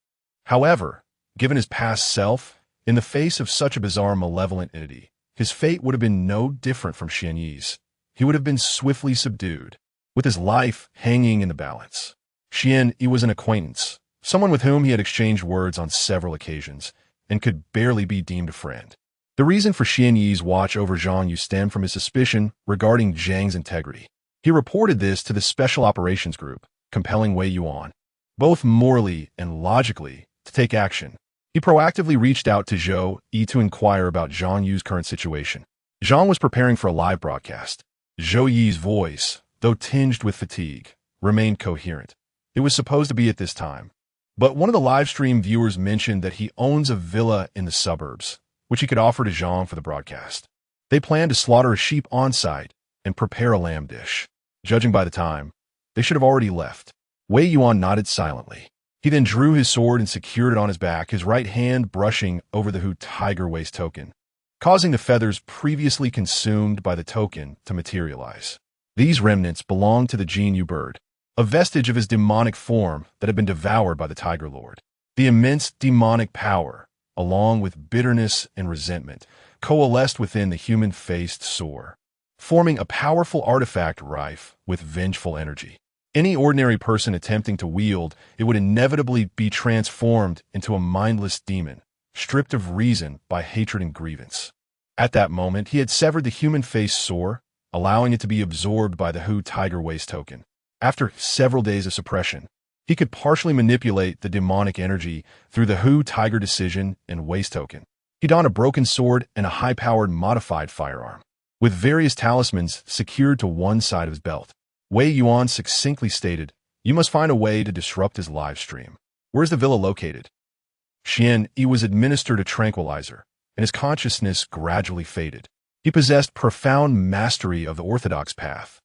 However, given his past self, in the face of such a bizarre malevolent entity, his fate would have been no different from Xian Yi's. He would have been swiftly subdued, with his life hanging in the balance. Xian Yi was an acquaintance, someone with whom he had exchanged words on several occasions, and could barely be deemed a friend. The reason for Xian Yi's watch over Zhang Yu stemmed from his suspicion regarding Zhang's integrity. He reported this to the Special Operations Group, compelling Wei Yuan, both morally and logically, to take action. He proactively reached out to Zhou Yi to inquire about Zhang Yu's current situation. Zhang was preparing for a live broadcast. Zhou Yi's voice, though tinged with fatigue, remained coherent. It was supposed to be at this time. But one of the live stream viewers mentioned that he owns a villa in the suburbs, which he could offer to Zhang for the broadcast. They planned to slaughter a sheep on site and prepare a lamb dish. Judging by the time, they should have already left. Wei Yuan nodded silently. He then drew his sword and secured it on his back, his right hand brushing over the Hu Tiger Waist token, causing the feathers previously consumed by the token to materialize. These remnants belonged to the Jin Yu bird, a vestige of his demonic form that had been devoured by the Tiger Lord. The immense demonic power, along with bitterness and resentment, coalesced within the human-faced Soar, forming a powerful artifact rife with vengeful energy. Any ordinary person attempting to wield it would inevitably be transformed into a mindless demon, stripped of reason by hatred and grievance. At that moment, he had severed the human-faced Soar, allowing it to be absorbed by the Hu Tiger Waist token. After several days of suppression, he could partially manipulate the demonic energy through the Hu Tiger Decision and Waist token. He donned a broken sword and a high-powered modified firearm, with various talismans secured to one side of his belt. Wei Yuan succinctly stated, "You must find a way to disrupt his live stream. Where's the villa located?" Xian Yi was administered a tranquilizer, and his consciousness gradually faded. He possessed profound mastery of the orthodox path,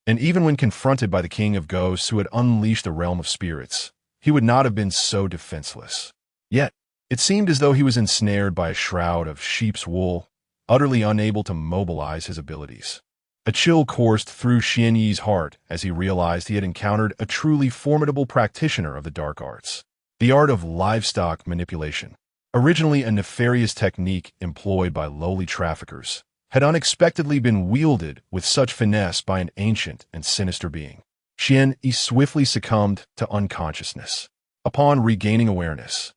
and even when confronted by the king of ghosts who had unleashed the realm of spirits, he would not have been so defenseless. Yet, it seemed as though he was ensnared by a shroud of sheep's wool, utterly unable to mobilize his abilities. A chill coursed through Xian Yi's heart as he realized he had encountered a truly formidable practitioner of the dark arts. The art of livestock manipulation, originally a nefarious technique employed by lowly traffickers, had unexpectedly been wielded with such finesse by an ancient and sinister being. Xian Yi swiftly succumbed to unconsciousness. Upon regaining awareness,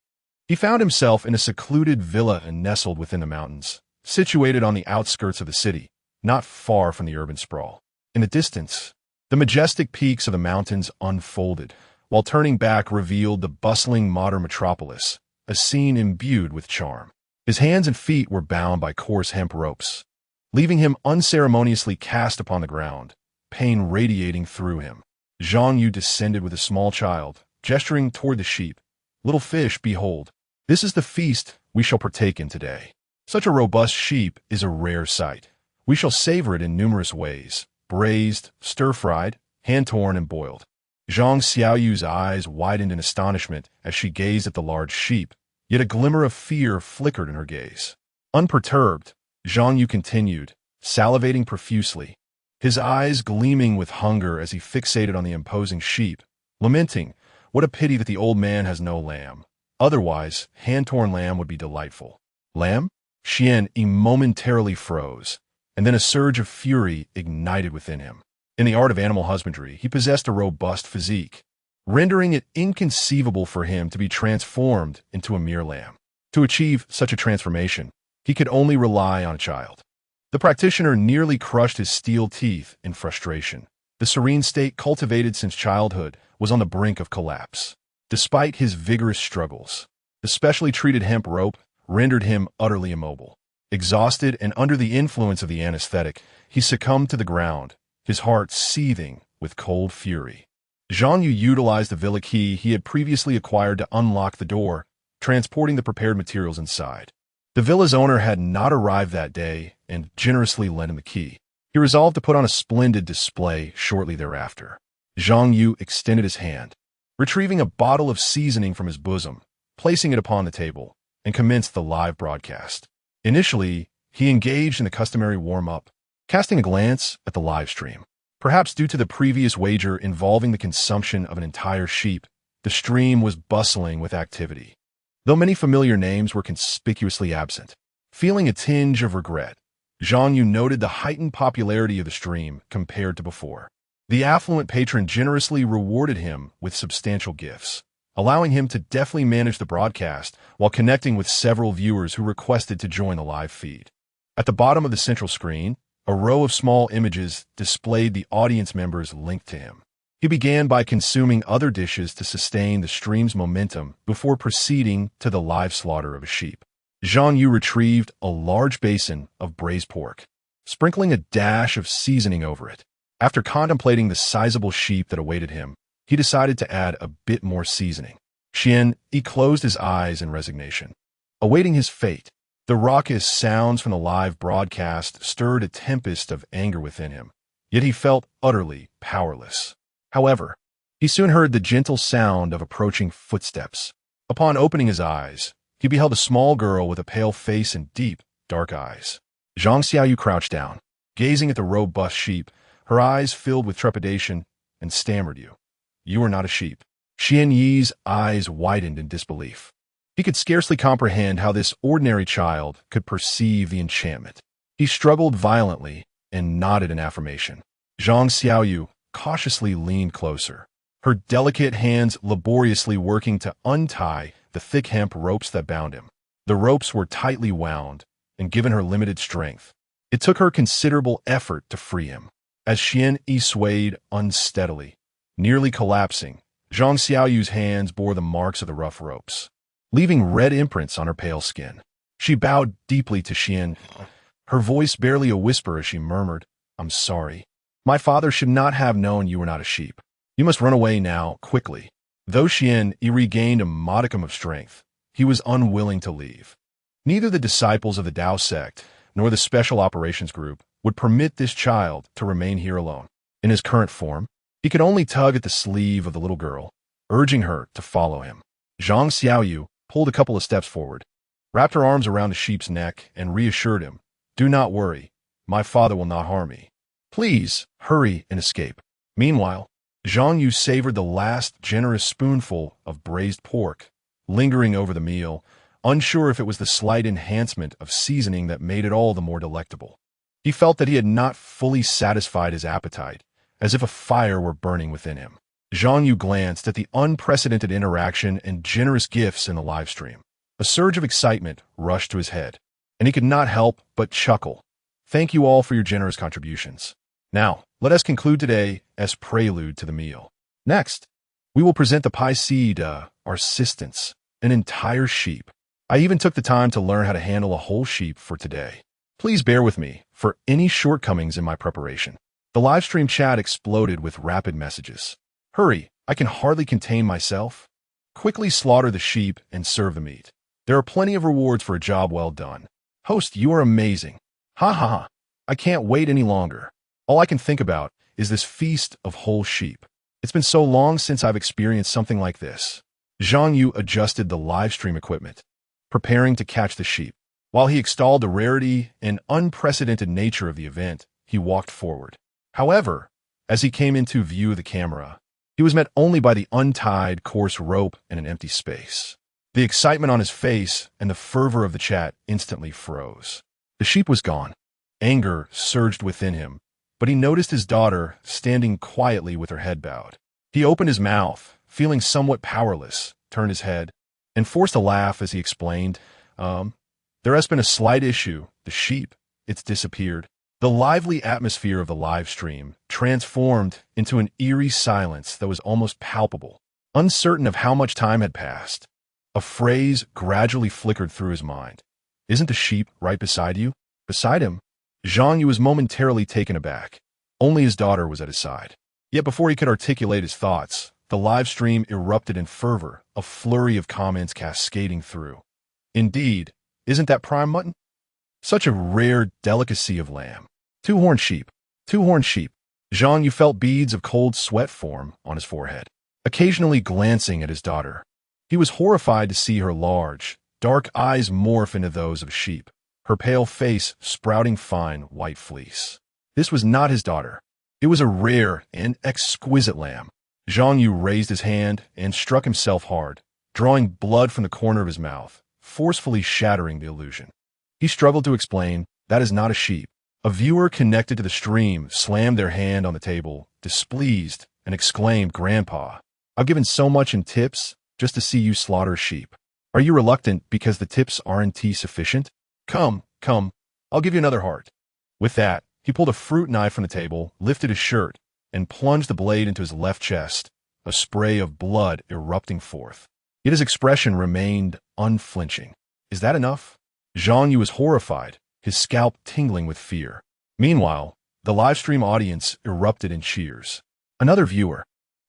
he found himself in a secluded villa nestled within the mountains, situated on the outskirts of the city, not far from the urban sprawl. In the distance, the majestic peaks of the mountains unfolded, while turning back revealed the bustling modern metropolis, a scene imbued with charm. His hands and feet were bound by coarse hemp ropes, leaving him unceremoniously cast upon the ground, pain radiating through him. Zhang Yu descended with a small child, gesturing toward the sheep. "Little fish, behold, this is the feast we shall partake in today. Such a robust sheep is a rare sight. We shall savor it in numerous ways, braised, stir-fried, hand-torn, and boiled." Zhang Xiaoyu's eyes widened in astonishment as she gazed at the large sheep, yet a glimmer of fear flickered in her gaze. Unperturbed, Zhang Yu continued, salivating profusely, his eyes gleaming with hunger as he fixated on the imposing sheep, lamenting, "What a pity that the old man has no lamb. Otherwise, hand-torn lamb would be delightful." Lamb? Xian Yi momentarily froze, and then a surge of fury ignited within him. In the art of animal husbandry, he possessed a robust physique, rendering it inconceivable for him to be transformed into a mere lamb. To achieve such a transformation, he could only rely on a child. The practitioner nearly crushed his steel teeth in frustration. The serene state cultivated since childhood was on the brink of collapse. despite his vigorous struggles. The specially treated hemp rope rendered him utterly immobile. Exhausted and under the influence of the anesthetic, he succumbed to the ground, his heart seething with cold fury. Zhang Yu utilized the villa key he had previously acquired to unlock the door, transporting the prepared materials inside. The villa's owner had not arrived that day and generously lent him the key. He resolved to put on a splendid display shortly thereafter. Zhang Yu extended his hand, retrieving a bottle of seasoning from his bosom, placing it upon the table, and commenced the live broadcast. Initially, he engaged in the customary warm-up, casting a glance at the live stream. Perhaps due to the previous wager involving the consumption of an entire sheep, the stream was bustling with activity, though many familiar names were conspicuously absent. Feeling a tinge of regret, Zhang Yu noted the heightened popularity of the stream compared to before. The affluent patron generously rewarded him with substantial gifts, allowing him to deftly manage the broadcast while connecting with several viewers who requested to join the live feed. At the bottom of the central screen, a row of small images displayed the audience members linked to him. He began by consuming other dishes to sustain the stream's momentum before proceeding to the live slaughter of a sheep. Zhang Yu retrieved a large basin of braised pork, sprinkling a dash of seasoning over it. After contemplating the sizable sheep that awaited him, he decided to add a bit more seasoning. He closed his eyes in resignation, awaiting his fate. The raucous sounds from the live broadcast stirred a tempest of anger within him, yet he felt utterly powerless. However, he soon heard the gentle sound of approaching footsteps. Upon opening his eyes, he beheld a small girl with a pale face and deep, dark eyes. Zhang Xiaoyu crouched down, gazing at the robust sheep, her eyes filled with trepidation, and stammered, "You are not a sheep." Xian Yi's eyes widened in disbelief. He could scarcely comprehend how this ordinary child could perceive the enchantment. He struggled violently and nodded in affirmation. Zhang Xiaoyu cautiously leaned closer, her delicate hands laboriously working to untie the thick hemp ropes that bound him. The ropes were tightly wound, and given her limited strength, it took her considerable effort to free him. As Xian Yi swayed unsteadily, nearly collapsing, Zhang Xiaoyu's hands bore the marks of the rough ropes, leaving red imprints on her pale skin. She bowed deeply to Xian, her voice barely a whisper as she murmured, "I'm sorry. My father should not have known you were not a sheep. You must run away now, quickly." Though Xian Yi regained a modicum of strength, he was unwilling to leave. Neither the disciples of the Tao sect nor the Special Operations Group would permit this child to remain here alone. In his current form, he could only tug at the sleeve of the little girl, urging her to follow him. Zhang Xiaoyu pulled a couple of steps forward, wrapped her arms around the sheep's neck, and reassured him, "Do not worry. My father will not harm me. Please hurry and escape." Meanwhile, Zhang Yu savored the last generous spoonful of braised pork, lingering over the meal, unsure if it was the slight enhancement of seasoning that made it all the more delectable. He felt that he had not fully satisfied his appetite, as if a fire were burning within him. Zhang Yu glanced at the unprecedented interaction and generous gifts in the live stream. A surge of excitement rushed to his head, and he could not help but chuckle. "Thank you all for your generous contributions. Now, let us conclude today as prelude to the meal. Next, we will present the paisi de our assistants, an entire sheep. I even took the time to learn how to handle a whole sheep for today. Please bear with me for any shortcomings in my preparation." The livestream chat exploded with rapid messages. "Hurry, I can hardly contain myself. Quickly slaughter the sheep and serve the meat. There are plenty of rewards for a job well done. Host, you are amazing. Ha ha ha. I can't wait any longer. All I can think about is this feast of whole sheep. It's been so long since I've experienced something like this." Zhang Yu adjusted the livestream equipment, preparing to catch the sheep. While he extolled the rarity and unprecedented nature of the event, he walked forward. However, as he came into view of the camera, he was met only by the untied, coarse rope and an empty space. The excitement on his face and the fervor of the chat instantly froze. The sheep was gone. Anger surged within him, but he noticed his daughter standing quietly with her head bowed. He opened his mouth, feeling somewhat powerless, turned his head, and forced a laugh as he explained, "There has been a slight issue. The sheep, it's disappeared." The lively atmosphere of the live stream transformed into an eerie silence that was almost palpable. uncertain of how much time had passed. A phrase gradually flickered through his mind. Isn't the sheep right beside you? Beside him? Zhang Yu was momentarily taken aback. Only his daughter was at his side. Yet before he could articulate his thoughts, the live stream erupted in fervor, a flurry of comments cascading through. Indeed, isn't that prime mutton? Such a rare delicacy of lamb. Two-horned sheep. Two-horned sheep. Zhang Yu felt beads of cold sweat form on his forehead, occasionally glancing at his daughter. He was horrified to see her large, dark eyes morph into those of a sheep, her pale face sprouting fine white fleece. This was not his daughter. It was a rare and exquisite lamb. Zhang Yu raised his hand and struck himself hard, drawing blood from the corner of his mouth, forcefully shattering the illusion. He struggled to explain, that is not a sheep. A viewer connected to the stream slammed their hand on the table, displeased, and exclaimed, Grandpa, I've given so much in tips just to see you slaughter a sheep. Are you reluctant because the tips aren't sufficient? Come, I'll give you another heart. With that, he pulled a fruit knife from the table, lifted his shirt, and plunged the blade into his left chest, a spray of blood erupting forth. Yet his expression remained unflinching. Is that enough? Zhang Yu was horrified, his scalp tingling with fear. Meanwhile, the livestream audience erupted in cheers. Another viewer,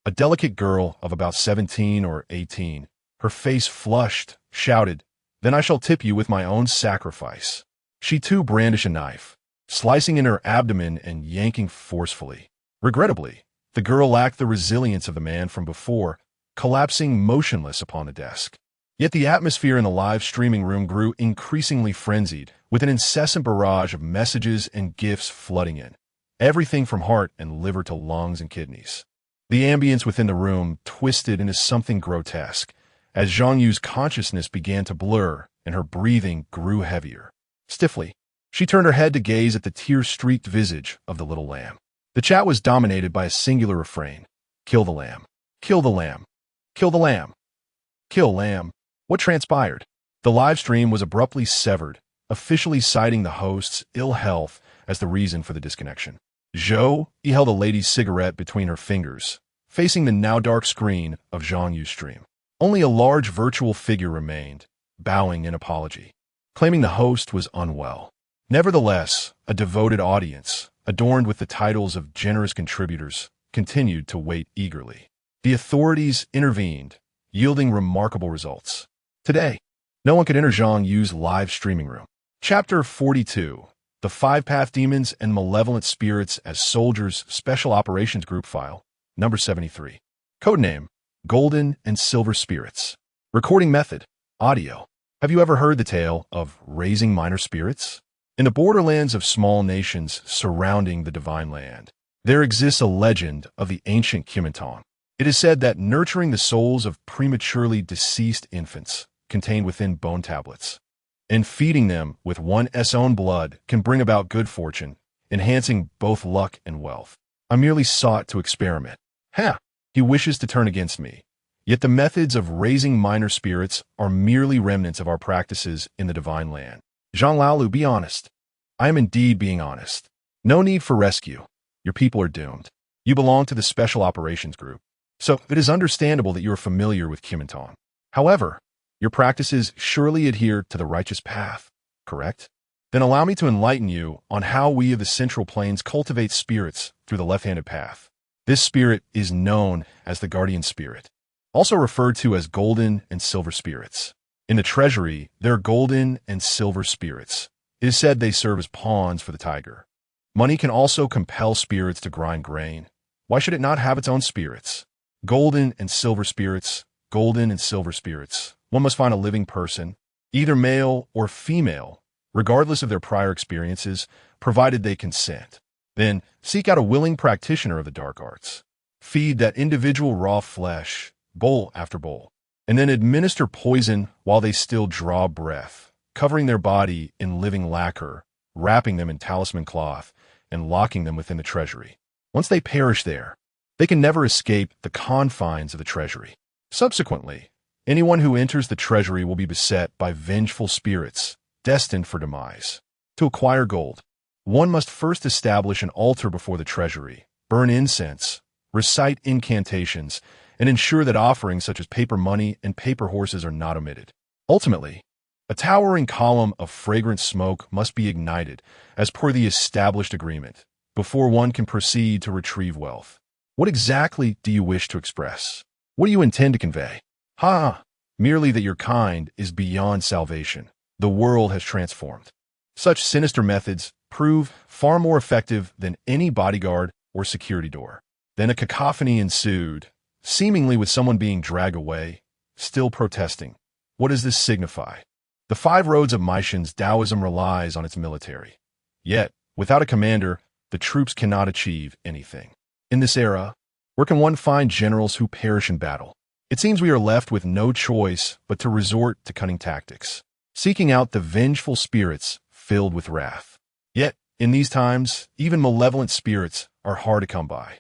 a delicate girl of about 17 or 18, her face flushed, shouted, Then I shall tip you with my own sacrifice. She too brandished a knife, slicing in her abdomen and yanking forcefully. Regrettably, the girl lacked the resilience of the man from before, collapsing motionless upon the desk. Yet the atmosphere in the live streaming room grew increasingly frenzied, with an incessant barrage of messages and gifts flooding in, everything from heart and liver to lungs and kidneys. The ambience within the room twisted into something grotesque, as Zhang Yu's consciousness began to blur and her breathing grew heavier. Stiffly, she turned her head to gaze at the tear-streaked visage of the little lamb. The chat was dominated by a singular refrain. Kill the lamb. Kill the lamb. Kill the lamb. Kill lamb. What transpired? The live stream was abruptly severed, officially citing the host's ill health as the reason for the disconnection. Zhou held a lady's cigarette between her fingers, facing the now dark screen of Zhang Yu's stream. Only a large virtual figure remained, bowing in apology, claiming the host was unwell. Nevertheless, a devoted audience, adorned with the titles of generous contributors, continued to wait eagerly. The authorities intervened, yielding remarkable results. Today, no one could enter Zhang Yu's live streaming room. Chapter 42. The Five-Path Demons and Malevolent Spirits as Soldiers Special Operations Group File, number 73. Codename, Golden and Silver Spirits. Recording method, audio. Have you ever heard the tale of raising minor spirits? In the borderlands of small nations surrounding the Divine Land, there exists a legend of the ancient Commandant. It is said that nurturing the souls of prematurely deceased infants contained within bone tablets and feeding them with one's own blood can bring about good fortune, enhancing both luck and wealth. I merely sought to experiment. He wishes to turn against me. Yet the methods of raising minor spirits are merely remnants of our practices in the Divine Land. Zhang Laolu, be honest. I am indeed being honest. No need for rescue. Your people are doomed. You belong to the Special Operations Group, so it is understandable that you are familiar with Commandant. However, your practices surely adhere to the righteous path, correct? Then allow me to enlighten you on how we of the Central Plains cultivate spirits through the left-handed path. This spirit is known as the Guardian Spirit, also referred to as Golden and Silver Spirits. In the treasury, there are Golden and Silver Spirits. It is said they serve as pawns for the tiger. Money can also compel spirits to grind grain. Why should it not have its own spirits? Golden and Silver Spirits, Golden and Silver Spirits. One must find a living person, either male or female, regardless of their prior experiences, provided they consent. Then seek out a willing practitioner of the dark arts. Feed that individual raw flesh, bowl after bowl, and then administer poison while they still draw breath, covering their body in living lacquer, wrapping them in talisman cloth, and locking them within the treasury. Once they perish there, they can never escape the confines of the treasury. Subsequently, anyone who enters the treasury will be beset by vengeful spirits, destined for demise. To acquire gold, one must first establish an altar before the treasury, burn incense, recite incantations, and ensure that offerings such as paper money and paper horses are not omitted. Ultimately, a towering column of fragrant smoke must be ignited, as per the established agreement, before one can proceed to retrieve wealth. What exactly do you wish to express? What do you intend to convey? Merely that your kind is beyond salvation. The world has transformed. Such sinister methods prove far more effective than any bodyguard or security door. Then a cacophony ensued, seemingly with someone being dragged away, still protesting. What does this signify? The 5 roads of Maishan's Taoism relies on its military. Yet, without a commander, the troops cannot achieve anything. In this era, where can one find generals who perish in battle? It seems we are left with no choice but to resort to cunning tactics, seeking out the vengeful spirits filled with wrath. Yet, in these times, even malevolent spirits are hard to come by.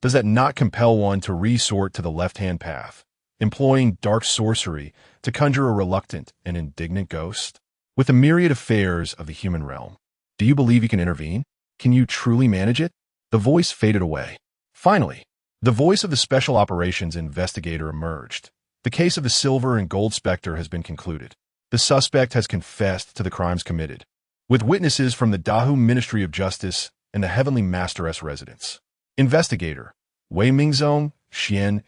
Does that not compel one to resort to the left-hand path, employing dark sorcery to conjure a reluctant and indignant ghost? With the myriad affairs of the human realm, do you believe you can intervene? Can you truly manage it? The voice faded away. Finally, the voice of the Special Operations Investigator emerged. The case of the Silver and Gold Spectre has been concluded. The suspect has confessed to the crimes committed, with witnesses from the Dahu Ministry of Justice and the Heavenly Masteress residence. Investigator, Wei Mingzong, Xian,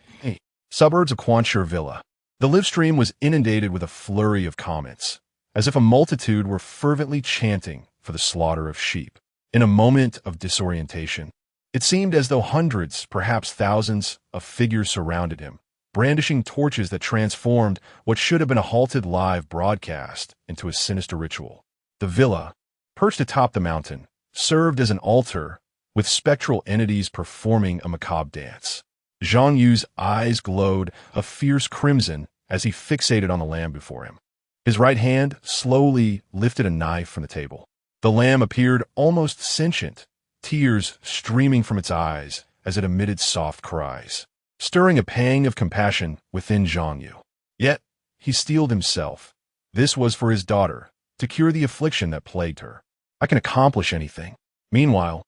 suburbs of Quanshur Villa. The live stream was inundated with a flurry of comments, as if a multitude were fervently chanting for the slaughter of sheep. In a moment of disorientation, it seemed as though hundreds, perhaps thousands, of figures surrounded him, brandishing torches that transformed what should have been a halted live broadcast into a sinister ritual. The villa, perched atop the mountain, served as an altar, with spectral entities performing a macabre dance. Zhang Yu's eyes glowed a fierce crimson as he fixated on the lamb before him. His right hand slowly lifted a knife from the table. The lamb appeared almost sentient, tears streaming from its eyes as it emitted soft cries, stirring a pang of compassion within Zhang Yu. Yet, he steeled himself. This was for his daughter, to cure the affliction that plagued her. I can accomplish anything. Meanwhile,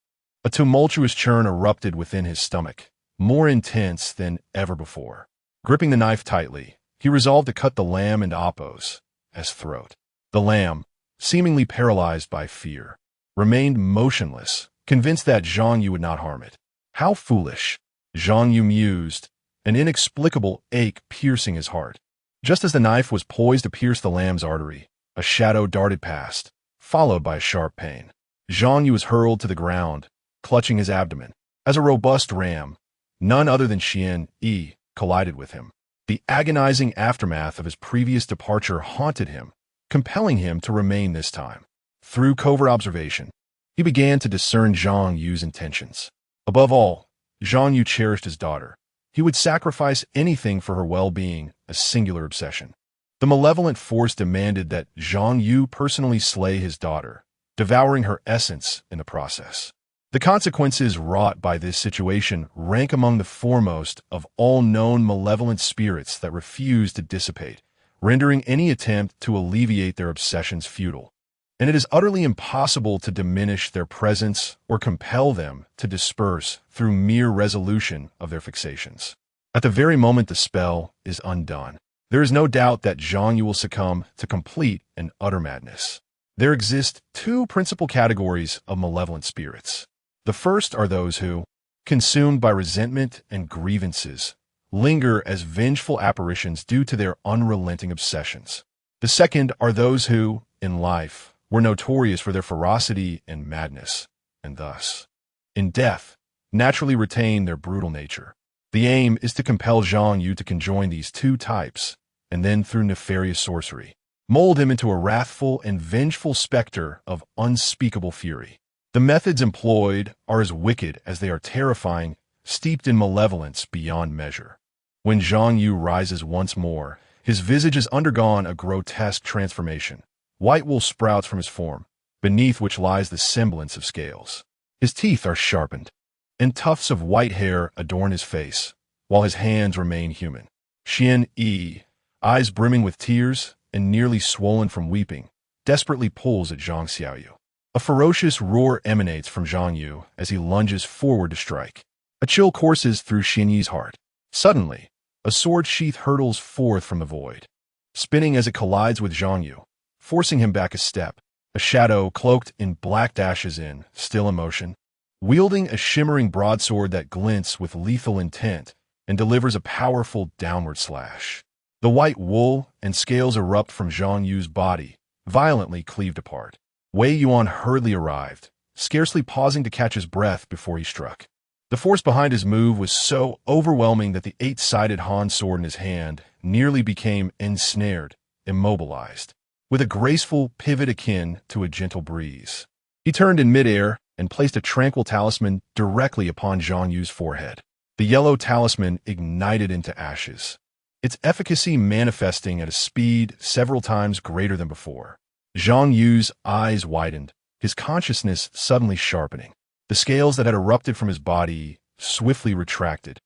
a tumultuous churn erupted within his stomach, more intense than ever before. Gripping the knife tightly, he resolved to cut the lamb into Appo's throat. The lamb, seemingly paralyzed by fear, remained motionless, convinced that Zhang Yu would not harm it. How foolish, Zhang Yu mused, an inexplicable ache piercing his heart. Just as the knife was poised to pierce the lamb's artery, a shadow darted past, followed by a sharp pain. Zhang Yu was hurled to the ground, clutching his abdomen. As a robust ram, none other than Xian Yi collided with him. The agonizing aftermath of his previous departure haunted him, compelling him to remain this time. Through covert observation, he began to discern Zhang Yu's intentions. Above all, Zhang Yu cherished his daughter. He would sacrifice anything for her well-being, a singular obsession. The malevolent force demanded that Zhang Yu personally slay his daughter, devouring her essence in the process. The consequences wrought by this situation rank among the foremost of all known malevolent spirits that refuse to dissipate, rendering any attempt to alleviate their obsessions futile. And it is utterly impossible to diminish their presence or compel them to disperse through mere resolution of their fixations. At the very moment the spell is undone, there is no doubt that Zhang Yu will succumb to complete and utter madness. There exist 2 principal categories of malevolent spirits. The first are those who, consumed by resentment and grievances, linger as vengeful apparitions due to their unrelenting obsessions. The second are those who, in life, were notorious for their ferocity and madness, and thus, in death, naturally retain their brutal nature. The aim is to compel Zhang Yu to conjoin these 2 types, and then through nefarious sorcery, mold him into a wrathful and vengeful specter of unspeakable fury. The methods employed are as wicked as they are terrifying, steeped in malevolence beyond measure. When Zhang Yu rises once more, his visage has undergone a grotesque transformation. White wool sprouts from his form, beneath which lies the semblance of scales. His teeth are sharpened, and tufts of white hair adorn his face, while his hands remain human. Xian Yi, eyes brimming with tears and nearly swollen from weeping, desperately pulls at Zhang Xiaoyu. A ferocious roar emanates from Zhang Yu as he lunges forward to strike. A chill courses through Xian Yi's heart. Suddenly, a sword sheath hurtles forth from the void, spinning as it collides with Zhang Yu, forcing him back a step. A shadow cloaked in black dashes in, still in motion, wielding a shimmering broadsword that glints with lethal intent and delivers a powerful downward slash. The white wool and scales erupt from Zhang Yu's body, violently cleaved apart. Wei Yuan hurriedly arrived, scarcely pausing to catch his breath before he struck. The force behind his move was so overwhelming that the eight-sided Han sword in his hand nearly became ensnared, immobilized, with a graceful pivot akin to a gentle breeze. He turned in midair and placed a tranquil talisman directly upon Zhang Yu's forehead. The yellow talisman ignited into ashes, its efficacy manifesting at a speed several times greater than before. Zhang Yu's eyes widened, his consciousness suddenly sharpening. The scales that had erupted from his body swiftly retracted,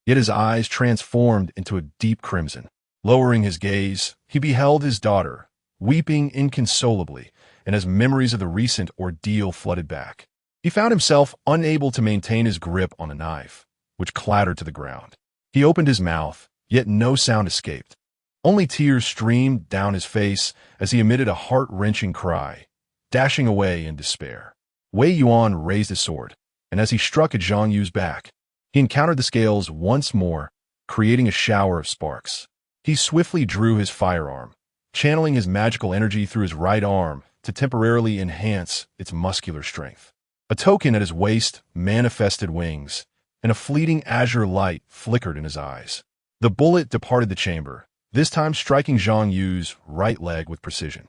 yet his eyes transformed into a deep crimson. Lowering his gaze, he beheld his daughter, weeping inconsolably, and as memories of the recent ordeal flooded back, he found himself unable to maintain his grip on the knife, which clattered to the ground. He opened his mouth, yet no sound escaped. Only tears streamed down his face as he emitted a heart-wrenching cry, dashing away in despair. Wei Yuan raised his sword, and as he struck at Zhang Yu's back, he encountered the scales once more, creating a shower of sparks. He swiftly drew his firearm, channeling his magical energy through his right arm to temporarily enhance its muscular strength. A token at his waist manifested wings, and a fleeting azure light flickered in his eyes. The bullet departed the chamber, this time striking Zhang Yu's right leg with precision.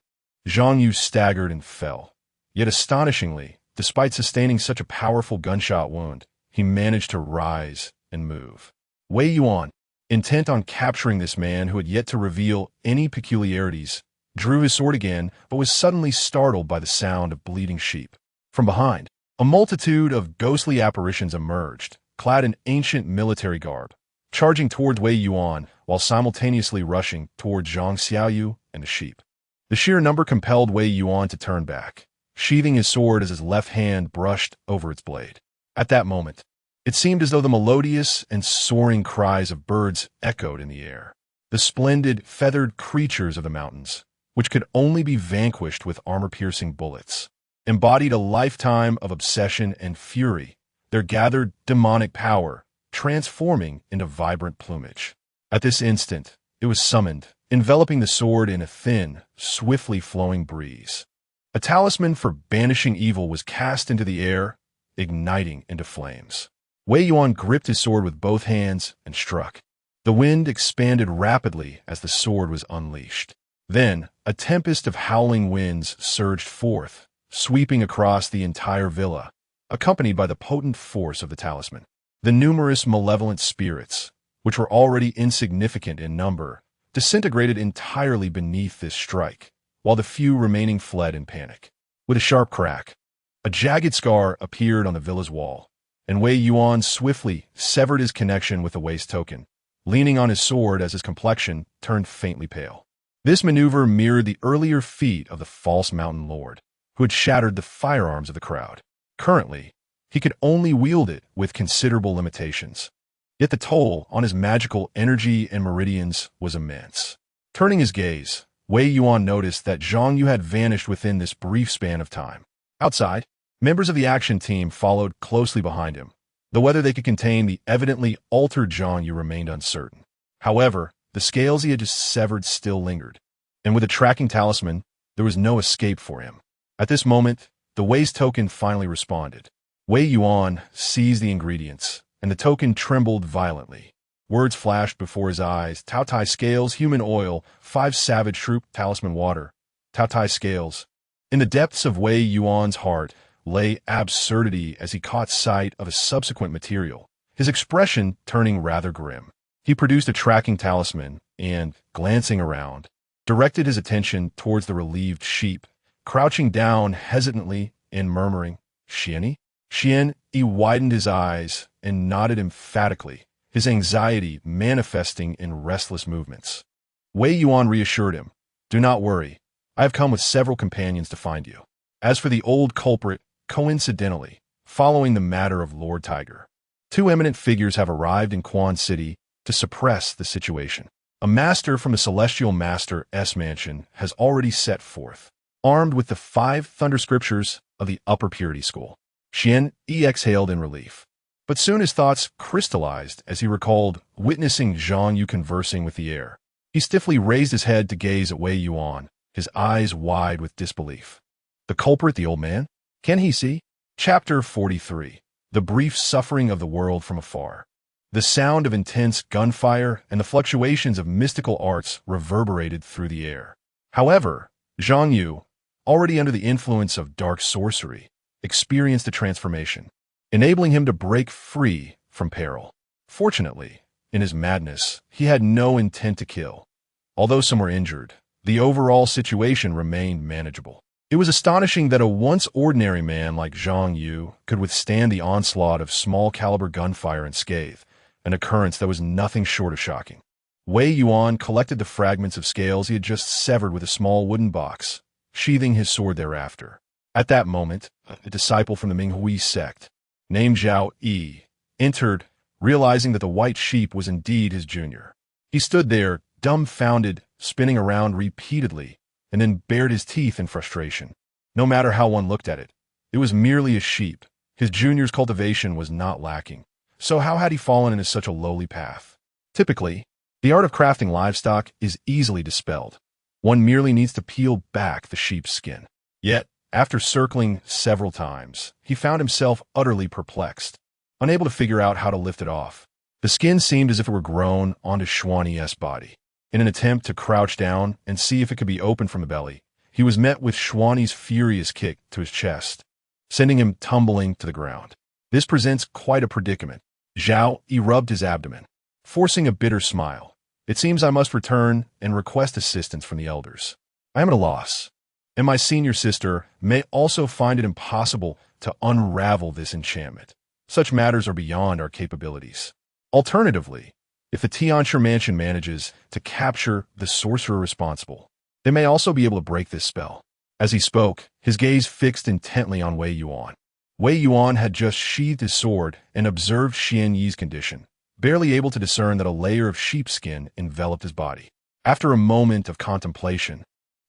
Zhang Yu staggered and fell. Yet astonishingly, despite sustaining such a powerful gunshot wound, he managed to rise and move. Wei Yuan, intent on capturing this man who had yet to reveal any peculiarities, drew his sword again, but was suddenly startled by the sound of bleating sheep. From behind, a multitude of ghostly apparitions emerged, clad in ancient military garb, charging towards Wei Yuan while simultaneously rushing towards Zhang Xiaoyu and the sheep. The sheer number compelled Wei Yuan to turn back, sheathing his sword as his left hand brushed over its blade. At that moment, it seemed as though the melodious and soaring cries of birds echoed in the air. The splendid, feathered creatures of the mountains, which could only be vanquished with armor-piercing bullets, embodied a lifetime of obsession and fury, their gathered demonic power transforming into vibrant plumage. At this instant, it was summoned, enveloping the sword in a thin, swiftly flowing breeze. A talisman for banishing evil was cast into the air, igniting into flames. Wei Yuan gripped his sword with both hands and struck. The wind expanded rapidly as the sword was unleashed. Then, a tempest of howling winds surged forth, sweeping across the entire villa, accompanied by the potent force of the talisman. The numerous malevolent spirits, which were already insignificant in number, disintegrated entirely beneath this strike, while the few remaining fled in panic. With a sharp crack, a jagged scar appeared on the villa's wall, and Wei Yuan swiftly severed his connection with the waste token, leaning on his sword as his complexion turned faintly pale. This maneuver mirrored the earlier feat of the false mountain lord, who had shattered the firearms of the crowd. Currently, he could only wield it with considerable limitations. Yet the toll on his magical energy and meridians was immense. Turning his gaze, Wei Yuan noticed that Zhang Yu had vanished within this brief span of time. Outside, members of the action team followed closely behind him, though whether they could contain the evidently altered Zhang Yu remained uncertain. However, the scales he had just severed still lingered, and with a tracking talisman, there was no escape for him. At this moment, the waste token finally responded. Wei Yuan seized the ingredients, and the token trembled violently. Words flashed before his eyes: Tao Tai scales, human oil, 5 savage troop, talisman water. Tao Tai scales. In the depths of Wei Yuan's heart lay absurdity as he caught sight of a subsequent material, his expression turning rather grim. He produced a tracking talisman and, glancing around, directed his attention towards the relieved sheep, crouching down hesitantly and murmuring, "Xiani?" Xian, he widened his eyes and nodded emphatically, his anxiety manifesting in restless movements. Wei Yuan reassured him, "Do not worry. I have come with several companions to find you. As for the old culprit, coincidentally, following the matter of Lord Tiger, 2 eminent figures have arrived in Quan City to suppress the situation. A master from the Celestial Master's mansion has already set forth, armed with the 5 thunder scriptures of the Upper Purity School. Xian Yi exhaled in relief. But soon his thoughts crystallized as he recalled witnessing Zhang Yu conversing with the air. He stiffly raised his head to gaze at Wei Yuan, his eyes wide with disbelief. The culprit, the old man? Can he see? Chapter 43. The brief suffering of the world from afar. The sound of intense gunfire and the fluctuations of mystical arts reverberated through the air. However, Zhang Yu, already under the influence of dark sorcery, experienced a transformation, enabling him to break free from peril. Fortunately, in his madness, he had no intent to kill. Although some were injured, the overall situation remained manageable. It was astonishing that a once ordinary man like Zhang Yu could withstand the onslaught of small-caliber gunfire unscathed, an occurrence that was nothing short of shocking. Wei Yuan collected the fragments of scales he had just severed with a small wooden box, sheathing his sword thereafter. At that moment, a disciple from the Minghui sect, named Zhao Yi, entered, realizing that the white sheep was indeed his junior. He stood there, dumbfounded, spinning around repeatedly, and then bared his teeth in frustration. No matter how one looked at it, it was merely a sheep. His junior's cultivation was not lacking. So how had he fallen into such a lowly path? Typically, the art of crafting livestock is easily dispelled. One merely needs to peel back the sheep's skin. Yet, after circling several times, he found himself utterly perplexed, unable to figure out how to lift it off. The skin seemed as if it were grown onto Xuani's body. In an attempt to crouch down and see if it could be opened from the belly, he was met with Xuani's furious kick to his chest, sending him tumbling to the ground. This presents quite a predicament. Zhao Yi rubbed his abdomen, forcing a bitter smile. It seems I must return and request assistance from the elders. I am at a loss, and my senior sister may also find it impossible to unravel this enchantment. Such matters are beyond our capabilities. Alternatively, if the Tianshi mansion manages to capture the sorcerer responsible, they may also be able to break this spell. As he spoke, his gaze fixed intently on Wei Yuan. Wei Yuan had just sheathed his sword and observed Xian Yi's condition, barely able to discern that a layer of sheepskin enveloped his body. After a moment of contemplation,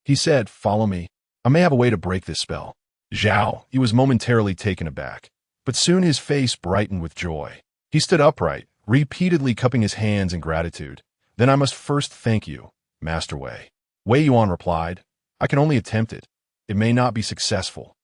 he said, "Follow me. I may have a way to break this spell." Zhao Yi was momentarily taken aback, but soon his face brightened with joy. He stood upright, repeatedly cupping his hands in gratitude. "Then I must first thank you, Master Wei." Wei Yuan replied, "I can only attempt it. It may not be successful."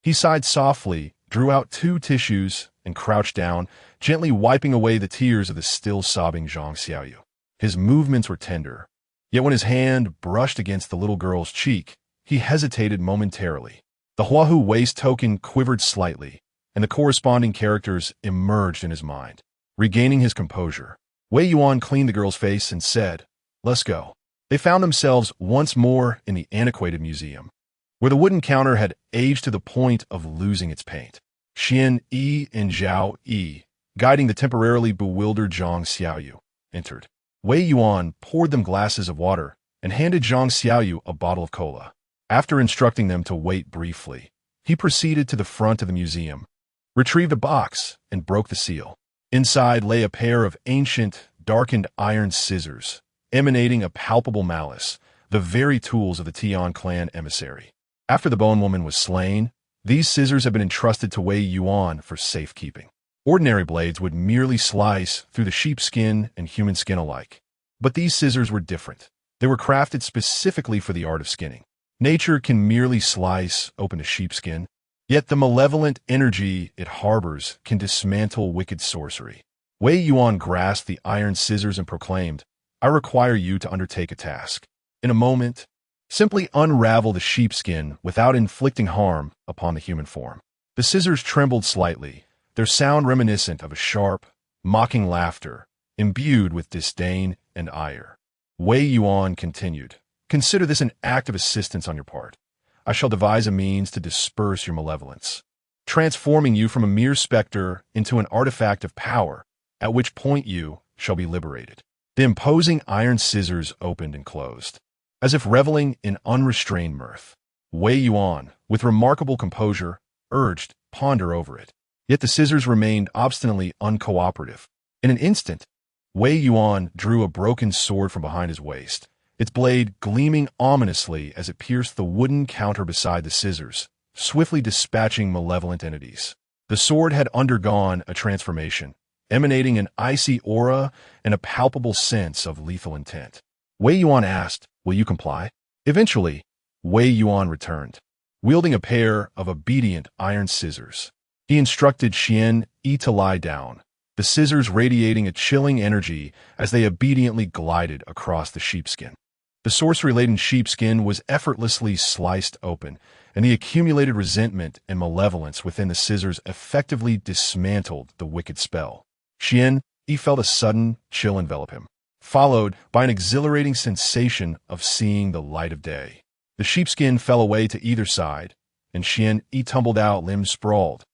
He sighed softly, drew out 2 tissues, and crouched down, gently wiping away the tears of the still sobbing Zhang Xiaoyu. His movements were tender, yet when his hand brushed against the little girl's cheek, he hesitated momentarily. The Huahu waist token quivered slightly, and the corresponding characters emerged in his mind. Regaining his composure, Wei Yuan cleaned the girl's face and said, "Let's go." They found themselves once more in the antiquated museum, where the wooden counter had aged to the point of losing its paint. Xian Yi and Zhao Yi, guiding the temporarily bewildered Zhang Xiaoyu, entered. Wei Yuan poured them glasses of water and handed Zhang Xiaoyu a bottle of cola. After instructing them to wait briefly, he proceeded to the front of the museum, retrieved a box, and broke the seal. Inside lay a pair of ancient, darkened iron scissors, emanating a palpable malice, the very tools of the Tian clan emissary. After the bone woman was slain, these scissors had been entrusted to Wei Yuan for safekeeping. Ordinary blades would merely slice through the sheepskin and human skin alike. But these scissors were different. They were crafted specifically for the art of skinning. Nature can merely slice open a sheepskin, yet the malevolent energy it harbors can dismantle wicked sorcery. Wei Yuan grasped the iron scissors and proclaimed, "I require you to undertake a task. In a moment, simply unravel the sheepskin without inflicting harm upon the human form." The scissors trembled slightly, their sound reminiscent of a sharp, mocking laughter, imbued with disdain and ire. Wei Yuan continued, "Consider this an act of assistance on your part. I shall devise a means to disperse your malevolence, transforming you from a mere specter into an artifact of power, at which point you shall be liberated." The imposing iron scissors opened and closed, as if reveling in unrestrained mirth. Wei Yuan, with remarkable composure, urged, "Ponder over it." Yet the scissors remained obstinately uncooperative. In an instant, Wei Yuan drew a broken sword from behind his waist, its blade gleaming ominously as it pierced the wooden counter beside the scissors, swiftly dispatching malevolent entities. The sword had undergone a transformation, emanating an icy aura and a palpable sense of lethal intent. Wei Yuan asked, "Will you comply?" Eventually, Wei Yuan returned, wielding a pair of obedient iron scissors. He instructed Xian Yi to lie down, the scissors radiating a chilling energy as they obediently glided across the sheepskin. The sorcery-laden sheepskin was effortlessly sliced open, and the accumulated resentment and malevolence within the scissors effectively dismantled the wicked spell. Xian Yi felt a sudden chill envelop him, followed by an exhilarating sensation of seeing the light of day. The sheepskin fell away to either side, and Xian Yi tumbled out, limbs sprawled,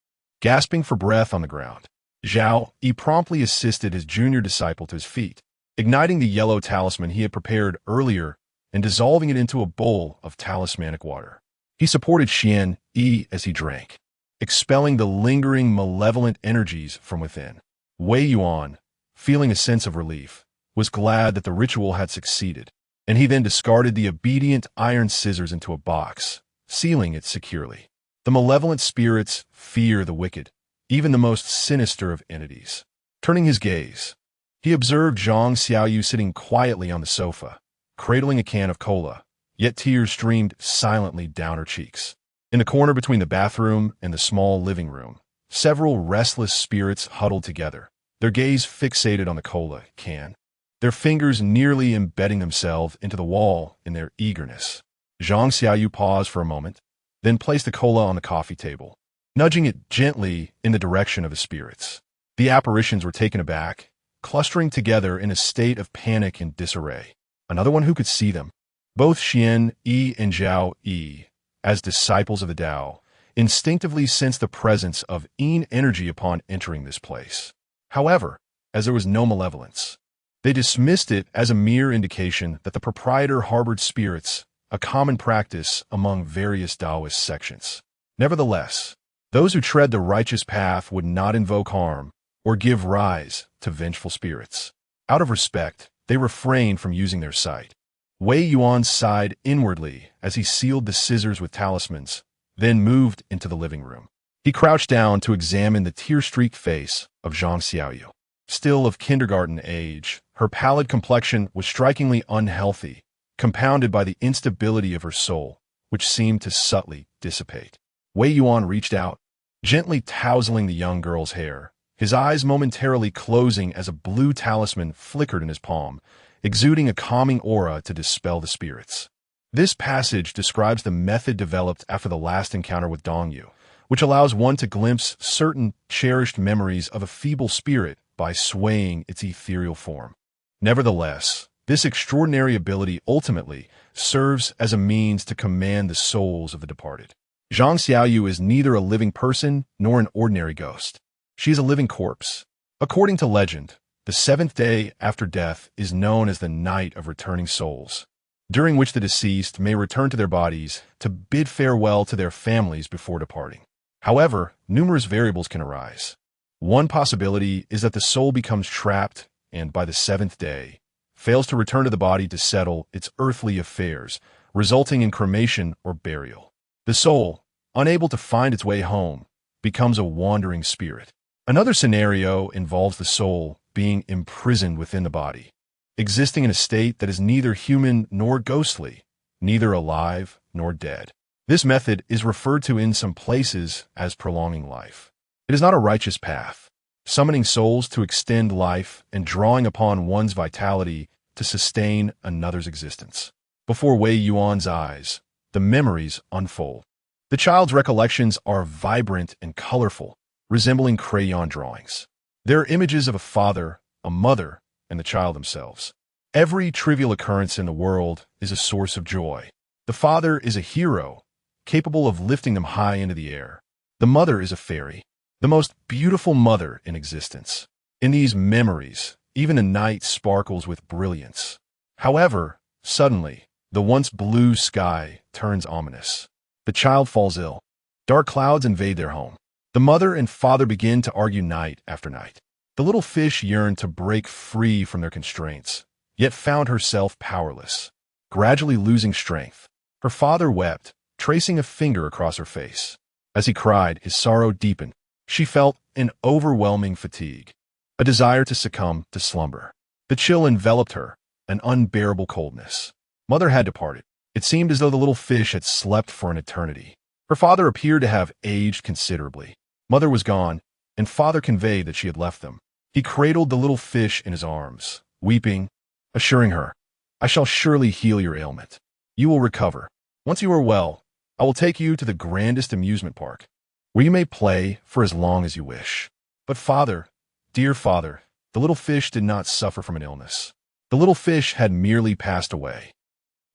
gasping for breath on the ground. Zhao Yi promptly assisted his junior disciple to his feet, igniting the yellow talisman he had prepared earlier and dissolving it into a bowl of talismanic water. He supported Xian Yi as he drank, expelling the lingering malevolent energies from within. Wei Yuan, feeling a sense of relief, was glad that the ritual had succeeded, and he then discarded the obedient iron scissors into a box, sealing it securely. The malevolent spirits fear the wicked, even the most sinister of entities. Turning his gaze, he observed Zhang Xiaoyu sitting quietly on the sofa, cradling a can of cola, yet tears streamed silently down her cheeks. In the corner between the bathroom and the small living room, several restless spirits huddled together, their gaze fixated on the cola can, their fingers nearly embedding themselves into the wall in their eagerness. Zhang Xiaoyu paused for a moment, then placed the cola on the coffee table, nudging it gently in the direction of the spirits. The apparitions were taken aback, clustering together in a state of panic and disarray. Another one who could see them. Both Xian Yi and Zhao Yi, as disciples of the Tao, instinctively sensed the presence of Yin energy upon entering this place. However, as there was no malevolence, they dismissed it as a mere indication that the proprietor harbored spirits, a common practice among various Taoist sections. Nevertheless, those who tread the righteous path would not invoke harm or give rise to vengeful spirits. Out of respect, they refrained from using their sight. Wei Yuan sighed inwardly as he sealed the scissors with talismans, then moved into the living room. He crouched down to examine the tear-streaked face of Zhang Xiaoyu. Still of kindergarten age, her pallid complexion was strikingly unhealthy, compounded by the instability of her soul, which seemed to subtly dissipate. Wei Yuan reached out, gently tousling the young girl's hair, his eyes momentarily closing as a blue talisman flickered in his palm, exuding a calming aura to dispel the spirits. This passage describes the method developed after the last encounter with Dongyu, which allows one to glimpse certain cherished memories of a feeble spirit by swaying its ethereal form. Nevertheless, this extraordinary ability ultimately serves as a means to command the souls of the departed. Zhang Xiaoyu is neither a living person nor an ordinary ghost. She is a living corpse. According to legend, the seventh day after death is known as the Night of Returning Souls, during which the deceased may return to their bodies to bid farewell to their families before departing. However, numerous variables can arise. One possibility is that the soul becomes trapped and, by the seventh day, fails to return to the body to settle its earthly affairs, resulting in cremation or burial. The soul, unable to find its way home, becomes a wandering spirit. Another scenario involves the soul being imprisoned within the body, existing in a state that is neither human nor ghostly, neither alive nor dead. This method is referred to in some places as prolonging life. It is not a righteous path, summoning souls to extend life and drawing upon one's vitality to sustain another's existence. Before Wei Yuan's eyes, the memories unfold. The child's recollections are vibrant and colorful, resembling crayon drawings. There are images of a father, a mother, and the child themselves. Every trivial occurrence in the world is a source of joy. The father is a hero, capable of lifting them high into the air. The mother is a fairy, the most beautiful mother in existence. In these memories, even the night sparkles with brilliance. However, suddenly, the once blue sky turns ominous. The child falls ill. Dark clouds invade their home. The mother and father begin to argue night after night. The little fish yearned to break free from their constraints, yet found herself powerless, gradually losing strength. Her father wept, tracing a finger across her face. As he cried, his sorrow deepened. She felt an overwhelming fatigue, a desire to succumb to slumber. The chill enveloped her, an unbearable coldness. Mother had departed. It seemed as though the little fish had slept for an eternity. Her father appeared to have aged considerably. Mother was gone, and father conveyed that she had left them. He cradled the little fish in his arms, weeping, assuring her, "I shall surely heal your ailment. You will recover. Once you are well, I will take you to the grandest amusement park, where you may play for as long as you wish." But father, dear father, the little fish did not suffer from an illness. The little fish had merely passed away.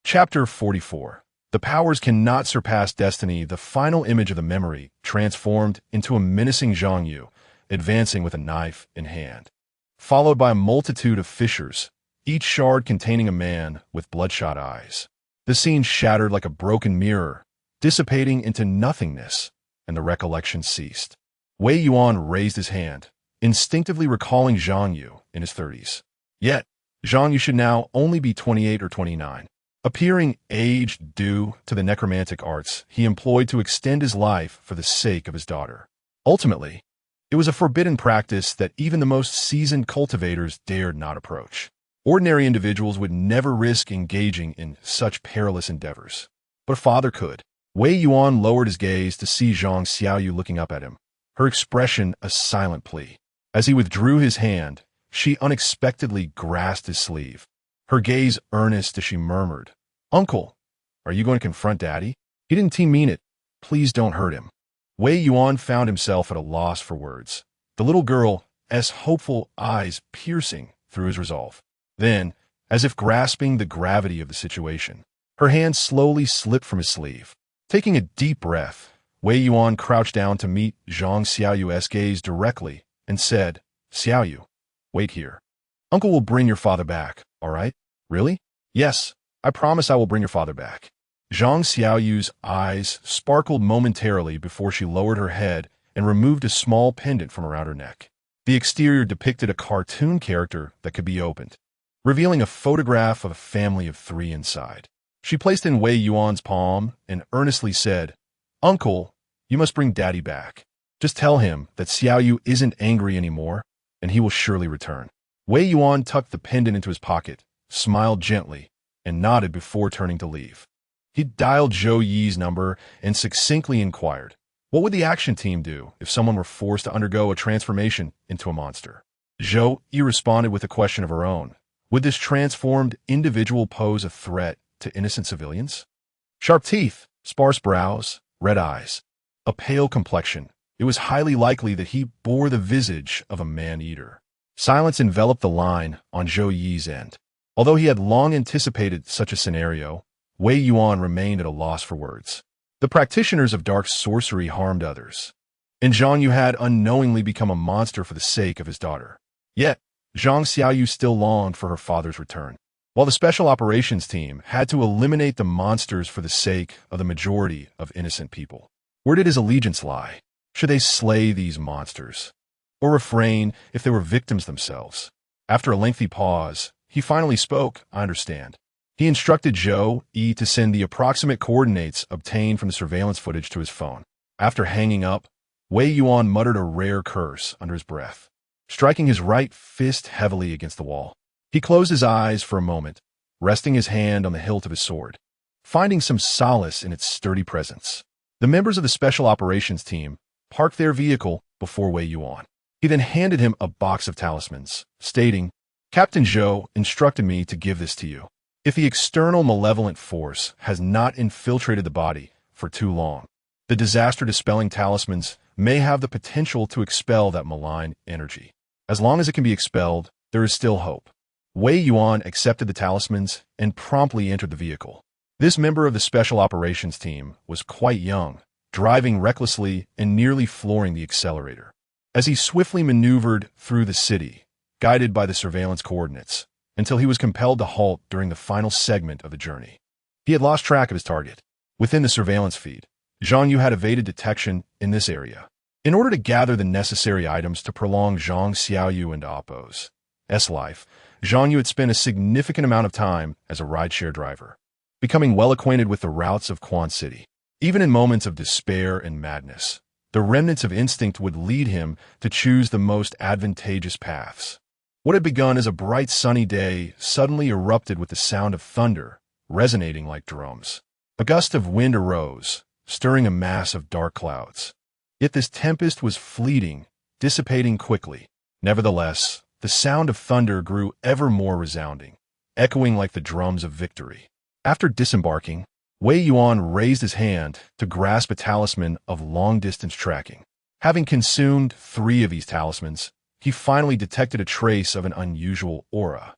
Chapter 44. The powers cannot surpass destiny. The final image of the memory transformed into a menacing Zhang Yu, advancing with a knife in hand, followed by a multitude of fishers, each shard containing a man with bloodshot eyes. The scene shattered like a broken mirror, dissipating into nothingness, and the recollection ceased. Wei Yuan raised his hand, instinctively recalling Zhang Yu in his 30s. Yet, Zhang Yu should now only be 28 or 29. Appearing aged due to the necromantic arts he employed to extend his life for the sake of his daughter. Ultimately, it was a forbidden practice that even the most seasoned cultivators dared not approach. Ordinary individuals would never risk engaging in such perilous endeavors. But father could. Wei Yuan lowered his gaze to see Zhang Xiaoyu looking up at him, her expression a silent plea. As he withdrew his hand, she unexpectedly grasped his sleeve, her gaze earnest as she murmured, "Uncle, are you going to confront Daddy? He didn't mean it. Please don't hurt him." Wei Yuan found himself at a loss for words, the little girl's hopeful eyes piercing through his resolve. Then, as if grasping the gravity of the situation, her hand slowly slipped from his sleeve. Taking a deep breath, Wei Yuan crouched down to meet Zhang Xiaoyu's gaze directly and said, "Xiaoyu, wait here. Uncle will bring your father back, all right? Really?" "Yes, I promise I will bring your father back." Zhang Xiaoyu's eyes sparkled momentarily before she lowered her head and removed a small pendant from around her neck. The exterior depicted a cartoon character that could be opened, revealing a photograph of a family of 3 inside. She placed it in Wei Yuan's palm and earnestly said, "Uncle, you must bring Daddy back. Just tell him that Xiaoyu isn't angry anymore, and he will surely return." Wei Yuan tucked the pendant into his pocket, smiled gently, and nodded before turning to leave. He dialed Zhou Yi's number and succinctly inquired, what would the action team do if someone were forced to undergo a transformation into a monster? Zhou Yi responded with a question of her own. Would this transformed individual pose a threat to innocent civilians? Sharp teeth, sparse brows, red eyes, a pale complexion. It was highly likely that he bore the visage of a man-eater. Silence enveloped the line on Zhou Yi's end. Although he had long anticipated such a scenario, Wei Yuan remained at a loss for words. The practitioners of dark sorcery harmed others, and Zhang Yu had unknowingly become a monster for the sake of his daughter. Yet, Zhang Xiaoyu still longed for her father's return. While the special operations team had to eliminate the monsters for the sake of the majority of innocent people, where did his allegiance lie? Should they slay these monsters, or refrain if they were victims themselves? After a lengthy pause, he finally spoke, "I understand." He instructed Zhou Yi to send the approximate coordinates obtained from the surveillance footage to his phone. After hanging up, Wei Yuan muttered a rare curse under his breath, striking his right fist heavily against the wall. He closed his eyes for a moment, resting his hand on the hilt of his sword, finding some solace in its sturdy presence. The members of the special operations team parked their vehicle before Wei Yuan. He then handed him a box of talismans, stating, "Captain Zhou instructed me to give this to you. If the external malevolent force has not infiltrated the body for too long, the disaster-dispelling talismans may have the potential to expel that malign energy. As long as it can be expelled, there is still hope." Wei Yuan accepted the talismans and promptly entered the vehicle. This member of the special operations team was quite young, driving recklessly and nearly flooring the accelerator. As he swiftly maneuvered through the city, guided by the surveillance coordinates, until he was compelled to halt during the final segment of the journey. He had lost track of his target. Within the surveillance feed, Zhang Yu had evaded detection in this area. In order to gather the necessary items to prolong Zhang Xiaoyu and Appo's life, Zhang Yu had spent a significant amount of time as a rideshare driver, becoming well acquainted with the routes of Quan City. Even in moments of despair and madness, the remnants of instinct would lead him to choose the most advantageous paths. What had begun as a bright sunny day suddenly erupted with the sound of thunder, resonating like drums. A gust of wind arose, stirring a mass of dark clouds. Yet this tempest was fleeting, dissipating quickly. Nevertheless, the sound of thunder grew ever more resounding, echoing like the drums of victory. After disembarking, Wei Yuan raised his hand to grasp a talisman of long-distance tracking. Having consumed 3 of these talismans, he finally detected a trace of an unusual aura.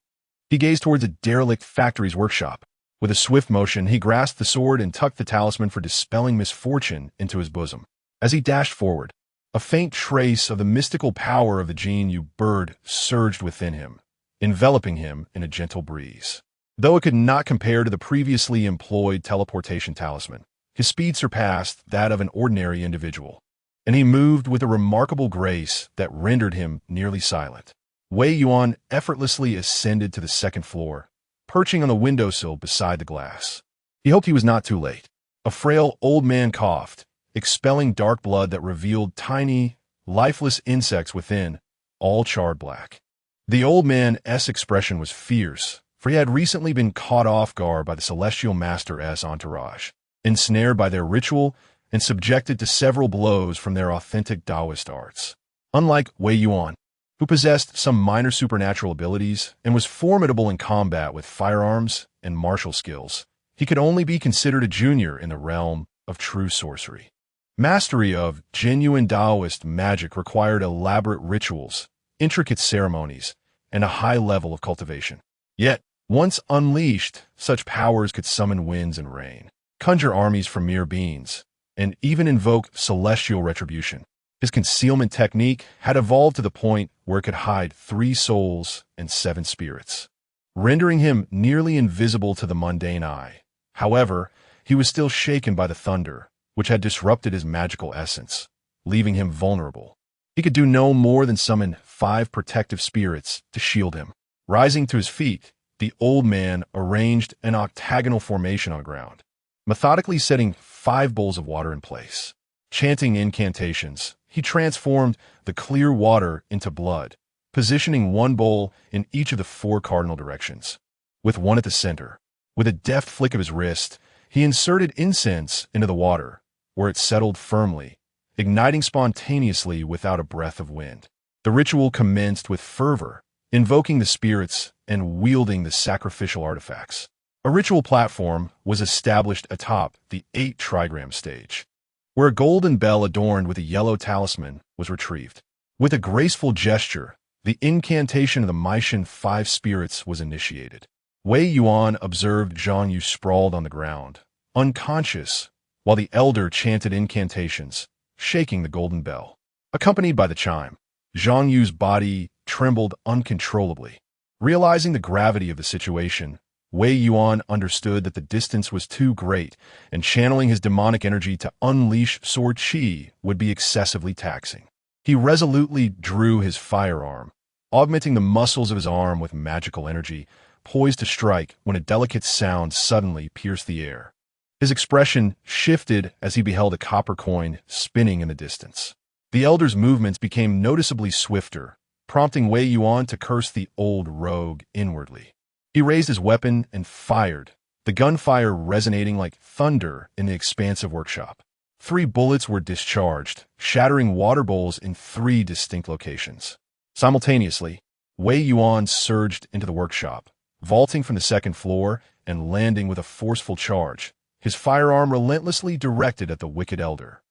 He gazed towards a derelict factory's workshop. With a swift motion, he grasped the sword and tucked the talisman for dispelling misfortune into his bosom. As he dashed forward, a faint trace of the mystical power of the Jinyu bird surged within him, enveloping him in a gentle breeze. Though it could not compare to the previously employed teleportation talisman, his speed surpassed that of an ordinary individual, and he moved with a remarkable grace that rendered him nearly silent. Wei Yuan effortlessly ascended to the 2nd floor, perching on the windowsill beside the glass. He hoped he was not too late. A frail old man coughed, expelling dark blood that revealed tiny, lifeless insects within, all charred black. The old man's expression was fierce, for he had recently been caught off guard by the Celestial Master's entourage, ensnared by their ritual and subjected to several blows from their authentic Taoist arts. Unlike Wei Yuan, who possessed some minor supernatural abilities and was formidable in combat with firearms and martial skills, he could only be considered a junior in the realm of true sorcery. Mastery of genuine Taoist magic required elaborate rituals, intricate ceremonies, and a high level of cultivation. Yet, once unleashed, such powers could summon winds and rain, conjure armies from mere beings, and even invoke celestial retribution. His concealment technique had evolved to the point where it could hide 3 souls and 7 spirits, rendering him nearly invisible to the mundane eye. However, he was still shaken by the thunder, which had disrupted his magical essence, leaving him vulnerable. He could do no more than summon 5 protective spirits to shield him. Rising to his feet, the old man arranged an octagonal formation on the ground, methodically setting 5 bowls of water in place. Chanting incantations, he transformed the clear water into blood, positioning 1 bowl in each of the 4 cardinal directions, with 1 at the center. With a deft flick of his wrist, he inserted incense into the water, where it settled firmly, igniting spontaneously without a breath of wind. The ritual commenced with fervor, invoking the spirits and wielding the sacrificial artifacts. A ritual platform was established atop the 8 trigram stage, where a golden bell adorned with a yellow talisman was retrieved. With a graceful gesture, the incantation of the Maishan 5 spirits was initiated. Wei Yuan observed Zhang Yu sprawled on the ground, unconscious, while the elder chanted incantations, shaking the golden bell. Accompanied by the chime, Zhang Yu's body trembled uncontrollably. Realizing the gravity of the situation, Wei Yuan understood that the distance was too great, and channeling his demonic energy to unleash sword qi would be excessively taxing. He resolutely drew his firearm, augmenting the muscles of his arm with magical energy, poised to strike when a delicate sound suddenly pierced the air. His expression shifted as he beheld a copper coin spinning in the distance. The elder's movements became noticeably swifter, prompting Wei Yuan to curse the old rogue inwardly. He raised his weapon and fired, the gunfire resonating like thunder in the expansive workshop. 3 bullets were discharged, shattering water bowls in 3 distinct locations. Simultaneously, Wei Yuan surged into the workshop, vaulting from the 2nd floor and landing with a forceful charge, his firearm relentlessly directed at the wicked elder.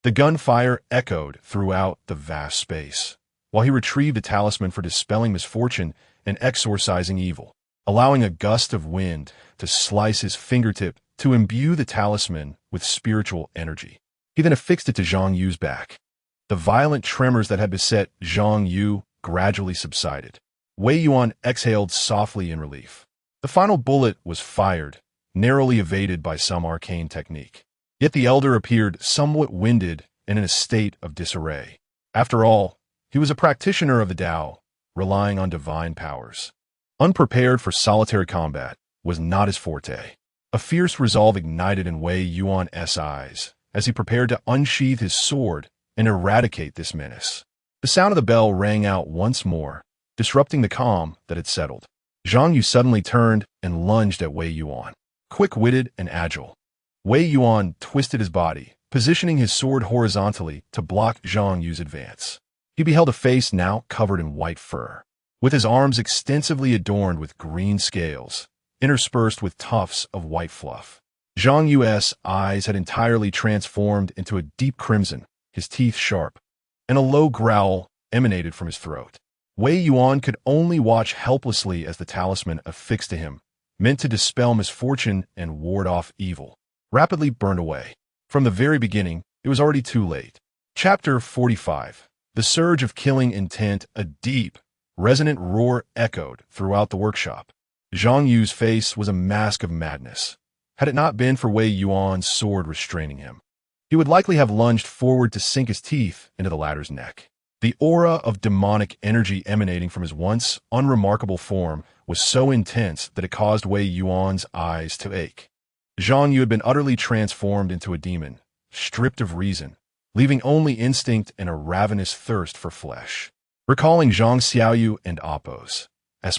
The gunfire echoed throughout the vast space, while he retrieved a talisman for dispelling misfortune and exorcising evil, allowing a gust of wind to slice his fingertip to imbue the talisman with spiritual energy. He then affixed it to Zhang Yu's back. The violent tremors that had beset Zhang Yu gradually subsided. Wei Yuan exhaled softly in relief. The final bullet was fired, narrowly evaded by some arcane technique. Yet the elder appeared somewhat winded and in a state of disarray. After all, he was a practitioner of the Tao, relying on divine powers. Unprepared for solitary combat was not his forte. A fierce resolve ignited in Wei Yuan's eyes as he prepared to unsheath his sword and eradicate this menace. The sound of the bell rang out once more, disrupting the calm that had settled. Zhang Yu suddenly turned and lunged at Wei Yuan. Quick-witted and agile, Wei Yuan twisted his body, positioning his sword horizontally to block Zhang Yu's advance. He beheld a face now covered in white fur, with his arms extensively adorned with green scales, interspersed with tufts of white fluff. Zhang Yu's eyes had entirely transformed into a deep crimson, his teeth sharp, and a low growl emanated from his throat. Wei Yuan could only watch helplessly as the talisman affixed to him, meant to dispel misfortune and ward off evil, rapidly burned away. From the very beginning, it was already too late. Chapter 45. The surge of killing intent, a deep, resonant roar echoed throughout the workshop. Zhang Yu's face was a mask of madness. Had it not been for Wei Yuan's sword restraining him, he would likely have lunged forward to sink his teeth into the latter's neck. The aura of demonic energy emanating from his once unremarkable form was so intense that it caused Wei Yuan's eyes to ache. Zhang Yu had been utterly transformed into a demon, stripped of reason, leaving only instinct and a ravenous thirst for flesh. Recalling Zhang Xiaoyu and Appo's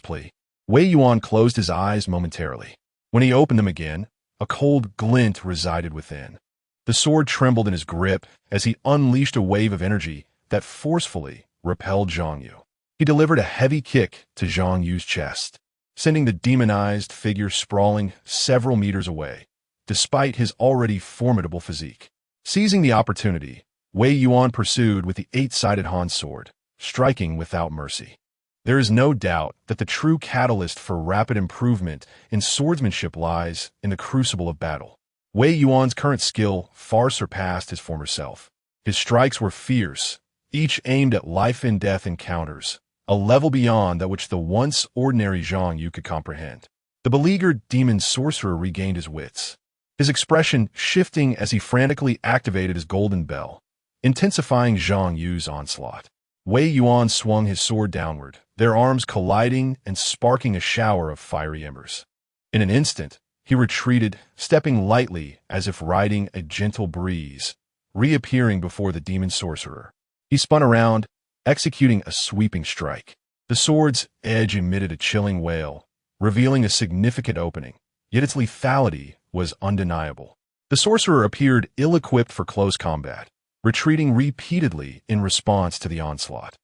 plea, Wei Yuan closed his eyes momentarily. When he opened them again, a cold glint resided within. The sword trembled in his grip as he unleashed a wave of energy that forcefully repelled Zhang Yu. He delivered a heavy kick to Zhang Yu's chest, sending the demonized figure sprawling several meters away, despite his already formidable physique. Seizing the opportunity, Wei Yuan pursued with the eight-sided Han sword, striking without mercy. There is no doubt that the true catalyst for rapid improvement in swordsmanship lies in the crucible of battle. Wei Yuan's current skill far surpassed his former self. His strikes were fierce, each aimed at life-and-death encounters, a level beyond that which the once ordinary Zhang Yu could comprehend. The beleaguered demon sorcerer regained his wits, his expression shifting as he frantically activated his golden bell, intensifying Zhang Yu's onslaught. Wei Yuan swung his sword downward, their arms colliding and sparking a shower of fiery embers. In an instant, he retreated, stepping lightly as if riding a gentle breeze, reappearing before the demon sorcerer. He spun around, executing a sweeping strike. The sword's edge emitted a chilling wail, revealing a significant opening, yet its lethality was undeniable. The sorcerer appeared ill-equipped for close combat, retreating repeatedly in response to the onslaught.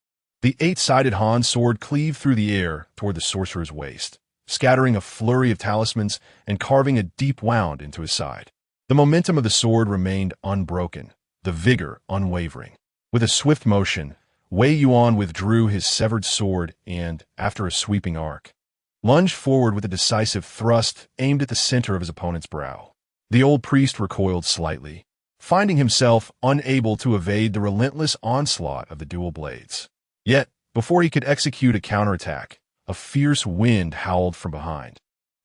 The eight-sided Han sword cleaved through the air toward the sorcerer's waist, scattering a flurry of talismans and carving a deep wound into his side. The momentum of the sword remained unbroken, the vigor unwavering. With a swift motion, Wei Yuan withdrew his severed sword and, after a sweeping arc, lunged forward with a decisive thrust aimed at the center of his opponent's brow. The old priest recoiled slightly, finding himself unable to evade the relentless onslaught of the dual blades. Yet, before he could execute a counterattack, a fierce wind howled from behind,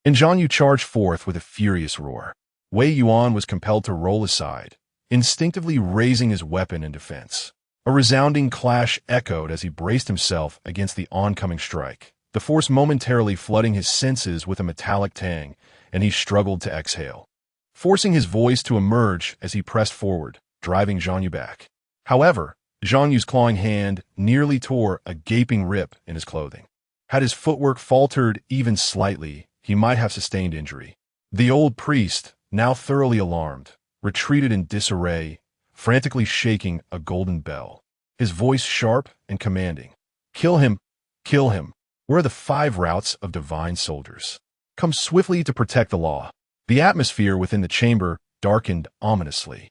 and Zhang Yu charged forth with a furious roar. Wei Yuan was compelled to roll aside, instinctively raising his weapon in defense. A resounding clash echoed as he braced himself against the oncoming strike, the force momentarily flooding his senses with a metallic tang, and he struggled to exhale, forcing his voice to emerge as he pressed forward, driving Zhang Yu back. However, Zhang Yu's clawing hand nearly tore a gaping rip in his clothing. Had his footwork faltered even slightly, he might have sustained injury. The old priest, now thoroughly alarmed, retreated in disarray, frantically shaking a golden bell, his voice sharp and commanding. "Kill him! Kill him! Where are the 5 routes of divine soldiers? Come swiftly to protect the law." The atmosphere within the chamber darkened ominously,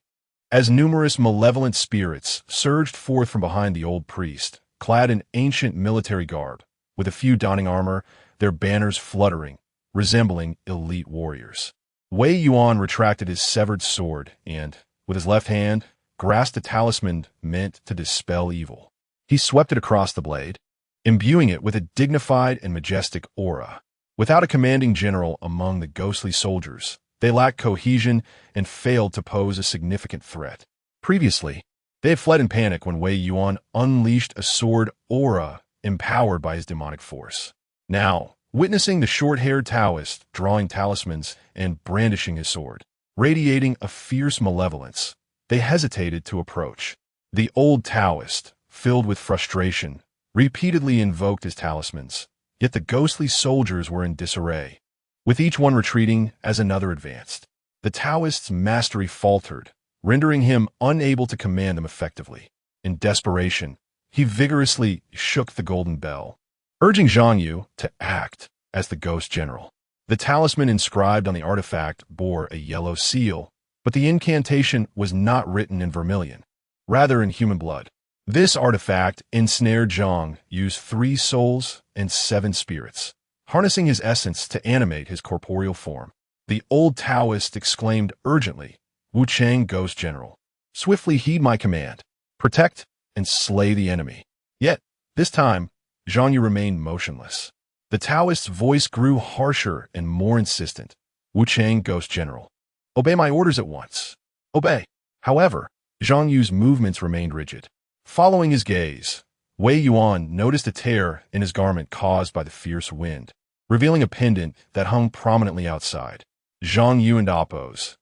as numerous malevolent spirits surged forth from behind the old priest, clad in ancient military garb, with a few donning armor, their banners fluttering, resembling elite warriors. Wei Yuan retracted his severed sword and, with his left hand, grasped a talisman meant to dispel evil. He swept it across the blade, imbuing it with a dignified and majestic aura. Without a commanding general among the ghostly soldiers, they lacked cohesion and failed to pose a significant threat. Previously, They had fled in panic when Wei Yuan unleashed a sword aura empowered by his demonic force. Now, witnessing the short-haired Taoist drawing talismans and brandishing his sword, radiating a fierce malevolence, they hesitated to approach. The old Taoist, filled with frustration, repeatedly invoked his talismans, yet the ghostly soldiers were in disarray, with each one retreating as another advanced. The Taoist's mastery faltered, rendering him unable to command them effectively. In desperation, he vigorously shook the golden bell, urging Zhang Yu to act as the ghost general. The talisman inscribed on the artifact bore a yellow seal, but the incantation was not written in vermilion, rather in human blood. This artifact ensnared Zhang Yu's 3 souls and 7 spirits, harnessing his essence to animate his corporeal form. The old Taoist exclaimed urgently, "Wu Chang, Ghost General, swiftly heed my command. Protect and slay the enemy." Yet, this time, Zhang Yu remained motionless. The Taoist's voice grew harsher and more insistent. "Wu Chang, Ghost General, obey my orders at once. Obey." However, Zhang Yu's movements remained rigid. Following his gaze, Wei Yuan noticed a tear in his garment caused by the fierce wind, revealing a pendant that hung prominently outside. Zhang Yu and Appo's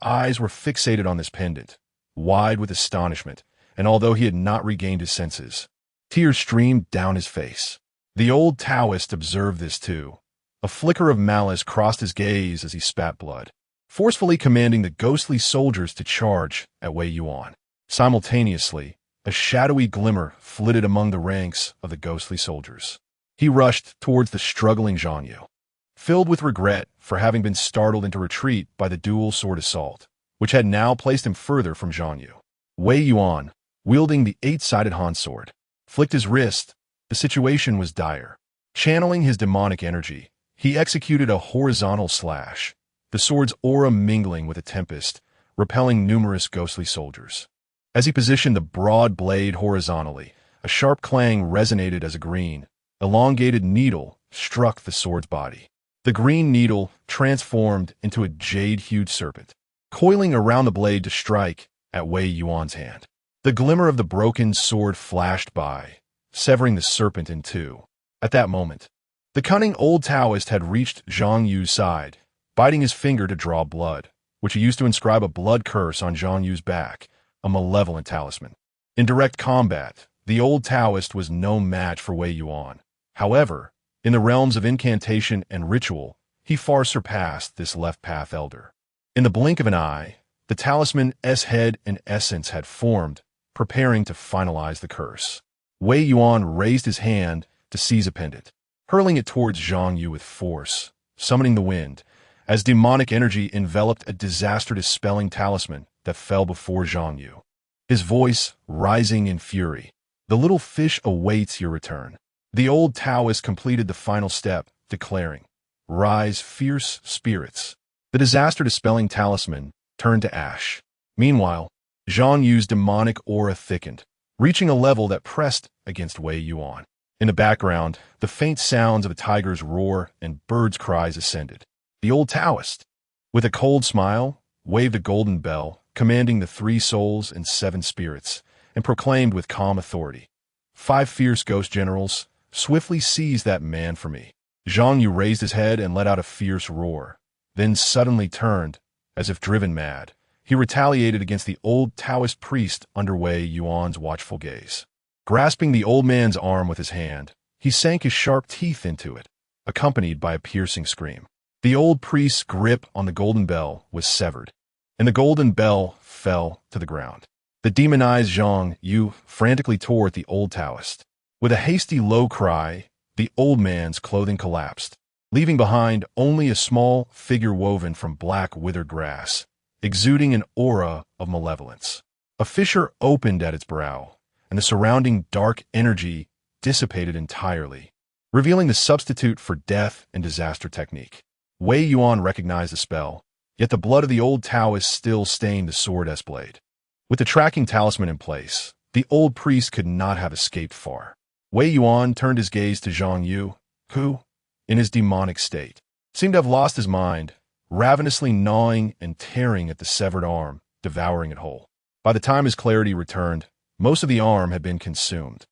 eyes were fixated on this pendant, wide with astonishment, and although he had not regained his senses, tears streamed down his face. The old Taoist observed this too. A flicker of malice crossed his gaze as he spat blood, forcefully commanding the ghostly soldiers to charge at Wei Yuan. Simultaneously, a shadowy glimmer flitted among the ranks of the ghostly soldiers. He rushed towards the struggling Zhang Yu, filled with regret for having been startled into retreat by the dual sword assault, which had now placed him further from Zhang Yu. Wei Yuan, wielding the 8-sided Han sword, flicked his wrist. The situation was dire. Channeling his demonic energy, he executed a horizontal slash, the sword's aura mingling with a tempest, repelling numerous ghostly soldiers. As he positioned the broad blade horizontally, a sharp clang resonated as a green, elongated needle struck the sword's body. The green needle transformed into a jade-hued serpent, coiling around the blade to strike at Wei Yuan's hand. The glimmer of the broken sword flashed by, severing the serpent in two. At that moment, the cunning old Taoist had reached Zhang Yu's side, biting his finger to draw blood, which he used to inscribe a blood curse on Zhang Yu's back, a malevolent talisman. In direct combat, the old Taoist was no match for Wei Yuan. However, in the realms of incantation and ritual, he far surpassed this left-path elder. In the blink of an eye, the talisman's head and essence had formed, preparing to finalize the curse. Wei Yuan raised his hand to seize a pendant, hurling it towards Zhang Yu with force, summoning the wind, as demonic energy enveloped a disaster-dispelling talisman that fell before Zhang Yu. His voice rising in fury, "The little fish awaits your return." The old Taoist completed the final step, declaring, "Rise, fierce spirits." The disaster-dispelling talisman turned to ash. Meanwhile, Zhang Yu's demonic aura thickened, reaching a level that pressed against Wei Yuan. In the background, the faint sounds of a tiger's roar and birds' cries ascended. The old Taoist, with a cold smile, waved a golden bell, commanding the 3 souls and 7 spirits, and proclaimed with calm authority, "5 fierce ghost generals, swiftly seize that man for me." Zhang Yu raised his head and let out a fierce roar, then suddenly turned, as if driven mad. He retaliated against the old Taoist priest under Wei Yuan's watchful gaze. Grasping the old man's arm with his hand, he sank his sharp teeth into it, accompanied by a piercing scream. The old priest's grip on the golden bell was severed, and the golden bell fell to the ground. The demonized Zhang Yu frantically tore at the old Taoist. With a hasty low cry, the old man's clothing collapsed, leaving behind only a small figure woven from black withered grass, exuding an aura of malevolence. A fissure opened at its brow, and the surrounding dark energy dissipated entirely, revealing the substitute for death and disaster technique. Wei Yuan recognized the spell, yet the blood of the old Taoist still stained the sword's blade. With the tracking talisman in place, the old priest could not have escaped far. Wei Yuan turned his gaze to Zhang Yu, who, in his demonic state, seemed to have lost his mind, ravenously gnawing and tearing at the severed arm, devouring it whole. By the time his clarity returned, most of the arm had been consumed.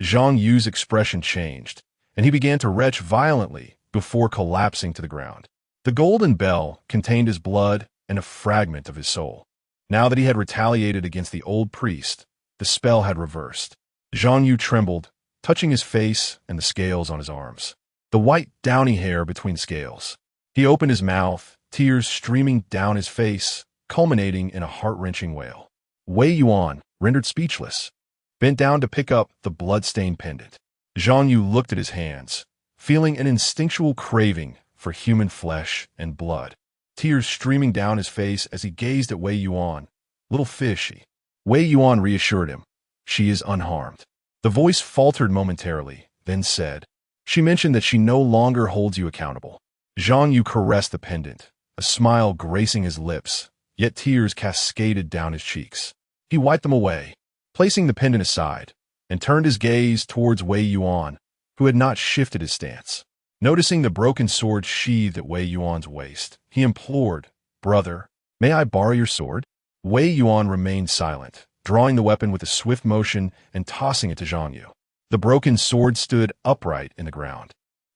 Zhang Yu's expression changed, and he began to retch violently before collapsing to the ground. The golden bell contained his blood and a fragment of his soul. Now that he had retaliated against the old priest, the spell had reversed. Zhang Yu trembled, touching his face and the scales on his arms. The white, downy hair between scales. He opened his mouth, tears streaming down his face, culminating in a heart-wrenching wail. Wei Yuan, rendered speechless, bent down to pick up the blood-stained pendant. Zhang Yu looked at his hands, feeling an instinctual craving for human flesh and blood. Tears streaming down his face as he gazed at Wei Yuan. Little fishy. Wei Yuan reassured him. She is unharmed. The voice faltered momentarily, then said, She mentioned that she no longer holds you accountable. Zhang Yu caressed the pendant, a smile gracing his lips, yet tears cascaded down his cheeks. He wiped them away, placing the pendant aside, and turned his gaze towards Wei Yuan, who had not shifted his stance. Noticing the broken sword sheathed at Wei Yuan's waist, he implored, Brother, may I borrow your sword? Wei Yuan remained silent, drawing the weapon with a swift motion and tossing it to Zhang Yu. The broken sword stood upright in the ground.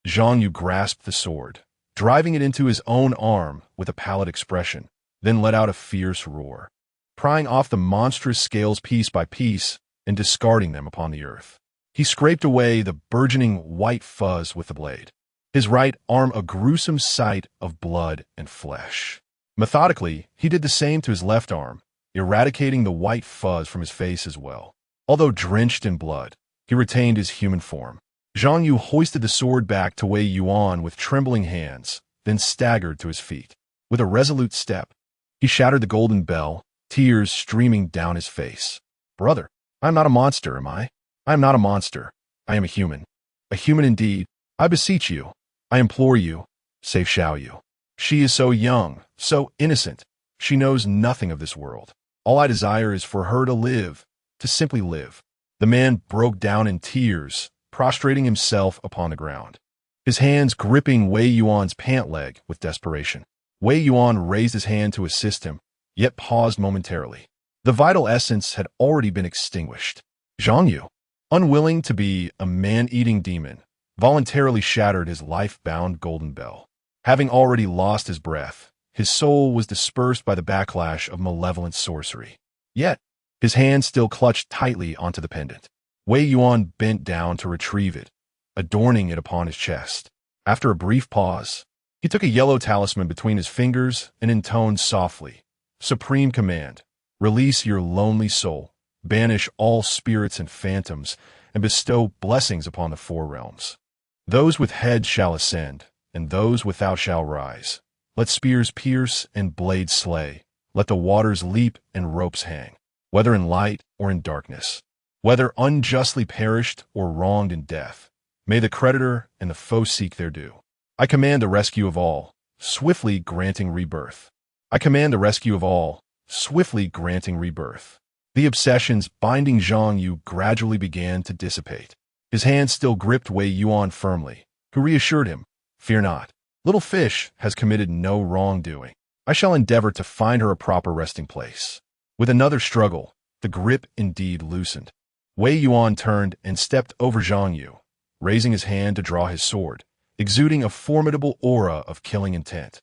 Zhang Yu grasped the sword, driving it into his own arm with a pallid expression, then let out a fierce roar, prying off the monstrous scales piece by piece and discarding them upon the earth. He scraped away the burgeoning white fuzz with the blade, his right arm a gruesome sight of blood and flesh. Methodically, he did the same to his left arm, eradicating the white fuzz from his face as well. Although drenched in blood, he retained his human form. Zhang Yu hoisted the sword back to Wei Yuan with trembling hands, then staggered to his feet. With a resolute step, he shattered the golden bell, tears streaming down his face. Brother, I am not a monster, am I? I am not a monster. I am a human. A human indeed. I beseech you. I implore you. Save Xiao Yu. She is so young, so innocent. She knows nothing of this world. All I desire is for her to live, to simply live. The man broke down in tears, prostrating himself upon the ground, his hands gripping Wei Yuan's pant leg with desperation. Wei Yuan raised his hand to assist him, yet paused momentarily. The vital essence had already been extinguished. Zhang Yu, unwilling to be a man-eating demon, voluntarily shattered his life-bound golden bell. Having already lost his breath, his soul was dispersed by the backlash of malevolent sorcery. Yet, his hand still clutched tightly onto the pendant. Wei Yuan bent down to retrieve it, adorning it upon his chest. After a brief pause, he took a yellow talisman between his fingers and intoned softly, Supreme command, release your lonely soul, banish all spirits and phantoms, and bestow blessings upon the four realms. Those with heads shall ascend, and those without shall rise. Let spears pierce and blades slay. Let the waters leap and ropes hang, whether in light or in darkness, whether unjustly perished or wronged in death. May the creditor and the foe seek their due. I command the rescue of all, swiftly granting rebirth. I command the rescue of all, swiftly granting rebirth. The obsessions binding Zhang Yu gradually began to dissipate. His hand still gripped Wei Yuan firmly, who reassured him, Fear not. Little fish has committed no wrongdoing. I shall endeavor to find her a proper resting place. With another struggle, the grip indeed loosened. Wei Yuan turned and stepped over Zhang Yu, raising his hand to draw his sword, exuding a formidable aura of killing intent.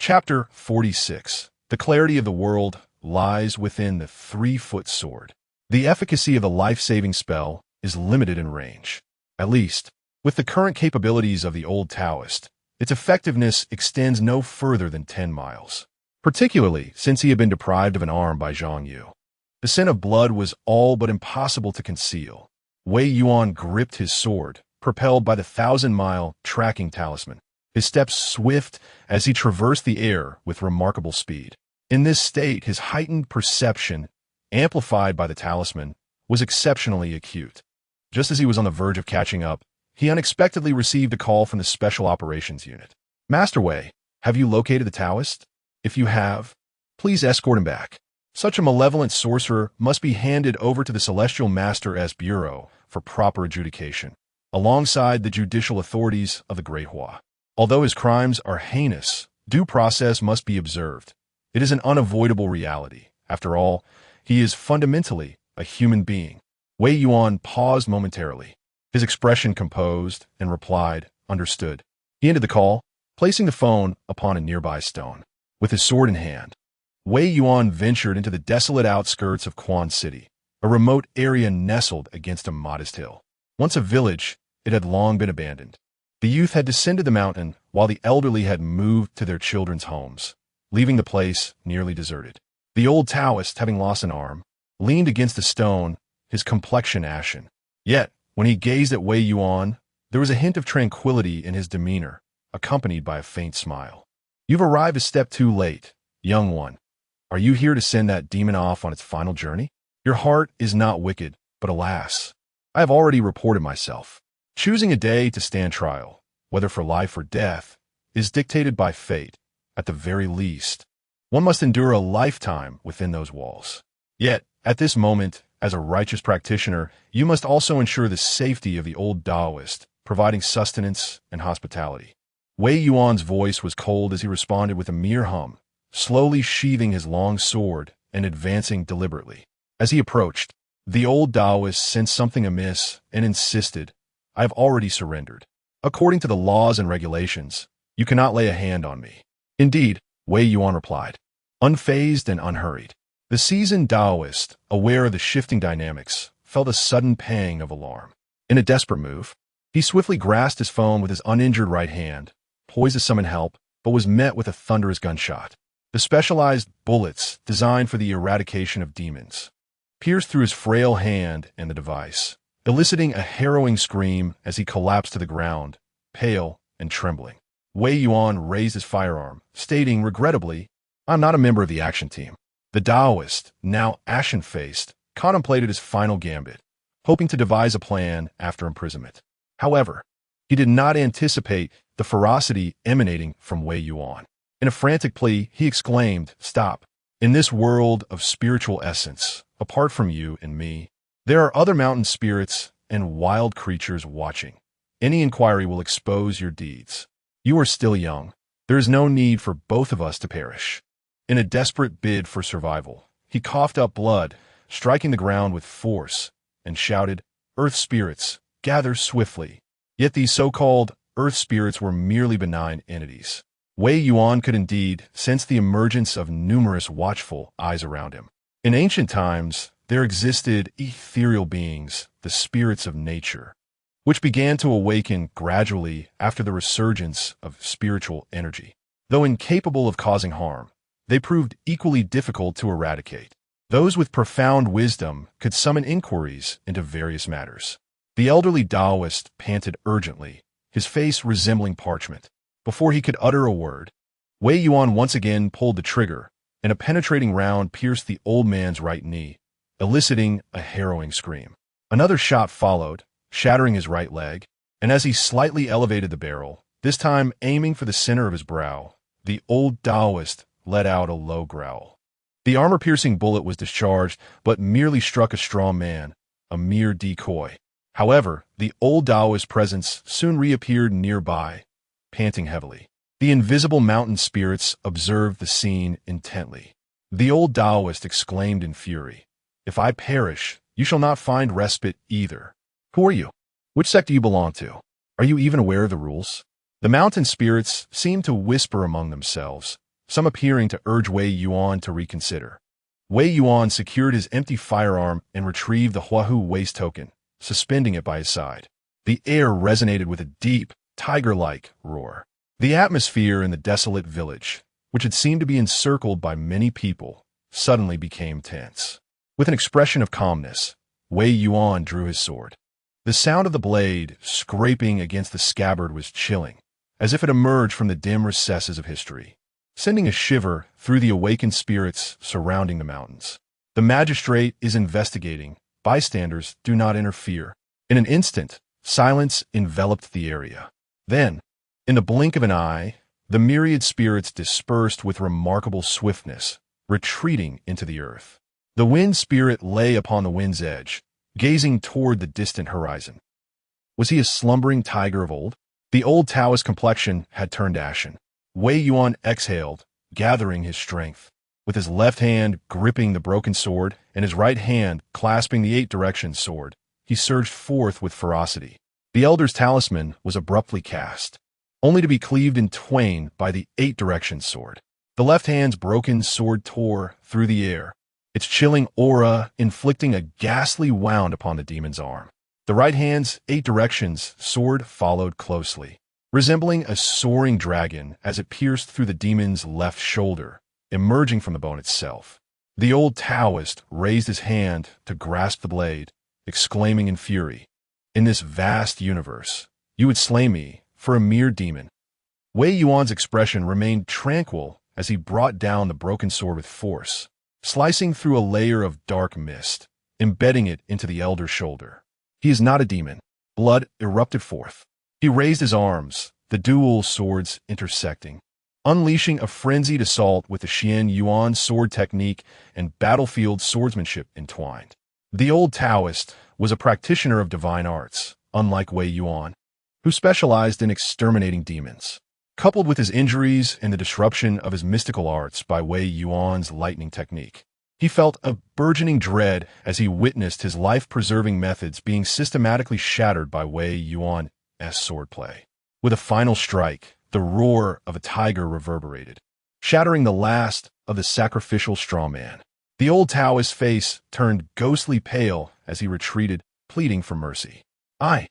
Chapter 46. The clarity of the world lies within the 3-foot sword. The efficacy of the life-saving spell is limited in range. At least, with the current capabilities of the old Taoist, its effectiveness extends no further than 10 miles, particularly since he had been deprived of an arm by Zhang Yu. The scent of blood was all but impossible to conceal. Wei Yuan gripped his sword, propelled by the 1,000-mile tracking talisman, his steps swift as he traversed the air with remarkable speed. In this state, his heightened perception, amplified by the talisman, was exceptionally acute. Just as he was on the verge of catching up, he unexpectedly received a call from the Special Operations Unit. Master Wei, have you located the Taoist? If you have, please escort him back. Such a malevolent sorcerer must be handed over to the Celestial Master's Bureau for proper adjudication, alongside the judicial authorities of the Great Hua. Although his crimes are heinous, due process must be observed. It is an unavoidable reality. After all, he is fundamentally a human being. Wei Yuan paused momentarily, his expression composed, and replied, "Understood." He ended the call, placing the phone upon a nearby stone. With his sword in hand, Wei Yuan ventured into the desolate outskirts of Quan City, a remote area nestled against a modest hill. Once a village, it had long been abandoned. The youth had descended the mountain, while the elderly had moved to their children's homes, leaving the place nearly deserted. The old Taoist, having lost an arm, leaned against a stone, his complexion ashen. Yet, when he gazed at Wei Yuan, there was a hint of tranquility in his demeanor, accompanied by a faint smile. "You've arrived a step too late, young one. Are you here to send that demon off on its final journey? Your heart is not wicked, but alas, I have already reported myself. Choosing a day to stand trial, whether for life or death, is dictated by fate. At the very least, one must endure a lifetime within those walls. Yet, at this moment, as a righteous practitioner, you must also ensure the safety of the old Taoist, providing sustenance and hospitality." Wei Yuan's voice was cold as he responded with a mere hum, slowly sheathing his long sword and advancing deliberately. As he approached, the old Taoist sensed something amiss and insisted, "I have already surrendered. According to the laws and regulations, you cannot lay a hand on me." "Indeed," Wei Yuan replied, unfazed and unhurried. The seasoned Taoist, aware of the shifting dynamics, felt a sudden pang of alarm. In a desperate move, he swiftly grasped his phone with his uninjured right hand, poised to summon help, but was met with a thunderous gunshot. The specialized bullets, designed for the eradication of demons, pierced through his frail hand and the device, eliciting a harrowing scream as he collapsed to the ground, pale and trembling. Wei Yuan raised his firearm, stating regrettably, "I'm not a member of the action team." The Taoist, now ashen-faced, contemplated his final gambit, hoping to devise a plan after imprisonment. However, he did not anticipate the ferocity emanating from Wei Yuan. In a frantic plea, he exclaimed, "Stop. In this world of spiritual essence, apart from you and me, there are other mountain spirits and wild creatures watching. Any inquiry will expose your deeds. You are still young. There is no need for both of us to perish." In a desperate bid for survival, he coughed up blood, striking the ground with force, and shouted, "Earth spirits, gather swiftly." Yet these so-called earth spirits were merely benign entities. Wei Yuan could indeed sense the emergence of numerous watchful eyes around him. In ancient times, there existed ethereal beings, the spirits of nature, which began to awaken gradually after the resurgence of spiritual energy. Though incapable of causing harm, they proved equally difficult to eradicate. Those with profound wisdom could summon inquiries into various matters. The elderly Taoist panted urgently, his face resembling parchment. Before he could utter a word, Wei Yuan once again pulled the trigger, and a penetrating round pierced the old man's right knee, eliciting a harrowing scream. Another shot followed, shattering his right leg, and as he slightly elevated the barrel, this time aiming for the center of his brow, the old Taoist let out a low growl. The armor-piercing bullet was discharged, but merely struck a straw man, a mere decoy. However, the old Taoist presence soon reappeared nearby, panting heavily. The invisible mountain spirits observed the scene intently. The old Taoist exclaimed in fury, "If I perish, you shall not find respite either. Who are you? Which sect do you belong to? Are you even aware of the rules?" The mountain spirits seemed to whisper among themselves, some appearing to urge Wei Yuan to reconsider. Wei Yuan secured his empty firearm and retrieved the Huahu waist token, suspending it by his side. The air resonated with a deep, tiger-like roar. The atmosphere in the desolate village, which had seemed to be encircled by many people, suddenly became tense. With an expression of calmness, Wei Yuan drew his sword. The sound of the blade scraping against the scabbard was chilling, as if it emerged from the dim recesses of history, sending a shiver through the awakened spirits surrounding the mountains. The magistrate is investigating. Bystanders do not interfere. In an instant, silence enveloped the area. Then, in the blink of an eye, the myriad spirits dispersed with remarkable swiftness, retreating into the earth. The wind spirit lay upon the wind's edge, gazing toward the distant horizon. Was he a slumbering tiger of old? The old Taoist complexion had turned ashen. Wei Yuan exhaled, gathering his strength. with his left hand gripping the broken sword and his right hand clasping the 8-direction sword. He surged forth with ferocity. The Elder's talisman was abruptly cast, only to be cleaved in twain by the 8-direction sword. The left hand's broken sword tore through the air, its chilling aura inflicting a ghastly wound upon the demon's arm. The right hand's 8 directions sword followed closely, resembling a soaring dragon as it pierced through the demon's left shoulder, emerging from the bone itself. The old Taoist raised his hand to grasp the blade, exclaiming in fury, "In this vast universe, you would slay me for a mere demon." Wei Yuan's expression remained tranquil as he brought down the broken sword with force, slicing through a layer of dark mist, embedding it into the Elder's shoulder. He is not a demon. Blood erupted forth. He raised his arms, the dual swords intersecting, unleashing a frenzied assault with the Xian Yuan sword technique and battlefield swordsmanship entwined. The old Taoist was a practitioner of divine arts, unlike Wei Yuan, who specialized in exterminating demons. Coupled with his injuries and the disruption of his mystical arts by Wei Yuan's lightning technique, he felt a burgeoning dread as he witnessed his life-preserving methods being systematically shattered by Wei Yuan's swordplay. With a final strike, the roar of a tiger reverberated, shattering the last of the sacrificial strawman. The old Taoist's face turned ghostly pale as he retreated, pleading for mercy. I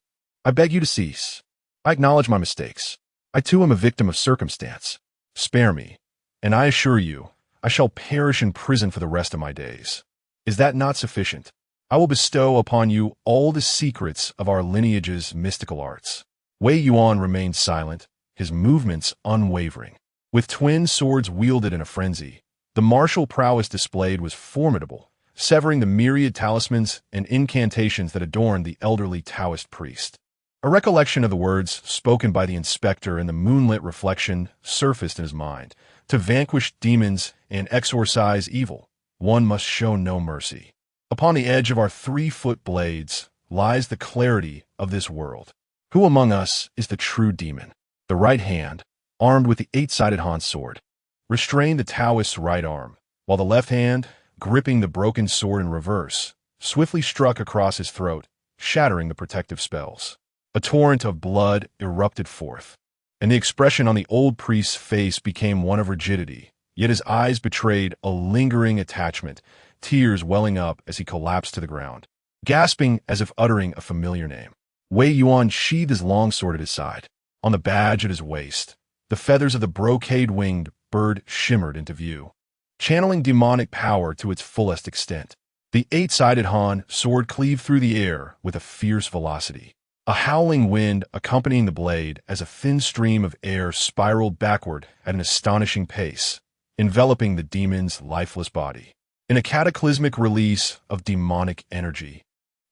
beg you to cease. I acknowledge my mistakes. I too am a victim of circumstance. Spare me, and I assure you, I shall perish in prison for the rest of my days. Is that not sufficient? I will bestow upon you all the secrets of our lineage's mystical arts." Wei Yuan remained silent, his movements unwavering. With twin swords wielded in a frenzy, the martial prowess displayed was formidable, severing the myriad talismans and incantations that adorned the elderly Taoist priest. A recollection of the words spoken by the inspector in the moonlit reflection surfaced in his mind. To vanquish demons and exorcise evil, one must show no mercy. Upon the edge of our 3-foot blades lies the clarity of this world. Who among us is the true demon? The right hand, armed with the 8-sided Han sword, restrained the Taoist's right arm, while the left hand, gripping the broken sword in reverse, swiftly struck across his throat, shattering the protective spells. A torrent of blood erupted forth, and the expression on the old priest's face became one of rigidity, yet his eyes betrayed a lingering attachment, tears welling up as he collapsed to the ground, gasping as if uttering a familiar name. Wei Yuan sheathed his long sword at his side. On the badge at his waist, the feathers of the brocade-winged bird shimmered into view, channeling demonic power to its fullest extent. The 8-sided Han sword cleaved through the air with a fierce velocity, a howling wind accompanying the blade as a thin stream of air spiraled backward at an astonishing pace, enveloping the demon's lifeless body. In a cataclysmic release of demonic energy,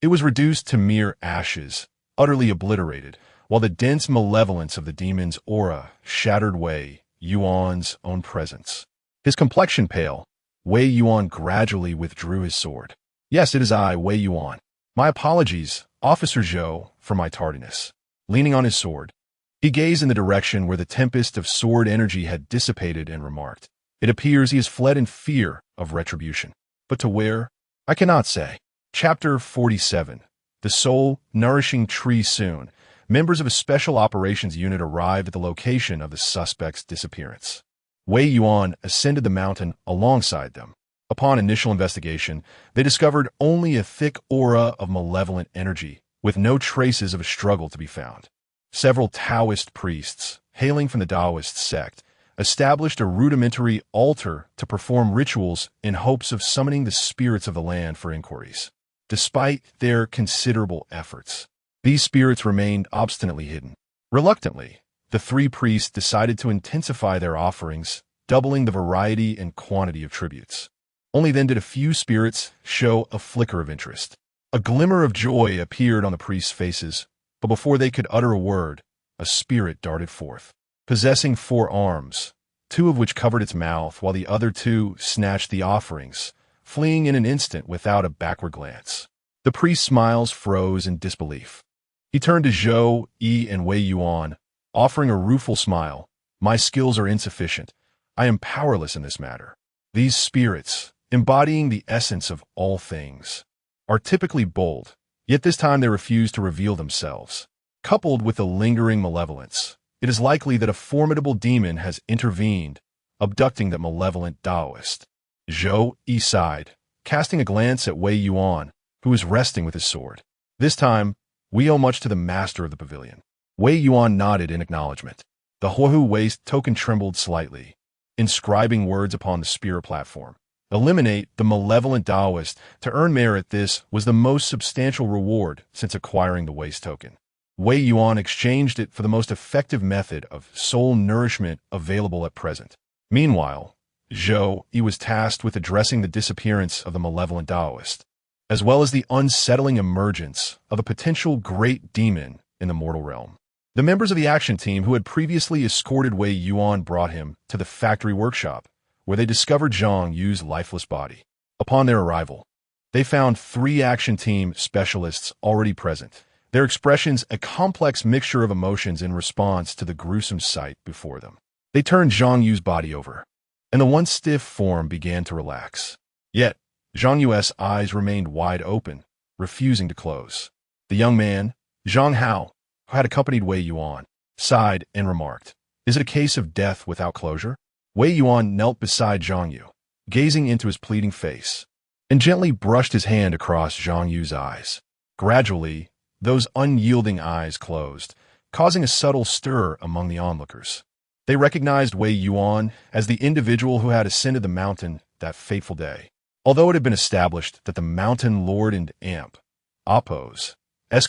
it was reduced to mere ashes, utterly obliterated, while the dense malevolence of the demon's aura shattered Wei Yuan's own presence. His complexion pale, Wei Yuan gradually withdrew his sword. "Yes, it is I, Wei Yuan. My apologies, Officer Zhou, for my tardiness." Leaning on his sword, he gazed in the direction where the tempest of sword energy had dissipated and remarked, "It appears he has fled in fear of retribution. But to where? I cannot say." Chapter 47. The soul-nourishing tree. Soon, members of a special operations unit arrived at the location of the suspect's disappearance. Wei Yuan ascended the mountain alongside them. Upon initial investigation, they discovered only a thick aura of malevolent energy, with no traces of a struggle to be found. Several Taoist priests, hailing from the Taoist sect, established a rudimentary altar to perform rituals in hopes of summoning the spirits of the land for inquiries. Despite their considerable efforts, these spirits remained obstinately hidden. Reluctantly, the 3 priests decided to intensify their offerings, doubling the variety and quantity of tributes. Only then did a few spirits show a flicker of interest. A glimmer of joy appeared on the priests' faces, but before they could utter a word, a spirit darted forth, possessing 4 arms, 2 of which covered its mouth, while the other 2 snatched the offerings, fleeing in an instant without a backward glance. The priest's smiles froze in disbelief. He turned to Zhou Yi and Wei Yuan, offering a rueful smile. "My skills are insufficient. I am powerless in this matter." These spirits, embodying the essence of all things, are typically bold, yet this time they refuse to reveal themselves. Coupled with a lingering malevolence, it is likely that a formidable demon has intervened, abducting that malevolent Taoist. Zhou Yi sighed, casting a glance at Wei Yuan, who was resting with his sword. This time, we owe much to the master of the pavilion. Wei Yuan nodded in acknowledgement. The Huohu waist token trembled slightly, inscribing words upon the spirit platform. Eliminate the malevolent Taoist to earn merit. This was the most substantial reward since acquiring the waist token. Wei Yuan exchanged it for the most effective method of soul nourishment available at present. Meanwhile, Zhou Yi was tasked with addressing the disappearance of the malevolent Taoist, as well as the unsettling emergence of a potential great demon in the mortal realm. The members of the action team who had previously escorted Wei Yuan brought him to the factory workshop, where they discovered Zhang Yu's lifeless body. Upon their arrival, they found 3 action team specialists already present, their expressions a complex mixture of emotions in response to the gruesome sight before them. They turned Zhang Yu's body over, and the once stiff form began to relax. Yet, Zhang Yu's eyes remained wide open, refusing to close. The young man, Zhang Hao, who had accompanied Wei Yuan, sighed and remarked, "Is it a case of death without closure?" Wei Yuan knelt beside Zhang Yu, gazing into his pleading face, and gently brushed his hand across Zhang Yu's eyes. Gradually, those unyielding eyes closed, causing a subtle stir among the onlookers. They recognized Wei Yuan as the individual who had ascended the mountain that fateful day. Although it had been established that the mountain lord and amp, Appo's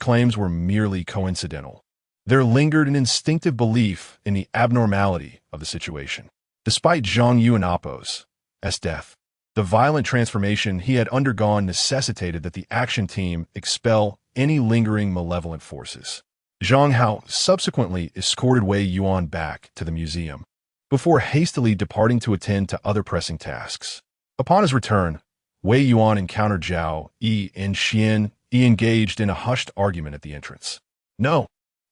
claims were merely coincidental, there lingered an instinctive belief in the abnormality of the situation. Despite Zhang Yu and Appo's death, the violent transformation he had undergone necessitated that the action team expel any lingering malevolent forces. Zhang Hao subsequently escorted Wei Yuan back to the museum, before hastily departing to attend to other pressing tasks. Upon his return, Wei Yuan encountered Zhao Yi and Xian Yi engaged in a hushed argument at the entrance. "No,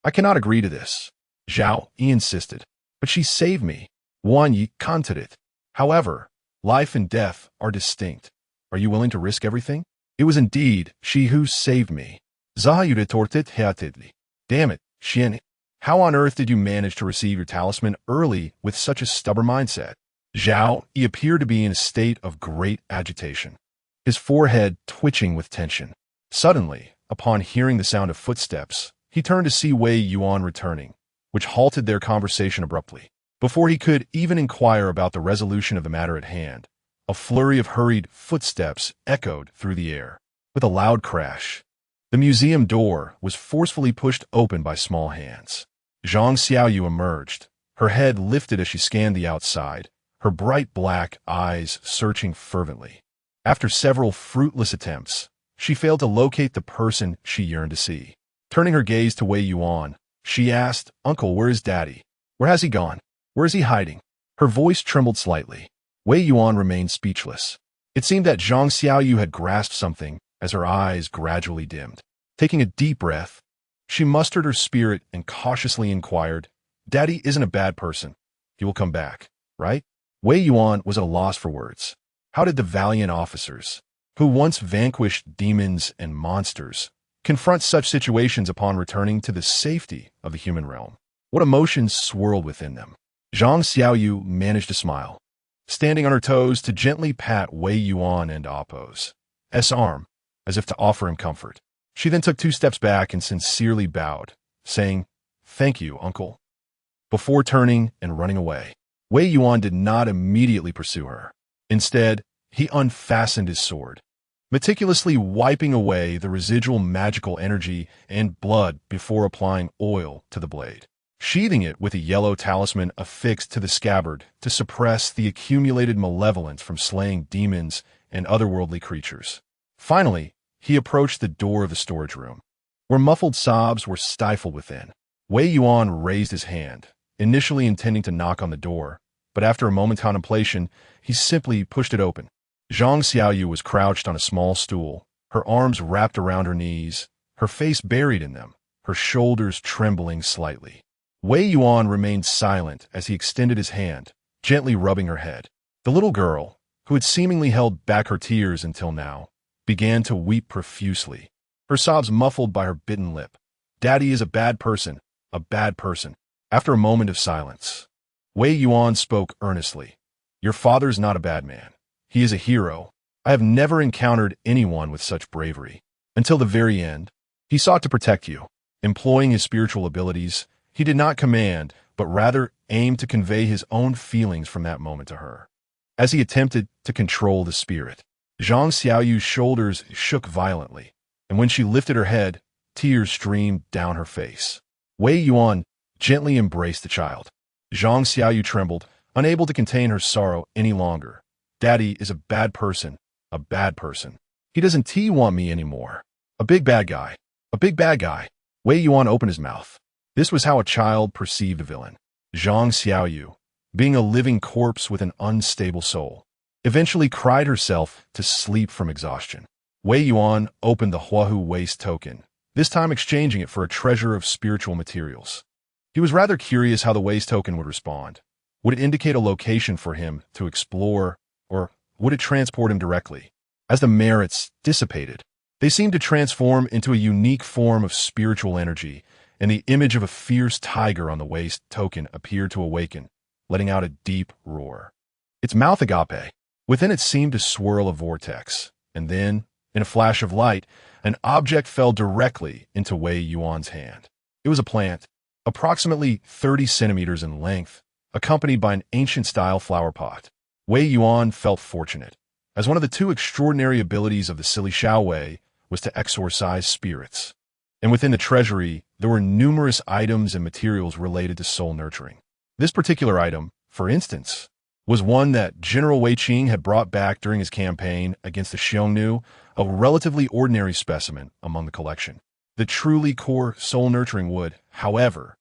I cannot agree to this," Zhao Yi insisted. "But she saved me." Wan Yi countered it. "However, life and death are distinct. Are you willing to risk everything?" "It was indeed she who saved me." Zahyu retorted heatedly. "Damn it, Xian. How on earth did you manage to receive your talisman early with such a stubborn mindset?" Zhao Yi appeared to be in a state of great agitation, his forehead twitching with tension. Suddenly, upon hearing the sound of footsteps, he turned to see Wei Yuan returning, which halted their conversation abruptly. Before he could even inquire about the resolution of the matter at hand, a flurry of hurried footsteps echoed through the air. With a loud crash, the museum door was forcefully pushed open by small hands. Zhang Xiaoyu emerged, her head lifted as she scanned the outside, her bright black eyes searching fervently. After several fruitless attempts, she failed to locate the person she yearned to see. Turning her gaze to Wei Yuan, she asked, "Uncle, where is Daddy? Where has he gone? Where is he hiding?" Her voice trembled slightly. Wei Yuan remained speechless. It seemed that Zhang Xiaoyu had grasped something as her eyes gradually dimmed. Taking a deep breath, she mustered her spirit and cautiously inquired, "Daddy isn't a bad person. He will come back, right?" Wei Yuan was at a loss for words. How did the valiant officers, who once vanquished demons and monsters, confront such situations upon returning to the safety of the human realm? What emotions swirled within them? Zhang Xiaoyu managed to smile, standing on her toes to gently pat Wei Yuan and Appo's arm, as if to offer him comfort. She then took 2 steps back and sincerely bowed, saying, "Thank you, uncle," before turning and running away. Wei Yuan did not immediately pursue her. Instead, he unfastened his sword, meticulously wiping away the residual magical energy and blood before applying oil to the blade, sheathing it with a yellow talisman affixed to the scabbard to suppress the accumulated malevolence from slaying demons and otherworldly creatures. Finally, he approached the door of the storage room, where muffled sobs were stifled within. Wei Yuan raised his hand, initially intending to knock on the door, but after a moment's contemplation, he simply pushed it open. Zhang Xiaoyu was crouched on a small stool, her arms wrapped around her knees, her face buried in them, her shoulders trembling slightly. Wei Yuan remained silent as he extended his hand, gently rubbing her head. The little girl, who had seemingly held back her tears until now, began to weep profusely, her sobs muffled by her bitten lip. "Daddy is a bad person, a bad person." After a moment of silence, Wei Yuan spoke earnestly. "Your father's not a bad man. He is a hero. I have never encountered anyone with such bravery. Until the very end, he sought to protect you. Employing his spiritual abilities, he did not command, but rather aimed to convey his own feelings from that moment to her. As he attempted to control the spirit, Zhang Xiaoyu's shoulders shook violently, and when she lifted her head, tears streamed down her face. Wei Yuan gently embraced the child. Zhang Xiaoyu trembled, unable to contain her sorrow any longer. "Daddy is a bad person, a bad person. He doesn't want me anymore. A big bad guy, a big bad guy." Wei Yuan opened his mouth. This was how a child perceived a villain. Zhang Xiaoyu, being a living corpse with an unstable soul, eventually cried herself to sleep from exhaustion. Wei Yuan opened the Huahu waste token, this time exchanging it for a treasure of spiritual materials. He was rather curious how the waste token would respond. Would it indicate a location for him to explore, or would it transport him directly? As the merits dissipated, they seemed to transform into a unique form of spiritual energy, and the image of a fierce tiger on the waste token appeared to awaken, letting out a deep roar. Its mouth agape. Within it seemed to swirl a vortex, and then, in a flash of light, an object fell directly into Wei Yuan's hand. It was a plant, approximately 30 centimeters in length, accompanied by an ancient-style flower pot. Wei Yuan felt fortunate, as one of the two extraordinary abilities of the Xili Commandant was to exorcise spirits. And within the treasury, there were numerous items and materials related to soul nurturing. This particular item, for instance, was one that General Wei Qing had brought back during his campaign against the Xiongnu, a relatively ordinary specimen among the collection. The truly core soul-nurturing wood, however,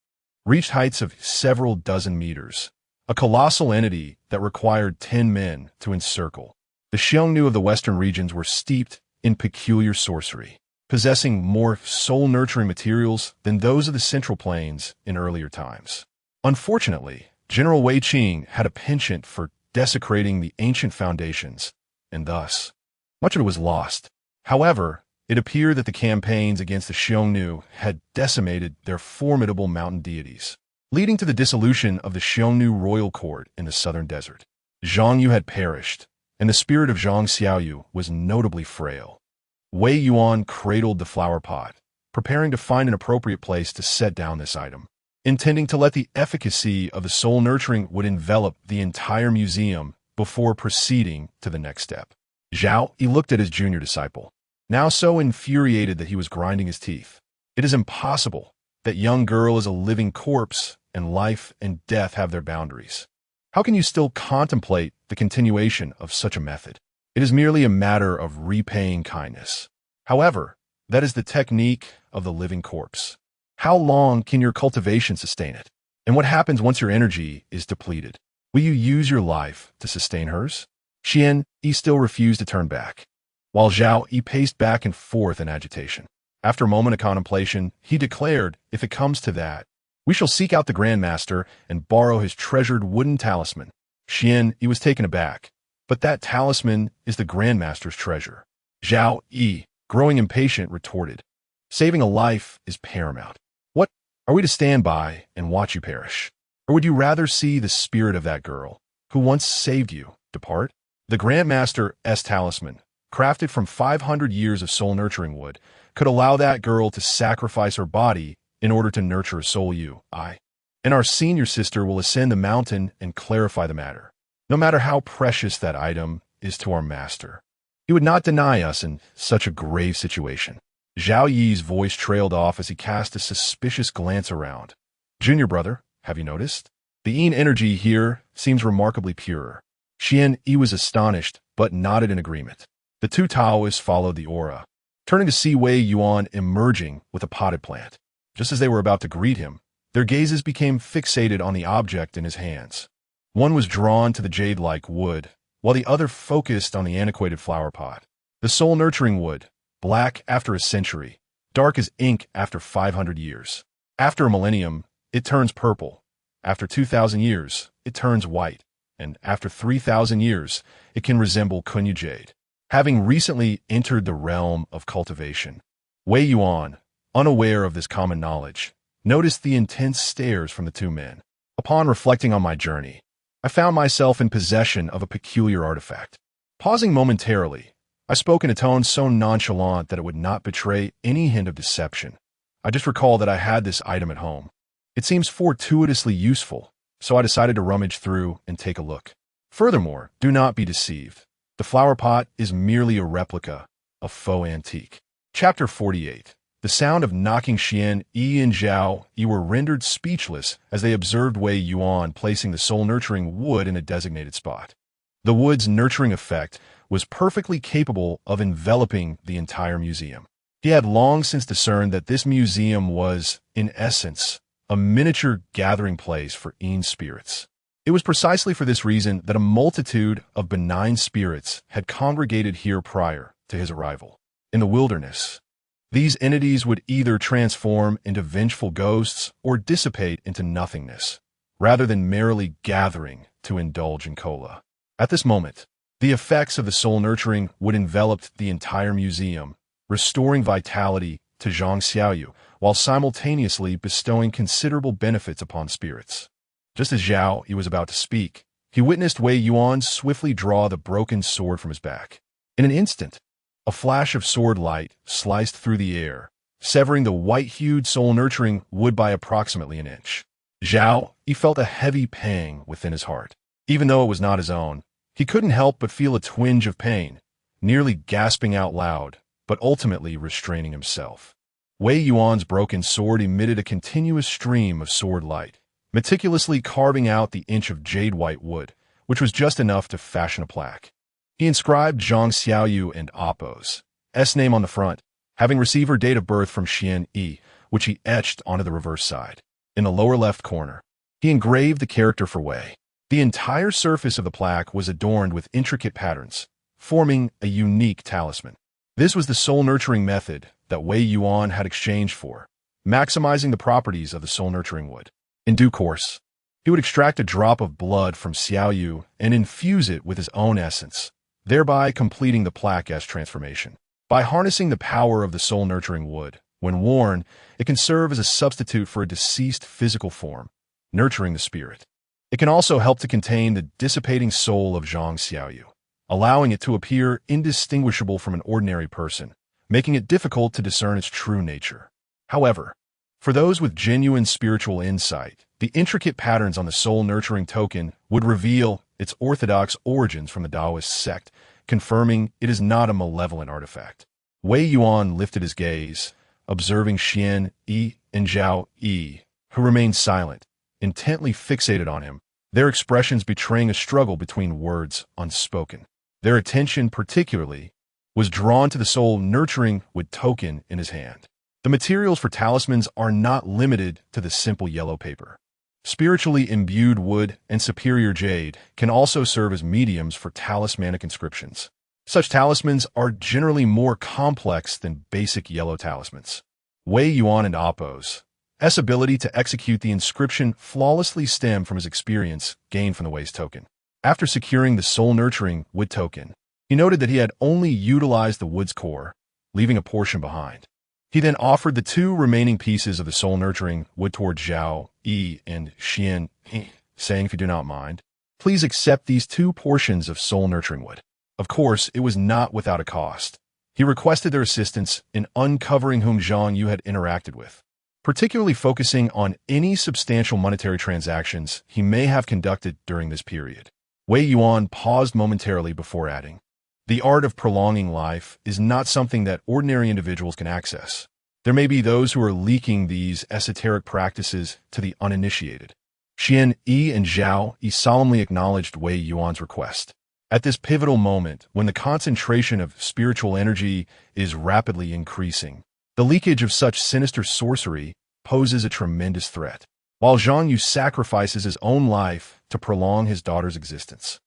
reached heights of several dozen meters, a colossal entity that required 10 men to encircle. The Xiongnu of the western regions were steeped in peculiar sorcery, possessing more soul-nurturing materials than those of the Central Plains in earlier times. Unfortunately, General Wei Qing had a penchant for desecrating the ancient foundations, and thus, much of it was lost. However, it appeared that the campaigns against the Xiongnu had decimated their formidable mountain deities, leading to the dissolution of the Xiongnu royal court in the southern desert. Zhang Yu had perished, and the spirit of Zhang Xiaoyu was notably frail. Wei Yuan cradled the flower pot, preparing to find an appropriate place to set down this item, intending to let the efficacy of the soul nurturing would envelop the entire museum before proceeding to the next step. Zhao Yi looked at his junior disciple, now so infuriated that he was grinding his teeth. It is impossible. That young girl is a living corpse, and life and death have their boundaries. How can you still contemplate the continuation of such a method? It is merely a matter of repaying kindness. However, that is the technique of the living corpse. How long can your cultivation sustain it? And what happens once your energy is depleted? Will you use your life to sustain hers? Xian Yi still refused to turn back, while Zhao Yi paced back and forth in agitation. After a moment of contemplation, he declared, "If it comes to that, we shall seek out the Grand Master and borrow his treasured wooden talisman." Xian Yi was taken aback, but that talisman is the Grand Master's treasure. Zhao Yi, growing impatient, retorted, "Saving a life is paramount. What, are we to stand by and watch you perish? Or would you rather see the spirit of that girl, who once saved you, depart?" The Grand Master's talisman, crafted from 500 years of soul-nurturing wood, could allow that girl to sacrifice her body in order to nurture a soul. And our senior sister will ascend the mountain and clarify the matter. No matter how precious that item is to our master, he would not deny us in such a grave situation. Zhao Yi's voice trailed off as he cast a suspicious glance around. "Junior brother, have you noticed? The Yin energy here seems remarkably pure." Xian Yi was astonished, but nodded in agreement. The two Taoists followed the aura, turning to see Wei Yuan emerging with a potted plant. Just as they were about to greet him, their gazes became fixated on the object in his hands. One was drawn to the jade-like wood, while the other focused on the antiquated flower pot. The soul-nurturing wood, black after a century, dark as ink after 500 years. After a millennium, it turns purple. After 2,000 years, it turns white. and after 3,000 years, it can resemble Kunyu jade. Having recently entered the realm of cultivation, Wei Yuan, unaware of this common knowledge, noticed the intense stares from the two men. Upon reflecting on my journey, I found myself in possession of a peculiar artifact. Pausing momentarily, I spoke in a tone so nonchalant that it would not betray any hint of deception. I just recalled that I had this item at home. It seems fortuitously useful, so I decided to rummage through and take a look. Furthermore, do not be deceived. The flower pot is merely a replica, a faux antique. Chapter 48. The sound of knocking Xian, Yi, and Zhao Yi were rendered speechless as they observed Wei Yuan placing the soul-nurturing wood in a designated spot. The wood's nurturing effect was perfectly capable of enveloping the entire museum. He had long since discerned that this museum was, in essence, a miniature gathering place for Yin spirits. It was precisely for this reason that a multitude of benign spirits had congregated here prior to his arrival. In the wilderness, these entities would either transform into vengeful ghosts or dissipate into nothingness, rather than merely gathering to indulge in cola. At this moment, the effects of the soul nurturing would envelop the entire museum, restoring vitality to Zhang Xiaoyu, while simultaneously bestowing considerable benefits upon spirits. Just as Zhao Yi was about to speak, he witnessed Wei Yuan swiftly draw the broken sword from his back. In an instant, a flash of sword light sliced through the air, severing the white-hued soul-nurturing wood by approximately an inch. Zhao Yi felt a heavy pang within his heart. Even though it was not his own, he couldn't help but feel a twinge of pain, nearly gasping out loud, but ultimately restraining himself. Wei Yuan's broken sword emitted a continuous stream of sword light, meticulously carving out the inch of jade-white wood, which was just enough to fashion a plaque. He inscribed Zhang Xiaoyu and Appo's name on the front, having received her date of birth from Xian Yi, which he etched onto the reverse side. In the lower left corner, he engraved the character for Wei. The entire surface of the plaque was adorned with intricate patterns, forming a unique talisman. This was the soul-nurturing method that Wei Yuan had exchanged for, maximizing the properties of the soul-nurturing wood. In due course, he would extract a drop of blood from Xiaoyu and infuse it with his own essence, thereby completing the plaque's transformation. By harnessing the power of the soul-nurturing wood, when worn, it can serve as a substitute for a deceased physical form, nurturing the spirit. It can also help to contain the dissipating soul of Zhang Xiaoyu, allowing it to appear indistinguishable from an ordinary person, making it difficult to discern its true nature. However, for those with genuine spiritual insight, the intricate patterns on the soul-nurturing token would reveal its orthodox origins from the Taoist sect, confirming it is not a malevolent artifact. Wei Yuan lifted his gaze, observing Xian Yi and Zhao Yi, who remained silent, intently fixated on him, their expressions betraying a struggle between words unspoken. Their attention, particularly, was drawn to the soul-nurturing wood token in his hand. The materials for talismans are not limited to the simple yellow paper. Spiritually imbued wood and superior jade can also serve as mediums for talismanic inscriptions. Such talismans are generally more complex than basic yellow talismans. Wei Yuan and Appo's ability to execute the inscription flawlessly stemmed from his experience gained from the Wei's token. After securing the soul-nurturing wood token, he noted that he had only utilized the wood's core, leaving a portion behind. He then offered the two remaining pieces of the soul-nurturing wood toward Zhao Yi and Xian Yi, saying, "If you do not mind, please accept these two portions of soul-nurturing wood." Of course, it was not without a cost. He requested their assistance in uncovering whom Zhang Yu had interacted with, particularly focusing on any substantial monetary transactions he may have conducted during this period. Wei Yuan paused momentarily before adding, "The art of prolonging life is not something that ordinary individuals can access. There may be those who are leaking these esoteric practices to the uninitiated." Xian Yi and Zhao Yi solemnly acknowledged Wei Yuan's request. At this pivotal moment, when the concentration of spiritual energy is rapidly increasing, the leakage of such sinister sorcery poses a tremendous threat. While Zhang Yu sacrifices his own life to prolong his daughter's existence,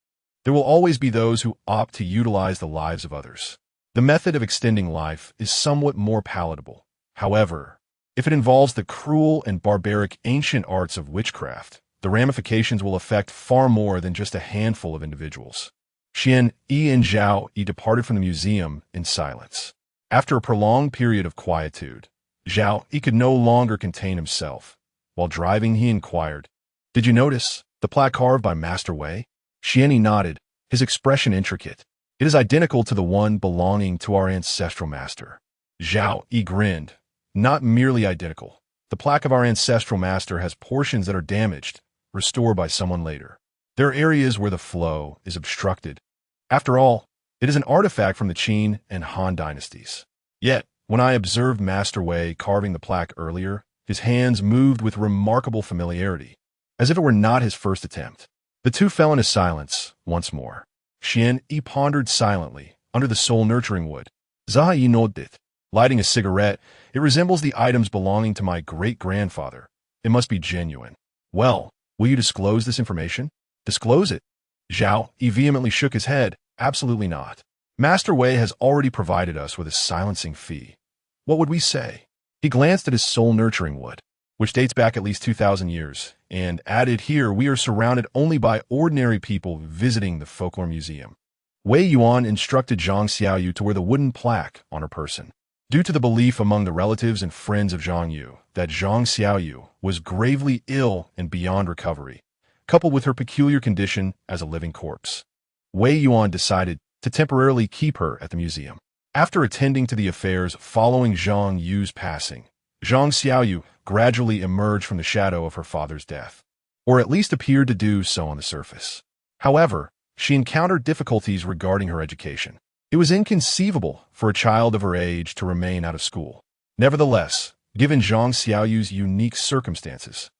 there will always be those who opt to utilize the lives of others. The method of extending life is somewhat more palatable. However, if it involves the cruel and barbaric ancient arts of witchcraft, the ramifications will affect far more than just a handful of individuals. Xian Yi and Zhao Yi departed from the museum in silence. After a prolonged period of quietude, Zhao Yi could no longer contain himself. While driving, he inquired, "Did you notice the plaque carved by Master Wei?" Xian Yi nodded, his expression intricate. "It is identical to the one belonging to our ancestral master." Zhao Yi grinned. "Not merely identical. The plaque of our ancestral master has portions that are damaged, restored by someone later. There are areas where the flow is obstructed. After all, it is an artifact from the Qin and Han dynasties. Yet, when I observed Master Wei carving the plaque earlier, his hands moved with remarkable familiarity, as if it were not his first attempt." The two fell into silence once more. Xian Yi pondered silently under the soul-nurturing wood. Zhao Yi nodded. Lighting a cigarette, "It resembles the items belonging to my great-grandfather. It must be genuine." "Well, will you disclose this information?" "Disclose it?" Zhao Yi vehemently shook his head. "Absolutely not. Master Wei has already provided us with a silencing fee. What would we say?" He glanced at his soul-nurturing wood, which dates back at least 2,000 years, and added, "Here we are surrounded only by ordinary people visiting the folklore museum." Wei Yuan instructed Zhang Xiaoyu to wear the wooden plaque on her person. Due to the belief among the relatives and friends of Zhang Yu that Zhang Xiaoyu was gravely ill and beyond recovery, coupled with her peculiar condition as a living corpse, Wei Yuan decided to temporarily keep her at the museum. After attending to the affairs following Zhang Yu's passing, Zhang Xiaoyu gradually emerged from the shadow of her father's death, or at least appeared to do so on the surface. However, she encountered difficulties regarding her education. It was inconceivable for a child of her age to remain out of school. Nevertheless, given Zhang Xiaoyu's unique circumstances,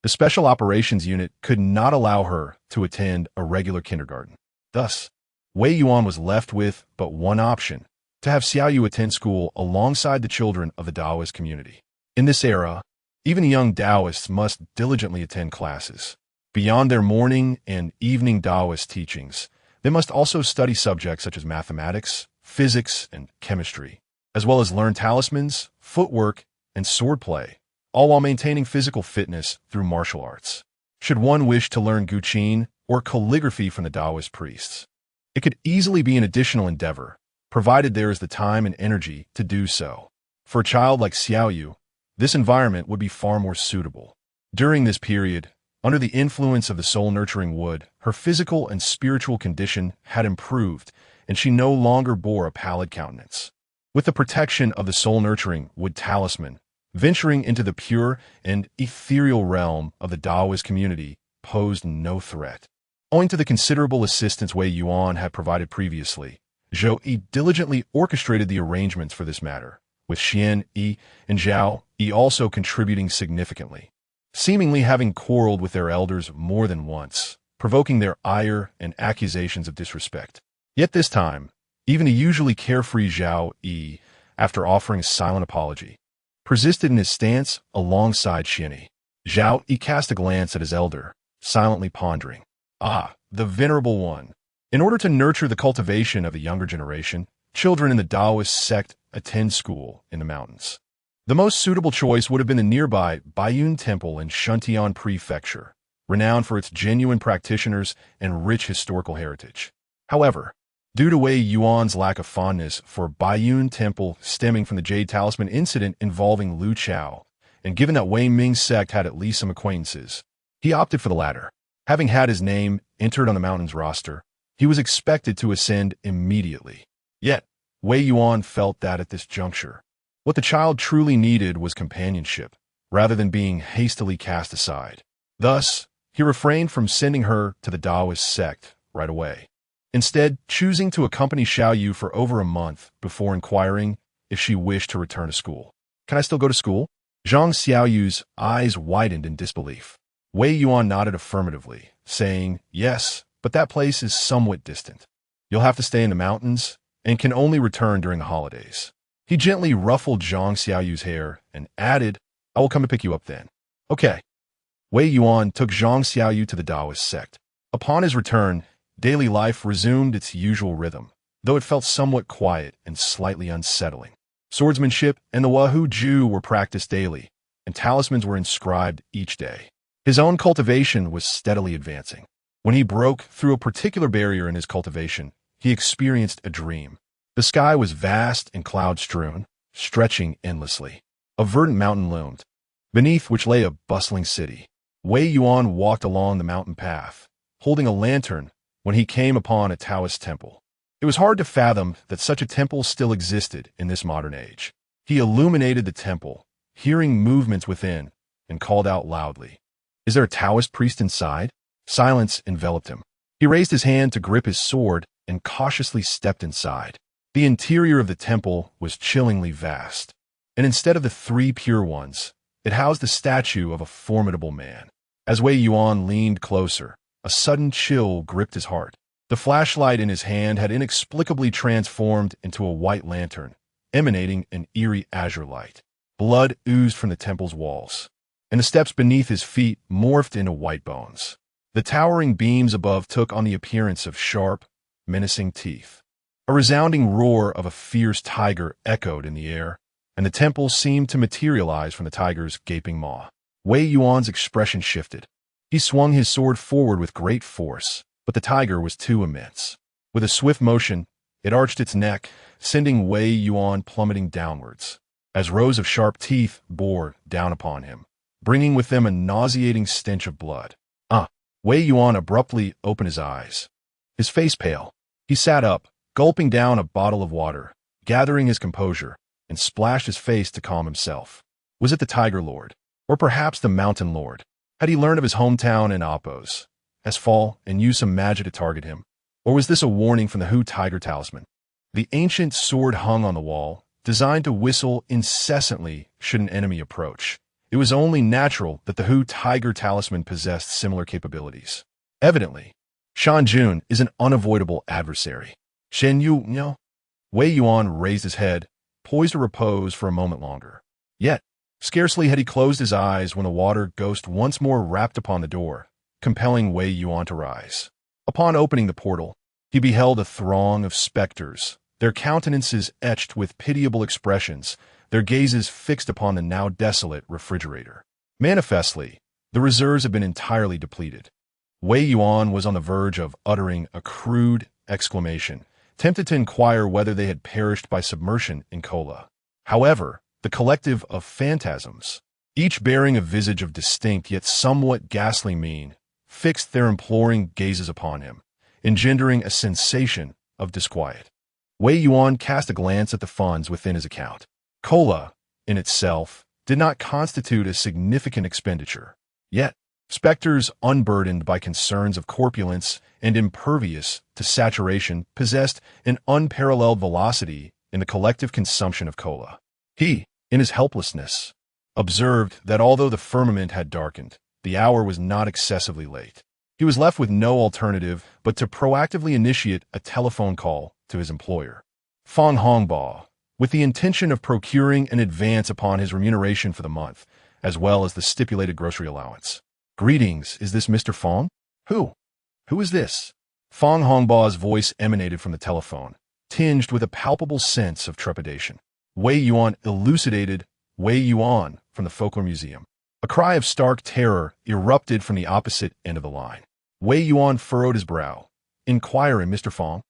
the Special Operations Unit could not allow her to attend a regular kindergarten. Thus, Wei Yuan was left with but one option: to have Xiaoyu attend school alongside the children of the Taoist community. In this era, even young Taoists must diligently attend classes. Beyond their morning and evening Taoist teachings, they must also study subjects such as mathematics, physics, and chemistry, as well as learn talismans, footwork, and swordplay, all while maintaining physical fitness through martial arts. Should one wish to learn Guqin or calligraphy from the Taoist priests, it could easily be an additional endeavor, provided there is the time and energy to do so. For a child like Xiaoyu, this environment would be far more suitable. During this period, under the influence of the soul-nurturing wood, her physical and spiritual condition had improved, and she no longer bore a pallid countenance. With the protection of the soul-nurturing wood talisman, venturing into the pure and ethereal realm of the Taoist community posed no threat. Owing to the considerable assistance Wei Yuan had provided previously, Zhou Yi diligently orchestrated the arrangements for this matter, with Xian Yi and Zhao Yi also contributing significantly, seemingly having quarreled with their elders more than once, provoking their ire and accusations of disrespect. Yet this time, even the usually carefree Zhao Yi, after offering a silent apology, persisted in his stance alongside Xian Yi. Zhao Yi cast a glance at his elder, silently pondering. "Ah, the venerable one. In order to nurture the cultivation of the younger generation, children in the Taoist sect attend school in the mountains. The most suitable choice would have been the nearby Baiyun Temple in Shuntian Prefecture, renowned for its genuine practitioners and rich historical heritage. However, due to Wei Yuan's lack of fondness for Baiyun Temple stemming from the Jade Talisman incident involving Lu Chao, and given that Wei Ming's sect had at least some acquaintances, he opted for the latter. Having had his name entered on the mountain's roster, he was expected to ascend immediately. Yet, Wei Yuan felt that at this juncture, what the child truly needed was companionship, rather than being hastily cast aside. Thus, he refrained from sending her to the Taoist sect right away, instead choosing to accompany Xiaoyu for over a month before inquiring if she wished to return to school. "Can I still go to school?" Zhang Xiaoyu's eyes widened in disbelief. Wei Yuan nodded affirmatively, saying, "Yes, but that place is somewhat distant. You'll have to stay in the mountains and can only return during the holidays." He gently ruffled Zhang Xiaoyu's hair and added, "I will come to pick you up then." "Okay." Wei Yuan took Zhang Xiaoyu to the Taoist sect. Upon his return, daily life resumed its usual rhythm, though it felt somewhat quiet and slightly unsettling. Swordsmanship and the Wahoo Ju were practiced daily, and talismans were inscribed each day. His own cultivation was steadily advancing. When he broke through a particular barrier in his cultivation, he experienced a dream. The sky was vast and cloud-strewn, stretching endlessly. A verdant mountain loomed, beneath which lay a bustling city. Wei Yuan walked along the mountain path, holding a lantern, when he came upon a Taoist temple. It was hard to fathom that such a temple still existed in this modern age. He illuminated the temple, hearing movements within, and called out loudly, "Is there a Taoist priest inside?" Silence enveloped him. He raised his hand to grip his sword and cautiously stepped inside. The interior of the temple was chillingly vast, and instead of the three pure ones, it housed the statue of a formidable man. As Wei Yuan leaned closer, a sudden chill gripped his heart. The flashlight in his hand had inexplicably transformed into a white lantern, emanating an eerie azure light. Blood oozed from the temple's walls, and the steps beneath his feet morphed into white bones. The towering beams above took on the appearance of sharp, menacing teeth. A resounding roar of a fierce tiger echoed in the air, and the temple seemed to materialize from the tiger's gaping maw. Wei Yuan's expression shifted. He swung his sword forward with great force, but the tiger was too immense. With a swift motion, it arched its neck, sending Wei Yuan plummeting downwards, as rows of sharp teeth bore down upon him, bringing with them a nauseating stench of blood. Wei Yuan abruptly opened his eyes, his face pale. He sat up, gulping down a bottle of water, gathering his composure, and splashed his face to calm himself. Was it the Tiger Lord, or perhaps the Mountain Lord? Had he learned of his hometown in Appos, has fall and used some magic to target him? Or was this a warning from the Hu Tiger Talisman? The ancient sword hung on the wall, designed to whistle incessantly should an enemy approach. It was only natural that the Hu Tiger Talisman possessed similar capabilities. Evidently, Shan Jun is an unavoidable adversary. Shen Yu, no? Wei Yuan raised his head, poised to repose for a moment longer. Yet, scarcely had he closed his eyes when the water ghost once more rapped upon the door, compelling Wei Yuan to rise. Upon opening the portal, he beheld a throng of specters, their countenances etched with pitiable expressions, their gazes fixed upon the now desolate refrigerator. Manifestly, the reserves had been entirely depleted. Wei Yuan was on the verge of uttering a crude exclamation, tempted to inquire whether they had perished by submersion in cola. However, the collective of phantasms, each bearing a visage of distinct yet somewhat ghastly mien, fixed their imploring gazes upon him, engendering a sensation of disquiet. Wei Yuan cast a glance at the funds within his account. Cola, in itself, did not constitute a significant expenditure. Yet, specters unburdened by concerns of corpulence and impervious to saturation possessed an unparalleled velocity in the collective consumption of cola. He, in his helplessness, observed that although the firmament had darkened, the hour was not excessively late. He was left with no alternative but to proactively initiate a telephone call to his employer, Fang Hongbo, with the intention of procuring an advance upon his remuneration for the month, as well as the stipulated grocery allowance. "Greetings, is this Mr. Fang?" Who is this?" Fang Hongbo's voice emanated from the telephone, tinged with a palpable sense of trepidation. Wei Yuan elucidated Wei Yuan from the Folklore Museum. A cry of stark terror erupted from the opposite end of the line. Wei Yuan furrowed his brow, inquiring, "Mr. Fang?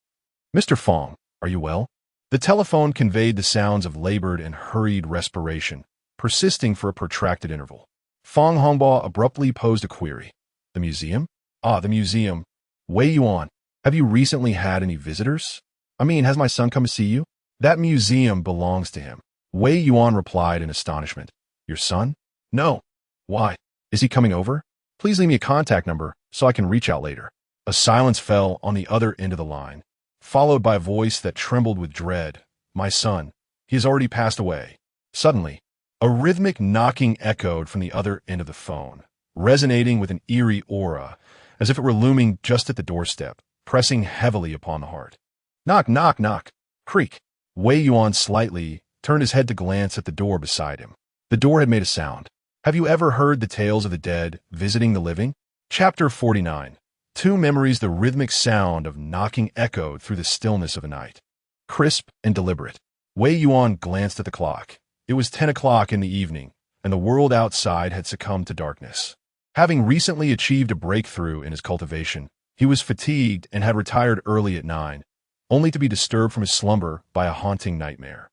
Mr. Fang, are you well?" The telephone conveyed the sounds of labored and hurried respiration, persisting for a protracted interval. Fang Hongbo abruptly posed a query. "The museum?" "Ah, the museum. Wei Yuan, have you recently had any visitors? Has my son come to see you?" "That museum belongs to him." Wei Yuan replied in astonishment. "Your son?" "No." "Why? Is he coming over? Please leave me a contact number so I can reach out later." A silence fell on the other end of the line, followed by a voice that trembled with dread. "My son. He has already passed away." Suddenly, a rhythmic knocking echoed from the other end of the phone, resonating with an eerie aura, as if it were looming just at the doorstep, pressing heavily upon the heart. "Knock, knock, knock." Creak. Wei Yuan slightly turned his head to glance at the door beside him. The door had made a sound. Have you ever heard the tales of the dead visiting the living? Chapter 49. Two memories. The rhythmic sound of knocking echoed through the stillness of the night. Crisp and deliberate. Wei Yuan glanced at the clock. It was 10 o'clock in the evening, and the world outside had succumbed to darkness. Having recently achieved a breakthrough in his cultivation, he was fatigued and had retired early at 9, only to be disturbed from his slumber by a haunting nightmare.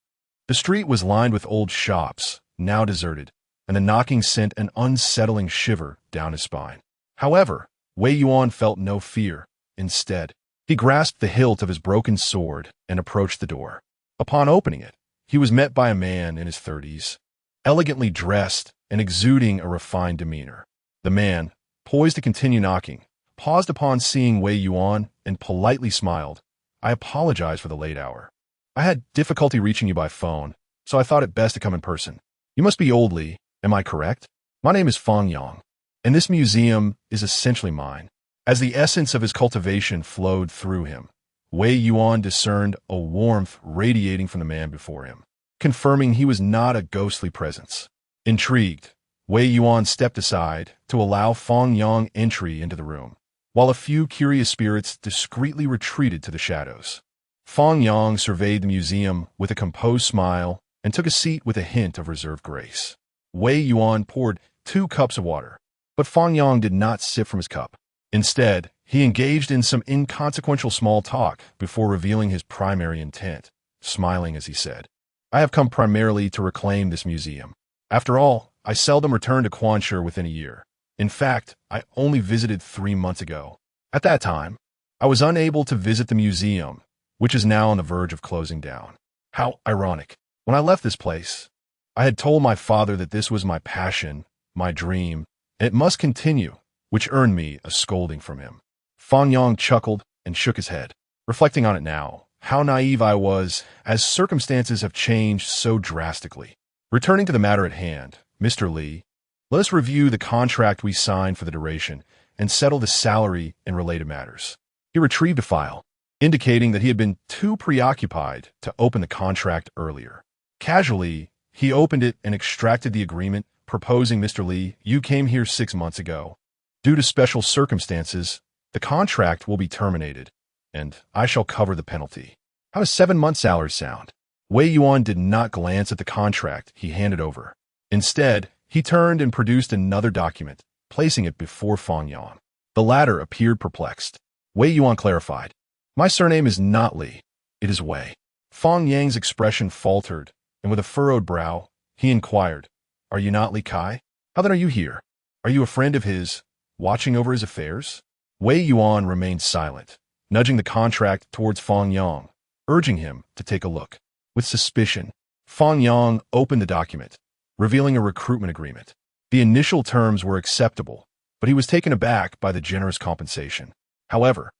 The street was lined with old shops, now deserted, and the knocking sent an unsettling shiver down his spine. However, Wei Yuan felt no fear. Instead, he grasped the hilt of his broken sword and approached the door. Upon opening it, he was met by a man in his 30s, elegantly dressed and exuding a refined demeanor. The man, poised to continue knocking, paused upon seeing Wei Yuan and politely smiled. "I apologize for the late hour. I had difficulty reaching you by phone, so I thought it best to come in person. You must be old Li, am I correct? My name is Fang Yang, and this museum is essentially mine." As the essence of his cultivation flowed through him, Wei Yuan discerned a warmth radiating from the man before him, confirming he was not a ghostly presence. Intrigued, Wei Yuan stepped aside to allow Fang Yang entry into the room, while a few curious spirits discreetly retreated to the shadows. Fang Yang surveyed the museum with a composed smile and took a seat with a hint of reserved grace. Wei Yuan poured 2 cups of water, but Fang Yang did not sip from his cup. Instead, he engaged in some inconsequential small talk before revealing his primary intent, smiling as he said, "I have come primarily to reclaim this museum. After all, I seldom return to Quanshur within a year. In fact, I only visited 3 months ago. At that time, I was unable to visit the museum, which is now on the verge of closing down. How ironic. When I left this place, I had told my father that this was my passion, my dream, and it must continue, which earned me a scolding from him." Fang Yang chuckled and shook his head. Reflecting on it now, how naive I was, as circumstances have changed so drastically. Returning to the matter at hand, Mr. Li, let us review the contract we signed for the duration and settle the salary and related matters. He retrieved a file, indicating that he had been too preoccupied to open the contract earlier. Casually, he opened it and extracted the agreement, proposing, "Mr. Li, you came here 6 months ago. Due to special circumstances, the contract will be terminated, and I shall cover the penalty. How does 7 months' salary sound?" Wei Yuan did not glance at the contract he handed over. Instead, he turned and produced another document, placing it before Fang Yang. The latter appeared perplexed. Wei Yuan clarified, "My surname is not Li, it is Wei." Fang Yang's expression faltered, and with a furrowed brow, he inquired, "Are you not Li Kai? How then are you here? Are you a friend of his, watching over his affairs?" Wei Yuan remained silent, nudging the contract towards Fang Yang, urging him to take a look. With suspicion, Fang Yang opened the document, revealing a recruitment agreement. The initial terms were acceptable, but he was taken aback by the generous compensation. However,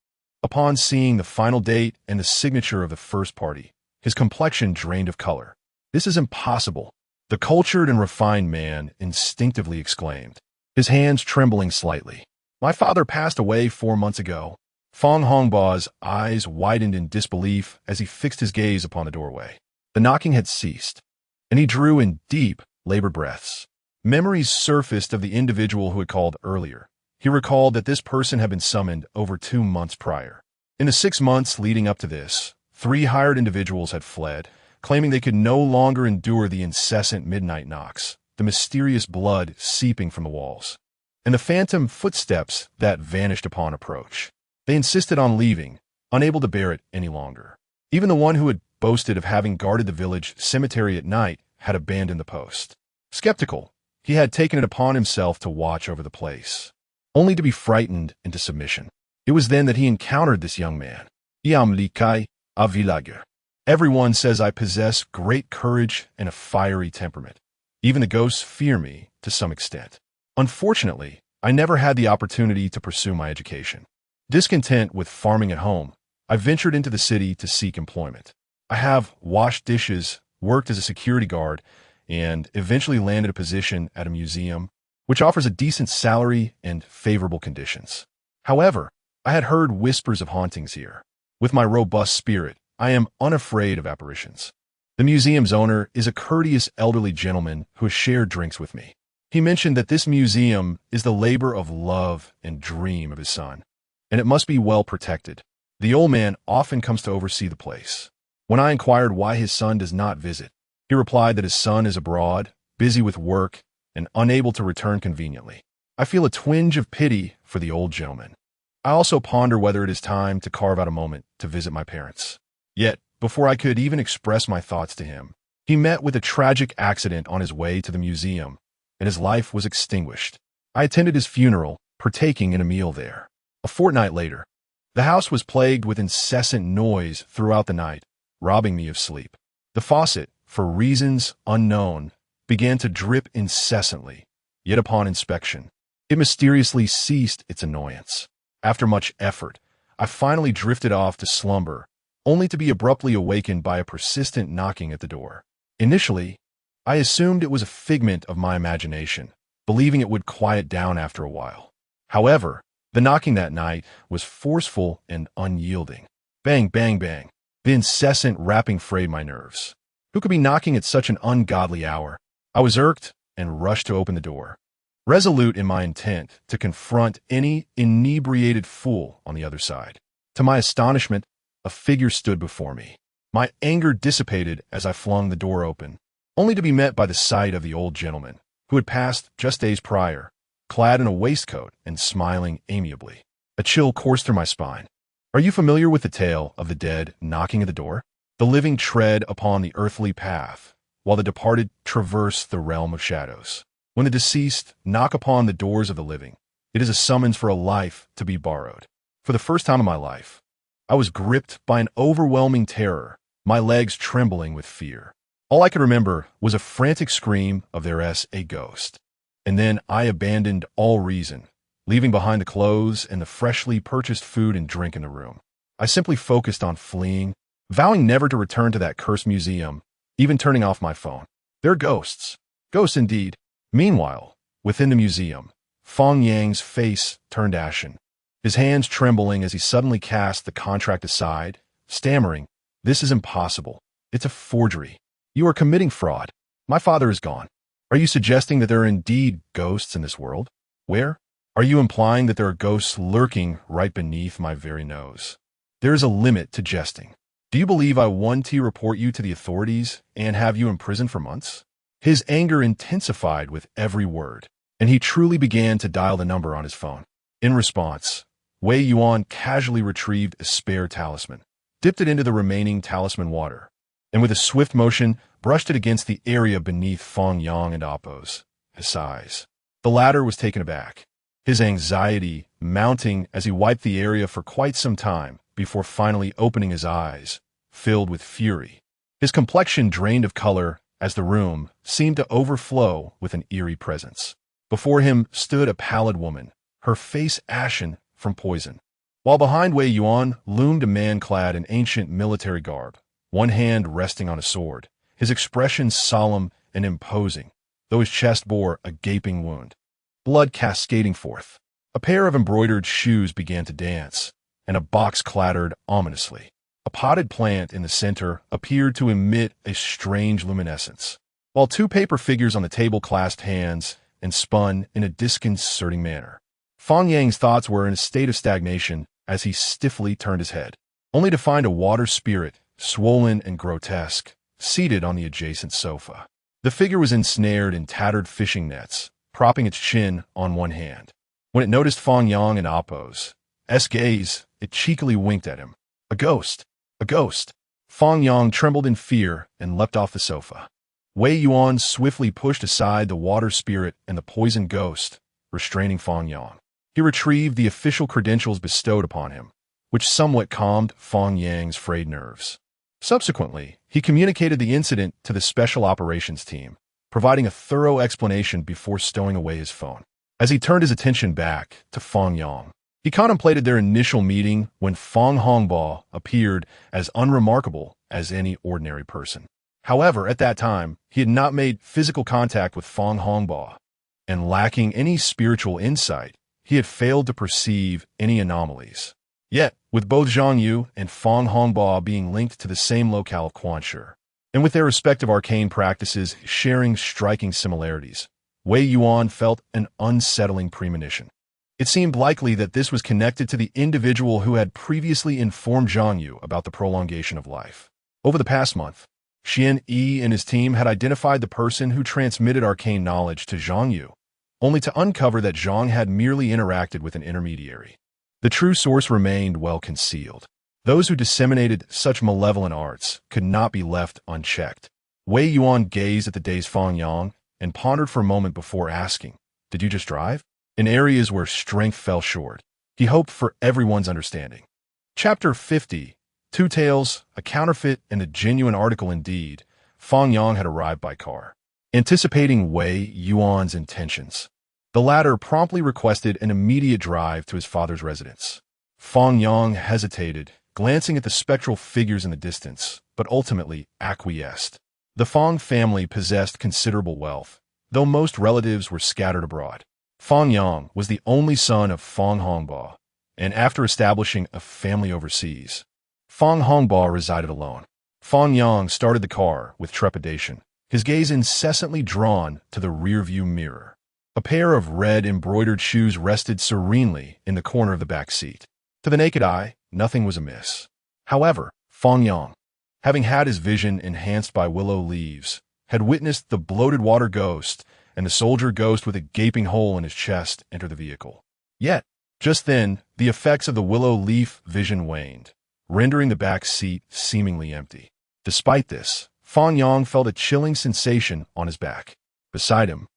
upon seeing the final date and the signature of the first party, his complexion drained of color. "This is impossible," the cultured and refined man instinctively exclaimed, his hands trembling slightly. "My father passed away 4 months ago." Fang Hongbao's eyes widened in disbelief as he fixed his gaze upon the doorway. The knocking had ceased, and he drew in deep, labored breaths. Memories surfaced of the individual who had called earlier. He recalled that this person had been summoned over 2 months prior. In the 6 months leading up to this, 3 hired individuals had fled, claiming they could no longer endure the incessant midnight knocks, the mysterious blood seeping from the walls, and the phantom footsteps that vanished upon approach. They insisted on leaving, unable to bear it any longer. Even the one who had boasted of having guarded the village cemetery at night had abandoned the post. Skeptical, he had taken it upon himself to watch over the place, only to be frightened into submission. It was then that he encountered this young man. "Iam Li Kai, a villager. Everyone says I possess great courage and a fiery temperament. Even the ghosts fear me to some extent. Unfortunately, I never had the opportunity to pursue my education. Discontent with farming at home, I ventured into the city to seek employment. I have washed dishes, worked as a security guard, and eventually landed a position at a museum, which offers a decent salary and favorable conditions. However, I had heard whispers of hauntings here. With my robust spirit, I am unafraid of apparitions. The museum's owner is a courteous elderly gentleman who has shared drinks with me. He mentioned that this museum is the labor of love and dream of his son, and it must be well protected. The old man often comes to oversee the place. When I inquired why his son does not visit, he replied that his son is abroad, busy with work, and unable to return conveniently. I feel a twinge of pity for the old gentleman. I also ponder whether it is time to carve out a moment to visit my parents. Yet, before I could even express my thoughts to him, he met with a tragic accident on his way to the museum, and his life was extinguished. I attended his funeral, partaking in a meal there. A fortnight later, the house was plagued with incessant noise throughout the night, robbing me of sleep. The faucet, for reasons unknown, began to drip incessantly, yet upon inspection, it mysteriously ceased its annoyance. After much effort, I finally drifted off to slumber, only to be abruptly awakened by a persistent knocking at the door. Initially, I assumed it was a figment of my imagination, believing it would quiet down after a while. However, the knocking that night was forceful and unyielding. Bang, bang, bang. The incessant rapping frayed my nerves. Who could be knocking at such an ungodly hour? I was irked and rushed to open the door, resolute in my intent to confront any inebriated fool on the other side. To my astonishment, a figure stood before me. My anger dissipated as I flung the door open, only to be met by the sight of the old gentleman, who had passed just days prior, clad in a waistcoat and smiling amiably. A chill coursed through my spine. Are you familiar with the tale of the dead knocking at the door? The living tread upon the earthly path, while the departed traverse the realm of shadows. When the deceased knock upon the doors of the living, it is a summons for a life to be borrowed. For the first time in my life, I was gripped by an overwhelming terror, my legs trembling with fear. All I could remember was a frantic scream of "There's a ghost." And then I abandoned all reason, leaving behind the clothes and the freshly purchased food and drink in the room. I simply focused on fleeing, vowing never to return to that cursed museum, even turning off my phone. There are ghosts. Ghosts indeed. Meanwhile, within the museum, Fong Yang's face turned ashen, his hands trembling as he suddenly cast the contract aside, stammering, "This is impossible. It's a forgery. You are committing fraud. My father is gone. Are you suggesting that there are indeed ghosts in this world? Where? Are you implying that there are ghosts lurking right beneath my very nose? There is a limit to jesting. Do you believe I want to report you to the authorities and have you imprisoned for months?" His anger intensified with every word, and he truly began to dial the number on his phone. In response, Wei Yuan casually retrieved a spare talisman, dipped it into the remaining talisman water, and with a swift motion, brushed it against the area beneath Fong Yang and Appo's eyes. The latter was taken aback, his anxiety mounting as he wiped the area for quite some time before finally opening his eyes, filled with fury. His complexion drained of color as the room seemed to overflow with an eerie presence. Before him stood a pallid woman, her face ashen from poison, while behind Wei Yuan loomed a man clad in ancient military garb, one hand resting on a sword, his expression solemn and imposing, though his chest bore a gaping wound, blood cascading forth. A pair of embroidered shoes began to dance, and a box clattered ominously. A potted plant in the center appeared to emit a strange luminescence, while two paper figures on the table clasped hands and spun in a disconcerting manner. Fong Yang's thoughts were in a state of stagnation as he stiffly turned his head, only to find a water spirit, swollen and grotesque, seated on the adjacent sofa. The figure was ensnared in tattered fishing nets, propping its chin on one hand. When it noticed Fong Yang and Appo's gaze, it cheekily winked at him. A ghost! A ghost! Fong Yang trembled in fear and leapt off the sofa. Wei Yuan swiftly pushed aside the water spirit and the poison ghost, restraining Fong Yang. He retrieved the official credentials bestowed upon him, which somewhat calmed Fong Yang's frayed nerves. Subsequently, he communicated the incident to the Special Operations Team, providing a thorough explanation before stowing away his phone. As he turned his attention back to Fong Yang, he contemplated their initial meeting when Fong Hongbo appeared as unremarkable as any ordinary person. However, at that time, he had not made physical contact with Fong Hongbo, and lacking any spiritual insight, he had failed to perceive any anomalies. Yet, with both Zhang Yu and Fong Hongbo being linked to the same locale of Quanshi, and with their respective arcane practices sharing striking similarities, Wei Yuan felt an unsettling premonition. It seemed likely that this was connected to the individual who had previously informed Zhang Yu about the prolongation of life. Over the past month, Xian Yi and his team had identified the person who transmitted arcane knowledge to Zhang Yu, only to uncover that Zhang had merely interacted with an intermediary. The true source remained well concealed. Those who disseminated such malevolent arts could not be left unchecked. Wei Yuan gazed at the dazed Fang Yang and pondered for a moment before asking, "Did you just drive?" In areas where strength fell short, he hoped for everyone's understanding. Chapter 50. Two Tales, a counterfeit and a genuine article indeed. Fang Yang had arrived by car. Anticipating Wei Yuan's intentions, the latter promptly requested an immediate drive to his father's residence. Fang Yang hesitated, glancing at the spectral figures in the distance, but ultimately acquiesced. The Fang family possessed considerable wealth, though most relatives were scattered abroad. Fang Yang was the only son of Fang Hongba, and after establishing a family overseas, Fang Hongba resided alone. Fang Yang started the car with trepidation, his gaze incessantly drawn to the rearview mirror. A pair of red embroidered shoes rested serenely in the corner of the back seat. To the naked eye, nothing was amiss. However, Fang Yang, having had his vision enhanced by willow leaves, had witnessed the bloated water ghost and the soldier ghost with a gaping hole in his chest enter the vehicle. Yet, just then, the effects of the willow leaf vision waned, rendering the back seat seemingly empty. Despite this, Fang Yang felt a chilling sensation on his back. Beside him,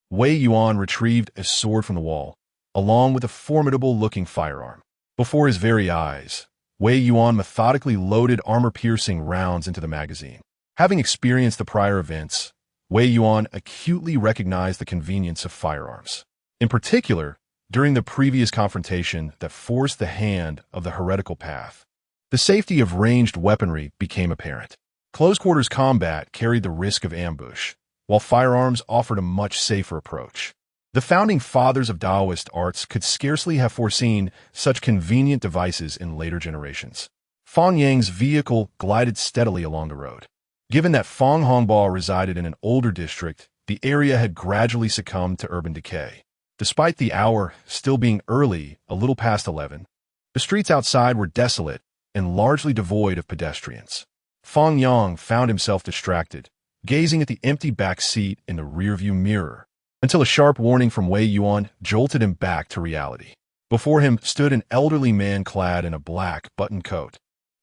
Wei Yuan retrieved a sword from the wall, along with a formidable-looking firearm. Before his very eyes, Wei Yuan methodically loaded armor-piercing rounds into the magazine. Having experienced the prior events, Wei Yuan acutely recognized the convenience of firearms. In particular, during the previous confrontation that forced the hand of the heretical path, the safety of ranged weaponry became apparent. Close-quarters combat carried the risk of ambush, while firearms offered a much safer approach. The founding fathers of Taoist arts could scarcely have foreseen such convenient devices in later generations. Fang Yang's vehicle glided steadily along the road. Given that Fang Hongba resided in an older district, the area had gradually succumbed to urban decay. Despite the hour still being early, a little past 11, the streets outside were desolate and largely devoid of pedestrians. Fang Yang found himself distracted, gazing at the empty back seat in the rearview mirror, until a sharp warning from Wei Yuan jolted him back to reality. Before him stood an elderly man clad in a black button coat,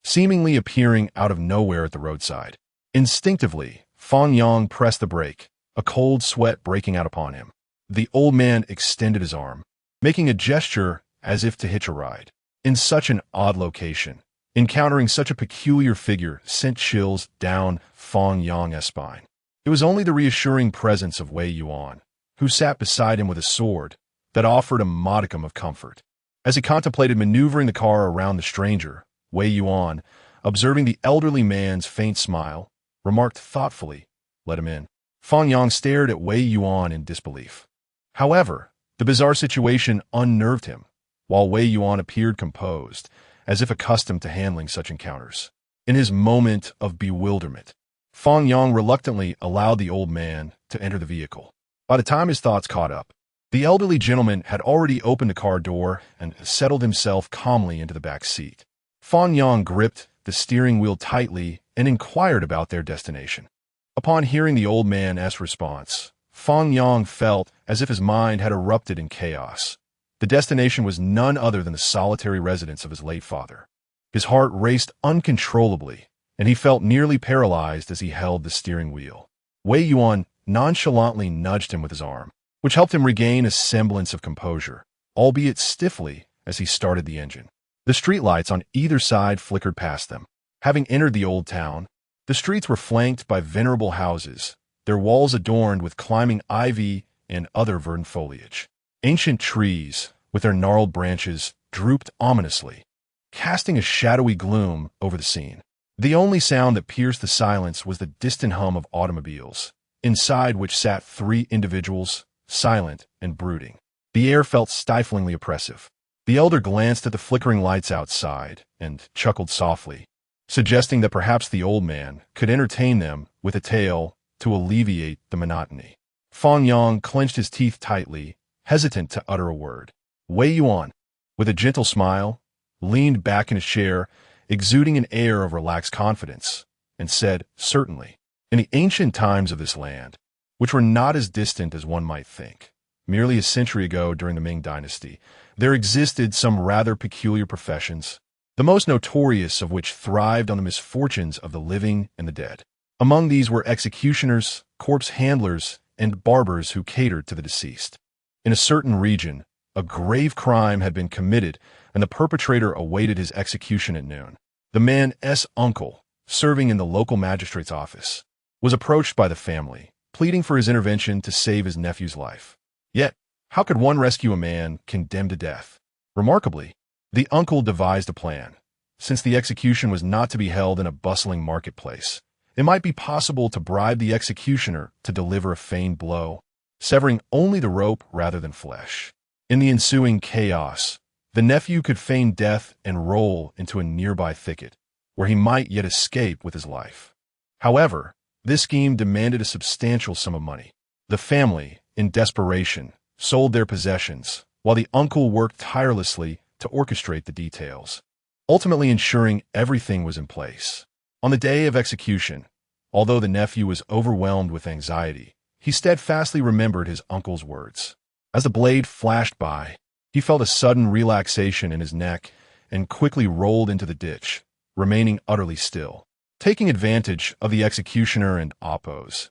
seemingly appearing out of nowhere at the roadside. Instinctively, Fang Yang pressed the brake, a cold sweat breaking out upon him. The old man extended his arm, making a gesture as if to hitch a ride. In such an odd location, encountering such a peculiar figure sent chills down Fang Yang's spine. It was only the reassuring presence of Wei Yuan, who sat beside him with a sword, that offered a modicum of comfort. As he contemplated maneuvering the car around the stranger, Wei Yuan, observing the elderly man's faint smile, remarked thoughtfully, "Let him in." Fang Yang stared at Wei Yuan in disbelief. However, the bizarre situation unnerved him, while Wei Yuan appeared composed, as if accustomed to handling such encounters. In his moment of bewilderment, Fang Yang reluctantly allowed the old man to enter the vehicle. By the time his thoughts caught up, the elderly gentleman had already opened the car door and settled himself calmly into the back seat. Fang Yang gripped the steering wheel tightly and inquired about their destination. Upon hearing the old man's response, Fang Yang felt as if his mind had erupted in chaos. The destination was none other than the solitary residence of his late father. His heart raced uncontrollably, and he felt nearly paralyzed as he held the steering wheel. Wei Yuan nonchalantly nudged him with his arm, which helped him regain a semblance of composure, albeit stiffly, as he started the engine. The streetlights on either side flickered past them. Having entered the old town, the streets were flanked by venerable houses, their walls adorned with climbing ivy and other verdant foliage. Ancient trees, with their gnarled branches, drooped ominously, casting a shadowy gloom over the scene. The only sound that pierced the silence was the distant hum of automobiles, inside which sat three individuals, silent and brooding. The air felt stiflingly oppressive. The elder glanced at the flickering lights outside and chuckled softly, suggesting that perhaps the old man could entertain them with a tale to alleviate the monotony. Fang Yang clenched his teeth tightly, hesitant to utter a word. Wei Yuan, with a gentle smile, leaned back in his chair, exuding an air of relaxed confidence, and said, "Certainly, in the ancient times of this land, which were not as distant as one might think, merely a century ago during the Ming Dynasty, there existed some rather peculiar professions, the most notorious of which thrived on the misfortunes of the living and the dead. Among these were executioners, corpse handlers, and barbers who catered to the deceased. In a certain region, a grave crime had been committed, and the perpetrator awaited his execution at noon. The man's uncle, serving in the local magistrate's office, was approached by the family, pleading for his intervention to save his nephew's life. Yet, how could one rescue a man condemned to death? Remarkably, the uncle devised a plan. Since the execution was not to be held in a bustling marketplace, it might be possible to bribe the executioner to deliver a feigned blow, severing only the rope rather than flesh. In the ensuing chaos, the nephew could feign death and roll into a nearby thicket, where he might yet escape with his life. However, this scheme demanded a substantial sum of money. The family, in desperation, sold their possessions, while the uncle worked tirelessly to orchestrate the details, ultimately ensuring everything was in place. On the day of execution, although the nephew was overwhelmed with anxiety, he steadfastly remembered his uncle's words. As the blade flashed by, he felt a sudden relaxation in his neck and quickly rolled into the ditch, remaining utterly still. Taking advantage of the executioner and Oppo's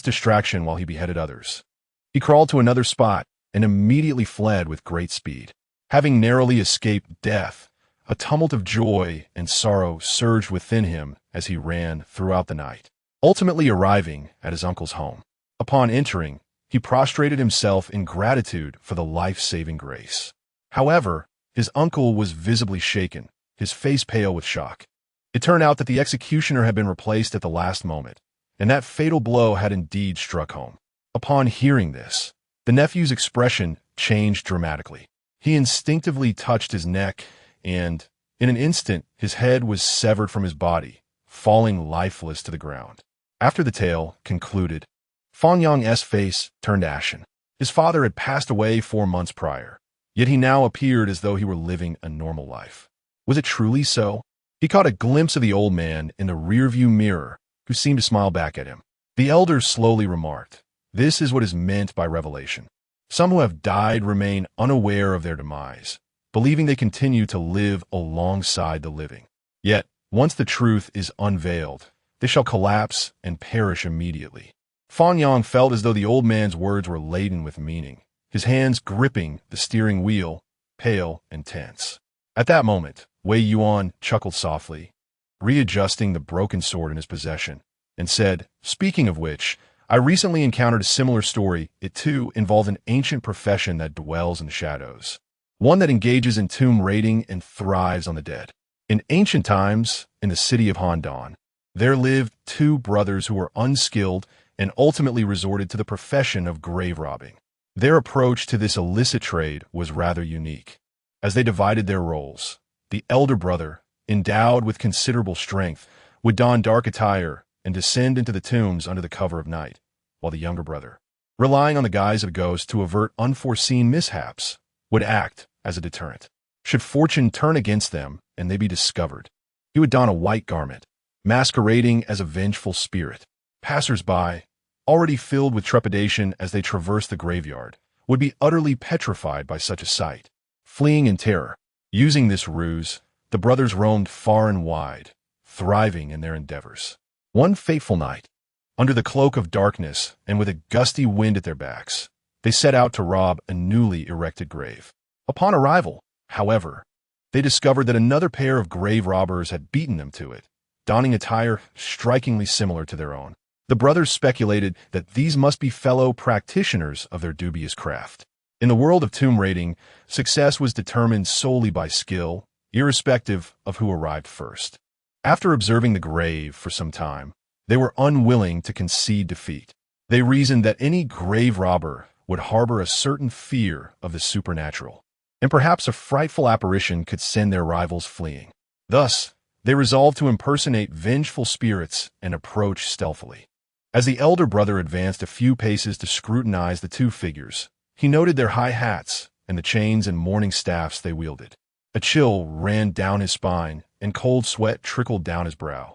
distraction while he beheaded others, he crawled to another spot and immediately fled with great speed. Having narrowly escaped death, a tumult of joy and sorrow surged within him as he ran throughout the night, ultimately arriving at his uncle's home. Upon entering, he prostrated himself in gratitude for the life-saving grace. However, his uncle was visibly shaken, his face pale with shock. It turned out that the executioner had been replaced at the last moment, and that fatal blow had indeed struck home. Upon hearing this, the nephew's expression changed dramatically. He instinctively touched his neck, and, in an instant, his head was severed from his body, falling lifeless to the ground. After the tale concluded, Fan Yang's face turned ashen. His father had passed away 4 months prior, yet he now appeared as though he were living a normal life. Was it truly so? He caught a glimpse of the old man in the rearview mirror, who seemed to smile back at him. The elder slowly remarked, "This is what is meant by revelation. Some who have died remain unaware of their demise, believing they continue to live alongside the living. Yet, once the truth is unveiled, they shall collapse and perish immediately." Fan Yang felt as though the old man's words were laden with meaning, his hands gripping the steering wheel, pale and tense. At that moment, Wei Yuan chuckled softly, readjusting the broken sword in his possession, and said, "Speaking of which, I recently encountered a similar story. It too involved an ancient profession that dwells in the shadows, one that engages in tomb raiding and thrives on the dead. In ancient times, in the city of Handan, there lived 2 brothers who were unskilled and ultimately resorted to the profession of grave robbing. Their approach to this illicit trade was rather unique. As they divided their roles, the elder brother, endowed with considerable strength, would don dark attire and descend into the tombs under the cover of night, while the younger brother, relying on the guise of a ghost to avert unforeseen mishaps, would act as a deterrent. Should fortune turn against them and they be discovered, he would don a white garment, masquerading as a vengeful spirit. Passers-by, already filled with trepidation as they traversed the graveyard, would be utterly petrified by such a sight, fleeing in terror. Using this ruse, the brothers roamed far and wide, thriving in their endeavors. One fateful night, under the cloak of darkness and with a gusty wind at their backs, they set out to rob a newly erected grave. Upon arrival, however, they discovered that another pair of grave robbers had beaten them to it, donning attire strikingly similar to their own. The brothers speculated that these must be fellow practitioners of their dubious craft. In the world of tomb raiding, success was determined solely by skill, irrespective of who arrived first. After observing the grave for some time, they were unwilling to concede defeat. They reasoned that any grave robber would harbor a certain fear of the supernatural, and perhaps a frightful apparition could send their rivals fleeing. Thus, they resolved to impersonate vengeful spirits and approach stealthily. As the elder brother advanced a few paces to scrutinize the 2 figures, he noted their high hats and the chains and mourning staffs they wielded. A chill ran down his spine, and cold sweat trickled down his brow.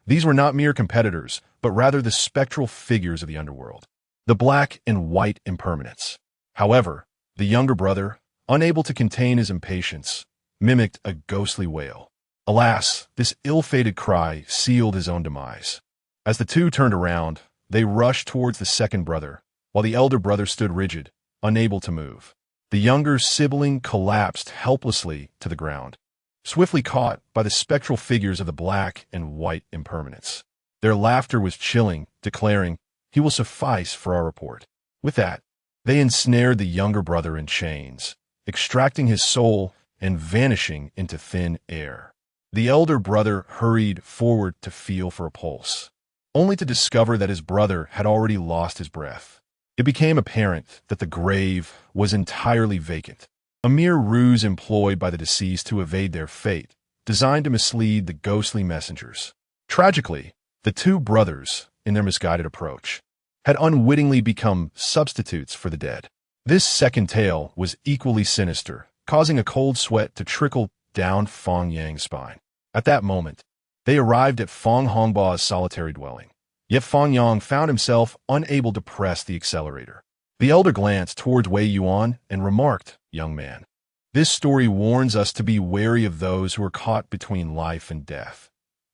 These were not mere competitors, but rather the spectral figures of the underworld, the black and white impermanents. However, the younger brother, unable to contain his impatience, mimicked a ghostly wail. Alas, this ill-fated cry sealed his own demise. As the two turned around, they rushed towards the second brother, while the elder brother stood rigid, unable to move. The younger sibling collapsed helplessly to the ground, swiftly caught by the spectral figures of the black and white impermanents. Their laughter was chilling, declaring, "He will suffice for our report." With that, they ensnared the younger brother in chains, extracting his soul and vanishing into thin air. The elder brother hurried forward to feel for a pulse, only to discover that his brother had already lost his breath. It became apparent that the grave was entirely vacant, a mere ruse employed by the deceased to evade their fate, designed to mislead the ghostly messengers. Tragically, the two brothers, in their misguided approach, had unwittingly become substitutes for the dead. This second tale was equally sinister, causing a cold sweat to trickle down Fong Yang's spine. At that moment, they arrived at Fong Hongba's solitary dwelling. Yet Fong Yang found himself unable to press the accelerator. The elder glanced towards Wei Yuan and remarked, "Young man, this story warns us to be wary of those who are caught between life and death.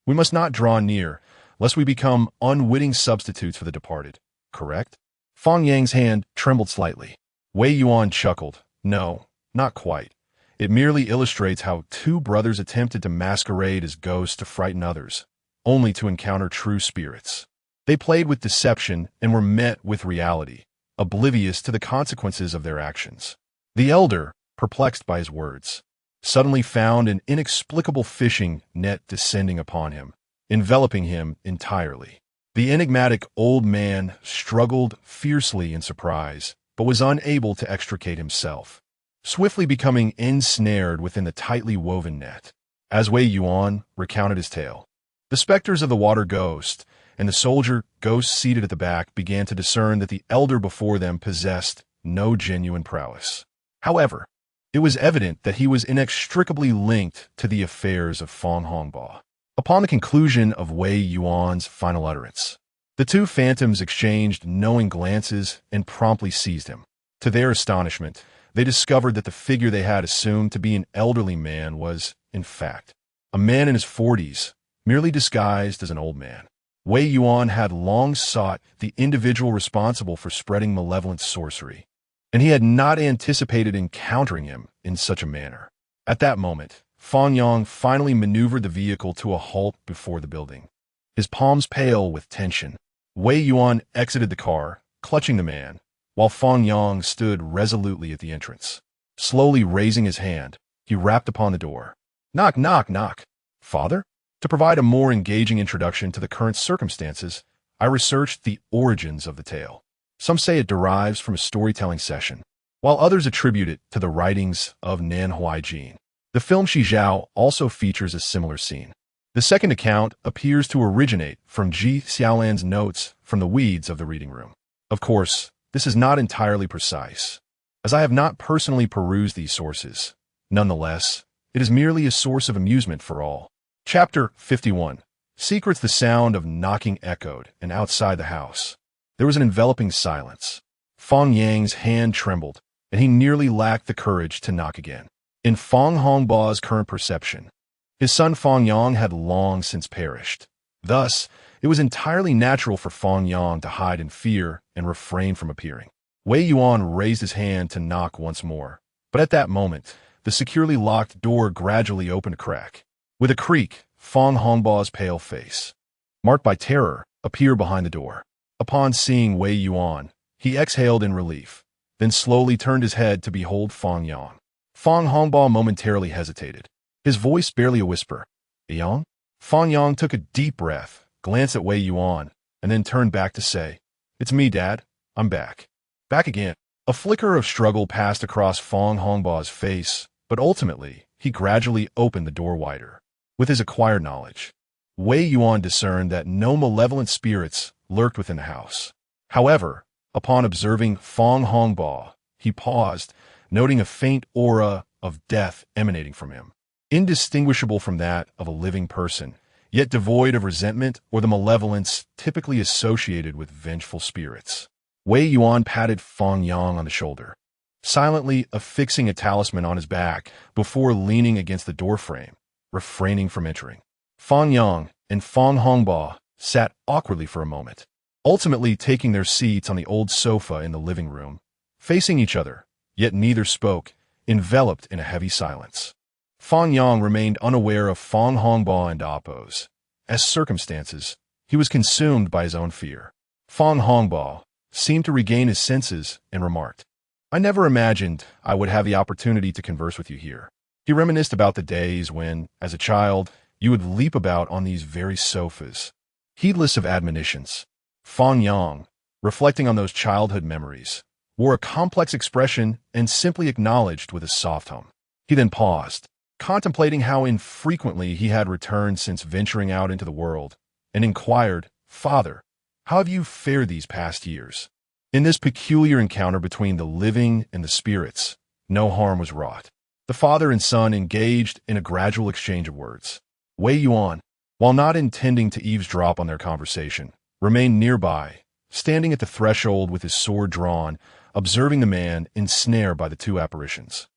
We must not draw near, lest we become unwitting substitutes for the departed. Correct?" Fong Yang's hand trembled slightly. Wei Yuan chuckled. "No, not quite. It merely illustrates how two brothers attempted to masquerade as ghosts to frighten others, only to encounter true spirits. They played with deception and were met with reality, oblivious to the consequences of their actions." The elder, perplexed by his words, suddenly found an inexplicable fishing net descending upon him, enveloping him entirely. The enigmatic old man struggled fiercely in surprise, but was unable to extricate himself, swiftly becoming ensnared within the tightly woven net. As Wei Yuan recounted his tale, the specters of the water ghost and the soldier ghost seated at the back began to discern that the elder before them possessed no genuine prowess. However, it was evident that he was inextricably linked to the affairs of Fong Hongba. Upon the conclusion of Wei Yuan's final utterance, the two phantoms exchanged knowing glances and promptly seized him. To their astonishment, they discovered that the figure they had assumed to be an elderly man was, in fact, a man in his 40s, merely disguised as an old man. Wei Yuan had long sought the individual responsible for spreading malevolent sorcery, and he had not anticipated encountering him in such a manner. At that moment, Fong Yang finally maneuvered the vehicle to a halt before the building, his palms pale with tension. Wei Yuan exited the car, clutching the man, while Fong Yang stood resolutely at the entrance. Slowly raising his hand, he rapped upon the door. "Knock, knock, knock. Father?" To provide a more engaging introduction to the current circumstances, I researched the origins of the tale. Some say it derives from a storytelling session, while others attribute it to the writings of Nan Huaijin. The film Shizhao also features a similar scene. The second account appears to originate from Ji Xiaolan's notes from the weeds of the reading room. Of course, this is not entirely precise, as I have not personally perused these sources. Nonetheless, it is merely a source of amusement for all. Chapter 51. Secrets. The sound of knocking echoed, and outside the house, there was an enveloping silence. Fong Yang's hand trembled, and he nearly lacked the courage to knock again. In Fong Hongba's current perception, his son Fong Yang had long since perished. Thus, it was entirely natural for Fong Yang to hide in fear and refrain from appearing. Wei Yuan raised his hand to knock once more, but at that moment, the securely locked door gradually opened a crack. With a creak, Fong Hongba's pale face, marked by terror, appeared behind the door. Upon seeing Wei Yuan, he exhaled in relief, then slowly turned his head to behold Fong Yang. Fong Hongba momentarily hesitated, his voice barely a whisper. "Yang?" Fong Yang took a deep breath, glanced at Wei Yuan, and then turned back to say, "It's me, Dad. I'm back." Back again. A flicker of struggle passed across Fong Hongba's face, but ultimately, he gradually opened the door wider. With his acquired knowledge, Wei Yuan discerned that no malevolent spirits lurked within the house. However, upon observing Fong Hongba, he paused, noting a faint aura of death emanating from him, indistinguishable from that of a living person, yet devoid of resentment or the malevolence typically associated with vengeful spirits. Wei Yuan patted Fong Yang on the shoulder. silently affixing a talisman on his back before leaning against the doorframe, refraining from entering. Fang Yang and Fang Hongba sat awkwardly for a moment, ultimately taking their seats on the old sofa in the living room, facing each other, yet neither spoke, enveloped in a heavy silence. Fang Yang remained unaware of Fang Hongba and Appo's. As circumstances, he was consumed by his own fear. Fang Hongba seemed to regain his senses and remarked, "I never imagined I would have the opportunity to converse with you here." He reminisced about the days when, as a child, you would leap about on these very sofas, heedless of admonitions. Fang Yang, reflecting on those childhood memories, wore a complex expression and simply acknowledged with a soft hum. He then paused, contemplating how infrequently he had returned since venturing out into the world, and inquired, "Father, how have you fared these past years?" In this peculiar encounter between the living and the spirits, no harm was wrought. The father and son engaged in a gradual exchange of words. Wei Yuan, while not intending to eavesdrop on their conversation, remained nearby, standing at the threshold with his sword drawn, observing the man ensnared by the two apparitions.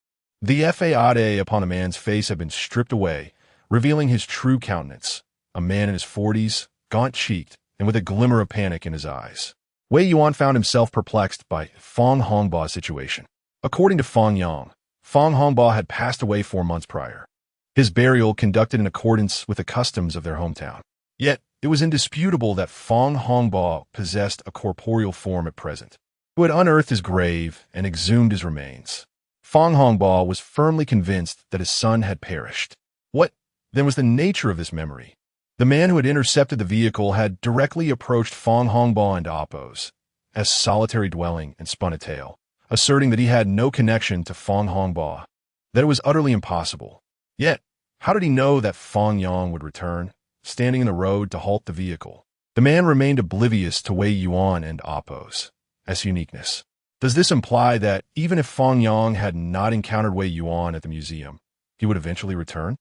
The effete upon the man's face had been stripped away, revealing his true countenance, a man in his 40s, gaunt-cheeked, and with a glimmer of panic in his eyes. Wei Yuan found himself perplexed by Fang Hongba's situation. According to Fang Yang, Fang Hongba had passed away 4 months prior, his burial conducted in accordance with the customs of their hometown. Yet, it was indisputable that Fang Hongba possessed a corporeal form at present, who had unearthed his grave and exhumed his remains. Fang Hongba was firmly convinced that his son had perished. What, then, was the nature of this memory? The man who had intercepted the vehicle had directly approached Fang Hongba and Appo's as solitary dwelling and spun a tale, asserting that he had no connection to Fang Hongba, that it was utterly impossible. Yet, how did he know that Fang Yang would return, standing in the road to halt the vehicle? The man remained oblivious to Wei Yuan and Appo's uniqueness. Does this imply that even if Fang Yang had not encountered Wei Yuan at the museum, he would eventually return?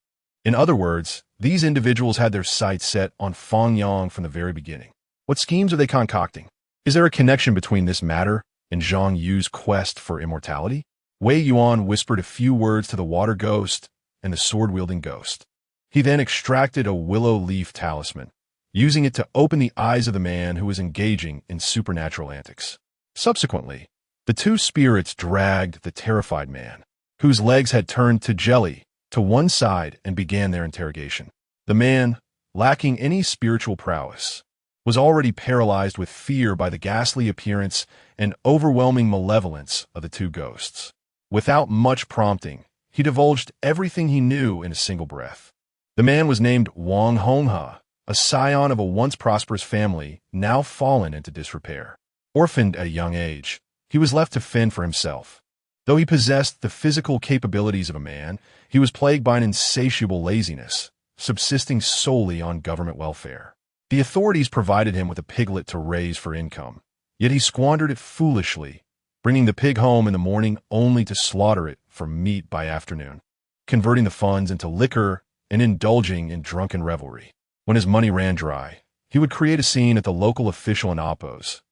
In other words, these individuals had their sights set on Fang Yang from the very beginning. What schemes are they concocting? Is there a connection between this matter and Zhang Yu's quest for immortality? Wei Yuan whispered a few words to the water ghost and the sword-wielding ghost. He then extracted a willow leaf talisman, using it to open the eyes of the man who was engaging in supernatural antics. Subsequently, the two spirits dragged the terrified man, whose legs had turned to jelly, to one side and began their interrogation. The man, lacking any spiritual prowess, was already paralyzed with fear by the ghastly appearance and overwhelming malevolence of the two ghosts. Without much prompting, he divulged everything he knew in a single breath. The man was named Wang Honghe, a scion of a once prosperous family now fallen into disrepair. Orphaned at a young age, he was left to fend for himself. Though he possessed the physical capabilities of a man, he was plagued by an insatiable laziness, subsisting solely on government welfare. The authorities provided him with a piglet to raise for income, yet he squandered it foolishly, bringing the pig home in the morning only to slaughter it for meat by afternoon, converting the funds into liquor and indulging in drunken revelry. When his money ran dry, he would create a scene at the local official in Appo's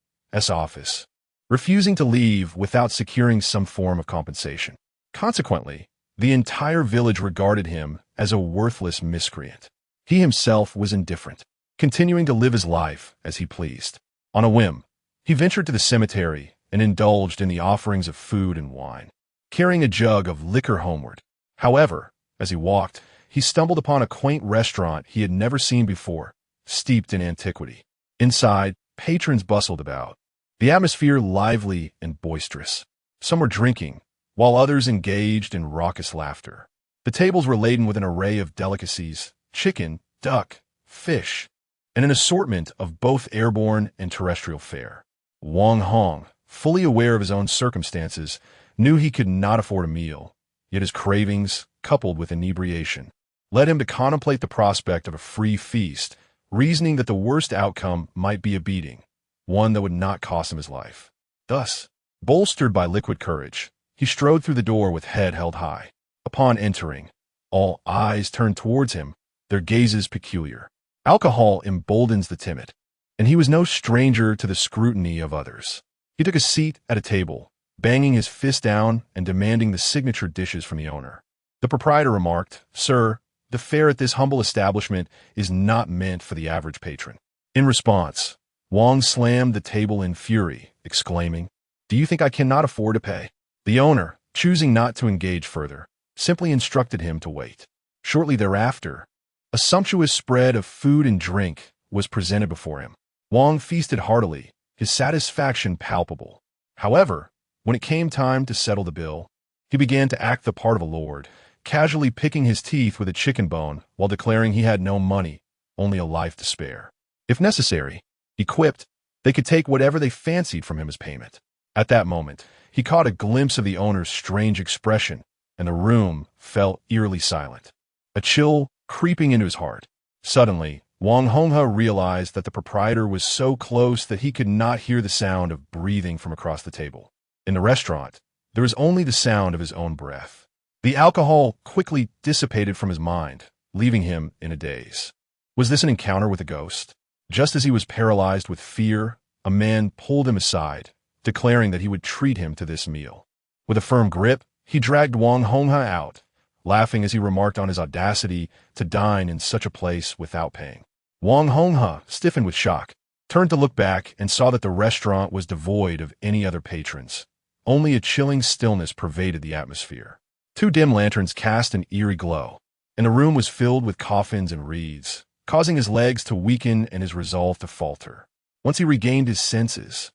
office, refusing to leave without securing some form of compensation. Consequently, the entire village regarded him as a worthless miscreant. He himself was indifferent, continuing to live his life as he pleased. On a whim, he ventured to the cemetery and indulged in the offerings of food and wine, carrying a jug of liquor homeward. However, as he walked, he stumbled upon a quaint restaurant he had never seen before, steeped in antiquity. Inside, patrons bustled about, the atmosphere lively and boisterous. Some were drinking, while others engaged in raucous laughter. The tables were laden with an array of delicacies, chicken, duck, fish, and an assortment of both airborne and terrestrial fare. Wang Hong, fully aware of his own circumstances, knew he could not afford a meal, yet his cravings, coupled with inebriation, led him to contemplate the prospect of a free feast, reasoning that the worst outcome might be a beating, one that would not cost him his life. Thus, bolstered by liquid courage, he strode through the door with head held high. Upon entering, all eyes turned towards him, their gazes peculiar. Alcohol emboldens the timid, and he was no stranger to the scrutiny of others. He took a seat at a table, banging his fist down and demanding the signature dishes from the owner. The proprietor remarked, "Sir, the fare at this humble establishment is not meant for the average patron." In response, Wang slammed the table in fury, exclaiming, "Do you think I cannot afford to pay?" The owner, choosing not to engage further, simply instructed him to wait. Shortly thereafter, a sumptuous spread of food and drink was presented before him. Wang feasted heartily, his satisfaction palpable. However, when it came time to settle the bill, he began to act the part of a lord, casually picking his teeth with a chicken bone while declaring he had no money, only a life to spare. If necessary, he quipped, they could take whatever they fancied from him as payment. At that moment, he caught a glimpse of the owner's strange expression, and the room fell eerily silent, a chill creeping into his heart. Suddenly, Wang Honghe realized that the proprietor was so close that he could not hear the sound of breathing from across the table. In the restaurant, there was only the sound of his own breath. The alcohol quickly dissipated from his mind, leaving him in a daze. Was this an encounter with a ghost? Just as he was paralyzed with fear, a man pulled him aside, declaring that he would treat him to this meal. With a firm grip, he dragged Wang Honghe out, laughing as he remarked on his audacity to dine in such a place without paying. Wang Honghe, stiffened with shock, turned to look back and saw that the restaurant was devoid of any other patrons. Only a chilling stillness pervaded the atmosphere. 2 dim lanterns cast an eerie glow, and the room was filled with coffins and wreaths, causing his legs to weaken and his resolve to falter. Once he regained his senses,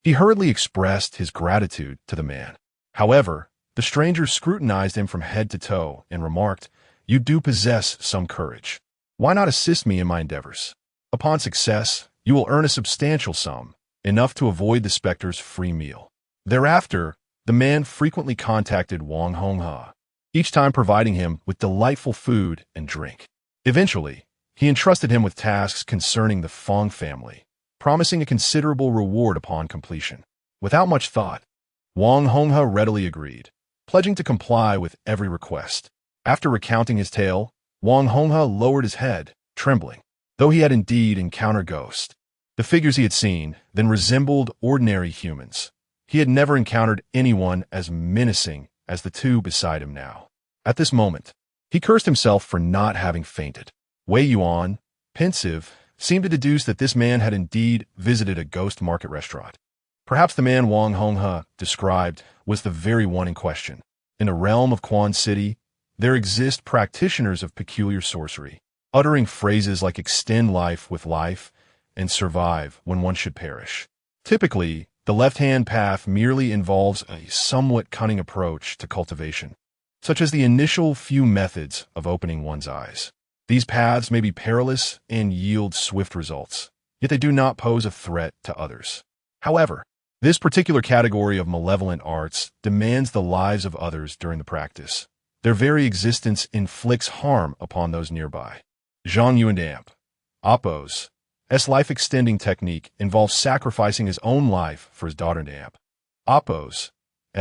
he hurriedly expressed his gratitude to the man. However, the stranger scrutinized him from head to toe and remarked, "You do possess some courage. Why not assist me in my endeavors? Upon success, you will earn a substantial sum, enough to avoid the Specters' free meal." Thereafter, the man frequently contacted Wang Honghe, each time providing him with delightful food and drink. Eventually, he entrusted him with tasks concerning the Fong family, promising a considerable reward upon completion. Without much thought, Wang Honghe readily agreed, pledging to comply with every request. After recounting his tale, Wang Honghe lowered his head, trembling. Though he had indeed encountered ghosts, the figures he had seen then resembled ordinary humans. He had never encountered anyone as menacing as the 2 beside him now. At this moment, he cursed himself for not having fainted. Wei Yuan, pensive, seemed to deduce that this man had indeed visited a ghost market restaurant. Perhaps the man Wang Honghe described was the very one in question. In the realm of Quan City, there exist practitioners of peculiar sorcery, uttering phrases like extend life with life and survive when one should perish. Typically, the left-hand path merely involves a somewhat cunning approach to cultivation, such as the initial few methods of opening one's eyes. These paths may be perilous and yield swift results, yet they do not pose a threat to others. However, this particular category of malevolent arts demands the lives of others during the practice. Their very existence inflicts harm upon those nearby. Zhang Yuandamp, Appo's life-extending technique involves sacrificing his own life for his daughter Damp. Appo's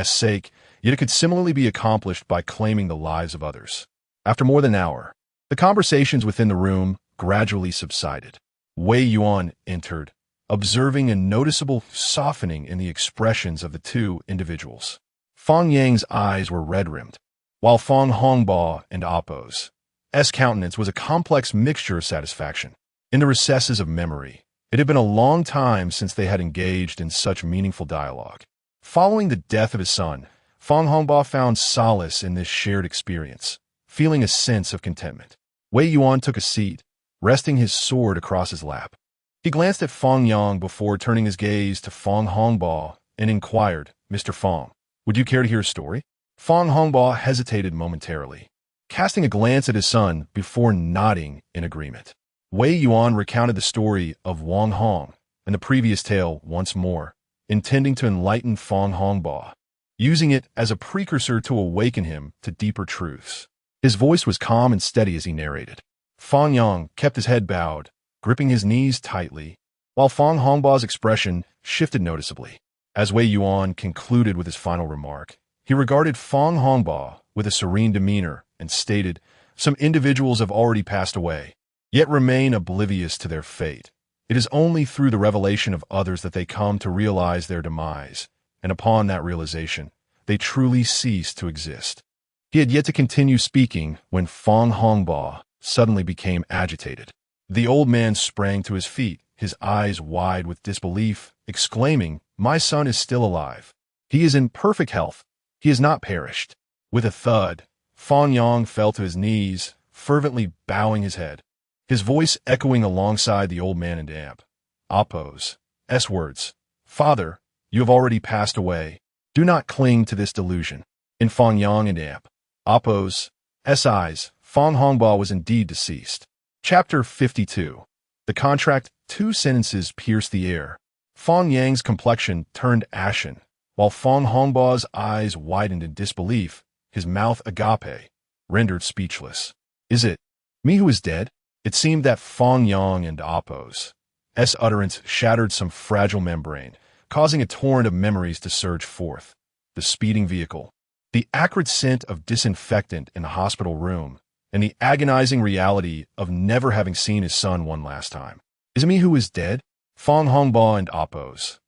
sake, yet it could similarly be accomplished by claiming the lives of others. After more than an hour, the conversations within the room gradually subsided. Wei Yuan entered, observing a noticeable softening in the expressions of the 2 individuals. Fang Yang's eyes were red-rimmed, while Fang Hongbo and Appo's countenance was a complex mixture of satisfaction. In the recesses of memory, it had been a long time since they had engaged in such meaningful dialogue. Following the death of his son, Fang Hongbo found solace in this shared experience, feeling a sense of contentment. Wei Yuan took a seat, resting his sword across his lap. He glanced at Fang Yang before turning his gaze to Fang Hongbo and inquired, "Mr. Fang, would you care to hear a story?" Fang Hongbo hesitated momentarily, casting a glance at his son before nodding in agreement. Wei Yuan recounted the story of Wang Hong and the previous tale once more, intending to enlighten Fang Hongbo, using it as a precursor to awaken him to deeper truths. His voice was calm and steady as he narrated. Fang Yang kept his head bowed, gripping his knees tightly, while Fang Hongbo's expression shifted noticeably. As Wei Yuan concluded with his final remark, he regarded Fang Hongbo with a serene demeanor and stated, "Some individuals have already passed away, yet remain oblivious to their fate. It is only through the revelation of others that they come to realize their demise, and upon that realization, they truly ceased to exist. He had yet to continue speaking when Fong Hongba suddenly became agitated. The old man sprang to his feet, his eyes wide with disbelief, exclaiming, "My son is still alive. He is in perfect health. He has not perished." With a thud, Fong Yang fell to his knees, fervently bowing his head, his voice echoing alongside the old man and Amp. Appo's words. "Father, you have already passed away. Do not cling to this delusion." In Fong Yang and Amp. Appo's eyes, Fong Hongba was indeed deceased. Chapter 52. The contract. 2 sentences pierced the air. Fong Yang's complexion turned ashen, while Fong Hongba's eyes widened in disbelief, his mouth agape, rendered speechless. "Is it me who is dead?" It seemed that Fong Yang and Appo's utterance shattered some fragile membrane, causing a torrent of memories to surge forth. The speeding vehicle, the acrid scent of disinfectant in the hospital room, and the agonizing reality of never having seen his son one last time. "Is it me who is dead?" Fong Hongba and Appo's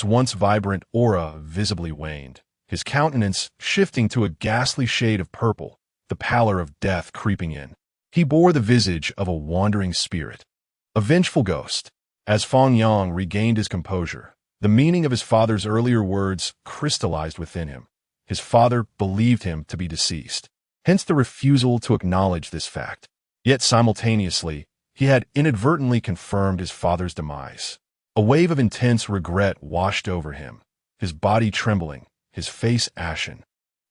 once vibrant aura visibly waned, his countenance shifting to a ghastly shade of purple, the pallor of death creeping in. He bore the visage of a wandering spirit, a vengeful ghost. As Fong Yang regained his composure, the meaning of his father's earlier words crystallized within him. His father believed him to be deceased, hence the refusal to acknowledge this fact. Yet simultaneously, he had inadvertently confirmed his father's demise. A wave of intense regret washed over him, his body trembling, his face ashen.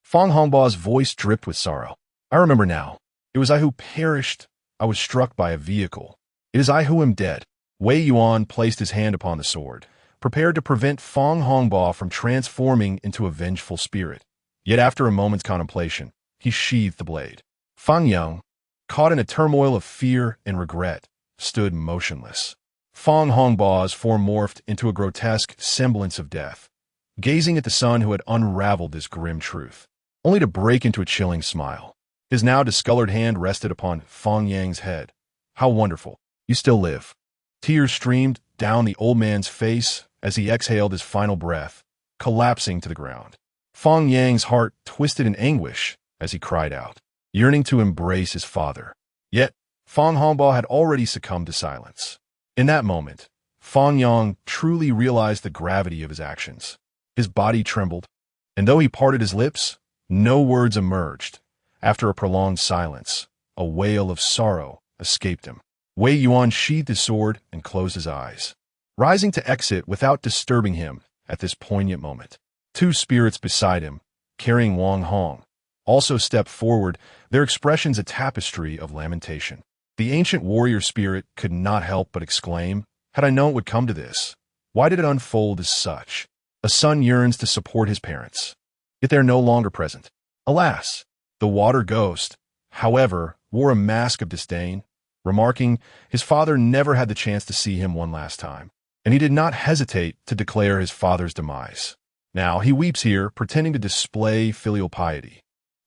Fong Hongba's voice dripped with sorrow. "I remember now. It was I who perished. I was struck by a vehicle. It is I who am dead." Wei Yuan placed his hand upon the sword, prepared to prevent Fong Hongba from transforming into a vengeful spirit. Yet after a moment's contemplation, he sheathed the blade. Fong Yang, caught in a turmoil of fear and regret, stood motionless. Fong Hongba's form morphed into a grotesque semblance of death, gazing at the son who had unraveled this grim truth, only to break into a chilling smile. His now discolored hand rested upon Fong Yang's head. "How wonderful. You still live." Tears streamed down the old man's face as he exhaled his final breath, collapsing to the ground. Fong Yang's heart twisted in anguish as he cried out, yearning to embrace his father. Yet, Fong Hongba had already succumbed to silence. In that moment, Fong Yang truly realized the gravity of his actions. His body trembled, and though he parted his lips, no words emerged. After a prolonged silence, a wail of sorrow escaped him. Wei Yuan sheathed his sword and closed his eyes, rising to exit without disturbing him at this poignant moment. 2 spirits beside him, carrying Wang Hong, also stepped forward, their expressions a tapestry of lamentation. The ancient warrior spirit could not help but exclaim, "Had I known it would come to this, why did it unfold as such?" A son yearns to support his parents, yet they are no longer present. Alas, the water ghost, however, wore a mask of disdain, remarking his father never had the chance to see him one last time, and he did not hesitate to declare his father's demise. Now he weeps here, pretending to display filial piety.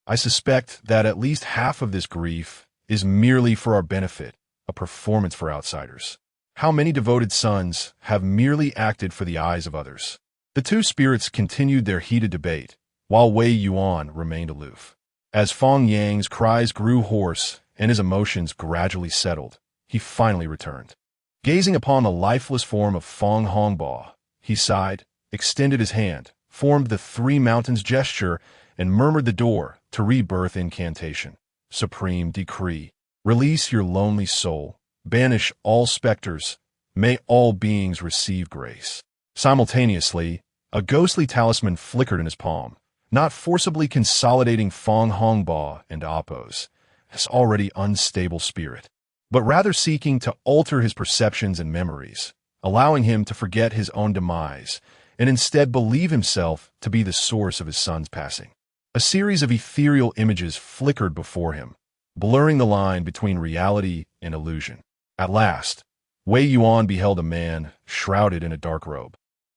I suspect that at least half of this grief is merely for our benefit, a performance for outsiders. How many devoted sons have merely acted for the eyes of others? The 2 spirits continued their heated debate, while Wei Yuan remained aloof. As Fong Yang's cries grew hoarse and his emotions gradually settled, he finally returned. Gazing upon the lifeless form of Fong Hongba, he sighed, extended his hand, formed the 3 mountains gesture, and murmured the door to rebirth incantation. Supreme decree. Release your lonely soul. Banish all specters. May all beings receive grace. Simultaneously, a ghostly talisman flickered in his palm, not forcibly consolidating Fong Hongba and Appo's, his already unstable spirit, but rather seeking to alter his perceptions and memories, allowing him to forget his own demise and instead believe himself to be the source of his son's passing. A series of ethereal images flickered before him, blurring the line between reality and illusion. At last, Wei Yuan beheld a man shrouded in a dark robe.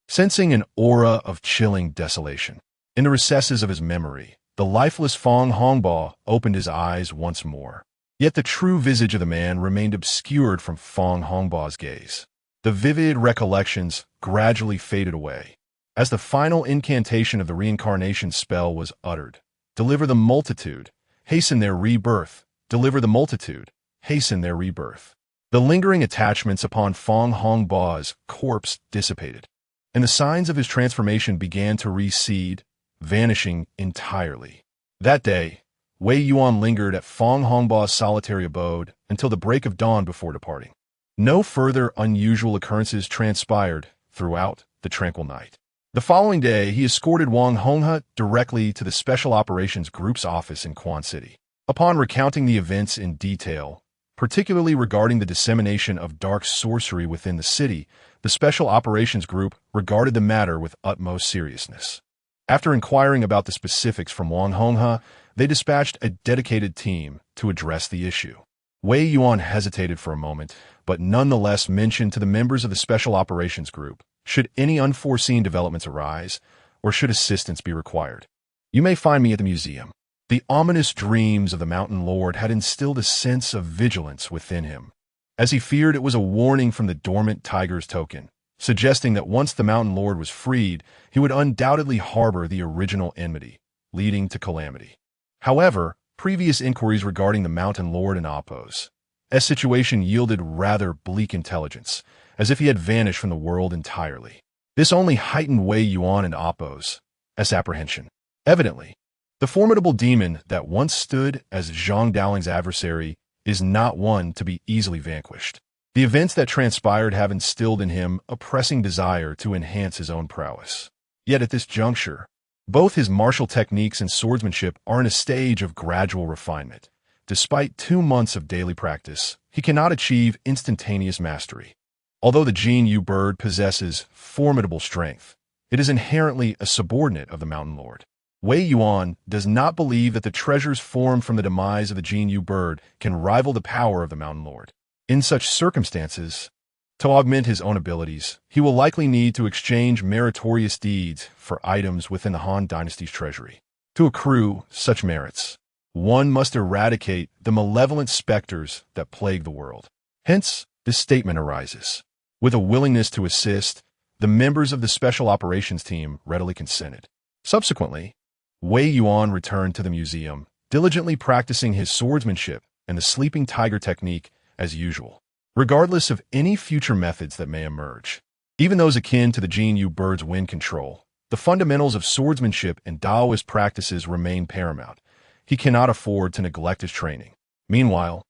Sensing an aura of chilling desolation in the recesses of his memory, the lifeless Fong Hongba opened his eyes once more. Yet the true visage of the man remained obscured from Fong Hongba's gaze. The vivid recollections gradually faded away. As the final incantation of the reincarnation spell was uttered, "Deliver the multitude, hasten their rebirth, deliver the multitude, hasten their rebirth." The lingering attachments upon Fong Hongbao's corpse dissipated, and the signs of his transformation began to recede, vanishing entirely. That day, Wei Yuan lingered at Fong Hongbao's solitary abode until the break of dawn before departing. No further unusual occurrences transpired throughout the tranquil night. The following day, he escorted Wang Honghe directly to the Special Operations Group's office in Quan City. Upon recounting the events in detail, particularly regarding the dissemination of dark sorcery within the city, the Special Operations Group regarded the matter with utmost seriousness. After inquiring about the specifics from Wang Honghe, they dispatched a dedicated team to address the issue. Wei Yuan hesitated for a moment, but nonetheless mentioned to the members of the Special Operations Group, should any unforeseen developments arise, or should assistance be required. "You may find me at the museum." The ominous dreams of the Mountain Lord had instilled a sense of vigilance within him, as he feared it was a warning from the dormant tiger's token, suggesting that once the Mountain Lord was freed, he would undoubtedly harbor the original enmity, leading to calamity. However, previous inquiries regarding the Mountain Lord and Appo's situation yielded rather bleak intelligence, as if he had vanished from the world entirely. This only heightened Wei Yuan and Appo's apprehension. Evidently, the formidable demon that once stood as Zhang Daoling's adversary is not one to be easily vanquished. The events that transpired have instilled in him a pressing desire to enhance his own prowess. Yet at this juncture, both his martial techniques and swordsmanship are in a stage of gradual refinement. Despite 2 months of daily practice, he cannot achieve instantaneous mastery. Although the Jin Yu bird possesses formidable strength, it is inherently a subordinate of the Mountain Lord. Wei Yuan does not believe that the treasures formed from the demise of the Jin Yu bird can rival the power of the Mountain Lord. In such circumstances, to augment his own abilities, he will likely need to exchange meritorious deeds for items within the Han Dynasty's treasury. To accrue such merits, one must eradicate the malevolent specters that plague the world. Hence, this statement arises. With a willingness to assist, the members of the Special Operations Team readily consented. Subsequently, Wei Yuan returned to the museum, diligently practicing his swordsmanship and the sleeping tiger technique as usual, regardless of any future methods that may emerge. Even those akin to the Jin Yu bird's wind control, the fundamentals of swordsmanship and Daoist practices remain paramount. He cannot afford to neglect his training. Meanwhile,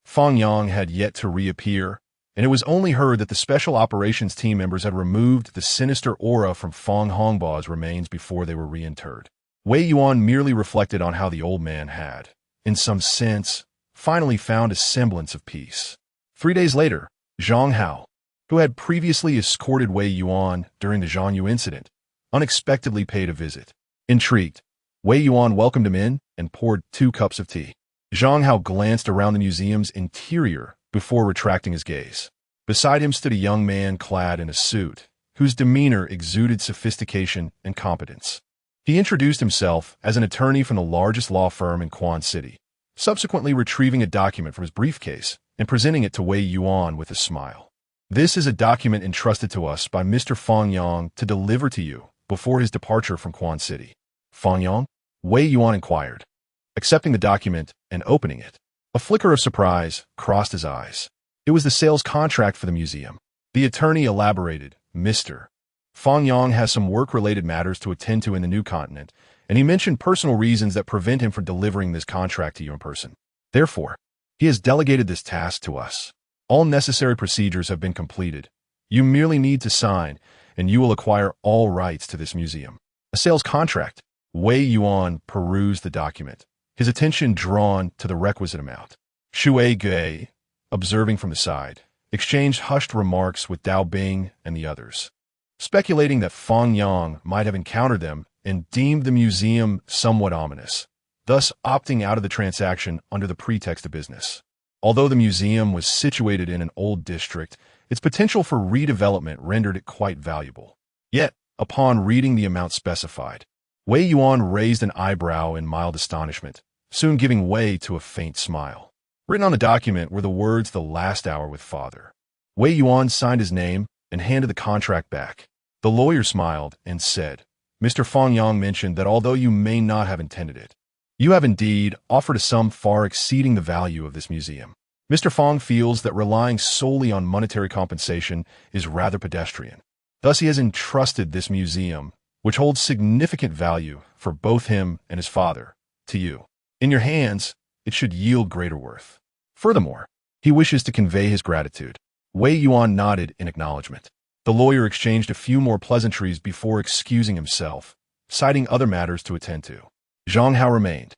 Fang Yang had yet to reappear, and it was only heard that the Special Operations Team members had removed the sinister aura from Fong Hongbao's remains before they were reinterred. Wei Yuan merely reflected on how the old man had, in some sense, finally found a semblance of peace. 3 days later, Zhang Hao, who had previously escorted Wei Yuan during the Zhang incident, unexpectedly paid a visit. Intrigued, Wei Yuan welcomed him in and poured 2 cups of tea. Zhang Hao glanced around the museum's interior before retracting his gaze. Beside him stood a young man clad in a suit, whose demeanor exuded sophistication and competence. He introduced himself as an attorney from the largest law firm in Quan City, subsequently retrieving a document from his briefcase and presenting it to Wei Yuan with a smile. "This is a document entrusted to us by Mr. Fang Yang to deliver to you before his departure from Quan City." "Fang Yang?" Wei Yuan inquired, accepting the document and opening it. A flicker of surprise crossed his eyes. It was the sales contract for the museum. The attorney elaborated, "Mr. Fang Yang has some work-related matters to attend to in the new continent, and he mentioned personal reasons that prevent him from delivering this contract to you in person. Therefore, he has delegated this task to us. All necessary procedures have been completed. You merely need to sign, and you will acquire all rights to this museum." A sales contract. Wei Yuan perused the document, his attention drawn to the requisite amount. Shui Gui, observing from the side, exchanged hushed remarks with Dao Bing and the others, speculating that Fang Yang might have encountered them and deemed the museum somewhat ominous, thus opting out of the transaction under the pretext of business. Although the museum was situated in an old district, its potential for redevelopment rendered it quite valuable. Yet, upon reading the amount specified, Wei Yuan raised an eyebrow in mild astonishment, soon giving way to a faint smile. Written on the document were the words "the last hour with father." Wei Yuan signed his name and handed the contract back. The lawyer smiled and said, Mr. Fong Yang mentioned that although you may not have intended it, you have indeed offered a sum far exceeding the value of this museum. Mr. Fong feels that relying solely on monetary compensation is rather pedestrian. Thus, he has entrusted this museum, which holds significant value for both him and his father, to you. In your hands, it should yield greater worth. Furthermore, he wishes to convey his gratitude. Wei Yuan nodded in acknowledgement. The lawyer exchanged a few more pleasantries before excusing himself, citing other matters to attend to. Zhang Hao remained,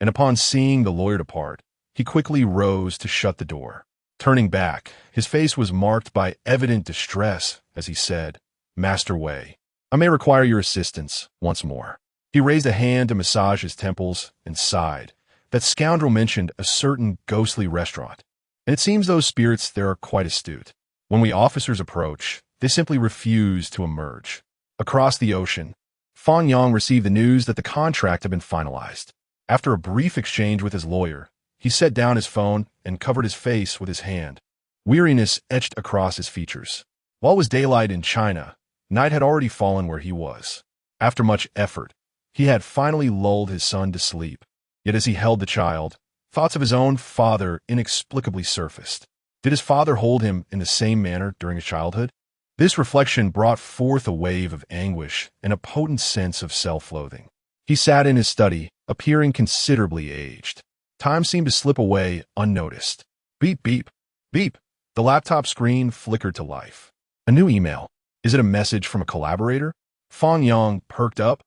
and upon seeing the lawyer depart, he quickly rose to shut the door. Turning back, his face was marked by evident distress as he said, Master Wei, I may require your assistance once more. He raised a hand to massage his temples and sighed. That scoundrel mentioned a certain ghostly restaurant, and it seems those spirits there are quite astute. When we officers approach, they simply refuse to emerge. Across the ocean, Fong Yang received the news that the contract had been finalized. After a brief exchange with his lawyer, he set down his phone and covered his face with his hand. Weariness etched across his features. While it was daylight in China, night had already fallen where he was. After much effort, he had finally lulled his son to sleep. Yet as he held the child, thoughts of his own father inexplicably surfaced. Did his father hold him in the same manner during his childhood? This reflection brought forth a wave of anguish and a potent sense of self-loathing. He sat in his study, appearing considerably aged. Time seemed to slip away unnoticed. Beep, beep, beep. The laptop screen flickered to life. A new email. Is it a message from a collaborator? Fong Yang perked up,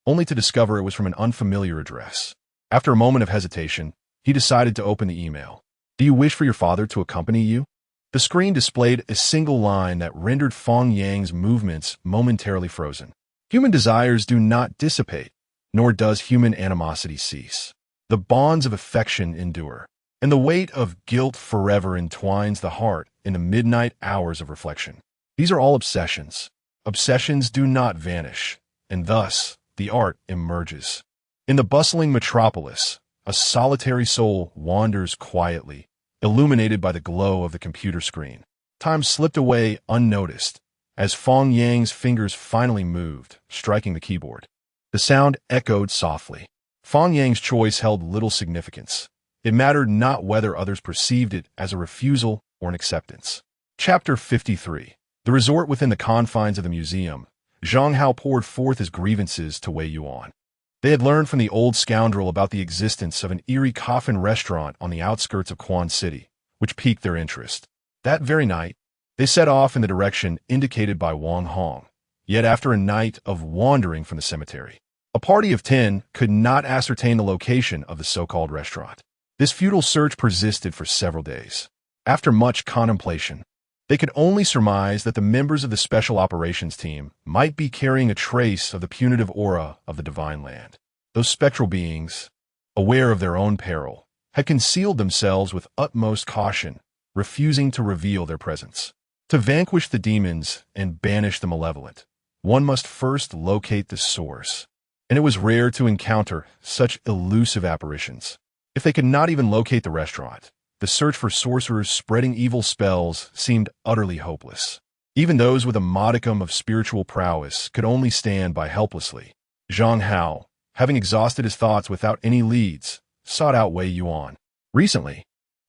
only to discover it was from an unfamiliar address. After a moment of hesitation, he decided to open the email. Do you wish for your father to accompany you? The screen displayed a single line that rendered Fong Yang's movements momentarily frozen. Human desires do not dissipate, nor does human animosity cease. The bonds of affection endure, and the weight of guilt forever entwines the heart in the midnight hours of reflection. These are all obsessions. Obsessions do not vanish, and thus the art emerges. In the bustling metropolis, a solitary soul wanders quietly, illuminated by the glow of the computer screen. Time slipped away unnoticed, as Fong Yang's fingers finally moved, striking the keyboard. The sound echoed softly. Fong Yang's choice held little significance. It mattered not whether others perceived it as a refusal or an acceptance. Chapter 53. The resort within the confines of the museum. Zhang Hao poured forth his grievances to Wei Yuan. They had learned from the old scoundrel about the existence of an eerie coffin restaurant on the outskirts of Quan City, which piqued their interest. That very night, they set off in the direction indicated by Wang Hong. Yet after a night of wandering from the cemetery, a party of 10 could not ascertain the location of the so-called restaurant. This futile search persisted for several days. After much contemplation, they could only surmise that the members of the Special Operations Team might be carrying a trace of the punitive aura of the Divine Land. Those spectral beings, aware of their own peril, had concealed themselves with utmost caution, refusing to reveal their presence. To vanquish the demons and banish the malevolent, one must first locate the source. And it was rare to encounter such elusive apparitions. If they could not even locate the restaurant, the search for sorcerers spreading evil spells seemed utterly hopeless. Even those with a modicum of spiritual prowess could only stand by helplessly. Zhang Hao, having exhausted his thoughts without any leads, sought out Wei Yuan. Recently,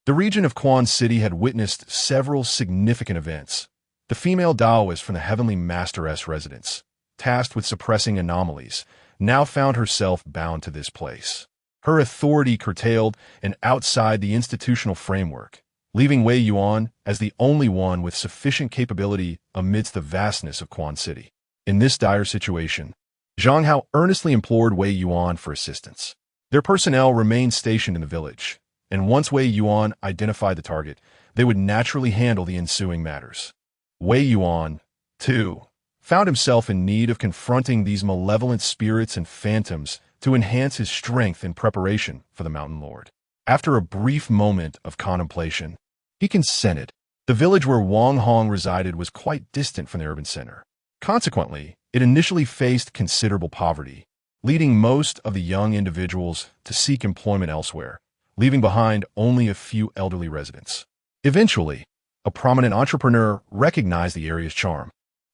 the region of Quan City had witnessed several significant events. The female Taoist from the Heavenly Masteress residence, tasked with suppressing anomalies, now found herself bound to this place. Her authority curtailed and outside the institutional framework, leaving Wei Yuan as the only one with sufficient capability amidst the vastness of Quan City. In this dire situation, Zhang Hao earnestly implored Wei Yuan for assistance. Their personnel remained stationed in the village, and once Wei Yuan identified the target, they would naturally handle the ensuing matters. Wei Yuan, too, found himself in need of confronting these malevolent spirits and phantoms to enhance his strength in preparation for the Mountain Lord. After a brief moment of contemplation, he consented. The village where Wang Hong resided was quite distant from the urban center. Consequently, it initially faced considerable poverty, leading most of the young individuals to seek employment elsewhere, leaving behind only a few elderly residents. Eventually, a prominent entrepreneur recognized the area's charm.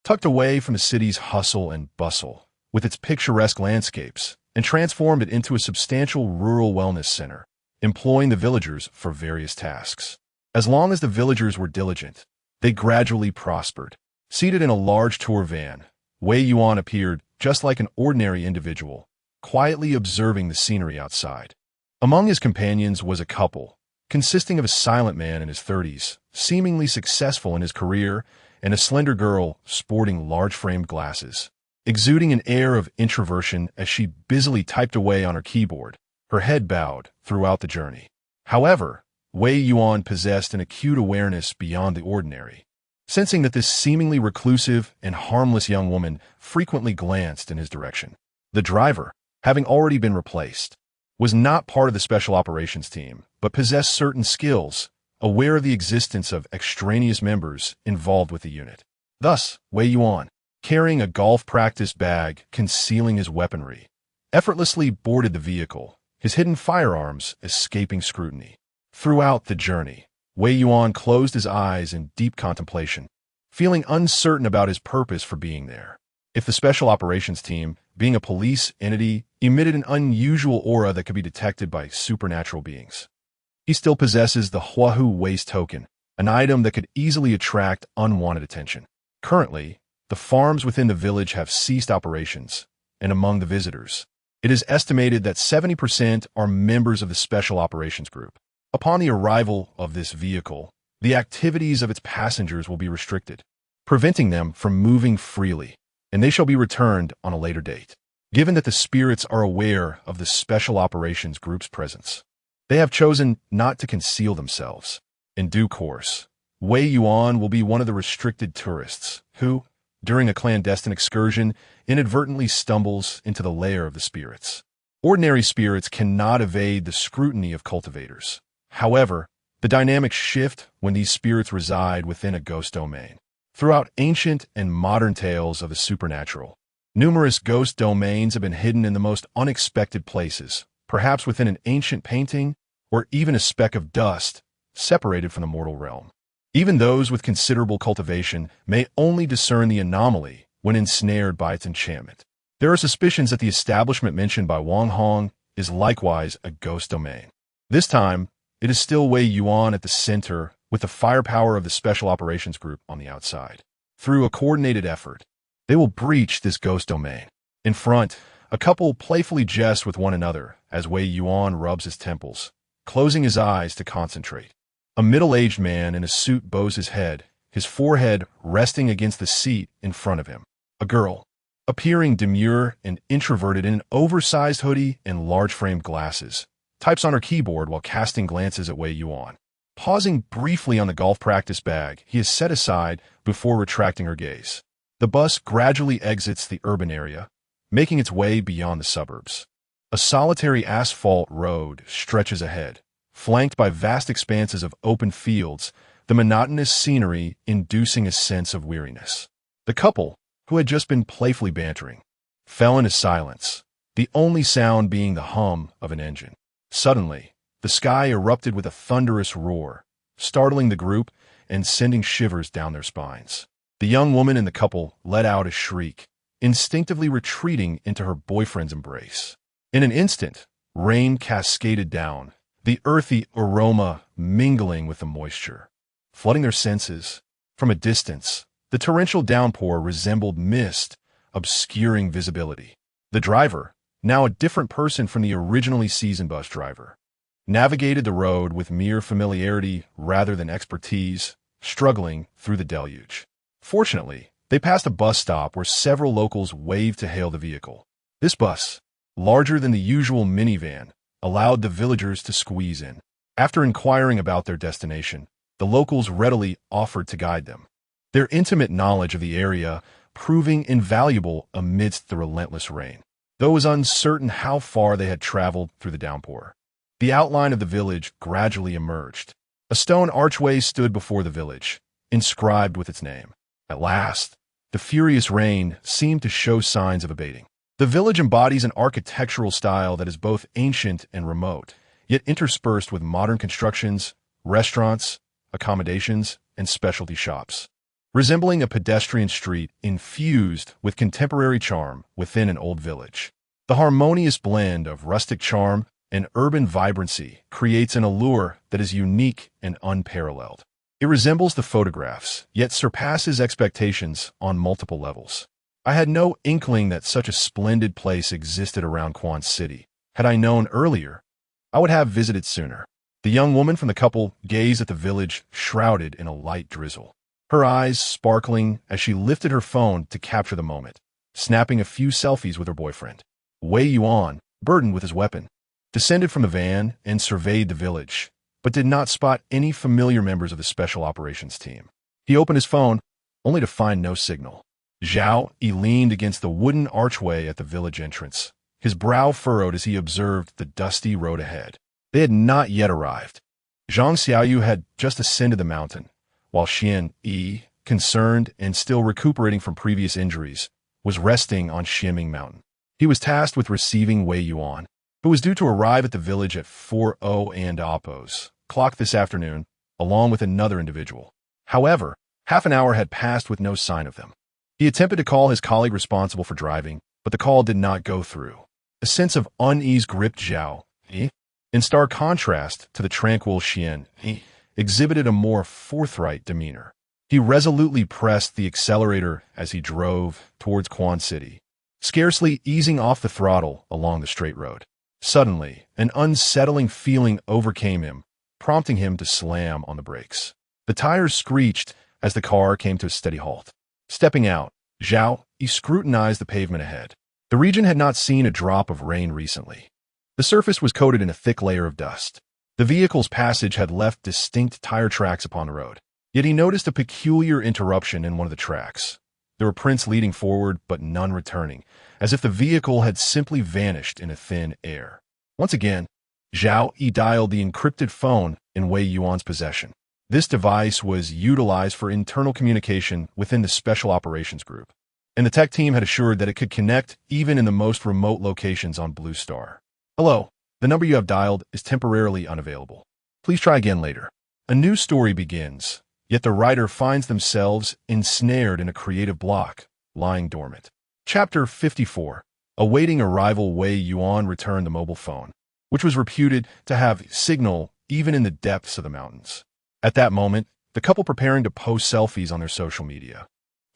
tucked away from the city's hustle and bustle, with its picturesque landscapes, and transformed it into a substantial rural wellness center, employing the villagers for various tasks. As long as the villagers were diligent, they gradually prospered. Seated in a large tour van, Wei Yuan appeared just like an ordinary individual, quietly observing the scenery outside. Among his companions was a couple, consisting of a silent man in his 30s, seemingly successful in his career, and a slender girl sporting large-framed glasses, exuding an air of introversion as she busily typed away on her keyboard, her head bowed throughout the journey. However, Wei Yuan possessed an acute awareness beyond the ordinary. Sensing that this seemingly reclusive and harmless young woman frequently glanced in his direction. The driver, having already been replaced, was not part of the special operations team, but possessed certain skills, aware of the existence of extraneous members involved with the unit. Thus, Wei Yuan, carrying a golf practice bag concealing his weaponry, effortlessly boarded the vehicle, his hidden firearms escaping scrutiny. Throughout the journey, Wei Yuan closed his eyes in deep contemplation, feeling uncertain about his purpose for being there. If the Special Operations Team, being a police entity, emitted an unusual aura that could be detected by supernatural beings, he still possesses the Huahu Waste Token, an item that could easily attract unwanted attention. Currently, the farms within the village have ceased operations, and among the visitors, it is estimated that 70% are members of the Special Operations Group. Upon the arrival of this vehicle, the activities of its passengers will be restricted, preventing them from moving freely, and they shall be returned on a later date. Given that the spirits are aware of the Special Operations Group's presence, they have chosen not to conceal themselves. In due course, Wei Yuan will be one of the restricted tourists who, during a clandestine excursion, inadvertently stumbles into the lair of the spirits. Ordinary spirits cannot evade the scrutiny of cultivators. However, the dynamics shift when these spirits reside within a ghost domain. Throughout ancient and modern tales of the supernatural, numerous ghost domains have been hidden in the most unexpected places, perhaps within an ancient painting or even a speck of dust separated from the mortal realm. Even those with considerable cultivation may only discern the anomaly when ensnared by its enchantment. There are suspicions that the establishment mentioned by Wang Hong is likewise a ghost domain. This time, it is still Wei Yuan at the center, with the firepower of the Special Operations Group on the outside. Through a coordinated effort, they will breach this ghost domain. In front, a couple playfully jest with one another as Wei Yuan rubs his temples, closing his eyes to concentrate. A middle-aged man in a suit bows his head, his forehead resting against the seat in front of him. A girl, appearing demure and introverted in an oversized hoodie and large-framed glasses, types on her keyboard while casting glances at Wei Yuan. Pausing briefly on the golf practice bag he has set aside before retracting her gaze. The bus gradually exits the urban area, making its way beyond the suburbs. A solitary asphalt road stretches ahead, flanked by vast expanses of open fields, the monotonous scenery inducing a sense of weariness. The couple, who had just been playfully bantering, fell into silence, the only sound being the hum of an engine. Suddenly, the sky erupted with a thunderous roar, startling the group and sending shivers down their spines. The young woman in the couple let out a shriek, instinctively retreating into her boyfriend's embrace. In an instant, rain cascaded down, the earthy aroma mingling with the moisture, flooding their senses. From a distance, the torrential downpour resembled mist, obscuring visibility. The driver, now a different person from the originally seasoned bus driver, navigated the road with mere familiarity rather than expertise, struggling through the deluge. Fortunately, they passed a bus stop where several locals waved to hail the vehicle. This bus, larger than the usual minivan, allowed the villagers to squeeze in. After inquiring about their destination, the locals readily offered to guide them, their intimate knowledge of the area proving invaluable amidst the relentless rain. Though it was uncertain how far they had traveled through the downpour, the outline of the village gradually emerged. A stone archway stood before the village, inscribed with its name. At last, the furious rain seemed to show signs of abating. The village embodies an architectural style that is both ancient and remote, yet interspersed with modern constructions, restaurants, accommodations, and specialty shops. resembling a pedestrian street infused with contemporary charm within an old village. The harmonious blend of rustic charm and urban vibrancy creates an allure that is unique and unparalleled. It resembles the photographs, yet surpasses expectations on multiple levels. I had no inkling that such a splendid place existed around Quan City. Had I known earlier, I would have visited sooner. The young woman from the couple gazed at the village shrouded in a light drizzle, her eyes sparkling as she lifted her phone to capture the moment, snapping a few selfies with her boyfriend. Wei Yuan, burdened with his weapon, descended from the van and surveyed the village, but did not spot any familiar members of the special operations team. He opened his phone, only to find no signal. Zhao Yi leaned against the wooden archway at the village entrance, his brow furrowed as he observed the dusty road ahead. They had not yet arrived. Zhang Xiaoyu had just ascended the mountain, while Xian Yi, concerned and still recuperating from previous injuries, was resting on Xianming Mountain. He was tasked with receiving Wei Yuan, who was due to arrive at the village at 4:00 and Oppos clock this afternoon, along with another individual. However, half an hour had passed with no sign of them. He attempted to call his colleague responsible for driving, but the call did not go through. A sense of unease gripped Zhao Yi. In stark contrast to the tranquil Xian, he exhibited a more forthright demeanor. He resolutely pressed the accelerator as he drove towards Quan City, scarcely easing off the throttle along the straight road. Suddenly, an unsettling feeling overcame him, prompting him to slam on the brakes. The tires screeched as the car came to a steady halt. Stepping out, Zhao Yi scrutinized the pavement ahead. The region had not seen a drop of rain recently. The surface was coated in a thick layer of dust. The vehicle's passage had left distinct tire tracks upon the road. Yet he noticed a peculiar interruption in one of the tracks. There were prints leading forward, but none returning, as if the vehicle had simply vanished in a thin air. Once again, Zhao Yi dialed the encrypted phone in Wei Yuan's possession. This device was utilized for internal communication within the Special Operations Group, and the tech team had assured that it could connect even in the most remote locations on Blue Star. Hello, the number you have dialed is temporarily unavailable. Please try again later. A new story begins, yet the writer finds themselves ensnared in a creative block, lying dormant. Chapter 54. Awaiting arrival, Wei Yuan returned the mobile phone, which was reputed to have signal even in the depths of the mountains. At that moment, the couple preparing to post selfies on their social media,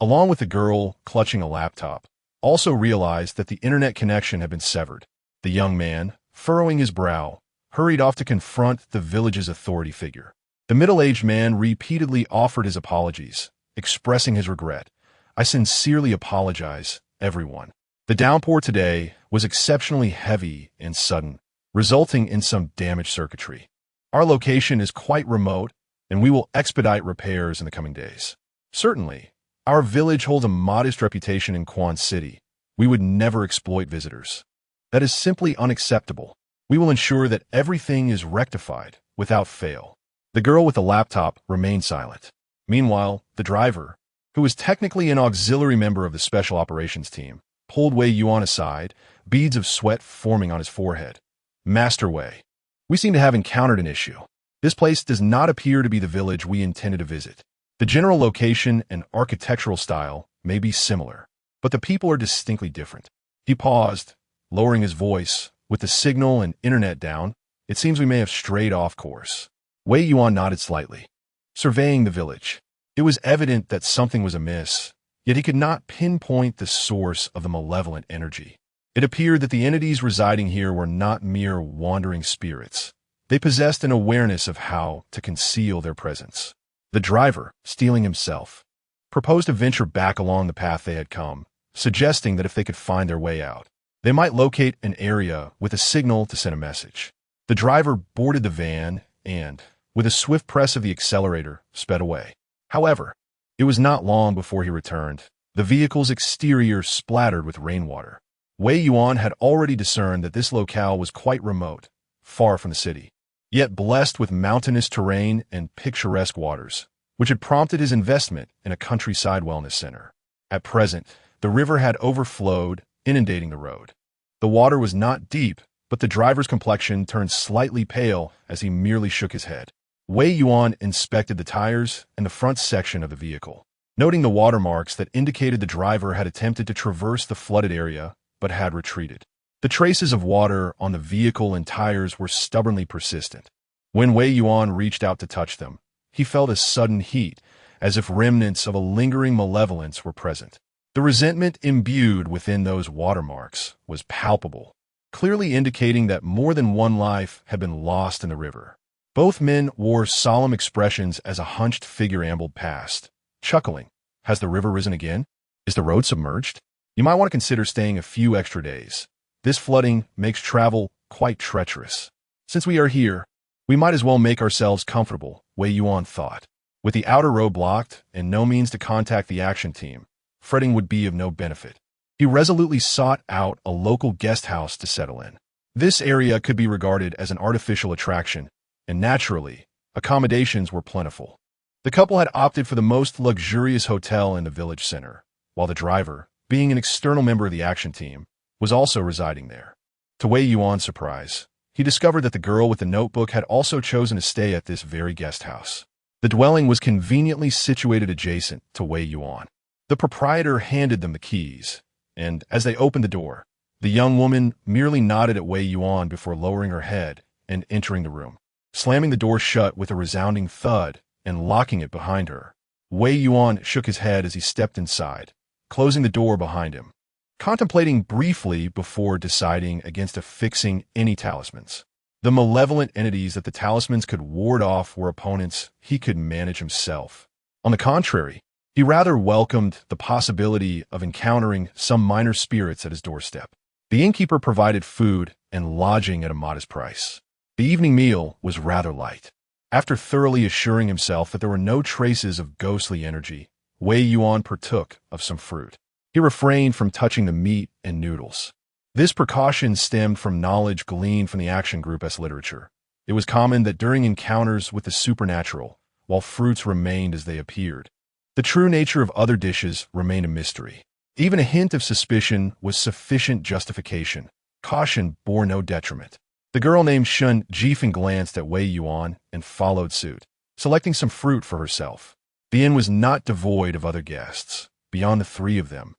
along with the girl clutching a laptop, also realized that the internet connection had been severed. The young man, furrowing his brow, hurried off to confront the village's authority figure. The middle-aged man repeatedly offered his apologies, expressing his regret. I sincerely apologize, everyone. The downpour today was exceptionally heavy and sudden, resulting in some damaged circuitry. Our location is quite remote, and we will expedite repairs in the coming days. Certainly, our village holds a modest reputation in Quan City. We would never exploit visitors. That is simply unacceptable. We will ensure that everything is rectified without fail. The girl with the laptop remained silent. Meanwhile, the driver, who was technically an auxiliary member of the Special Operations team, pulled Wei Yuan aside, beads of sweat forming on his forehead. Master Wei, we seem to have encountered an issue. This place does not appear to be the village we intended to visit. The general location and architectural style may be similar, but the people are distinctly different. He paused, lowering his voice. With the signal and internet down, it seems we may have strayed off course. Wei Yuan nodded slightly, surveying the village. It was evident that something was amiss, yet he could not pinpoint the source of the malevolent energy. It appeared that the entities residing here were not mere wandering spirits. They possessed an awareness of how to conceal their presence. The driver, steeling himself, proposed to venture back along the path they had come, suggesting that if they could find their way out, they might locate an area with a signal to send a message. The driver boarded the van and, with a swift press of the accelerator, sped away. However, it was not long before he returned, the vehicle's exterior splattered with rainwater. Wei Yuan had already discerned that this locale was quite remote, far from the city, yet blessed with mountainous terrain and picturesque waters, which had prompted his investment in a countryside wellness center. At present, the river had overflowed, inundating the road. The water was not deep, but the driver's complexion turned slightly pale as he merely shook his head. Wei Yuan inspected the tires and the front section of the vehicle. noting the watermarks that indicated the driver had attempted to traverse the flooded area but had retreated. The traces of water on the vehicle and tires were stubbornly persistent. When Wei Yuan reached out to touch them, he felt a sudden heat, as if remnants of a lingering malevolence were present. The resentment imbued within those watermarks was palpable, clearly indicating that more than one life had been lost in the river. Both men wore solemn expressions as a hunched figure ambled past, chuckling. Has the river risen again? Is the road submerged? You might want to consider staying a few extra days. This flooding makes travel quite treacherous. Since we are here, we might as well make ourselves comfortable, Wei Yuan thought. With the outer road blocked and no means to contact the action team, fretting would be of no benefit. He resolutely sought out a local guest house to settle in. This area could be regarded as an artificial attraction, and naturally, accommodations were plentiful. The couple had opted for the most luxurious hotel in the village center, while the driver, being an external member of the action team, was also residing there. To Wei Yuan's surprise, he discovered that the girl with the notebook had also chosen to stay at this very guest house. The dwelling was conveniently situated adjacent to Wei Yuan. The proprietor handed them the keys, and as they opened the door, the young woman merely nodded at Wei Yuan before lowering her head and entering the room. Slamming the door shut with a resounding thud and locking it behind her, Wei Yuan shook his head as he stepped inside, closing the door behind him, contemplating briefly before deciding against affixing any talismans. The malevolent entities that the talismans could ward off were opponents he could manage himself. On the contrary, he rather welcomed the possibility of encountering some minor spirits at his doorstep. The innkeeper provided food and lodging at a modest price. The evening meal was rather light. After thoroughly assuring himself that there were no traces of ghostly energy, Wei Yuan partook of some fruit. He refrained from touching the meat and noodles. This precaution stemmed from knowledge gleaned from the Action Group's literature. It was common that during encounters with the supernatural, while fruits remained as they appeared, the true nature of other dishes remained a mystery. Even a hint of suspicion was sufficient justification. Caution bore no detriment. The girl named Shun Jifeng glanced at Wei Yuan and followed suit, selecting some fruit for herself. The inn was not devoid of other guests. Beyond the three of them,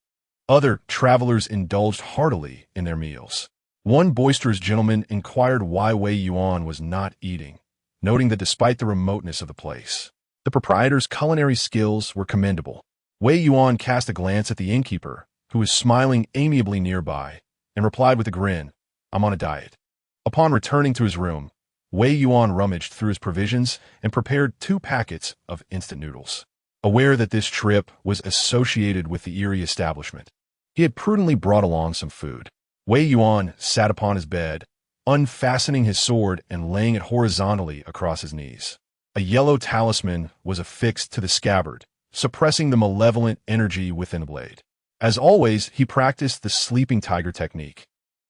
other travelers indulged heartily in their meals. One boisterous gentleman inquired why Wei Yuan was not eating, noting that despite the remoteness of the place, the proprietor's culinary skills were commendable. Wei Yuan cast a glance at the innkeeper, who was smiling amiably nearby, and replied with a grin, "I'm on a diet." Upon returning to his room, Wei Yuan rummaged through his provisions and prepared 2 packets of instant noodles. Aware that this trip was associated with the eerie establishment, he had prudently brought along some food. Wei Yuan sat upon his bed, unfastening his sword and laying it horizontally across his knees. A yellow talisman was affixed to the scabbard, suppressing the malevolent energy within the blade. As always, he practiced the sleeping tiger technique,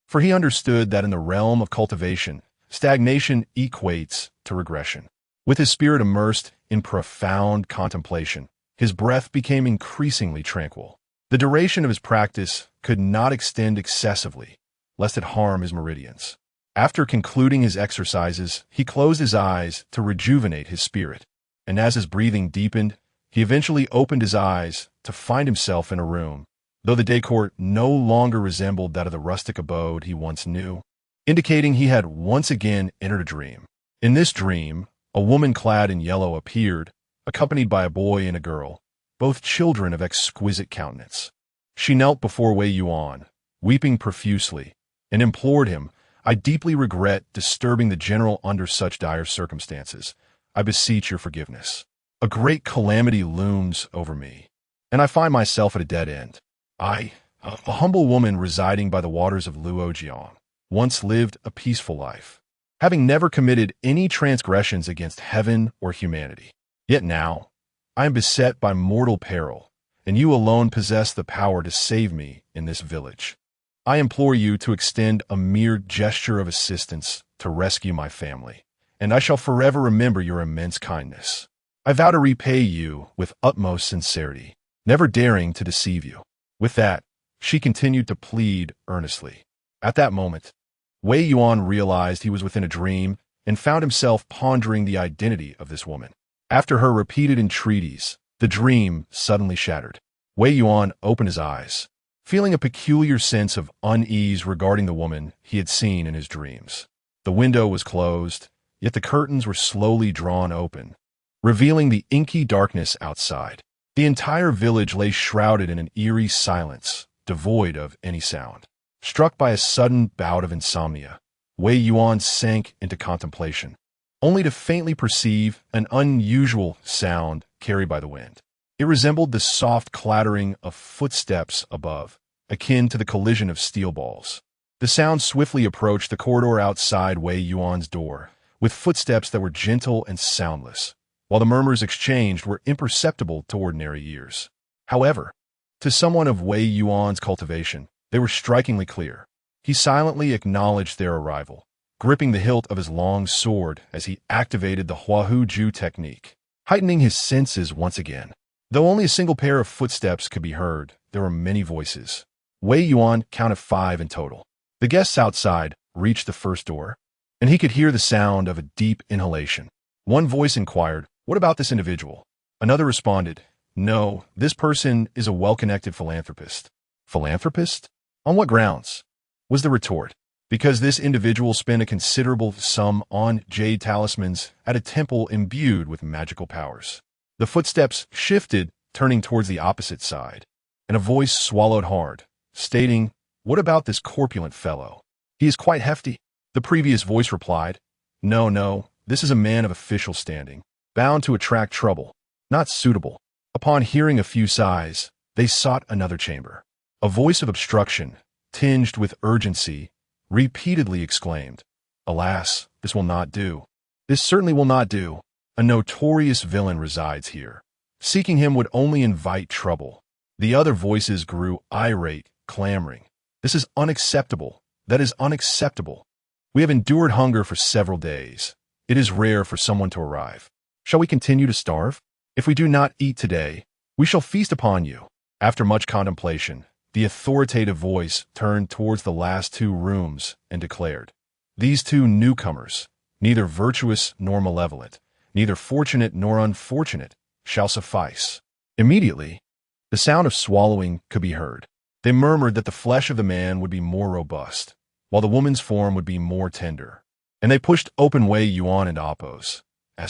for he understood that in the realm of cultivation, stagnation equates to regression. With his spirit immersed in profound contemplation, his breath became increasingly tranquil. The duration of his practice could not extend excessively, lest it harm his meridians. After concluding his exercises, he closed his eyes to rejuvenate his spirit, and as his breathing deepened, he eventually opened his eyes to find himself in a room, though the decor no longer resembled that of the rustic abode he once knew, indicating he had once again entered a dream. In this dream, a woman clad in yellow appeared, accompanied by a boy and a girl, both children of exquisite countenance. She knelt before Wei Yuan, weeping profusely, and implored him, "I deeply regret disturbing the general under such dire circumstances. I beseech your forgiveness. A great calamity looms over me, and I find myself at a dead end. I, a humble woman residing by the waters of Luojiang, once lived a peaceful life, having never committed any transgressions against heaven or humanity. Yet now, I am beset by mortal peril, and you alone possess the power to save me in this village. I implore you to extend a mere gesture of assistance to rescue my family, and I shall forever remember your immense kindness. I vow to repay you with utmost sincerity, never daring to deceive you." With that, she continued to plead earnestly. At that moment, Wei Yuan realized he was within a dream and found himself pondering the identity of this woman. After her repeated entreaties, The dream suddenly shattered. Wei Yuan opened his eyes, feeling a peculiar sense of unease regarding the woman he had seen in his dreams. The window was closed, yet the curtains were slowly drawn open, revealing the inky darkness outside. The entire village lay shrouded in an eerie silence, devoid of any sound. Struck by a sudden bout of insomnia, Wei Yuan sank into contemplation, only to faintly perceive an unusual sound carried by the wind. It resembled the soft clattering of footsteps above, akin to the collision of steel balls. The sound swiftly approached the corridor outside Wei Yuan's door, with footsteps that were gentle and soundless, while the murmurs exchanged were imperceptible to ordinary ears. However, to someone of Wei Yuan's cultivation, they were strikingly clear. He silently acknowledged their arrival, gripping the hilt of his long sword as he activated the Huahu Ju technique, heightening his senses once again. Though only a single pair of footsteps could be heard, there were many voices. Wei Yuan counted 5 in total. The guests outside reached the first door, and he could hear the sound of a deep inhalation. One voice inquired, "What about this individual?" Another responded, "No, this person is a well-connected philanthropist." "Philanthropist? On what grounds?" was the retort. "Because this individual spent a considerable sum on jade talismans at a temple imbued with magical powers." The footsteps shifted, turning towards the opposite side, and a voice swallowed hard, stating, "What about this corpulent fellow? He is quite hefty." The previous voice replied, No, this is a man of official standing, bound to attract trouble, not suitable." Upon hearing a few sighs, they sought another chamber. A voice of obstruction, tinged with urgency, repeatedly exclaimed, "Alas, this will not do. This certainly will not do. A notorious villain resides here. Seeking him would only invite trouble." The other voices grew irate, clamoring, "This is unacceptable. That is unacceptable. We have endured hunger for several days. It is rare for someone to arrive. Shall we continue to starve? If we do not eat today, we shall feast upon you." After much contemplation, the authoritative voice turned towards the last 2 rooms and declared, "These 2 newcomers, neither virtuous nor malevolent, neither fortunate nor unfortunate, shall suffice." Immediately, the sound of swallowing could be heard. They murmured that the flesh of the man would be more robust, while the woman's form would be more tender, and they pushed open Wei Yuan and Appo's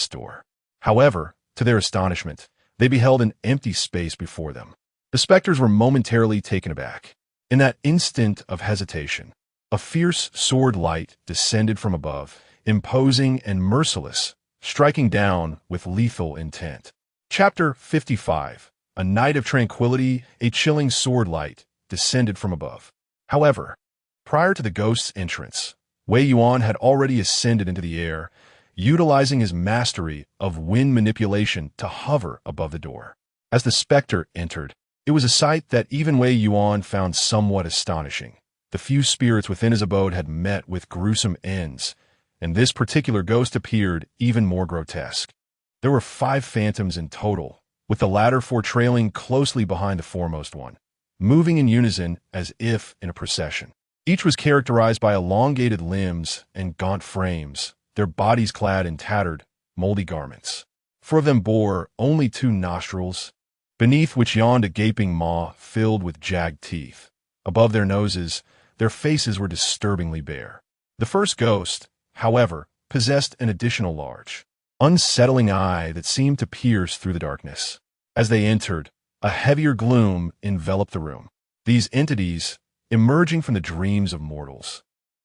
door. However, to their astonishment, they beheld an empty space before them. The specters were momentarily taken aback. In that instant of hesitation, a fierce sword light descended from above, imposing and merciless, striking down with lethal intent. Chapter 55. A night of tranquility, a chilling sword light descended from above. However, prior to the ghost's entrance, Wei Yuan had already ascended into the air, utilizing his mastery of wind manipulation to hover above the door. As the specter entered, it was a sight that even Wei Yuan found somewhat astonishing. The few spirits within his abode had met with gruesome ends, and this particular ghost appeared even more grotesque. There were 5 phantoms in total, with the latter 4 trailing closely behind the foremost one, moving in unison as if in a procession. Each was characterized by elongated limbs and gaunt frames, their bodies clad in tattered, moldy garments. 4 of them bore only 2 nostrils, beneath which yawned a gaping maw filled with jagged teeth. Above their noses, their faces were disturbingly bare. The first ghost, however, possessed an additional large, unsettling eye that seemed to pierce through the darkness. As they entered, a heavier gloom enveloped the room. These entities, emerging from the dreams of mortals,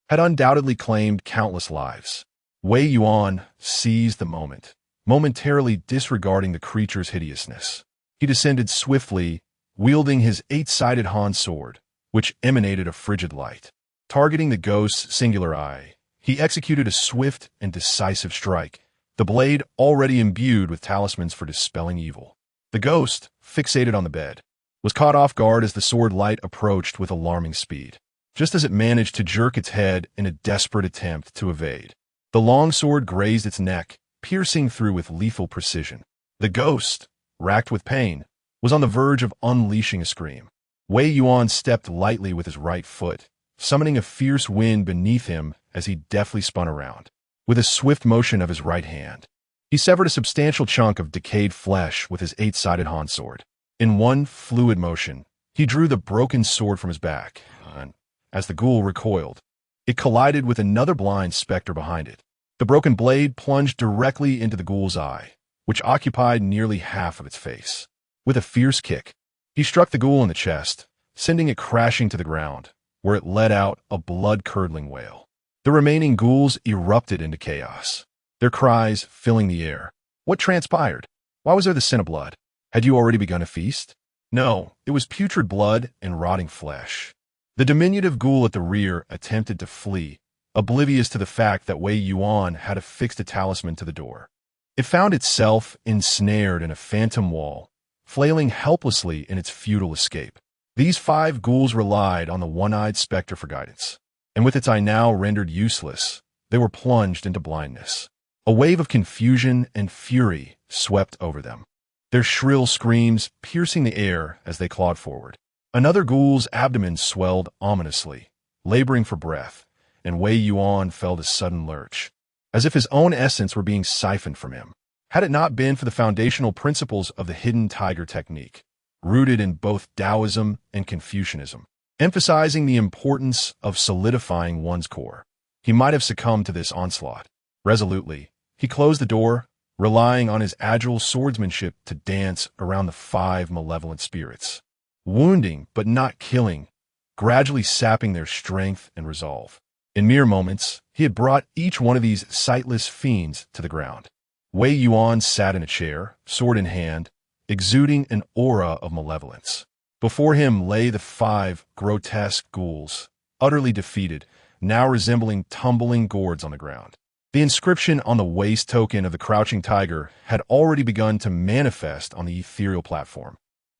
had undoubtedly claimed countless lives. Wei Yuan seized the moment, momentarily disregarding the creature's hideousness. He descended swiftly, wielding his 8-sided Han sword, which emanated a frigid light. Targeting the ghost's singular eye, he executed a swift and decisive strike, the blade already imbued with talismans for dispelling evil. The ghost, fixated on the bed, was caught off guard as the sword light approached with alarming speed, just as it managed to jerk its head in a desperate attempt to evade. The long sword grazed its neck, piercing through with lethal precision. The ghost, racked with pain, was on the verge of unleashing a scream. Wei Yuan stepped lightly with his right foot, summoning a fierce wind beneath him as he deftly spun around. With a swift motion of his right hand, He severed a substantial chunk of decayed flesh with his 8-sided Han sword. In one fluid motion, he drew the broken sword from his back, and as the ghoul recoiled, it collided with another blind specter behind it. The broken blade plunged directly into the ghoul's eye, which occupied nearly half of its face. With a fierce kick, he struck the ghoul in the chest, sending it crashing to the ground, where it let out a blood-curdling wail. The remaining ghouls erupted into chaos, their cries filling the air. What transpired? Why was there the scent of blood? Had you already begun a feast? No, it was putrid blood and rotting flesh. The diminutive ghoul at the rear attempted to flee, oblivious to the fact that Wei Yuan had affixed a talisman to the door. It found itself ensnared in a phantom wall, flailing helplessly in its futile escape. These 5 ghouls relied on the one-eyed specter for guidance, and with its eye now rendered useless, they were plunged into blindness. A wave of confusion and fury swept over them, their shrill screams piercing the air as they clawed forward. Another ghoul's abdomen swelled ominously, laboring for breath, and Wei Yuan felt a sudden lurch, as if his own essence were being siphoned from him. Had it not been for the foundational principles of the hidden tiger technique, rooted in both Taoism and Confucianism, emphasizing the importance of solidifying one's core, he might have succumbed to this onslaught. Resolutely, he closed the door, relying on his agile swordsmanship to dance around the 5 malevolent spirits, wounding but not killing, gradually sapping their strength and resolve. In mere moments, he had brought each one of these sightless fiends to the ground. Wei Yuan sat in a chair, sword in hand, exuding an aura of malevolence. Before him lay the 5 grotesque ghouls, utterly defeated, now resembling tumbling gourds on the ground. The inscription on the waist token of the crouching tiger had already begun to manifest on the ethereal platform,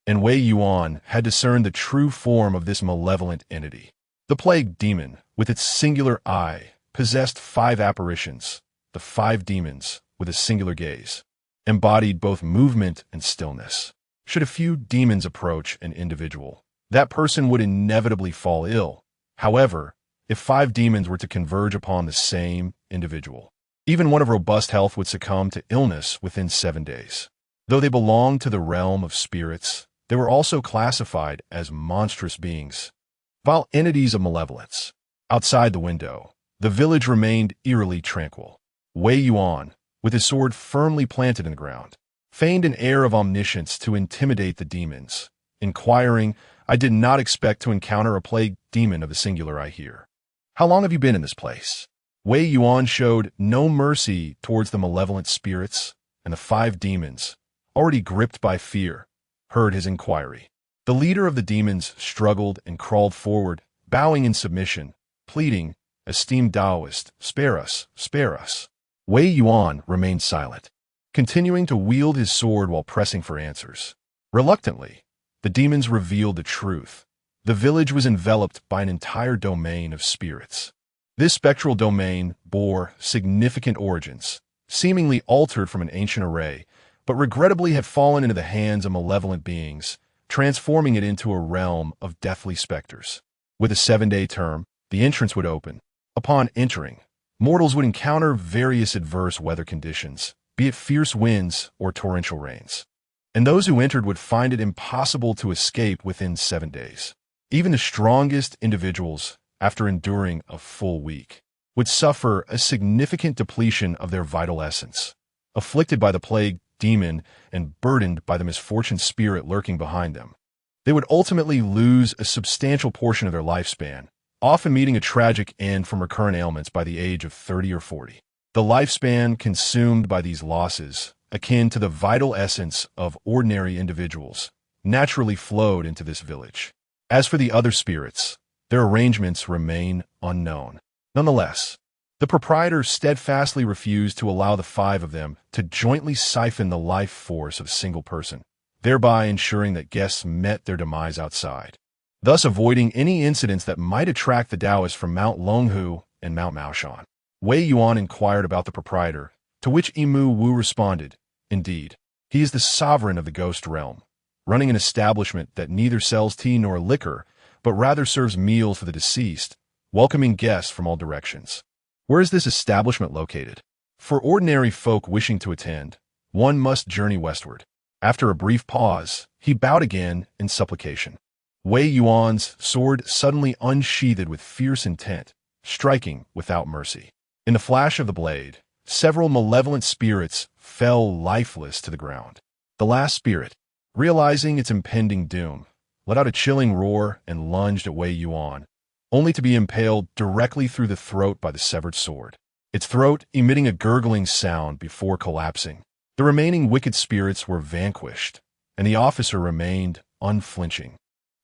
and Wei Yuan had discerned the true form of this malevolent entity. The plague demon, with its singular eye, possessed 5 apparitions, the 5 demons, with a singular gaze, embodied both movement and stillness. Should a few demons approach an individual, that person would inevitably fall ill. However, if 5 demons were to converge upon the same individual, even one of robust health would succumb to illness within 7 days. Though they belonged to the realm of spirits, they were also classified as monstrous beings, vile entities of malevolence. Outside the window, the village remained eerily tranquil. Wei Yuan, with his sword firmly planted in the ground, feigned an air of omniscience to intimidate the demons, inquiring, "I did not expect to encounter a plague demon of the singular I hear. How long have you been in this place?" Wei Yuan showed no mercy towards the malevolent spirits, and the 5 demons, already gripped by fear, heard his inquiry. The leader of the demons struggled and crawled forward, bowing in submission, pleading, "Esteemed Taoist, spare us, spare us." Wei Yuan remained silent, continuing to wield his sword while pressing for answers. Reluctantly, the demons revealed the truth. The village was enveloped by an entire domain of spirits. This spectral domain bore significant origins, seemingly altered from an ancient array, but regrettably had fallen into the hands of malevolent beings, transforming it into a realm of deathly specters. With a 7-day term, the entrance would open. Upon entering, mortals would encounter various adverse weather conditions, be it fierce winds or torrential rains, and those who entered would find it impossible to escape within 7 days. Even the strongest individuals, after enduring a full week, would suffer a significant depletion of their vital essence, afflicted by the plague demon and burdened by the misfortune spirit lurking behind them. They would ultimately lose a substantial portion of their lifespan, often meeting a tragic end from recurrent ailments by the age of 30 or 40. The lifespan consumed by these losses, akin to the vital essence of ordinary individuals, naturally flowed into this village. As for the other spirits, their arrangements remain unknown. Nonetheless, the proprietor steadfastly refused to allow the 5 of them to jointly siphon the life force of a single person, thereby ensuring that guests met their demise outside, thus avoiding any incidents that might attract the Taoists from Mount Longhu and Mount Maoshan. Wei Yuan inquired about the proprietor, to which Imu Wu responded, "Indeed, he is the sovereign of the ghost realm, running an establishment that neither sells tea nor liquor, but rather serves meals for the deceased, welcoming guests from all directions." "Where is this establishment located?" For ordinary folk wishing to attend, one must journey westward. After a brief pause, he bowed again in supplication. Wei Yuan's sword suddenly unsheathed with fierce intent, striking without mercy. In the flash of the blade, several malevolent spirits fell lifeless to the ground. The last spirit, realizing its impending doom, let out a chilling roar and lunged at Wei Yuan, only to be impaled directly through the throat by the severed sword, its throat emitting a gurgling sound before collapsing. The remaining wicked spirits were vanquished, and the officer remained unflinching,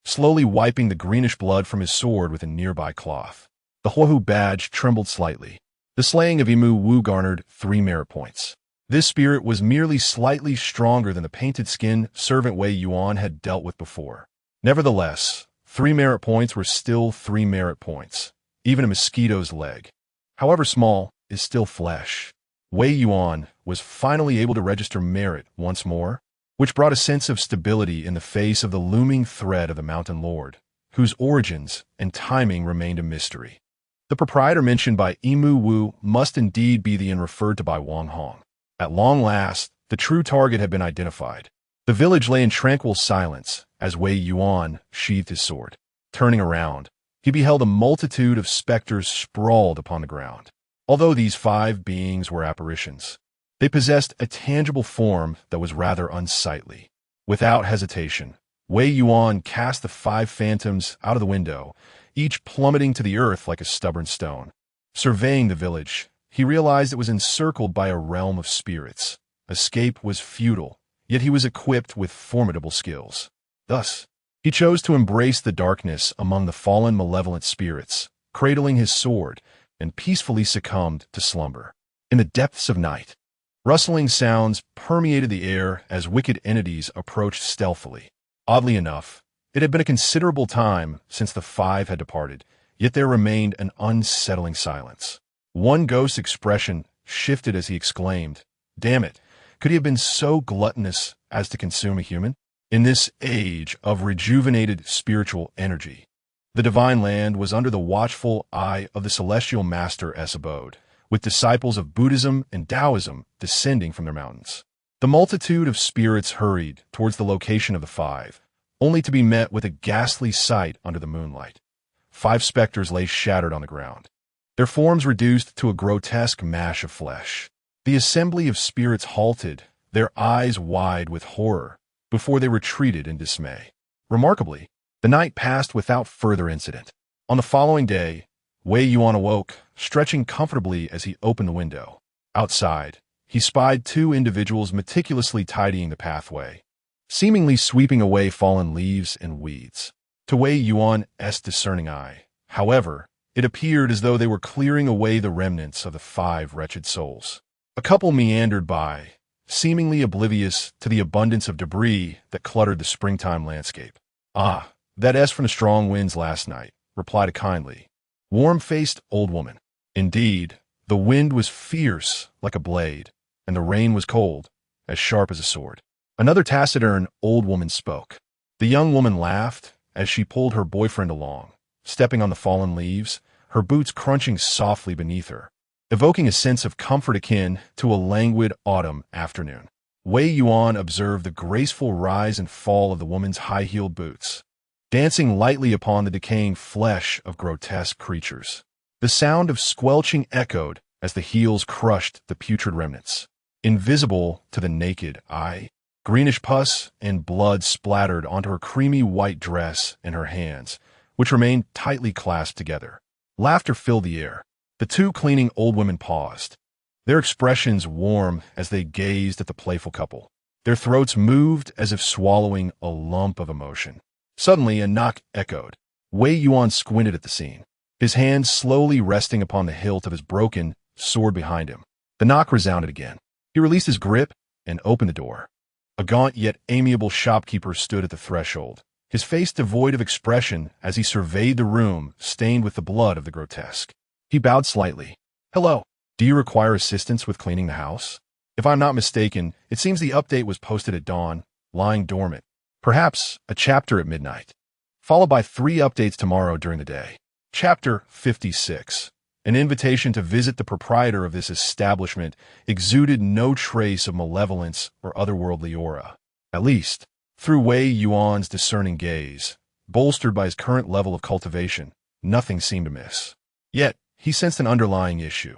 slowly wiping the greenish blood from his sword with a nearby cloth. The Huohu badge trembled slightly. The slaying of Imu Wu garnered 3 merit points. This spirit was merely slightly stronger than the painted-skinned servant Wei Yuan had dealt with before. Nevertheless, 3 merit points were still 3 merit points. Even a mosquito's leg, however small, is still flesh. Wei Yuan was finally able to register merit once more, which brought a sense of stability in the face of the looming threat of the Mountain Lord, whose origins and timing remained a mystery. The proprietor mentioned by Imu Wu must indeed be the inn referred to by Wang Hong. At long last, the true target had been identified. The village lay in tranquil silence as Wei Yuan sheathed his sword. Turning around, he beheld a multitude of specters sprawled upon the ground. Although these 5 beings were apparitions, they possessed a tangible form that was rather unsightly. Without hesitation, Wei Yuan cast the 5 phantoms out of the window, each plummeting to the earth like a stubborn stone. Surveying the village, he realized it was encircled by a realm of spirits. Escape was futile, yet he was equipped with formidable skills. Thus, he chose to embrace the darkness among the fallen malevolent spirits, cradling his sword, and peacefully succumbed to slumber. In the depths of night, rustling sounds permeated the air as wicked entities approached stealthily. Oddly enough, it had been a considerable time since the 5 had departed, yet there remained an unsettling silence. One ghost's expression shifted as he exclaimed, "Damn it, could he have been so gluttonous as to consume a human?" In this age of rejuvenated spiritual energy, the divine land was under the watchful eye of the celestial master's abode, with disciples of Buddhism and Taoism descending from their mountains. The multitude of spirits hurried towards the location of the 5, only to be met with a ghastly sight under the moonlight. 5 specters lay shattered on the ground, their forms reduced to a grotesque mash of flesh. The assembly of spirits halted, their eyes wide with horror, before they retreated in dismay. Remarkably, the night passed without further incident. On the following day, Wei Yuan awoke, stretching comfortably as he opened the window. Outside, he spied 2 individuals meticulously tidying the pathway, seemingly sweeping away fallen leaves and weeds. To Wei Yuan's discerning eye, however, it appeared as though they were clearing away the remnants of the 5 wretched souls. A couple meandered by, seemingly oblivious to the abundance of debris that cluttered the springtime landscape. "Ah, that S from the strong winds last night," replied a kindly, warm-faced old woman. Indeed, the wind was fierce like a blade, and the rain was cold, as sharp as a sword. Another taciturn old woman spoke. The young woman laughed as she pulled her boyfriend along, stepping on the fallen leaves, her boots crunching softly beneath her, evoking a sense of comfort akin to a languid autumn afternoon. Wei Yuan observed the graceful rise and fall of the woman's high-heeled boots, dancing lightly upon the decaying flesh of grotesque creatures. The sound of squelching echoed as the heels crushed the putrid remnants. Invisible to the naked eye, greenish pus and blood splattered onto her creamy white dress and her hands, which remained tightly clasped together. Laughter filled the air. The 2 cleaning old women paused, their expressions warm as they gazed at the playful couple. Their throats moved as if swallowing a lump of emotion. Suddenly, a knock echoed. Wei Yuan squinted at the scene, his hand slowly resting upon the hilt of his broken sword behind him. The knock resounded again. He released his grip and opened the door. A gaunt yet amiable shopkeeper stood at the threshold, his face devoid of expression as he surveyed the room stained with the blood of the grotesque. He bowed slightly. "Hello. Do you require assistance with cleaning the house? If I'm not mistaken, it seems the update was posted at dawn, lying dormant. Perhaps a chapter at midnight, followed by 3 updates tomorrow during the day." Chapter 56. An invitation to visit the proprietor of this establishment exuded no trace of malevolence or otherworldly aura. At least, through Wei Yuan's discerning gaze, bolstered by his current level of cultivation, nothing seemed amiss. Yet, he sensed an underlying issue.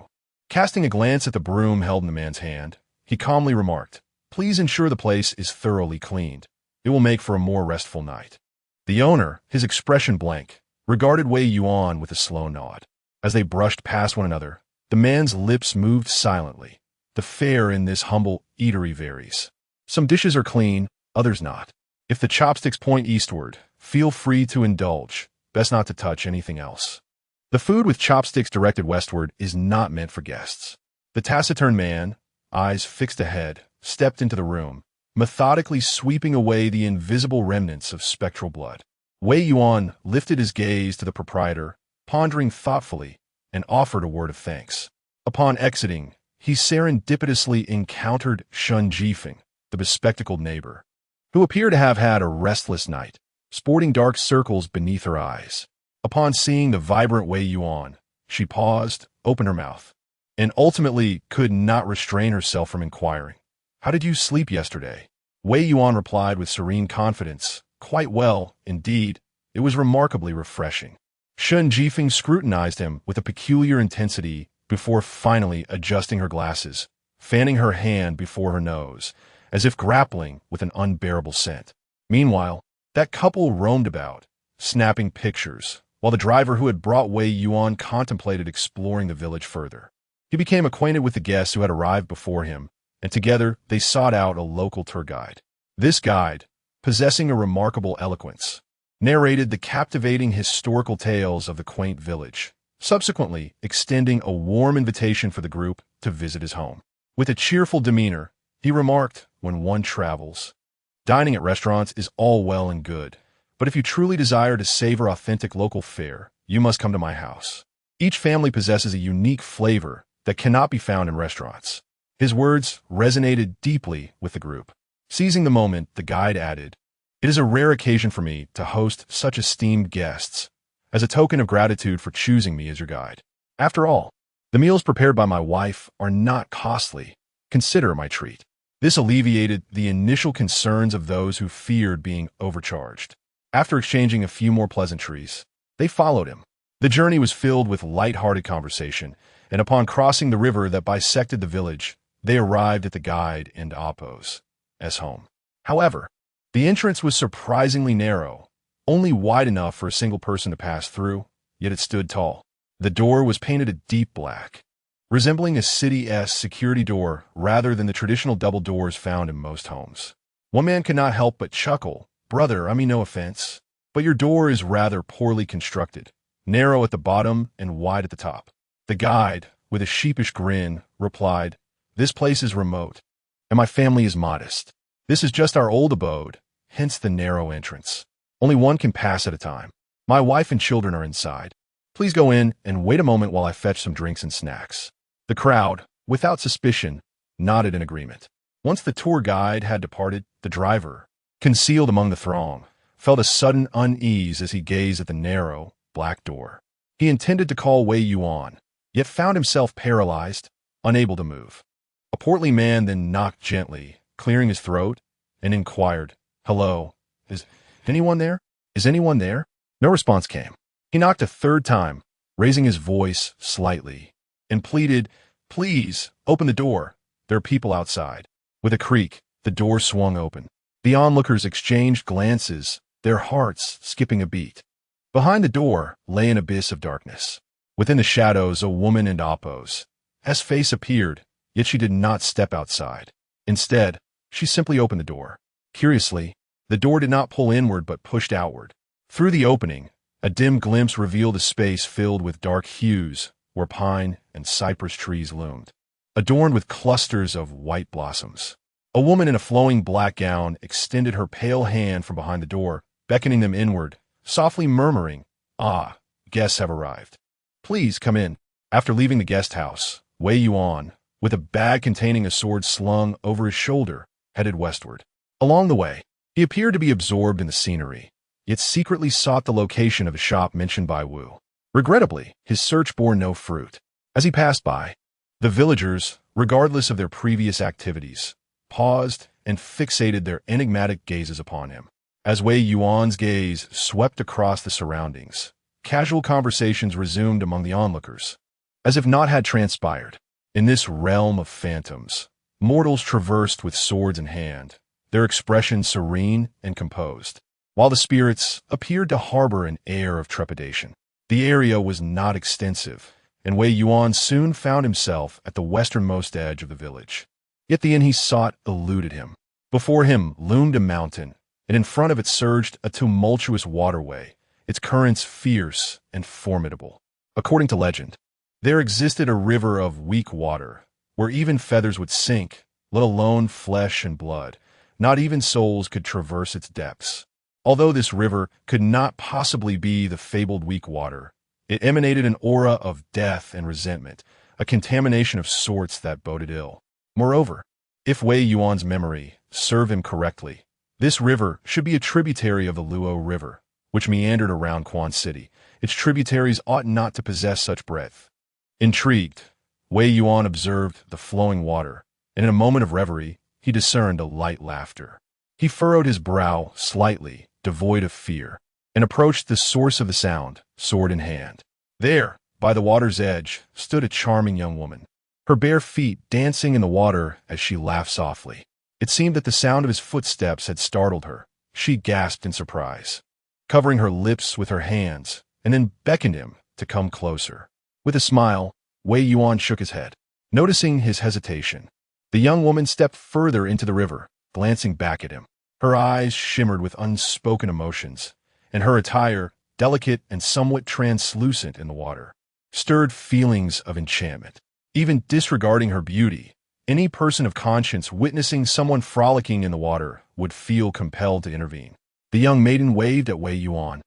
Casting a glance at the broom held in the man's hand, he calmly remarked, "Please ensure the place is thoroughly cleaned. It will make for a more restful night." The owner, his expression blank, regarded Wei Yuan with a slow nod. As they brushed past one another, the man's lips moved silently. The fare in this humble eatery varies. Some dishes are clean, others not. If the chopsticks point eastward, feel free to indulge. Best not to touch anything else. The food with chopsticks directed westward is not meant for guests. The taciturn man, eyes fixed ahead, stepped into the room, methodically sweeping away the invisible remnants of spectral blood. Wei Yuan lifted his gaze to the proprietor, pondering thoughtfully, and offered a word of thanks. Upon exiting, he serendipitously encountered Shun Jifeng, the bespectacled neighbor, who appeared to have had a restless night, sporting dark circles beneath her eyes. Upon seeing the vibrant Wei Yuan, she paused, opened her mouth, and ultimately could not restrain herself from inquiring, "How did you sleep yesterday?" Wei Yuan replied with serene confidence, "Quite well, indeed. It was remarkably refreshing." Shun Jifeng scrutinized him with a peculiar intensity before finally adjusting her glasses, fanning her hand before her nose, as if grappling with an unbearable scent. Meanwhile, that couple roamed about, snapping pictures, while the driver who had brought Wei Yuan contemplated exploring the village further. He became acquainted with the guests who had arrived before him, and together they sought out a local tour guide. This guide, possessing a remarkable eloquence, narrated the captivating historical tales of the quaint village, subsequently extending a warm invitation for the group to visit his home. With a cheerful demeanor, he remarked, "When one travels, dining at restaurants is all well and good, but if you truly desire to savor authentic local fare, you must come to my house. Each family possesses a unique flavor that cannot be found in restaurants." His words resonated deeply with the group. Seizing the moment, the guide added, "It is a rare occasion for me to host such esteemed guests, as a token of gratitude for choosing me as your guide. After all, the meals prepared by my wife are not costly. Consider my treat." This alleviated the initial concerns of those who feared being overcharged. After exchanging a few more pleasantries, they followed him. The journey was filled with light-hearted conversation, and upon crossing the river that bisected the village, they arrived at the guide and Appo's home. However, the entrance was surprisingly narrow, only wide enough for a single person to pass through, yet it stood tall. The door was painted a deep black, resembling a city's security door rather than the traditional double doors found in most homes. One man could not help but chuckle. "Brother, I mean no offense, but your door is rather poorly constructed, narrow at the bottom and wide at the top." The guide, with a sheepish grin, replied, "This place is remote, and my family is modest. This is just our old abode, hence the narrow entrance. Only one can pass at a time. My wife and children are inside. Please go in and wait a moment while I fetch some drinks and snacks." The crowd, without suspicion, nodded in agreement. Once the tour guide had departed, the driver, concealed among the throng, felt a sudden unease as he gazed at the narrow, black door. He intended to call Wei Yuan, yet found himself paralyzed, unable to move. A portly man then knocked gently, clearing his throat, and inquired, "Hello, is anyone there? Is anyone there?" No response came. He knocked a third time, raising his voice slightly, and pleaded, "Please, open the door. There are people outside." With a creak, the door swung open. The onlookers exchanged glances, their hearts skipping a beat. Behind the door lay an abyss of darkness. Within the shadows, a woman in Appo's face appeared, yet she did not step outside. Instead, she simply opened the door. Curiously, the door did not pull inward but pushed outward. Through the opening, a dim glimpse revealed a space filled with dark hues where pine and cypress trees loomed, adorned with clusters of white blossoms. A woman in a flowing black gown extended her pale hand from behind the door, beckoning them inward, softly murmuring, "Ah, guests have arrived. Please come in." After leaving the guest house, Wei Yuan, with a bag containing a sword slung over his shoulder, headed westward. Along the way, he appeared to be absorbed in the scenery, yet secretly sought the location of a shop mentioned by Wu. Regrettably, his search bore no fruit. As he passed by, the villagers, regardless of their previous activities, paused and fixated their enigmatic gazes upon him. As Wei Yuan's gaze swept across the surroundings, casual conversations resumed among the onlookers, as if naught had transpired. In this realm of phantoms, mortals traversed with swords in hand, their expressions serene and composed, while the spirits appeared to harbor an air of trepidation. The area was not extensive, and Wei Yuan soon found himself at the westernmost edge of the village. Yet the inn he sought eluded him. Before him loomed a mountain, and in front of it surged a tumultuous waterway, its currents fierce and formidable. According to legend, there existed a river of weak water, where even feathers would sink, let alone flesh and blood. Not even souls could traverse its depths. Although this river could not possibly be the fabled weak water, it emanated an aura of death and resentment, a contamination of sorts that boded ill. Moreover, if Wei Yuan's memory served him correctly, this river should be a tributary of the Luo River, which meandered around Quan City. Its tributaries ought not to possess such breadth. Intrigued, Wei Yuan observed the flowing water, and in a moment of reverie, he discerned a light laughter. He furrowed his brow slightly, devoid of fear, and approached the source of the sound, sword in hand. There, by the water's edge, stood a charming young woman, her bare feet dancing in the water as she laughed softly. It seemed that the sound of his footsteps had startled her. She gasped in surprise, covering her lips with her hands, and then beckoned him to come closer. With a smile, Wei Yuan shook his head. Noticing his hesitation, the young woman stepped further into the river, glancing back at him. Her eyes shimmered with unspoken emotions, and her attire, delicate and somewhat translucent in the water, stirred feelings of enchantment. Even disregarding her beauty, any person of conscience witnessing someone frolicking in the water would feel compelled to intervene. The young maiden waved at Wei Yuan,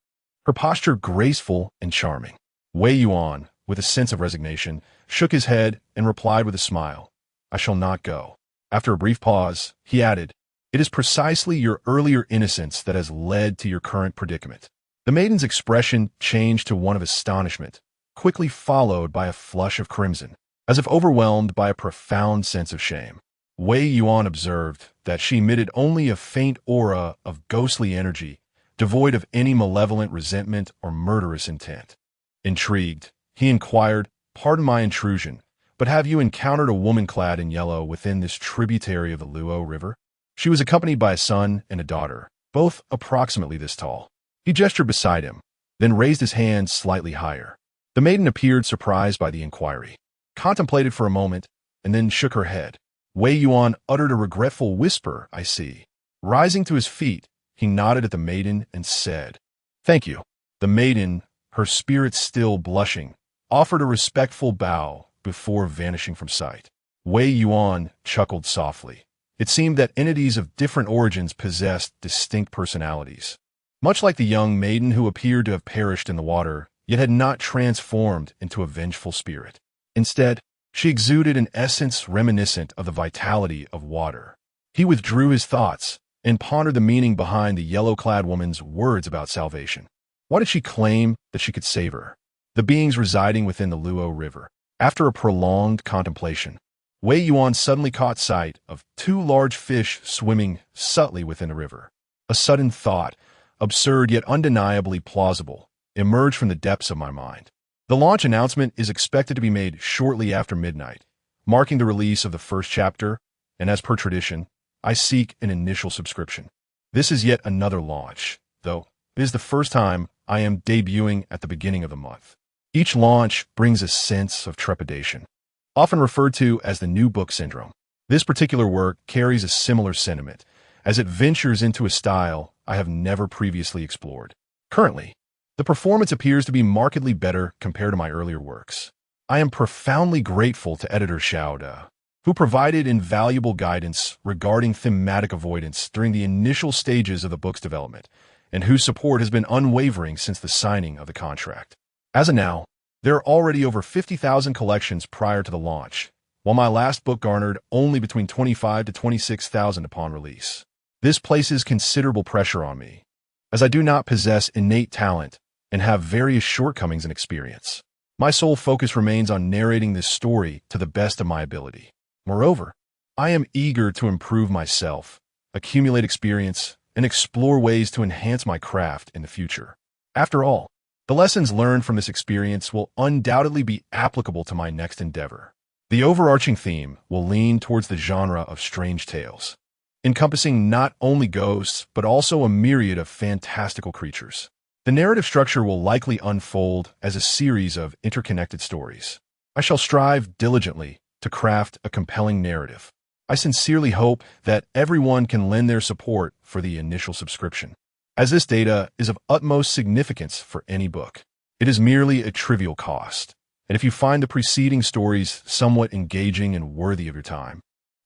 her posture graceful and charming. Wei Yuan, with a sense of resignation, shook his head and replied with a smile, "I shall not go." After a brief pause, he added, "It is precisely your earlier innocence that has led to your current predicament." The maiden's expression changed to one of astonishment, quickly followed by a flush of crimson, as if overwhelmed by a profound sense of shame. Wei Yuan observed that she emitted only a faint aura of ghostly energy, devoid of any malevolent resentment or murderous intent. Intrigued, he inquired, "Pardon my intrusion, but have you encountered a woman clad in yellow within this tributary of the Luo River?" She was accompanied by a son and a daughter, both approximately this tall. He gestured beside him, then raised his hand slightly higher. The maiden appeared surprised by the inquiry, contemplated for a moment, and then shook her head. Wei Yuan uttered a regretful whisper, "I see." Rising to his feet, he nodded at the maiden and said, "Thank you." The maiden, her spirit still blushing, offered a respectful bow before vanishing from sight. Wei Yuan chuckled softly. It seemed that entities of different origins possessed distinct personalities. Much like the young maiden who appeared to have perished in the water, yet had not transformed into a vengeful spirit. Instead, she exuded an essence reminiscent of the vitality of water. He withdrew his thoughts and pondered the meaning behind the yellow-clad woman's words about salvation. Why did she claim that she could save her? The beings residing within the Luo River. After a prolonged contemplation, Wei Yuan suddenly caught sight of two large fish swimming subtly within the river. A sudden thought, absurd yet undeniably plausible, emerged from the depths of my mind. The launch announcement is expected to be made shortly after midnight, marking the release of the first chapter, and as per tradition, I seek an initial subscription. This is yet another launch, though it is the first time I am debuting at the beginning of the month. Each launch brings a sense of trepidation, often referred to as the new book syndrome. This particular work carries a similar sentiment, as it ventures into a style I have never previously explored. Currently, the performance appears to be markedly better compared to my earlier works. I am profoundly grateful to editor Xiao De, who provided invaluable guidance regarding thematic avoidance during the initial stages of the book's development, and whose support has been unwavering since the signing of the contract. As of now, there are already over 50,000 collections prior to the launch, while my last book garnered only between 25 to 26,000 upon release. This places considerable pressure on me, as I do not possess innate talent and have various shortcomings in experience. My sole focus remains on narrating this story to the best of my ability. Moreover, I am eager to improve myself, accumulate experience, and explore ways to enhance my craft in the future. After all, the lessons learned from this experience will undoubtedly be applicable to my next endeavor. The overarching theme will lean towards the genre of strange tales, encompassing not only ghosts but also a myriad of fantastical creatures. The narrative structure will likely unfold as a series of interconnected stories. I shall strive diligently to craft a compelling narrative. I sincerely hope that everyone can lend their support for the initial subscription, as this data is of utmost significance for any book. It is merely a trivial cost, and if you find the preceding stories somewhat engaging and worthy of your time,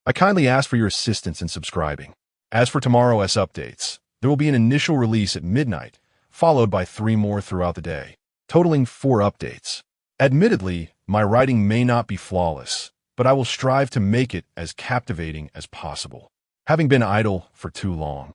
I kindly ask for your assistance in subscribing. As for tomorrow's updates, there will be an initial release at midnight, followed by 3 more throughout the day, totaling 4 updates. Admittedly, my writing may not be flawless, but I will strive to make it as captivating as possible. Having been idle for too long,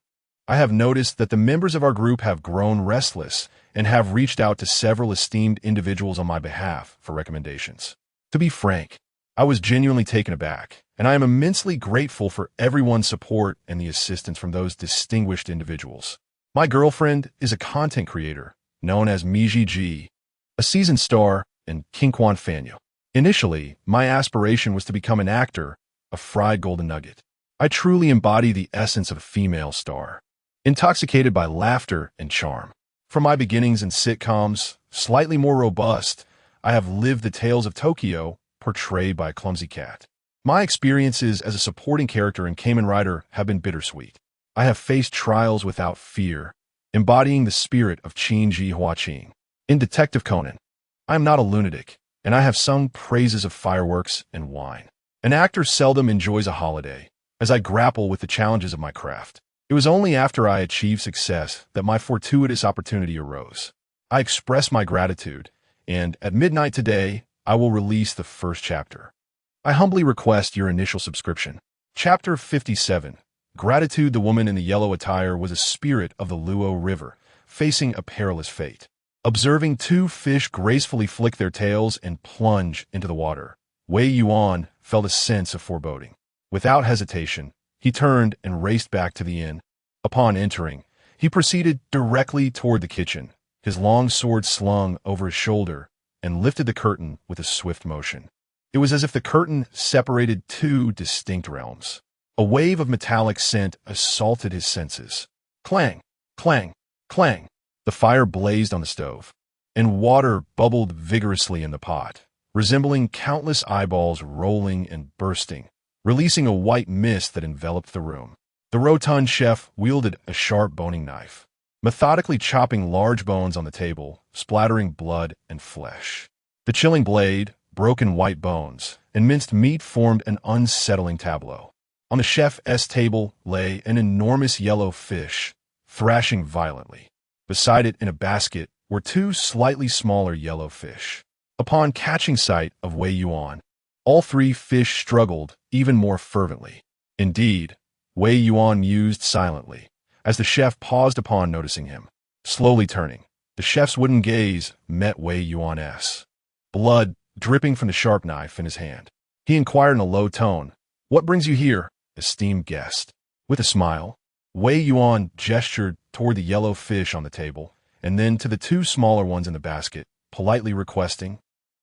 I have noticed that the members of our group have grown restless and have reached out to several esteemed individuals on my behalf for recommendations. To be frank, I was genuinely taken aback, and I am immensely grateful for everyone's support and the assistance from those distinguished individuals. My girlfriend is a content creator known as Miji G, a seasoned star in Kinkwan Fanyo. Initially, my aspiration was to become an actor, a fried golden nugget. I truly embody the essence of a female star, intoxicated by laughter and charm. From my beginnings in sitcoms, slightly more robust, I have lived the tales of Tokyo, portrayed by a clumsy cat. My experiences as a supporting character in Kamen Rider have been bittersweet. I have faced trials without fear, embodying the spirit of Qin Ji Huaqing. In Detective Conan, I am not a lunatic, and I have sung praises of fireworks and wine. An actor seldom enjoys a holiday, as I grapple with the challenges of my craft. It was only after I achieved success that my fortuitous opportunity arose. I express my gratitude, and at midnight today, I will release the first chapter. I humbly request your initial subscription. Chapter 57. Gratitude. The woman in the yellow attire was a spirit of the Luo River, facing a perilous fate. Observing 2 fish gracefully flick their tails and plunge into the water, Wei Yuan felt a sense of foreboding. Without hesitation, he turned and raced back to the inn. Upon entering, he proceeded directly toward the kitchen, his long sword slung over his shoulder, and lifted the curtain with a swift motion. It was as if the curtain separated 2 distinct realms. A wave of metallic scent assaulted his senses. Clang, clang, clang. The fire blazed on the stove, and water bubbled vigorously in the pot, resembling countless eyeballs rolling and bursting, releasing a white mist that enveloped the room. The rotund chef wielded a sharp boning knife, methodically chopping large bones on the table, splattering blood and flesh. The chilling blade, broken white bones, and minced meat formed an unsettling tableau. On the chef's table lay an enormous yellow fish, thrashing violently. Beside it in a basket were 2 slightly smaller yellow fish. Upon catching sight of Wei Yuan, all 3 fish struggled even more fervently. Indeed, Wei Yuan mused silently, as the chef paused upon noticing him. Slowly turning, the chef's wooden gaze met Wei Yuan's, blood dripping from the sharp knife in his hand. He inquired in a low tone, "What brings you here, esteemed guest?" With a smile, Wei Yuan gestured toward the yellow fish on the table, and then to the 2 smaller ones in the basket, politely requesting,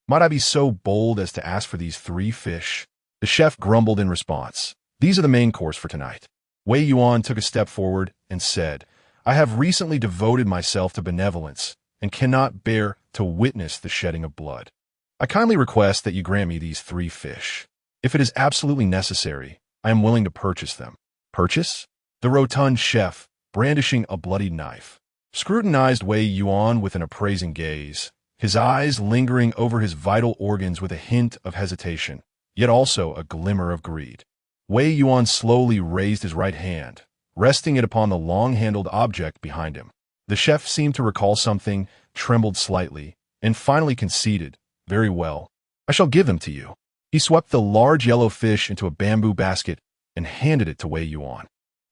"Might I be so bold as to ask for these 3 fish?" The chef grumbled in response, "These are the main course for tonight." Wei Yuan took a step forward and said, "I have recently devoted myself to benevolence and cannot bear to witness the shedding of blood. I kindly request that you grant me these 3 fish. If it is absolutely necessary, I am willing to purchase them." Purchase? The rotund chef, brandishing a bloodied knife, scrutinized Wei Yuan with an appraising gaze, his eyes lingering over his vital organs with a hint of hesitation, yet also a glimmer of greed. Wei Yuan slowly raised his right hand, resting it upon the long-handled object behind him. The chef seemed to recall something, trembled slightly, and finally conceded, "Very well, I shall give them to you." He swept the large yellow fish into a bamboo basket and handed it to Wei Yuan.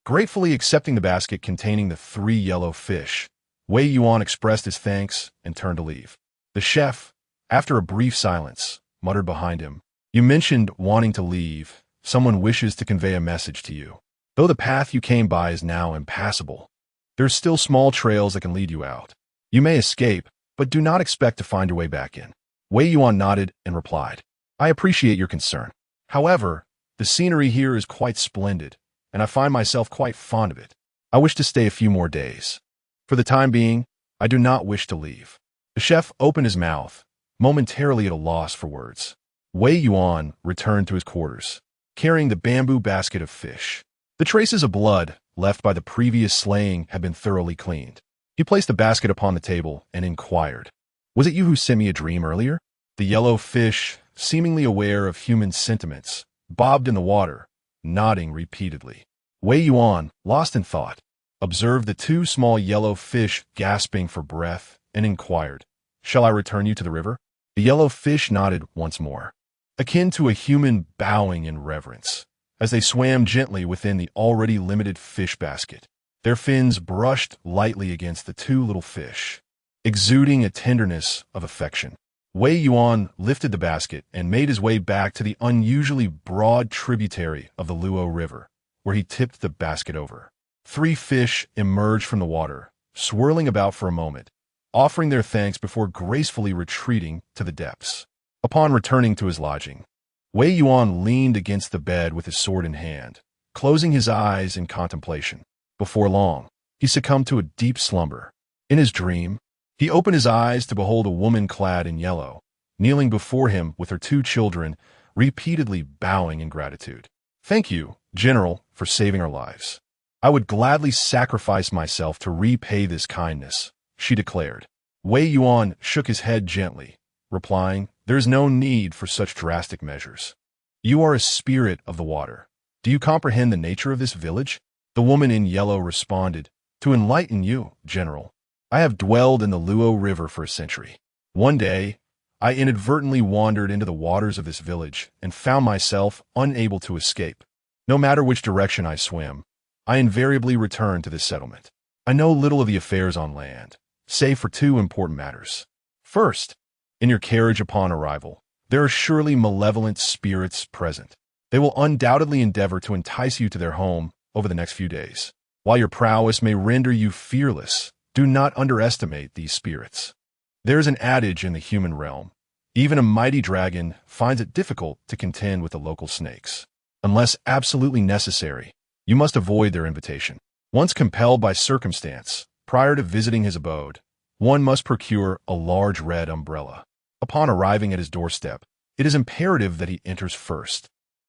Gratefully accepting the basket containing the 3 yellow fish, Wei Yuan expressed his thanks and turned to leave. The chef, after a brief silence, muttered behind him, "You mentioned wanting to leave. Someone wishes to convey a message to you. Though the path you came by is now impassable, there's still small trails that can lead you out. You may escape, but do not expect to find your way back in." Wei Yuan nodded and replied, "I appreciate your concern. However, the scenery here is quite splendid, and I find myself quite fond of it. I wish to stay a few more days. For the time being, I do not wish to leave." The chef opened his mouth, momentarily at a loss for words. Wei Yuan returned to his quarters, carrying the bamboo basket of fish. The traces of blood left by the previous slaying had been thoroughly cleaned. He placed the basket upon the table and inquired, "Was it you who sent me a dream earlier?" The yellow fish, seemingly aware of human sentiments, bobbed in the water, nodding repeatedly. Wei Yuan, lost in thought, observed the two small yellow fish gasping for breath and inquired, "Shall I return you to the river?" The yellow fish nodded once more, akin to a human bowing in reverence, as they swam gently within the already limited fish basket. Their fins brushed lightly against the two little fish, exuding a tenderness of affection. Wei Yuan lifted the basket and made his way back to the unusually broad tributary of the Luo River, where he tipped the basket over. 3 fish emerged from the water, swirling about for a moment, offering their thanks before gracefully retreating to the depths. Upon returning to his lodging, Wei Yuan leaned against the bed with his sword in hand, closing his eyes in contemplation. Before long, he succumbed to a deep slumber. In his dream, he opened his eyes to behold a woman clad in yellow, kneeling before him with her 2 children, repeatedly bowing in gratitude. "Thank you, General, for saving our lives. I would gladly sacrifice myself to repay this kindness," she declared. Wei Yuan shook his head gently, replying, "There is no need for such drastic measures. You are a spirit of the water. Do you comprehend the nature of this village?" The woman in yellow responded, "To enlighten you, General, I have dwelled in the Luo River for a century. One day, I inadvertently wandered into the waters of this village and found myself unable to escape. No matter which direction I swim, I invariably return to this settlement. I know little of the affairs on land, save for 2 important matters. First, in your carriage upon arrival, there are surely malevolent spirits present. They will undoubtedly endeavor to entice you to their home over the next few days. While your prowess may render you fearless, do not underestimate these spirits. There is an adage in the human realm: even a mighty dragon finds it difficult to contend with the local snakes. Unless absolutely necessary, you must avoid their invitation. Once compelled by circumstance, prior to visiting his abode, one must procure a large red umbrella. Upon arriving at his doorstep, it is imperative that he enters first.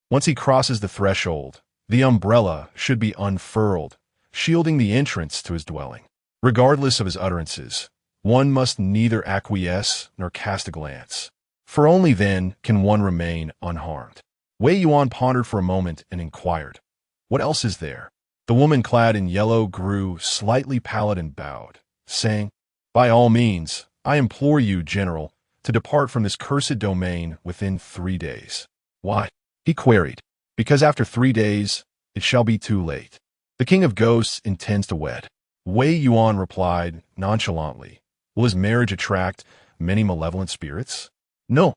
Once he crosses the threshold, the umbrella should be unfurled, shielding the entrance to his dwelling. Regardless of his utterances, one must neither acquiesce nor cast a glance, for only then can one remain unharmed. Wei Yuan pondered for a moment and inquired, "What else is there?" The woman clad in yellow grew slightly pallid and bowed, saying, "By all means, I implore you, General, to depart from this cursed domain within 3 days." "Why?" he queried. "Because after 3 days, it shall be too late. The King of Ghosts intends to wed." Wei Yuan replied nonchalantly, "Will his marriage attract many malevolent spirits?" "No."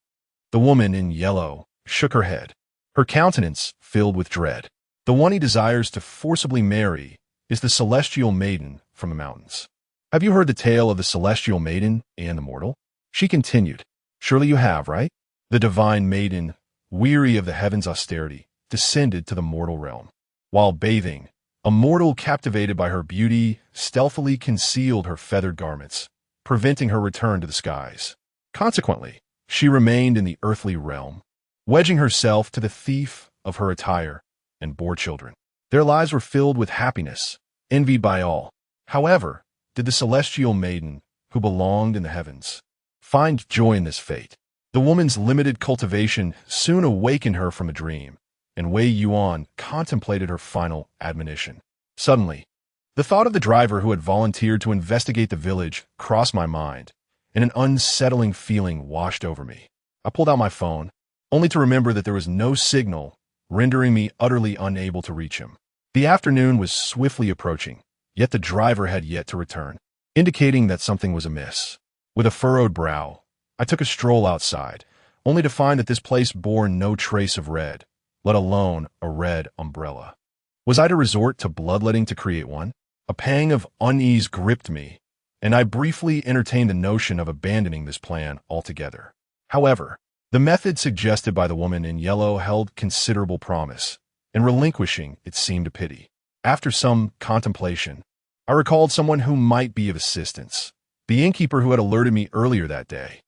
The woman in yellow shook her head, her countenance filled with dread. "The one he desires to forcibly marry is the celestial maiden from the mountains. Have you heard the tale of the celestial maiden and the mortal?" She continued, "Surely you have, right? The divine maiden, weary of the heavens' austerity, descended to the mortal realm. While bathing, a mortal captivated by her beauty stealthily concealed her feathered garments, preventing her return to the skies. Consequently, she remained in the earthly realm, wedging herself to the thief of her attire, and bore children. Their lives were filled with happiness, envied by all. However, did the celestial maiden, who belonged in the heavens, find joy in this fate. The woman's limited cultivation soon awakened her from a dream, and Wei Yuan contemplated her final admonition. Suddenly, the thought of the driver who had volunteered to investigate the village crossed my mind, and an unsettling feeling washed over me. I pulled out my phone, only to remember that there was no signal, rendering me utterly unable to reach him. The afternoon was swiftly approaching, yet the driver had yet to return. indicating that something was amiss. With a furrowed brow, I took a stroll outside, only to find that this place bore no trace of red, let alone a red umbrella. Was I to resort to bloodletting to create one? A pang of unease gripped me, and I briefly entertained the notion of abandoning this plan altogether. However, the method suggested by the woman in yellow held considerable promise, and relinquishing it seemed a pity. After some contemplation, I recalled someone who might be of assistance, the innkeeper who had alerted me earlier that day.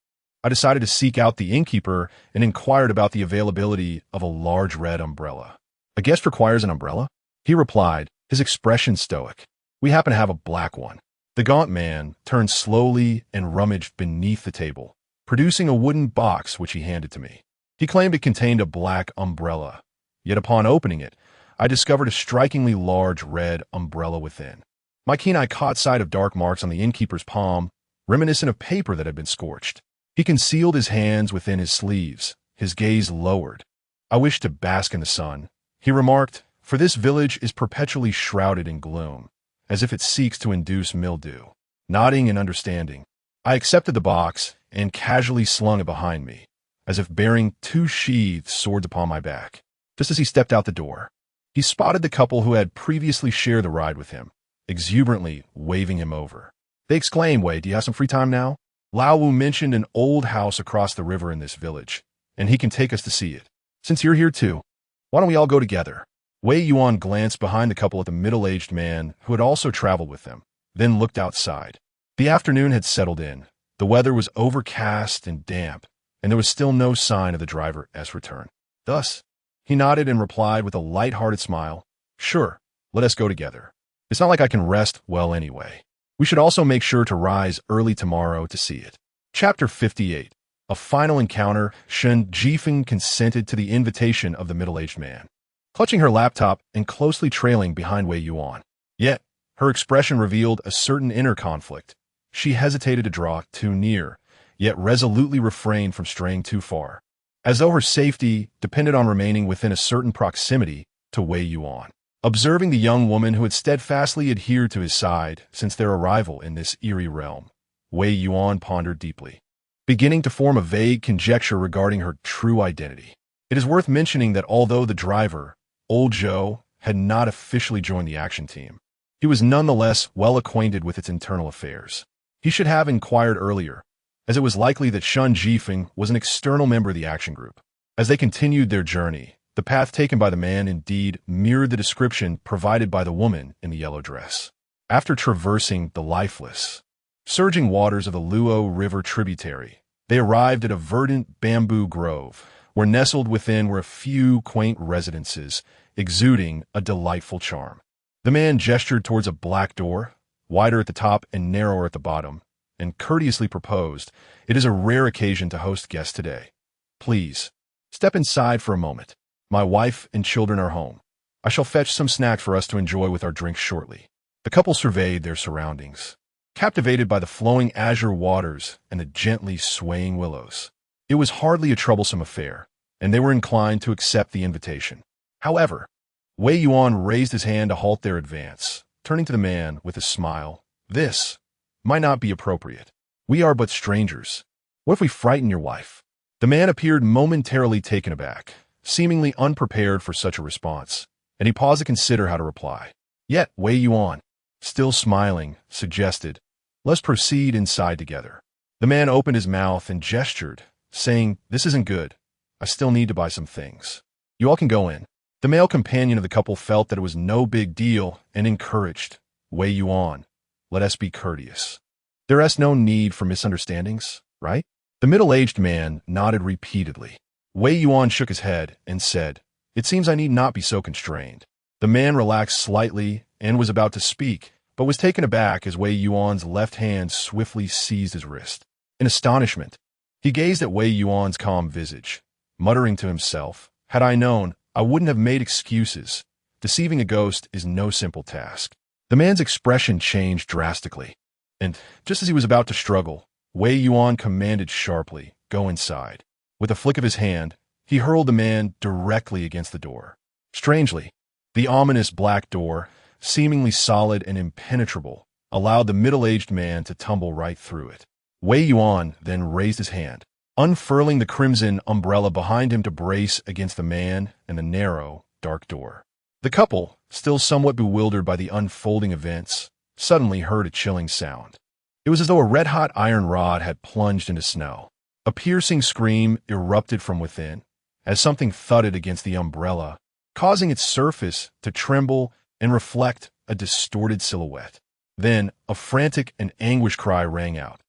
I decided to seek out the innkeeper and inquired about the availability of a large red umbrella. "A guest requires an umbrella?" he replied, his expression stoic. "We happen to have a black one." The gaunt man turned slowly and rummaged beneath the table, producing a wooden box which he handed to me. He claimed it contained a black umbrella, yet upon opening it, I discovered a strikingly large red umbrella within. My keen eye caught sight of dark marks on the innkeeper's palm, reminiscent of paper that had been scorched. He concealed his hands within his sleeves, his gaze lowered. "I wish to bask in the sun," he remarked, "for this village is perpetually shrouded in gloom, as if it seeks to induce mildew." Nodding in understanding, I accepted the box and casually slung it behind me, as if bearing two sheathed swords upon my back. Just as he stepped out the door, he spotted the couple who had previously shared the ride with him, exuberantly waving him over. They exclaimed, "Wei, do you have some free time now? Lao Wu mentioned an old house across the river in this village, and he can take us to see it. Since you're here too, why don't we all go together?" Wei Yuan glanced behind the couple at the middle-aged man who had also traveled with them, then looked outside. The afternoon had settled in. The weather was overcast and damp, and there was still no sign of the driver's return. Thus, he nodded and replied with a light-hearted smile, "Sure, let us go together. It's not like I can rest well anyway. We should also make sure to rise early tomorrow to see it." Chapter 58. A final encounter. Shen Jifeng consented to the invitation of the middle-aged man, clutching her laptop and closely trailing behind Wei Yuan. Yet, her expression revealed a certain inner conflict. She hesitated to draw too near, yet resolutely refrained from straying too far, as though her safety depended on remaining within a certain proximity to Wei Yuan. Observing the young woman who had steadfastly adhered to his side since their arrival in this eerie realm, Wei Yuan pondered deeply, beginning to form a vague conjecture regarding her true identity. It is worth mentioning that although the driver, Old Zhou, had not officially joined the action team, he was nonetheless well acquainted with its internal affairs. He should have inquired earlier, as it was likely that Shen Jifeng was an external member of the action group. As they continued their journey, the path taken by the man indeed mirrored the description provided by the woman in the yellow dress. After traversing the lifeless, surging waters of the Luo River tributary, they arrived at a verdant bamboo grove, where nestled within were a few quaint residences, exuding a delightful charm. The man gestured towards a black door, wider at the top and narrower at the bottom, and courteously proposed, "It is a rare occasion to host guests today. Please, step inside for a moment. My wife and children are home. I shall fetch some snacks for us to enjoy with our drinks shortly." The couple surveyed their surroundings, captivated by the flowing azure waters and the gently swaying willows. It was hardly a troublesome affair, and they were inclined to accept the invitation. However, Wei Yuan raised his hand to halt their advance, turning to the man with a smile. "This might not be appropriate. We are but strangers. What if we frighten your wife?" The man appeared momentarily taken aback, seemingly unprepared for such a response, and he paused to consider how to reply. Yet Wei Yuan, still smiling, suggested, "Let's proceed inside together." The man opened his mouth and gestured, saying, "This isn't good. I still need to buy some things. You all can go in." The male companion of the couple felt that it was no big deal and encouraged, "Wei Yuan, let us be courteous. There is no need for misunderstandings, right?" The middle-aged man nodded repeatedly. Wei Yuan shook his head and said, "It seems I need not be so constrained." The man relaxed slightly and was about to speak, but was taken aback as Wei Yuan's left hand swiftly seized his wrist. In astonishment, he gazed at Wei Yuan's calm visage, muttering to himself, "Had I known, I wouldn't have made excuses. Deceiving a ghost is no simple task." The man's expression changed drastically, and just as he was about to struggle, Wei Yuan commanded sharply, "Go inside." With a flick of his hand, he hurled the man directly against the door. Strangely, the ominous black door, seemingly solid and impenetrable, allowed the middle-aged man to tumble right through it. Wei Yuan then raised his hand, unfurling the crimson umbrella behind him to brace against the man and the narrow, dark door. The couple, still somewhat bewildered by the unfolding events, suddenly heard a chilling sound. It was as though a red-hot iron rod had plunged into snow. A piercing scream erupted from within, as something thudded against the umbrella, causing its surface to tremble and reflect a distorted silhouette. Then, a frantic and anguished cry rang out.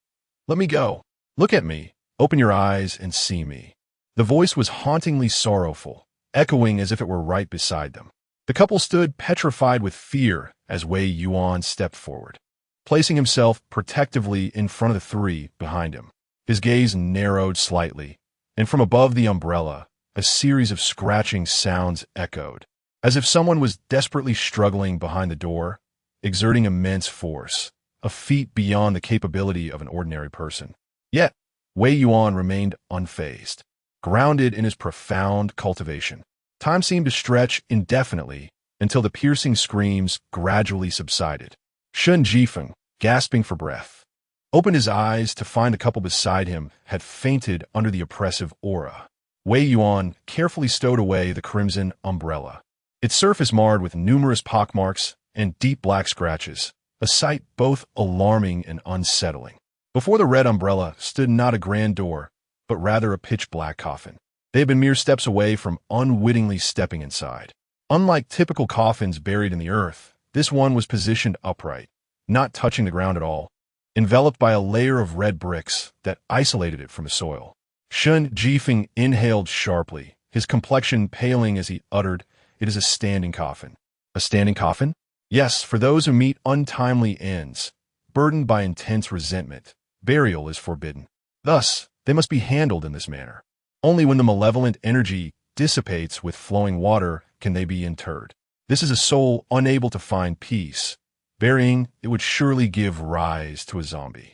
"Let me go! Look at me! Open your eyes and see me!" The voice was hauntingly sorrowful, echoing as if it were right beside them. The couple stood petrified with fear as Wei Yuan stepped forward, placing himself protectively in front of the three behind him. His gaze narrowed slightly, and from above the umbrella, a series of scratching sounds echoed, as if someone was desperately struggling behind the door, exerting immense force, a feat beyond the capability of an ordinary person. Yet, Wei Yuan remained unfazed, grounded in his profound cultivation. Time seemed to stretch indefinitely until the piercing screams gradually subsided. Shun Jifeng, gasping for breath, opened his eyes to find the couple beside him had fainted under the oppressive aura. Wei Yuan carefully stowed away the crimson umbrella, its surface marred with numerous pockmarks and deep black scratches, a sight both alarming and unsettling. Before the red umbrella stood not a grand door, but rather a pitch-black coffin. They had been mere steps away from unwittingly stepping inside. Unlike typical coffins buried in the earth, this one was positioned upright, not touching the ground at all, enveloped by a layer of red bricks that isolated it from the soil. Shun Jifeng inhaled sharply, his complexion paling as he uttered, "It is a standing coffin." A standing coffin? Yes, for those who meet untimely ends, burdened by intense resentment, burial is forbidden. Thus, they must be handled in this manner. Only when the malevolent energy dissipates with flowing water can they be interred. This is a soul unable to find peace. Burying it would surely give rise to a zombie.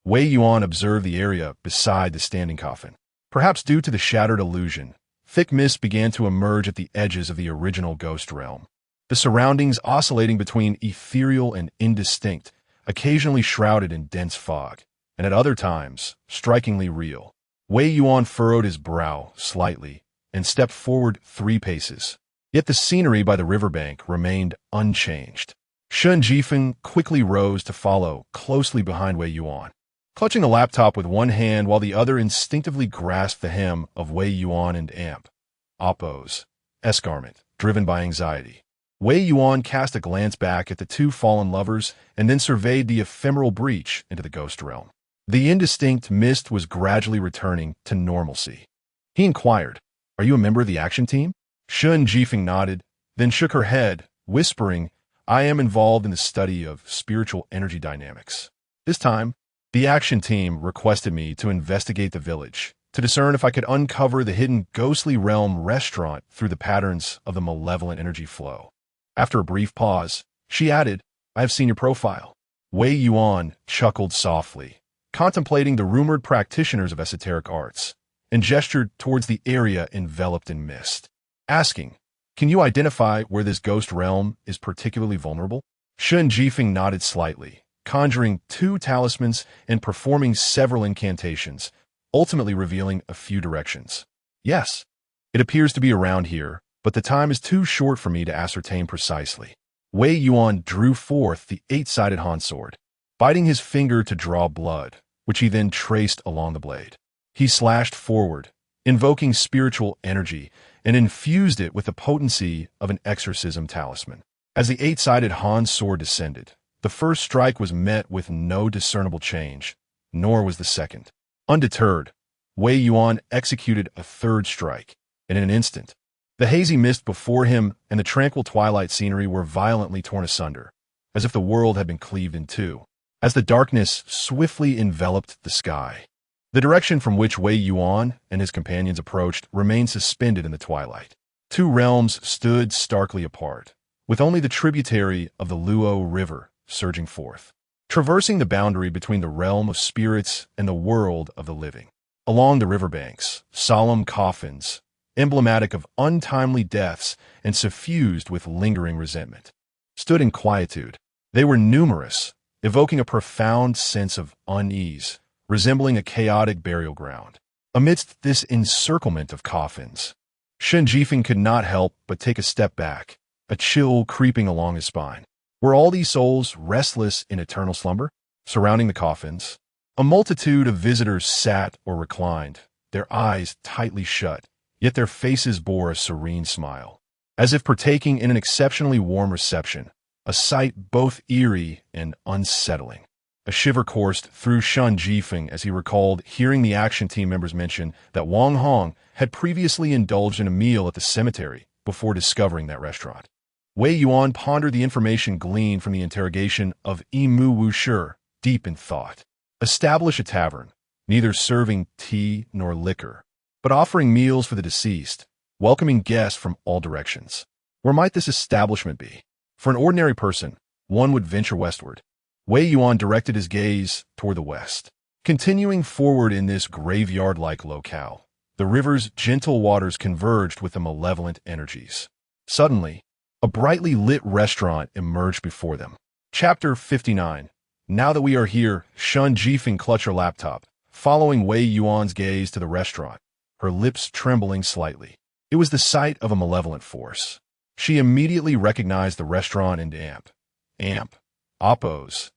Wei Yuan observed the area beside the standing coffin. Perhaps due to the shattered illusion, thick mist began to emerge at the edges of the original ghost realm. The surroundings oscillating between ethereal and indistinct, occasionally shrouded in dense fog, and at other times, strikingly real. Wei Yuan furrowed his brow slightly and stepped forward 3 paces. Yet the scenery by the riverbank remained unchanged. Shun Jifeng quickly rose to follow, closely behind Wei Yuan, clutching the laptop with one hand while the other instinctively grasped the hem of Wei Yuan and Amp, Oppo's escarpment, driven by anxiety. Wei Yuan cast a glance back at the 2 fallen lovers and then surveyed the ephemeral breach into the ghost realm. The indistinct mist was gradually returning to normalcy. He inquired, "Are you a member of the action team?" Shun Jifeng nodded, then shook her head, whispering, "I am involved in the study of spiritual energy dynamics. This time, the action team requested me to investigate the village, to discern if I could uncover the hidden ghostly realm restaurant through the patterns of the malevolent energy flow." After a brief pause, she added, "I have seen your profile." Wei Yuan chuckled softly, contemplating the rumored practitioners of esoteric arts, and gestured towards the area enveloped in mist, asking, "Can you identify where this ghost realm is particularly vulnerable?" Shun Jifeng nodded slightly, conjuring 2 talismans and performing several incantations, ultimately revealing a few directions. "Yes, it appears to be around here, but the time is too short for me to ascertain precisely." Wei Yuan drew forth the 8-sided Han sword, biting his finger to draw blood, which he then traced along the blade. He slashed forward, invoking spiritual energy, and infused it with the potency of an exorcism talisman. As the 8-sided Han sword descended, the first strike was met with no discernible change, nor was the second. Undeterred, Wei Yuan executed a 3rd strike, and in an instant, the hazy mist before him and the tranquil twilight scenery were violently torn asunder, as if the world had been cleaved in 2. As the darkness swiftly enveloped the sky, the direction from which Wei Yuan and his companions approached remained suspended in the twilight. 2 realms stood starkly apart, with only the tributary of the Luo River surging forth, traversing the boundary between the realm of spirits and the world of the living. Along the riverbanks, solemn coffins, emblematic of untimely deaths and suffused with lingering resentment, stood in quietude. They were numerous, evoking a profound sense of unease, resembling a chaotic burial ground. Amidst this encirclement of coffins, Shen Jifeng could not help but take a step back, a chill creeping along his spine. Were all these souls restless in eternal slumber? Surrounding the coffins, a multitude of visitors sat or reclined, their eyes tightly shut, yet their faces bore a serene smile, as if partaking in an exceptionally warm reception, a sight both eerie and unsettling. A shiver coursed through Shen Jifeng as he recalled hearing the action team members mention that Wang Hong had previously indulged in a meal at the cemetery before discovering that restaurant. Wei Yuan pondered the information gleaned from the interrogation of Yimu Wushi, deep in thought. Establish a tavern, neither serving tea nor liquor, but offering meals for the deceased, welcoming guests from all directions. Where might this establishment be? For an ordinary person, one would venture westward. Wei Yuan directed his gaze toward the west. Continuing forward in this graveyard-like locale, the river's gentle waters converged with the malevolent energies. Suddenly, a brightly lit restaurant emerged before them. Chapter 59. Now that we are here, Shen Jifeng clutched her laptop, following Wei Yuan's gaze to the restaurant, her lips trembling slightly. It was the sight of a malevolent force. She immediately recognized the restaurant and Oppo's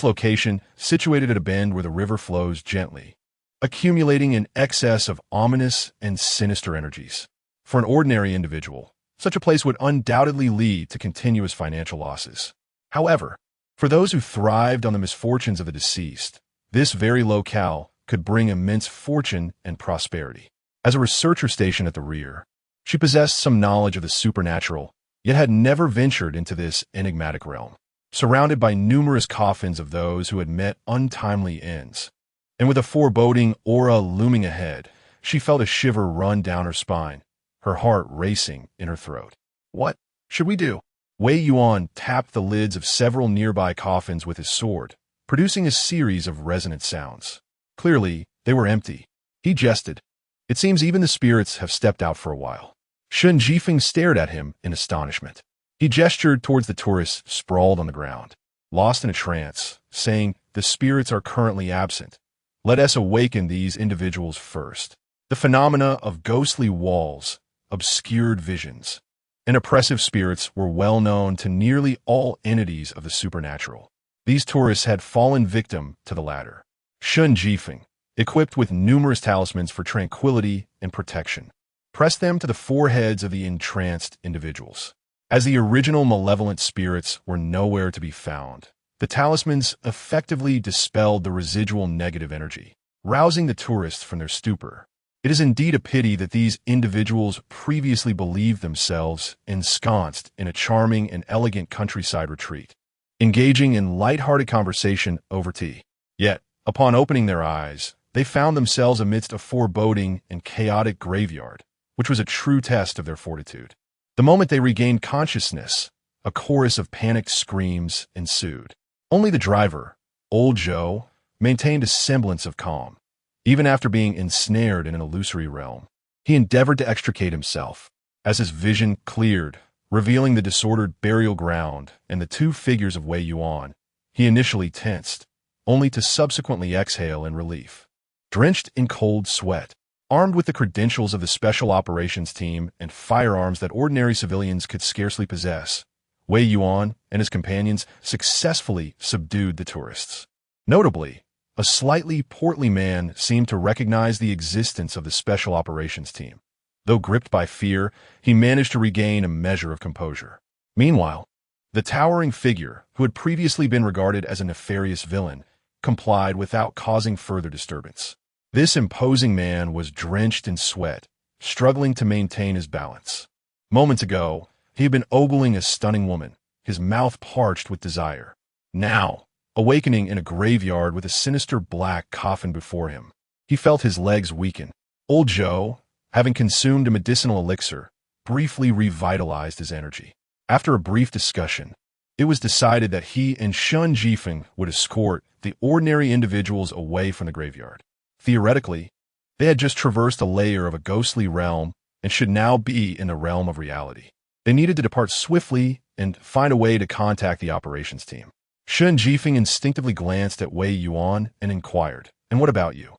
location, situated at a bend where the river flows gently, accumulating in excess of ominous and sinister energies. For an ordinary individual, such a place would undoubtedly lead to continuous financial losses. However, for those who thrived on the misfortunes of the deceased, this very locale could bring immense fortune and prosperity. As a researcher stationed at the rear, she possessed some knowledge of the supernatural, yet had never ventured into this enigmatic realm. Surrounded by numerous coffins of those who had met untimely ends, and with a foreboding aura looming ahead, she felt a shiver run down her spine, her heart racing in her throat. What should we do? Wei Yuan tapped the lids of several nearby coffins with his sword, producing a series of resonant sounds. Clearly, they were empty. He jested. It seems even the spirits have stepped out for a while. Shen Jifeng stared at him in astonishment. He gestured towards the tourists sprawled on the ground, lost in a trance, saying, "The spirits are currently absent. Let us awaken these individuals first." The phenomena of ghostly walls, obscured visions, and oppressive spirits were well known to nearly all entities of the supernatural. These tourists had fallen victim to the latter. Shen Jifeng, equipped with numerous talismans for tranquility and protection, pressed them to the foreheads of the entranced individuals. As the original malevolent spirits were nowhere to be found, the talismans effectively dispelled the residual negative energy, rousing the tourists from their stupor. It is indeed a pity that these individuals previously believed themselves ensconced in a charming and elegant countryside retreat, engaging in light-hearted conversation over tea. Yet, upon opening their eyes, they found themselves amidst a foreboding and chaotic graveyard, which was a true test of their fortitude. The moment they regained consciousness, a chorus of panicked screams ensued. Only the driver, old Zhou, maintained a semblance of calm. Even after being ensnared in an illusory realm, he endeavored to extricate himself. As his vision cleared, revealing the disordered burial ground and the two figures of Wei Yuan, he initially tensed, only to subsequently exhale in relief. Drenched in cold sweat, armed with the credentials of the Special Operations Team and firearms that ordinary civilians could scarcely possess, Wei Yuan and his companions successfully subdued the tourists. Notably, a slightly portly man seemed to recognize the existence of the Special Operations Team. Though gripped by fear, he managed to regain a measure of composure. Meanwhile, the towering figure, who had previously been regarded as a nefarious villain, complied without causing further disturbance. This imposing man was drenched in sweat, struggling to maintain his balance. Moments ago, he had been ogling a stunning woman, his mouth parched with desire. Now, awakening in a graveyard with a sinister black coffin before him, he felt his legs weaken. Old Zhou, having consumed a medicinal elixir, briefly revitalized his energy. After a brief discussion, it was decided that he and Shen Jifeng would escort the ordinary individuals away from the graveyard. Theoretically, they had just traversed a layer of a ghostly realm and should now be in the realm of reality. They needed to depart swiftly and find a way to contact the operations team. Shun Jifeng instinctively glanced at Wei Yuan and inquired, "And what about you?"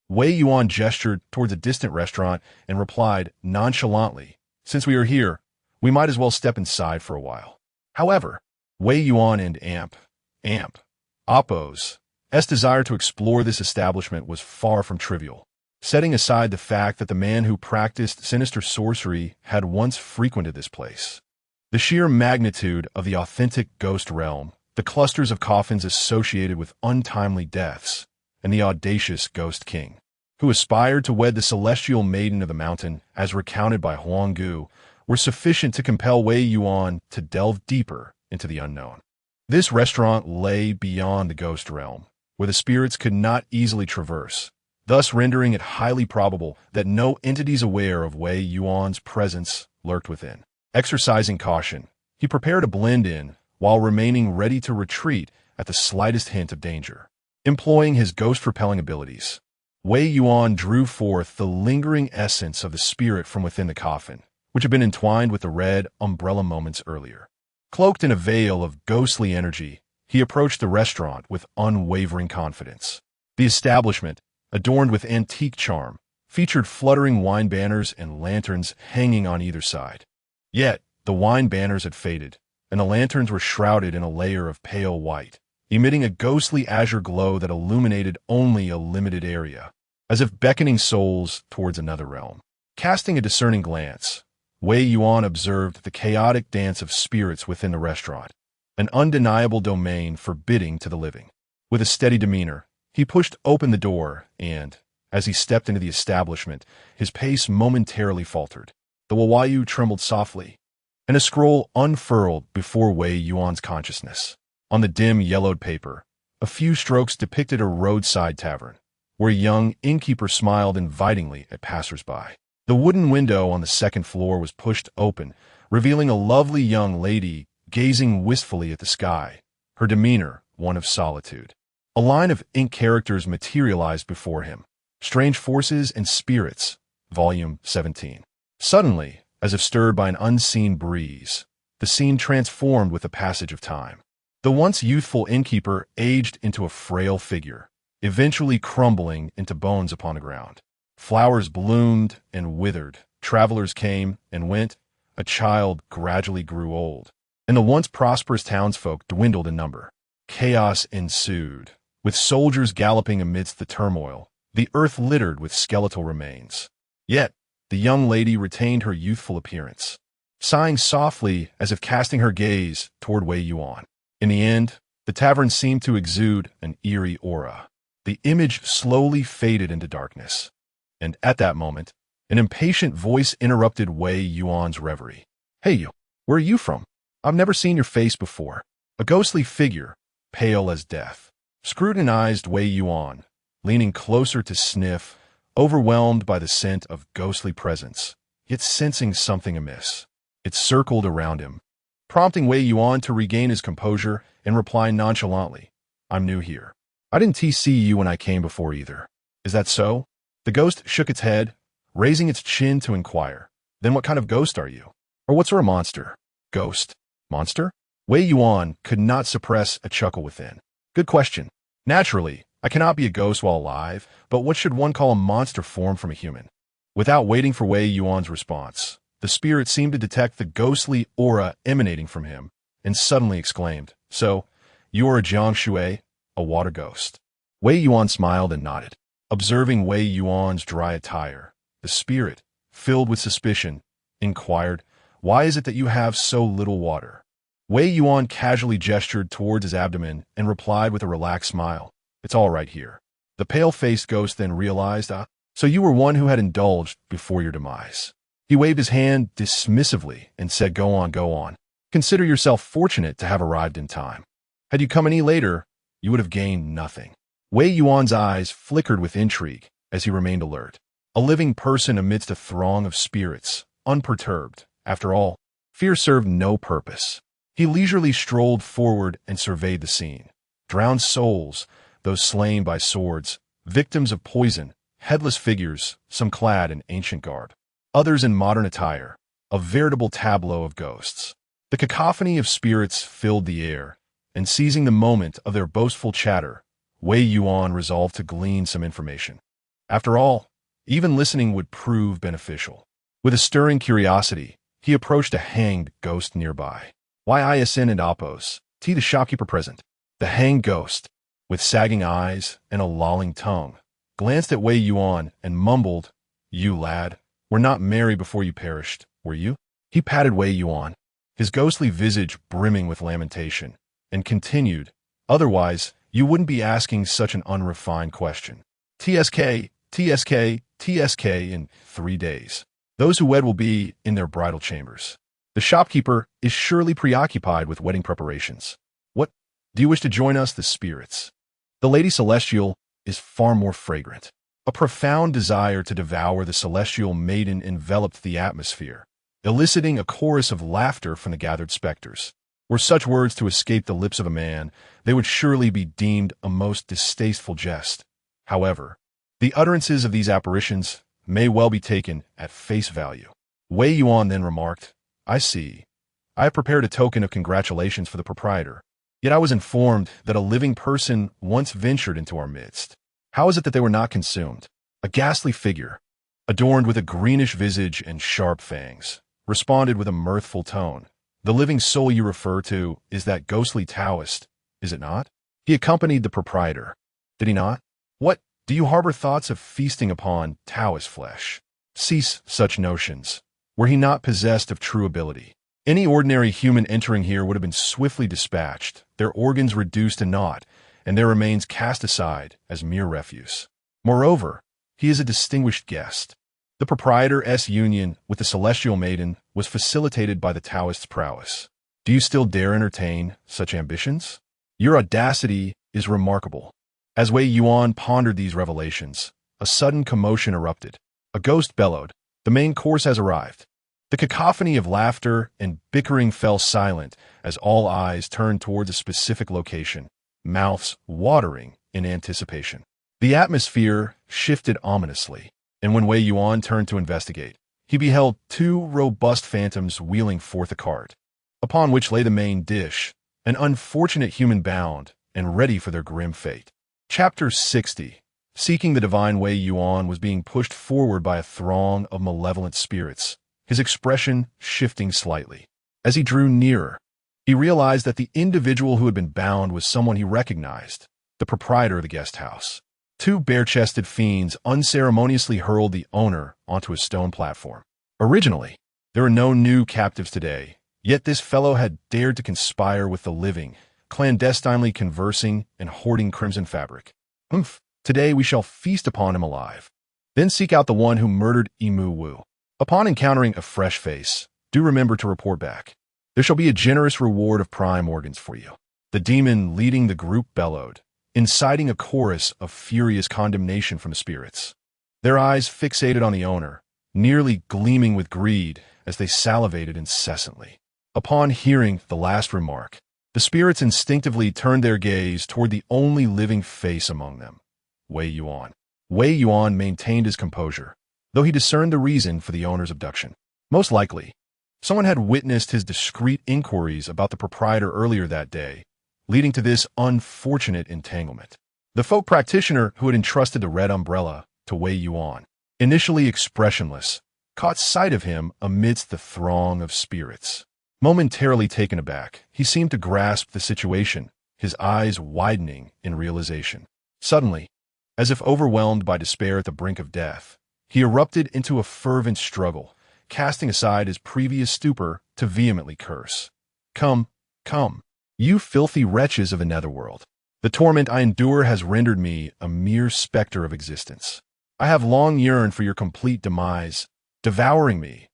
Wei Yuan gestured towards a distant restaurant and replied nonchalantly, "Since we are here, we might as well step inside for a while." However, Wei Yuan and Appo's desire to explore this establishment was far from trivial. Setting aside the fact that the man who practiced sinister sorcery had once frequented this place, the sheer magnitude of the authentic ghost realm, the clusters of coffins associated with untimely deaths, and the audacious ghost king, who aspired to wed the celestial maiden of the mountain, as recounted by Huang Gu, were sufficient to compel Wei Yuan to delve deeper into the unknown. This restaurant lay beyond the ghost realm, where the spirits could not easily traverse, thus rendering it highly probable that no entities aware of Wei Yuan's presence lurked within. Exercising caution, he prepared to blend in while remaining ready to retreat at the slightest hint of danger. Employing his ghost-repelling abilities, Wei Yuan drew forth the lingering essence of the spirit from within the coffin, which had been entwined with the red umbrella moments earlier. Cloaked in a veil of ghostly energy, he approached the restaurant with unwavering confidence. The establishment, adorned with antique charm, featured fluttering wine banners and lanterns hanging on either side. Yet, the wine banners had faded, and the lanterns were shrouded in a layer of pale white, emitting a ghostly azure glow that illuminated only a limited area, as if beckoning souls towards another realm. Casting a discerning glance, Wei Yuan observed the chaotic dance of spirits within the restaurant, an undeniable domain forbidding to the living. With a steady demeanor, he pushed open the door and, as he stepped into the establishment, his pace momentarily faltered. The Wawayu trembled softly, and a scroll unfurled before Wei Yuan's consciousness. On the dim, yellowed paper, a few strokes depicted a roadside tavern, where a young innkeeper smiled invitingly at passers-by. The wooden window on the second floor was pushed open, revealing a lovely young lady gazing wistfully at the sky, her demeanor one of solitude. A line of ink characters materialized before him. Strange Forces and Spirits, Volume 17. Suddenly, as if stirred by an unseen breeze, the scene transformed with the passage of time. The once youthful innkeeper aged into a frail figure, eventually crumbling into bones upon the ground. Flowers bloomed and withered, travelers came and went, a child gradually grew old, and the once prosperous townsfolk dwindled in number. Chaos ensued, with soldiers galloping amidst the turmoil, the earth littered with skeletal remains. Yet, the young lady retained her youthful appearance, sighing softly as if casting her gaze toward Wei Yuan. In the end, the tavern seemed to exude an eerie aura. The image slowly faded into darkness, and at that moment, an impatient voice interrupted Wei Yuan's reverie. "Hey you, where are you from? I've never seen your face before." A ghostly figure, pale as death, scrutinized Wei Yuan, leaning closer to sniff, overwhelmed by the scent of ghostly presence, yet sensing something amiss. It circled around him, prompting Wei Yuan to regain his composure and reply nonchalantly, "I'm new here. I didn't see you when I came before either." "Is that so?" The ghost shook its head, raising its chin to inquire, "Then what kind of ghost are you? Or what sort of monster?" "Ghost? Monster?" Wei Yuan could not suppress a chuckle within. "Good question. Naturally, I cannot be a ghost while alive, but what should one call a monster formed from a human?" Without waiting for Wei Yuan's response, the spirit seemed to detect the ghostly aura emanating from him, and suddenly exclaimed, "So, you are a Jiang Shui, a water ghost?" Wei Yuan smiled and nodded. Observing Wei Yuan's dry attire, the spirit, filled with suspicion, inquired, "Why is it that you have so little water?" Wei Yuan casually gestured towards his abdomen and replied with a relaxed smile, "It's all right here." The pale-faced ghost then realized, "So you were one who had indulged before your demise." He waved his hand dismissively and said, Go on. Consider yourself fortunate to have arrived in time. Had you come any later, you would have gained nothing." Wei Yuan's eyes flickered with intrigue as he remained alert. A living person amidst a throng of spirits, unperturbed. After all, fear served no purpose. He leisurely strolled forward and surveyed the scene. Drowned souls, those slain by swords, victims of poison, headless figures, some clad in ancient garb, others in modern attire, a veritable tableau of ghosts. The cacophony of spirits filled the air, and seizing the moment of their boastful chatter, Wei Yuan resolved to glean some information. After all, even listening would prove beneficial. With a stirring curiosity, he approached a hanged ghost nearby. Yin and Oppos, the shopkeeper present. The hanged ghost, with sagging eyes and a lolling tongue, glanced at Wei Yuan and mumbled, "You lad, were not merry before you perished, were you?" He patted Wei Yuan, his ghostly visage brimming with lamentation, and continued, "Otherwise, you wouldn't be asking such an unrefined question. TSK, TSK in 3 days. Those who wed will be in their bridal chambers. The shopkeeper is surely preoccupied with wedding preparations. What? Do you wish to join us, the spirits? The Lady Celestial is far more fragrant." A profound desire to devour the celestial maiden enveloped the atmosphere, eliciting a chorus of laughter from the gathered specters. Were such words to escape the lips of a man, they would surely be deemed a most distasteful jest. However, the utterances of these apparitions may well be taken at face value. Wei Yuan then remarked, "I see. I have prepared a token of congratulations for the proprietor. Yet I was informed that a living person once ventured into our midst. How is it that they were not consumed?" A ghastly figure, adorned with a greenish visage and sharp fangs, responded with a mirthful tone. "The living soul you refer to is that ghostly Taoist, is it not? He accompanied the proprietor, did he not? What, do you harbor thoughts of feasting upon Taoist flesh? Cease such notions. Were he not possessed of true ability, any ordinary human entering here would have been swiftly dispatched, their organs reduced to naught, and their remains cast aside as mere refuse. Moreover, he is a distinguished guest. The proprietor's union with the celestial maiden was facilitated by the Taoist's prowess. Do you still dare entertain such ambitions? Your audacity is remarkable." As Wei Yuan pondered these revelations, a sudden commotion erupted. A ghost bellowed, "The main course has arrived." The cacophony of laughter and bickering fell silent as all eyes turned towards a specific location, mouths watering in anticipation. The atmosphere shifted ominously, and when Wei Yuan turned to investigate, he beheld 2 robust phantoms wheeling forth a cart, upon which lay the main dish, an unfortunate human bound and ready for their grim fate. Chapter 60. Seeking the divine, Wei Yuan was being pushed forward by a throng of malevolent spirits, his expression shifting slightly. As he drew nearer, he realized that the individual who had been bound was someone he recognized, the proprietor of the guest house. 2 bare-chested fiends unceremoniously hurled the owner onto a stone platform. Originally, there were no new captives today, yet this fellow had dared to conspire with the living, clandestinely conversing and hoarding crimson fabric. Today we shall feast upon him alive. Then seek out the one who murdered Emu Wu. Upon encountering a fresh face, do remember to report back. There shall be a generous reward of prime organs for you." The demon leading the group bellowed, inciting a chorus of furious condemnation from the spirits. Their eyes fixated on the owner, nearly gleaming with greed as they salivated incessantly. Upon hearing the last remark, the spirits instinctively turned their gaze toward the only living face among them, Wei Yuan. Wei Yuan maintained his composure, though he discerned the reason for the owner's abduction. Most likely, someone had witnessed his discreet inquiries about the proprietor earlier that day, leading to this unfortunate entanglement. The folk practitioner who had entrusted the red umbrella to Wei Yuan, initially expressionless, caught sight of him amidst the throng of spirits. Momentarily taken aback, he seemed to grasp the situation, his eyes widening in realization. Suddenly, as if overwhelmed by despair at the brink of death, he erupted into a fervent struggle, casting aside his previous stupor to vehemently curse. Come, you filthy wretches of the netherworld. The torment I endure has rendered me a mere specter of existence. I have long yearned for your complete demise, devouring me.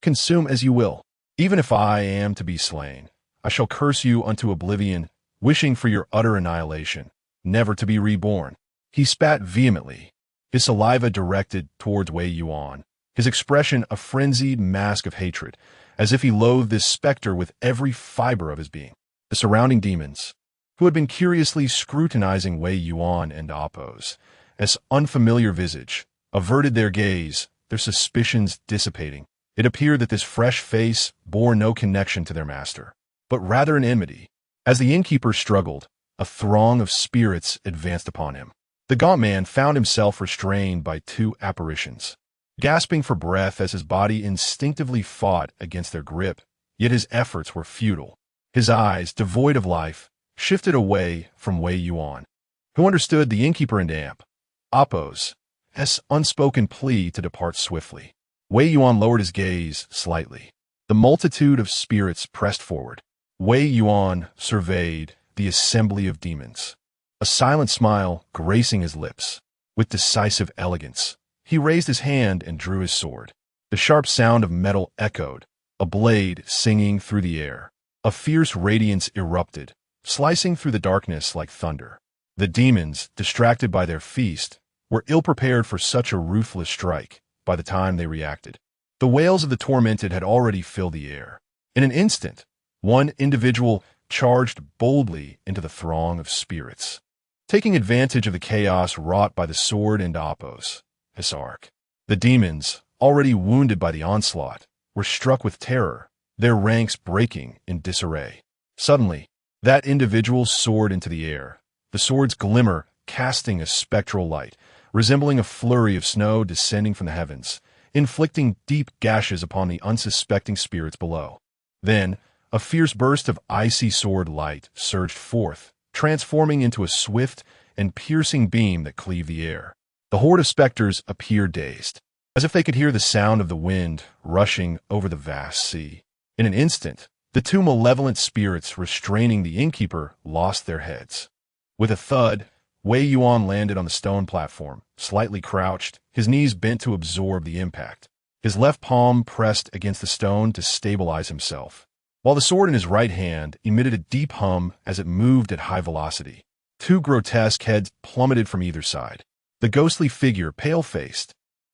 Consume as you will. Even if I am to be slain, I shall curse you unto oblivion, wishing for your utter annihilation, never to be reborn. He spat vehemently, his saliva directed towards Wei Yuan, his expression a frenzied mask of hatred, as if he loathed this specter with every fiber of his being. The surrounding demons, who had been curiously scrutinizing Wei Yuan and Oppos, as unfamiliar visage, averted their gaze, their suspicions dissipating. It appeared that this fresh face bore no connection to their master, but rather an enmity. As the innkeeper struggled, a throng of spirits advanced upon him. The gaunt man found himself restrained by two apparitions, gasping for breath as his body instinctively fought against their grip, yet his efforts were futile. His eyes, devoid of life, shifted away from Wei Yuan, who understood the innkeeper and Appo's unspoken plea to depart swiftly. Wei Yuan lowered his gaze slightly. The multitude of spirits pressed forward. Wei Yuan surveyed the assembly of demons, a silent smile gracing his lips. With decisive elegance, he raised his hand and drew his sword. The sharp sound of metal echoed, a blade singing through the air. A fierce radiance erupted, slicing through the darkness like thunder. The demons, distracted by their feast, were ill-prepared for such a ruthless strike by the time they reacted. The wails of the tormented had already filled the air. In an instant, one individual charged boldly into the throng of spirits, taking advantage of the chaos wrought by the sword and Appo's arc. The demons, already wounded by the onslaught, were struck with terror, their ranks breaking in disarray. Suddenly, that individual soared into the air, the sword's glimmer casting a spectral light, resembling a flurry of snow descending from the heavens, inflicting deep gashes upon the unsuspecting spirits below. Then, a fierce burst of icy sword light surged forth, transforming into a swift and piercing beam that cleaved the air. The horde of specters appeared dazed, as if they could hear the sound of the wind rushing over the vast sea. In an instant, the two malevolent spirits restraining the innkeeper lost their heads. With a thud, Wei Yuan landed on the stone platform, slightly crouched, his knees bent to absorb the impact. His left palm pressed against the stone to stabilize himself, while the sword in his right hand emitted a deep hum as it moved at high velocity. Two grotesque heads plummeted from either side. The ghostly figure, pale-faced,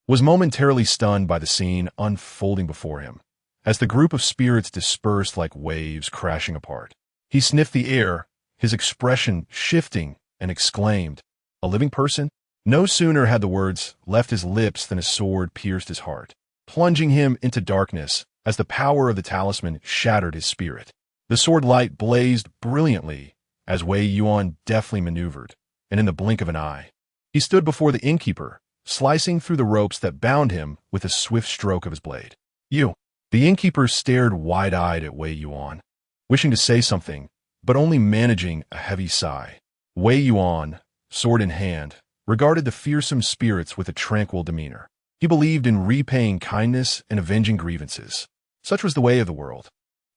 was momentarily stunned by the scene unfolding before him. As the group of spirits dispersed like waves crashing apart, he sniffed the air, his expression shifting, and exclaimed, "A living person?" No sooner had the words left his lips than a sword pierced his heart, plunging him into darkness as the power of the talisman shattered his spirit. The sword light blazed brilliantly as Wei Yuan deftly maneuvered, and in the blink of an eye, he stood before the innkeeper, slicing through the ropes that bound him with a swift stroke of his blade. "You!" The innkeeper stared wide-eyed at Wei Yuan, wishing to say something, but only managing a heavy sigh. Wei Yuan, sword in hand, regarded the fearsome spirits with a tranquil demeanor. He believed in repaying kindness and avenging grievances. Such was the way of the world.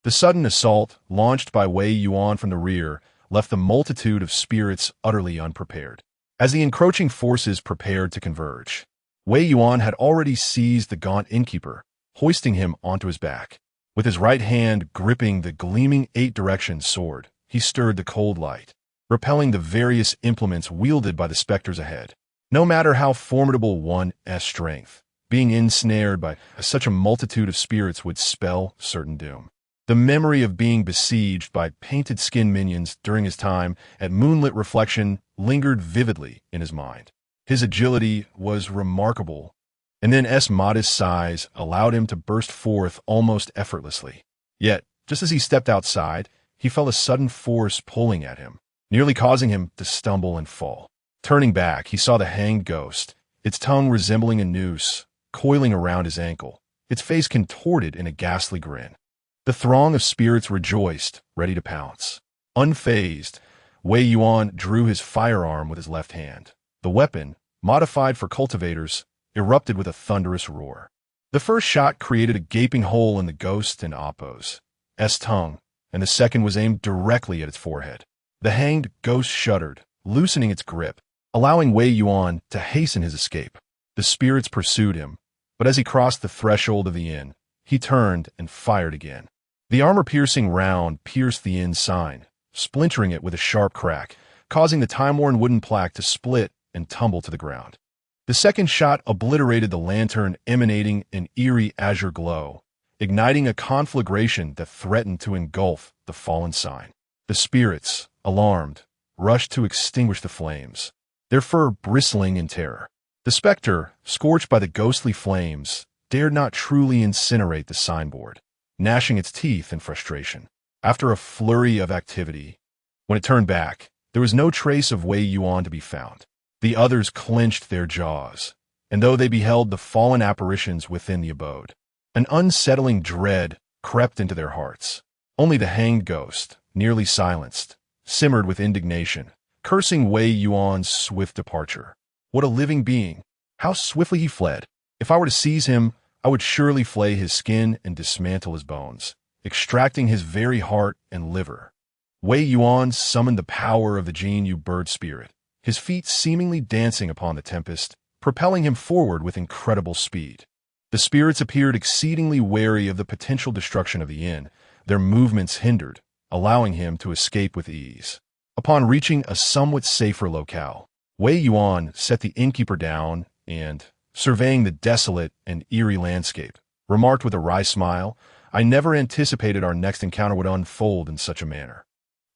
The sudden assault, launched by Wei Yuan from the rear, left the multitude of spirits utterly unprepared. As the encroaching forces prepared to converge, Wei Yuan had already seized the gaunt innkeeper, hoisting him onto his back. With his right hand gripping the gleaming eight-direction sword, he stirred the cold light, repelling the various implements wielded by the specters ahead. No matter how formidable one's strength, being ensnared by such a multitude of spirits would spell certain doom. The memory of being besieged by painted-skin minions during his time at Moonlit Reflection lingered vividly in his mind. His agility was remarkable, and then modest size allowed him to burst forth almost effortlessly. Yet, just as he stepped outside, he felt a sudden force pulling at him, nearly causing him to stumble and fall. Turning back, he saw the hanged ghost, its tongue resembling a noose, coiling around his ankle, its face contorted in a ghastly grin. The throng of spirits rejoiced, ready to pounce. Unfazed, Wei Yuan drew his firearm with his left hand. The weapon, modified for cultivators, erupted with a thunderous roar. The first shot created a gaping hole in the ghost and Appo's tongue, and the second was aimed directly at its forehead. The hanged ghost shuddered, loosening its grip, allowing Wei Yuan to hasten his escape. The spirits pursued him, but as he crossed the threshold of the inn, he turned and fired again. The armor-piercing round pierced the inn sign, splintering it with a sharp crack, causing the time-worn wooden plaque to split and tumble to the ground. The second shot obliterated the lantern, emanating an eerie azure glow, igniting a conflagration that threatened to engulf the fallen sign. The spirits, alarmed, rushed to extinguish the flames, their fur bristling in terror. The specter, scorched by the ghostly flames, dared not truly incinerate the signboard, gnashing its teeth in frustration. After a flurry of activity, When it turned back, there was no trace of Wei Yuan to be found. The others clenched their jaws, and though they beheld the fallen apparitions within the abode, an unsettling dread crept into their hearts. Only the hanged ghost, nearly silenced, simmered with indignation, cursing Wei Yuan's swift departure. What a living being! How swiftly he fled! If I were to seize him, I would surely flay his skin and dismantle his bones, extracting his very heart and liver. Wei Yuan summoned the power of the Jin bird spirit, his feet seemingly dancing upon the tempest, propelling him forward with incredible speed. The spirits appeared exceedingly wary of the potential destruction of the inn, their movements hindered, allowing him to escape with ease. Upon reaching a somewhat safer locale, Wei Yuan set the innkeeper down and, surveying the desolate and eerie landscape, remarked with a wry smile, "I never anticipated our next encounter would unfold in such a manner."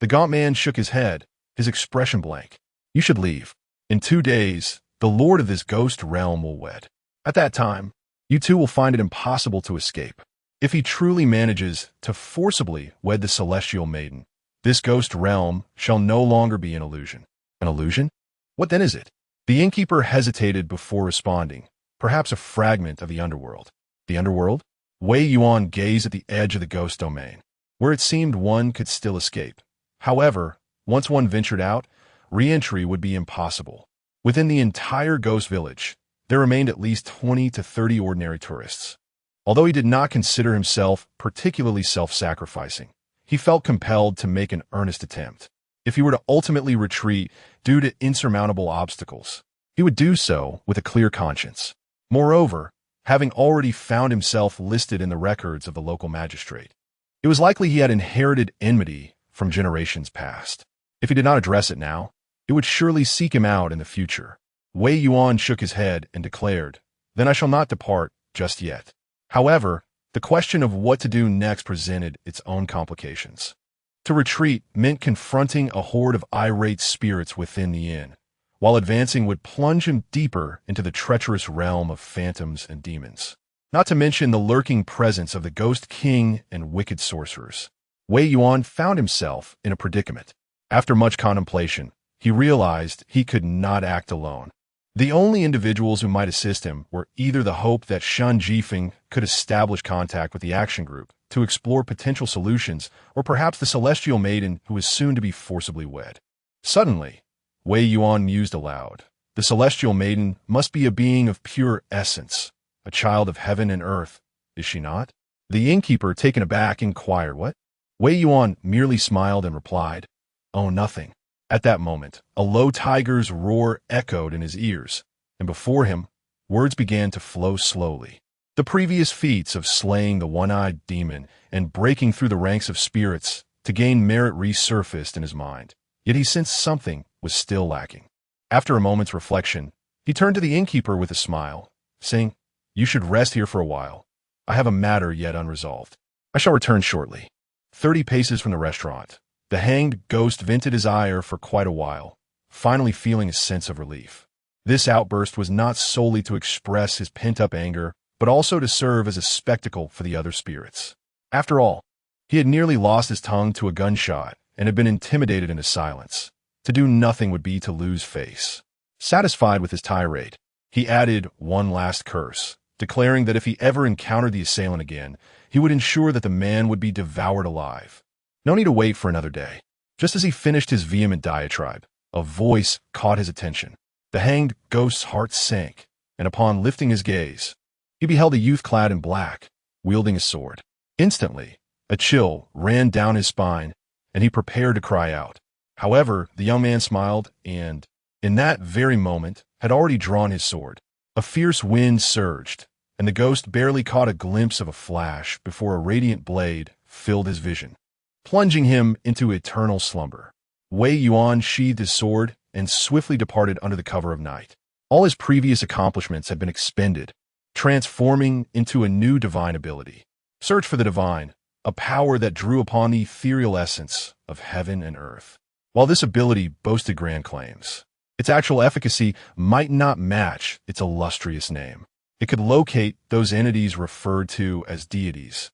The gaunt man shook his head, his expression blank. "You should leave. In 2 days, the lord of this ghost realm will wed. At that time, you two will find it impossible to escape. If he truly manages to forcibly wed the celestial maiden, this ghost realm shall no longer be an illusion." An illusion? What then is it? The innkeeper hesitated before responding. Perhaps a fragment of the underworld. The underworld? Wei Yuan gazed at the edge of the ghost domain, where it seemed one could still escape. However, once one ventured out, re-entry would be impossible. Within the entire ghost village, there remained at least 20 to 30 ordinary tourists. Although he did not consider himself particularly self-sacrificing, he felt compelled to make an earnest attempt. If he were to ultimately retreat due to insurmountable obstacles, he would do so with a clear conscience. Moreover, having already found himself listed in the records of the local magistrate, it was likely he had inherited enmity from generations past. If he did not address it now, it would surely seek him out in the future. Wei Yuan shook his head and declared, "Then I shall not depart just yet." However, the question of what to do next presented its own complications. To retreat meant confronting a horde of irate spirits within the inn, while advancing would plunge him deeper into the treacherous realm of phantoms and demons. Not to mention the lurking presence of the Ghost King and wicked sorcerers. Wei Yuan found himself in a predicament. After much contemplation, he realized he could not act alone. The only individuals who might assist him were either the hope that Shan Jifeng could establish contact with the action group to explore potential solutions, or perhaps the celestial maiden who was soon to be forcibly wed. Suddenly, Wei Yuan mused aloud. The celestial maiden must be a being of pure essence, a child of heaven and earth, is she not? The innkeeper, taken aback, inquired, "What?" Wei Yuan merely smiled and replied, "Oh, nothing." At that moment, a low tiger's roar echoed in his ears, and before him, words began to flow slowly. The previous feats of slaying the one-eyed demon and breaking through the ranks of spirits to gain merit resurfaced in his mind, yet he sensed something was still lacking. After a moment's reflection, he turned to the innkeeper with a smile, saying, "You should rest here for a while. I have a matter yet unresolved. I shall return shortly." 30 paces from the restaurant, the hanged ghost vented his ire for quite a while, finally feeling a sense of relief. This outburst was not solely to express his pent-up anger, but also to serve as a spectacle for the other spirits. After all, he had nearly lost his tongue to a gunshot and had been intimidated into silence. To do nothing would be to lose face. Satisfied with his tirade, he added one last curse, declaring that if he ever encountered the assailant again, he would ensure that the man would be devoured alive. No need to wait for another day. Just as he finished his vehement diatribe, a voice caught his attention. The hanged ghost's heart sank, and upon lifting his gaze, he beheld a youth clad in black, wielding a sword. Instantly, a chill ran down his spine, and he prepared to cry out. However, the young man smiled and, in that very moment, had already drawn his sword. A fierce wind surged, and the ghost barely caught a glimpse of a flash before a radiant blade filled his vision, plunging him into eternal slumber. Wei Yuan sheathed his sword and swiftly departed under the cover of night. All his previous accomplishments had been expended, transforming into a new divine ability. Search for the divine, a power that drew upon the ethereal essence of heaven and earth. While this ability boasted grand claims, its actual efficacy might not match its illustrious name. It could locate those entities referred to as deities,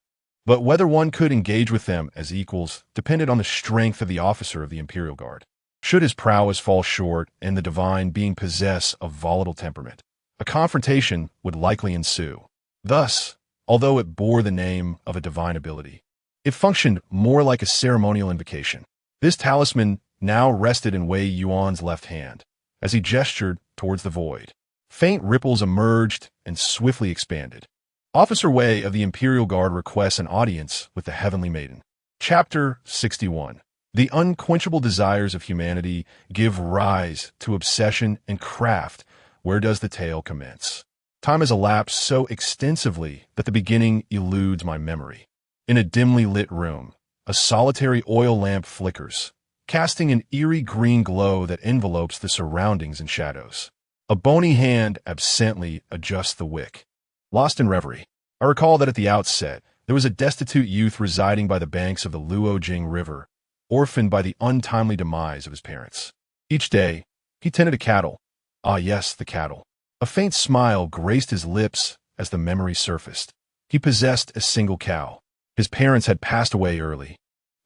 But whether one could engage with them as equals depended on the strength of the officer of the Imperial Guard. Should his prowess fall short and the divine being possess a volatile temperament, a confrontation would likely ensue. Thus, although it bore the name of a divine ability, it functioned more like a ceremonial invocation. This talisman now rested in Wei Yuan's left hand, as he gestured towards the void. Faint ripples emerged and swiftly expanded. Officer Wei of the Imperial Guard requests an audience with the Heavenly Maiden. Chapter 61. The unquenchable desires of humanity give rise to obsession and craft. Where does the tale commence? Time has elapsed so extensively that the beginning eludes my memory. In a dimly lit room, a solitary oil lamp flickers, casting an eerie green glow that envelopes the surroundings in shadows. A bony hand absently adjusts the wick. Lost in reverie, I recall that at the outset, there was a destitute youth residing by the banks of the Luojing River, orphaned by the untimely demise of his parents. Each day, he tended a cattle. Ah yes, the cattle. A faint smile graced his lips as the memory surfaced. He possessed a single cow. His parents had passed away early,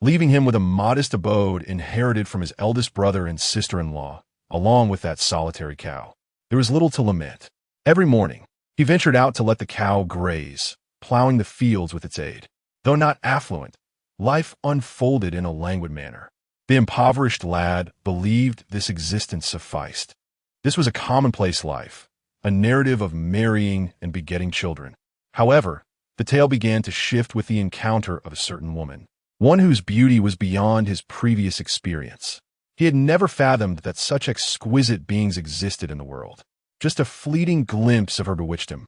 leaving him with a modest abode inherited from his eldest brother and sister-in-law, along with that solitary cow. There was little to lament. Every morning, he ventured out to let the cow graze, plowing the fields with its aid. Though not affluent, life unfolded in a languid manner. The impoverished lad believed this existence sufficed. This was a commonplace life, a narrative of marrying and begetting children. However, the tale began to shift with the encounter of a certain woman, one whose beauty was beyond his previous experience. He had never fathomed that such exquisite beings existed in the world. Just a fleeting glimpse of her bewitched him,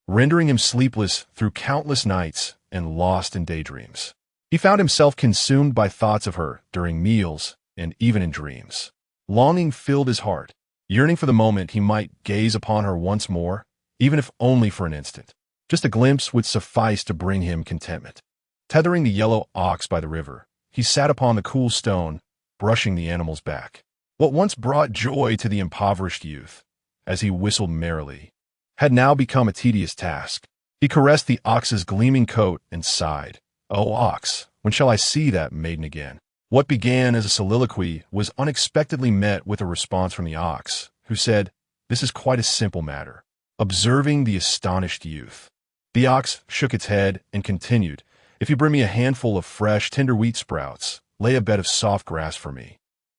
rendering him sleepless through countless nights and lost in daydreams. He found himself consumed by thoughts of her during meals and even in dreams. Longing filled his heart, yearning for the moment he might gaze upon her once more, even if only for an instant. Just a glimpse would suffice to bring him contentment. Tethering the yellow ox by the river, he sat upon the cool stone, brushing the animal's back. What once brought joy to the impoverished youth, as he whistled merrily, had now become a tedious task. He caressed the ox's gleaming coat and sighed. "Oh, ox, when shall I see that maiden again?" What began as a soliloquy was unexpectedly met with a response from the ox, who said, "This is quite a simple matter." Observing the astonished youth, the ox shook its head and continued, "If you bring me a handful of fresh, tender wheat sprouts, lay a bed of soft grass for me,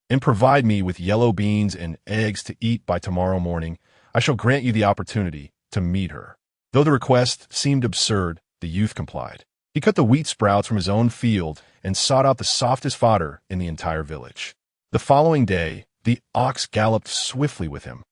and provide me with yellow beans and eggs to eat by tomorrow morning, I shall grant you the opportunity to meet her." Though the request seemed absurd, the youth complied. He cut the wheat sprouts from his own field and sought out the softest fodder in the entire village. The following day, the ox galloped swiftly with him,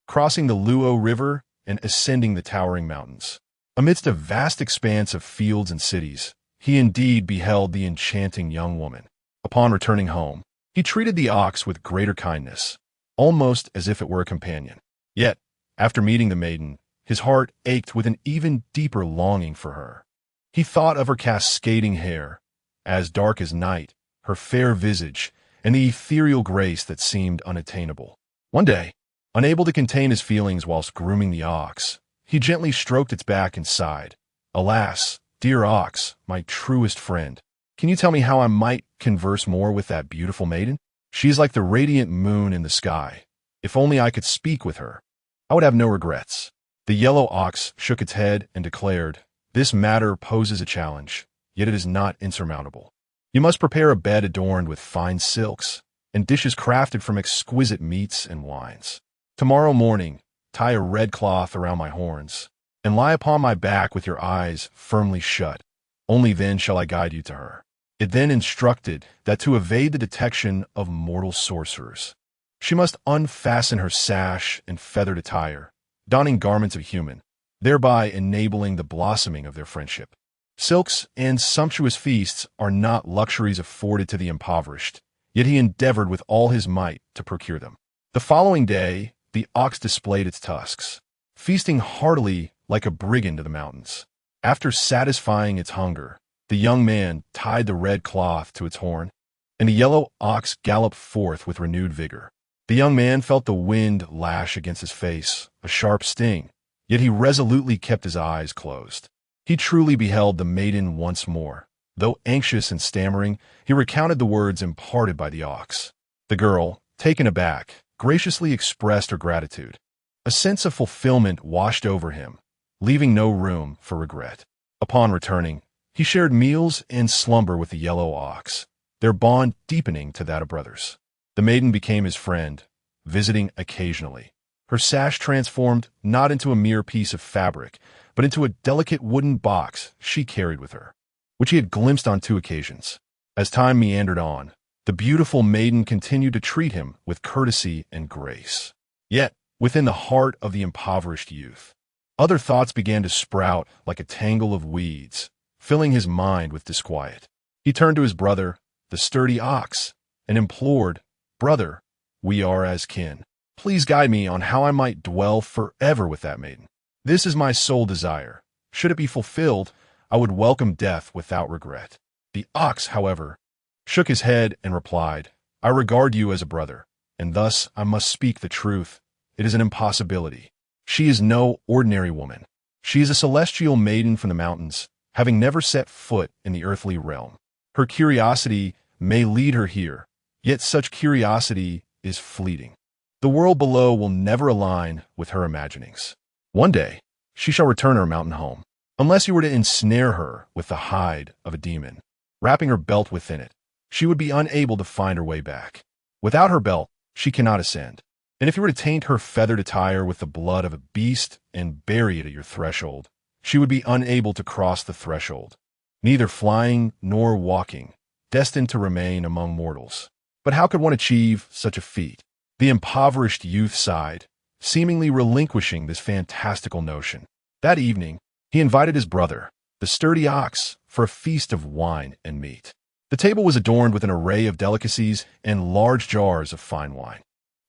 crossing the Luo River and ascending the towering mountains. Amidst a vast expanse of fields and cities, he indeed beheld the enchanting young woman. Upon returning home, he treated the ox with greater kindness, almost as if it were a companion. Yet, after meeting the maiden, his heart ached with an even deeper longing for her. He thought of her cascading hair, as dark as night, her fair visage, and the ethereal grace that seemed unattainable. One day, unable to contain his feelings whilst grooming the ox, he gently stroked its back and sighed. "Alas, dear ox, my truest friend, can you tell me how I might converse more with that beautiful maiden? She is like the radiant moon in the sky. If only I could speak with her, I would have no regrets." The yellow ox shook its head and declared, "This matter poses a challenge, yet it is not insurmountable. You must prepare a bed adorned with fine silks, and dishes crafted from exquisite meats and wines. Tomorrow morning, tie a red cloth around my horns, and lie upon my back with your eyes firmly shut. Only then shall I guide you to her." It then instructed that to evade the detection of mortal sorcerers, she must unfasten her sash and feathered attire, donning garments of human, thereby enabling the blossoming of their friendship. Silks and sumptuous feasts are not luxuries afforded to the impoverished, yet he endeavored with all his might to procure them. The following day, the ox displayed its tusks, feasting heartily like a brigand of the mountains. After satisfying its hunger, the young man tied the red cloth to its horn, and the yellow ox galloped forth with renewed vigor. The young man felt the wind lash against his face, a sharp sting, yet he resolutely kept his eyes closed. He truly beheld the maiden once more, Though anxious and stammering, he recounted the words imparted by the ox. The girl, taken aback, graciously expressed her gratitude. A sense of fulfillment washed over him, leaving no room for regret. Upon returning, he shared meals and slumber with the yellow ox, their bond deepening to that of brothers. The maiden became his friend, visiting occasionally. Her sash transformed not into a mere piece of fabric, but into a delicate wooden box she carried with her, which he had glimpsed on 2 occasions. As time meandered on, the beautiful maiden continued to treat him with courtesy and grace. Yet, within the heart of the impoverished youth, other thoughts began to sprout like a tangle of weeds, filling his mind with disquiet. He turned to his brother, the sturdy ox, and implored, "Brother, we are as kin. Please guide me on how I might dwell forever with that maiden. This is my sole desire. Should it be fulfilled, I would welcome death without regret." The ox, however, shook his head and replied, "I regard you as a brother, and thus I must speak the truth. It is an impossibility. She is no ordinary woman. She is a celestial maiden from the mountains, having never set foot in the earthly realm. Her curiosity may lead her here, yet such curiosity is fleeting. The world below will never align with her imaginings. One day, she shall return to her mountain home, unless you were to ensnare her with the hide of a demon, wrapping her belt within it. She would be unable to find her way back. Without her belt, she cannot ascend. And if you were to taint her feathered attire with the blood of a beast and bury it at your threshold, she would be unable to cross the threshold, neither flying nor walking, destined to remain among mortals. But how could one achieve such a feat? The impoverished youth sighed, seemingly relinquishing this fantastical notion. That evening, he invited his brother, the sturdy ox, for a feast of wine and meat. The table was adorned with an array of delicacies and large jars of fine wine.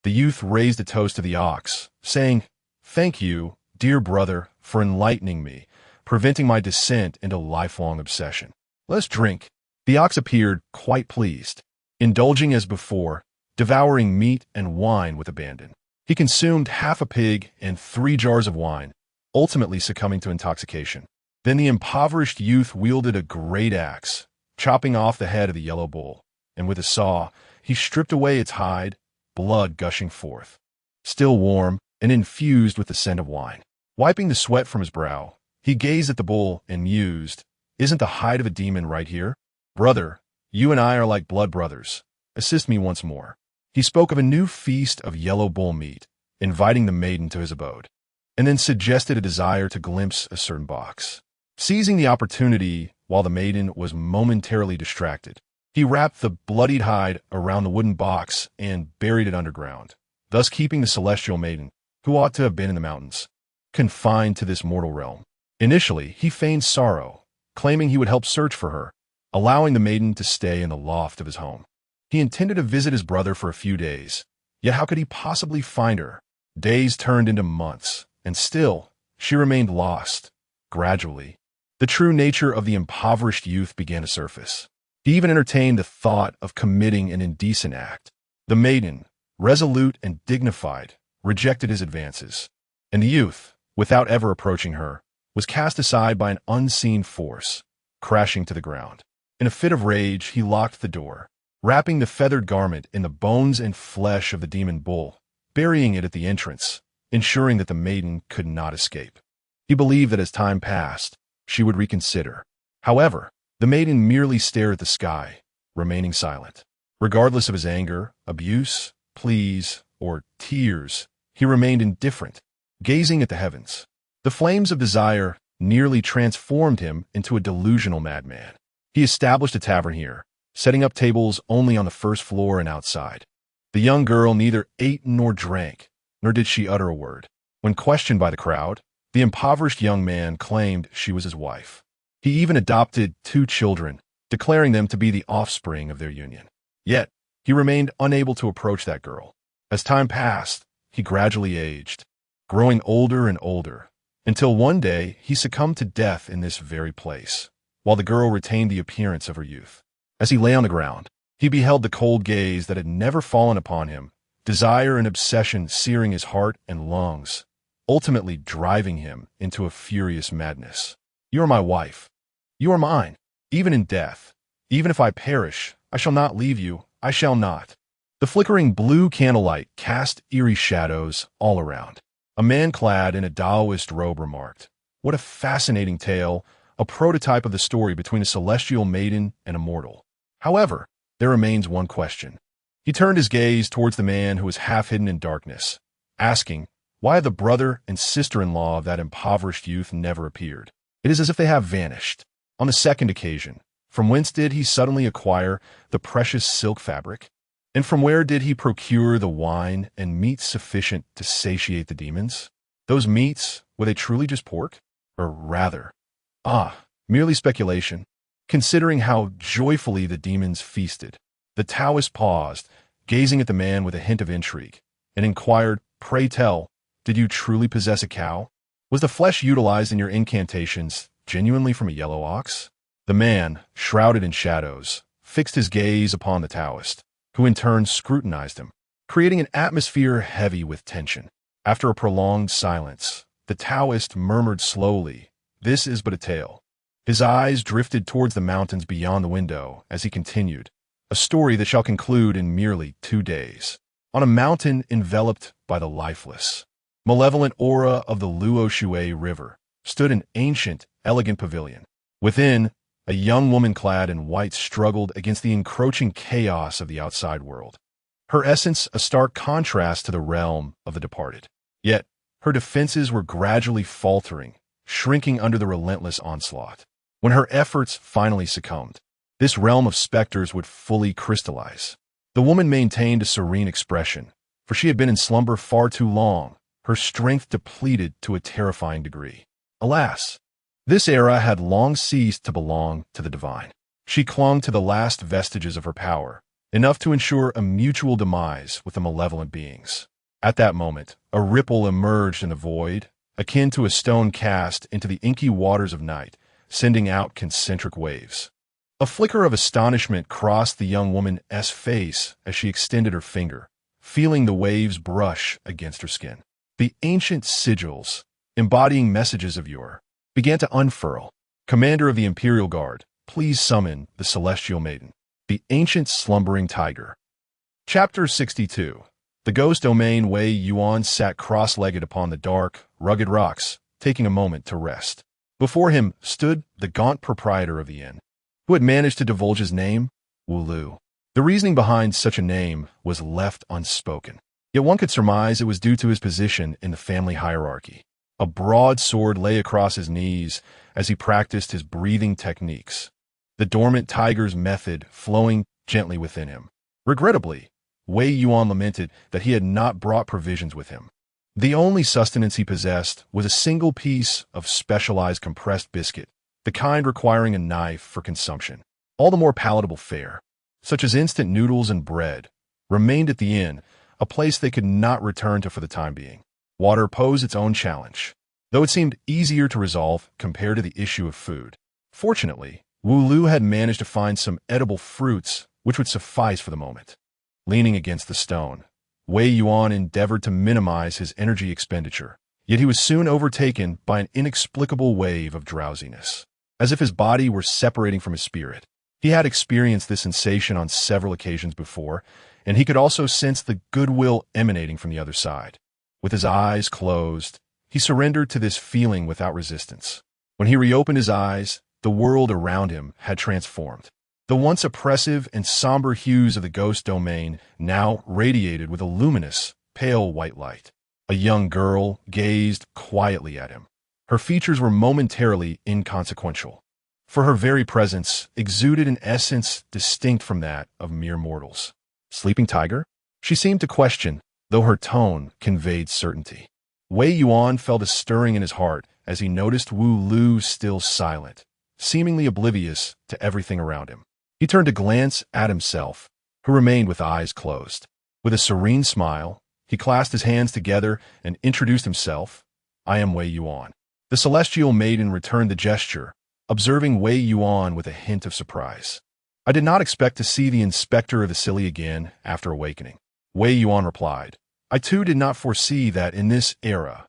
The youth raised a toast to the ox, saying, "Thank you, dear brother, for enlightening me, preventing my descent into lifelong obsession. Let's drink." The ox appeared quite pleased, indulging as before, devouring meat and wine with abandon. He consumed half a pig and 3 jars of wine, ultimately succumbing to intoxication. Then the impoverished youth wielded a great axe, chopping off the head of the yellow bull, and with a saw, he stripped away its hide, blood gushing forth. Still warm and infused with the scent of wine. Wiping the sweat from his brow, he gazed at the bull and mused, "Isn't the hide of a demon right here? Brother, you and I are like blood brothers. Assist me once more." He spoke of a new feast of yellow bull meat, inviting the maiden to his abode, and then suggested a desire to glimpse a certain box. Seizing the opportunity while the maiden was momentarily distracted, he wrapped the bloodied hide around the wooden box and buried it underground, thus keeping the celestial maiden, who ought to have been in the mountains, confined to this mortal realm. Initially, he feigned sorrow, claiming he would help search for her, allowing the maiden to stay in the loft of his home. He intended to visit his brother for a few days, yet how could he possibly find her? Days turned into months, and still, she remained lost. Gradually, the true nature of the impoverished youth began to surface. He even entertained the thought of committing an indecent act. The maiden, resolute and dignified, rejected his advances, and the youth, without ever approaching her, was cast aside by an unseen force, crashing to the ground. In a fit of rage, he locked the door, wrapping the feathered garment in the bones and flesh of the demon bull, burying it at the entrance, ensuring that the maiden could not escape. He believed that as time passed, she would reconsider. However, the maiden merely stared at the sky, remaining silent. Regardless of his anger, abuse, pleas, or tears, he remained indifferent, gazing at the heavens. The flames of desire nearly transformed him into a delusional madman. He established a tavern here, setting up tables only on the first floor and outside. The young girl neither ate nor drank, nor did she utter a word. When questioned by the crowd, the impoverished young man claimed she was his wife. He even adopted 2 children, declaring them to be the offspring of their union. Yet, he remained unable to approach that girl. As time passed, he gradually aged, growing older and older, until one day he succumbed to death in this very place, while the girl retained the appearance of her youth. As he lay on the ground, he beheld the cold gaze that had never fallen upon him, desire and obsession searing his heart and lungs, ultimately driving him into a furious madness. "You are my wife. You are mine. even in death. Even if I perish, I shall not leave you, I shall not. The flickering blue candlelight cast eerie shadows all around. A man clad in a Taoist robe remarked, "What a fascinating tale, a prototype of the story between a celestial maiden and a mortal." However, there remains one question. He turned his gaze towards the man who was half hidden in darkness, asking, why have the brother and sister-in-law of that impoverished youth never appeared? It is as if they have vanished. On the second occasion, from whence did he suddenly acquire the precious silk fabric? And from where did he procure the wine and meat sufficient to satiate the demons? Those meats, were they truly just pork? Or rather, merely speculation. Considering how joyfully the demons feasted, the Taoist paused, gazing at the man with a hint of intrigue, and inquired, "Pray tell, did you truly possess a cow? Was the flesh utilized in your incantations genuinely from a yellow ox?" The man, shrouded in shadows, fixed his gaze upon the Taoist, who in turn scrutinized him, creating an atmosphere heavy with tension. After a prolonged silence, the Taoist murmured slowly, "This is but a tale." His eyes drifted towards the mountains beyond the window as he continued, "A story that shall conclude in merely 2 days. On a mountain enveloped by the lifeless, malevolent aura of the Luo River stood an ancient, elegant pavilion. Within, a young woman clad in white struggled against the encroaching chaos of the outside world, her essence a stark contrast to the realm of the departed. Yet, her defenses were gradually faltering, shrinking under the relentless onslaught. When her efforts finally succumbed, this realm of specters would fully crystallize. The woman maintained a serene expression, for she had been in slumber far too long, her strength depleted to a terrifying degree. Alas, this era had long ceased to belong to the divine. She clung to the last vestiges of her power, enough to ensure a mutual demise with the malevolent beings. At that moment, a ripple emerged in the void, akin to a stone cast into the inky waters of night, sending out concentric waves. A flicker of astonishment crossed the young woman's face as she extended her finger, feeling the waves brush against her skin. The ancient sigils, embodying messages of yore, began to unfurl. "Commander of the Imperial Guard, please summon the Celestial Maiden, the ancient slumbering tiger." Chapter 62. The ghost domain. Wei Yuan sat cross-legged upon the dark, rugged rocks, taking a moment to rest. Before him stood the gaunt proprietor of the inn, who had managed to divulge his name, Wu Lu. The reasoning behind such a name was left unspoken, yet one could surmise it was due to his position in the family hierarchy. A broad sword lay across his knees as he practiced his breathing techniques, the dormant tiger's method flowing gently within him. Regrettably, Wei Yuan lamented that he had not brought provisions with him. The only sustenance he possessed was a single piece of specialized compressed biscuit, the kind requiring a knife for consumption. All the more palatable fare, such as instant noodles and bread, remained at the inn, a place they could not return to for the time being. Water posed its own challenge, though it seemed easier to resolve compared to the issue of food. Fortunately, Wu Lu had managed to find some edible fruits which would suffice for the moment. Leaning against the stone, Wei Yuan endeavored to minimize his energy expenditure, yet he was soon overtaken by an inexplicable wave of drowsiness, as if his body were separating from his spirit. He had experienced this sensation on several occasions before, and he could also sense the goodwill emanating from the other side. With his eyes closed, he surrendered to this feeling without resistance. When he reopened his eyes, the world around him had transformed. The once oppressive and somber hues of the ghost domain now radiated with a luminous, pale white light. A young girl gazed quietly at him. Her features were momentarily inconsequential, for her very presence exuded an essence distinct from that of mere mortals. "Sleeping tiger?" she seemed to question, though her tone conveyed certainty. Wei Yuan felt a stirring in his heart as he noticed Wu Lu still silent, seemingly oblivious to everything around him. He turned to glance at himself, who remained with eyes closed. With a serene smile, he clasped his hands together and introduced himself. "I am Wei Yuan." The celestial maiden returned the gesture, observing Wei Yuan with a hint of surprise. "I did not expect to see the inspector of the Xili again after awakening." Wei Yuan replied, "I too did not foresee that in this era,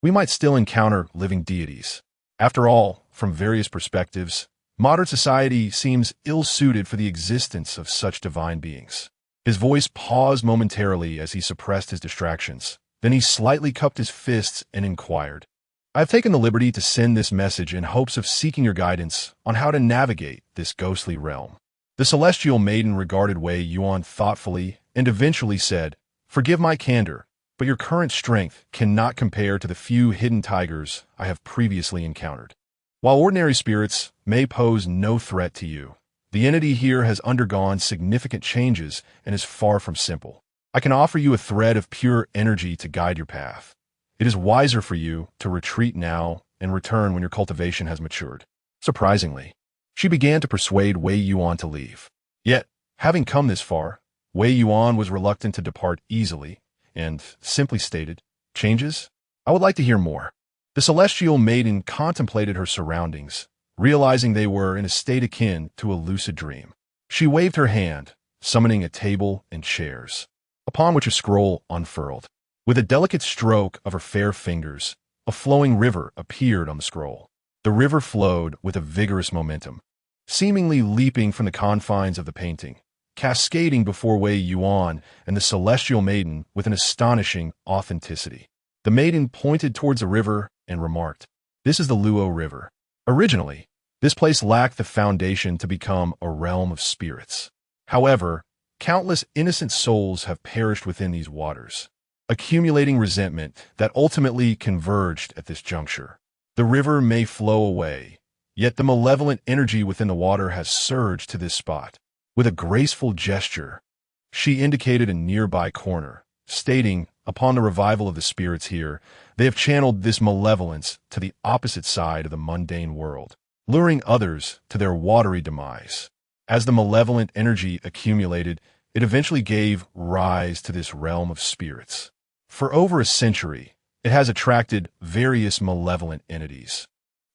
we might still encounter living deities. After all, from various perspectives, Modern society seems ill-suited for the existence of such divine beings. His voice paused momentarily as he suppressed his distractions. Then he slightly cupped his fists and inquired, "I have taken the liberty to send this message in hopes of seeking your guidance on how to navigate this ghostly realm." The celestial maiden regarded Wei Yuan thoughtfully and eventually said, "Forgive my candor, but your current strength cannot compare to the few hidden tigers I have previously encountered. While ordinary spirits may pose no threat to you, the entity here has undergone significant changes and is far from simple. I can offer you a thread of pure energy to guide your path. It is wiser for you to retreat now and return when your cultivation has matured." Surprisingly, she began to persuade Wei Yuan to leave. Yet, having come this far, Wei Yuan was reluctant to depart easily and simply stated, "Changes? I would like to hear more." The celestial maiden contemplated her surroundings, realizing they were in a state akin to a lucid dream. She waved her hand, summoning a table and chairs, upon which a scroll unfurled. With a delicate stroke of her fair fingers, a flowing river appeared on the scroll. The river flowed with a vigorous momentum, seemingly leaping from the confines of the painting, cascading before Wei Yuan and the celestial maiden with an astonishing authenticity. The maiden pointed towards the river and remarked, "This is the Luo River. Originally, this place lacked the foundation to become a realm of spirits. However, countless innocent souls have perished within these waters, accumulating resentment that ultimately converged at this juncture. The river may flow away, yet the malevolent energy within the water has surged to this spot." With a graceful gesture, she indicated a nearby corner, stating, "Upon the revival of the spirits here, they have channeled this malevolence to the opposite side of the mundane world, luring others to their watery demise. As the malevolent energy accumulated, it eventually gave rise to this realm of spirits. For over a century, it has attracted various malevolent entities,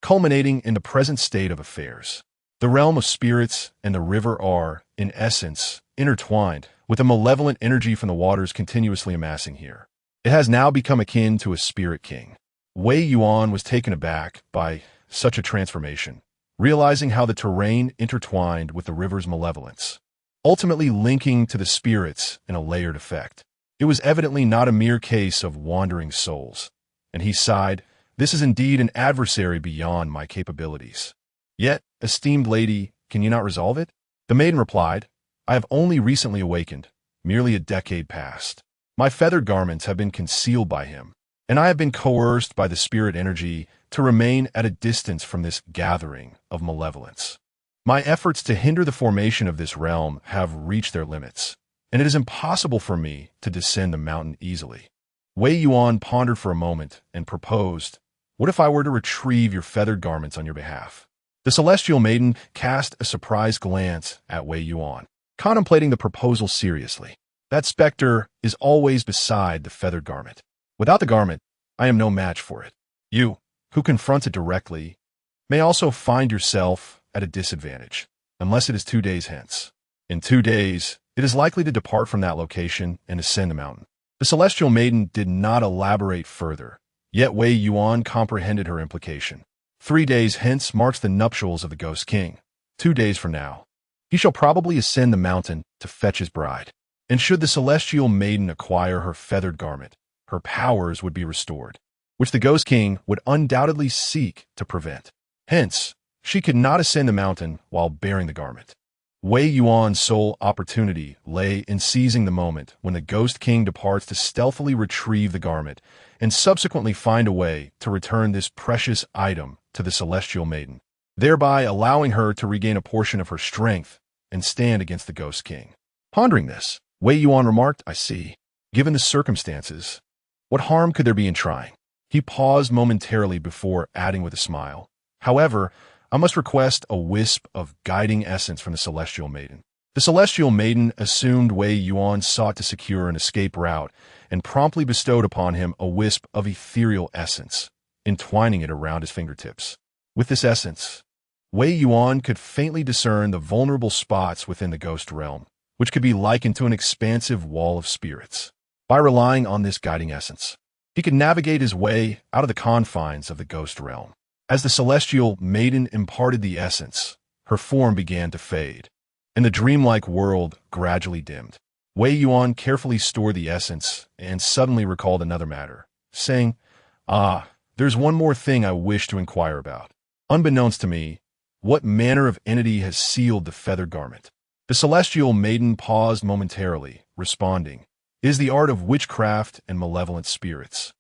culminating in the present state of affairs. The realm of spirits and the river are, in essence, intertwined, with the malevolent energy from the waters continuously amassing here. It has now become akin to a spirit king." Wei Yuan was taken aback by such a transformation, realizing how the terrain intertwined with the river's malevolence, ultimately linking to the spirits in a layered effect. It was evidently not a mere case of wandering souls, and he sighed, "This is indeed an adversary beyond my capabilities. Yet, esteemed lady, can you not resolve it?" The maiden replied, "I have only recently awakened, merely a decade past. My feathered garments have been concealed by him, and I have been coerced by the spirit energy to remain at a distance from this gathering of malevolence. My efforts to hinder the formation of this realm have reached their limits, and it is impossible for me to descend the mountain easily." Wei Yuan pondered for a moment and proposed, "What if I were to retrieve your feathered garments on your behalf?" The celestial maiden cast a surprised glance at Wei Yuan, contemplating the proposal seriously. "That specter is always beside the feathered garment. Without the garment, I am no match for it. You, who confronts it directly, may also find yourself at a disadvantage, unless it is 2 days hence. In 2 days, it is likely to depart from that location and ascend the mountain." The celestial maiden did not elaborate further, yet Wei Yuan comprehended her implication. 3 days hence marks the nuptials of the Ghost King. 2 days from now, he shall probably ascend the mountain to fetch his bride. And should the celestial maiden acquire her feathered garment, her powers would be restored, which the Ghost King would undoubtedly seek to prevent. Hence, she could not ascend the mountain while bearing the garment. Wei Yuan's sole opportunity lay in seizing the moment when the Ghost King departs to stealthily retrieve the garment and subsequently find a way to return this precious item to the celestial maiden, thereby allowing her to regain a portion of her strength and stand against the Ghost King. Pondering this, Wei Yuan remarked, "I see. Given the circumstances, what harm could there be in trying?" He paused momentarily before adding with a smile, "However, I must request a wisp of guiding essence from the celestial maiden." The celestial maiden assumed Wei Yuan sought to secure an escape route and promptly bestowed upon him a wisp of ethereal essence, entwining it around his fingertips. With this essence, Wei Yuan could faintly discern the vulnerable spots within the ghost realm, which could be likened to an expansive wall of spirits. By relying on this guiding essence, he could navigate his way out of the confines of the ghost realm. As the celestial maiden imparted the essence, her form began to fade, and the dreamlike world gradually dimmed. Wei Yuan carefully stored the essence and suddenly recalled another matter, saying, there's one more thing I wish to inquire about. Unbeknownst to me, what manner of entity has sealed the feathered garment? The celestial maiden paused momentarily, responding, "Is the art of witchcraft and malevolent spirits."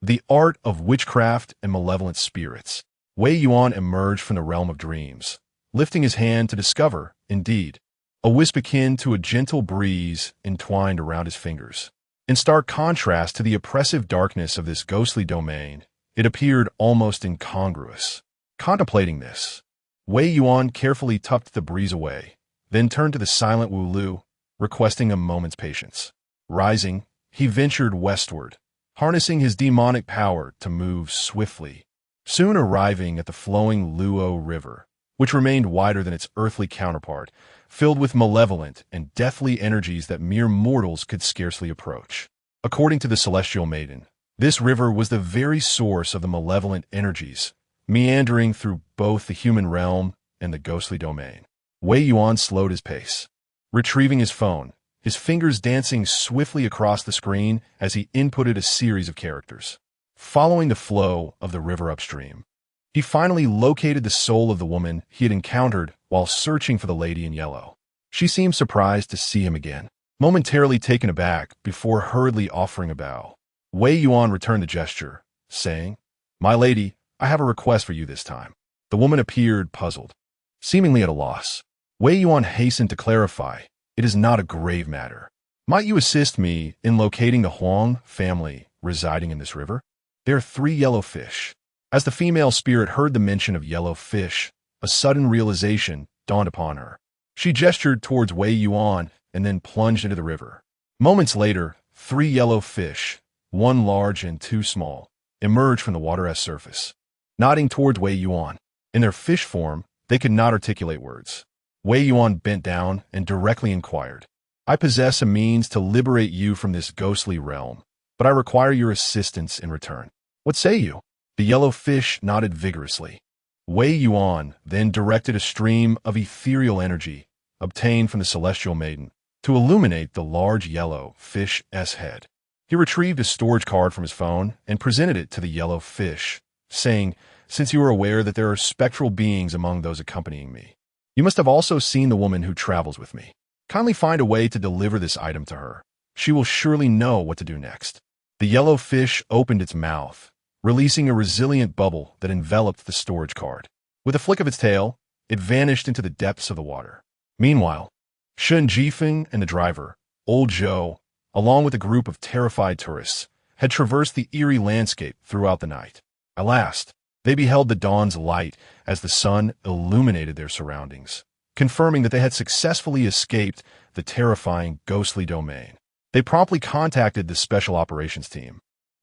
The art of witchcraft and malevolent spirits. Wei Yuan emerged from the realm of dreams, lifting his hand to discover, indeed, a wisp akin to a gentle breeze entwined around his fingers. In stark contrast to the oppressive darkness of this ghostly domain, it appeared almost incongruous. Contemplating this, Wei Yuan carefully tucked the breeze away, then turned to the silent Wu Lu, requesting a moment's patience. Rising, he ventured westward, harnessing his demonic power to move swiftly, soon arriving at the flowing Luo River, which remained wider than its earthly counterpart, filled with malevolent and deathly energies that mere mortals could scarcely approach. According to the Celestial Maiden, this river was the very source of the malevolent energies, meandering through both the human realm and the ghostly domain. Wei Yuan slowed his pace, retrieving his phone, his fingers dancing swiftly across the screen as he inputted a series of characters. Following the flow of the river upstream, he finally located the soul of the woman he had encountered while searching for the lady in yellow. She seemed surprised to see him again, momentarily taken aback before hurriedly offering a bow. Wei Yuan returned the gesture, saying, "My lady, I have a request for you this time." The woman appeared puzzled, seemingly at a loss. Wei Yuan hastened to clarify, "It is not a grave matter. Might you assist me in locating the Huang family residing in this river? There are 3 yellow fish." As the female spirit heard the mention of yellow fish, a sudden realization dawned upon her. She gestured towards Wei Yuan and then plunged into the river. Moments later, 3 yellow fish, 1 large and 2 small, emerged from the water's surface, nodding towards Wei Yuan. In their fish form, they could not articulate words. Wei Yuan bent down and directly inquired, "I possess a means to liberate you from this ghostly realm, but I require your assistance in return. What say you?" The yellow fish nodded vigorously. Wei Yuan then directed a stream of ethereal energy, obtained from the Celestial Maiden, to illuminate the large yellow fish's head. He retrieved a storage card from his phone and presented it to the yellow fish, saying, "Since you are aware that there are spectral beings among those accompanying me, you must have also seen the woman who travels with me. Kindly find a way to deliver this item to her. She will surely know what to do next." The yellow fish opened its mouth, releasing a resilient bubble that enveloped the storage card. With a flick of its tail, it vanished into the depths of the water. Meanwhile, Shen Jifeng and the driver, Old Zhou, along with a group of terrified tourists, had traversed the eerie landscape throughout the night. At last, they beheld the dawn's light as the sun illuminated their surroundings, confirming that they had successfully escaped the terrifying ghostly domain. They promptly contacted the Special Operations Team,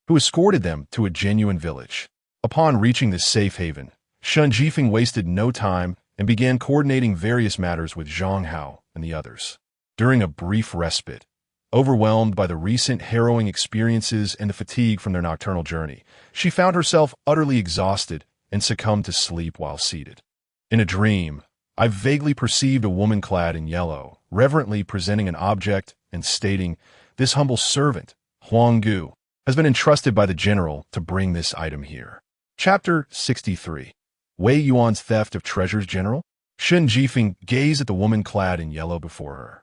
who escorted them to a genuine village. Upon reaching this safe haven, Shen Jifeng wasted no time and began coordinating various matters with Zhang Hao and the others. During a brief respite, overwhelmed by the recent harrowing experiences and the fatigue from their nocturnal journey, she found herself utterly exhausted and succumbed to sleep while seated. In a dream, I vaguely perceived a woman clad in yellow, reverently presenting an object and stating, "This humble servant, Huang Gu, has been entrusted by the general to bring this item here." Chapter 63. Wei Yuan's Theft of Treasures General? Shen Jifeng gazed at the woman clad in yellow before her.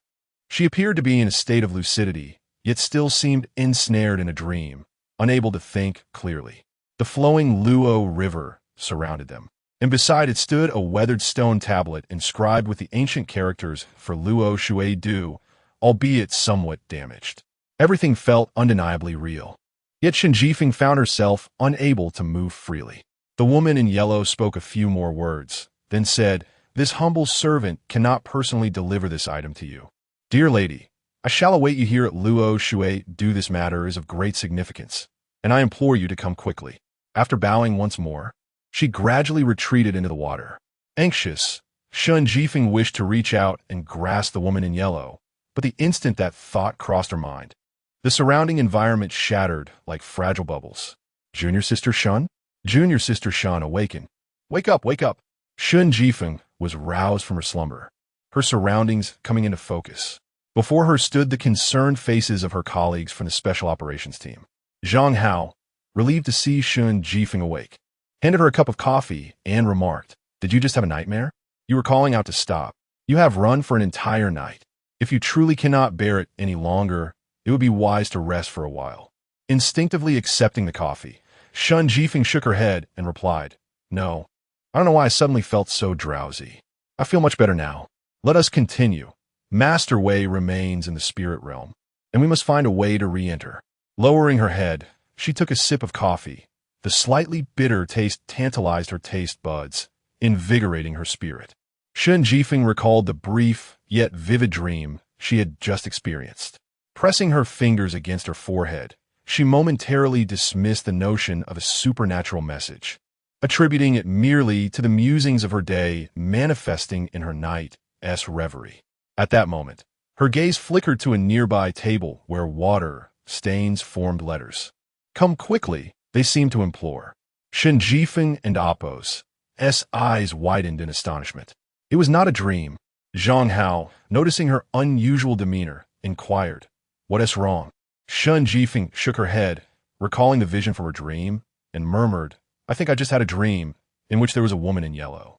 She appeared to be in a state of lucidity, yet still seemed ensnared in a dream, unable to think clearly. The flowing Luo River surrounded them, and beside it stood a weathered stone tablet inscribed with the ancient characters for Luo Shui Du, albeit somewhat damaged. Everything felt undeniably real. Yet Shen Jifeng found herself unable to move freely. The woman in yellow spoke a few more words, then said, "This humble servant cannot personally deliver this item to you. Dear lady, I shall await you here at Luo Shui Du. This matter is of great significance, and I implore you to come quickly." After bowing once more, she gradually retreated into the water. Anxious, Shen Jifeng wished to reach out and grasp the woman in yellow, but the instant that thought crossed her mind, the surrounding environment shattered like fragile bubbles. "Junior Sister Shun?" Junior Sister Shun awakened. Wake up, wake up!" Shun Jifeng was roused from her slumber, her surroundings coming into focus. Before her stood the concerned faces of her colleagues from the Special Operations Team. Zhang Hao, relieved to see Shun Jifeng awake, handed her a cup of coffee and remarked, "Did you just have a nightmare? You were calling out to stop. You have run for an entire night. If you truly cannot bear it any longer, it would be wise to rest for a while." Instinctively accepting the coffee, Shun Jifeng shook her head and replied, "No. I don't know why I suddenly felt so drowsy. I feel much better now. Let us continue. Master Wei remains in the spirit realm, and we must find a way to re-enter." Lowering her head, she took a sip of coffee. The slightly bitter taste tantalized her taste buds, invigorating her spirit. Shun Jifeng recalled the brief, yet vivid dream she had just experienced. Pressing her fingers against her forehead, she momentarily dismissed the notion of a supernatural message, attributing it merely to the musings of her day manifesting in her night's reverie. At that moment, her gaze flickered to a nearby table where water stains formed letters. "Come quickly," they seemed to implore. Shun Jifeng and Appo's eyes widened in astonishment. It was not a dream. Zhang Hao, noticing her unusual demeanor, inquired, "What is wrong?" Shun Jifeng shook her head, recalling the vision from her dream, and murmured, "I think I just had a dream in which there was a woman in yellow."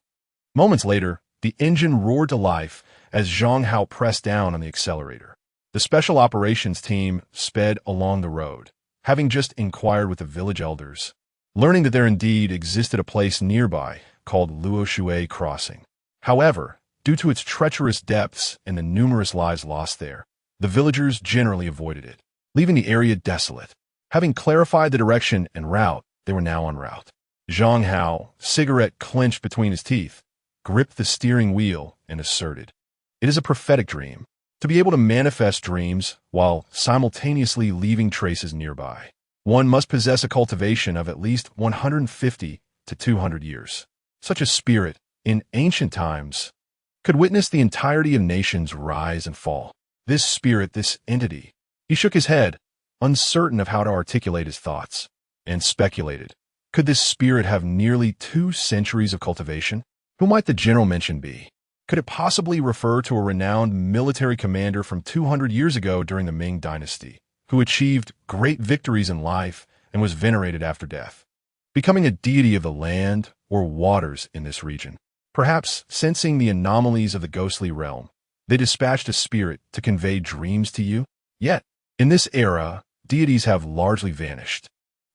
Moments later, the engine roared to life as Zhang Hao pressed down on the accelerator. The Special Operations Team sped along the road, having just inquired with the village elders, learning that there indeed existed a place nearby called Luoshui Crossing. However, due to its treacherous depths and the numerous lives lost there, the villagers generally avoided it, leaving the area desolate. Having clarified the direction and route, they were now en route. Zhang Hao, cigarette clenched between his teeth, gripped the steering wheel and asserted, "It is a prophetic dream. To be able to manifest dreams while simultaneously leaving traces nearby, one must possess a cultivation of at least 150 to 200 years. Such a spirit, in ancient times, could witness the entirety of nations rise and fall. This spirit, this entity." He shook his head, uncertain of how to articulate his thoughts, and speculated, could this spirit have nearly 2 centuries of cultivation? Who might the general mention be? Could it possibly refer to a renowned military commander from 200 years ago during the Ming Dynasty, who achieved great victories in life and was venerated after death, becoming a deity of the land or waters in this region? Perhaps, sensing the anomalies of the ghostly realm, they dispatched a spirit to convey dreams to you? Yet, in this era, deities have largely vanished.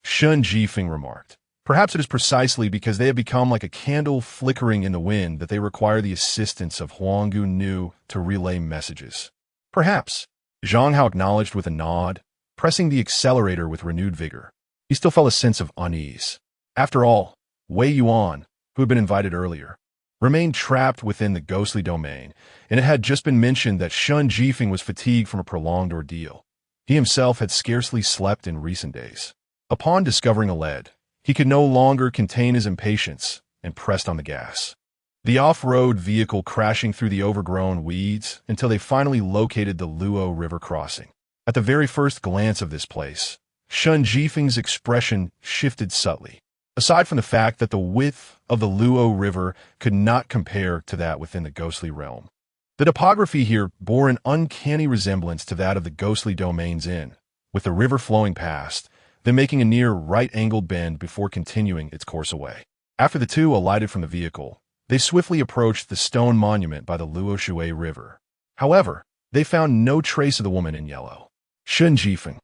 Shun Jifeng remarked, "Perhaps it is precisely because they have become like a candle flickering in the wind that they require the assistance of Huanggu Nu to relay messages." "Perhaps," Zhang Hao acknowledged with a nod, pressing the accelerator with renewed vigor. He still felt a sense of unease. After all, Wei Yuan, who had been invited earlier, remained trapped within the ghostly domain, and it had just been mentioned that Shun Jifeng was fatigued from a prolonged ordeal. He himself had scarcely slept in recent days. Upon discovering a lead, he could no longer contain his impatience and pressed on the gas. The off-road vehicle crashing through the overgrown weeds until they finally located the Luo River crossing. At the very first glance of this place, Shun Jifeng's expression shifted subtly. Aside from the fact that the width of the Luo River could not compare to that within the ghostly realm, the topography here bore an uncanny resemblance to that of the ghostly domain's inn, with the river flowing past, then making a near right-angled bend before continuing its course away. After the two alighted from the vehicle, they swiftly approached the stone monument by the Luoshui River. However, they found no trace of the woman in yellow. Shun Jifeng,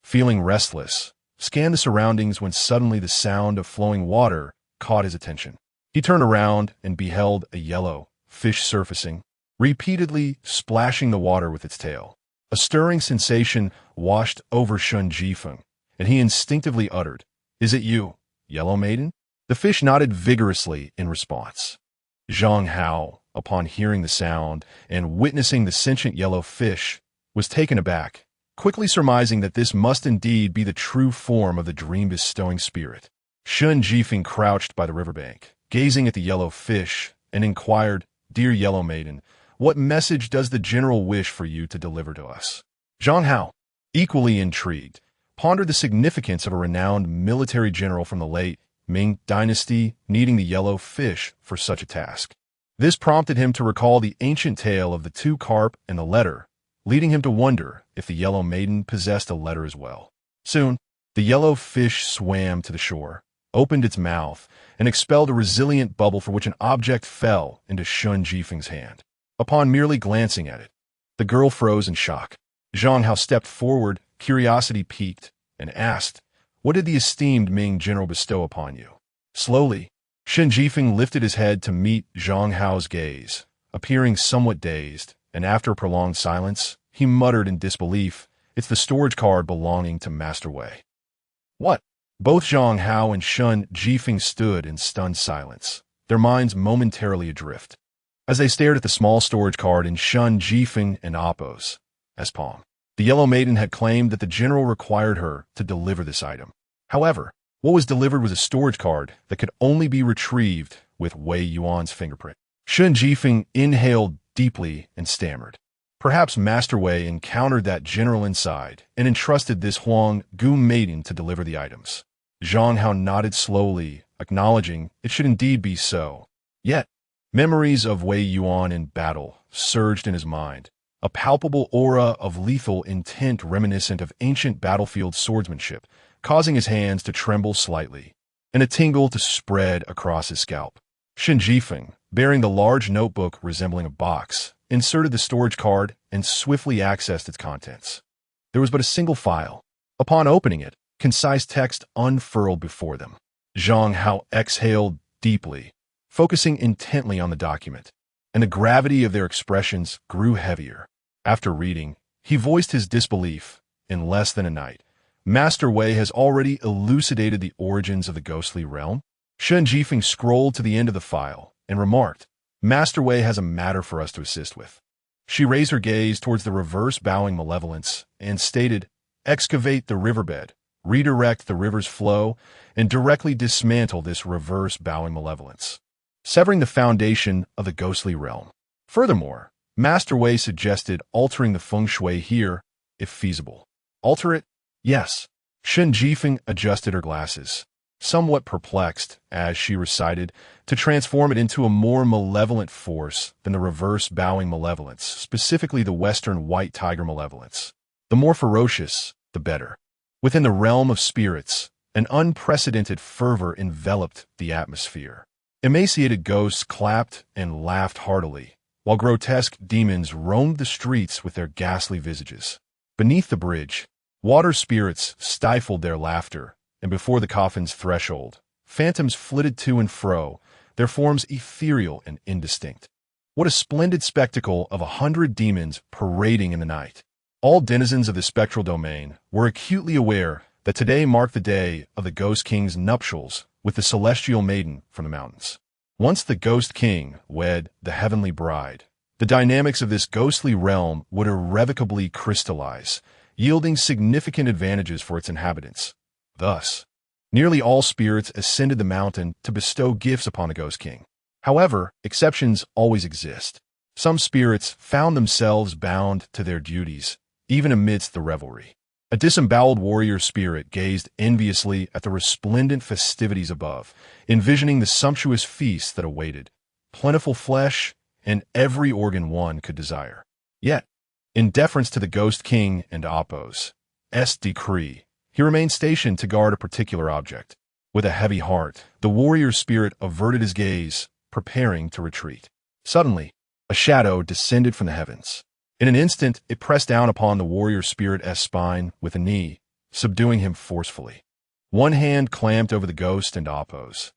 feeling restless, scanned the surroundings when suddenly the sound of flowing water caught his attention. He turned around and beheld a yellow fish surfacing, repeatedly splashing the water with its tail. A stirring sensation washed over Shun Jifeng, and he instinctively uttered, "Is it you, Yellow Maiden?" The fish nodded vigorously in response. Zhang Hao, upon hearing the sound and witnessing the sentient yellow fish, was taken aback, quickly surmising that this must indeed be the true form of the dream-bestowing spirit. Shun Jifeng crouched by the riverbank, gazing at the yellow fish, and inquired, "Dear Yellow Maiden, what message does the general wish for you to deliver to us?" Zhang Hao, equally intrigued, pondered the significance of a renowned military general from the late Ming dynasty needing the yellow fish for such a task. This prompted him to recall the ancient tale of the two carp and the letter, leading him to wonder if the yellow maiden possessed a letter as well. Soon, the yellow fish swam to the shore, opened its mouth, and expelled a resilient bubble for which an object fell into Shun Jifeng's hand. Upon merely glancing at it, the girl froze in shock. Zhang Hao stepped forward, curiosity piqued, and asked, "What did the esteemed Ming general bestow upon you?" Slowly, Shun Jifeng lifted his head to meet Zhang Hao's gaze, appearing somewhat dazed, and after a prolonged silence, he muttered in disbelief, "It's the storage card belonging to Master Wei." "What?" Both Zhang Hao and Shun Jifeng stood in stunned silence, their minds momentarily adrift, as they stared at the small storage card in Shun Jifeng and Appo's palm. The Yellow Maiden had claimed that the general required her to deliver this item. However, what was delivered was a storage card that could only be retrieved with Wei Yuan's fingerprint. Shun Jifeng inhaled deeply and stammered. Perhaps Master Wei encountered that general inside and entrusted this Huang Gu maiden to deliver the items. Zhang Hao nodded slowly, acknowledging it should indeed be so. Yet, memories of Wei Yuan in battle surged in his mind, a palpable aura of lethal intent reminiscent of ancient battlefield swordsmanship, causing his hands to tremble slightly, and a tingle to spread across his scalp. Shun Jifeng, bearing the large notebook resembling a box, inserted the storage card and swiftly accessed its contents. There was but a single file. Upon opening it, concise text unfurled before them. Zhang Hao exhaled deeply, focusing intently on the document, and the gravity of their expressions grew heavier. After reading, he voiced his disbelief. In less than a night, Master Wei has already elucidated the origins of the ghostly realm. Shun Jifeng scrolled to the end of the file and remarked, "Master Wei has a matter for us to assist with." She raised her gaze towards the reverse bowing malevolence and stated, "Excavate the riverbed, redirect the river's flow, and directly dismantle this reverse bowing malevolence, severing the foundation of the ghostly realm." Furthermore, Master Wei suggested altering the feng shui here, if feasible. Alter it? Yes. Shun Jifeng adjusted her glasses, somewhat perplexed, as she recited, to transform it into a more malevolent force than the reverse bowing malevolence, specifically the western white tiger malevolence. The more ferocious, the better. Within the realm of spirits, an unprecedented fervor enveloped the atmosphere. Emaciated ghosts clapped and laughed heartily, while grotesque demons roamed the streets with their ghastly visages. Beneath the bridge, water spirits stifled their laughter, and before the coffin's threshold, phantoms flitted to and fro, their forms ethereal and indistinct. What a splendid spectacle of 100 demons parading in the night. All denizens of the spectral domain were acutely aware that today marked the day of the Ghost King's nuptials with the celestial maiden from the mountains. Once the Ghost King wed the heavenly bride, the dynamics of this ghostly realm would irrevocably crystallize, yielding significant advantages for its inhabitants. Thus, nearly all spirits ascended the mountain to bestow gifts upon the Ghost King. However, exceptions always exist. Some spirits found themselves bound to their duties, even amidst the revelry. A disemboweled warrior spirit gazed enviously at the resplendent festivities above, envisioning the sumptuous feast that awaited, plentiful flesh, and every organ one could desire. Yet, in deference to the Ghost King and Appo's decree, he remained stationed to guard a particular object. With a heavy heart, the warrior spirit averted his gaze, preparing to retreat. Suddenly, a shadow descended from the heavens. In an instant, it pressed down upon the warrior spirit's spine with a knee, subduing him forcefully. One hand clamped over the ghost and Appo's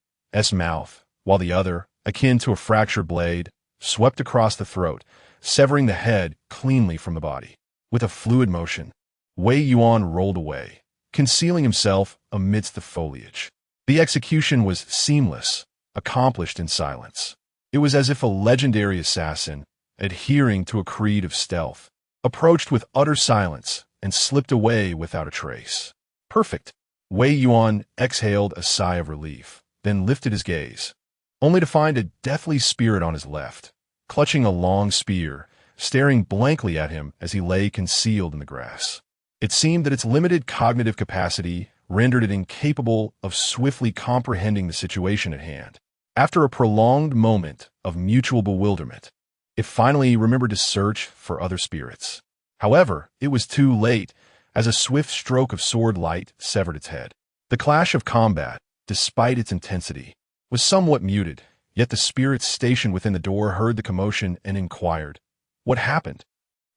mouth, while the other, akin to a fractured blade, swept across the throat, severing the head cleanly from the body. With a fluid motion, Wei Yuan rolled away, concealing himself amidst the foliage. The execution was seamless, accomplished in silence. It was as if a legendary assassin, adhering to a creed of stealth, approached with utter silence and slipped away without a trace. Perfect. Wei Yuan exhaled a sigh of relief, then lifted his gaze, only to find a deathly spirit on his left, clutching a long spear, staring blankly at him as he lay concealed in the grass. It seemed that its limited cognitive capacity rendered it incapable of swiftly comprehending the situation at hand. After a prolonged moment of mutual bewilderment, it finally remembered to search for other spirits. However, it was too late, as a swift stroke of sword light severed its head. The clash of combat, despite its intensity, was somewhat muted, yet the spirits stationed within the door heard the commotion and inquired, "What happened?"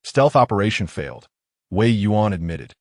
"Stealth operation failed," Wei Yuan admitted,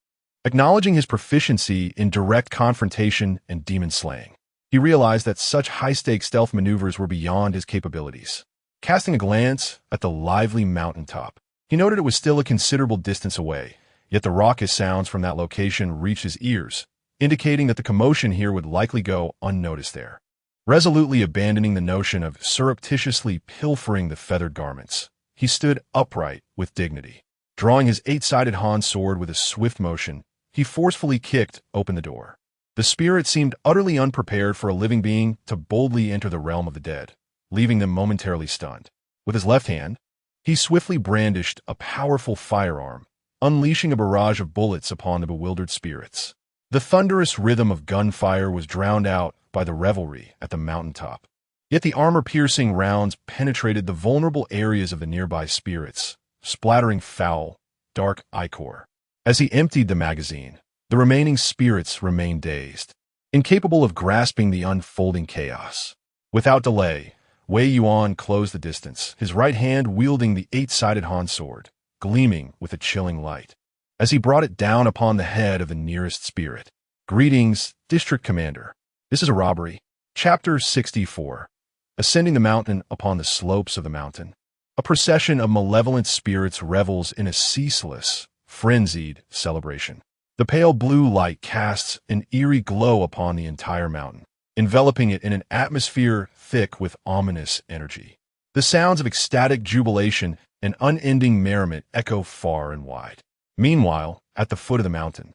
acknowledging his proficiency in direct confrontation and demon slaying. He realized that such high-stakes stealth maneuvers were beyond his capabilities. Casting a glance at the lively mountaintop, he noted it was still a considerable distance away, yet the raucous sounds from that location reached his ears, indicating that the commotion here would likely go unnoticed there. Resolutely abandoning the notion of surreptitiously pilfering the feathered garments, he stood upright with dignity. Drawing his eight-sided Han sword with a swift motion, he forcefully kicked open the door. The spirit seemed utterly unprepared for a living being to boldly enter the realm of the dead, leaving them momentarily stunned. With his left hand, he swiftly brandished a powerful firearm, unleashing a barrage of bullets upon the bewildered spirits. The thunderous rhythm of gunfire was drowned out by the revelry at the mountaintop. Yet the armor-piercing rounds penetrated the vulnerable areas of the nearby spirits, splattering foul, dark ichor. As he emptied the magazine, the remaining spirits remained dazed, incapable of grasping the unfolding chaos. Without delay, Wei Yuan closed the distance, his right hand wielding the eight-sided Han sword, gleaming with a chilling light. As he brought it down upon the head of the nearest spirit, "Greetings, District Commander. This is a robbery." Chapter 64. Ascending the mountain upon the slopes of the mountain. A procession of malevolent spirits revels in a ceaseless, frenzied celebration. The pale blue light casts an eerie glow upon the entire mountain, enveloping it in an atmosphere thick with ominous energy. The sounds of ecstatic jubilation and unending merriment echo far and wide. Meanwhile, at the foot of the mountain,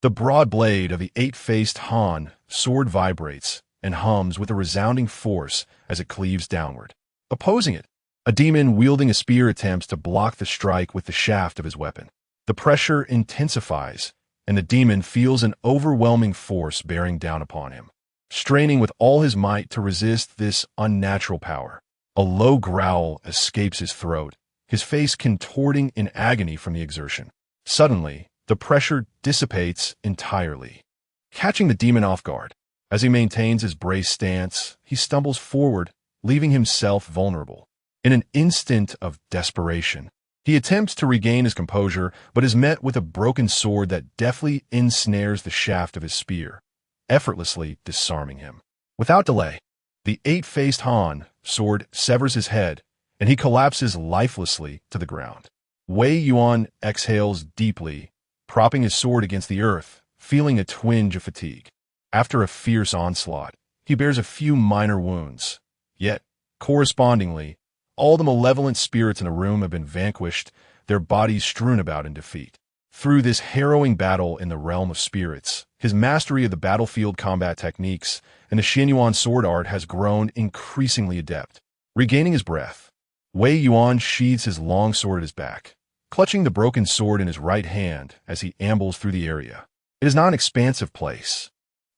the broad blade of the eight-faced Han sword vibrates and hums with a resounding force as it cleaves downward. Opposing it, a demon wielding a spear attempts to block the strike with the shaft of his weapon. The pressure intensifies, and the demon feels an overwhelming force bearing down upon him. Straining with all his might to resist this unnatural power, a low growl escapes his throat, his face contorting in agony from the exertion. Suddenly, the pressure dissipates entirely, catching the demon off guard. As he maintains his braced stance, he stumbles forward, leaving himself vulnerable. In an instant of desperation, he attempts to regain his composure, but is met with a broken sword that deftly ensnares the shaft of his spear, effortlessly disarming him. Without delay, the eight-faced Han sword severs his head, and he collapses lifelessly to the ground. Wei Yuan exhales deeply, propping his sword against the earth, feeling a twinge of fatigue. After a fierce onslaught, he bears a few minor wounds. Yet, correspondingly, all the malevolent spirits in the room have been vanquished, their bodies strewn about in defeat. Through this harrowing battle in the realm of spirits, his mastery of the battlefield combat techniques and the Xianyuan sword art has grown increasingly adept. Regaining his breath, Wei Yuan sheathes his long sword at his back, clutching the broken sword in his right hand as he ambles through the area. It is not an expansive place.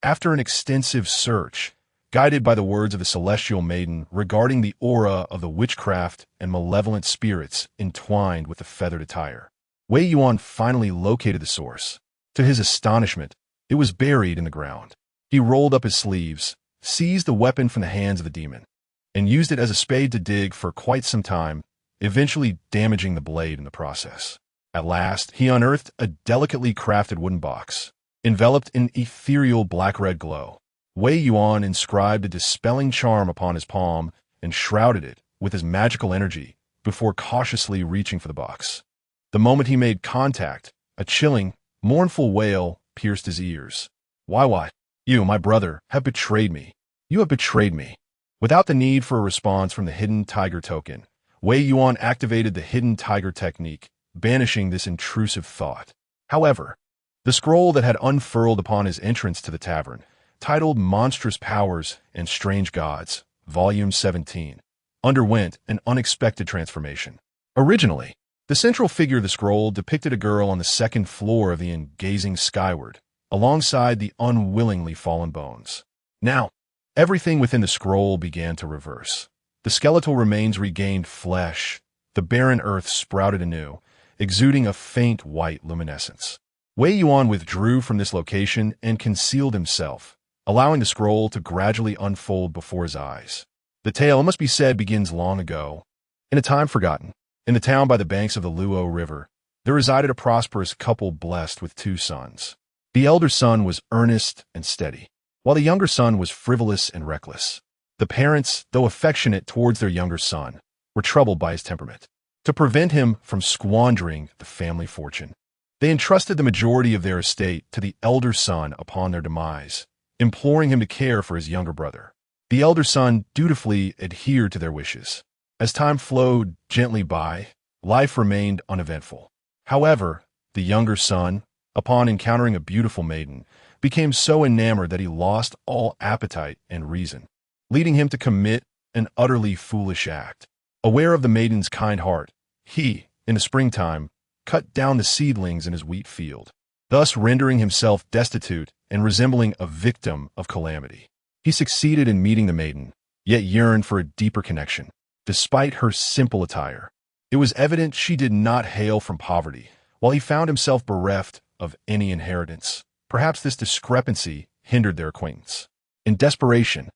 After an extensive search, guided by the words of the celestial maiden regarding the aura of the witchcraft and malevolent spirits entwined with the feathered attire, Wei Yuan finally located the source. To his astonishment, it was buried in the ground. He rolled up his sleeves, seized the weapon from the hands of the demon, and used it as a spade to dig for quite some time, eventually damaging the blade in the process. At last, he unearthed a delicately crafted wooden box, enveloped in ethereal black-red glow. Wei Yuan inscribed a dispelling charm upon his palm and shrouded it with his magical energy before cautiously reaching for the box. The moment he made contact, a chilling, mournful wail pierced his ears. "Why, you, my brother, have betrayed me. You have betrayed me." Without the need for a response from the hidden tiger token, Wei Yuan activated the hidden tiger technique, banishing this intrusive thought. However, the scroll that had unfurled upon his entrance to the tavern, titled Monstrous Powers and Strange Gods, Volume 17, underwent an unexpected transformation. Originally, the central figure of the scroll depicted a girl on the second floor of the inn gazing skyward, alongside the unwillingly fallen bones. Now, everything within the scroll began to reverse. The skeletal remains regained flesh. The barren earth sprouted anew, exuding a faint white luminescence. Wei Yuan withdrew from this location and concealed himself, allowing the scroll to gradually unfold before his eyes. The tale, it must be said, begins long ago, in a time forgotten. In the town by the banks of the Luo River, there resided a prosperous couple blessed with 2 sons. The elder son was earnest and steady, while the younger son was frivolous and reckless. The parents, though affectionate towards their younger son, were troubled by his temperament. To prevent him from squandering the family fortune, they entrusted the majority of their estate to the elder son upon their demise, imploring him to care for his younger brother. The elder son dutifully adhered to their wishes. As time flowed gently by, life remained uneventful. However, the younger son, upon encountering a beautiful maiden, became so enamored that he lost all appetite and reason, leading him to commit an utterly foolish act. Aware of the maiden's kind heart, he, in the springtime, cut down the seedlings in his wheat field, thus rendering himself destitute and resembling a victim of calamity. He succeeded in meeting the maiden, yet yearned for a deeper connection. Despite her simple attire, it was evident she did not hail from poverty, while he found himself bereft of any inheritance. Perhaps this discrepancy hindered their acquaintance. In desperation,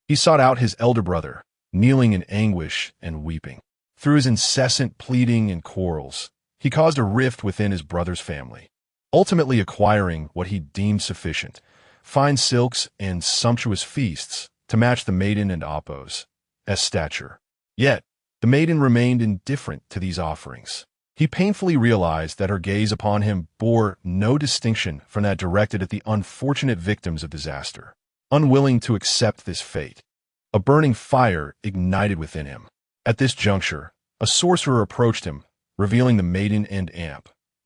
he sought out his elder brother, kneeling in anguish and weeping. Through his incessant pleading and quarrels, he caused a rift within his brother's family, ultimately acquiring what he deemed sufficient: fine silks and sumptuous feasts to match the maiden and Appo's stature. Yet, the maiden remained indifferent to these offerings. He painfully realized that her gaze upon him bore no distinction from that directed at the unfortunate victims of disaster. Unwilling to accept this fate, a burning fire ignited within him. At this juncture, a sorcerer approached him, revealing the maiden and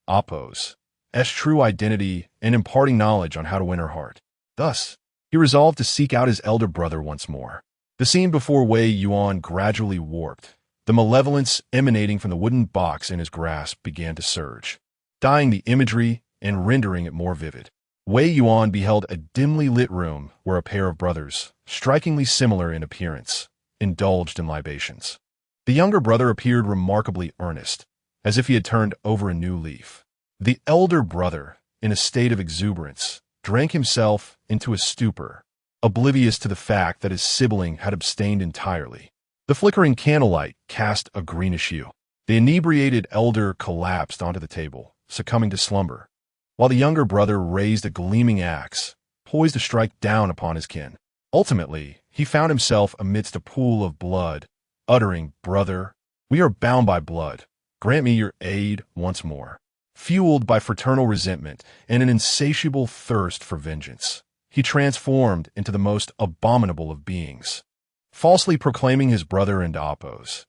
Appo's true identity and imparting knowledge on how to win her heart. Thus, he resolved to seek out his elder brother once more. The scene before Wei Yuan gradually warped. The malevolence emanating from the wooden box in his grasp began to surge, dyeing the imagery and rendering it more vivid. Wei Yuan beheld a dimly lit room where a pair of brothers, strikingly similar in appearance, indulged in libations. The younger brother appeared remarkably earnest, as if he had turned over a new leaf. The elder brother, in a state of exuberance, drank himself into a stupor, oblivious to the fact that his sibling had abstained entirely. The flickering candlelight cast a greenish hue. The inebriated elder collapsed onto the table, succumbing to slumber, while the younger brother raised a gleaming axe, poised to strike down upon his kin. Ultimately, he found himself amidst a pool of blood, uttering, "Brother, we are bound by blood. Grant me your aid once more." Fueled by fraternal resentment and an insatiable thirst for vengeance, he transformed into the most abominable of beings, falsely proclaiming his brother and Appo's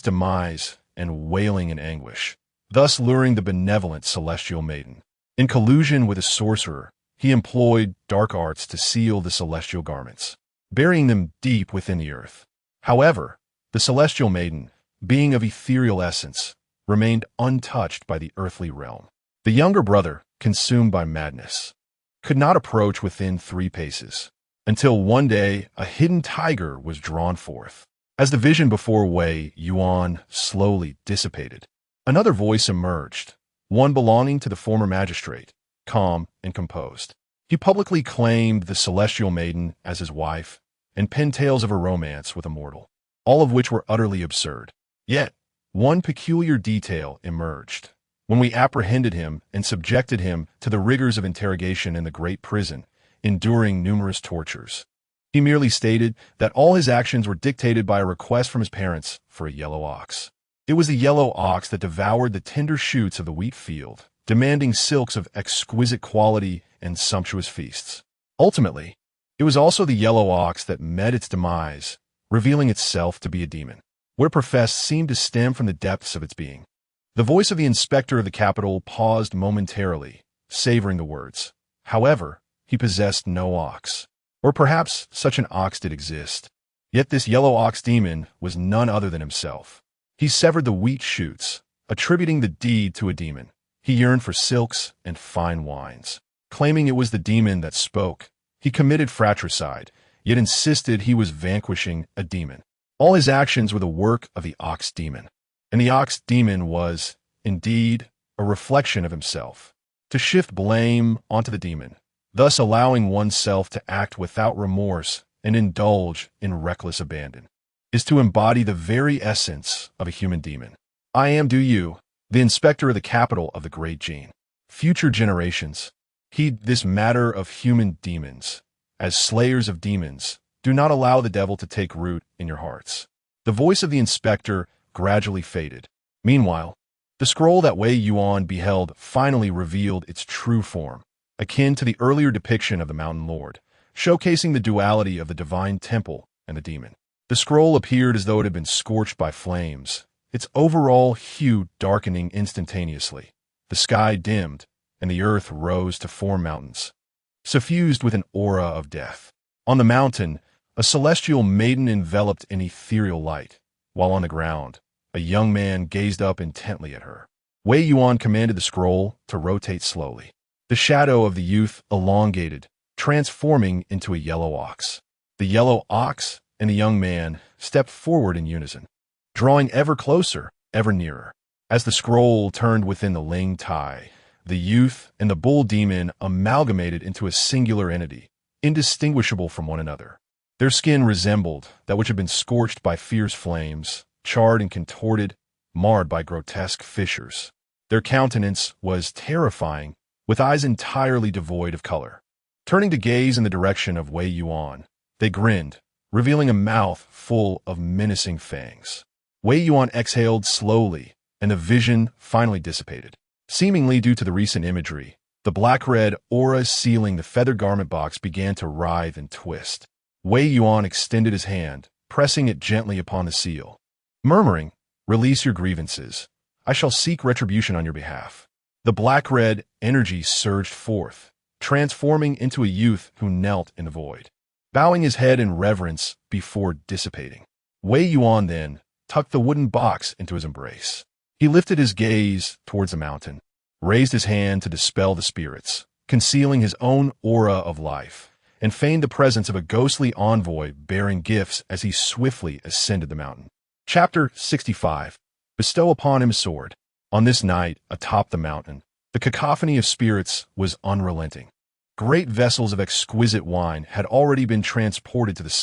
demise and wailing in anguish, thus luring the benevolent celestial maiden. In collusion with a sorcerer, he employed dark arts to seal the celestial garments, burying them deep within the earth. However, the celestial maiden, being of ethereal essence, remained untouched by the earthly realm. The younger brother, consumed by madness, could not approach within 3 paces, until one day a hidden tiger was drawn forth. As the vision before Wei Yuan slowly dissipated, another voice emerged, one belonging to the former magistrate, calm and composed. He publicly claimed the celestial maiden as his wife and penned tales of a romance with a mortal, all of which were utterly absurd. Yet, one peculiar detail emerged. When we apprehended him and subjected him to the rigors of interrogation in the great prison, enduring numerous tortures, he merely stated that all his actions were dictated by a request from his parents for a yellow ox. It was the yellow ox that devoured the tender shoots of the wheat field, demanding silks of exquisite quality and sumptuous feasts. Ultimately, it was also the yellow ox that met its demise, revealing itself to be a demon. What it professed seemed to stem from the depths of its being. The voice of the inspector of the capital paused momentarily, savoring the words. However, he possessed no ox. Or perhaps such an ox did exist. Yet this yellow ox demon was none other than himself. He severed the wheat shoots, attributing the deed to a demon. He yearned for silks and fine wines. Claiming it was the demon that spoke, he committed fratricide, yet insisted he was vanquishing a demon. All his actions were the work of the ox demon, and the ox demon was, indeed, a reflection of himself. To shift blame onto the demon, thus allowing oneself to act without remorse and indulge in reckless abandon, is to embody the very essence of a human demon. I am, do you, the inspector of the capital of the great gene. Future generations, heed this matter of human demons. As slayers of demons, do not allow the devil to take root in your hearts. The voice of the inspector gradually faded. Meanwhile, the scroll that Wei Yuan beheld finally revealed its true form, akin to the earlier depiction of the Mountain Lord, showcasing the duality of the divine temple and the demon. The scroll appeared as though it had been scorched by flames, its overall hue darkening instantaneously. The sky dimmed, and the earth rose to form mountains, suffused with an aura of death. On the mountain, a celestial maiden enveloped in ethereal light, while on the ground, a young man gazed up intently at her. Wei Yuan commanded the scroll to rotate slowly. The shadow of the youth elongated, transforming into a yellow ox. The yellow ox and the young man stepped forward in unison, drawing ever closer, ever nearer. As the scroll turned within the Ling Tai, the youth and the bull demon amalgamated into a singular entity, indistinguishable from one another. Their skin resembled that which had been scorched by fierce flames, charred and contorted, marred by grotesque fissures. Their countenance was terrifying, with eyes entirely devoid of color. Turning to gaze in the direction of Wei Yuan, they grinned, revealing a mouth full of menacing fangs. Wei Yuan exhaled slowly, and the vision finally dissipated. Seemingly due to the recent imagery, the black-red aura sealing the feather garment box began to writhe and twist. Wei Yuan extended his hand, pressing it gently upon the seal, murmuring, "Release your grievances. I shall seek retribution on your behalf." The black-red energy surged forth, transforming into a youth who knelt in the void, bowing his head in reverence before dissipating. Wei Yuan then tucked the wooden box into his embrace. He lifted his gaze towards the mountain, raised his hand to dispel the spirits, concealing his own aura of life, and feigned the presence of a ghostly envoy bearing gifts as he swiftly ascended the mountain. Chapter 65. Bestow upon him a sword. On this night, atop the mountain, the cacophony of spirits was unrelenting. Great vessels of exquisite wine had already been transported to the